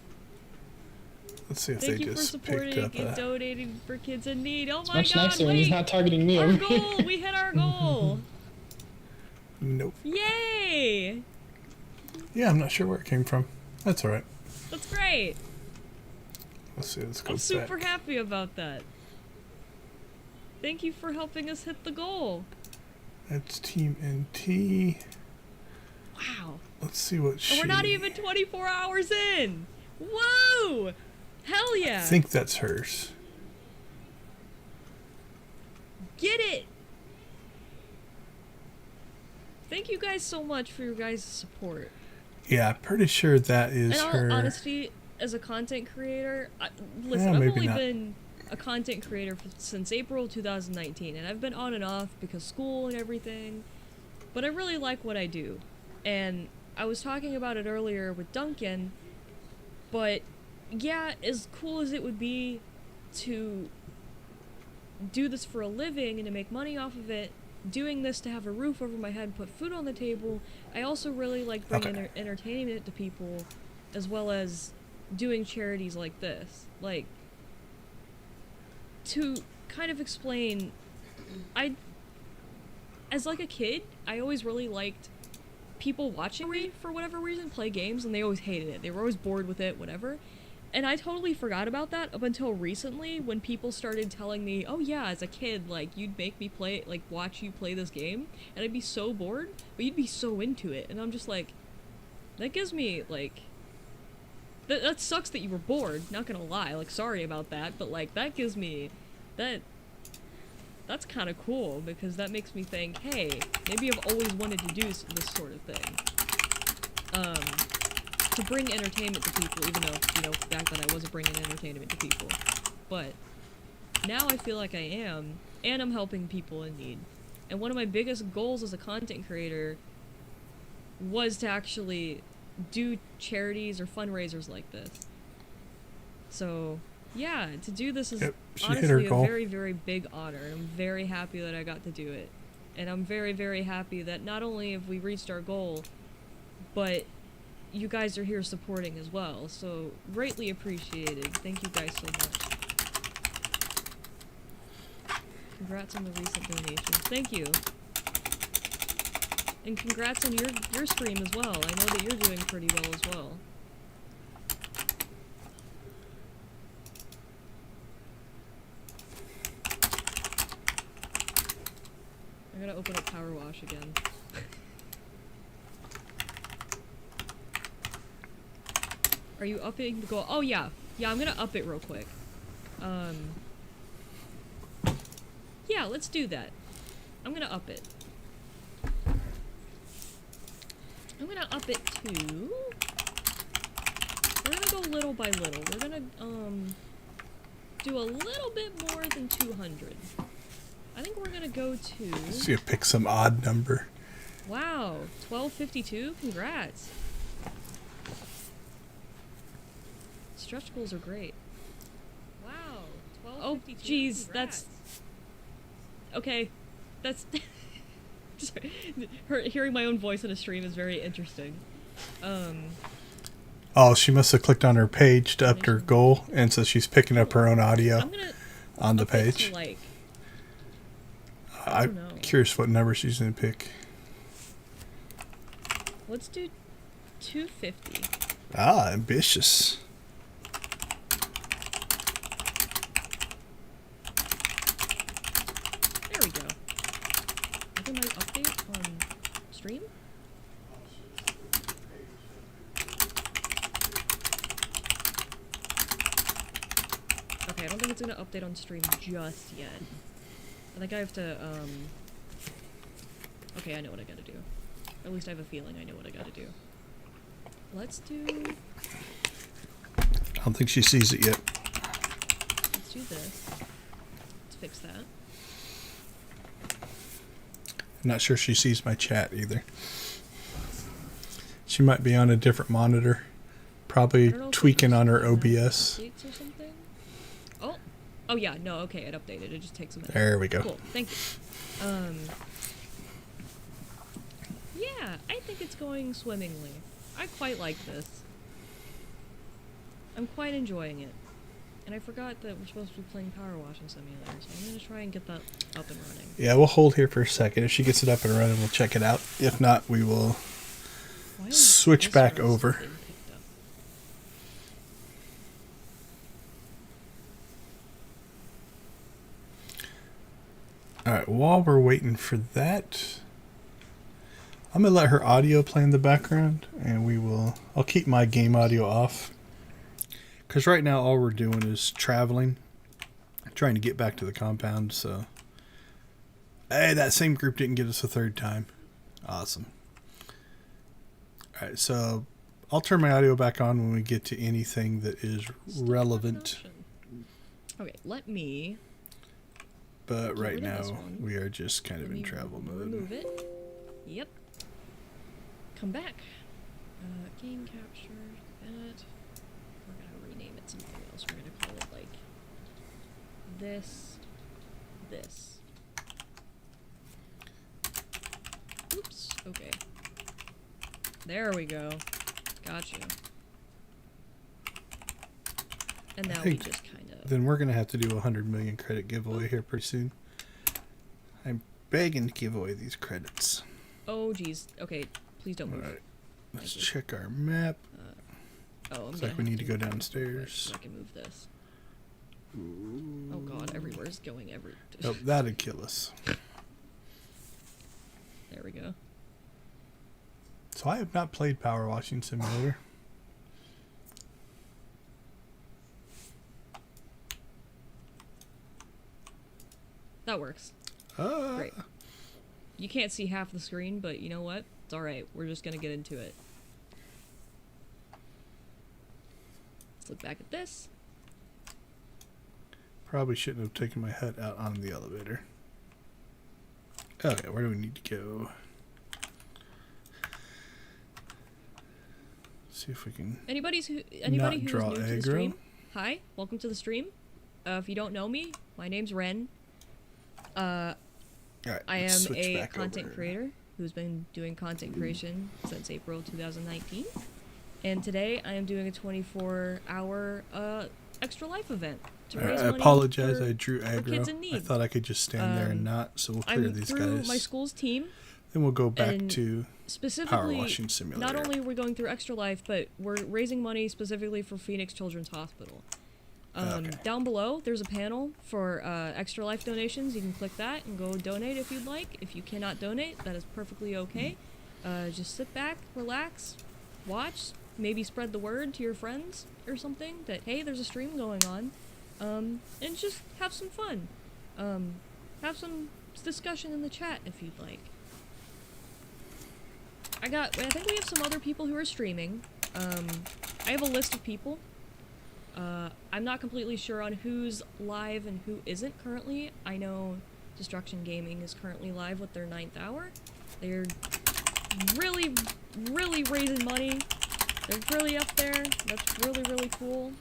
Let's see if Thank they you for just supporting picked up and donating for kids in need. Oh my Much god, nicer when he's not targeting me. Our goal! We hit our goal! Nope. Yay! Yeah, I'm not sure where it came from. That's alright. That's great! Let's see, let's go I'm back. super happy about that. Thank you for helping us hit the goal. That's Team NT. Wow. Let's see what And we're not even 24 hours in! Whoa! Hell yeah! I think that's hers. Get it! Thank you guys so much for your guys' support. Yeah, I'm pretty sure that is In all her. honesty, as a content creator, listen, Yeah, I've maybe only not. been a content creator since April 2019, and I've been on and off because school and everything, but I really like what I do. And I was talking about it earlier with Duncan, but yeah, as cool as it would be to do this for a living and to make money off of it, doing this to have a roof over my head and put food on the table, I also really like bringing entertainment to people, as well as doing charities like this. Like, to kind of explain, as like a kid, I always really liked people watching me, for whatever reason, play games, and they always hated it. They were always bored with it, whatever. And I totally forgot about that up until recently, when people started telling me, oh yeah, as a kid, like, you'd make me play, like, watch you play this game, and I'd be so bored, but you'd be so into it. And I'm just like, that gives me, like, that sucks that you were bored, not gonna lie, like, sorry about that, but, like, that gives me, that's kind of cool, because that makes me think, hey, maybe I've always wanted to do this sort of thing. To bring entertainment to people, even though, you know, back then I wasn't bringing entertainment to people. But now I feel like I am, and I'm helping people in need. And one of my biggest goals as a content creator was to actually do charities or fundraisers like this. So, yeah, to do this is honestly a very, very big honor. And I'm very happy that I got to do it. And I'm very, very happy that not only have we reached our goal, but you guys are here supporting as well, so greatly appreciated. Thank you guys so much. Congrats on the recent donations. Thank you. And congrats on your stream as well. I know that you're doing pretty well as well. I gotta open up Power Wash again. Are you upping the goal? Oh yeah. Yeah, I'm gonna up it real quick. Yeah, let's do that. I'm gonna up it. I'm gonna up it to... We're gonna go little by little. We're gonna, do a little bit more than 200. I think we're gonna go to... Let's see, pick some odd number. Wow, 1252? Congrats. Stretch goals are great. Wow, 1252. Oh, jeez, that's... Okay, that's... Sorry. Hearing my own voice in a stream is very interesting. Oh, she must have clicked on her page to up her goal, and so she's picking up her own audio on the page. Like I'm curious what number she's going to pick. Let's do 250. Ah, ambitious. There we go. I think my update on stream? Okay, I don't think it's gonna update on stream just yet. I think I have to, okay, I know what I gotta do. At least I have a feeling I know what I gotta do. Let's do... I don't think she sees it yet. Let's do this. Let's fix that. I'm not sure she sees my chat either. She might be on a different monitor. Probably tweaking on her OBS. Updates or something? Oh! Oh yeah, no, okay, it updated. It just takes a minute. There we go. Cool, thank you. Yeah, I think it's going swimmingly. I quite like this. I'm quite enjoying it. And I forgot that we're supposed to be playing Power Washing Simulator, so I'm going to try and get that up and running. Yeah, we'll hold here for a second. If she gets it up and running, we'll check it out. If not, we will switch back over. Alright, while we're waiting for that, I'm going to let her audio play in the background, and I'll keep my game audio off. Because right now all we're doing is traveling, trying to get back to the compound, so... Hey, that same group didn't get us a third time. Awesome. Alright, so I'll turn my audio back on when we get to anything that is relevant. Okay, let me... But right now, we are just kind of in travel mode. Remove it. Yep. Come back. Game capture. That. We're gonna rename it something else. We're gonna call it like this. This. Oops. Okay. There we go. Gotcha. And now we just kind of... Then we're going to have to do a 100 million credit giveaway here pretty soon. I'm begging to give away these credits. Oh, geez. Okay, please don't move. Alright, let's check our map. Looks like we need to go downstairs. So I can move this. Oh god, everywhere's going every... Oh, that'd kill us. There we go. So I have not played Power Washing Simulator. That works. Great. You can't see half the screen, but you know what? It's alright. We're just gonna get into it. Let's look back at this. Probably shouldn't have taken my head out on the elevator. Okay, where do we need to go? See if we can. Anybody who's new to the stream, hi, welcome to the stream. If you don't know me, my name's Ren. I am a content creator who's been doing content creation since April 2019, and today I am doing a 24-hour Extra Life event to raise money. I apologize. I drew for kids in aggro. need. I thought I could just stand there and not. So we'll clear these guys. My school's team. Then we'll go back to specifically, Power Washing Simulator. Not only are we going through Extra Life, but we're raising money specifically for Phoenix Children's Hospital. Down below, there's a panel for Extra Life donations. You can click that and go donate if you'd like. If you cannot donate, that is perfectly okay. Just sit back, relax, watch, maybe spread the word to your friends or something that, hey, there's a stream going on, and just have some fun. Have some discussion in the chat if you'd like. I think we have some other people who are streaming. I have a list of people. I'm not completely sure on who's live and who isn't currently. I know Destruction Gaming is currently live with their 9th hour. They're really, really raising money. They're really up there. That's really, really cool.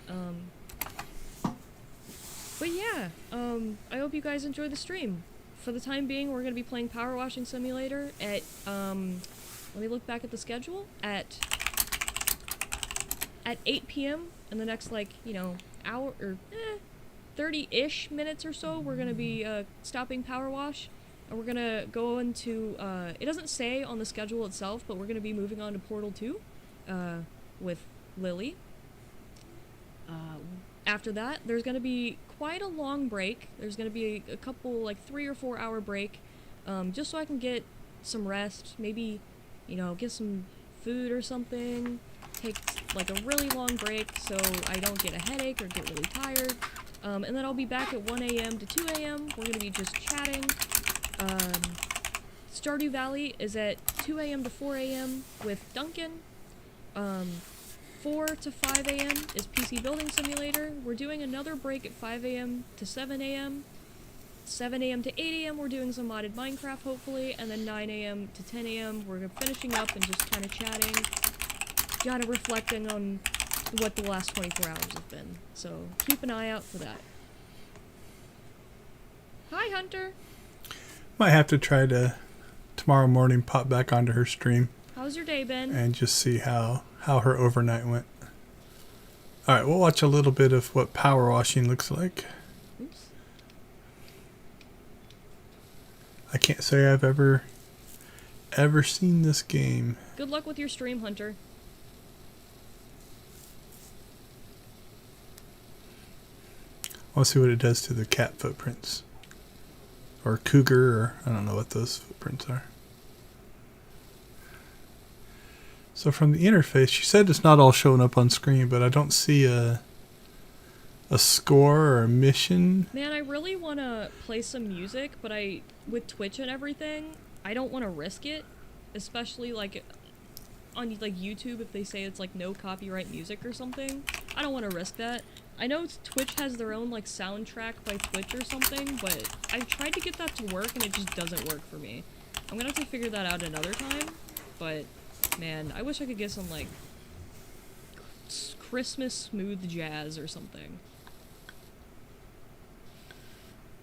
But yeah, I hope you guys enjoy the stream. For the time being, we're going to be playing Power Washing Simulator at, let me look back at the schedule, at 8 p.m. in the next, like, you know, hour, or 30-ish minutes or so, we're going to be stopping Power Wash, we're gonna go into, it doesn't say on the schedule itself, but we're gonna be moving on to Portal 2, with Lily. After that, there's gonna be quite a long break. There's gonna be a couple, like 3 or 4 hour break, just so I can get some rest, maybe, you know, get some food or something, take like a really long break so I don't get a headache or get really tired, and then I'll be back at 1 a.m. to 2 a.m. We're gonna be just chatting. Stardew Valley is at 2 a.m. to 4 a.m. with Duncan. 4 to 5 a.m. is PC Building Simulator. We're doing another break at 5 a.m. to 7 a.m. 7 a.m. to 8 a.m. we're doing some modded Minecraft, hopefully, and then 9 a.m. to 10 a.m. we're finishing up and just kind of chatting, kind of reflecting on what the last 24 hours have been. So keep an eye out for that. Hi, Hunter! Might have to try to tomorrow morning pop back onto her stream. How's your day been? And just see how her overnight went. Alright, we'll watch a little bit of what power washing looks like. Oops. I can't say I've ever seen this game. Good luck with your stream, Hunter. I want to see what it does to the cat footprints. Or cougar, or I don't know what those footprints are. So from the interface, she said it's not all showing up on screen, but I don't see a score or a mission. Man, I really want to play some music, but with Twitch and everything, I don't want to risk it, especially like on like YouTube if they say it's like no copyright music or something. I don't want to risk that. I know Twitch has their own like soundtrack by Twitch or something, but I've tried to get that to work and it just doesn't work for me. I'm gonna have to figure that out another time, but man, I wish I could get some like Christmas smooth jazz or something.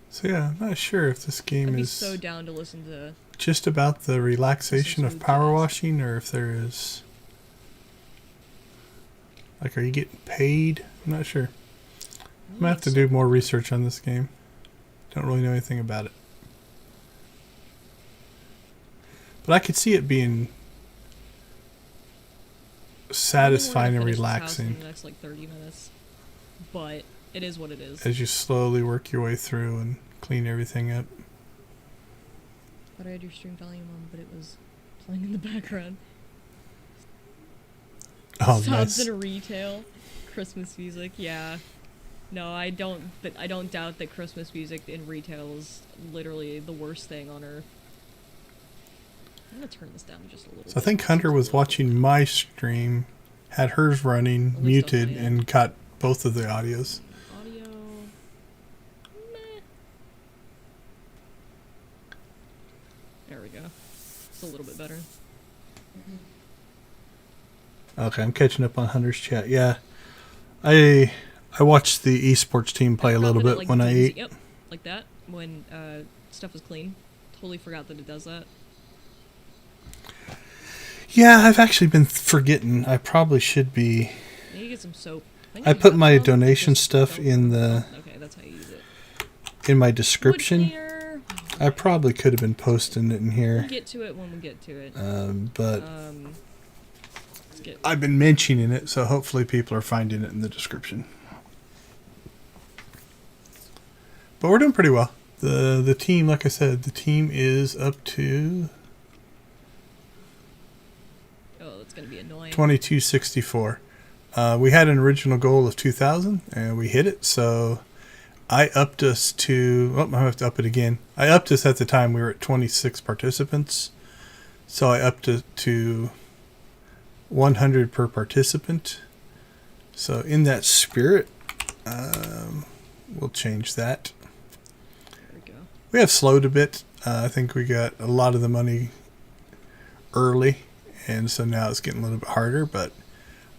So yeah, I'm not sure if this game I'd be is so down to listen to just about the relaxation of power washing, or if there is like, are you getting paid? I'm not sure. I'm gonna have to do more research on this game. Don't really know anything about it. But I could see it being satisfying and relaxing. In the next like 30 minutes, but it is what it is. As you slowly work your way through and clean everything up. Thought I had your stream volume on, but it was playing in the background. Oh, Sounds nice. in retail, Christmas music. Yeah, no, I don't. But I don't doubt that Christmas music in retail is literally the worst thing on earth. I'm gonna turn this down just a little bit. So I think Hunter was watching my stream, had hers running, muted, and got both of the audios. Audio. Meh. There we go. It's a little bit better. Okay, I'm catching up on Hunter's chat. Yeah, I watched the esports team play a little bit like when I ate. Yep, like that when stuff is clean. Totally forgot that it does that. Yeah, I've actually been forgetting. I probably should be. You need to get some soap. I put my donation stuff in the. Okay, that's how you use it. In my description. I probably could have been posting it in here. We'll get to it when we get to it. But let's get I've been mentioning it, so hopefully people are finding it in the description. But we're doing pretty well. The team, like I said, the team is up to. Oh, that's gonna be annoying. 2264. We had an original goal of 2,000, and we hit it. So I upped us to. Oh, I have to up it again. I upped us at the time. We were at 26 participants, so I upped it to 100 per participant. So in that spirit, we'll change that. There we go. We have slowed a bit. I think we got a lot of the money early, and so now it's getting a little bit harder, but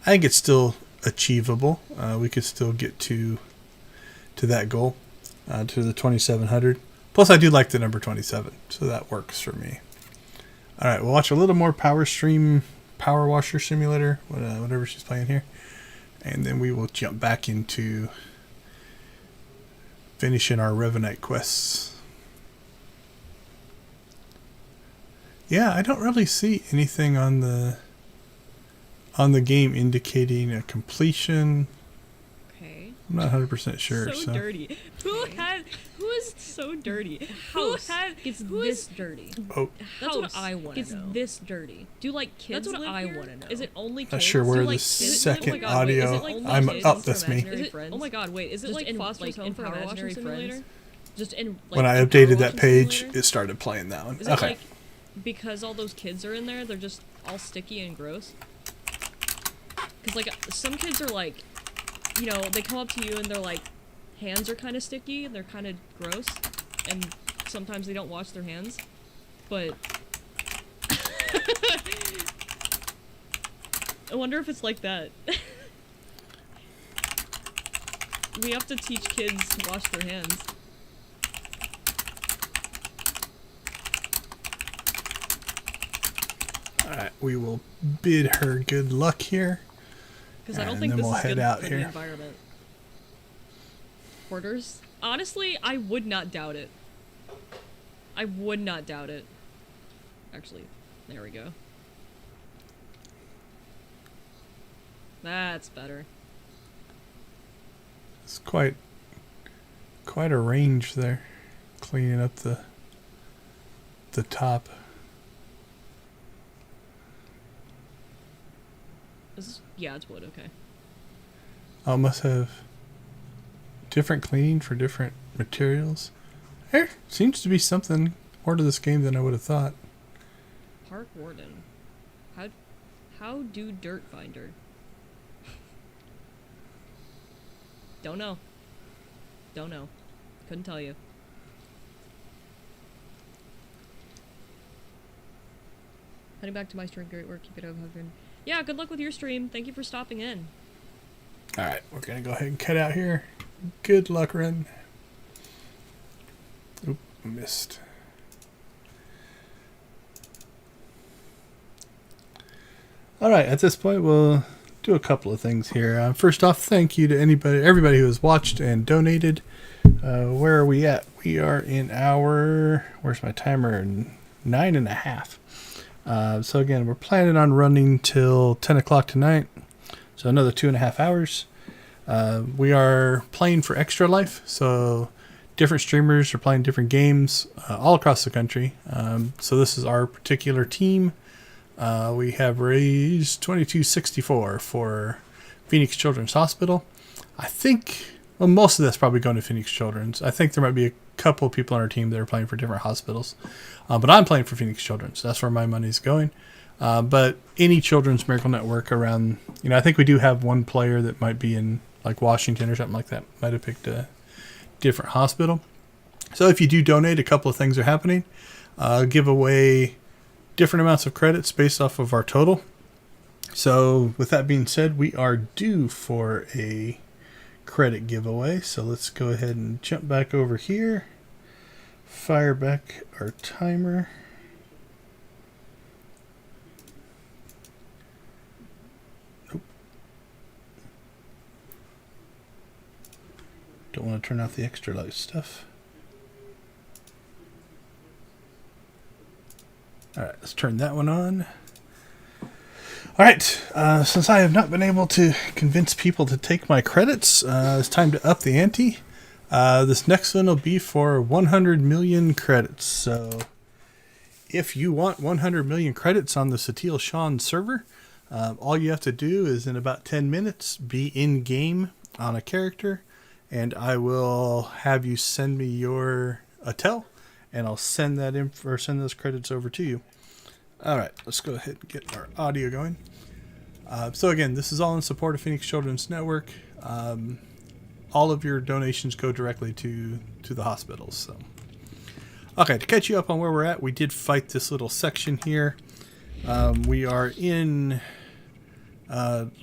I think it's still achievable. We could still get to that goal, to the 2,700. Plus, I do like the number 27, so that works for me. All right, we'll watch a little more Power Washer Simulator, whatever she's playing here, and then we will jump back into finishing our Revenite quests. Yeah, I don't really see anything on the game indicating a completion. Okay. I'm not 100% sure. So dirty. Who is so dirty? House gets this dirty. Oh. That's what I want to gets know. this dirty. Do like kids That's what live I here? want to know. Is it only kids? Not sure where Do, the like, second God, wait, is audio. it, like, I'm kids? up. That's me. Is it, oh my god, wait, is it Just like in, foster like, home in for Power imaginary Washing friends? Simulator? Just in like, When I in updated Power that Washing page, Simulator? it started playing that one. Is it Okay. like because all those kids are in there, they're just all sticky and gross? Because like some kids are like, you know, they come up to you and they're like, hands are kind of sticky and they're kind of gross, and sometimes they don't wash their hands, but I wonder if it's like that. We have to teach kids to wash their hands. Alright, we will bid her good luck here. Because I don't and think then this we'll is head good out for here. the environment. Hoarders? Honestly, I would not doubt it. I would not doubt it. Actually, there we go. That's better. It's quite a range there, cleaning up the top. Yeah, it's wood, okay. Oh, must have different cleaning for different materials. There seems to be something more to this game than I would have thought. Park warden. How do dirt finder? Don't know. Don't know. Couldn't tell you. Heading back to my stream. Great work. Keep it up, husband. Yeah, good luck with your stream. Thank you for stopping in. Alright, we're going to go ahead and cut out here. Good luck, Ren. Oop, missed. Alright, at this point, we'll do a couple of things here. First off, thank you to everybody who has watched and donated. Where are we at? We are in our, where's my timer? 9.5. So again, we're planning on running till 10 o'clock tonight. So another 2.5 hours. We are playing for Extra Life. So different streamers are playing different games all across the country. So this is our particular team. We have raised $22.64 for Phoenix Children's Hospital. I think, well, most of that's probably going to Phoenix Children's. I think there might be a couple of people on our team that are playing for different hospitals. But I'm playing for Phoenix Children's. That's where my money's going. But any Children's Miracle Network around, I think we do have one player that might be in like Washington or something like that. Might have picked a different hospital. So if you do donate, a couple of things are happening. Give away different amounts of credits based off of our total. So with that being said, we are due for a credit giveaway. So let's go ahead and jump back over here. Fire back our timer. Nope. Don't want to turn off the extra light stuff. Alright, let's turn that one on. Alright, since I have not been able to convince people to take my credits, it's time to up the ante. This next one will be for 100 million credits. So if you want 100 million credits on the Satil Sean server, all you have to do is in about 10 minutes be in game on a character, and I will have you send me your Atel, and I'll send that in or send those credits over to you. All right, let's go ahead and get our audio going. So again, this is all in support of Phoenix Children's Network. All of your donations go directly to the hospitals. So, okay, to catch you up on where we're at, we did fight this little section here. We are in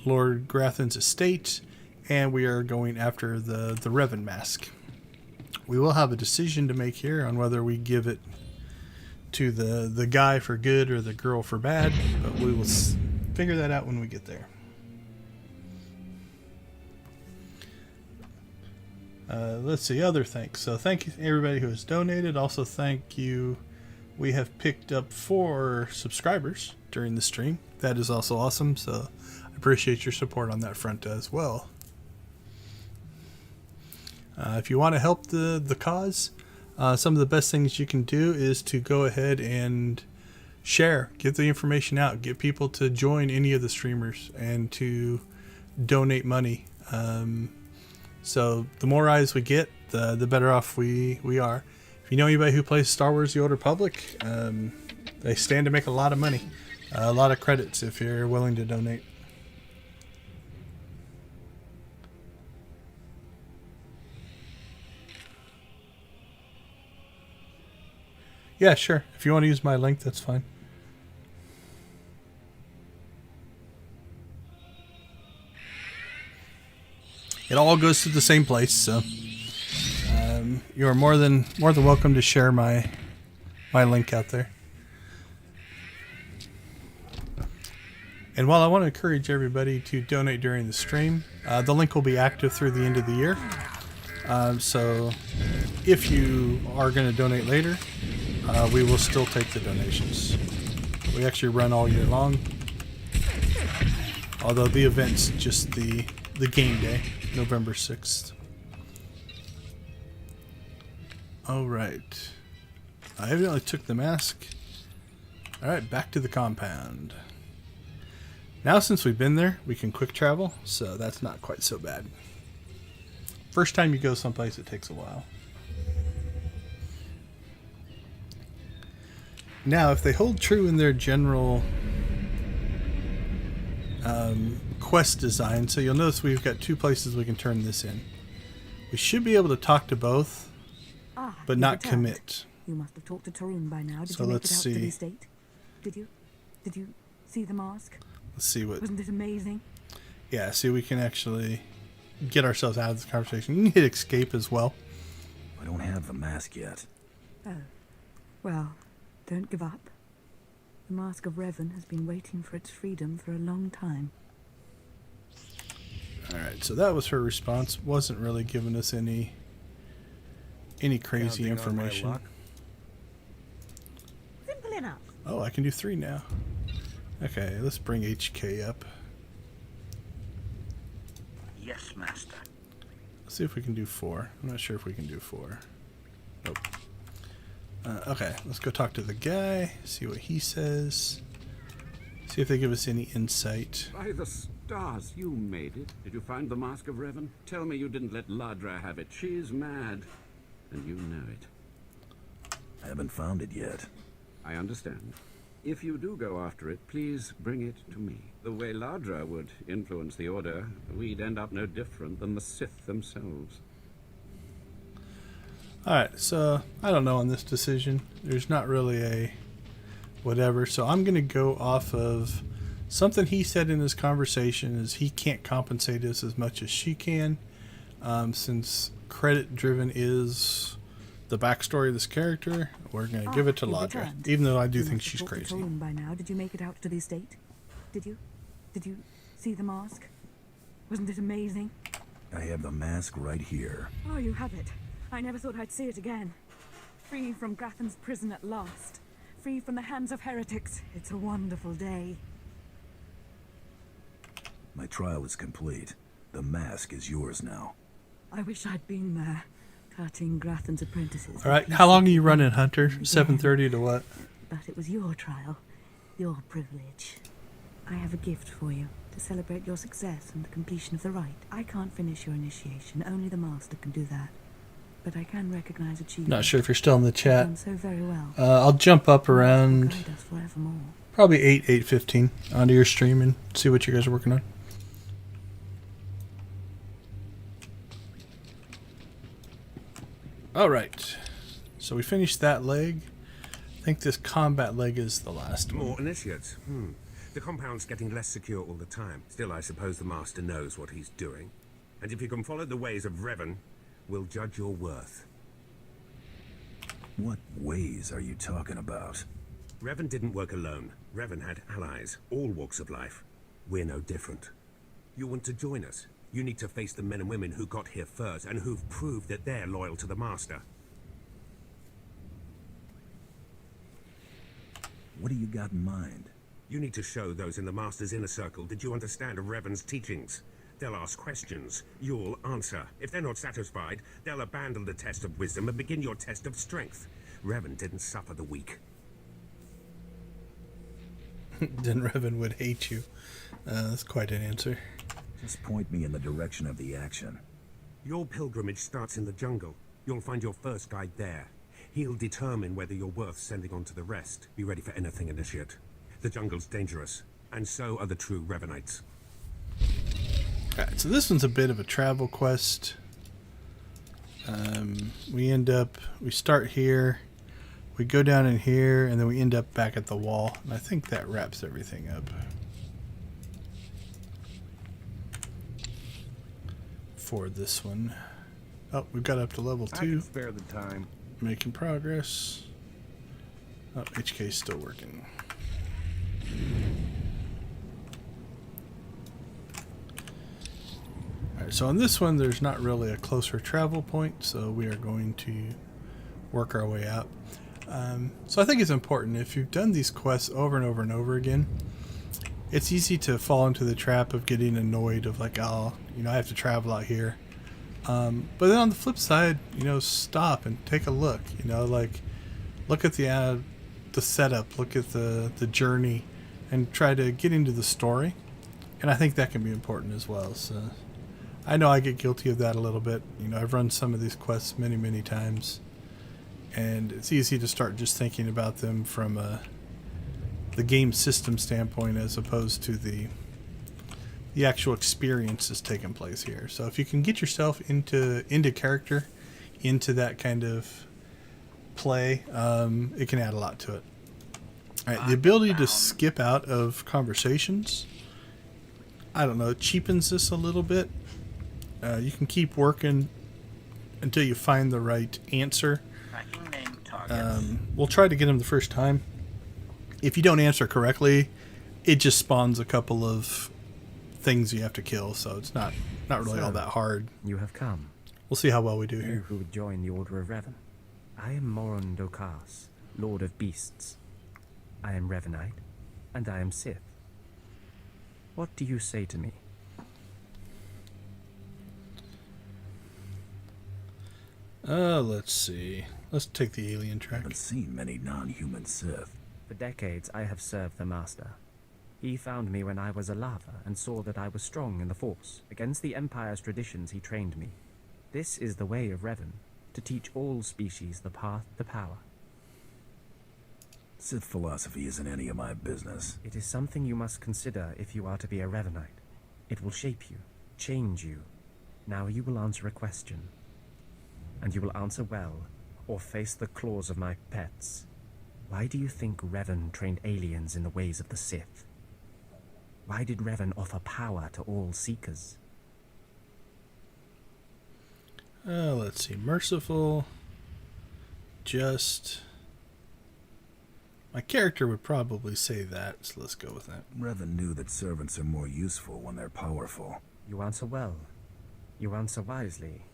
Lord Grathan's estate, and we are going after the Revan mask. We will have a decision to make here on whether we give it to the guy for good or the girl for bad, but we will figure that out when we get there. Let's see, other thanks. So thank you everybody who has donated. Also thank you we have picked up 4 subscribers during the stream. That is also awesome, so I appreciate your support on that front as well. If you want to help the cause, some of the best things you can do is to go ahead and share, get the information out, get people to join any of the streamers and to donate money. So the more eyes we get, the better off we are. If you know anybody who plays Star Wars The Old Republic, they stand to make a lot of money, a lot of credits if you're willing to donate. Yeah, sure. If you want to use my link, that's fine. It all goes to the same place, so you are more than welcome to share my link out there. And while I want to encourage everybody to donate during the stream, the link will be active through the end of the year. So if you are going to donate later, we will still take the donations. We actually run all year long, although the event's just the game day, November 6th. Alright. I evidently took the mask. Alright, back to the compound. Now since we've been there, we can quick travel, so that's not quite so bad. First time you go someplace, it takes a while. Now, if they hold true in their general quest design, so you'll notice we've got 2 places we can turn this in. We should be able to talk to both, but not commit. You must have talked to Drommund by now. Did So you make let's it out see. to the estate? Did you see the mask? Let's see what... Wasn't it amazing? Yeah, see, we can actually get ourselves out of this conversation. You can hit escape as well. I don't have the mask yet. Oh. Well, don't give up. The Mask of Revan has been waiting for its freedom for a long time. Alright, so that was her response. Wasn't really giving us any crazy information. Simple enough. Oh, I can do 3 now. Okay, let's bring HK up. Yes, master. Let's see if we can do 4. I'm not sure if we can do 4. Nope. Okay, let's go talk to the guy, see what he says. See if they give us any insight. By the stars, you made it. Did you find the Mask of Revan? Tell me you didn't let Ladra have it. She's mad. And you know it. I haven't found it yet. I understand. If you do go after it, please bring it to me. The way Ladra would influence the Order, we'd end up no different than the Sith themselves. Alright, so I don't know on this decision. There's not really a whatever. So I'm going to go off of something he said in this conversation is he can't compensate us as much as she can. Since credit driven is the backstory of this character, we're going to give it to Ladra. Even though I do think she's crazy. By now, did you make it out to the estate? Did you see the mask? Wasn't it amazing? I have the mask right here. Oh, you have it. I never thought I'd see it again. Free from Graffin's prison at last. Free from the hands of heretics. It's a wonderful day. My trial is complete. The mask is yours now. I wish I'd been there, cutting Graffin's apprentices. Alright, how long are you running, Hunter? 7:30 to what? But it was your trial, your privilege. I have a gift for you to celebrate your success and the completion of the rite. I can't finish your initiation, only the Master can do that. But I can recognize achievement. Not sure if you're still in the chat. Done so very well. I'll jump up around Guide us forevermore. probably 8:15 onto your stream and see what you guys are working on. Alright, so we finished that leg. I think this combat leg is the last one. More initiates. The compound's getting less secure all the time. Still, I suppose the Master knows what he's doing. And if you can follow the ways of Revan, we'll judge your worth. What ways are you talking about? Revan didn't work alone. Revan had allies, all walks of life. We're no different. You want to join us? You need to face the men and women who got here first and who've proved that they're loyal to the Master. What do you got in mind? You need to show those in the Master's inner circle that you understand Revan's teachings. They'll ask questions. You'll answer. If they're not satisfied, they'll abandon the test of wisdom and begin your test of strength. Revan didn't suffer the weak. Then Revan would hate you. That's quite an answer. Just point me in the direction of the action. Your pilgrimage starts in the jungle. You'll find your first guide there. He'll determine whether you're worth sending on to the rest. Be ready for anything, Initiate. The jungle's dangerous, and so are the true Revanites. Alright, so this one's a bit of a travel quest. We start here, we go down in here, and then we end up back at the wall. And I think that wraps everything up for this one. Oh, we've got up to level 2. I can spare the time. Making progress. Oh, HK's still working. Alright, so on this one there's not really a closer travel point, so we are going to work our way out. So I think it's important, if you've done these quests over and over and over again, it's easy to fall into the trap of getting annoyed of like, oh, you know, I have to travel out here. But then on the flip side, you know, stop and take a look, you know, like look at the setup, look at the journey, and try to get into the story. And I think that can be important as well. So I know I get guilty of that a little bit. You know, I've run some of these quests many times, and it's easy to start just thinking about them from the game system standpoint as opposed to the actual experience that's taking place here. So if you can get yourself into character, into that kind of play, it can add a lot to it. All right, the ability to skip out of conversations, I don't know, it cheapens this a little bit. You can keep working until you find the right answer. We'll try to get them the first time. If you don't answer correctly, it just spawns a couple of things you have to kill, so it's not really all that hard. You have come. We'll see how well we do here. You who would join the Order of Revan. I am Morond Kass, Lord of Beasts. I am Revanite, and I am Sith. What do you say to me? Let's see. Let's take the alien track. I haven't seen many non-human Sith. For decades I have served the Master. He found me when I was a lava and saw that I was strong in the Force. Against the Empire's traditions he trained me. This is the way of Revan, to teach all species the path to power. Sith philosophy isn't any of my business. It is something you must consider if you are to be a Revanite. It will shape you, change you. Now you will answer a question. And you will answer well, or face the claws of my pets. Why do you think Revan trained aliens in the ways of the Sith? Why did Revan offer power to all seekers? Let's see. Merciful. Just. My character would probably say that, so let's go with that. Revan knew that servants are more useful when they're powerful. You answer well. You answer wisely.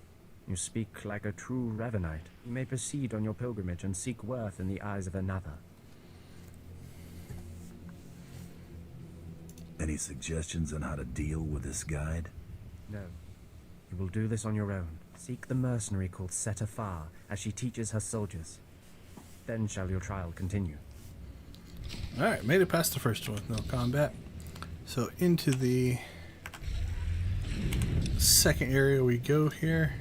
You speak like a true Revanite. You may proceed on your pilgrimage and seek worth in the eyes of another. Any suggestions on how to deal with this guide? No. You will do this on your own. Seek the mercenary called SWTOR as she teaches her soldiers. Then shall your trial continue. Alright, made it past the first one with no combat. So into the second area we go here.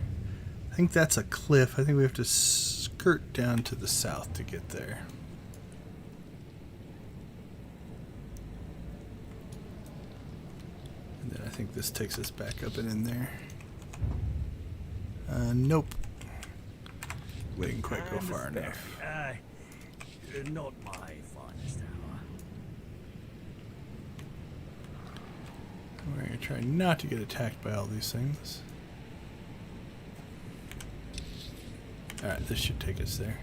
I think that's a cliff. I think we have to skirt down to the south to get there. And then I think this takes us back up and in there. Nope. We didn't quite go far enough. Not my finest hour. We're going to try not to get attacked by all these things. Alright, this should take us there.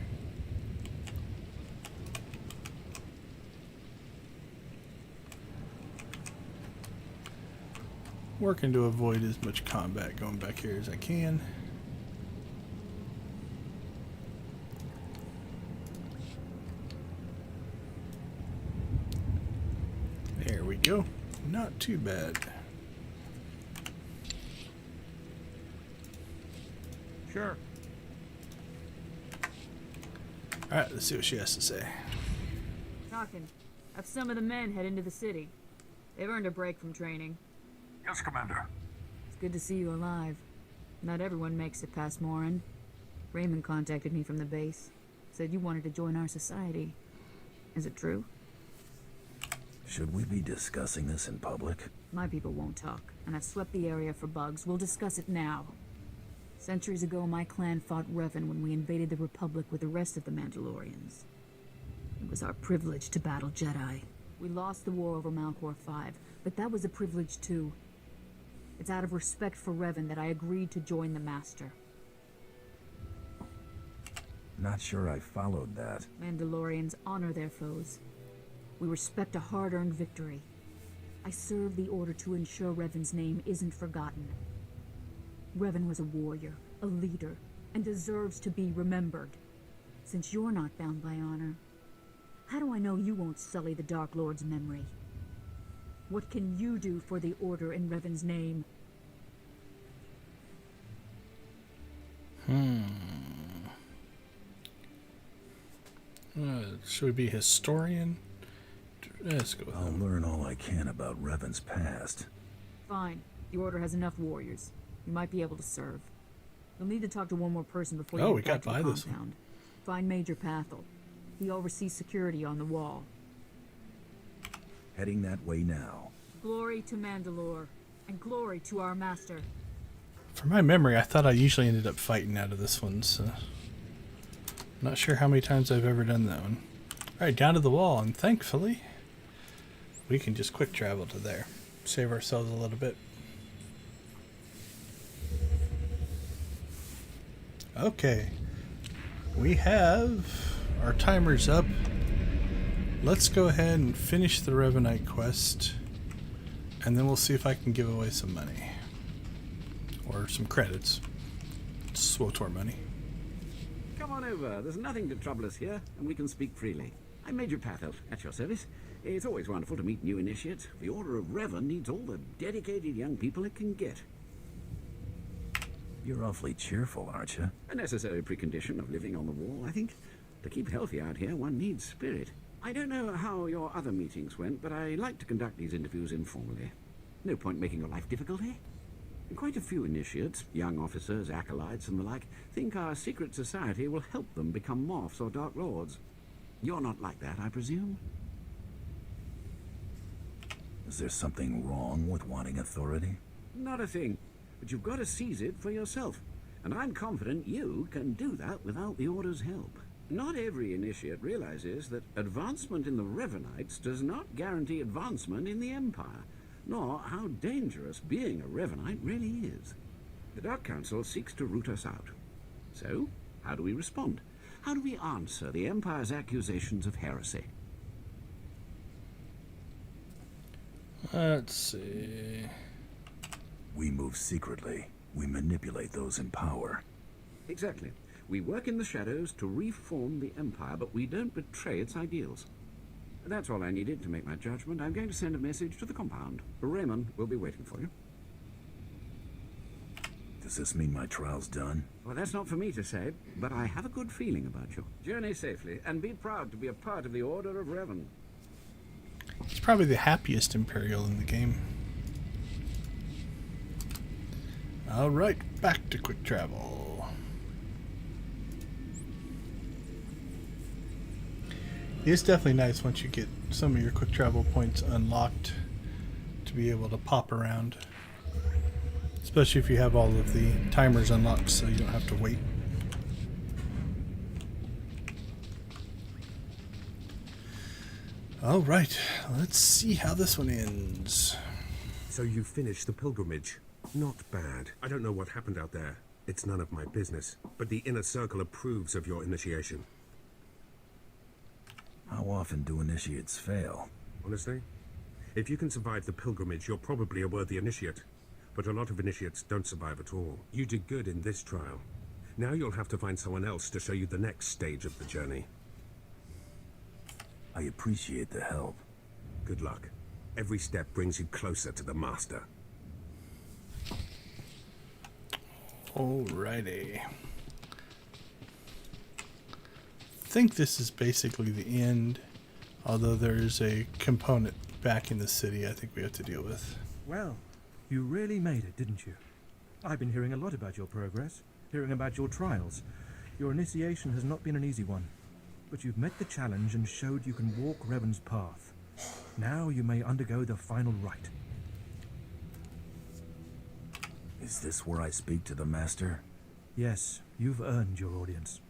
Working to avoid as much combat going back here as I can. go. Not too bad. Sure. Alright, let's see what she has to say. Talking. Have some of the men head into the city. They've earned a break from training. Yes, Commander. It's good to see you alive. Not everyone makes it past Morin. Raymond contacted me from the base. Said you wanted to join our society. Is it true? Should we be discussing this in public? My people won't talk, and I've swept the area for bugs. We'll discuss it now. Centuries ago, my clan fought Revan when we invaded the Republic with the rest of the Mandalorians. It was our privilege to battle Jedi. We lost the war over Malchor 5, but that was a privilege too. It's out of respect for Revan that I agreed to join the Master. Not sure I followed that. Mandalorians honor their foes. We respect a hard-earned victory. I serve the Order to ensure Revan's name isn't forgotten. Revan was a warrior, a leader, and deserves to be remembered. Since you're not bound by honor, how do I know you won't sully the Dark Lord's memory? What can you do for the Order in Revan's name? Should we be historian? Let's go with I'll learn all I can about Revan's past. Fine. The Order has enough warriors. You might be able to serve. You'll need to talk to one more person before you we get back got to the by this one. compound. Find Major Pathel. He oversees security on the wall. Heading that way now. Glory to Mandalore, and glory to our master. From my memory, I thought I usually ended up fighting out of this one, so... Not sure how many times I've ever done that one. Alright, down to the wall, and thankfully, we can just quick travel to there. Save ourselves a little bit. Okay. We have our timers up. Let's go ahead and finish the Revanite quest, and then we'll see if I can give away some money. Or some credits. SWTOR money. Come on over. There's nothing to trouble us here, and we can speak freely. I'm Major Pathel, at your service. It's always wonderful to meet new initiates. The Order of Revan needs all the dedicated young people it can get. You're awfully cheerful, aren't you? A necessary precondition of living on the wall, I think. To keep healthy out here, one needs spirit. I don't know how your other meetings went, but I like to conduct these interviews informally. No point making your life difficult, eh? Quite a few initiates, young officers, acolytes, and the like, think our secret society will help them become Morphs or Dark Lords. You're not like that, I presume? Is there something wrong with wanting authority? Not a thing. But you've got to seize it for yourself. And I'm confident you can do that without the Order's help. Not every initiate realizes that advancement in the Revanites does not guarantee advancement in the Empire, nor how dangerous being a Revanite really is. The Dark Council seeks to root us out. So, how do we respond? How do we answer the Empire's accusations of heresy? Let's see... We move secretly. We manipulate those in power. Exactly. We work in the shadows to reform the Empire, but we don't betray its ideals. That's all I needed to make my judgment. I'm going to send a message to the compound. Raymond will be waiting for you. Does this mean my trial's done? Well, that's not for me to say, but I have a good feeling about you. Journey safely, and be proud to be a part of the Order of Revan. It's probably the happiest Imperial in the game. Alright, back to quick travel. It's definitely nice once you get some of your quick travel points unlocked to be able to pop around. Especially if you have all of the timers unlocked so you don't have to wait. Alright, let's see how this one ends. So you finished the pilgrimage. Not bad. I don't know what happened out there. It's none of my business. But the Inner Circle approves of your initiation. How often do initiates fail? Honestly? If you can survive the pilgrimage, you're probably a worthy initiate. But a lot of initiates don't survive at all. You did good in this trial. Now you'll have to find someone else to show you the next stage of the journey. I appreciate the help. Good luck. Every step brings you closer to the Master. Alrighty. I think this is basically the end, although there's a component back in the city I think we have to deal with. Well, you really made it, didn't you? I've been hearing a lot about your progress, hearing about your trials. Your initiation has not been an easy one, but you've met the challenge and showed you can walk Revan's path. Now you may undergo the final rite. Is this where I speak to the Master? Yes, you've earned your audience.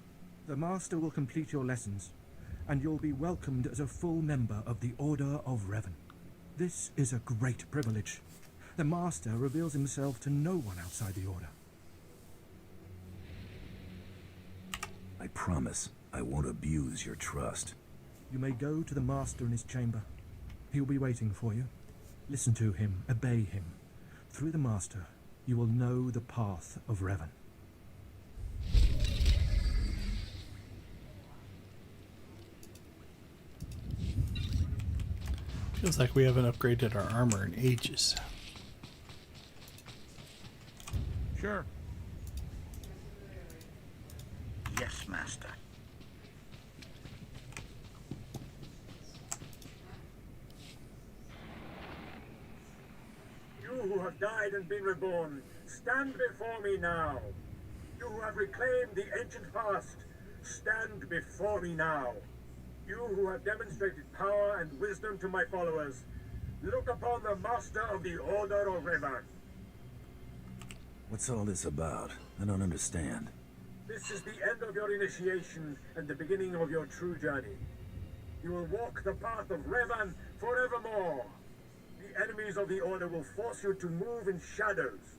The Master will complete your lessons, and you'll be welcomed as a full member of the Order of Revan. This is a great privilege. The Master reveals himself to no one outside the Order. I promise I won't abuse your trust. You may go to the Master in his chamber. He'll be waiting for you. Listen to him, obey him. Through the Master, you will know the path of Revan. Feels like we haven't upgraded our armor in ages. Sure. Yes, Master. You who have died and been reborn, stand before me now. You who have reclaimed the ancient past, stand before me now. You who have demonstrated power and wisdom to my followers, look upon the Master of the Order of Revan. What's all this about? I don't understand. This is the end of your initiation and the beginning of your true journey. You will walk the path of Revan forevermore. The enemies of the Order will force you to move in shadows.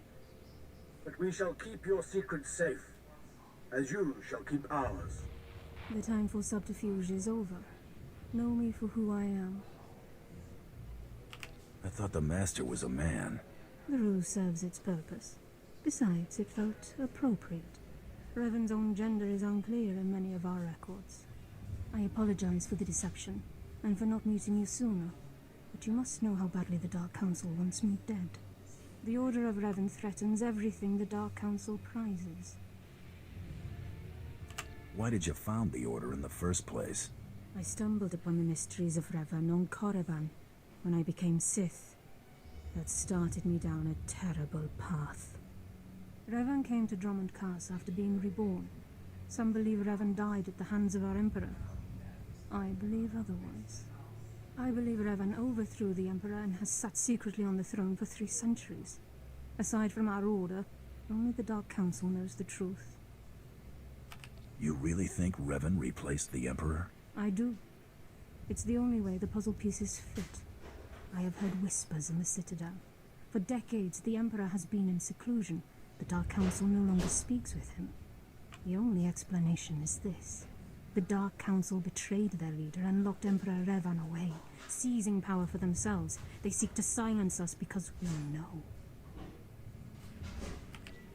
But we shall keep your secrets safe, as you shall keep ours. The time for subterfuge is over. Know me for who I am. I thought the Master was a man. The rule serves its purpose. Besides, it felt appropriate. Revan's own gender is unclear in many of our records. I apologize for the deception, and for not meeting you sooner. But you must know how badly the Dark Council wants me dead. The Order of Revan threatens everything the Dark Council prizes. Why did you found the Order in the first place? I stumbled upon the mysteries of Revan on Korriban when I became Sith. That started me down a terrible path. Revan came to Drommund Kass after being reborn. Some believe Revan died at the hands of our Emperor. I believe otherwise. I believe Revan overthrew the Emperor and has sat secretly on the throne for 3 centuries. Aside from our Order, only the Dark Council knows the truth. You really think Revan replaced the Emperor? I do. It's the only way the puzzle pieces fit. I have heard whispers in the Citadel. For decades, the Emperor has been in seclusion. The Dark Council no longer speaks with him. The only explanation is this. The Dark Council betrayed their leader and locked Emperor Revan away, seizing power for themselves. They seek to silence us because we know.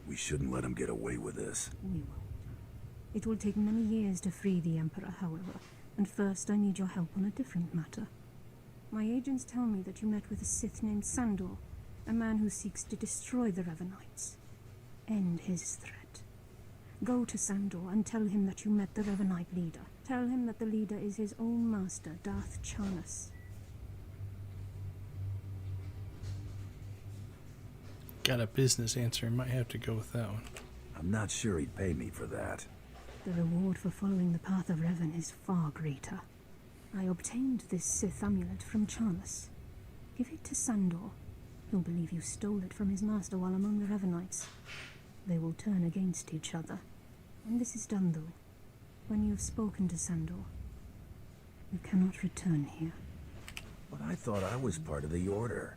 We shouldn't let him get away with this. We won't. It will take many years to free the Emperor, however, and first I need your help on a different matter. My agents tell me that you met with a Sith named Sandor, a man who seeks to destroy the Revanites. End his threat. Go to Sandor and tell him that you met the Revanite leader. Tell him that the leader is his own master, Darth Charnas. Got a business answer, might have to go with that one. I'm not sure he'd pay me for that. The reward for following the path of Revan is far greater. I obtained this Sith amulet from Charnas. Give it to Sandor. He'll believe you stole it from his master while among the Revanites. They will turn against each other. When this is done, though, when you have spoken to Sandor, you cannot return here. But I thought I was part of the Order.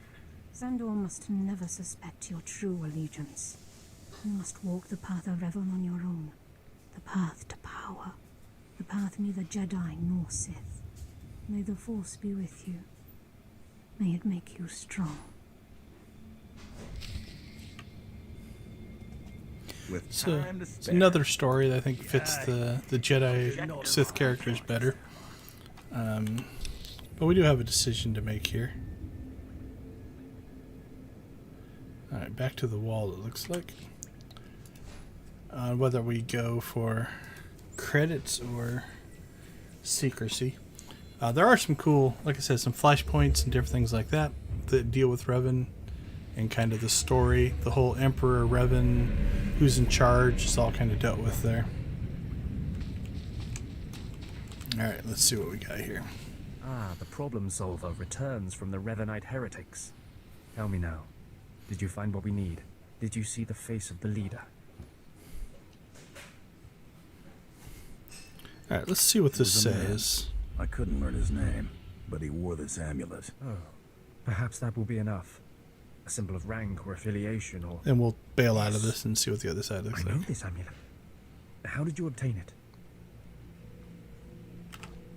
Sandor must never suspect your true allegiance. You must walk the path of Revan on your own. The path to power. The path neither Jedi nor Sith. May the Force be with you. May it make you strong. So it's another story that I think fits the Jedi Sith characters better. But we do have a decision to make here. Alright, back to the wall, it looks like. Whether we go for credits or secrecy. There are some cool, like I said, some flashpoints and different things like that that deal with Revan and kind of the story. The whole Emperor Revan, who's in charge, is all kind of dealt with there. Alright, let's see what we got here. Ah, the problem solver returns from the Revanite heretics. Tell me now, did you find what we need? Did you see the face of the leader? Alright, let's see what this says. I couldn't learn his name, but he wore this amulet. Oh, perhaps that will be enough. A symbol of rank or affiliation or... And we'll bail out of this and see what the other side looks I like. know this amulet. How did you obtain it?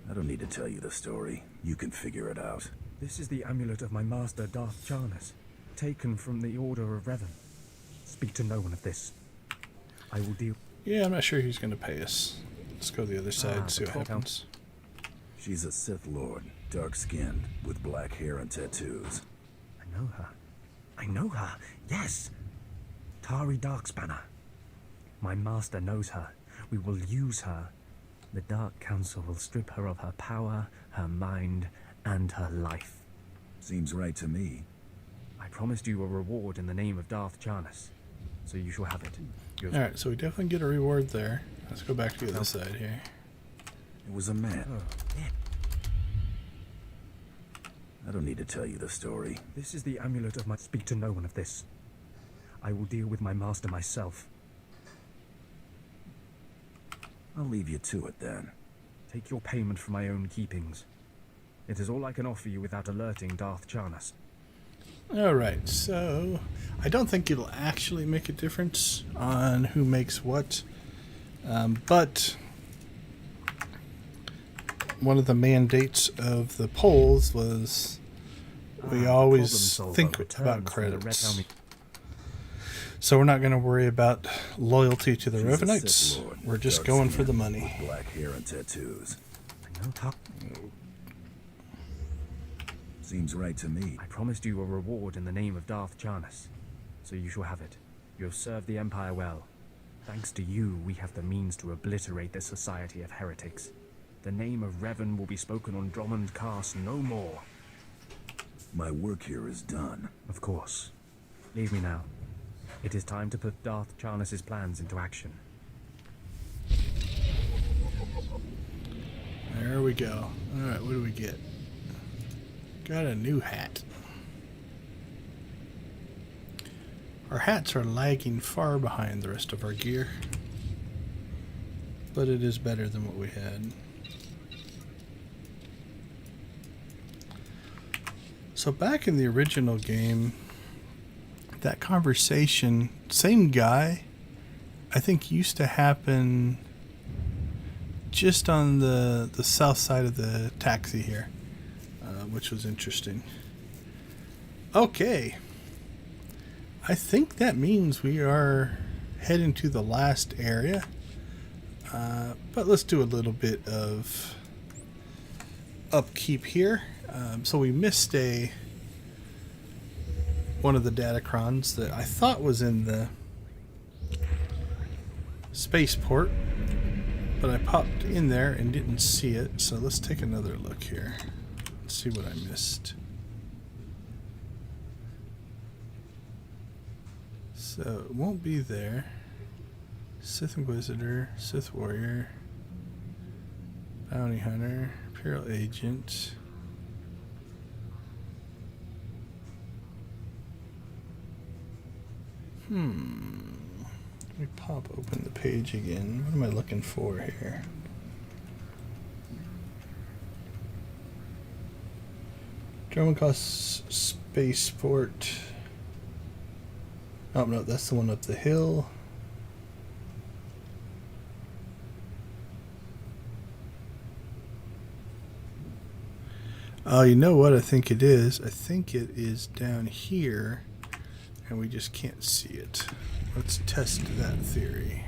I don't need to tell you the story. You can figure it out. This is the amulet of my master Darth Charnas, taken from the Order of Revan. Speak to no one of this. I will deal... Yeah, I'm not sure who's going to pay us. Let's go to the other side and see what happens. She's a Sith Lord, dark-skinned, with black hair and tattoos. I know her. I know her, yes! Tari Darkspanner. My master knows her. We will use her. The Dark Council will strip her of her power, her mind, and her life. Seems right to me. I promised you a reward in the name of Darth Charnas, so you shall have it. Alright, so we definitely get a reward there. Let's go back to the other side here. It was a man. Oh, yeah. I don't need to tell you the story. This is the amulet of my... Speak to no one of this. I will deal with my master myself. I'll leave you to it then. Take your payment for my own keepings. It is all I can offer you without alerting Darth Charnas. Alright, so I don't think it'll actually make a difference on who makes what. But one of the mandates of the polls was we always think about credits. So we're not going to worry about loyalty to the Revanites. We're just going for the money. Black hair and tattoos. I know, Top. Seems right to me. I promised you a reward in the name of Darth Charnas, so you shall have it. You have served the Empire well. Thanks to you, we have the means to obliterate this society of heretics. The name of Revan will be spoken on Drommund Kass no more. My work here is done. Of course. Leave me now. It is time to put Darth Charnas' plans into action. There we go. Alright, what do we get? Got a new hat. Our hats are lagging far behind the rest of our gear, but it is better than what we had. So back in the original game, that conversation, same guy, I think used to happen just on the south side of the taxi here, which was interesting. Okay. I think that means we are heading to the last area. But let's do a little bit of upkeep here. So we missed one of the datacrons that I thought was in the spaceport, but I popped in there and didn't see it. So let's take another look here. Let's see what I missed. So it won't be there. Sith Inquisitor, Sith Warrior, Bounty Hunter, Imperial Agent. Let me pop open the page again. What am I looking for here? Drommund Kass Spaceport. Oh no, that's the one up the hill. Oh, you know what I think it is? I think it is down here, and we just can't see it. Let's test that theory.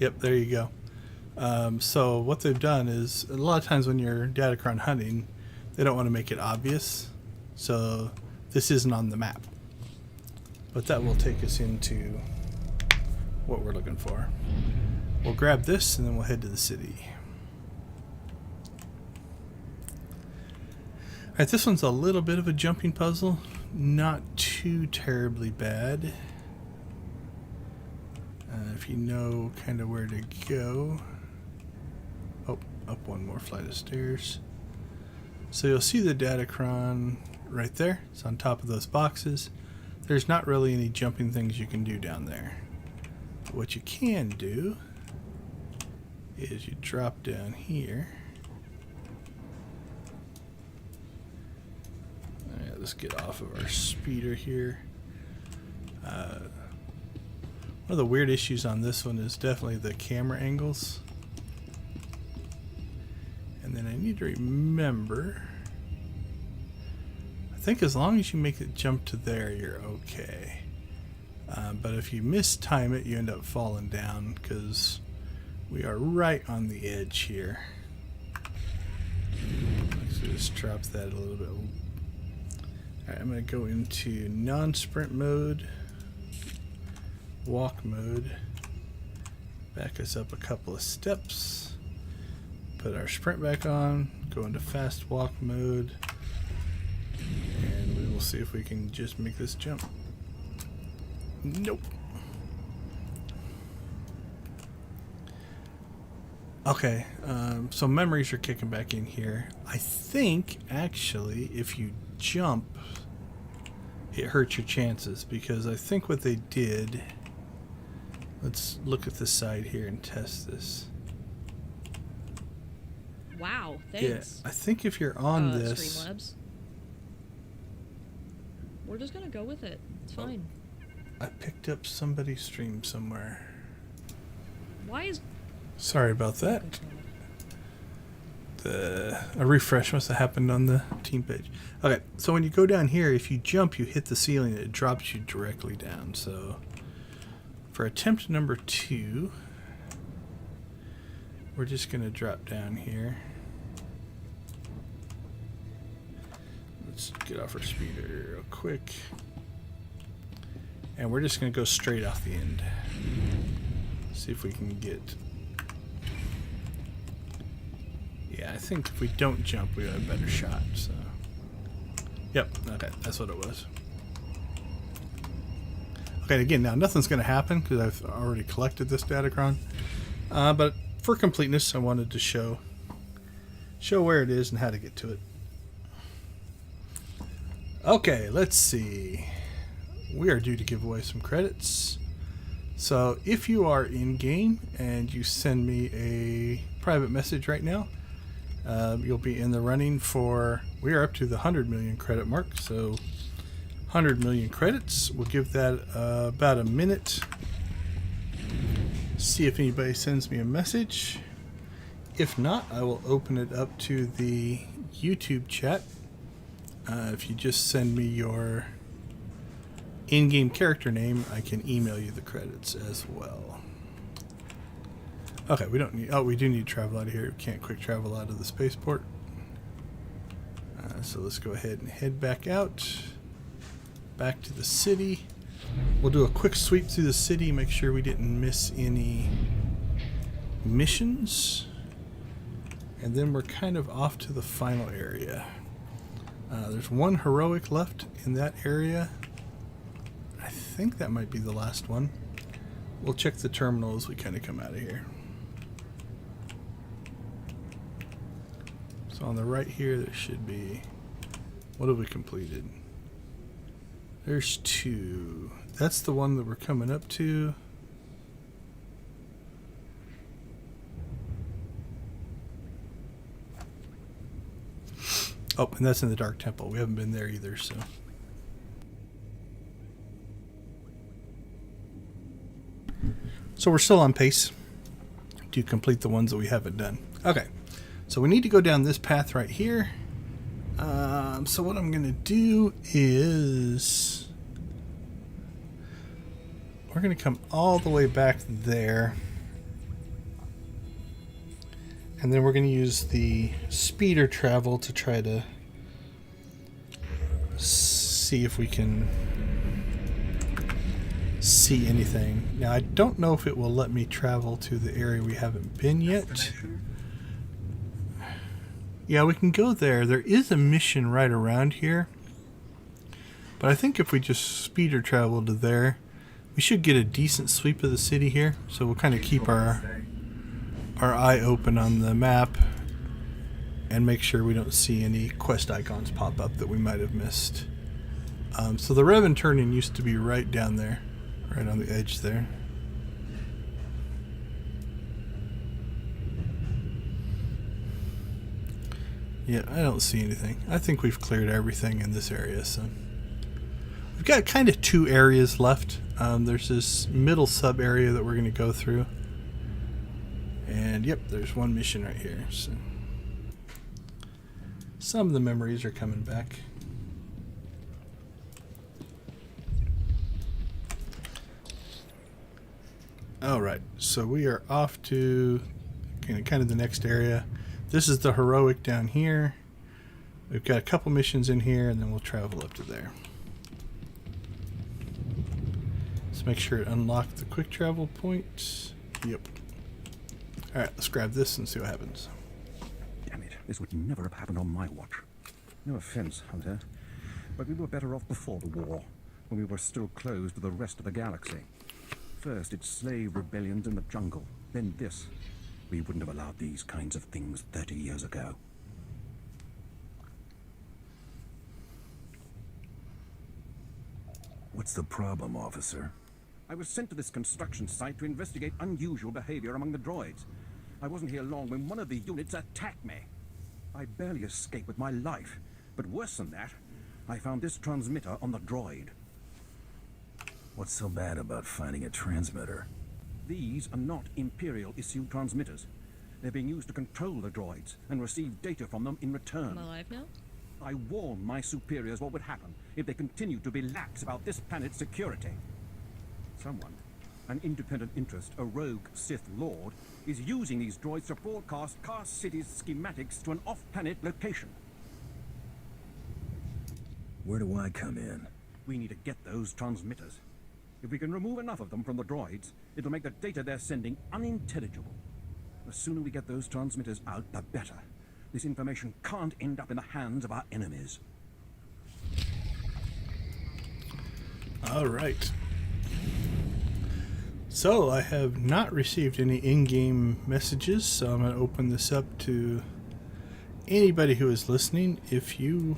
Yep, there you go. So what they've done is, a lot of times when you're Datacron hunting, they don't want to make it obvious. So this isn't on the map. But that will take us into what we're looking for. We'll grab this and then we'll head to the city. Alright, this one's a little bit of a jumping puzzle. Not too terribly bad. If you know kind of where to go. Oh, up one more flight of stairs. So you'll see the Datacron right there. It's on top of those boxes. There's not really any jumping things you can do down there. But what you can do is you drop down here. Alright, let's get off of our speeder here. One of the weird issues on this one is definitely the camera angles. And then I need to remember, I think as long as you make it jump to there, you're okay. But if you mistime it, you end up falling down because we are right on the edge here. Let's just drop that a little bit. Alright, I'm going to go into non-sprint mode, walk mode, back us up a couple of steps, put our sprint back on, go into fast walk mode, and we will see if we can just make this jump. Nope. Okay, so memories are kicking back in here. I think actually if you jump, it hurts your chances, because I think what they did, let's look at the side here and test this. Wow, thanks. Yeah, I think if you're on this, Streamlabs. We're just gonna go with it. It's fine. I picked up somebody's stream somewhere. Why is... Sorry about that. A refresh must have happened on the team page. Okay, so when you go down here, if you jump, you hit the ceiling, it drops you directly down. So for attempt number 2, we're just going to drop down here. Let's get off our speeder real quick. And we're just going to go straight off the end. See if we can get... Yeah, I think if we don't jump, we have a better shot, so... Yep, okay, that's what it was. Okay, again, now nothing's going to happen because I've already collected this Datacron. But for completeness, I wanted to show where it is and how to get to it. Okay, let's see. We are due to give away some credits. So if you are in-game and you send me a private message right now, you'll be in the running for, we are up to the 100 million credit mark, so 100 million credits. We'll give that about a minute. See if anybody sends me a message. If not, I will open it up to the YouTube chat. If you just send me your in-game character name, I can email you the credits as well. Okay, we don't need... Oh, we do need to travel out of here. We can't quick travel out of the spaceport. So let's go ahead and head back out. Back to the city. We'll do a quick sweep through the city, make sure we didn't miss any missions. And then we're kind of off to the final area. There's one heroic left in that area. I think that might be the last one. We'll check the terminal as we kind of come out of here. So on the right here, there should be... What have we completed? There's 2. That's the one that we're coming up to. Oh, and that's in the Dark Temple. We haven't been there either, so... So we're still on pace to complete the ones that we haven't done. Okay, so we need to go down this path right here. So what I'm going to do is... We're going to come all the way back there. And then we're going to use the speeder travel to try to see if we can see anything. Now, I don't know if it will let me travel to the area we haven't been yet. Yeah, we can go there. There is a mission right around here. But I think if we just speeder travel to there, we should get a decent sweep of the city here. So we'll kind of keep our eye open on the map and make sure we don't see any quest icons pop up that we might have missed. So the Revan turning used to be right down there, right on the edge there. Yeah, I don't see anything. I think we've cleared everything in this area, so we've got kind of two areas left. There's this middle sub area that we're going to go through, and yep, there's one mission right here. So some of the memories are coming back. Alright, so we are off to kind of the next area. This is the heroic down here. We've got a couple missions in here, and then we'll travel up to there. Let's make sure to unlock the quick travel point. Yep. Alright, let's grab this and see what happens. Damn it, this would never have happened on my watch. No offense, Hunter, but we were better off before the war, when we were still closed to the rest of the galaxy. First, it's slave rebellions in the jungle, then this. We wouldn't have allowed these kinds of things 30 years ago. What's the problem, officer? I was sent to this construction site to investigate unusual behavior among the droids. I wasn't here long when one of the units attacked me. I barely escaped with my life, but worse than that, I found this transmitter on the droid. What's so bad about finding a transmitter? These are not Imperial-issued transmitters. They're being used to control the droids and receive data from them in return. Am I alive now? I warned my superiors what would happen if they continued to be lax about this planet's security. Someone, an independent interest, a rogue Sith Lord, is using these droids to broadcast Kass City's schematics to an off-planet location. Where do I come in? We need to get those transmitters. If we can remove enough of them from the droids, it'll make the data they're sending unintelligible. The sooner we get those transmitters out, the better. This information can't end up in the hands of our enemies. All right. So I have not received any in-game messages, so I'm going to open this up to anybody who is listening. If you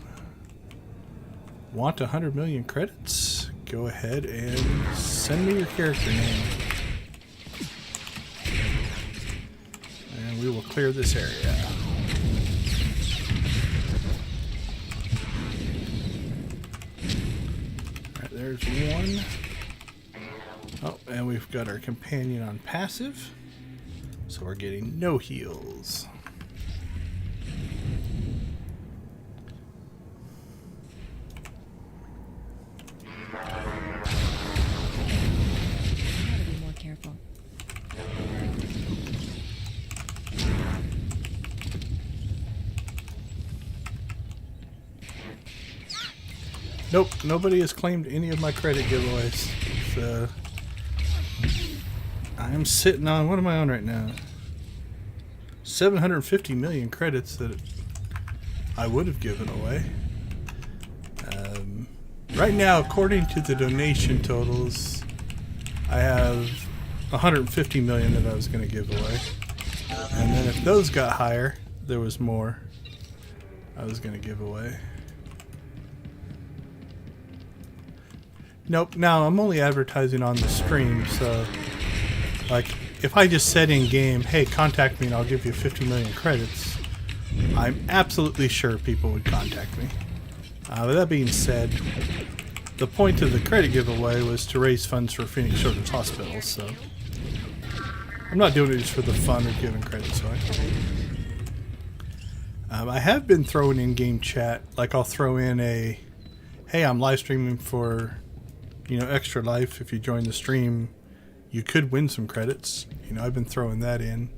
want 100 million credits, go ahead and send me your character name, and we will clear this area. Alright, there's one. Oh, and we've got our companion on passive, so we're getting no heals. Careful. Nope, nobody has claimed any of my credit giveaways. So I'm sitting on, what am I on right now? 750 million credits that I would have given away. Right now, according to the donation totals, I have 150 million that I was going to give away. And then if those got higher, there was more I was going to give away. Nope, now I'm only advertising on the stream, so like if I just said in game, hey, contact me and I'll give you 50 million credits, I'm absolutely sure people would contact me. With that being said, the point of the credit giveaway was to raise funds for Phoenix Children's Hospital, so I'm not doing it just for the fun of giving credits away. I have been throwing in game chat, like I'll throw in a, hey, I'm live streaming for, you know, Extra Life. If you join the stream, you could win some credits. You know, I've been throwing that in.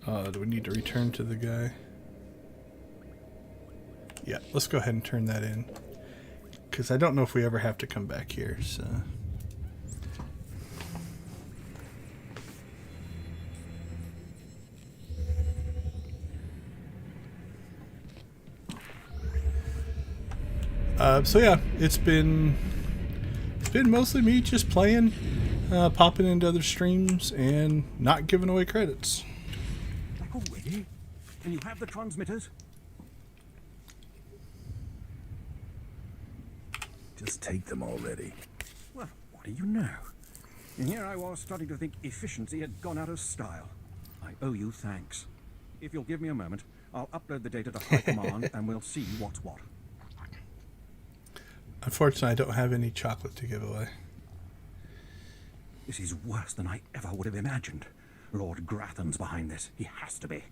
Do we need to return to the guy? Yeah, let's go ahead and turn that in. Because I don't know if we ever have to come back here, so... So yeah, it's been mostly me just playing, popping into other streams, and not giving away credits. Back already? Can you have the transmitters? Just take them already. Well, what do you know? And here I was starting to think efficiency had gone out of style. I owe you thanks. If you'll give me a moment, I'll upload the data to High Command and we'll see what's what. Unfortunately, I don't have any chocolate to give away. This is worse than I ever would have imagined. Lord Grathan's behind this. He has to be.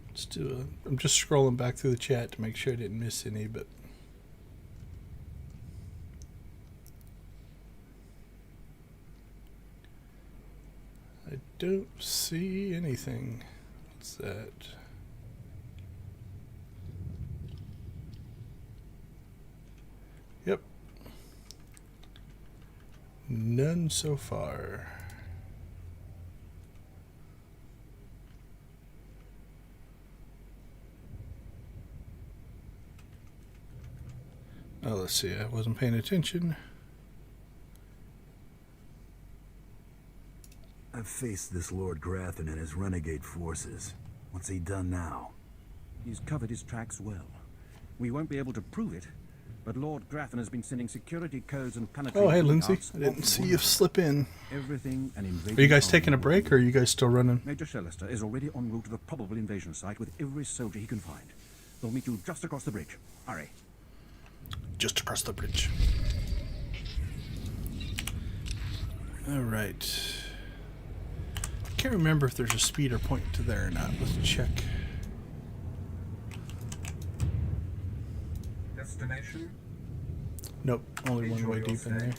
Let's do I'm just scrolling back through the chat to make sure I didn't miss any, but... I don't see anything. What's that? Yep. None so far. Oh, let's see. I wasn't paying attention. I've faced this Lord Grathan and his renegade forces. What's he done now? He's covered his tracks well. We won't be able to prove it, but Lord Grathan has been sending security codes and planetary... Oh, hey, Lindsay. I didn't see you slip in. Everything and invading... Are you guys taking a break, or are you guys still running? Major Shellister is already en route to the probable invasion site with every soldier he can find. They'll meet you just across the bridge. Hurry. Just across the bridge. All right. I can't remember if there's a speeder point to there or not. Let's check. Destination? Nope, only one way deep in there.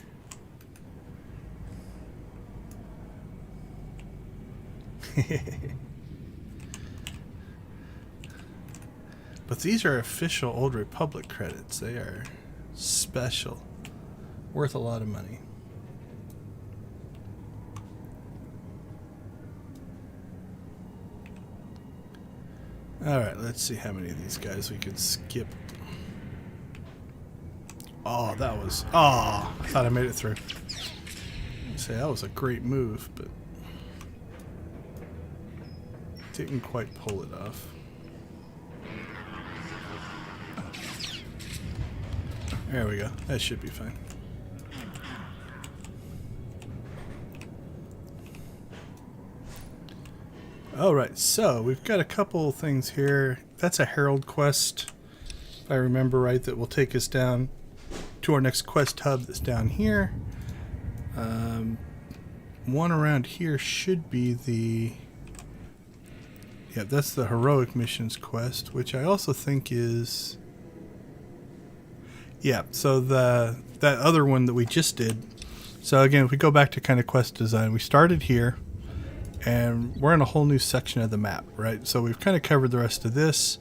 But these are official Old Republic credits. They are special. Worth a lot of money. Alright, let's see how many of these guys we could skip. Oh, that was... Oh, I thought I made it through. I'd say that was a great move, but... didn't quite pull it off. There we go. That should be fine. Alright, so we've got a couple things here. That's a Herald quest, if I remember right, that will take us down to our next quest hub that's down here. One around here should be the... Yeah, that's the Heroic Missions quest, which I also think is... Yeah, so that other one that we just did. So again, if we go back to kind of quest design, we started here, and we're in a whole new section of the map, right? So we've kind of covered the rest of this,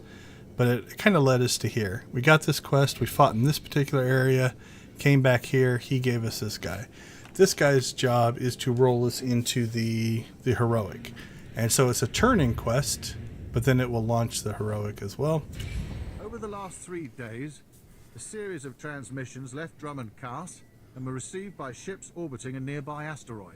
but it kind of led us to here. We got this quest, we fought in this particular area, came back here, he gave us this guy. This guy's job is to roll us into the Heroic. And so it's a turning quest, but then it will launch the Heroic as well. Over the last 3 days, a series of transmissions left Drommund Kass and were received by ships orbiting a nearby asteroid.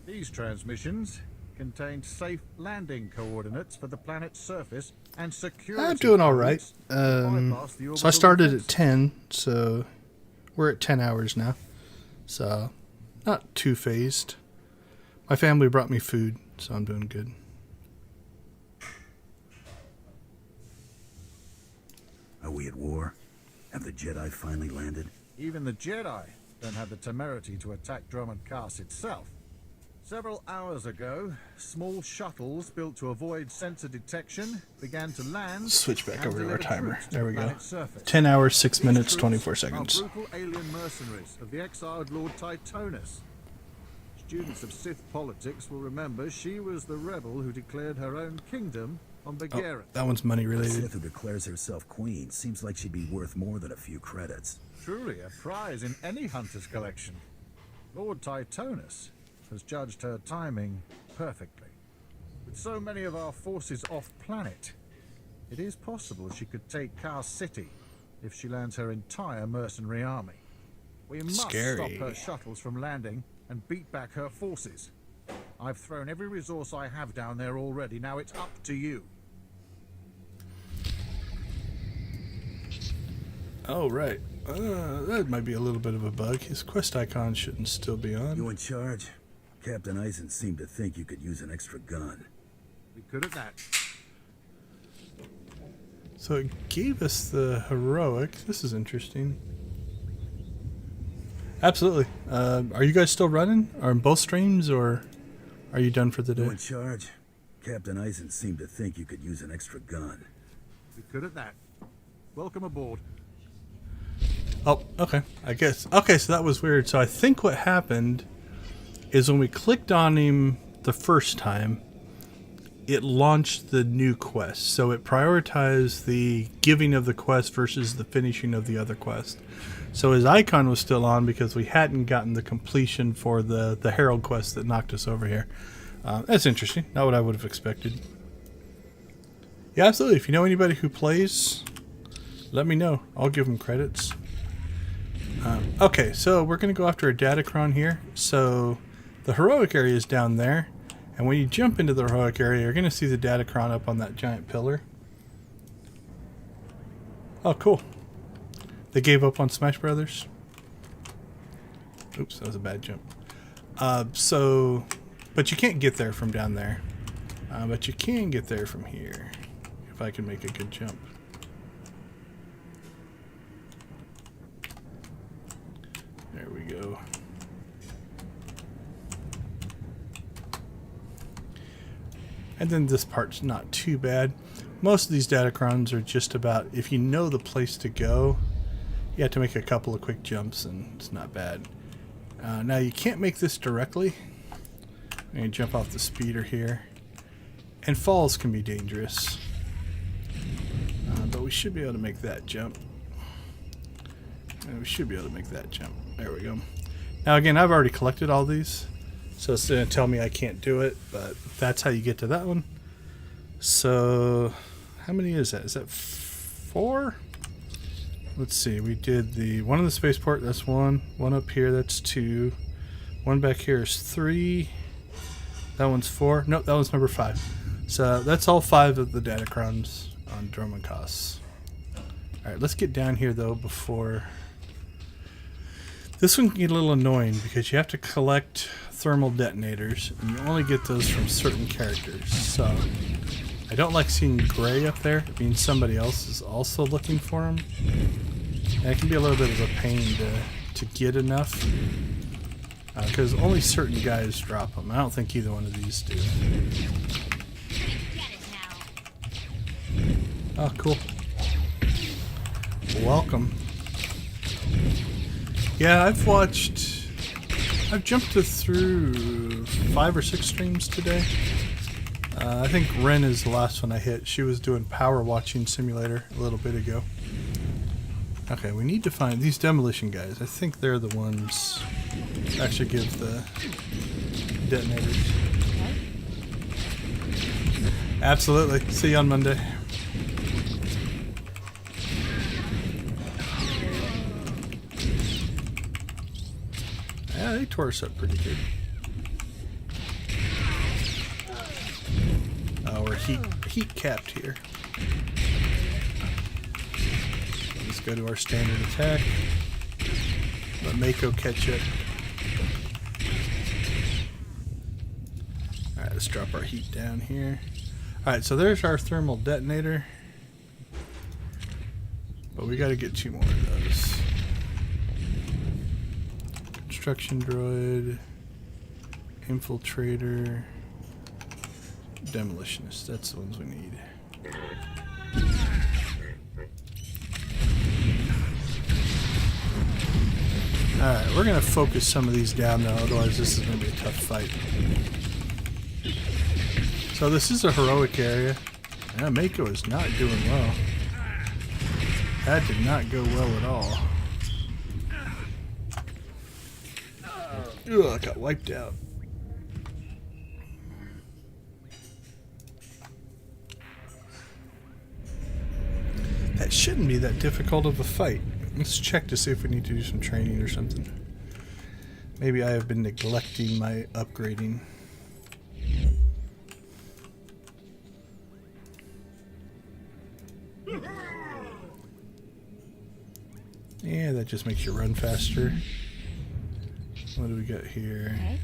These transmissions contained safe landing coordinates for the planet's surface and security. I'm doing all right. So I started at 10, so we're at 10 hours now. So not too phased. My family brought me food, so I'm doing good. Are we at war? Have the Jedi finally landed? Even the Jedi don't have the temerity to attack Drommund Kass itself. Several hours ago, small shuttles built to avoid sensor detection began to land. Switch back over to our timer. There we go. Surface. 10 hours, 6 minutes, 24 seconds. Are brutal alien mercenaries of the exiled Lord Titonus. Students of Sith politics will remember she was the rebel who declared her own kingdom on Bagheera. That one's money A related. Sith who declares herself queen seems like she'd be worth more than a few credits. Truly a prize in any hunter's collection. Lord Titonus has judged her timing perfectly. With so many of our forces off-planet, it is possible she could take Kass City if she lands her entire mercenary army. We must stop her shuttles from landing and beat back her forces. I've thrown every resource I have down there already. Now it's up to you. Oh, right. That might be a little bit of a bug. His quest icon shouldn't still be on. You in charge? Captain Eisen seemed to think you could use an extra gun. We could have that. So it gave us the heroic. This is interesting. Absolutely. Are you guys still running? Are in both streams, or are you done for the day? You in charge? Captain Eisen seemed to think you could use an extra gun. We could have that. Welcome aboard. Oh, okay. I guess. Okay, so that was weird. So I think what happened is when we clicked on him the first time, it launched the new quest. So it prioritized the giving of the quest versus the finishing of the other quest. So his icon was still on because we hadn't gotten the completion for the Herald quest that knocked us over here. That's interesting. Not what I would have expected. Yeah, absolutely. If you know anybody who plays, let me know. I'll give them credits. Okay, so we're going to go after a Datacron here. So the heroic area is down there. And when you jump into the heroic area, you're going to see the Datacron up on that giant pillar. Oh, cool. They gave up on Smash Brothers. Oops, that was a bad jump. But you can't get there from down there. But you can get there from here. If I can make a good jump. There we go. And then this part's not too bad. Most of these Datacrons are just about, if you know the place to go, you have to make a couple of quick jumps and it's not bad. Now you can't make this directly. I'm going to jump off the speeder here. And falls can be dangerous. But we should be able to make that jump. And we should be able to make that jump. There we go. Now again, I've already collected all these. So it's going to tell me I can't do it, but that's how you get to that one. So, how many is that? Is that 4? Let's see. We did the one in the spaceport. That's 1. One up here. That's 2. One back here is 3. That one's 4. Nope, that one's number 5. So that's all 5 of the Datacrons on Drommund Kass. All right, let's get down here though before. This one can get a little annoying because you have to collect thermal detonators, and you only get those from certain characters. So I don't like seeing gray up there. It means somebody else is also looking for them. And it can be a little bit of a pain to get enough. Because only certain guys drop them. I don't think either one of these do. Oh, cool. Welcome. Yeah, I've jumped through 5 or 6 streams today. I think Ren is the last one I hit. She was doing Power Watching Simulator a little bit ago. Okay, we need to find these demolition guys. I think they're the ones that actually give the detonators. Absolutely. See you on Monday. Yeah, they tore us up pretty good. Oh, we're heat capped here. Let's go to our standard attack. Let Mako catch it. Alright, let's drop our heat down here. Alright, so there's our thermal detonator. But we gotta get 2 more of those. Construction droid, infiltrator, demolitionist. That's the ones we need. Alright, we're going to focus some of these down though, otherwise this is going to be a tough fight. So this is a heroic area. Yeah, Mako is not doing well. That did not go well at all. Ugh, I got wiped out. That shouldn't be that difficult of a fight. Let's check to see if we need to do some training or something. Maybe I have been neglecting my upgrading. Yeah, that just makes you run faster. What do we got here? Okay.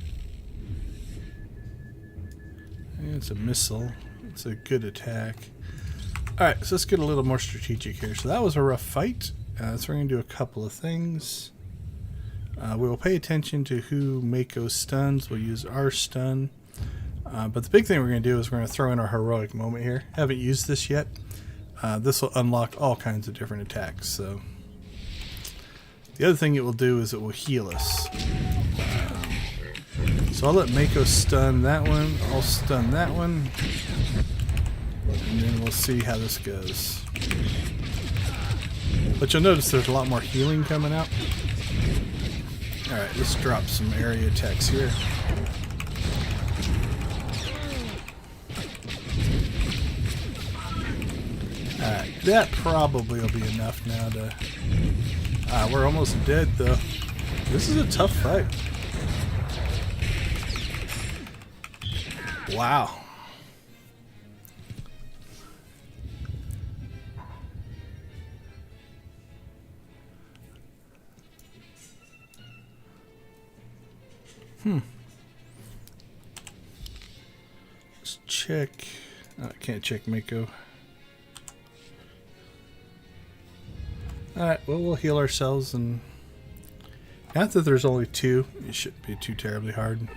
Yeah, it's a missile. It's a good attack. Alright, so let's get a little more strategic here. So that was a rough fight. So we're going to do a couple of things. We will pay attention to who Mako stuns. We'll use our stun. But the big thing we're going to do is we're going to throw in our heroic moment here. Haven't used this yet. This will unlock all kinds of different attacks. So the other thing it will do is it will heal us. So I'll let Mako stun that one. I'll stun that one. And then we'll see how this goes. But you'll notice there's a lot more healing coming out. Alright, let's drop some area attacks here. Alright, that probably will be enough now to... we're almost dead though. This is a tough fight. Wow. Let's check. Oh, I can't check Mako. Alright, well, we'll heal ourselves, and not that there's only two, it shouldn't be too terribly hard.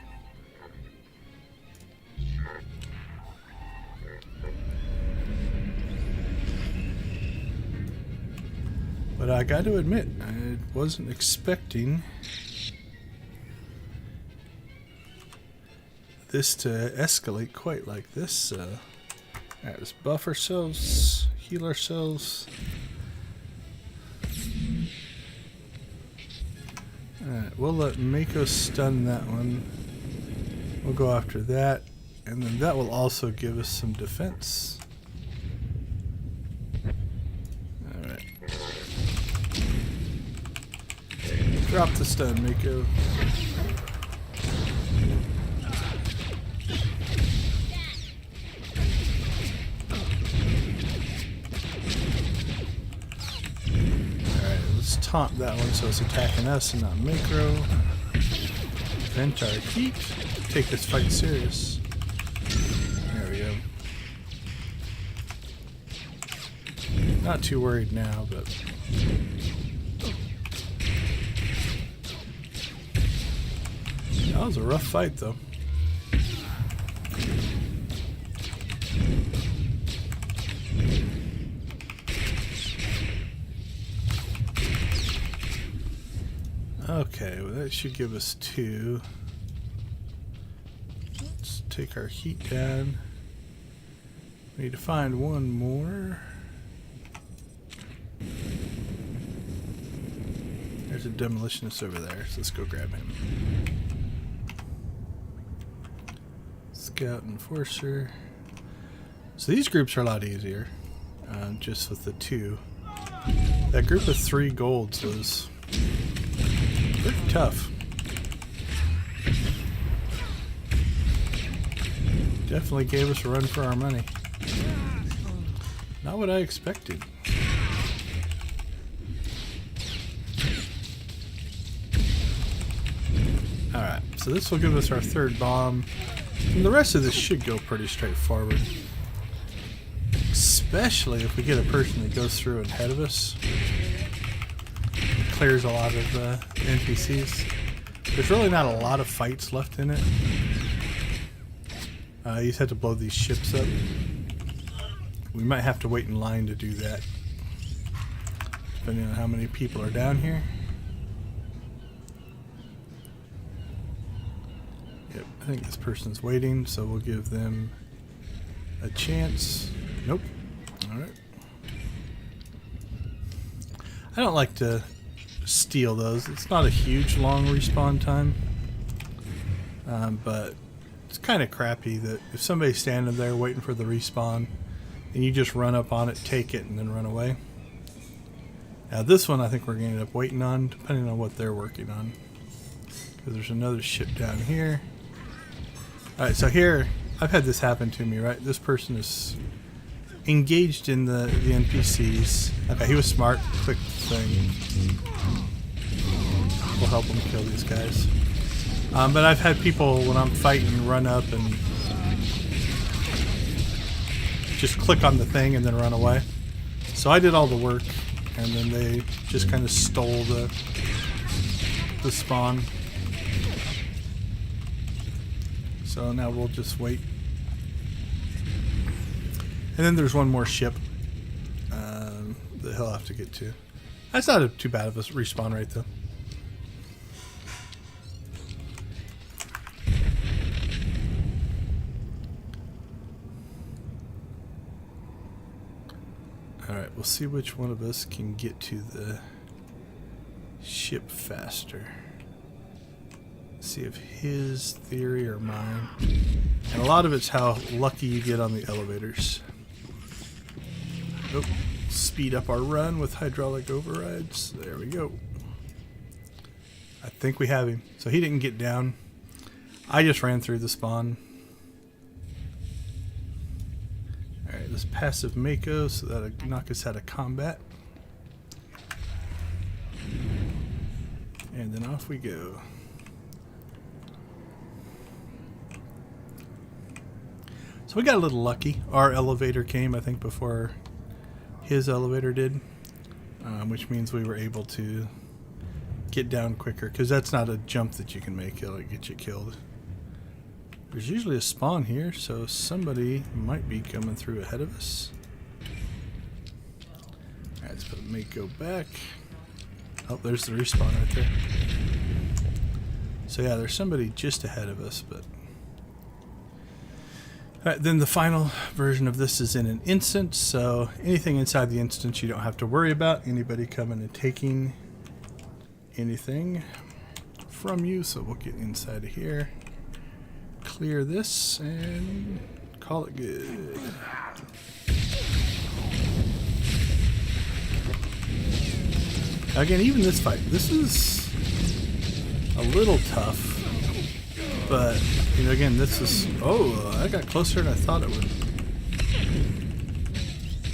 But I got to admit, I wasn't expecting this to escalate quite like this. Alright, let's buff ourselves, heal ourselves. Alright, we'll let Mako stun that one. We'll go after that, and then that will also give us some defense. Alright. Drop the stun, Mako. Taunt that one so it's attacking us and not Micro. Vent our heat. Take this fight serious. There we go. Not too worried now, but that was a rough fight though. Okay, well that should give us two. Let's take our heat down. We need to find one more. There's a demolitionist over there, so let's go grab him. Scout Enforcer. So these groups are a lot easier, just with the two. That group of 3 golds was pretty tough. Definitely gave us a run for our money. Not what I expected. Alright, so this will give us our 3rd bomb. And the rest of this should go pretty straightforward. Especially if we get a person that goes through ahead of us. Clears a lot of NPCs. There's really not a lot of fights left in it. You just have to blow these ships up. We might have to wait in line to do that, depending on how many people are down here. think this person's waiting, so we'll give them a chance. Nope. Alright. I don't like to steal those. It's not a huge long respawn time. But it's kind of crappy that if somebody's standing there waiting for the respawn and you just run up on it, take it, and then run away. Now this one I think we're going to end up waiting on, depending on what they're working on. Because there's another ship down here. Alright, so here, I've had this happen to me, right? This person is engaged in the NPCs. Okay, he was smart. Quick thing. We'll help him kill these guys. But I've had people, when I'm fighting, run up and just click on the thing and then run away. So I did all the work, and then they just kind of stole the spawn. So now we'll just wait. And then there's one more ship that he'll have to get to. That's not too bad of a respawn rate, though. Alright, we'll see which one of us can get to the ship faster. See if his theory or mine. And a lot of it's how lucky you get on the elevators. Oh, speed up our run with hydraulic overrides. There we go. I think we have him. So he didn't get down. I just ran through the spawn. Alright, let's passive Mako so that'll knock us out of combat. And then off we go. So we got a little lucky. Our elevator came, I think, before his elevator did, which means we were able to get down quicker, because that's not a jump that you can make. It'll get you killed. There's usually a spawn here, so somebody might be coming through ahead of us. Alright, let's put Mako back. Oh, there's the respawn right there. So yeah, there's somebody just ahead of us, but... Alright, then the final version of this is in an instance, so anything inside the instance you don't have to worry about. Anybody coming and taking anything from you, so we'll get inside of here. Clear this and call it good. Again, even this fight, this is a little tough, but you know, again, this is, oh, I got closer than I thought it would.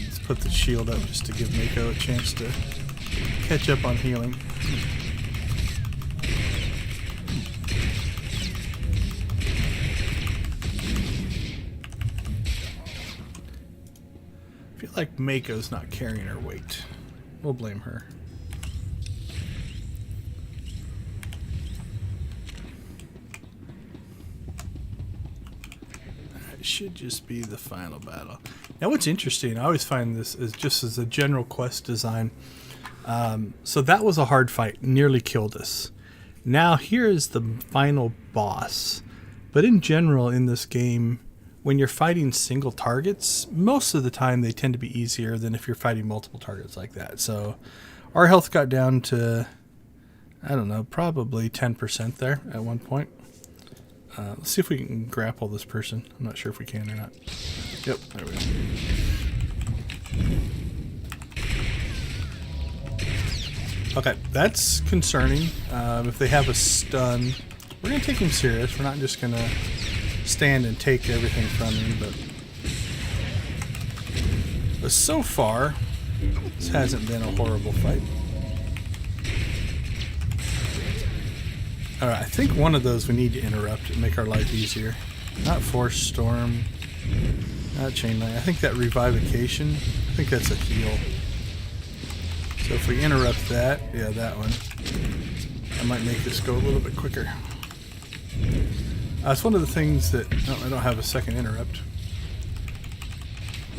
Let's put the shield up just to give Mako a chance to catch up on healing. I feel like Mako's not carrying her weight. We'll blame her. Should just be the final battle. Now what's interesting, I always find this is just as a general quest design. So that was a hard fight, nearly killed us. Now here is the final boss. But in general in this game, when you're fighting single targets, most of the time they tend to be easier than if you're fighting multiple targets like that. So our health got down to, I don't know, probably 10% there at one point. Let's see if we can grapple this person. I'm not sure if we can or not. Yep, there we go. Okay, that's concerning. If they have a stun, we're going to take him serious. We're not just going to stand and take everything from him. But so far, this hasn't been a horrible fight. Alright, I think one of those we need to interrupt and make our life easier. Not Force Storm. Not Chain Lightning. I think that Revivification. I think that's a heal. So if we interrupt that, yeah, that one, I might make this go a little bit quicker. It's one of the things that... Oh, I don't have a second interrupt.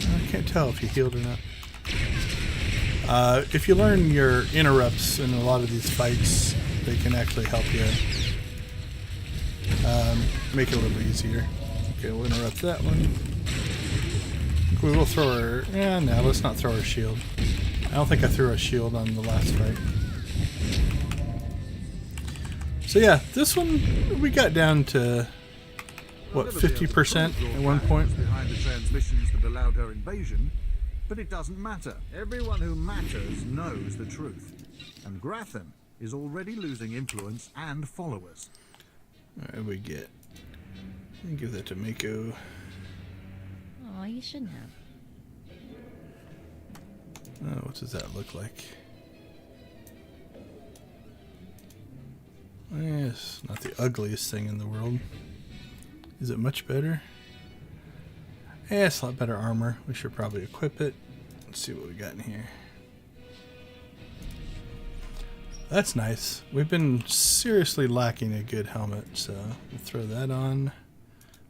I can't tell if you healed or not. If you learn your interrupts in a lot of these fights, they can actually help you Make it a little easier. Okay, we'll interrupt that one. We will throw her... no, let's not throw her shield. I don't think I threw a shield on the last fight. So yeah, this one we got down to, what, 50% at one point? Behind the transmissions that allowed her invasion, but it doesn't matter. Everyone who matters knows the truth. And Grafton is already losing influence and followers. Alright, we get... Let me give that to Mako. Oh, you shouldn't have. Oh, what does that look like? It's not the ugliest thing in the world. Is it much better? Yeah, it's a lot better armor. We should probably equip it. Let's see what we got in here. That's nice. We've been seriously lacking a good helmet, so we'll throw that on.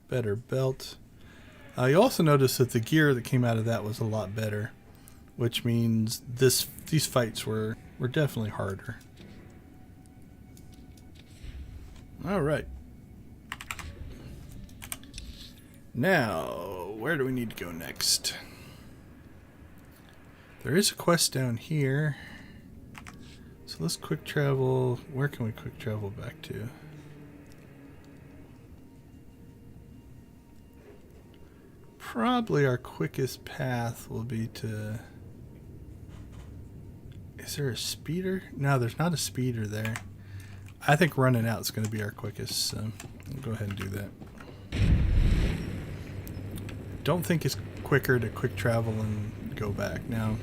Better belt. You also notice that the gear that came out of that was a lot better, which means these fights were definitely harder. Alright. Now, where do we need to go next? There is a quest down here. So let's quick travel. Where can we quick travel back to? Probably our quickest path will be to... Is there a speeder? No, there's not a speeder there. I think running out is going to be our quickest, so we'll go ahead and do that. Don't think it's quicker to quick travel and go back. Now,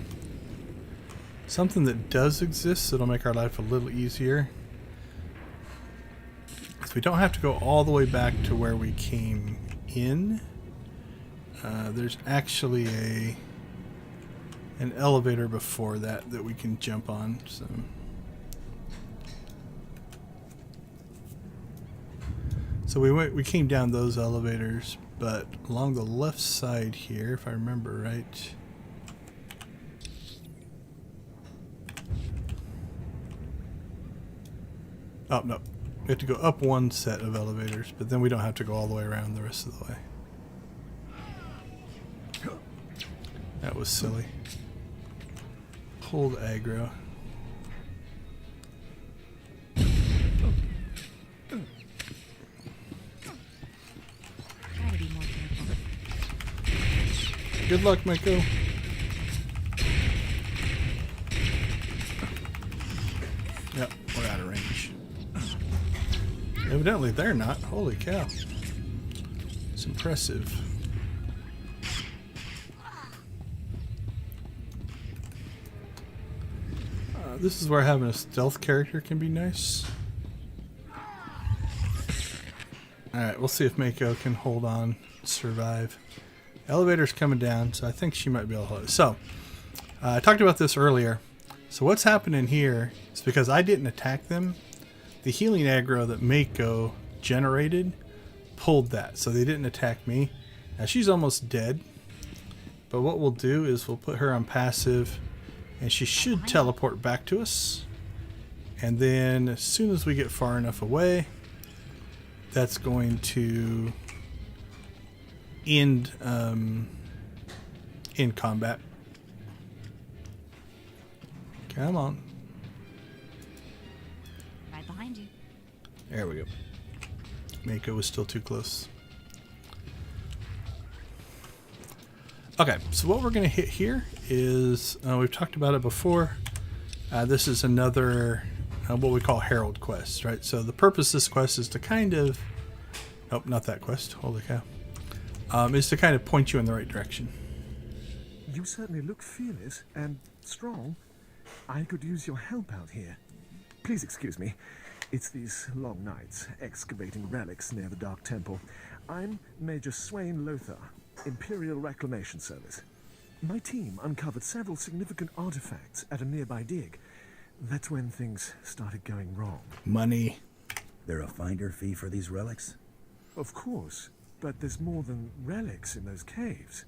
something that does exist that'll make our life a little easier is we don't have to go all the way back to where we came in. There's actually an elevator before that we can jump on. So we came down those elevators, but along the left side here, if I remember right. Oh no, we have to go up one set of elevators, but then we don't have to go all the way around the rest of the way. That was silly. Hold aggro. Try to be more careful. Good luck, Mako. Yep, we're out of range. Evidently they're not. Holy cow. It's impressive. This is where having a stealth character can be nice. Alright, we'll see if Mako can hold on, survive. Elevator's coming down, so I think she might be able to hold it. So, I talked about this earlier. So what's happening here is because I didn't attack them, the healing aggro that Mako generated pulled that, so they didn't attack me. Now she's almost dead, but what we'll do is we'll put her on passive, and she should teleport back to us. And then as soon as we get far enough away, that's going to end in combat. Come on. Right behind you. There we go. Mako was still too close. Okay, so what we're going to hit here is, we've talked about it before, this is another, what we call Herald quest, right? So the purpose of this quest is to kind of, nope, not that quest, holy cow, is to kind of point you in the right direction. You certainly look fearless and strong. I could use your help out here. Please excuse me. It's these long nights, excavating relics near the Dark Temple. I'm Major Swain Lothar, Imperial Reclamation Service. My team uncovered several significant artifacts at a nearby dig. That's when things started going wrong. Money. There a finder fee for these relics? Of course, but there's more than relics in those caves.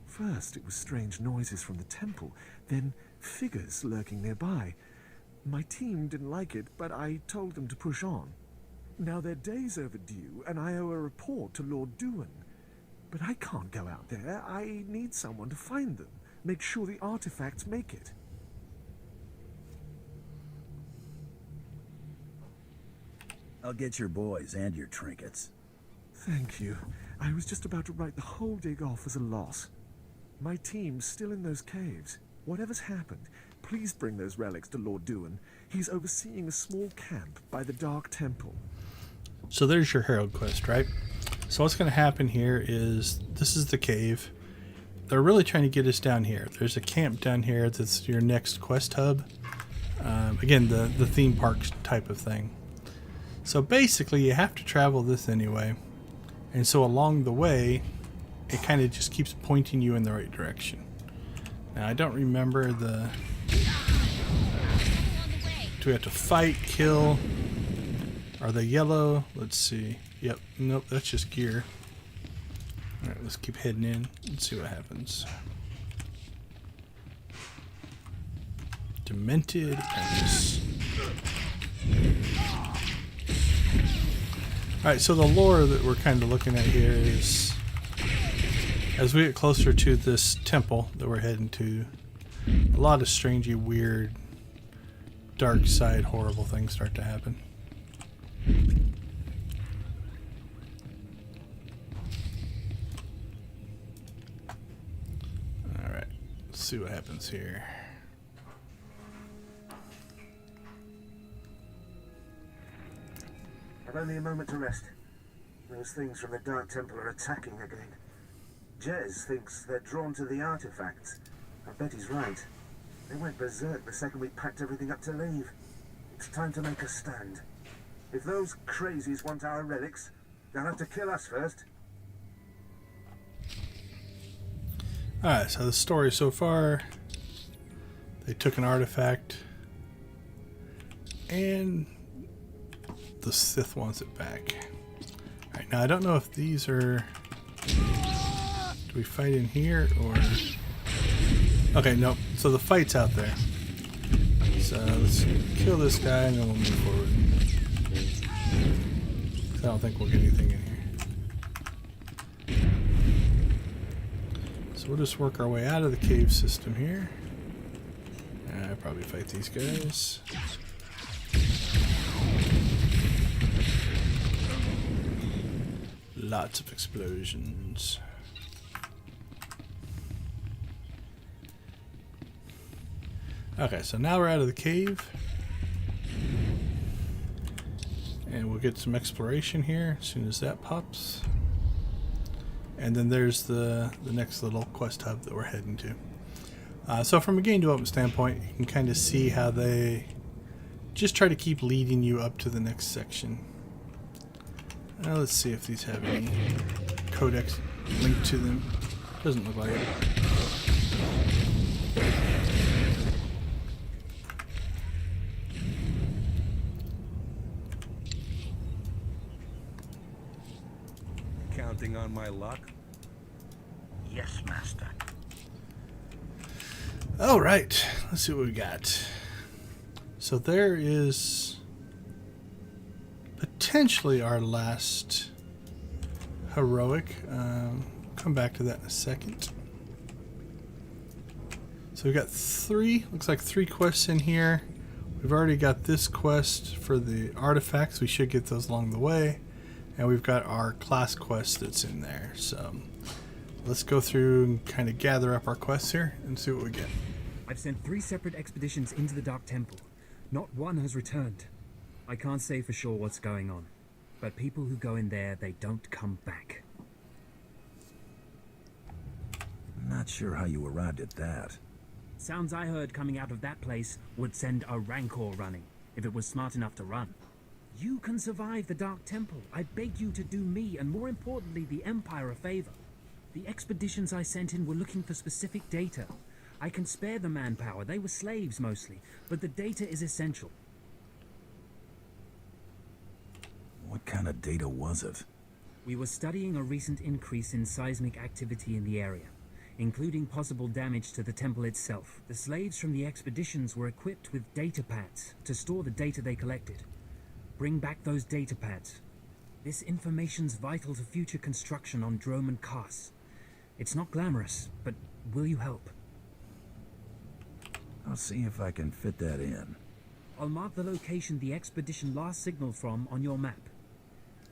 First, it was strange noises from the temple, then figures lurking nearby. My team didn't like it, but I told them to push on. Now they're days overdue, and I owe a report to Lord Duan. But I can't go out there. I need someone to find them. Make sure the artifacts make it. I'll get your boys and your trinkets. Thank you. I was just about to write the whole dig off as a loss. My team's still in those caves. Whatever's happened, please bring those relics to Lord Duan. He's overseeing a small camp by the Dark Temple. So there's your Herald quest, right? So what's going to happen here is, this is the cave. They're really trying to get us down here. There's a camp down here that's your next quest hub. Again, the theme parks type of thing. So basically you have to travel this anyway. And so along the way, it kind of just keeps pointing you in the right direction. Now I don't remember the... Do we have to fight, kill? Are they yellow? Let's see. Yep. Nope, that's just gear. Alright, let's keep heading in and see what happens. Demented Apprentice. Alright, so the lore that we're kind of looking at here is, as we get closer to this temple that we're heading to, a lot of strangely weird, dark side, horrible things start to happen. Alright, let's see what happens here. I've only a moment to rest. Those things from the Dark Temple are attacking again. Jez thinks they're drawn to the artifacts. I bet he's right. They went berserk the second we packed everything up to leave. It's time to make a stand. If those crazies want our relics, they'll have to kill us first. Alright, so the story so far, they took an artifact and the Sith wants it back. Alright, now I don't know if these are... Do we fight in here or... Okay, nope. So the fight's out there. So let's kill this guy and then we'll move forward. I don't think we'll get anything in here. So we'll just work our way out of the cave system here. I'll probably fight these guys. Lots of explosions. Okay, so now we're out of the cave. And we'll get some exploration here as soon as that pops. And then there's the next little quest hub that we're heading to. So from a game development standpoint, you can kind of see how they just try to keep leading you up to the next section. Now let's see if these have any codex linked to them. Doesn't look like it. Counting on my luck? Yes, Master. All right, let's see what we got. So there is potentially our last heroic. Come back to that in a second. So we've got looks like three quests in here. We've already got this quest for the artifacts. We should get those along the way. And we've got our class quest that's in there. So let's go through and kind of gather up our quests here and see what we get. I've sent 3 separate expeditions into the Dark Temple. Not one has returned. I can't say for sure what's going on, but people who go in there, they don't come back. Not sure how you arrived at that. Sounds I heard coming out of that place would send a Rancor running, if it was smart enough to run. You can survive the Dark Temple. I beg you to do me, and more importantly, the Empire a favor. The expeditions I sent in were looking for specific data. I can spare the manpower. They were slaves mostly, but the data is essential. What kind of data was it? We were studying a recent increase in seismic activity in the area, including possible damage to the temple itself. The slaves from the expeditions were equipped with data pads to store the data they collected. bring back those data pads. This information's vital to future construction on Drommund Kass. It's not glamorous, but will you help? I'll see if I can fit that in. I'll mark the location the expedition last signaled from on your map.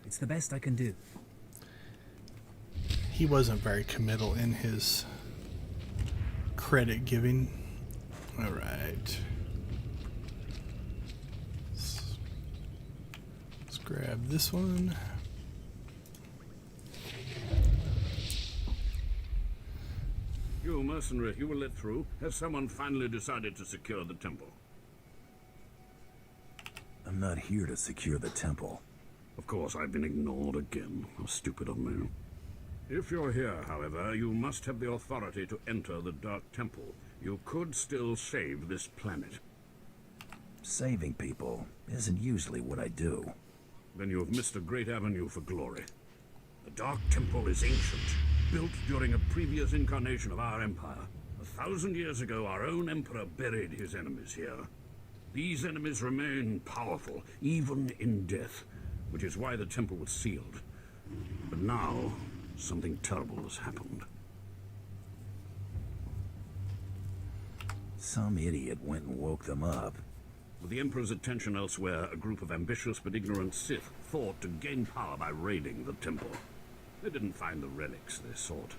It's the best I can do. He wasn't very committal in his credit giving. All right. Let's grab this one. You mercenary, you were let through. Has someone finally decided to secure the temple? I'm not here to secure the temple. Of course, I've been ignored again. How stupid of me. If you're here, however, you must have the authority to enter the Dark Temple. You could still save this planet. Saving people isn't usually what I do. Then you have missed a great avenue for glory. The Dark Temple is ancient, built during a previous incarnation of our empire. 1,000 years ago, our own emperor buried his enemies here. These enemies remain powerful, even in death, which is why the temple was sealed. But now, something terrible has happened. Some idiot went and woke them up. With the Emperor's attention elsewhere, a group of ambitious but ignorant Sith thought to gain power by raiding the temple. They didn't find the relics they sought.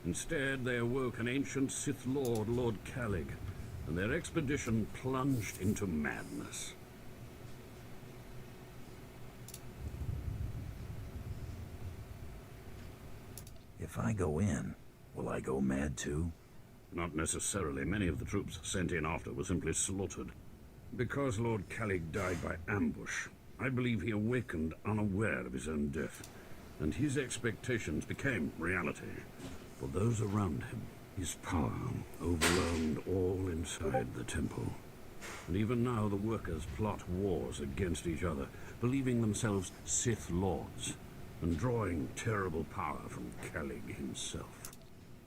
Instead, they awoke an ancient Sith Lord, Lord Kalig, and their expedition plunged into madness. If I go in, will I go mad too? Not necessarily. Many of the troops sent in after were simply slaughtered. Because Lord Kalig died by ambush, I believe he awakened unaware of his own death, and his expectations became reality. For those around him, his power overwhelmed all inside the temple. And even now the workers plot wars against each other, believing themselves Sith Lords, and drawing terrible power from Kalig himself.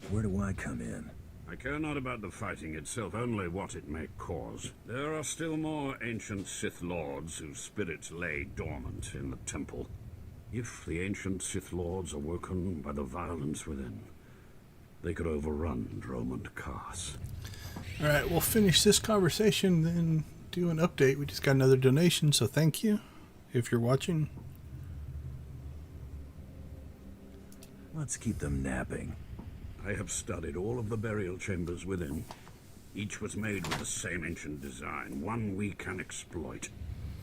Where do I come in? I care not about the fighting itself, only what it may cause. There are still more ancient Sith Lords whose spirits lay dormant in the temple. If the ancient Sith Lords are woken by the violence within, they could overrun Drommund Kass. Alright, we'll finish this conversation, then do an update. We just got another donation, so thank you if you're watching. Let's keep them napping. I have studied all of the burial chambers within. Each was made with the same ancient design, one we can exploit.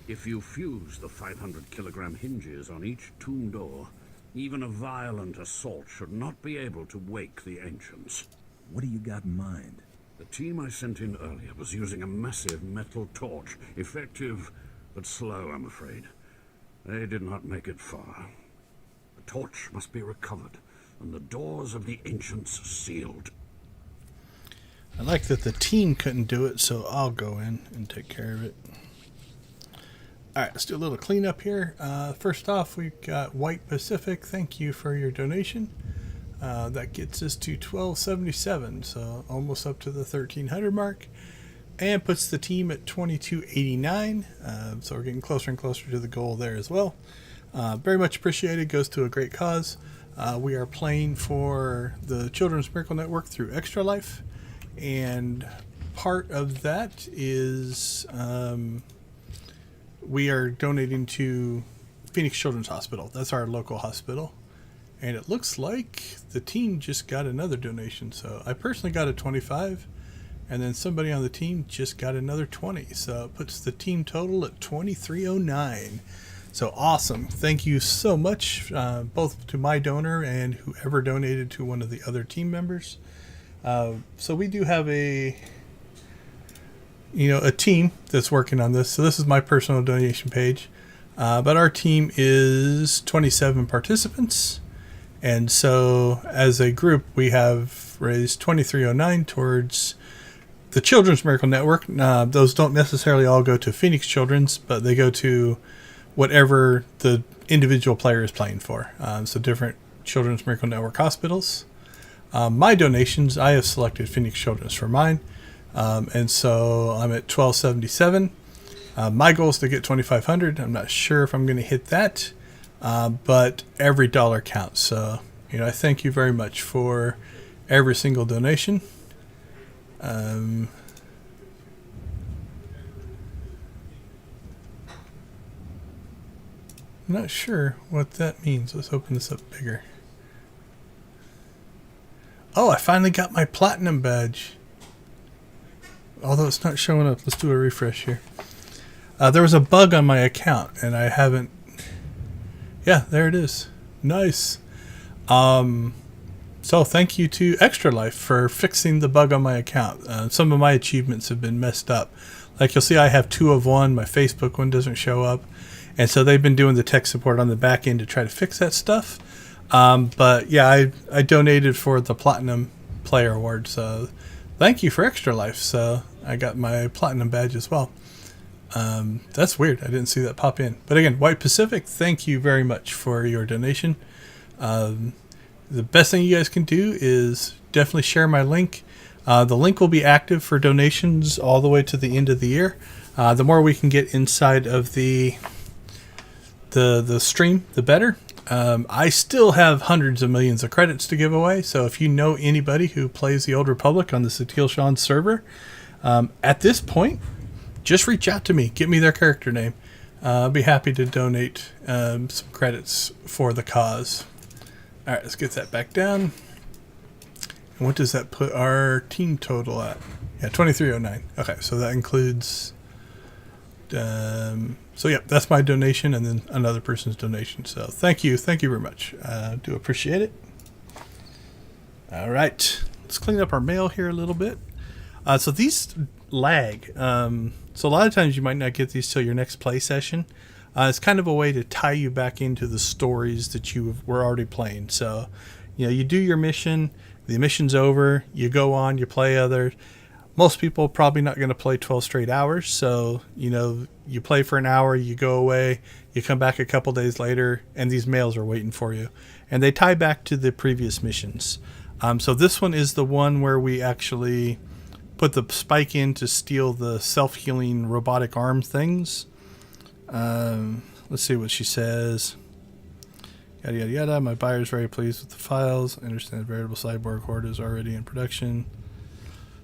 If you fuse the 500-kilogram hinges on each tomb door, even a violent assault should not be able to wake the ancients. What do you got in mind? The team I sent in earlier was using a massive metal torch. Effective, but slow, I'm afraid. They did not make it far. The torch must be recovered, and the doors of the ancients sealed. I like that the team couldn't do it, so I'll go in and take care of it. Alright, let's do a little cleanup here. First off, we've got White Pacific. Thank you for your donation. That gets us to 1277, so almost up to the 1300 mark. And puts the team at 2289. So we're getting closer and closer to the goal there as well. Very much appreciated. Goes to a great cause. We are playing for the Children's Miracle Network through Extra Life, and part of that is we are donating to Phoenix Children's Hospital. That's our local hospital, and it looks like the team just got another donation. So I personally got a 25, and then somebody on the team just got another 20, so it puts the team total at 2309. So awesome. Thank you so much, both to my donor and whoever donated to one of the other team members. So we do have a team that's working on this. So this is my personal donation page. But our team is 27 participants. And so as a group, we have raised 2309 towards the Children's Miracle Network. Those don't necessarily all go to Phoenix Children's, but they go to whatever the individual player is playing for. So different Children's Miracle Network hospitals. My donations, I have selected Phoenix Children's for mine. And so I'm at 1277. My goal is to get 2,500. I'm not sure if I'm going to hit that, but every dollar counts. So, you know, I thank you very much for every single donation. I'm not sure what that means. Let's open this up bigger. Oh, I finally got my platinum badge. Although it's not showing up. Let's do a refresh here. There was a bug on my account, and I haven't... Yeah, there it is. Nice. So thank you to Extra Life for fixing the bug on my account. Some of my achievements have been messed up. Like you'll see I have 2 of one. My Facebook one doesn't show up. And so they've been doing the tech support on the back end to try to fix that stuff. But yeah, I donated for the Platinum Player Award. So thank you for Extra Life. So I got my Platinum badge as well. That's weird. I didn't see that pop in. But again, White Pacific, thank you very much for your donation. The best thing you guys can do is definitely share my link. The link will be active for donations all the way to the end of the year. The more we can get inside of the stream, the better. I still have hundreds of millions of credits to give away. So if you know anybody who plays the Old Republic on the Satil Shan server, at this point, just reach out to me. Give me their character name. I'll be happy to donate some credits for the cause. All right, let's get that back down. And what does that put our team total at? Yeah, 2309. Okay, so that includes... so yeah, that's my donation and then another person's donation. So thank you very much. Do appreciate it. All right, let's clean up our mail here a little bit. So these lag. So a lot of times you might not get these till your next play session. It's kind of a way to tie you back into the stories that you were already playing. So, you know, you do your mission, the mission's over, you go on, you play others. Most people probably not going to play 12 straight hours. So, you know, you play for an hour, you go away, you come back a couple days later, and these mails are waiting for you. And they tie back to the previous missions. So this one is the one where we actually put the spike in to steal the self-healing robotic arm things. Let's see what she says. Yada, yada, yada. My buyer is very pleased with the files. I understand the variable cyborg horde is already in production.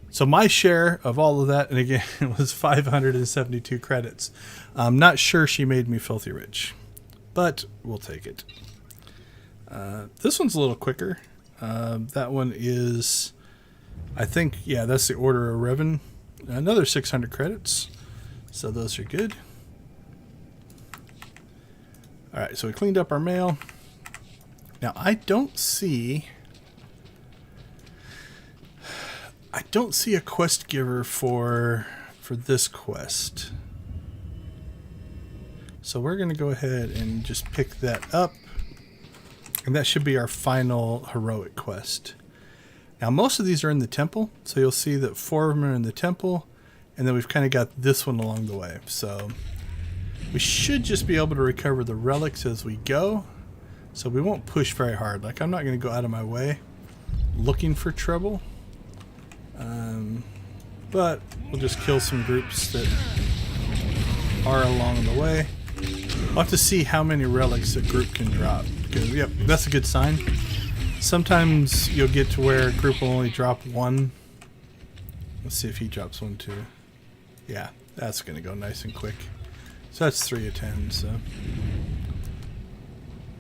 So my share of all of that, and again, it was 572 credits. I'm not sure she made me filthy rich, but we'll take it. This one's a little quicker. That one is... I think, yeah, that's the Order of Revan. Another 600 credits. So those are good. All right, so we cleaned up our mail. Now, I don't see a quest giver for this quest. So we're going to go ahead and just pick that up. And that should be our final heroic quest. Now, most of these are in the temple, so you'll see that 4 of them are in the temple, and then we've kind of got this one along the way. So we should just be able to recover the relics as we go, so we won't push very hard. Like, I'm not going to go out of my way looking for trouble, but we'll just kill some groups that are along the way. We'll have to see how many relics a group can drop, because, yep, that's a good sign. Sometimes you'll get to where a group will only drop 1. Let's see if he drops 1 too. Yeah, that's going to go nice and quick. So that's 3 of 10, so...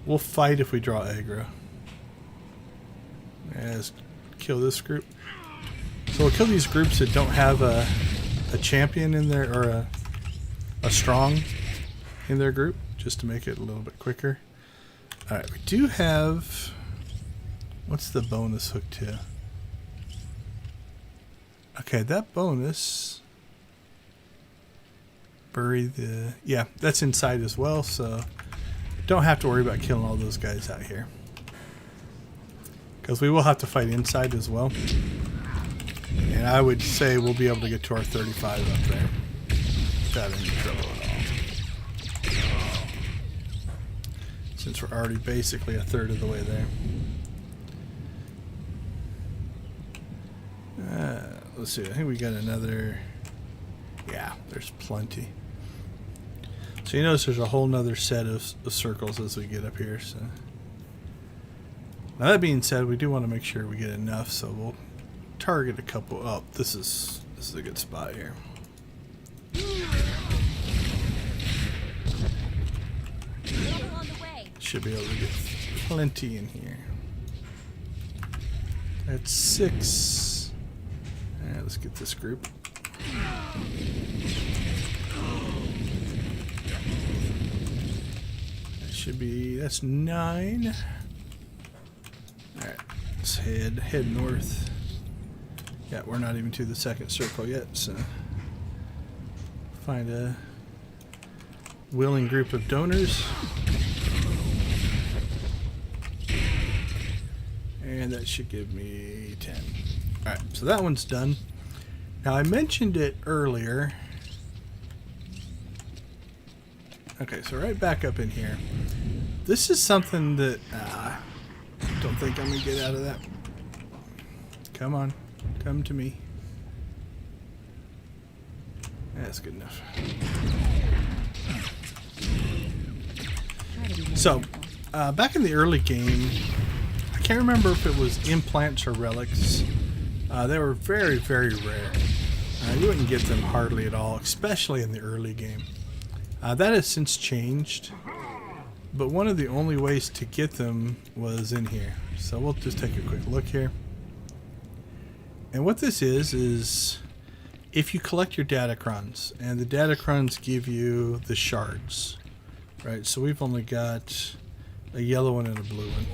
We'll fight if we draw aggro. Let's kill this group. So we'll kill these groups that don't have a champion in there, or a strong in their group, just to make it a little bit quicker. Alright, we do have... What's the bonus hook to? Okay, that bonus... Bury the... Yeah, that's inside as well, so... Don't have to worry about killing all those guys out here. Because we will have to fight inside as well. And I would say we'll be able to get to our 35 up there without any trouble at all. Since we're already basically a third of the way there. Let's see, I think we got another... Yeah, there's plenty. So you notice there's a whole nother set of circles as we get up here. So now that being said, we do want to make sure we get enough, so we'll target a couple. Oh, this is a good spot here. Should be able to get plenty in here. That's 6. Alright, let's get this group. That should be, that's 9. Alright, let's head north. Yeah, we're not even to the second circle yet, so find a willing group of donors. And that should give me 10. Alright, so that one's done. Now, I mentioned it earlier. Okay, so right back up in here. This is something that... don't think I'm going to get out of that. Come on. Come to me. That's good enough. So, back in the early game... I can't remember if it was implants or relics. They were very, very rare. You wouldn't get them hardly at all, especially in the early game. That has since changed, but one of the only ways to get them was in here. So we'll just take a quick look here. And what this is if you collect your datacrons, and the datacrons give you the shards, right? So we've only got a yellow one and a blue one.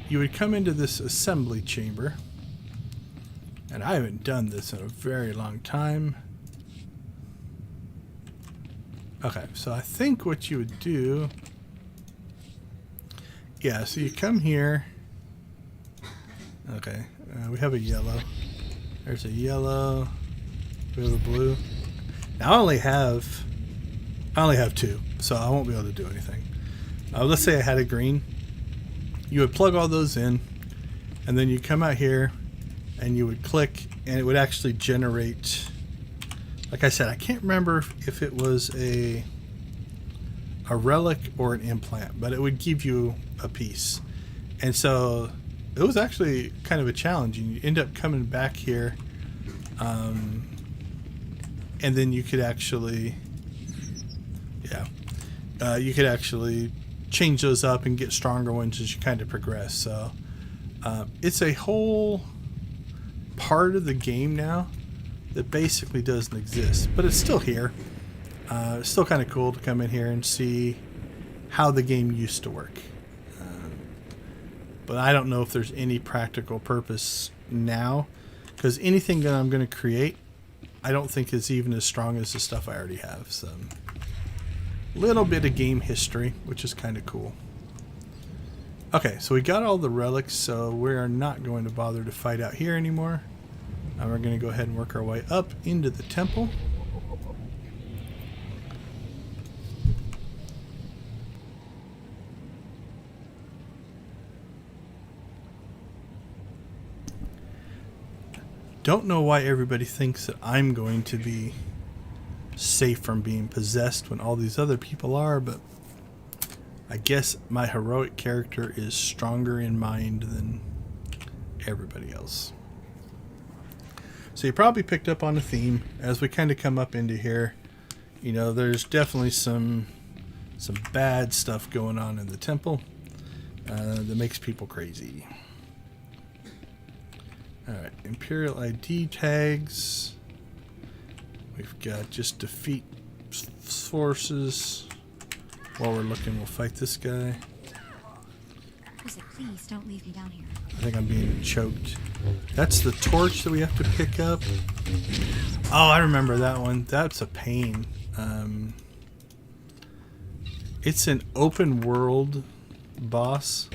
You would come into this assembly chamber, and I haven't done this in a very long time. Okay, so I think what you would do, yeah, so you come here. Okay, we have a yellow. There's a yellow. We have a blue. Now I only have 2, so I won't be able to do anything. Let's say I had a green. You would plug all those in, and then you come out here and you would click, and it would actually generate, like I said, I can't remember if it was a relic or an implant, but it would give you a piece. And so it was actually kind of a challenge. You end up coming back here, and then you could actually, you could actually change those up and get stronger ones as you kind of progress. So it's a whole part of the game now that basically doesn't exist, but it's still here. It's still kind of cool to come in here and see how the game used to work. But I don't know if there's any practical purpose now, because anything that I'm going to create, I don't think is even as strong as the stuff I already have. So little bit of game history, which is kind of cool. Okay, so we got all the relics, so we are not going to bother to fight out here anymore. We're going to go ahead and work our way up into the temple. Don't know why everybody thinks that I'm going to be safe from being possessed when all these other people are, but I guess my heroic character is stronger in mind than everybody else. So you probably picked up on the theme as we kind of come up into here. You know, there's definitely some bad stuff going on in the temple that makes people crazy. Alright, Imperial ID tags. We've got just defeat forces. While we're looking, we'll fight this guy. Please don't leave me down here. I think I'm being choked. That's the torch that we have to pick up. Oh, I remember that one. That's a pain. It's an open world boss,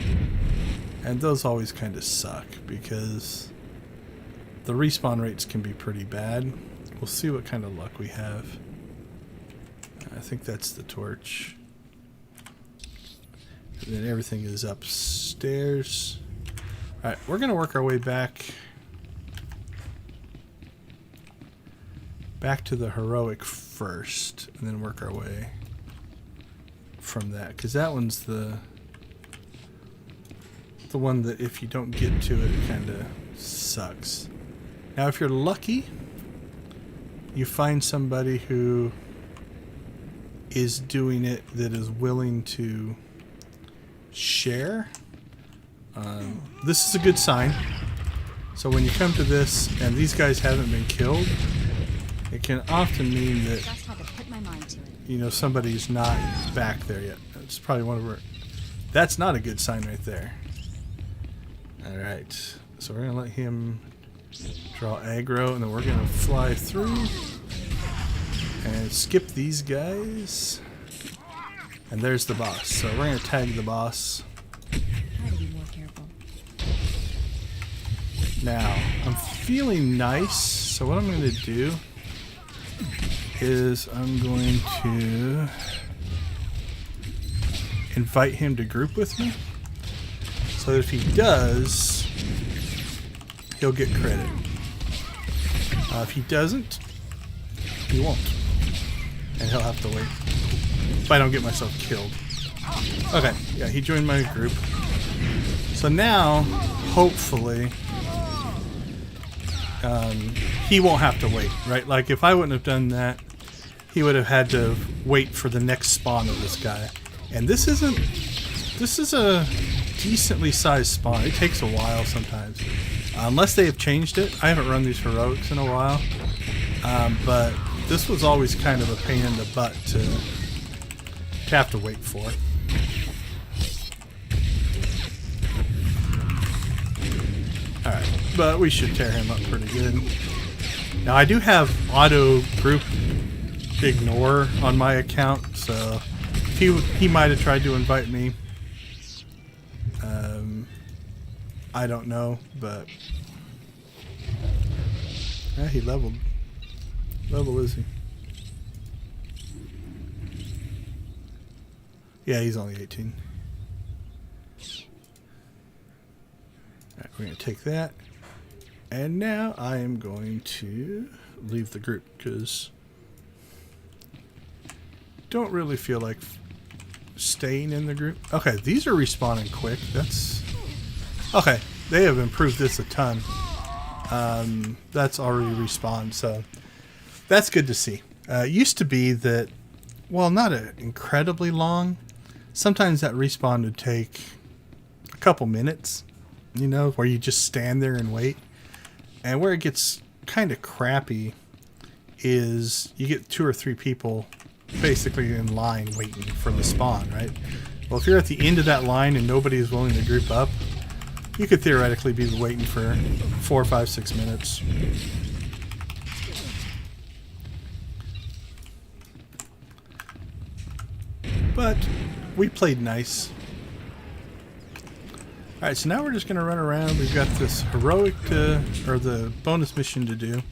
and those always kind of suck because the respawn rates can be pretty bad. We'll see what kind of luck we have. I think that's the torch. And then everything is upstairs. Alright, we're going to work our way back. back to the heroic first, and then work our way from that, because that one's the one that if you don't get to it, it kind of sucks. Now, if you're lucky, you find somebody who is doing it that is willing to share. This is a good sign. So when you come to this and these guys haven't been killed, it can often mean that, you know, somebody's not back there yet. It's probably one of our... That's not a good sign right there. Alright, so we're going to let him draw aggro, and then we're going to fly through and skip these guys. And there's the boss. So we're going to tag the boss. Try to be more careful. Now, I'm feeling nice, so what I'm going to do is I'm going to invite him to group with me. So that if he does, he'll get credit. If he doesn't, he won't. And he'll have to wait. If I don't get myself killed. Okay, yeah, he joined my group. So now, hopefully, he won't have to wait, right? Like, if I wouldn't have done that, he would have had to wait for the next spawn of this guy. And this is a decently sized spawn. It takes a while sometimes. Unless they have changed it. I haven't run these heroics in a while. But this was always kind of a pain in the butt to have to wait for. Alright, but we should tear him up pretty good. Now I do have auto group ignore on my account, so he might have tried to invite me. I don't know, but yeah, he leveled. Level is he? Yeah, he's only 18. Alright, we're going to take that. And now I am going to leave the group because don't really feel like staying in the group. Okay, these are respawning quick. That's okay. They have improved this a ton. That's already respawned, so that's good to see. It used to be that, well, not incredibly long. Sometimes that respawn would take a couple minutes, you know, where you just stand there and wait. And where it gets kind of crappy is you get 2 or 3 people basically in line waiting for the spawn, right? Well, if you're at the end of that line and nobody is willing to group up, you could theoretically be waiting for 4, 5, 6 minutes. But we played nice. Alright, so now we're just going to run around. We've got this heroic, or the bonus mission to do.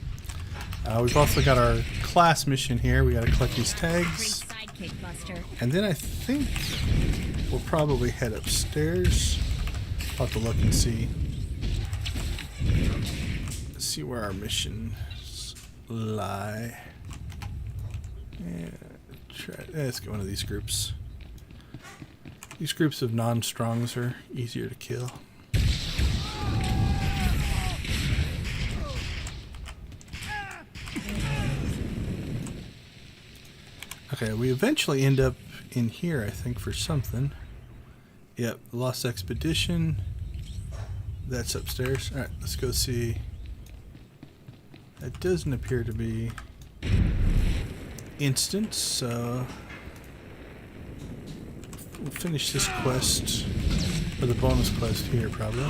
We've also got our class mission here. We got to collect these tags. And then I think we'll probably head upstairs. I'll have to look and see. Let's see where our missions lie. Yeah, let's go into these groups. These groups of non-strongs are easier to kill. Okay, we eventually end up in here, I think, for something. Yep, Lost Expedition. That's upstairs. Alright, let's go see. That doesn't appear to be instant, so we'll finish this quest, or the bonus quest here, probably.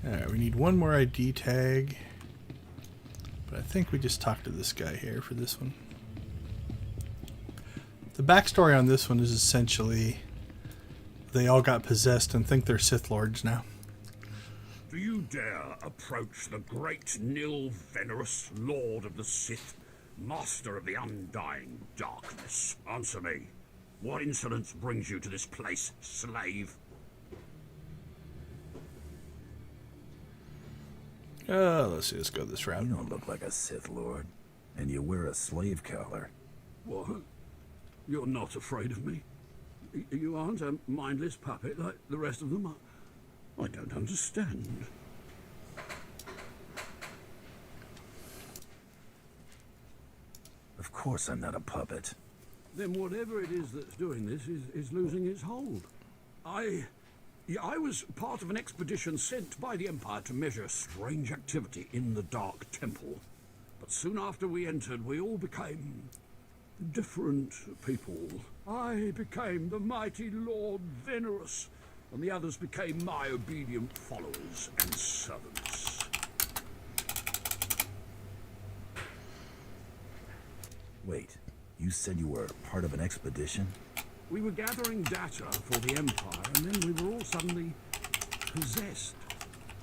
Alright, we need one more ID tag. But I think we just talked to this guy here for this one. The backstory on this one is essentially they all got possessed and think they're Sith Lords now. Do you dare approach the great Nil Venerous, Lord of the Sith, Master of the Undying Darkness? Answer me. What insolence brings you to this place, slave? Let's see, let's go this route. You don't look like a Sith Lord, and you wear a slave collar. What? You're not afraid of me? You aren't a mindless puppet like the rest of them? I don't understand. Of course I'm not a puppet. Then whatever it is that's doing this is losing its hold. I was part of an expedition sent by the Empire to measure strange activity in the Dark Temple. But soon after we entered, we all became different people. I became the mighty Lord Venerus, and the others became my obedient followers and servants. Wait, you said you were part of an expedition? We were gathering data for the Empire, and then we were all suddenly possessed.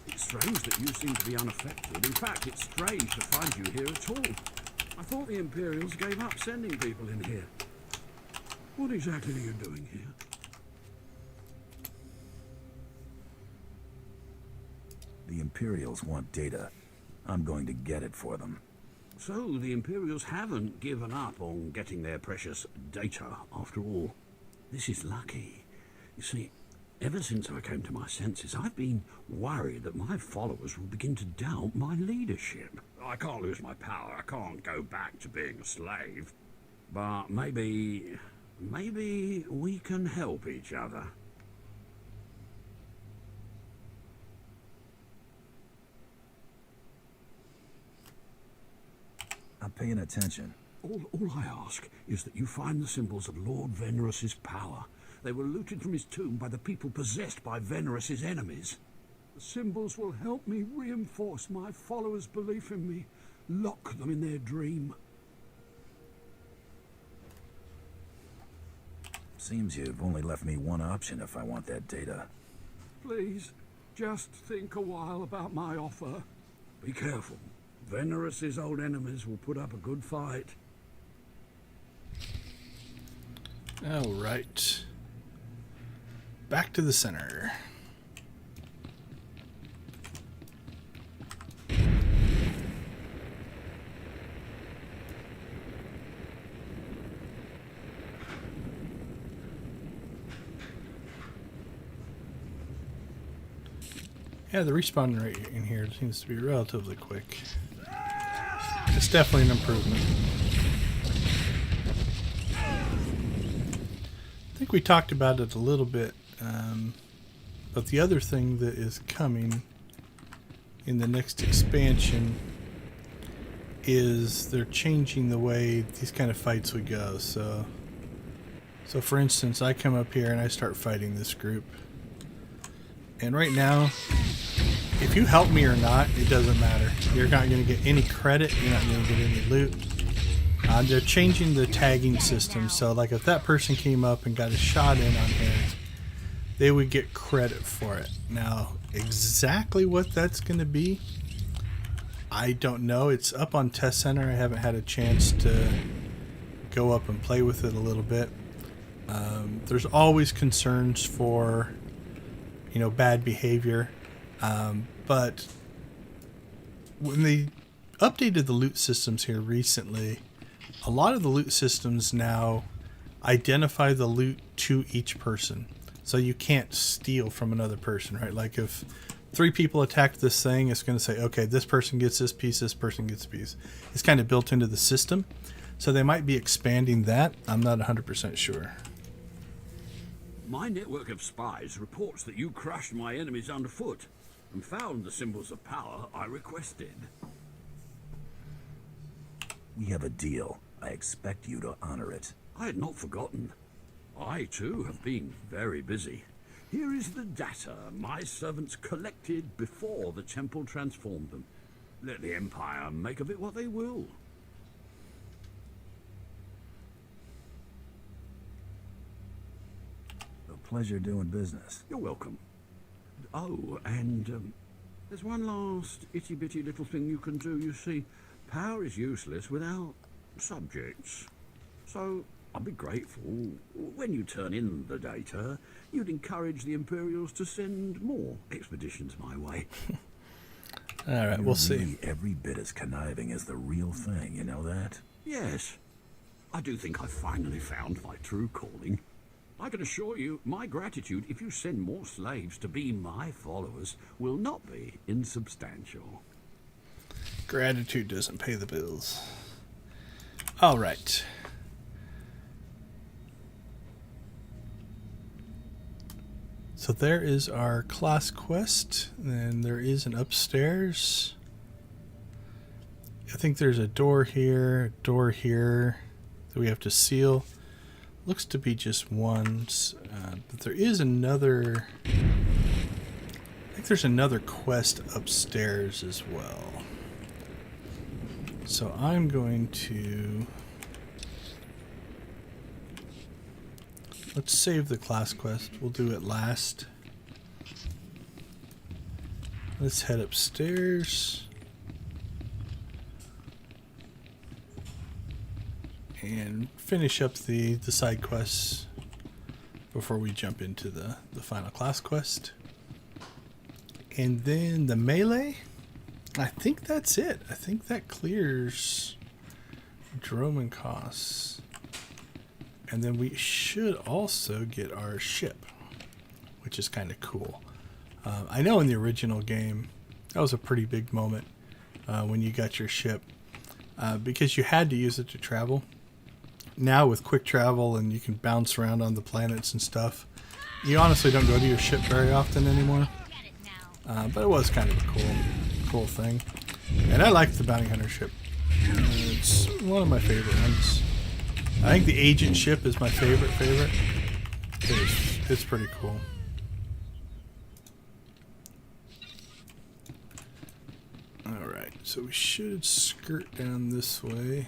It's strange that you seem to be unaffected. In fact, it's strange to find you here at all. I thought the Imperials gave up sending people in here. What exactly are you doing here? The Imperials want data. I'm going to get it for them. So, the Imperials haven't given up on getting their precious data, after all. This is lucky. You see, ever since I came to my senses, I've been worried that my followers will begin to doubt my leadership. I can't lose my power. I can't go back to being a slave. But maybe we can help each other. I'm paying attention. All I ask is that you find the symbols of Lord Venerus's power. They were looted from his tomb by the people possessed by Venerus's enemies. The symbols will help me reinforce my followers' belief in me, lock them in their dream. Seems you've only left me one option if I want that data. Please, just think a while about my offer. Be careful. Venerus's old enemies will put up a good fight. All right. Back to the center. Yeah, the respawn rate in here seems to be relatively quick. It's definitely an improvement. I think we talked about it a little bit, but the other thing that is coming in the next expansion is they're changing the way these kind of fights would go. So for instance, I come up here and I start fighting this group. And right now, if you help me or not, it doesn't matter. You're not going to get any credit. You're not going to get any loot. They're changing the tagging system. So like if that person came up and got a shot in on here, they would get credit for it. Now, exactly what that's going to be, I don't know. It's up on Test Center. I haven't had a chance to go up and play with it a little bit. There's always concerns for, bad behavior. But when they updated the loot systems here recently, a lot of the loot systems now identify the loot to each person. So you can't steal from another person, right? Like if 3 people attack this thing, it's going to say, okay, this person gets this piece, this person gets a piece. It's kind of built into the system. So they might be expanding that. I'm not 100% sure. My network of spies reports that you crushed my enemies underfoot and found the symbols of power I requested. We have a deal. I expect you to honor it. I had not forgotten. I, too, have been very busy. Here is the data my servants collected before the temple transformed them. Let the Empire make of it what they will. Pleasure doing business. You're welcome. Oh, and there's one last itty-bitty little thing you can do. You see, power is useless without subjects. So I'd be grateful when you turn in the data, you'd encourage the Imperials to send more expeditions my way. All right, we'll see. Really every bit as conniving as the real thing, you know that? Yes. I do think I've finally found my true calling. I can assure you, my gratitude, if you send more slaves to be my followers, will not be insubstantial. Gratitude doesn't pay the bills. All right. So there is our class quest, and there is an upstairs. I think there's a door here that we have to seal. Looks to be just one, but there is another. I think there's another quest upstairs as well. So I'm going to. Let's save the class quest. We'll do it last. Let's head upstairs. And finish up the side quests before we jump into the final class quest. And then the melee, I think that's it. I think that clears Drommund Kass. And then we should also get our ship, which is kind of cool. I know in the original game, that was a pretty big moment when you got your ship, because you had to use it to travel. Now with quick travel and you can bounce around on the planets and stuff, you honestly don't go to your ship very often anymore. But it was kind of a cool thing. And I like the bounty hunter ship. It's one of my favorite ones. I think the agent ship is my favorite. It's pretty cool. Alright, so we should skirt down this way.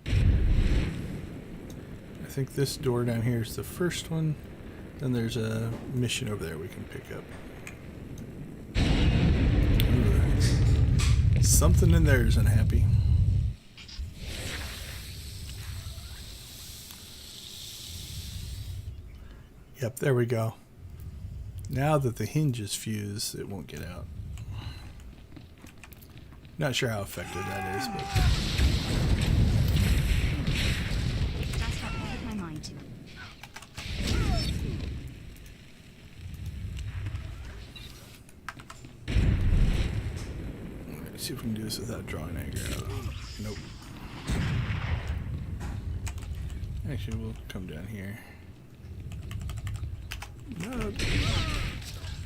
I think this door down here is the first one. Then there's a mission over there we can pick up. Ooh. Something in there isn't happy. Yep, there we go. Now that the hinge is fused, it won't get out. Not sure how effective that is, but... That's what I put my mind to. Let's see if we can do this without drawing anger out. Nope. Actually, we'll come down here. No.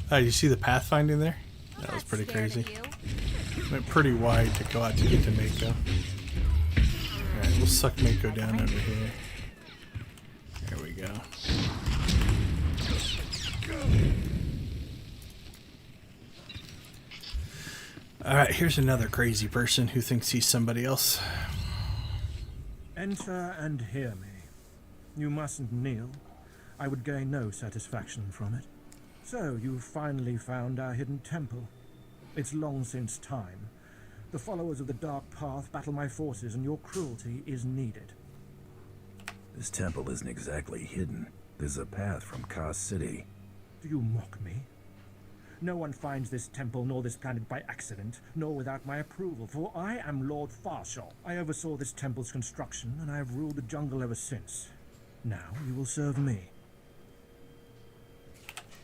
Oh, you see the pathfinding there? That was pretty crazy. Went pretty wide to go out to get to Mako. Alright, we'll suck Mako down over here. There we go. Alright, here's another crazy person who thinks he's somebody else. Enter and hear me. You mustn't kneel. I would gain no satisfaction from it. So, you've finally found our hidden temple. It's long since time. The followers of the Dark Path battle my forces, and your cruelty is needed. This temple isn't exactly hidden. There's a path from Kass City. Do you mock me? No one finds this temple nor this planet by accident, nor without my approval, for I am Lord Farshall. I oversaw this temple's construction, and I have ruled the jungle ever since. Now you will serve me.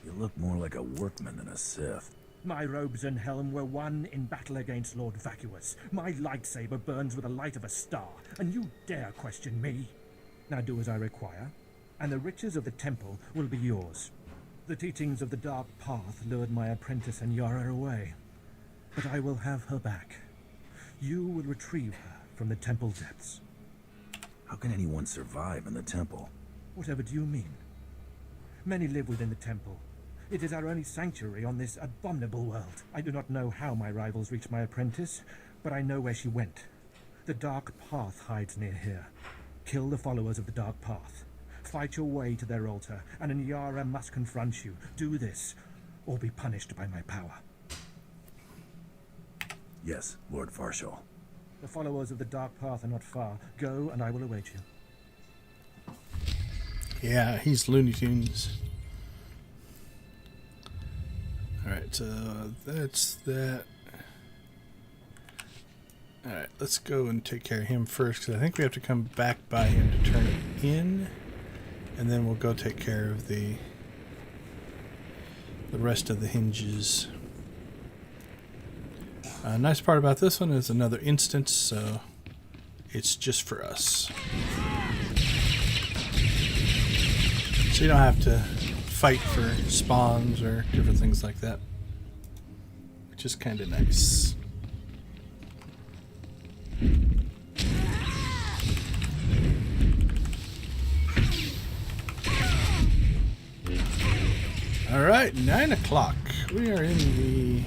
You look more like a workman than a Sith. My robes and helm were won in battle against Lord Vacuous. My lightsaber burns with the light of a star, and you dare question me? Now do as I require, and the riches of the temple will be yours. The teachings of the Dark Path lured my apprentice and Yara away, but I will have her back. You will retrieve her from the temple depths. How can anyone survive in the temple? Whatever do you mean? Many live within the temple. It is our only sanctuary on this abominable world. I do not know how my rivals reached my apprentice, but I know where she went. The Dark Path hides near here. Kill the followers of the Dark Path. Fight your way to their altar, and Nyara must confront you. Do this, or be punished by my power. Yes, Lord Farshall. The followers of the Dark Path are not far. Go, and I will await you. Yeah, he's Looney Tunes. Alright, so that's that. Alright, let's go and take care of him first, because I think we have to come back by him to turn it in. And then we'll go take care of the rest of the hinges. Nice part about this one is another instance, so it's just for us. So you don't have to fight for spawns or different things like that, which is kind of nice. Alright, 9 o'clock. We are in the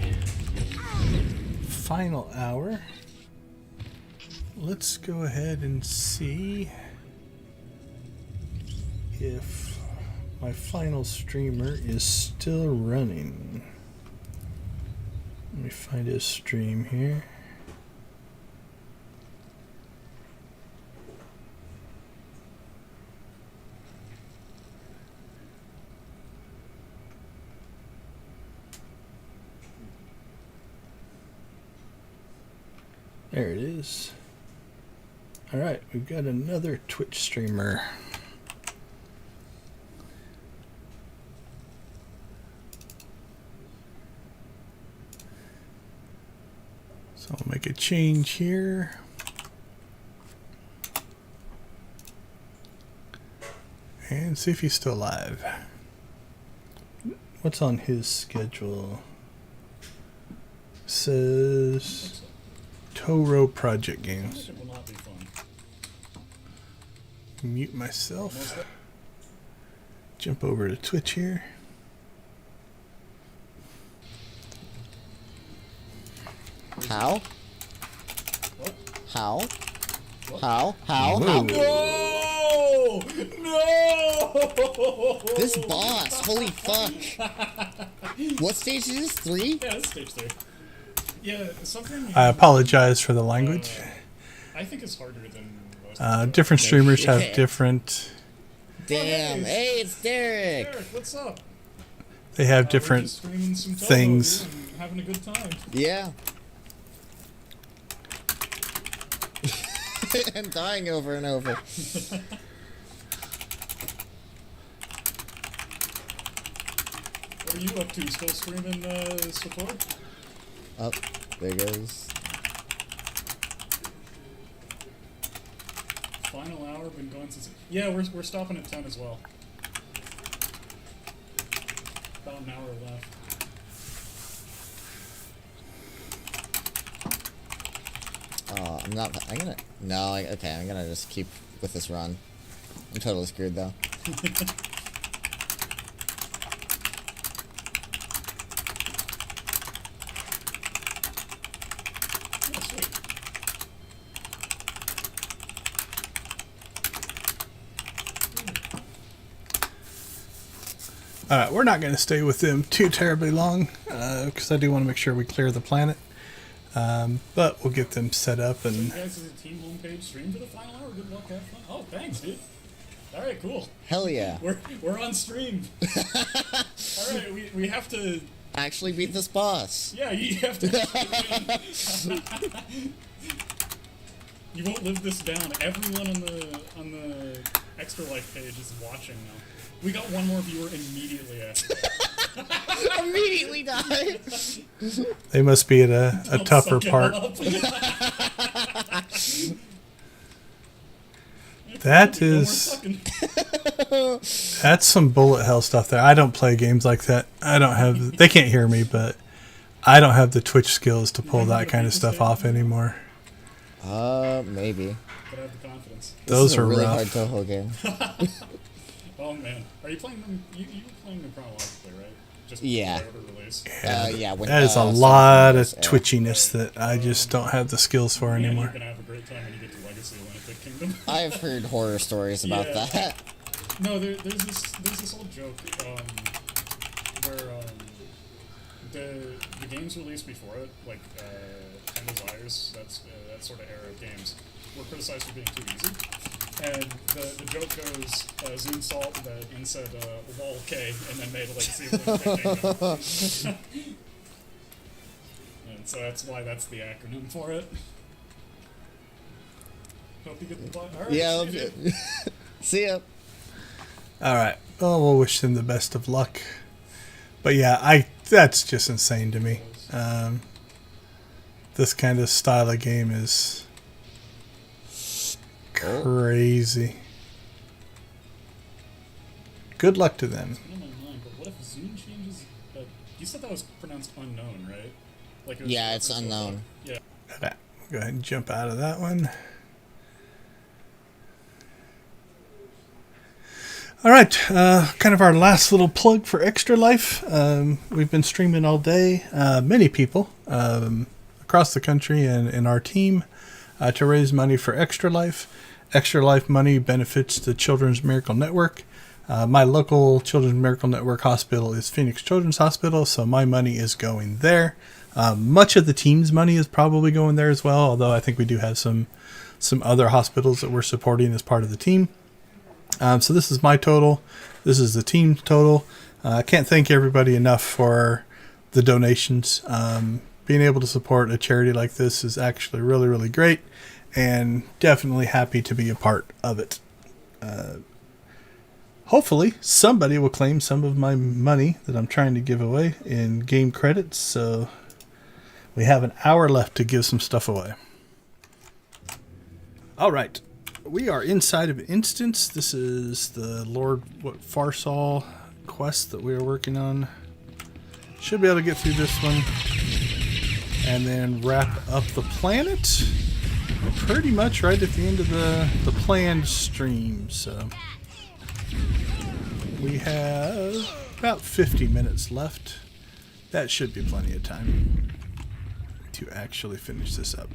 final hour. Let's go ahead and see if my final streamer is still running. Let me find his stream here. There it is. Alright, we've got another Twitch streamer. So I'll make a change here. And see if he's still alive. What's on his schedule? Says Toro Project Games. It will not be fun. Mute myself. Jump over to Twitch here. How? What? How? What? How? No! No! This boss, holy fuck. What stage is this? 3? Yeah, this is stage 3. Yeah, something... I apologize for the language. I think it's harder than most. Different streamers have different... Damn, hey, it's Derek! Derek, what's up? They have We're different just streaming some Toho things. here and having a good time. Yeah. And dying over and over. What are you up to? Still streaming SWTOR? Oh, there goes. Final hour, been going since... Yeah, we're stopping at 10 as well. About an hour left. I'm gonna... No, okay, I'm gonna just keep with this run. I'm totally screwed, though. Alright, we're not going to stay with them too terribly long, because I do want to make sure we clear the planet. But we'll get them set up and... So you guys, is a team homepage stream for the final hour? Good luck, have fun. Oh, thanks, dude. Alright, cool. Hell yeah. We're on stream. Alright, we have to... Actually beat this boss. Yeah, you have to... You won't live this down. Everyone on the Extra Life page is watching now. We got one more viewer immediately after. Immediately died. They must be at a tougher part. That is... That's some bullet hell stuff there. I don't play games like that. I don't have... They can't hear me, but I don't have the Twitch skills to pull that kind of stuff off anymore. Maybe. But I have the confidence. Those are really rough. hard Toho game. Oh man, are you playing them? You were playing them chronologically, right? Just Yeah. Release. Yeah. That is a lot of twitchiness that I just don't have the skills for anymore. You're gonna have a great time when you get to Legacy Lunatic Kingdom. I've heard horror stories about that. No, there's this old joke where the games released before it, like 10 Desires, that sort of era of games, were criticized for being too easy. And the joke goes, Zoom Salt, that and said, lol K, and then made a Legacy Kingdom. And so that's why that's the acronym for it. Hope you get the button. Alright, Yeah, see you, okay. See ya. All right. Well, we'll wish them the best of luck. But yeah, that's just insane to me. This kind of style of game is crazy. Good luck to them. It's in my mind, but what if Zoom changes? You said that was pronounced unknown, right? Like it was Yeah, it's unknown. Yeah. Okay, go ahead and jump out of that one. All right, kind of our last little plug for Extra Life. We've been streaming all day. Many people across the country and in our team to raise money for Extra Life. Extra Life money benefits the Children's Miracle Network. My local Children's Miracle Network hospital is Phoenix Children's Hospital, so my money is going there. Much of the team's money is probably going there as well, although I think we do have some other hospitals that we're supporting as part of the team. So this is my total. This is the team's total. I can't thank everybody enough for the donations. Being able to support a charity like this is actually really, really great, and definitely happy to be a part of it. Hopefully, somebody will claim some of my money that I'm trying to give away in game credits, so we have an hour left to give some stuff away. All right. We are inside of an instance. This is the Lord Farsal quest that we are working on. Should be able to get through this one and then wrap up the planet pretty much right at the end of the planned stream. So we have about 50 minutes left. That should be plenty of time to actually finish this up.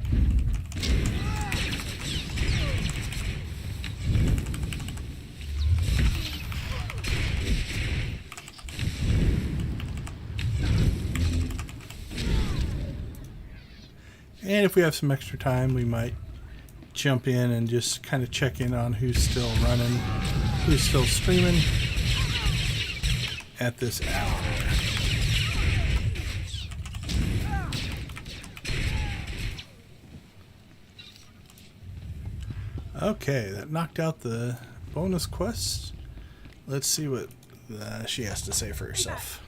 And if we have some extra time, we might jump in and just kind of check in on who's still running, who's still streaming at this hour. Okay, that knocked out the bonus quest. Let's see what she has to say for herself.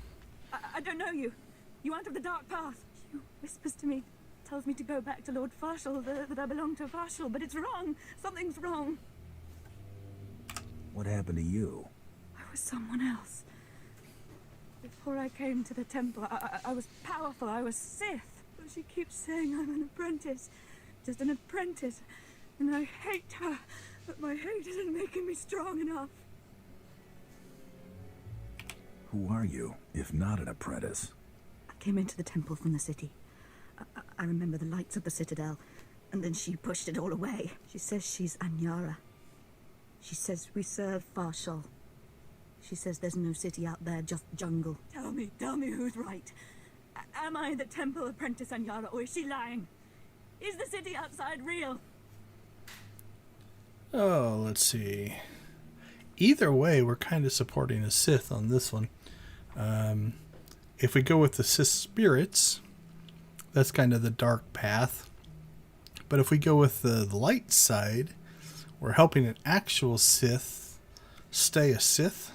I don't know you. You aren't of the Dark Path. She whispers to me, tells me to go back to Lord Farshall, that I belong to Farshall, but it's wrong. Something's wrong. What happened to you? I was someone else. Before I came to the temple, I was powerful. I was Sith. But she keeps saying I'm an apprentice. Just an apprentice. And I hate her. But my hate isn't making me strong enough. Who are you, if not an apprentice? I came into the temple from the city. I remember the lights of the citadel, and then she pushed it all away. She says she's Anyara. She says we serve Farshall. She says there's no city out there, just jungle. Tell me who's right. Am I the temple apprentice Anyara, or is she lying? Is the city outside real? Oh, let's see. Either way, we're kind of supporting a Sith on this one. If we go with the Sith spirits, that's kind of the dark path. But if we go with the light side, we're helping an actual Sith stay a Sith.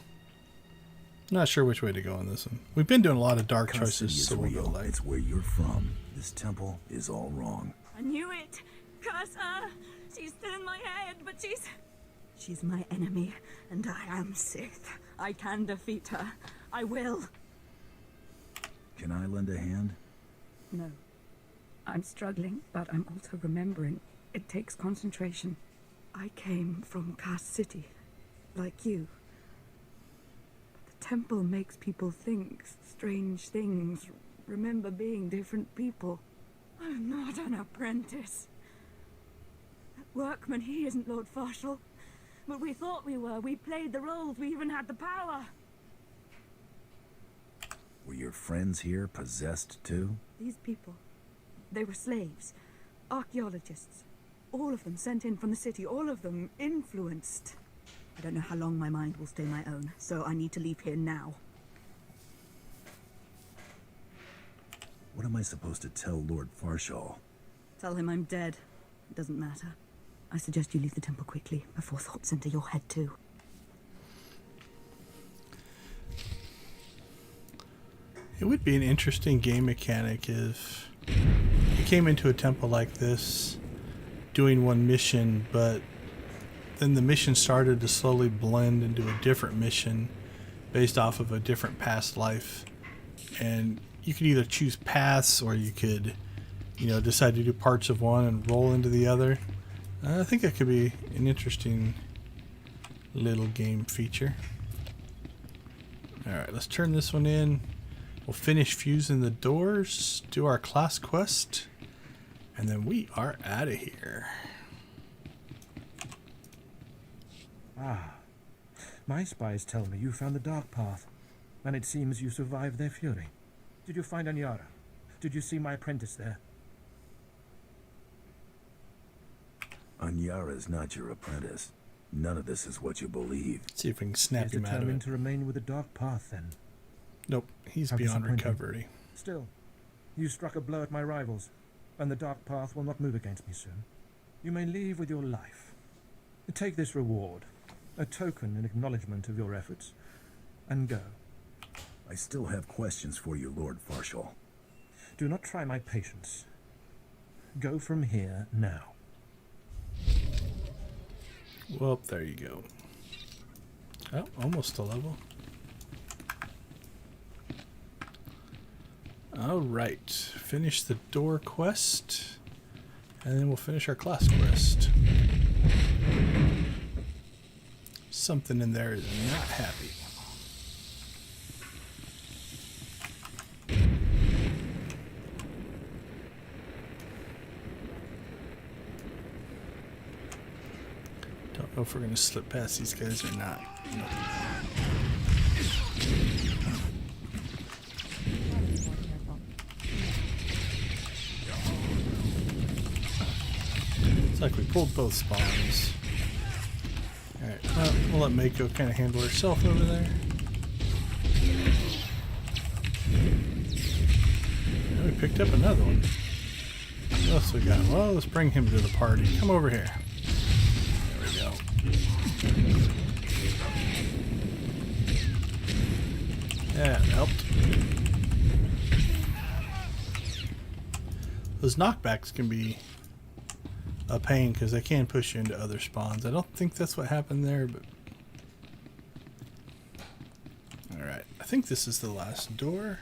Not sure which way to go on this one. We've been doing a lot of dark Kass choices, so we'll go light. It's where you're from. This temple is all wrong. I knew it. Curse her. She's still in my head, but She's my enemy, and I am Sith. I can defeat her. I will. Can I lend a hand? No. I'm struggling, but I'm also remembering. It takes concentration. I came from Kass City, like you. But the temple makes people think strange things, remember being different people. I'm not an apprentice. That workman, he isn't Lord Farshall. But we thought we were. We played the roles. We even had the power. Were your friends here possessed too? These people, they were slaves, archaeologists. All of them sent in from the city, all of them influenced. I don't know how long my mind will stay my own, so I need to leave here now. What am I supposed to tell Lord Farshall? Tell him I'm dead. It doesn't matter. I suggest you leave the temple quickly, before thoughts enter your head too. It would be an interesting game mechanic if you came into a temple like this, doing one mission, but then the mission started to slowly blend into a different mission based off of a different past life. And you could either choose paths, or you could, decide to do parts of one and roll into the other. I think that could be an interesting little game feature. Alright, let's turn this one in. We'll finish fusing the doors, do our class quest, and then we are out of here. Ah, my spies tell me you found the Dark Path, and it seems you survived their fury. Did you find Anyara? Did you see my apprentice there? Anyara's not your apprentice. None of this is what you believe. See if we can snap him out of Determined it. to remain with the Dark Path, then? Nope, he's How beyond disappointing. recovery. Still, you struck a blow at my rivals, and the Dark Path will not move against me soon. You may leave with your life. Take this reward, a token in acknowledgement of your efforts, and go. I still have questions for you, Lord Farshall. Do not try my patience. Go from here now. Well, there you go. Oh, almost a level. Alright, finish the door quest, and then we'll finish our class quest. Something in there is not happy. Don't know if we're going to slip past these guys or not. Nope. It's like we pulled both spawns. Alright, well, we'll let Mako kind of handle herself over there. And we picked up another one. What else we got? Well, let's bring him to the party. Come over here. There we go. Yeah, it helped. Those knockbacks can be a pain because they can push you into other spawns. I don't think that's what happened there, but alright, I think this is the last door,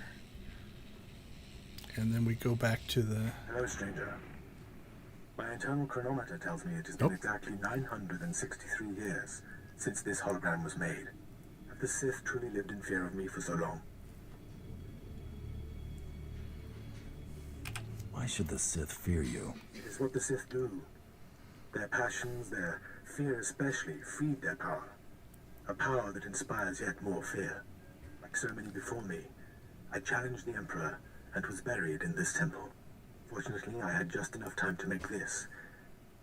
and then we go back to the... Hello, stranger. My internal chronometer tells me it has been exactly 963 years since this hologram was made. Have the Sith truly lived in fear of me for so long? Why should the Sith fear you? It is what the Sith do. Their passions, their fear especially, feed their power. A power that inspires yet more fear. Like so many before me, I challenged the Emperor and was buried in this temple. Fortunately, I had just enough time to make this.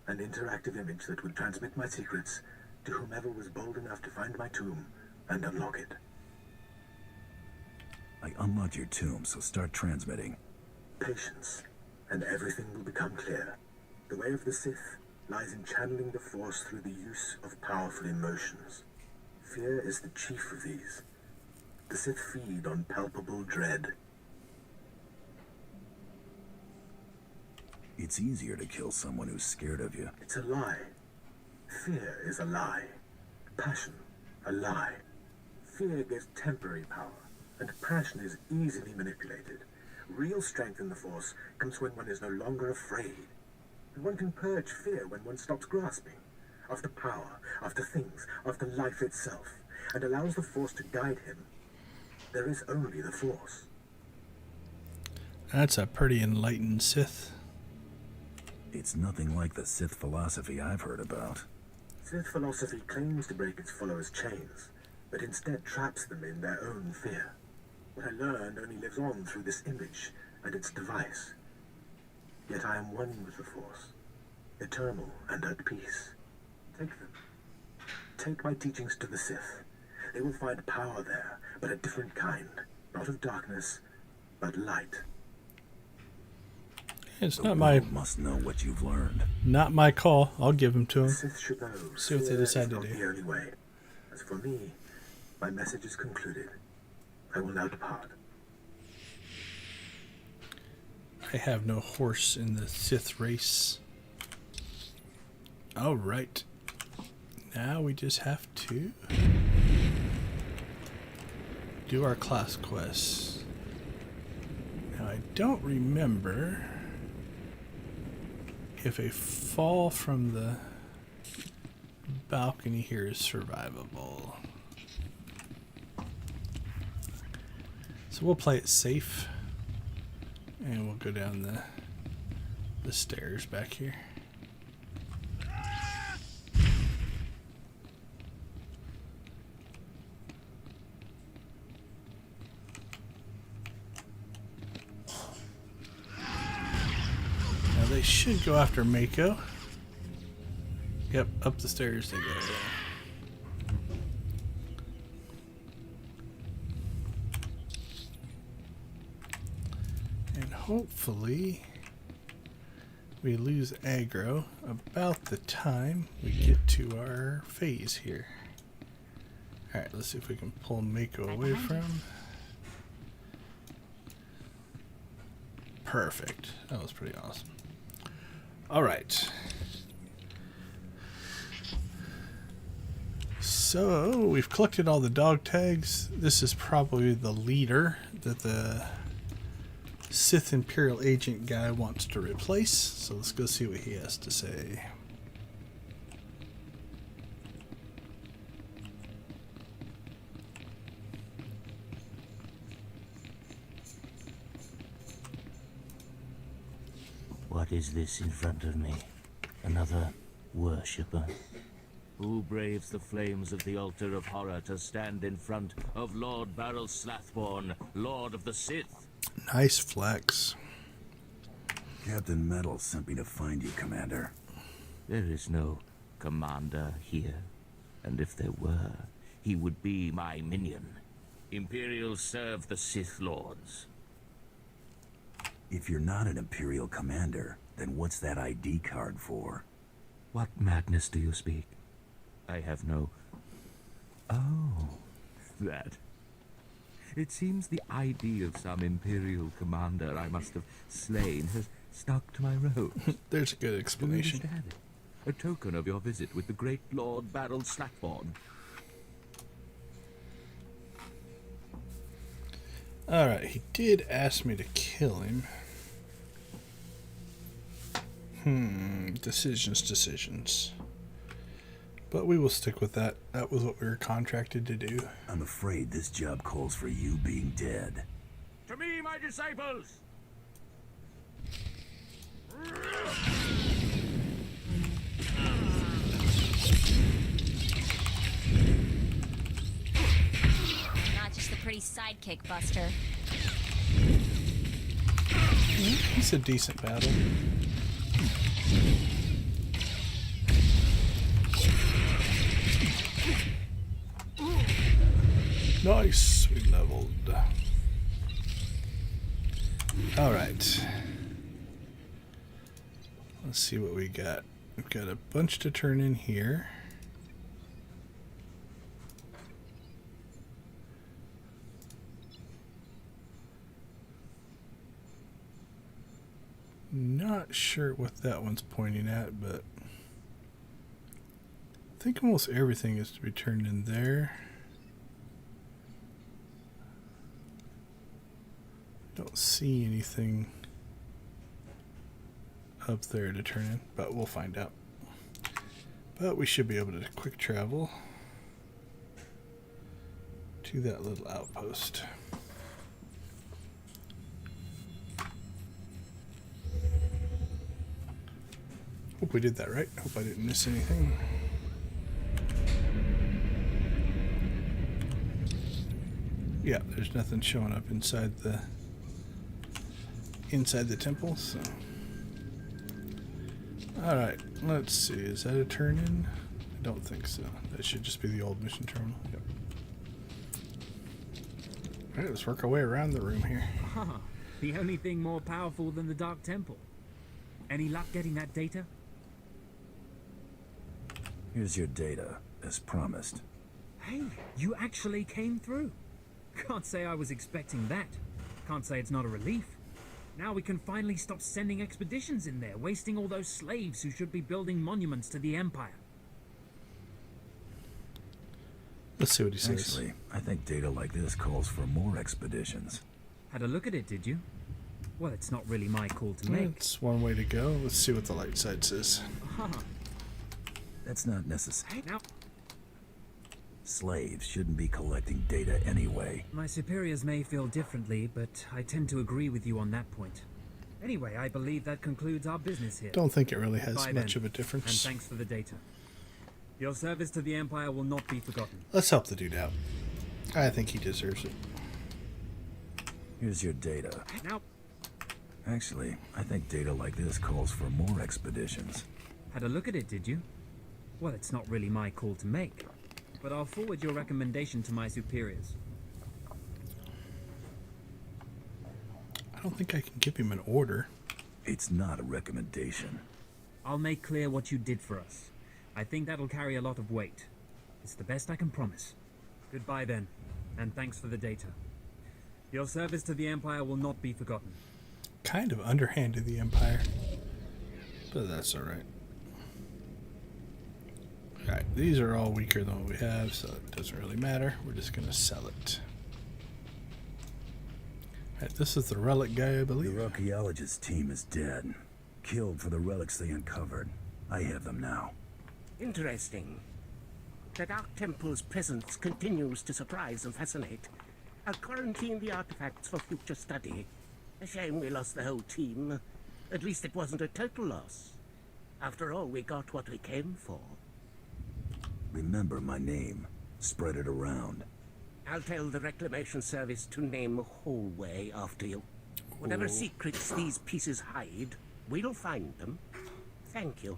An interactive image that would transmit my secrets to whomever was bold enough to find my tomb and unlock it. I unlocked your tomb, so start transmitting. Patience, and everything will become clear. The way of the Sith lies in channeling the Force through the use of powerful emotions. Fear is the chief of these. The Sith feed on palpable dread. It's easier to kill someone who's scared of you. It's a lie. Fear is a lie. Passion, a lie. Fear gives temporary power, and passion is easily manipulated. Real strength in the Force comes when one is no longer afraid. And one can purge fear when one stops grasping after power, after things, after life itself, and allows the Force to guide him. There is only the Force. That's a pretty enlightened Sith. It's nothing like the Sith philosophy I've heard about. Sith philosophy claims to break its followers' chains, but instead traps them in their own fear. What I learned only lives on through this image and its device. Yet I am one with the Force, eternal and at peace. Take them. Take my teachings to the Sith. They will find power there, but a different kind. Not of darkness, but light. It's The not my world must know what you've learned. not my call. I'll give him to him. Sith should know. See what they Fear decide is to not do. the only way. As for me, my message is concluded. I will now depart. I have no horse in the Sith race. All right. Now we just have to do our class quests. Now I don't remember if a fall from the balcony here is survivable. So we'll play it safe. And we'll go down the stairs back here. Now they should go after Mako. Yep, up the stairs they go. Hopefully we lose aggro about the time we get to our phase here. Alright, let's see if we can pull Mako away from. Perfect. That was pretty awesome. Alright. So we've collected all the dog tags. This is probably the leader that the Sith Imperial agent guy wants to replace, so let's go see what he has to say. What is this in front of me? Another worshipper? Who braves the flames of the altar of horror to stand in front of Lord Baral Slathborn, Lord of the Sith? Nice flex. Captain Metal sent me to find you, Commander. There is no commander here, and if there were, he would be my minion. Imperials serve the Sith Lords. If you're not an Imperial commander, then what's that ID card for? What madness do you speak? I have no... Oh, that. It seems the ID of some Imperial commander I must have slain has stuck to my robe. There's a good explanation. Do you understand it? A token of your visit with the great Lord Baral Slathborn. Alright, he did ask me to kill him. Decisions. But we will stick with that. That was what we were contracted to do. I'm afraid this job calls for you being dead. To me, my disciples! Not just a pretty sidekick, Buster. It's a decent battle. Nice, we leveled. Alright. Let's see what we got. We've got a bunch to turn in here. Not sure what that one's pointing at, but I think almost everything is to be turned in there. Don't see anything up there to turn in, but we'll find out. But we should be able to quick travel to that little outpost. Hope we did that right. Hope I didn't miss anything. Yeah, there's nothing showing up inside the temple, so. Alright, let's see. Is that a turn-in? I don't think so. That should just be the old mission terminal. Yep. Alright, let's work our way around the room here. Ah, the only thing more powerful than the Dark Temple. Any luck getting that data? Here's your data, as promised. Hey, you actually came through. Can't say I was expecting that. Can't say it's not a relief. Now we can finally stop sending expeditions in there, wasting all those slaves who should be building monuments to the Empire. Let's see what he says. Actually, I think data like this calls for more expeditions. Had a look at it, did you? Well, it's not really my call to make. It's one way to go. Let's see what the light side says. That's not necessary. Now, Slaves shouldn't be collecting data anyway. my superiors may feel differently, but I tend to agree with you on that point. Anyway, I believe that concludes our business here. Don't think it really has Goodbye much then, of a difference. And thanks for the data. Your service to the Empire will not be forgotten. Let's help the dude out. I think he deserves it. Here's your data. Now, Actually, I think data like this calls for more expeditions. had a look at it, did you? Well, it's not really my call to make, but I'll forward your recommendation to my superiors. I don't think I can give him an order. It's not a recommendation. I'll make clear what you did for us. I think that'll carry a lot of weight. It's the best I can promise. Goodbye then, and thanks for the data. Your service to the Empire will not be forgotten. Kind of underhanded the Empire, but that's alright. Alright, these are all weaker than what we have, so it doesn't really matter. We're just going to sell it. Alright, this is the relic guy, I believe. The archaeologist team is dead. Killed for the relics they uncovered. I have them now. Interesting. The Dark Temple's presence continues to surprise and fascinate. I'll quarantine the artifacts for future study. A shame we lost the whole team. At least it wasn't a total loss. After all, we got what we came for. Remember my name. Spread it around. I'll tell the Reclamation Service to name Hallway after you. Whatever secrets these pieces hide, we'll find them. Thank you.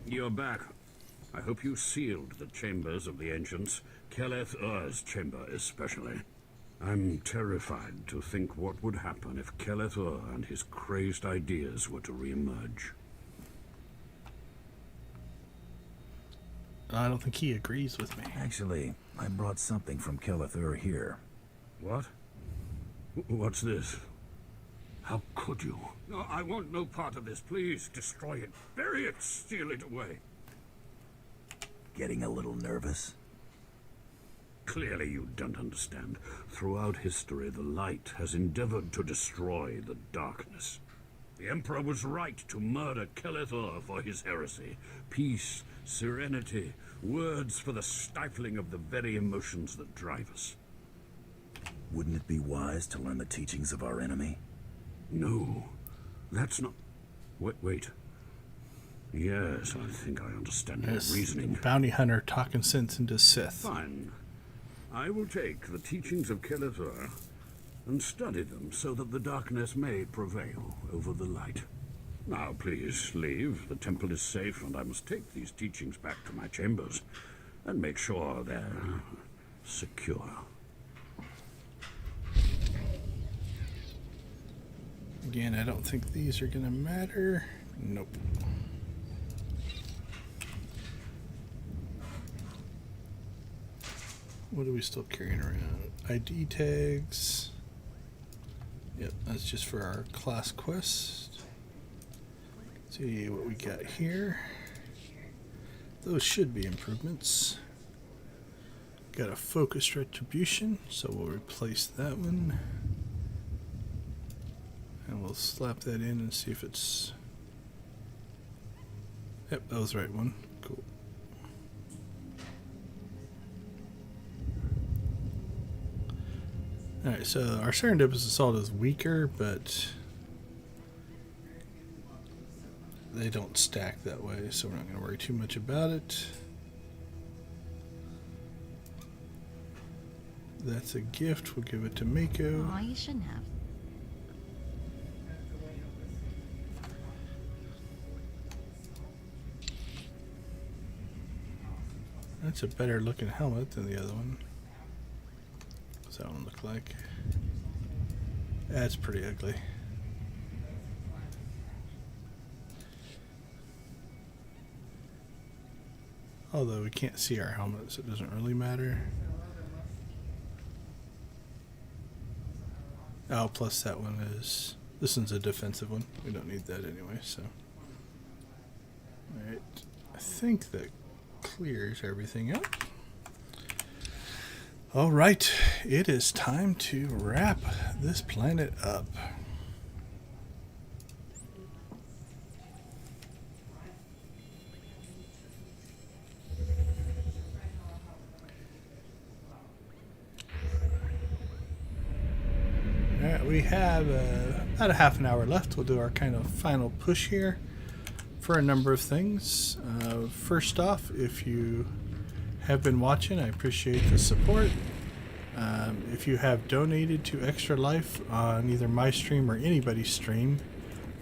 You're back. I hope you sealed the chambers of the ancients, SWTOR's chamber especially. I'm terrified to think what would happen if SWTOR and his crazed ideas were to re-emerge. I don't think he agrees with me. Actually, I brought something from SWTOR here. What? What's this? How could you? No, I want no part of this. Please, destroy it. Bury it. Steal it away. Getting a little nervous? Clearly you don't understand. Throughout history, the light has endeavored to destroy the darkness. The Emperor was right to murder SWTOR for his heresy. Peace, serenity, words for the stifling of the very emotions that drive us. Wouldn't it be wise to learn the teachings of our enemy? No, that's not... Wait. Yes, I think I understand your reasoning. Bounty hunter talking sense into Sith. Fine. I will take the teachings of SWTOR and study them so that the darkness may prevail over the light. Now, please, leave. The temple is safe, and I must take these teachings back to my chambers and make sure they're secure. Again, I don't think these are going to matter. Nope. What are we still carrying around? ID tags. Yep, that's just for our class quest. Let's see what we got here. Those should be improvements. Got a focused retribution, so we'll replace that one. And we'll slap that in and see if it's... Yep, that was the right one. Cool. Alright, so our serendipitous assault is weaker, but they don't stack that way, so we're not going to worry too much about it. That's a gift. We'll give it to Mako. Aw, you shouldn't have. That's a better looking helmet than the other one. What's that one look like? That's pretty ugly. Although we can't see our helmets, it doesn't really matter. Oh, plus that one is... This one's a defensive one. We don't need that anyway, so... Alright. I think that clears everything up. Alright. It is time to wrap this planet up. Alright, we have about a half an hour left. We'll do our kind of final push here for a number of things. First off, if you have been watching, I appreciate the support. If you have donated to Extra Life on either my stream or anybody's stream,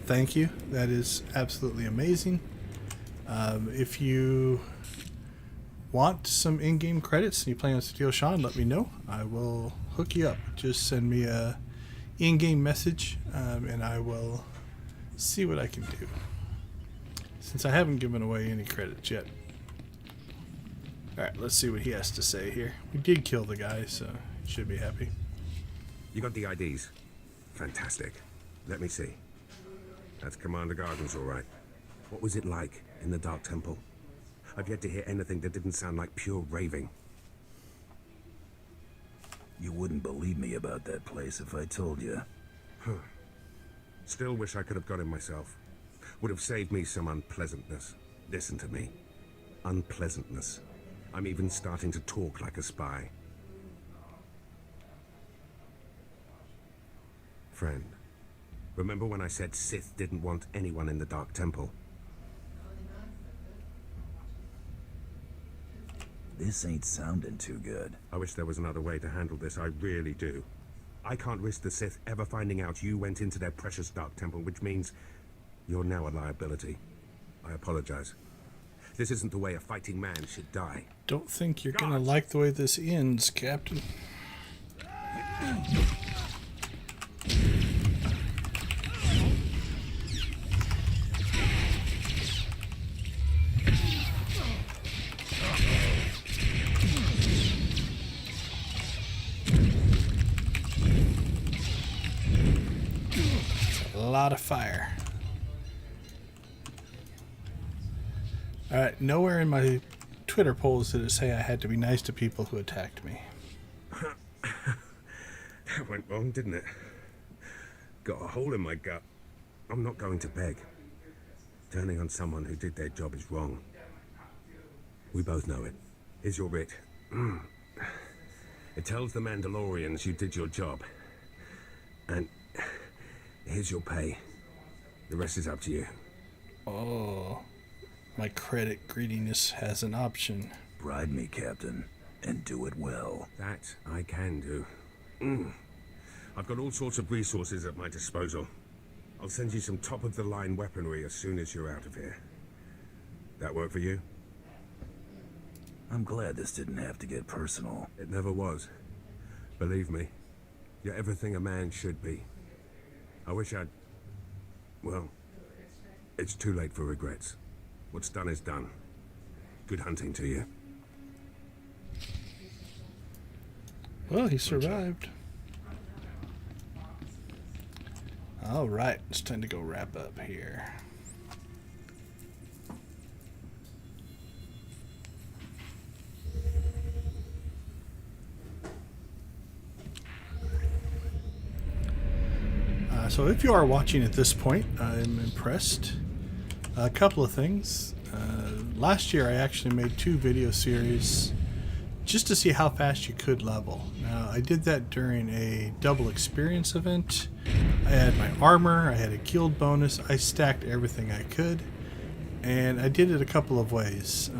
thank you. That is absolutely amazing. If you want some in-game credits and you play on Steel Sean, let me know. I will hook you up. Just send me a in-game message and I will see what I can do. Since I haven't given away any credits yet. Alright, let's see what he has to say here. We did kill the guy, so he should be happy. You got the IDs? Fantastic. Let me see. That's Commander Garden's all right. What was it like in the Dark Temple? I've yet to hear anything that didn't sound like pure raving. You wouldn't believe me about that place if I told you. Still wish I could have got him myself. Would have saved me some unpleasantness. Listen to me. Unpleasantness. I'm even starting to talk like a spy. Friend, remember when I said Sith didn't want anyone in the Dark Temple? This ain't sounding too good. I wish there was another way to handle this, I really do. I can't risk the Sith ever finding out you went into their precious Dark Temple, which means you're now a liability. I apologize. This isn't the way a fighting man should die. Don't think you're gonna like the way this ends, Captain. A lot of fire. Alright, nowhere in my Twitter polls did it say I had to be nice to people who attacked me. That went wrong, didn't it? Got a hole in my gut. I'm not going to beg. Turning on someone who did their job is wrong. We both know it. Here's your writ. It tells the Mandalorians you did your job. And here's your pay. The rest is up to you. Oh. My credit greediness has an option. Bribe me, Captain, and do it well. That I can do. I've got all sorts of resources at my disposal. I'll send you some top-of-the-line weaponry as soon as you're out of here. That work for you? I'm glad this didn't have to get personal. It never was. Believe me, you're everything a man should be. I wish I'd... Well, it's too late for regrets. What's done is done. Good hunting to you. Well, he survived. Alright, it's time to go wrap up here. So if you are watching at this point, I'm impressed. A couple of things. Last year I actually made 2 video series just to see how fast you could level. Now I did that during a double experience event. I had my armor, I had a guild bonus, I stacked everything I could, and I did it a couple of ways.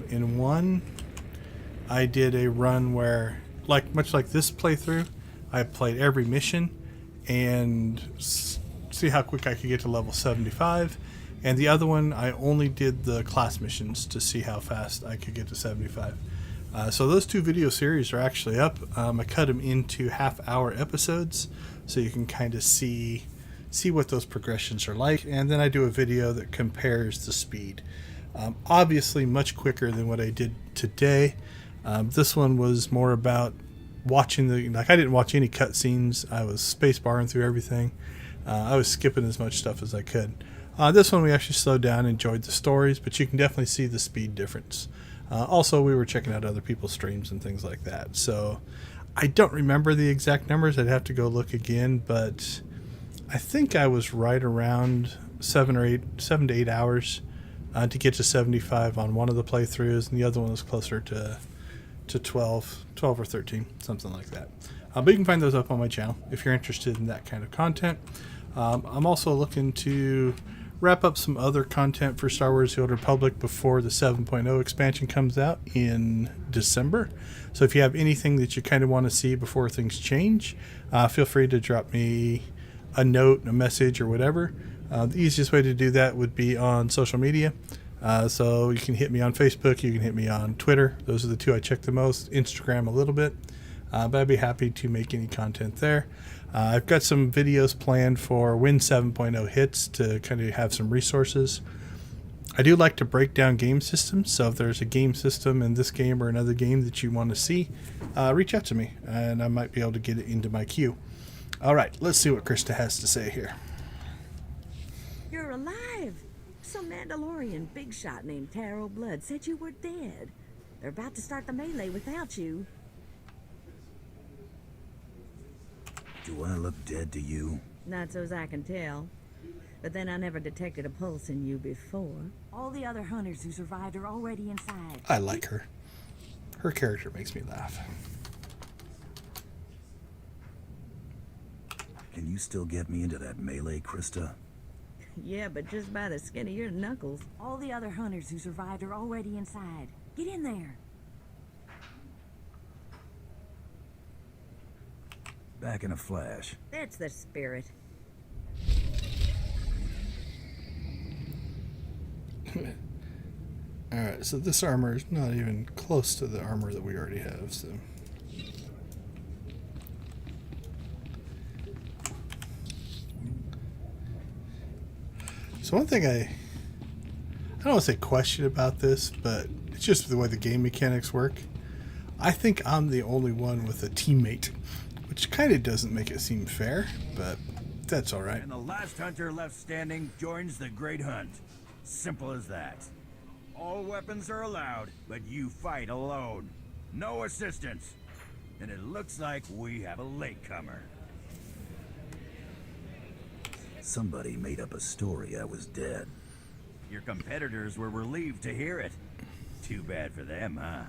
In one, I did a run where, much like this playthrough, I played every mission and see how quick I could get to level 75. And the other one, I only did the class missions to see how fast I could get to 75. So those 2 video series are actually up. I cut them into half-hour episodes so you can kind of see what those progressions are like. And then I do a video that compares the speed. Obviously much quicker than what I did today. This one was more about watching I didn't watch any cutscenes. I was spacebarring through everything. I was skipping as much stuff as I could. This one we actually slowed down and enjoyed the stories, but you can definitely see the speed difference. Also, we were checking out other people's streams and things like that. So I don't remember the exact numbers. I'd have to go look again, but I think I was right around 7 to 8 hours to get to 75 on one of the playthroughs, and the other one was closer to 12 or 13, something like that. But you can find those up on my channel if you're interested in that kind of content. I'm also looking to wrap up some other content for Star Wars The Old Republic before the 7.0 expansion comes out in December. So if you have anything that you kind of want to see before things change, feel free to drop me a note, a message, or whatever. The easiest way to do that would be on social media. So you can hit me on Facebook, you can hit me on Twitter. Those are the 2 I check the most. Instagram a little bit. But I'd be happy to make any content there. I've got some videos planned for when 7.0 hits to kind of have some resources. I do like to break down game systems, so if there's a game system in this game or another game that you want to see, reach out to me, and I might be able to get it into my queue. All right, let's see what Krista has to say here. You're alive! Some Mandalorian big shot named Taro Blood said you were dead. They're about to start the melee without you. Do I look dead to you? Not so as I can tell. But then I never detected a pulse in you before. All the other hunters who survived are already inside. I like her. Her character makes me laugh. Can you still get me into that melee, Krista? Yeah, but just by the skin of your knuckles. All the other hunters who survived are already inside. Get in there. Back in a flash. That's the spirit. Alright, so this armor is not even close to the armor that we already have, so... So one thing I don't want to say question about this, but it's just the way the game mechanics work. I think I'm the only one with a teammate, which kind of doesn't make it seem fair, but that's alright. And the last hunter left standing joins the Great Hunt. Simple as that. All weapons are allowed, but you fight alone. No assistance. And it looks like we have a latecomer. Somebody made up a story I was dead. Your competitors were relieved to hear it. Too bad for them, huh?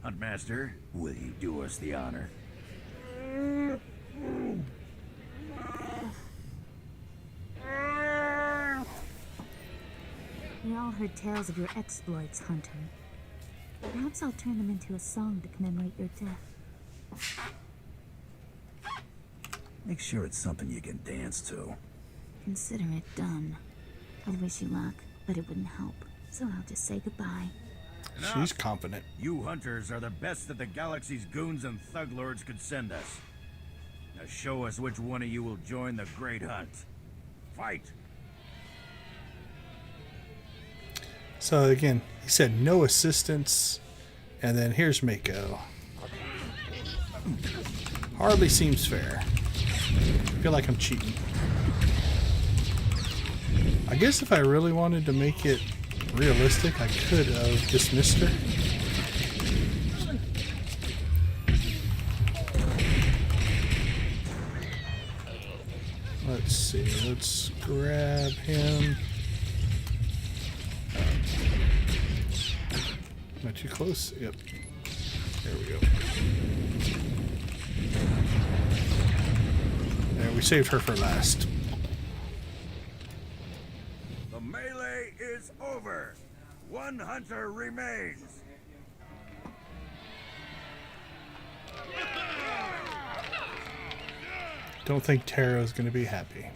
Huntmaster, will you do us the honor? We all heard tales of your exploits, Hunter. Perhaps I'll turn them into a song to commemorate your death. Make sure it's something you can dance to. Consider it done. I'd wish you luck, but it wouldn't help. So I'll just say goodbye. She's confident. You hunters are the best that the galaxy's goons and thug lords could send us. Now show us which one of you will join the Great Hunt. Fight! So again, he said no assistance, and then here's Mako. Hardly seems fair. I feel like I'm cheating. I guess if I really wanted to make it realistic, I could have dismissed her. Let's see, let's grab him. Am I too close? Yep. There we go. And we saved her for last. The melee is over. One hunter remains. Don't think Taro's going to be happy.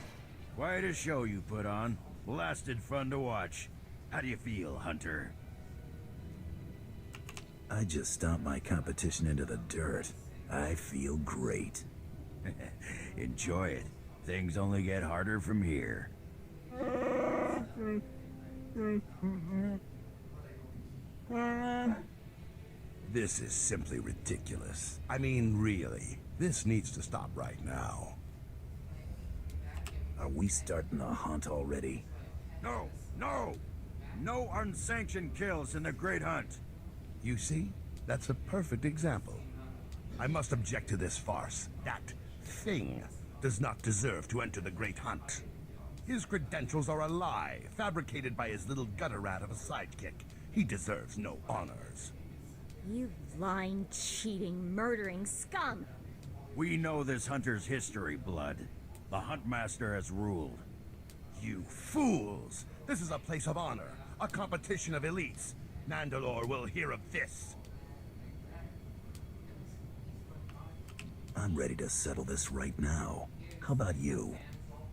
Quite a show you put on. Blasted fun to watch. How do you feel, Hunter? I just stomped my competition into the dirt. I feel great. Enjoy it. Things only get harder from here. This is simply ridiculous. I mean, really. This needs to stop right now. Are we starting the hunt already? No! No! No unsanctioned kills in the Great Hunt. You see? That's a perfect example. I must object to this farce. That thing does not deserve to enter the Great Hunt. His credentials are a lie, fabricated by his little gutter rat of a sidekick. He deserves no honors. You lying, cheating, murdering scum! We know this hunter's history, Blood. The Huntmaster has ruled. You fools! This is a place of honor, a competition of elites. Mandalore will hear of this. I'm ready to settle this right now. How about you?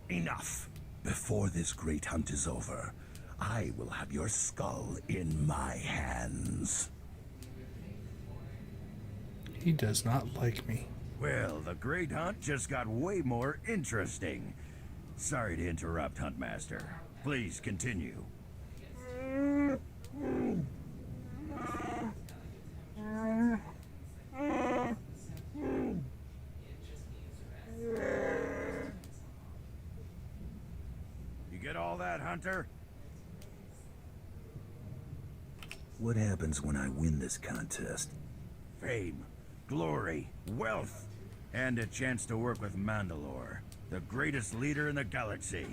Enough! Before this great hunt is over, I will have your skull in my hands. He does not like me. Well, the Great Hunt just got way more interesting. Sorry to interrupt, Huntmaster. Please continue. You get all that, Hunter? What happens when I win this contest? Fame, glory, wealth, and a chance to work with Mandalore, the greatest leader in the galaxy.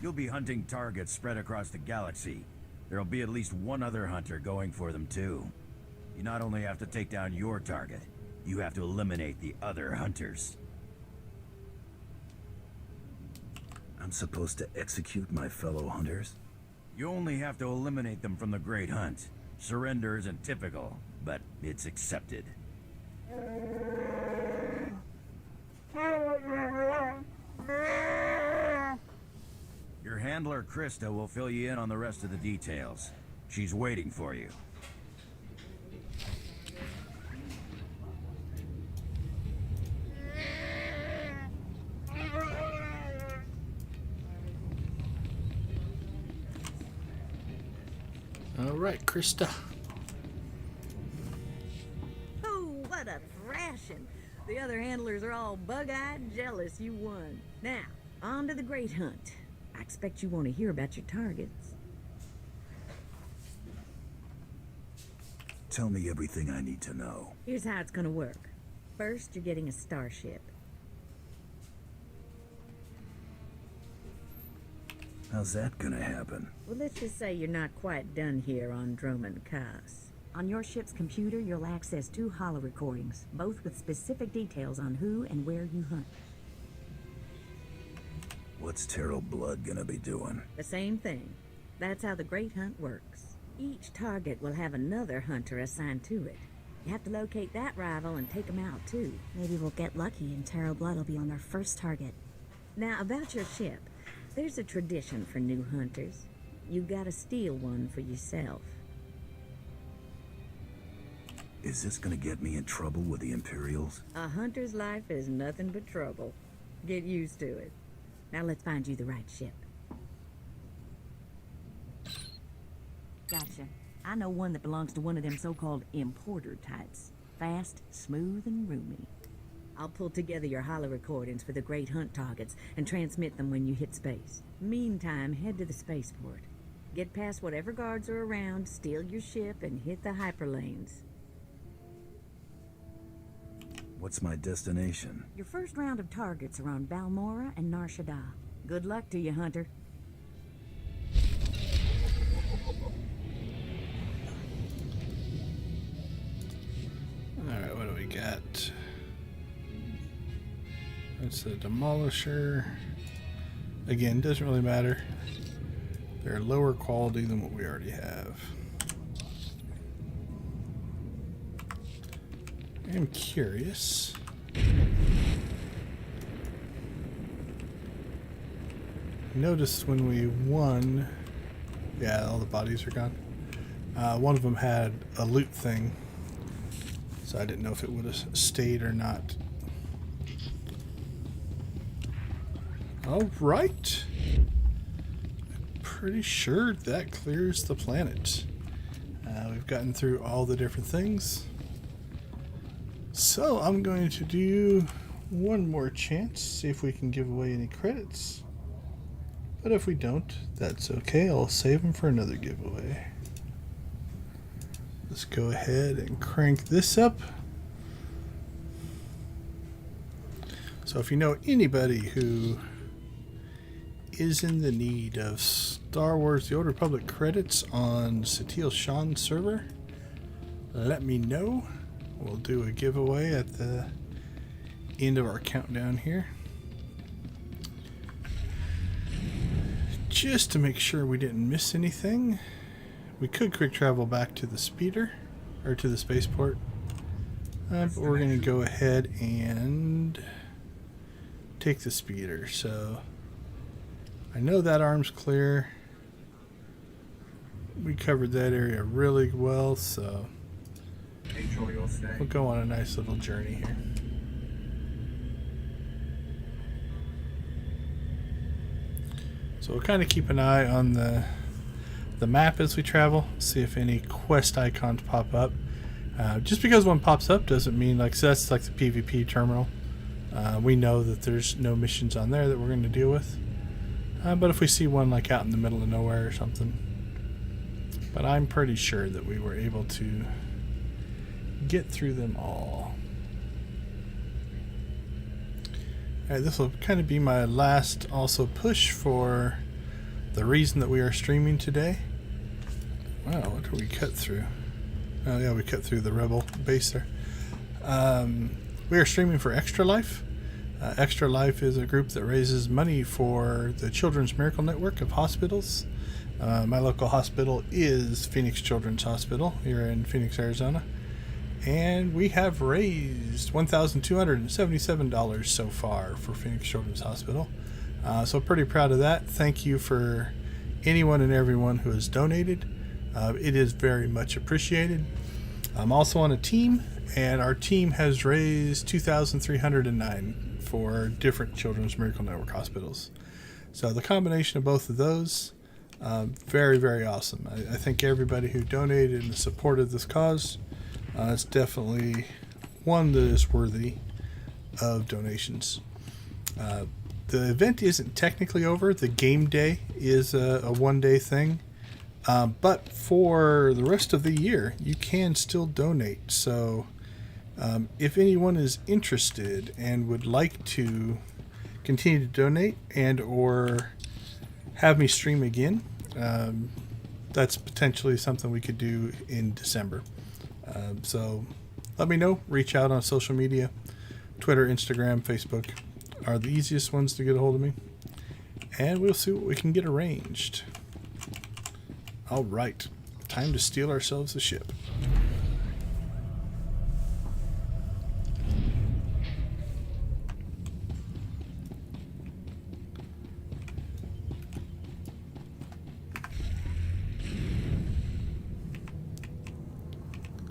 You'll be hunting targets spread across the galaxy. There'll be at least one other hunter going for them too. You not only have to take down your target, you have to eliminate the other hunters. I'm supposed to execute my fellow hunters? You only have to eliminate them from the Great Hunt. Surrender isn't typical, but it's accepted. Your handler, Krista, will fill you in on the rest of the details. She's waiting for you. All right, Krista. Oh, what a thrashing! The other handlers are all bug-eyed jealous you won. Now, on to the Great Hunt. I expect you want to hear about your targets. Tell me everything I need to know. Here's how it's gonna work. First, you're getting a starship. How's that gonna happen? Well, let's just say you're not quite done here on Drommund Kass. On your ship's computer, you'll access 2 holo recordings, both with specific details on who and where you hunt. What's Terrell Blood gonna be doing? The same thing. That's how the Great Hunt works. Each target will have another hunter assigned to it. You have to locate that rival and take him out, too. Maybe we'll get lucky and Terrell Blood will be on our first target. Now, about your ship. There's a tradition for new hunters. You gotta steal one for yourself. Is this gonna get me in trouble with the Imperials? A hunter's life is nothing but trouble. Get used to it. Now let's find you the right ship. Gotcha. I know one that belongs to one of them so-called importer types. Fast, smooth, and roomy. I'll pull together your holo recordings for the Great Hunt targets and transmit them when you hit space. Meantime, head to the spaceport. Get past whatever guards are around, steal your ship, and hit the hyperlanes. What's my destination? Your first round of targets are on Balmora and Nar Shaddaa. Good luck to you, Hunter. Alright, what do we got? That's the Demolisher. Again, doesn't really matter. They're lower quality than what we already have. I'm curious. noticed when we won, yeah, all the bodies are gone. One of them had a loot thing, so I didn't know if it would have stayed or not. All right. Pretty sure that clears the planet. We've gotten through all the different things. So I'm going to do one more chance, see if we can give away any credits. But if we don't, that's okay. I'll save them for another giveaway. Let's go ahead and crank this up. So if you know anybody who is in the need of Star Wars The Old Republic credits on SWTOR server, let me know. We'll do a giveaway at the end of our countdown here. Just to make sure we didn't miss anything, we could quick travel back to the speeder, or to the spaceport. But we're going to go ahead and take the speeder. So I know that arm's clear. We covered that area really well, so we'll go on a nice little journey here. So we'll kind of keep an eye on the map as we travel, see if any quest icons pop up. Just because one pops up doesn't mean, like, so that's like the PvP terminal. We know that there's no missions on there that we're going to deal with. But if we see one like out in the middle of nowhere or something. But I'm pretty sure that we were able to get through them all. Alright, this will kind of be my last also push for the reason that we are streaming today. Wow, what did we cut through? Oh yeah, we cut through the Rebel base there. We are streaming for Extra Life. Extra Life is a group that raises money for the Children's Miracle Network of hospitals. My local hospital is Phoenix Children's Hospital here in Phoenix, Arizona. And we have raised $1,277 so far for Phoenix Children's Hospital. So pretty proud of that. Thank you for anyone and everyone who has donated. It is very much appreciated. I'm also on a team, and our team has raised $2,309 for different Children's Miracle Network hospitals. So the combination of both of those, very, very awesome. I think everybody who donated and supported this cause, it's definitely one that is worthy of donations. The event isn't technically over. The game day is a one-day thing. But for the rest of the year, you can still donate. So if anyone is interested and would like to continue to donate and or have me stream again, that's potentially something we could do in December. So let me know. Reach out on social media. Twitter, Instagram, Facebook are the easiest ones to get a hold of me. And we'll see what we can get arranged. All right, time to steal ourselves a ship.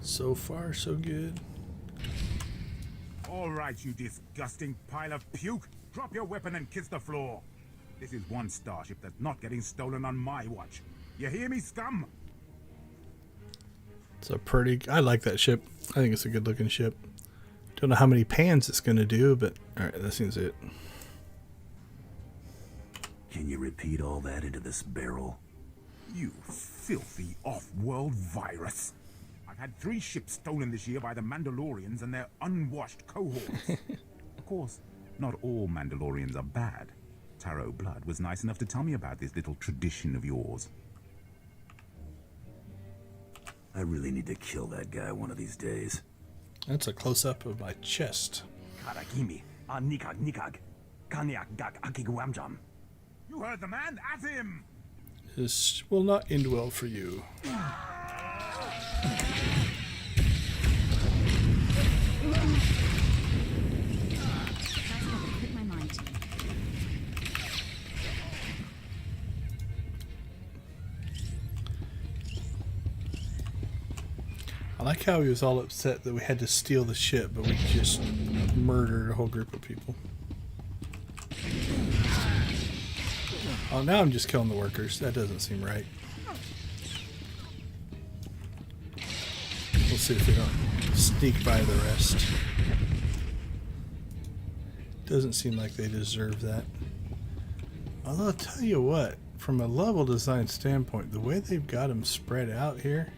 So far, so good. All right, you disgusting pile of puke. Drop your weapon and kiss the floor. This is one starship that's not getting stolen on my watch. You hear me, scum? It's a pretty... I like that ship. I think it's a good looking ship. Don't know how many pans it's going to do, but... Alright, that seems it. Can you repeat all that into this barrel? You filthy off-world virus. I've had 3 ships stolen this year by the Mandalorians and their unwashed cohorts. Of course, not all Mandalorians are bad. Taro Blood was nice enough to tell me about this little tradition of yours. I really need to kill that guy one of these days. That's a close-up of my chest. You heard the man, at him! This will not end well for you. like how he was all upset that we had to steal the ship, but we just murdered a whole group of people. Oh, now I'm just killing the workers. That doesn't seem right. We'll see if we don't sneak by the rest. Doesn't seem like they deserve that. Although I'll tell you what, from a level design standpoint, the way they've got them spread out here,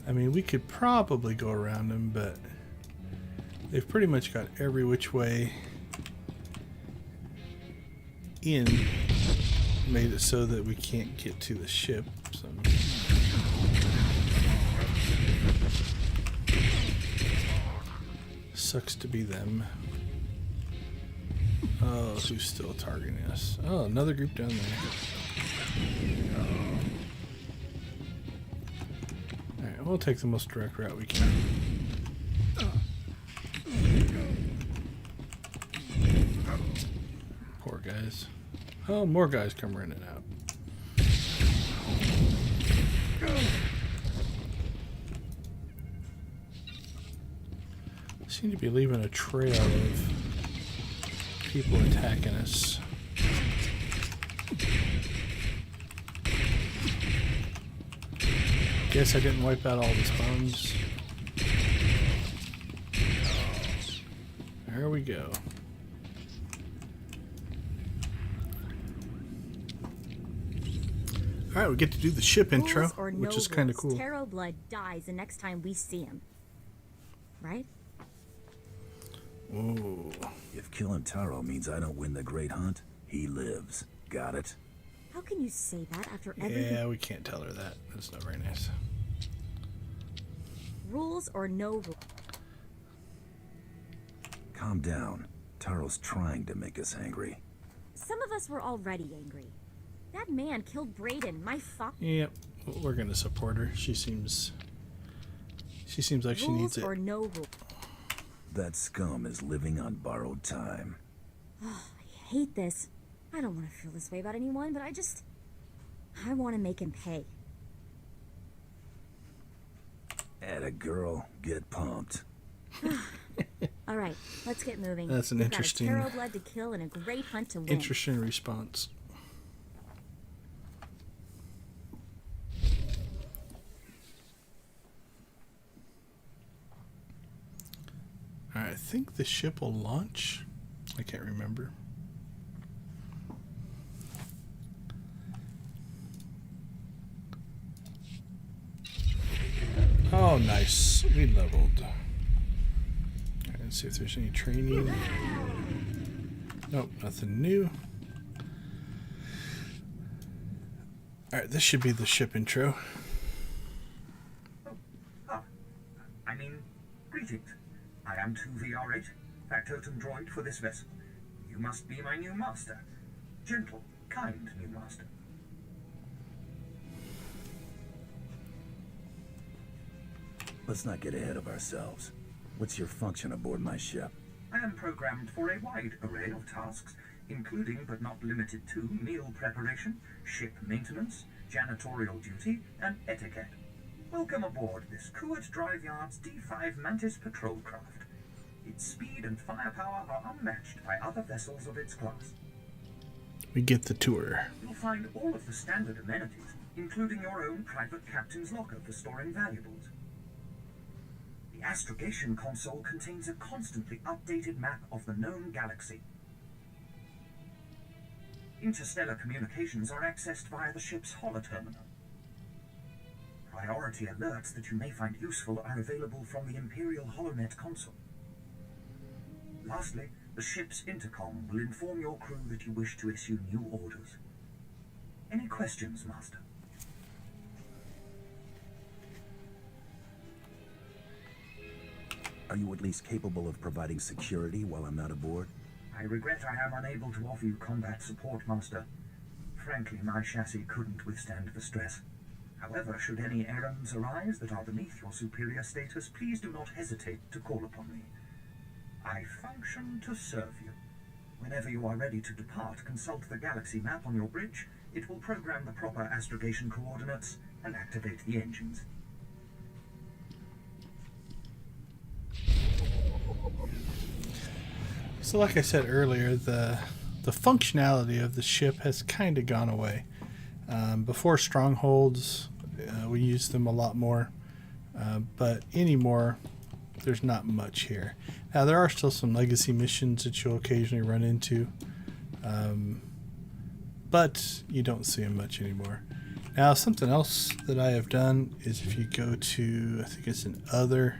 I mean, we could probably go around them, but they've pretty much got every which way in, made it so that we can't get to the ship. So sucks to be them. Oh, who's still targeting us? Oh, another group down there. Alright, we'll take the most direct route we can. Poor guys. Oh, more guys come running out. Seem to be leaving a trail of people attacking us. Guess I didn't wipe out all the spawns. There we go. Alright, we get to do the ship intro, which is kind of cool. Taro Blood dies the next time we see him. Right? Whoa. If killing Taro means I don't win the Great Hunt, he lives. Got it? How can you say that after everything? Yeah, we can't tell her that. That's not very nice. Rules or no rules? Calm down. Taro's trying to make us angry. Some of us were already angry. That man killed Brayden, my fuck. Yep, we're gonna support her. She seems like she needs it. Rules or no rules? That scum is living on borrowed time. Oh, I hate this. I don't want to feel this way about anyone, but I want to make him pay. Atta girl, get pumped. All right, let's get moving. That's an interesting. We've got a Taro Blood to kill and a Great Hunt to win. Interesting response. I think the ship will launch. I can't remember. Oh, nice. We leveled. Alright, let's see if there's any training. Nope, nothing new. Alright, this should be the ship intro. Greetings. I am 2VR8, factotum droid for this vessel. You must be my new master. Gentle, kind new master. Let's not get ahead of ourselves. What's your function aboard my ship? I am programmed for a wide array of tasks, including but not limited to meal preparation, ship maintenance, janitorial duty, and etiquette. Welcome aboard this Kuwait Drive Yard's D5 Mantis patrol craft. Its speed and firepower are unmatched by other vessels of its class. We get the tour. You'll find all of the standard amenities, including your own private captain's locker for storing valuables. The astrogation console contains a constantly updated map of the known galaxy. Interstellar communications are accessed via the ship's holoterminal. Priority alerts that you may find useful are available from the Imperial HoloNet console. Lastly, the ship's intercom will inform your crew that you wish to issue new orders. Any questions, Master? Are you at least capable of providing security while I'm not aboard? I regret I am unable to offer you combat support, Master. Frankly, my chassis couldn't withstand the stress. However, should any errands arise that are beneath your superior status, please do not hesitate to call upon me. I function to serve you. Whenever you are ready to depart, consult the galaxy map on your bridge. It will program the proper astrogation coordinates and activate the engines. So like I said earlier, the functionality of the ship has kind of gone away. Before strongholds, we used them a lot more, but anymore, there's not much here. Now there are still some legacy missions that you'll occasionally run into, but you don't see them much anymore. Now something else that I have done is if you go to, I think it's an other,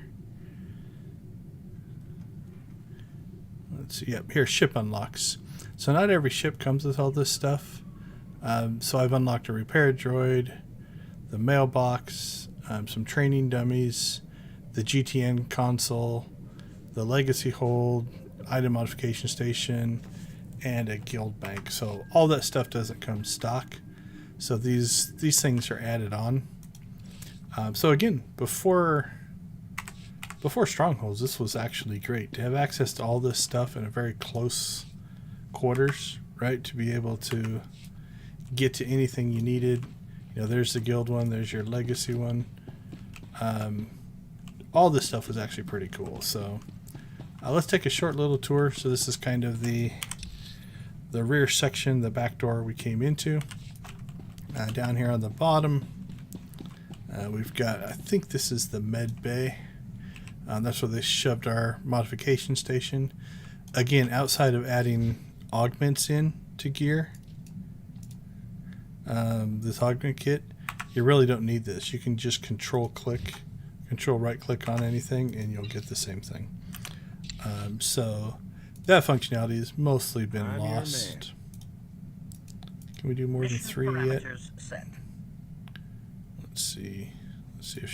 let's see, yep, here, ship unlocks. So not every ship comes with all this stuff. So I've unlocked a repair droid, the mailbox, some training dummies, the GTN console, the legacy hold, item modification station, and a guild bank. So all that stuff doesn't come stock. So these things are added on. So again, before Strongholds, this was actually great to have access to all this stuff in a very close quarters, right? To be able to get to anything you needed. You know, there's the guild one, there's your legacy one. All this stuff was actually pretty cool. So let's take a short little tour. So this is kind of the rear section, the back door we came into. Down here on the bottom, we've got, I think this is the med bay. That's where they shoved our modification station. Again, outside of adding augments in to gear, this augment kit, you really don't need this. You can just control right click on anything and you'll get the same thing. So that functionality has mostly been lost. Can we do more than 3 yet? Set. Let's see if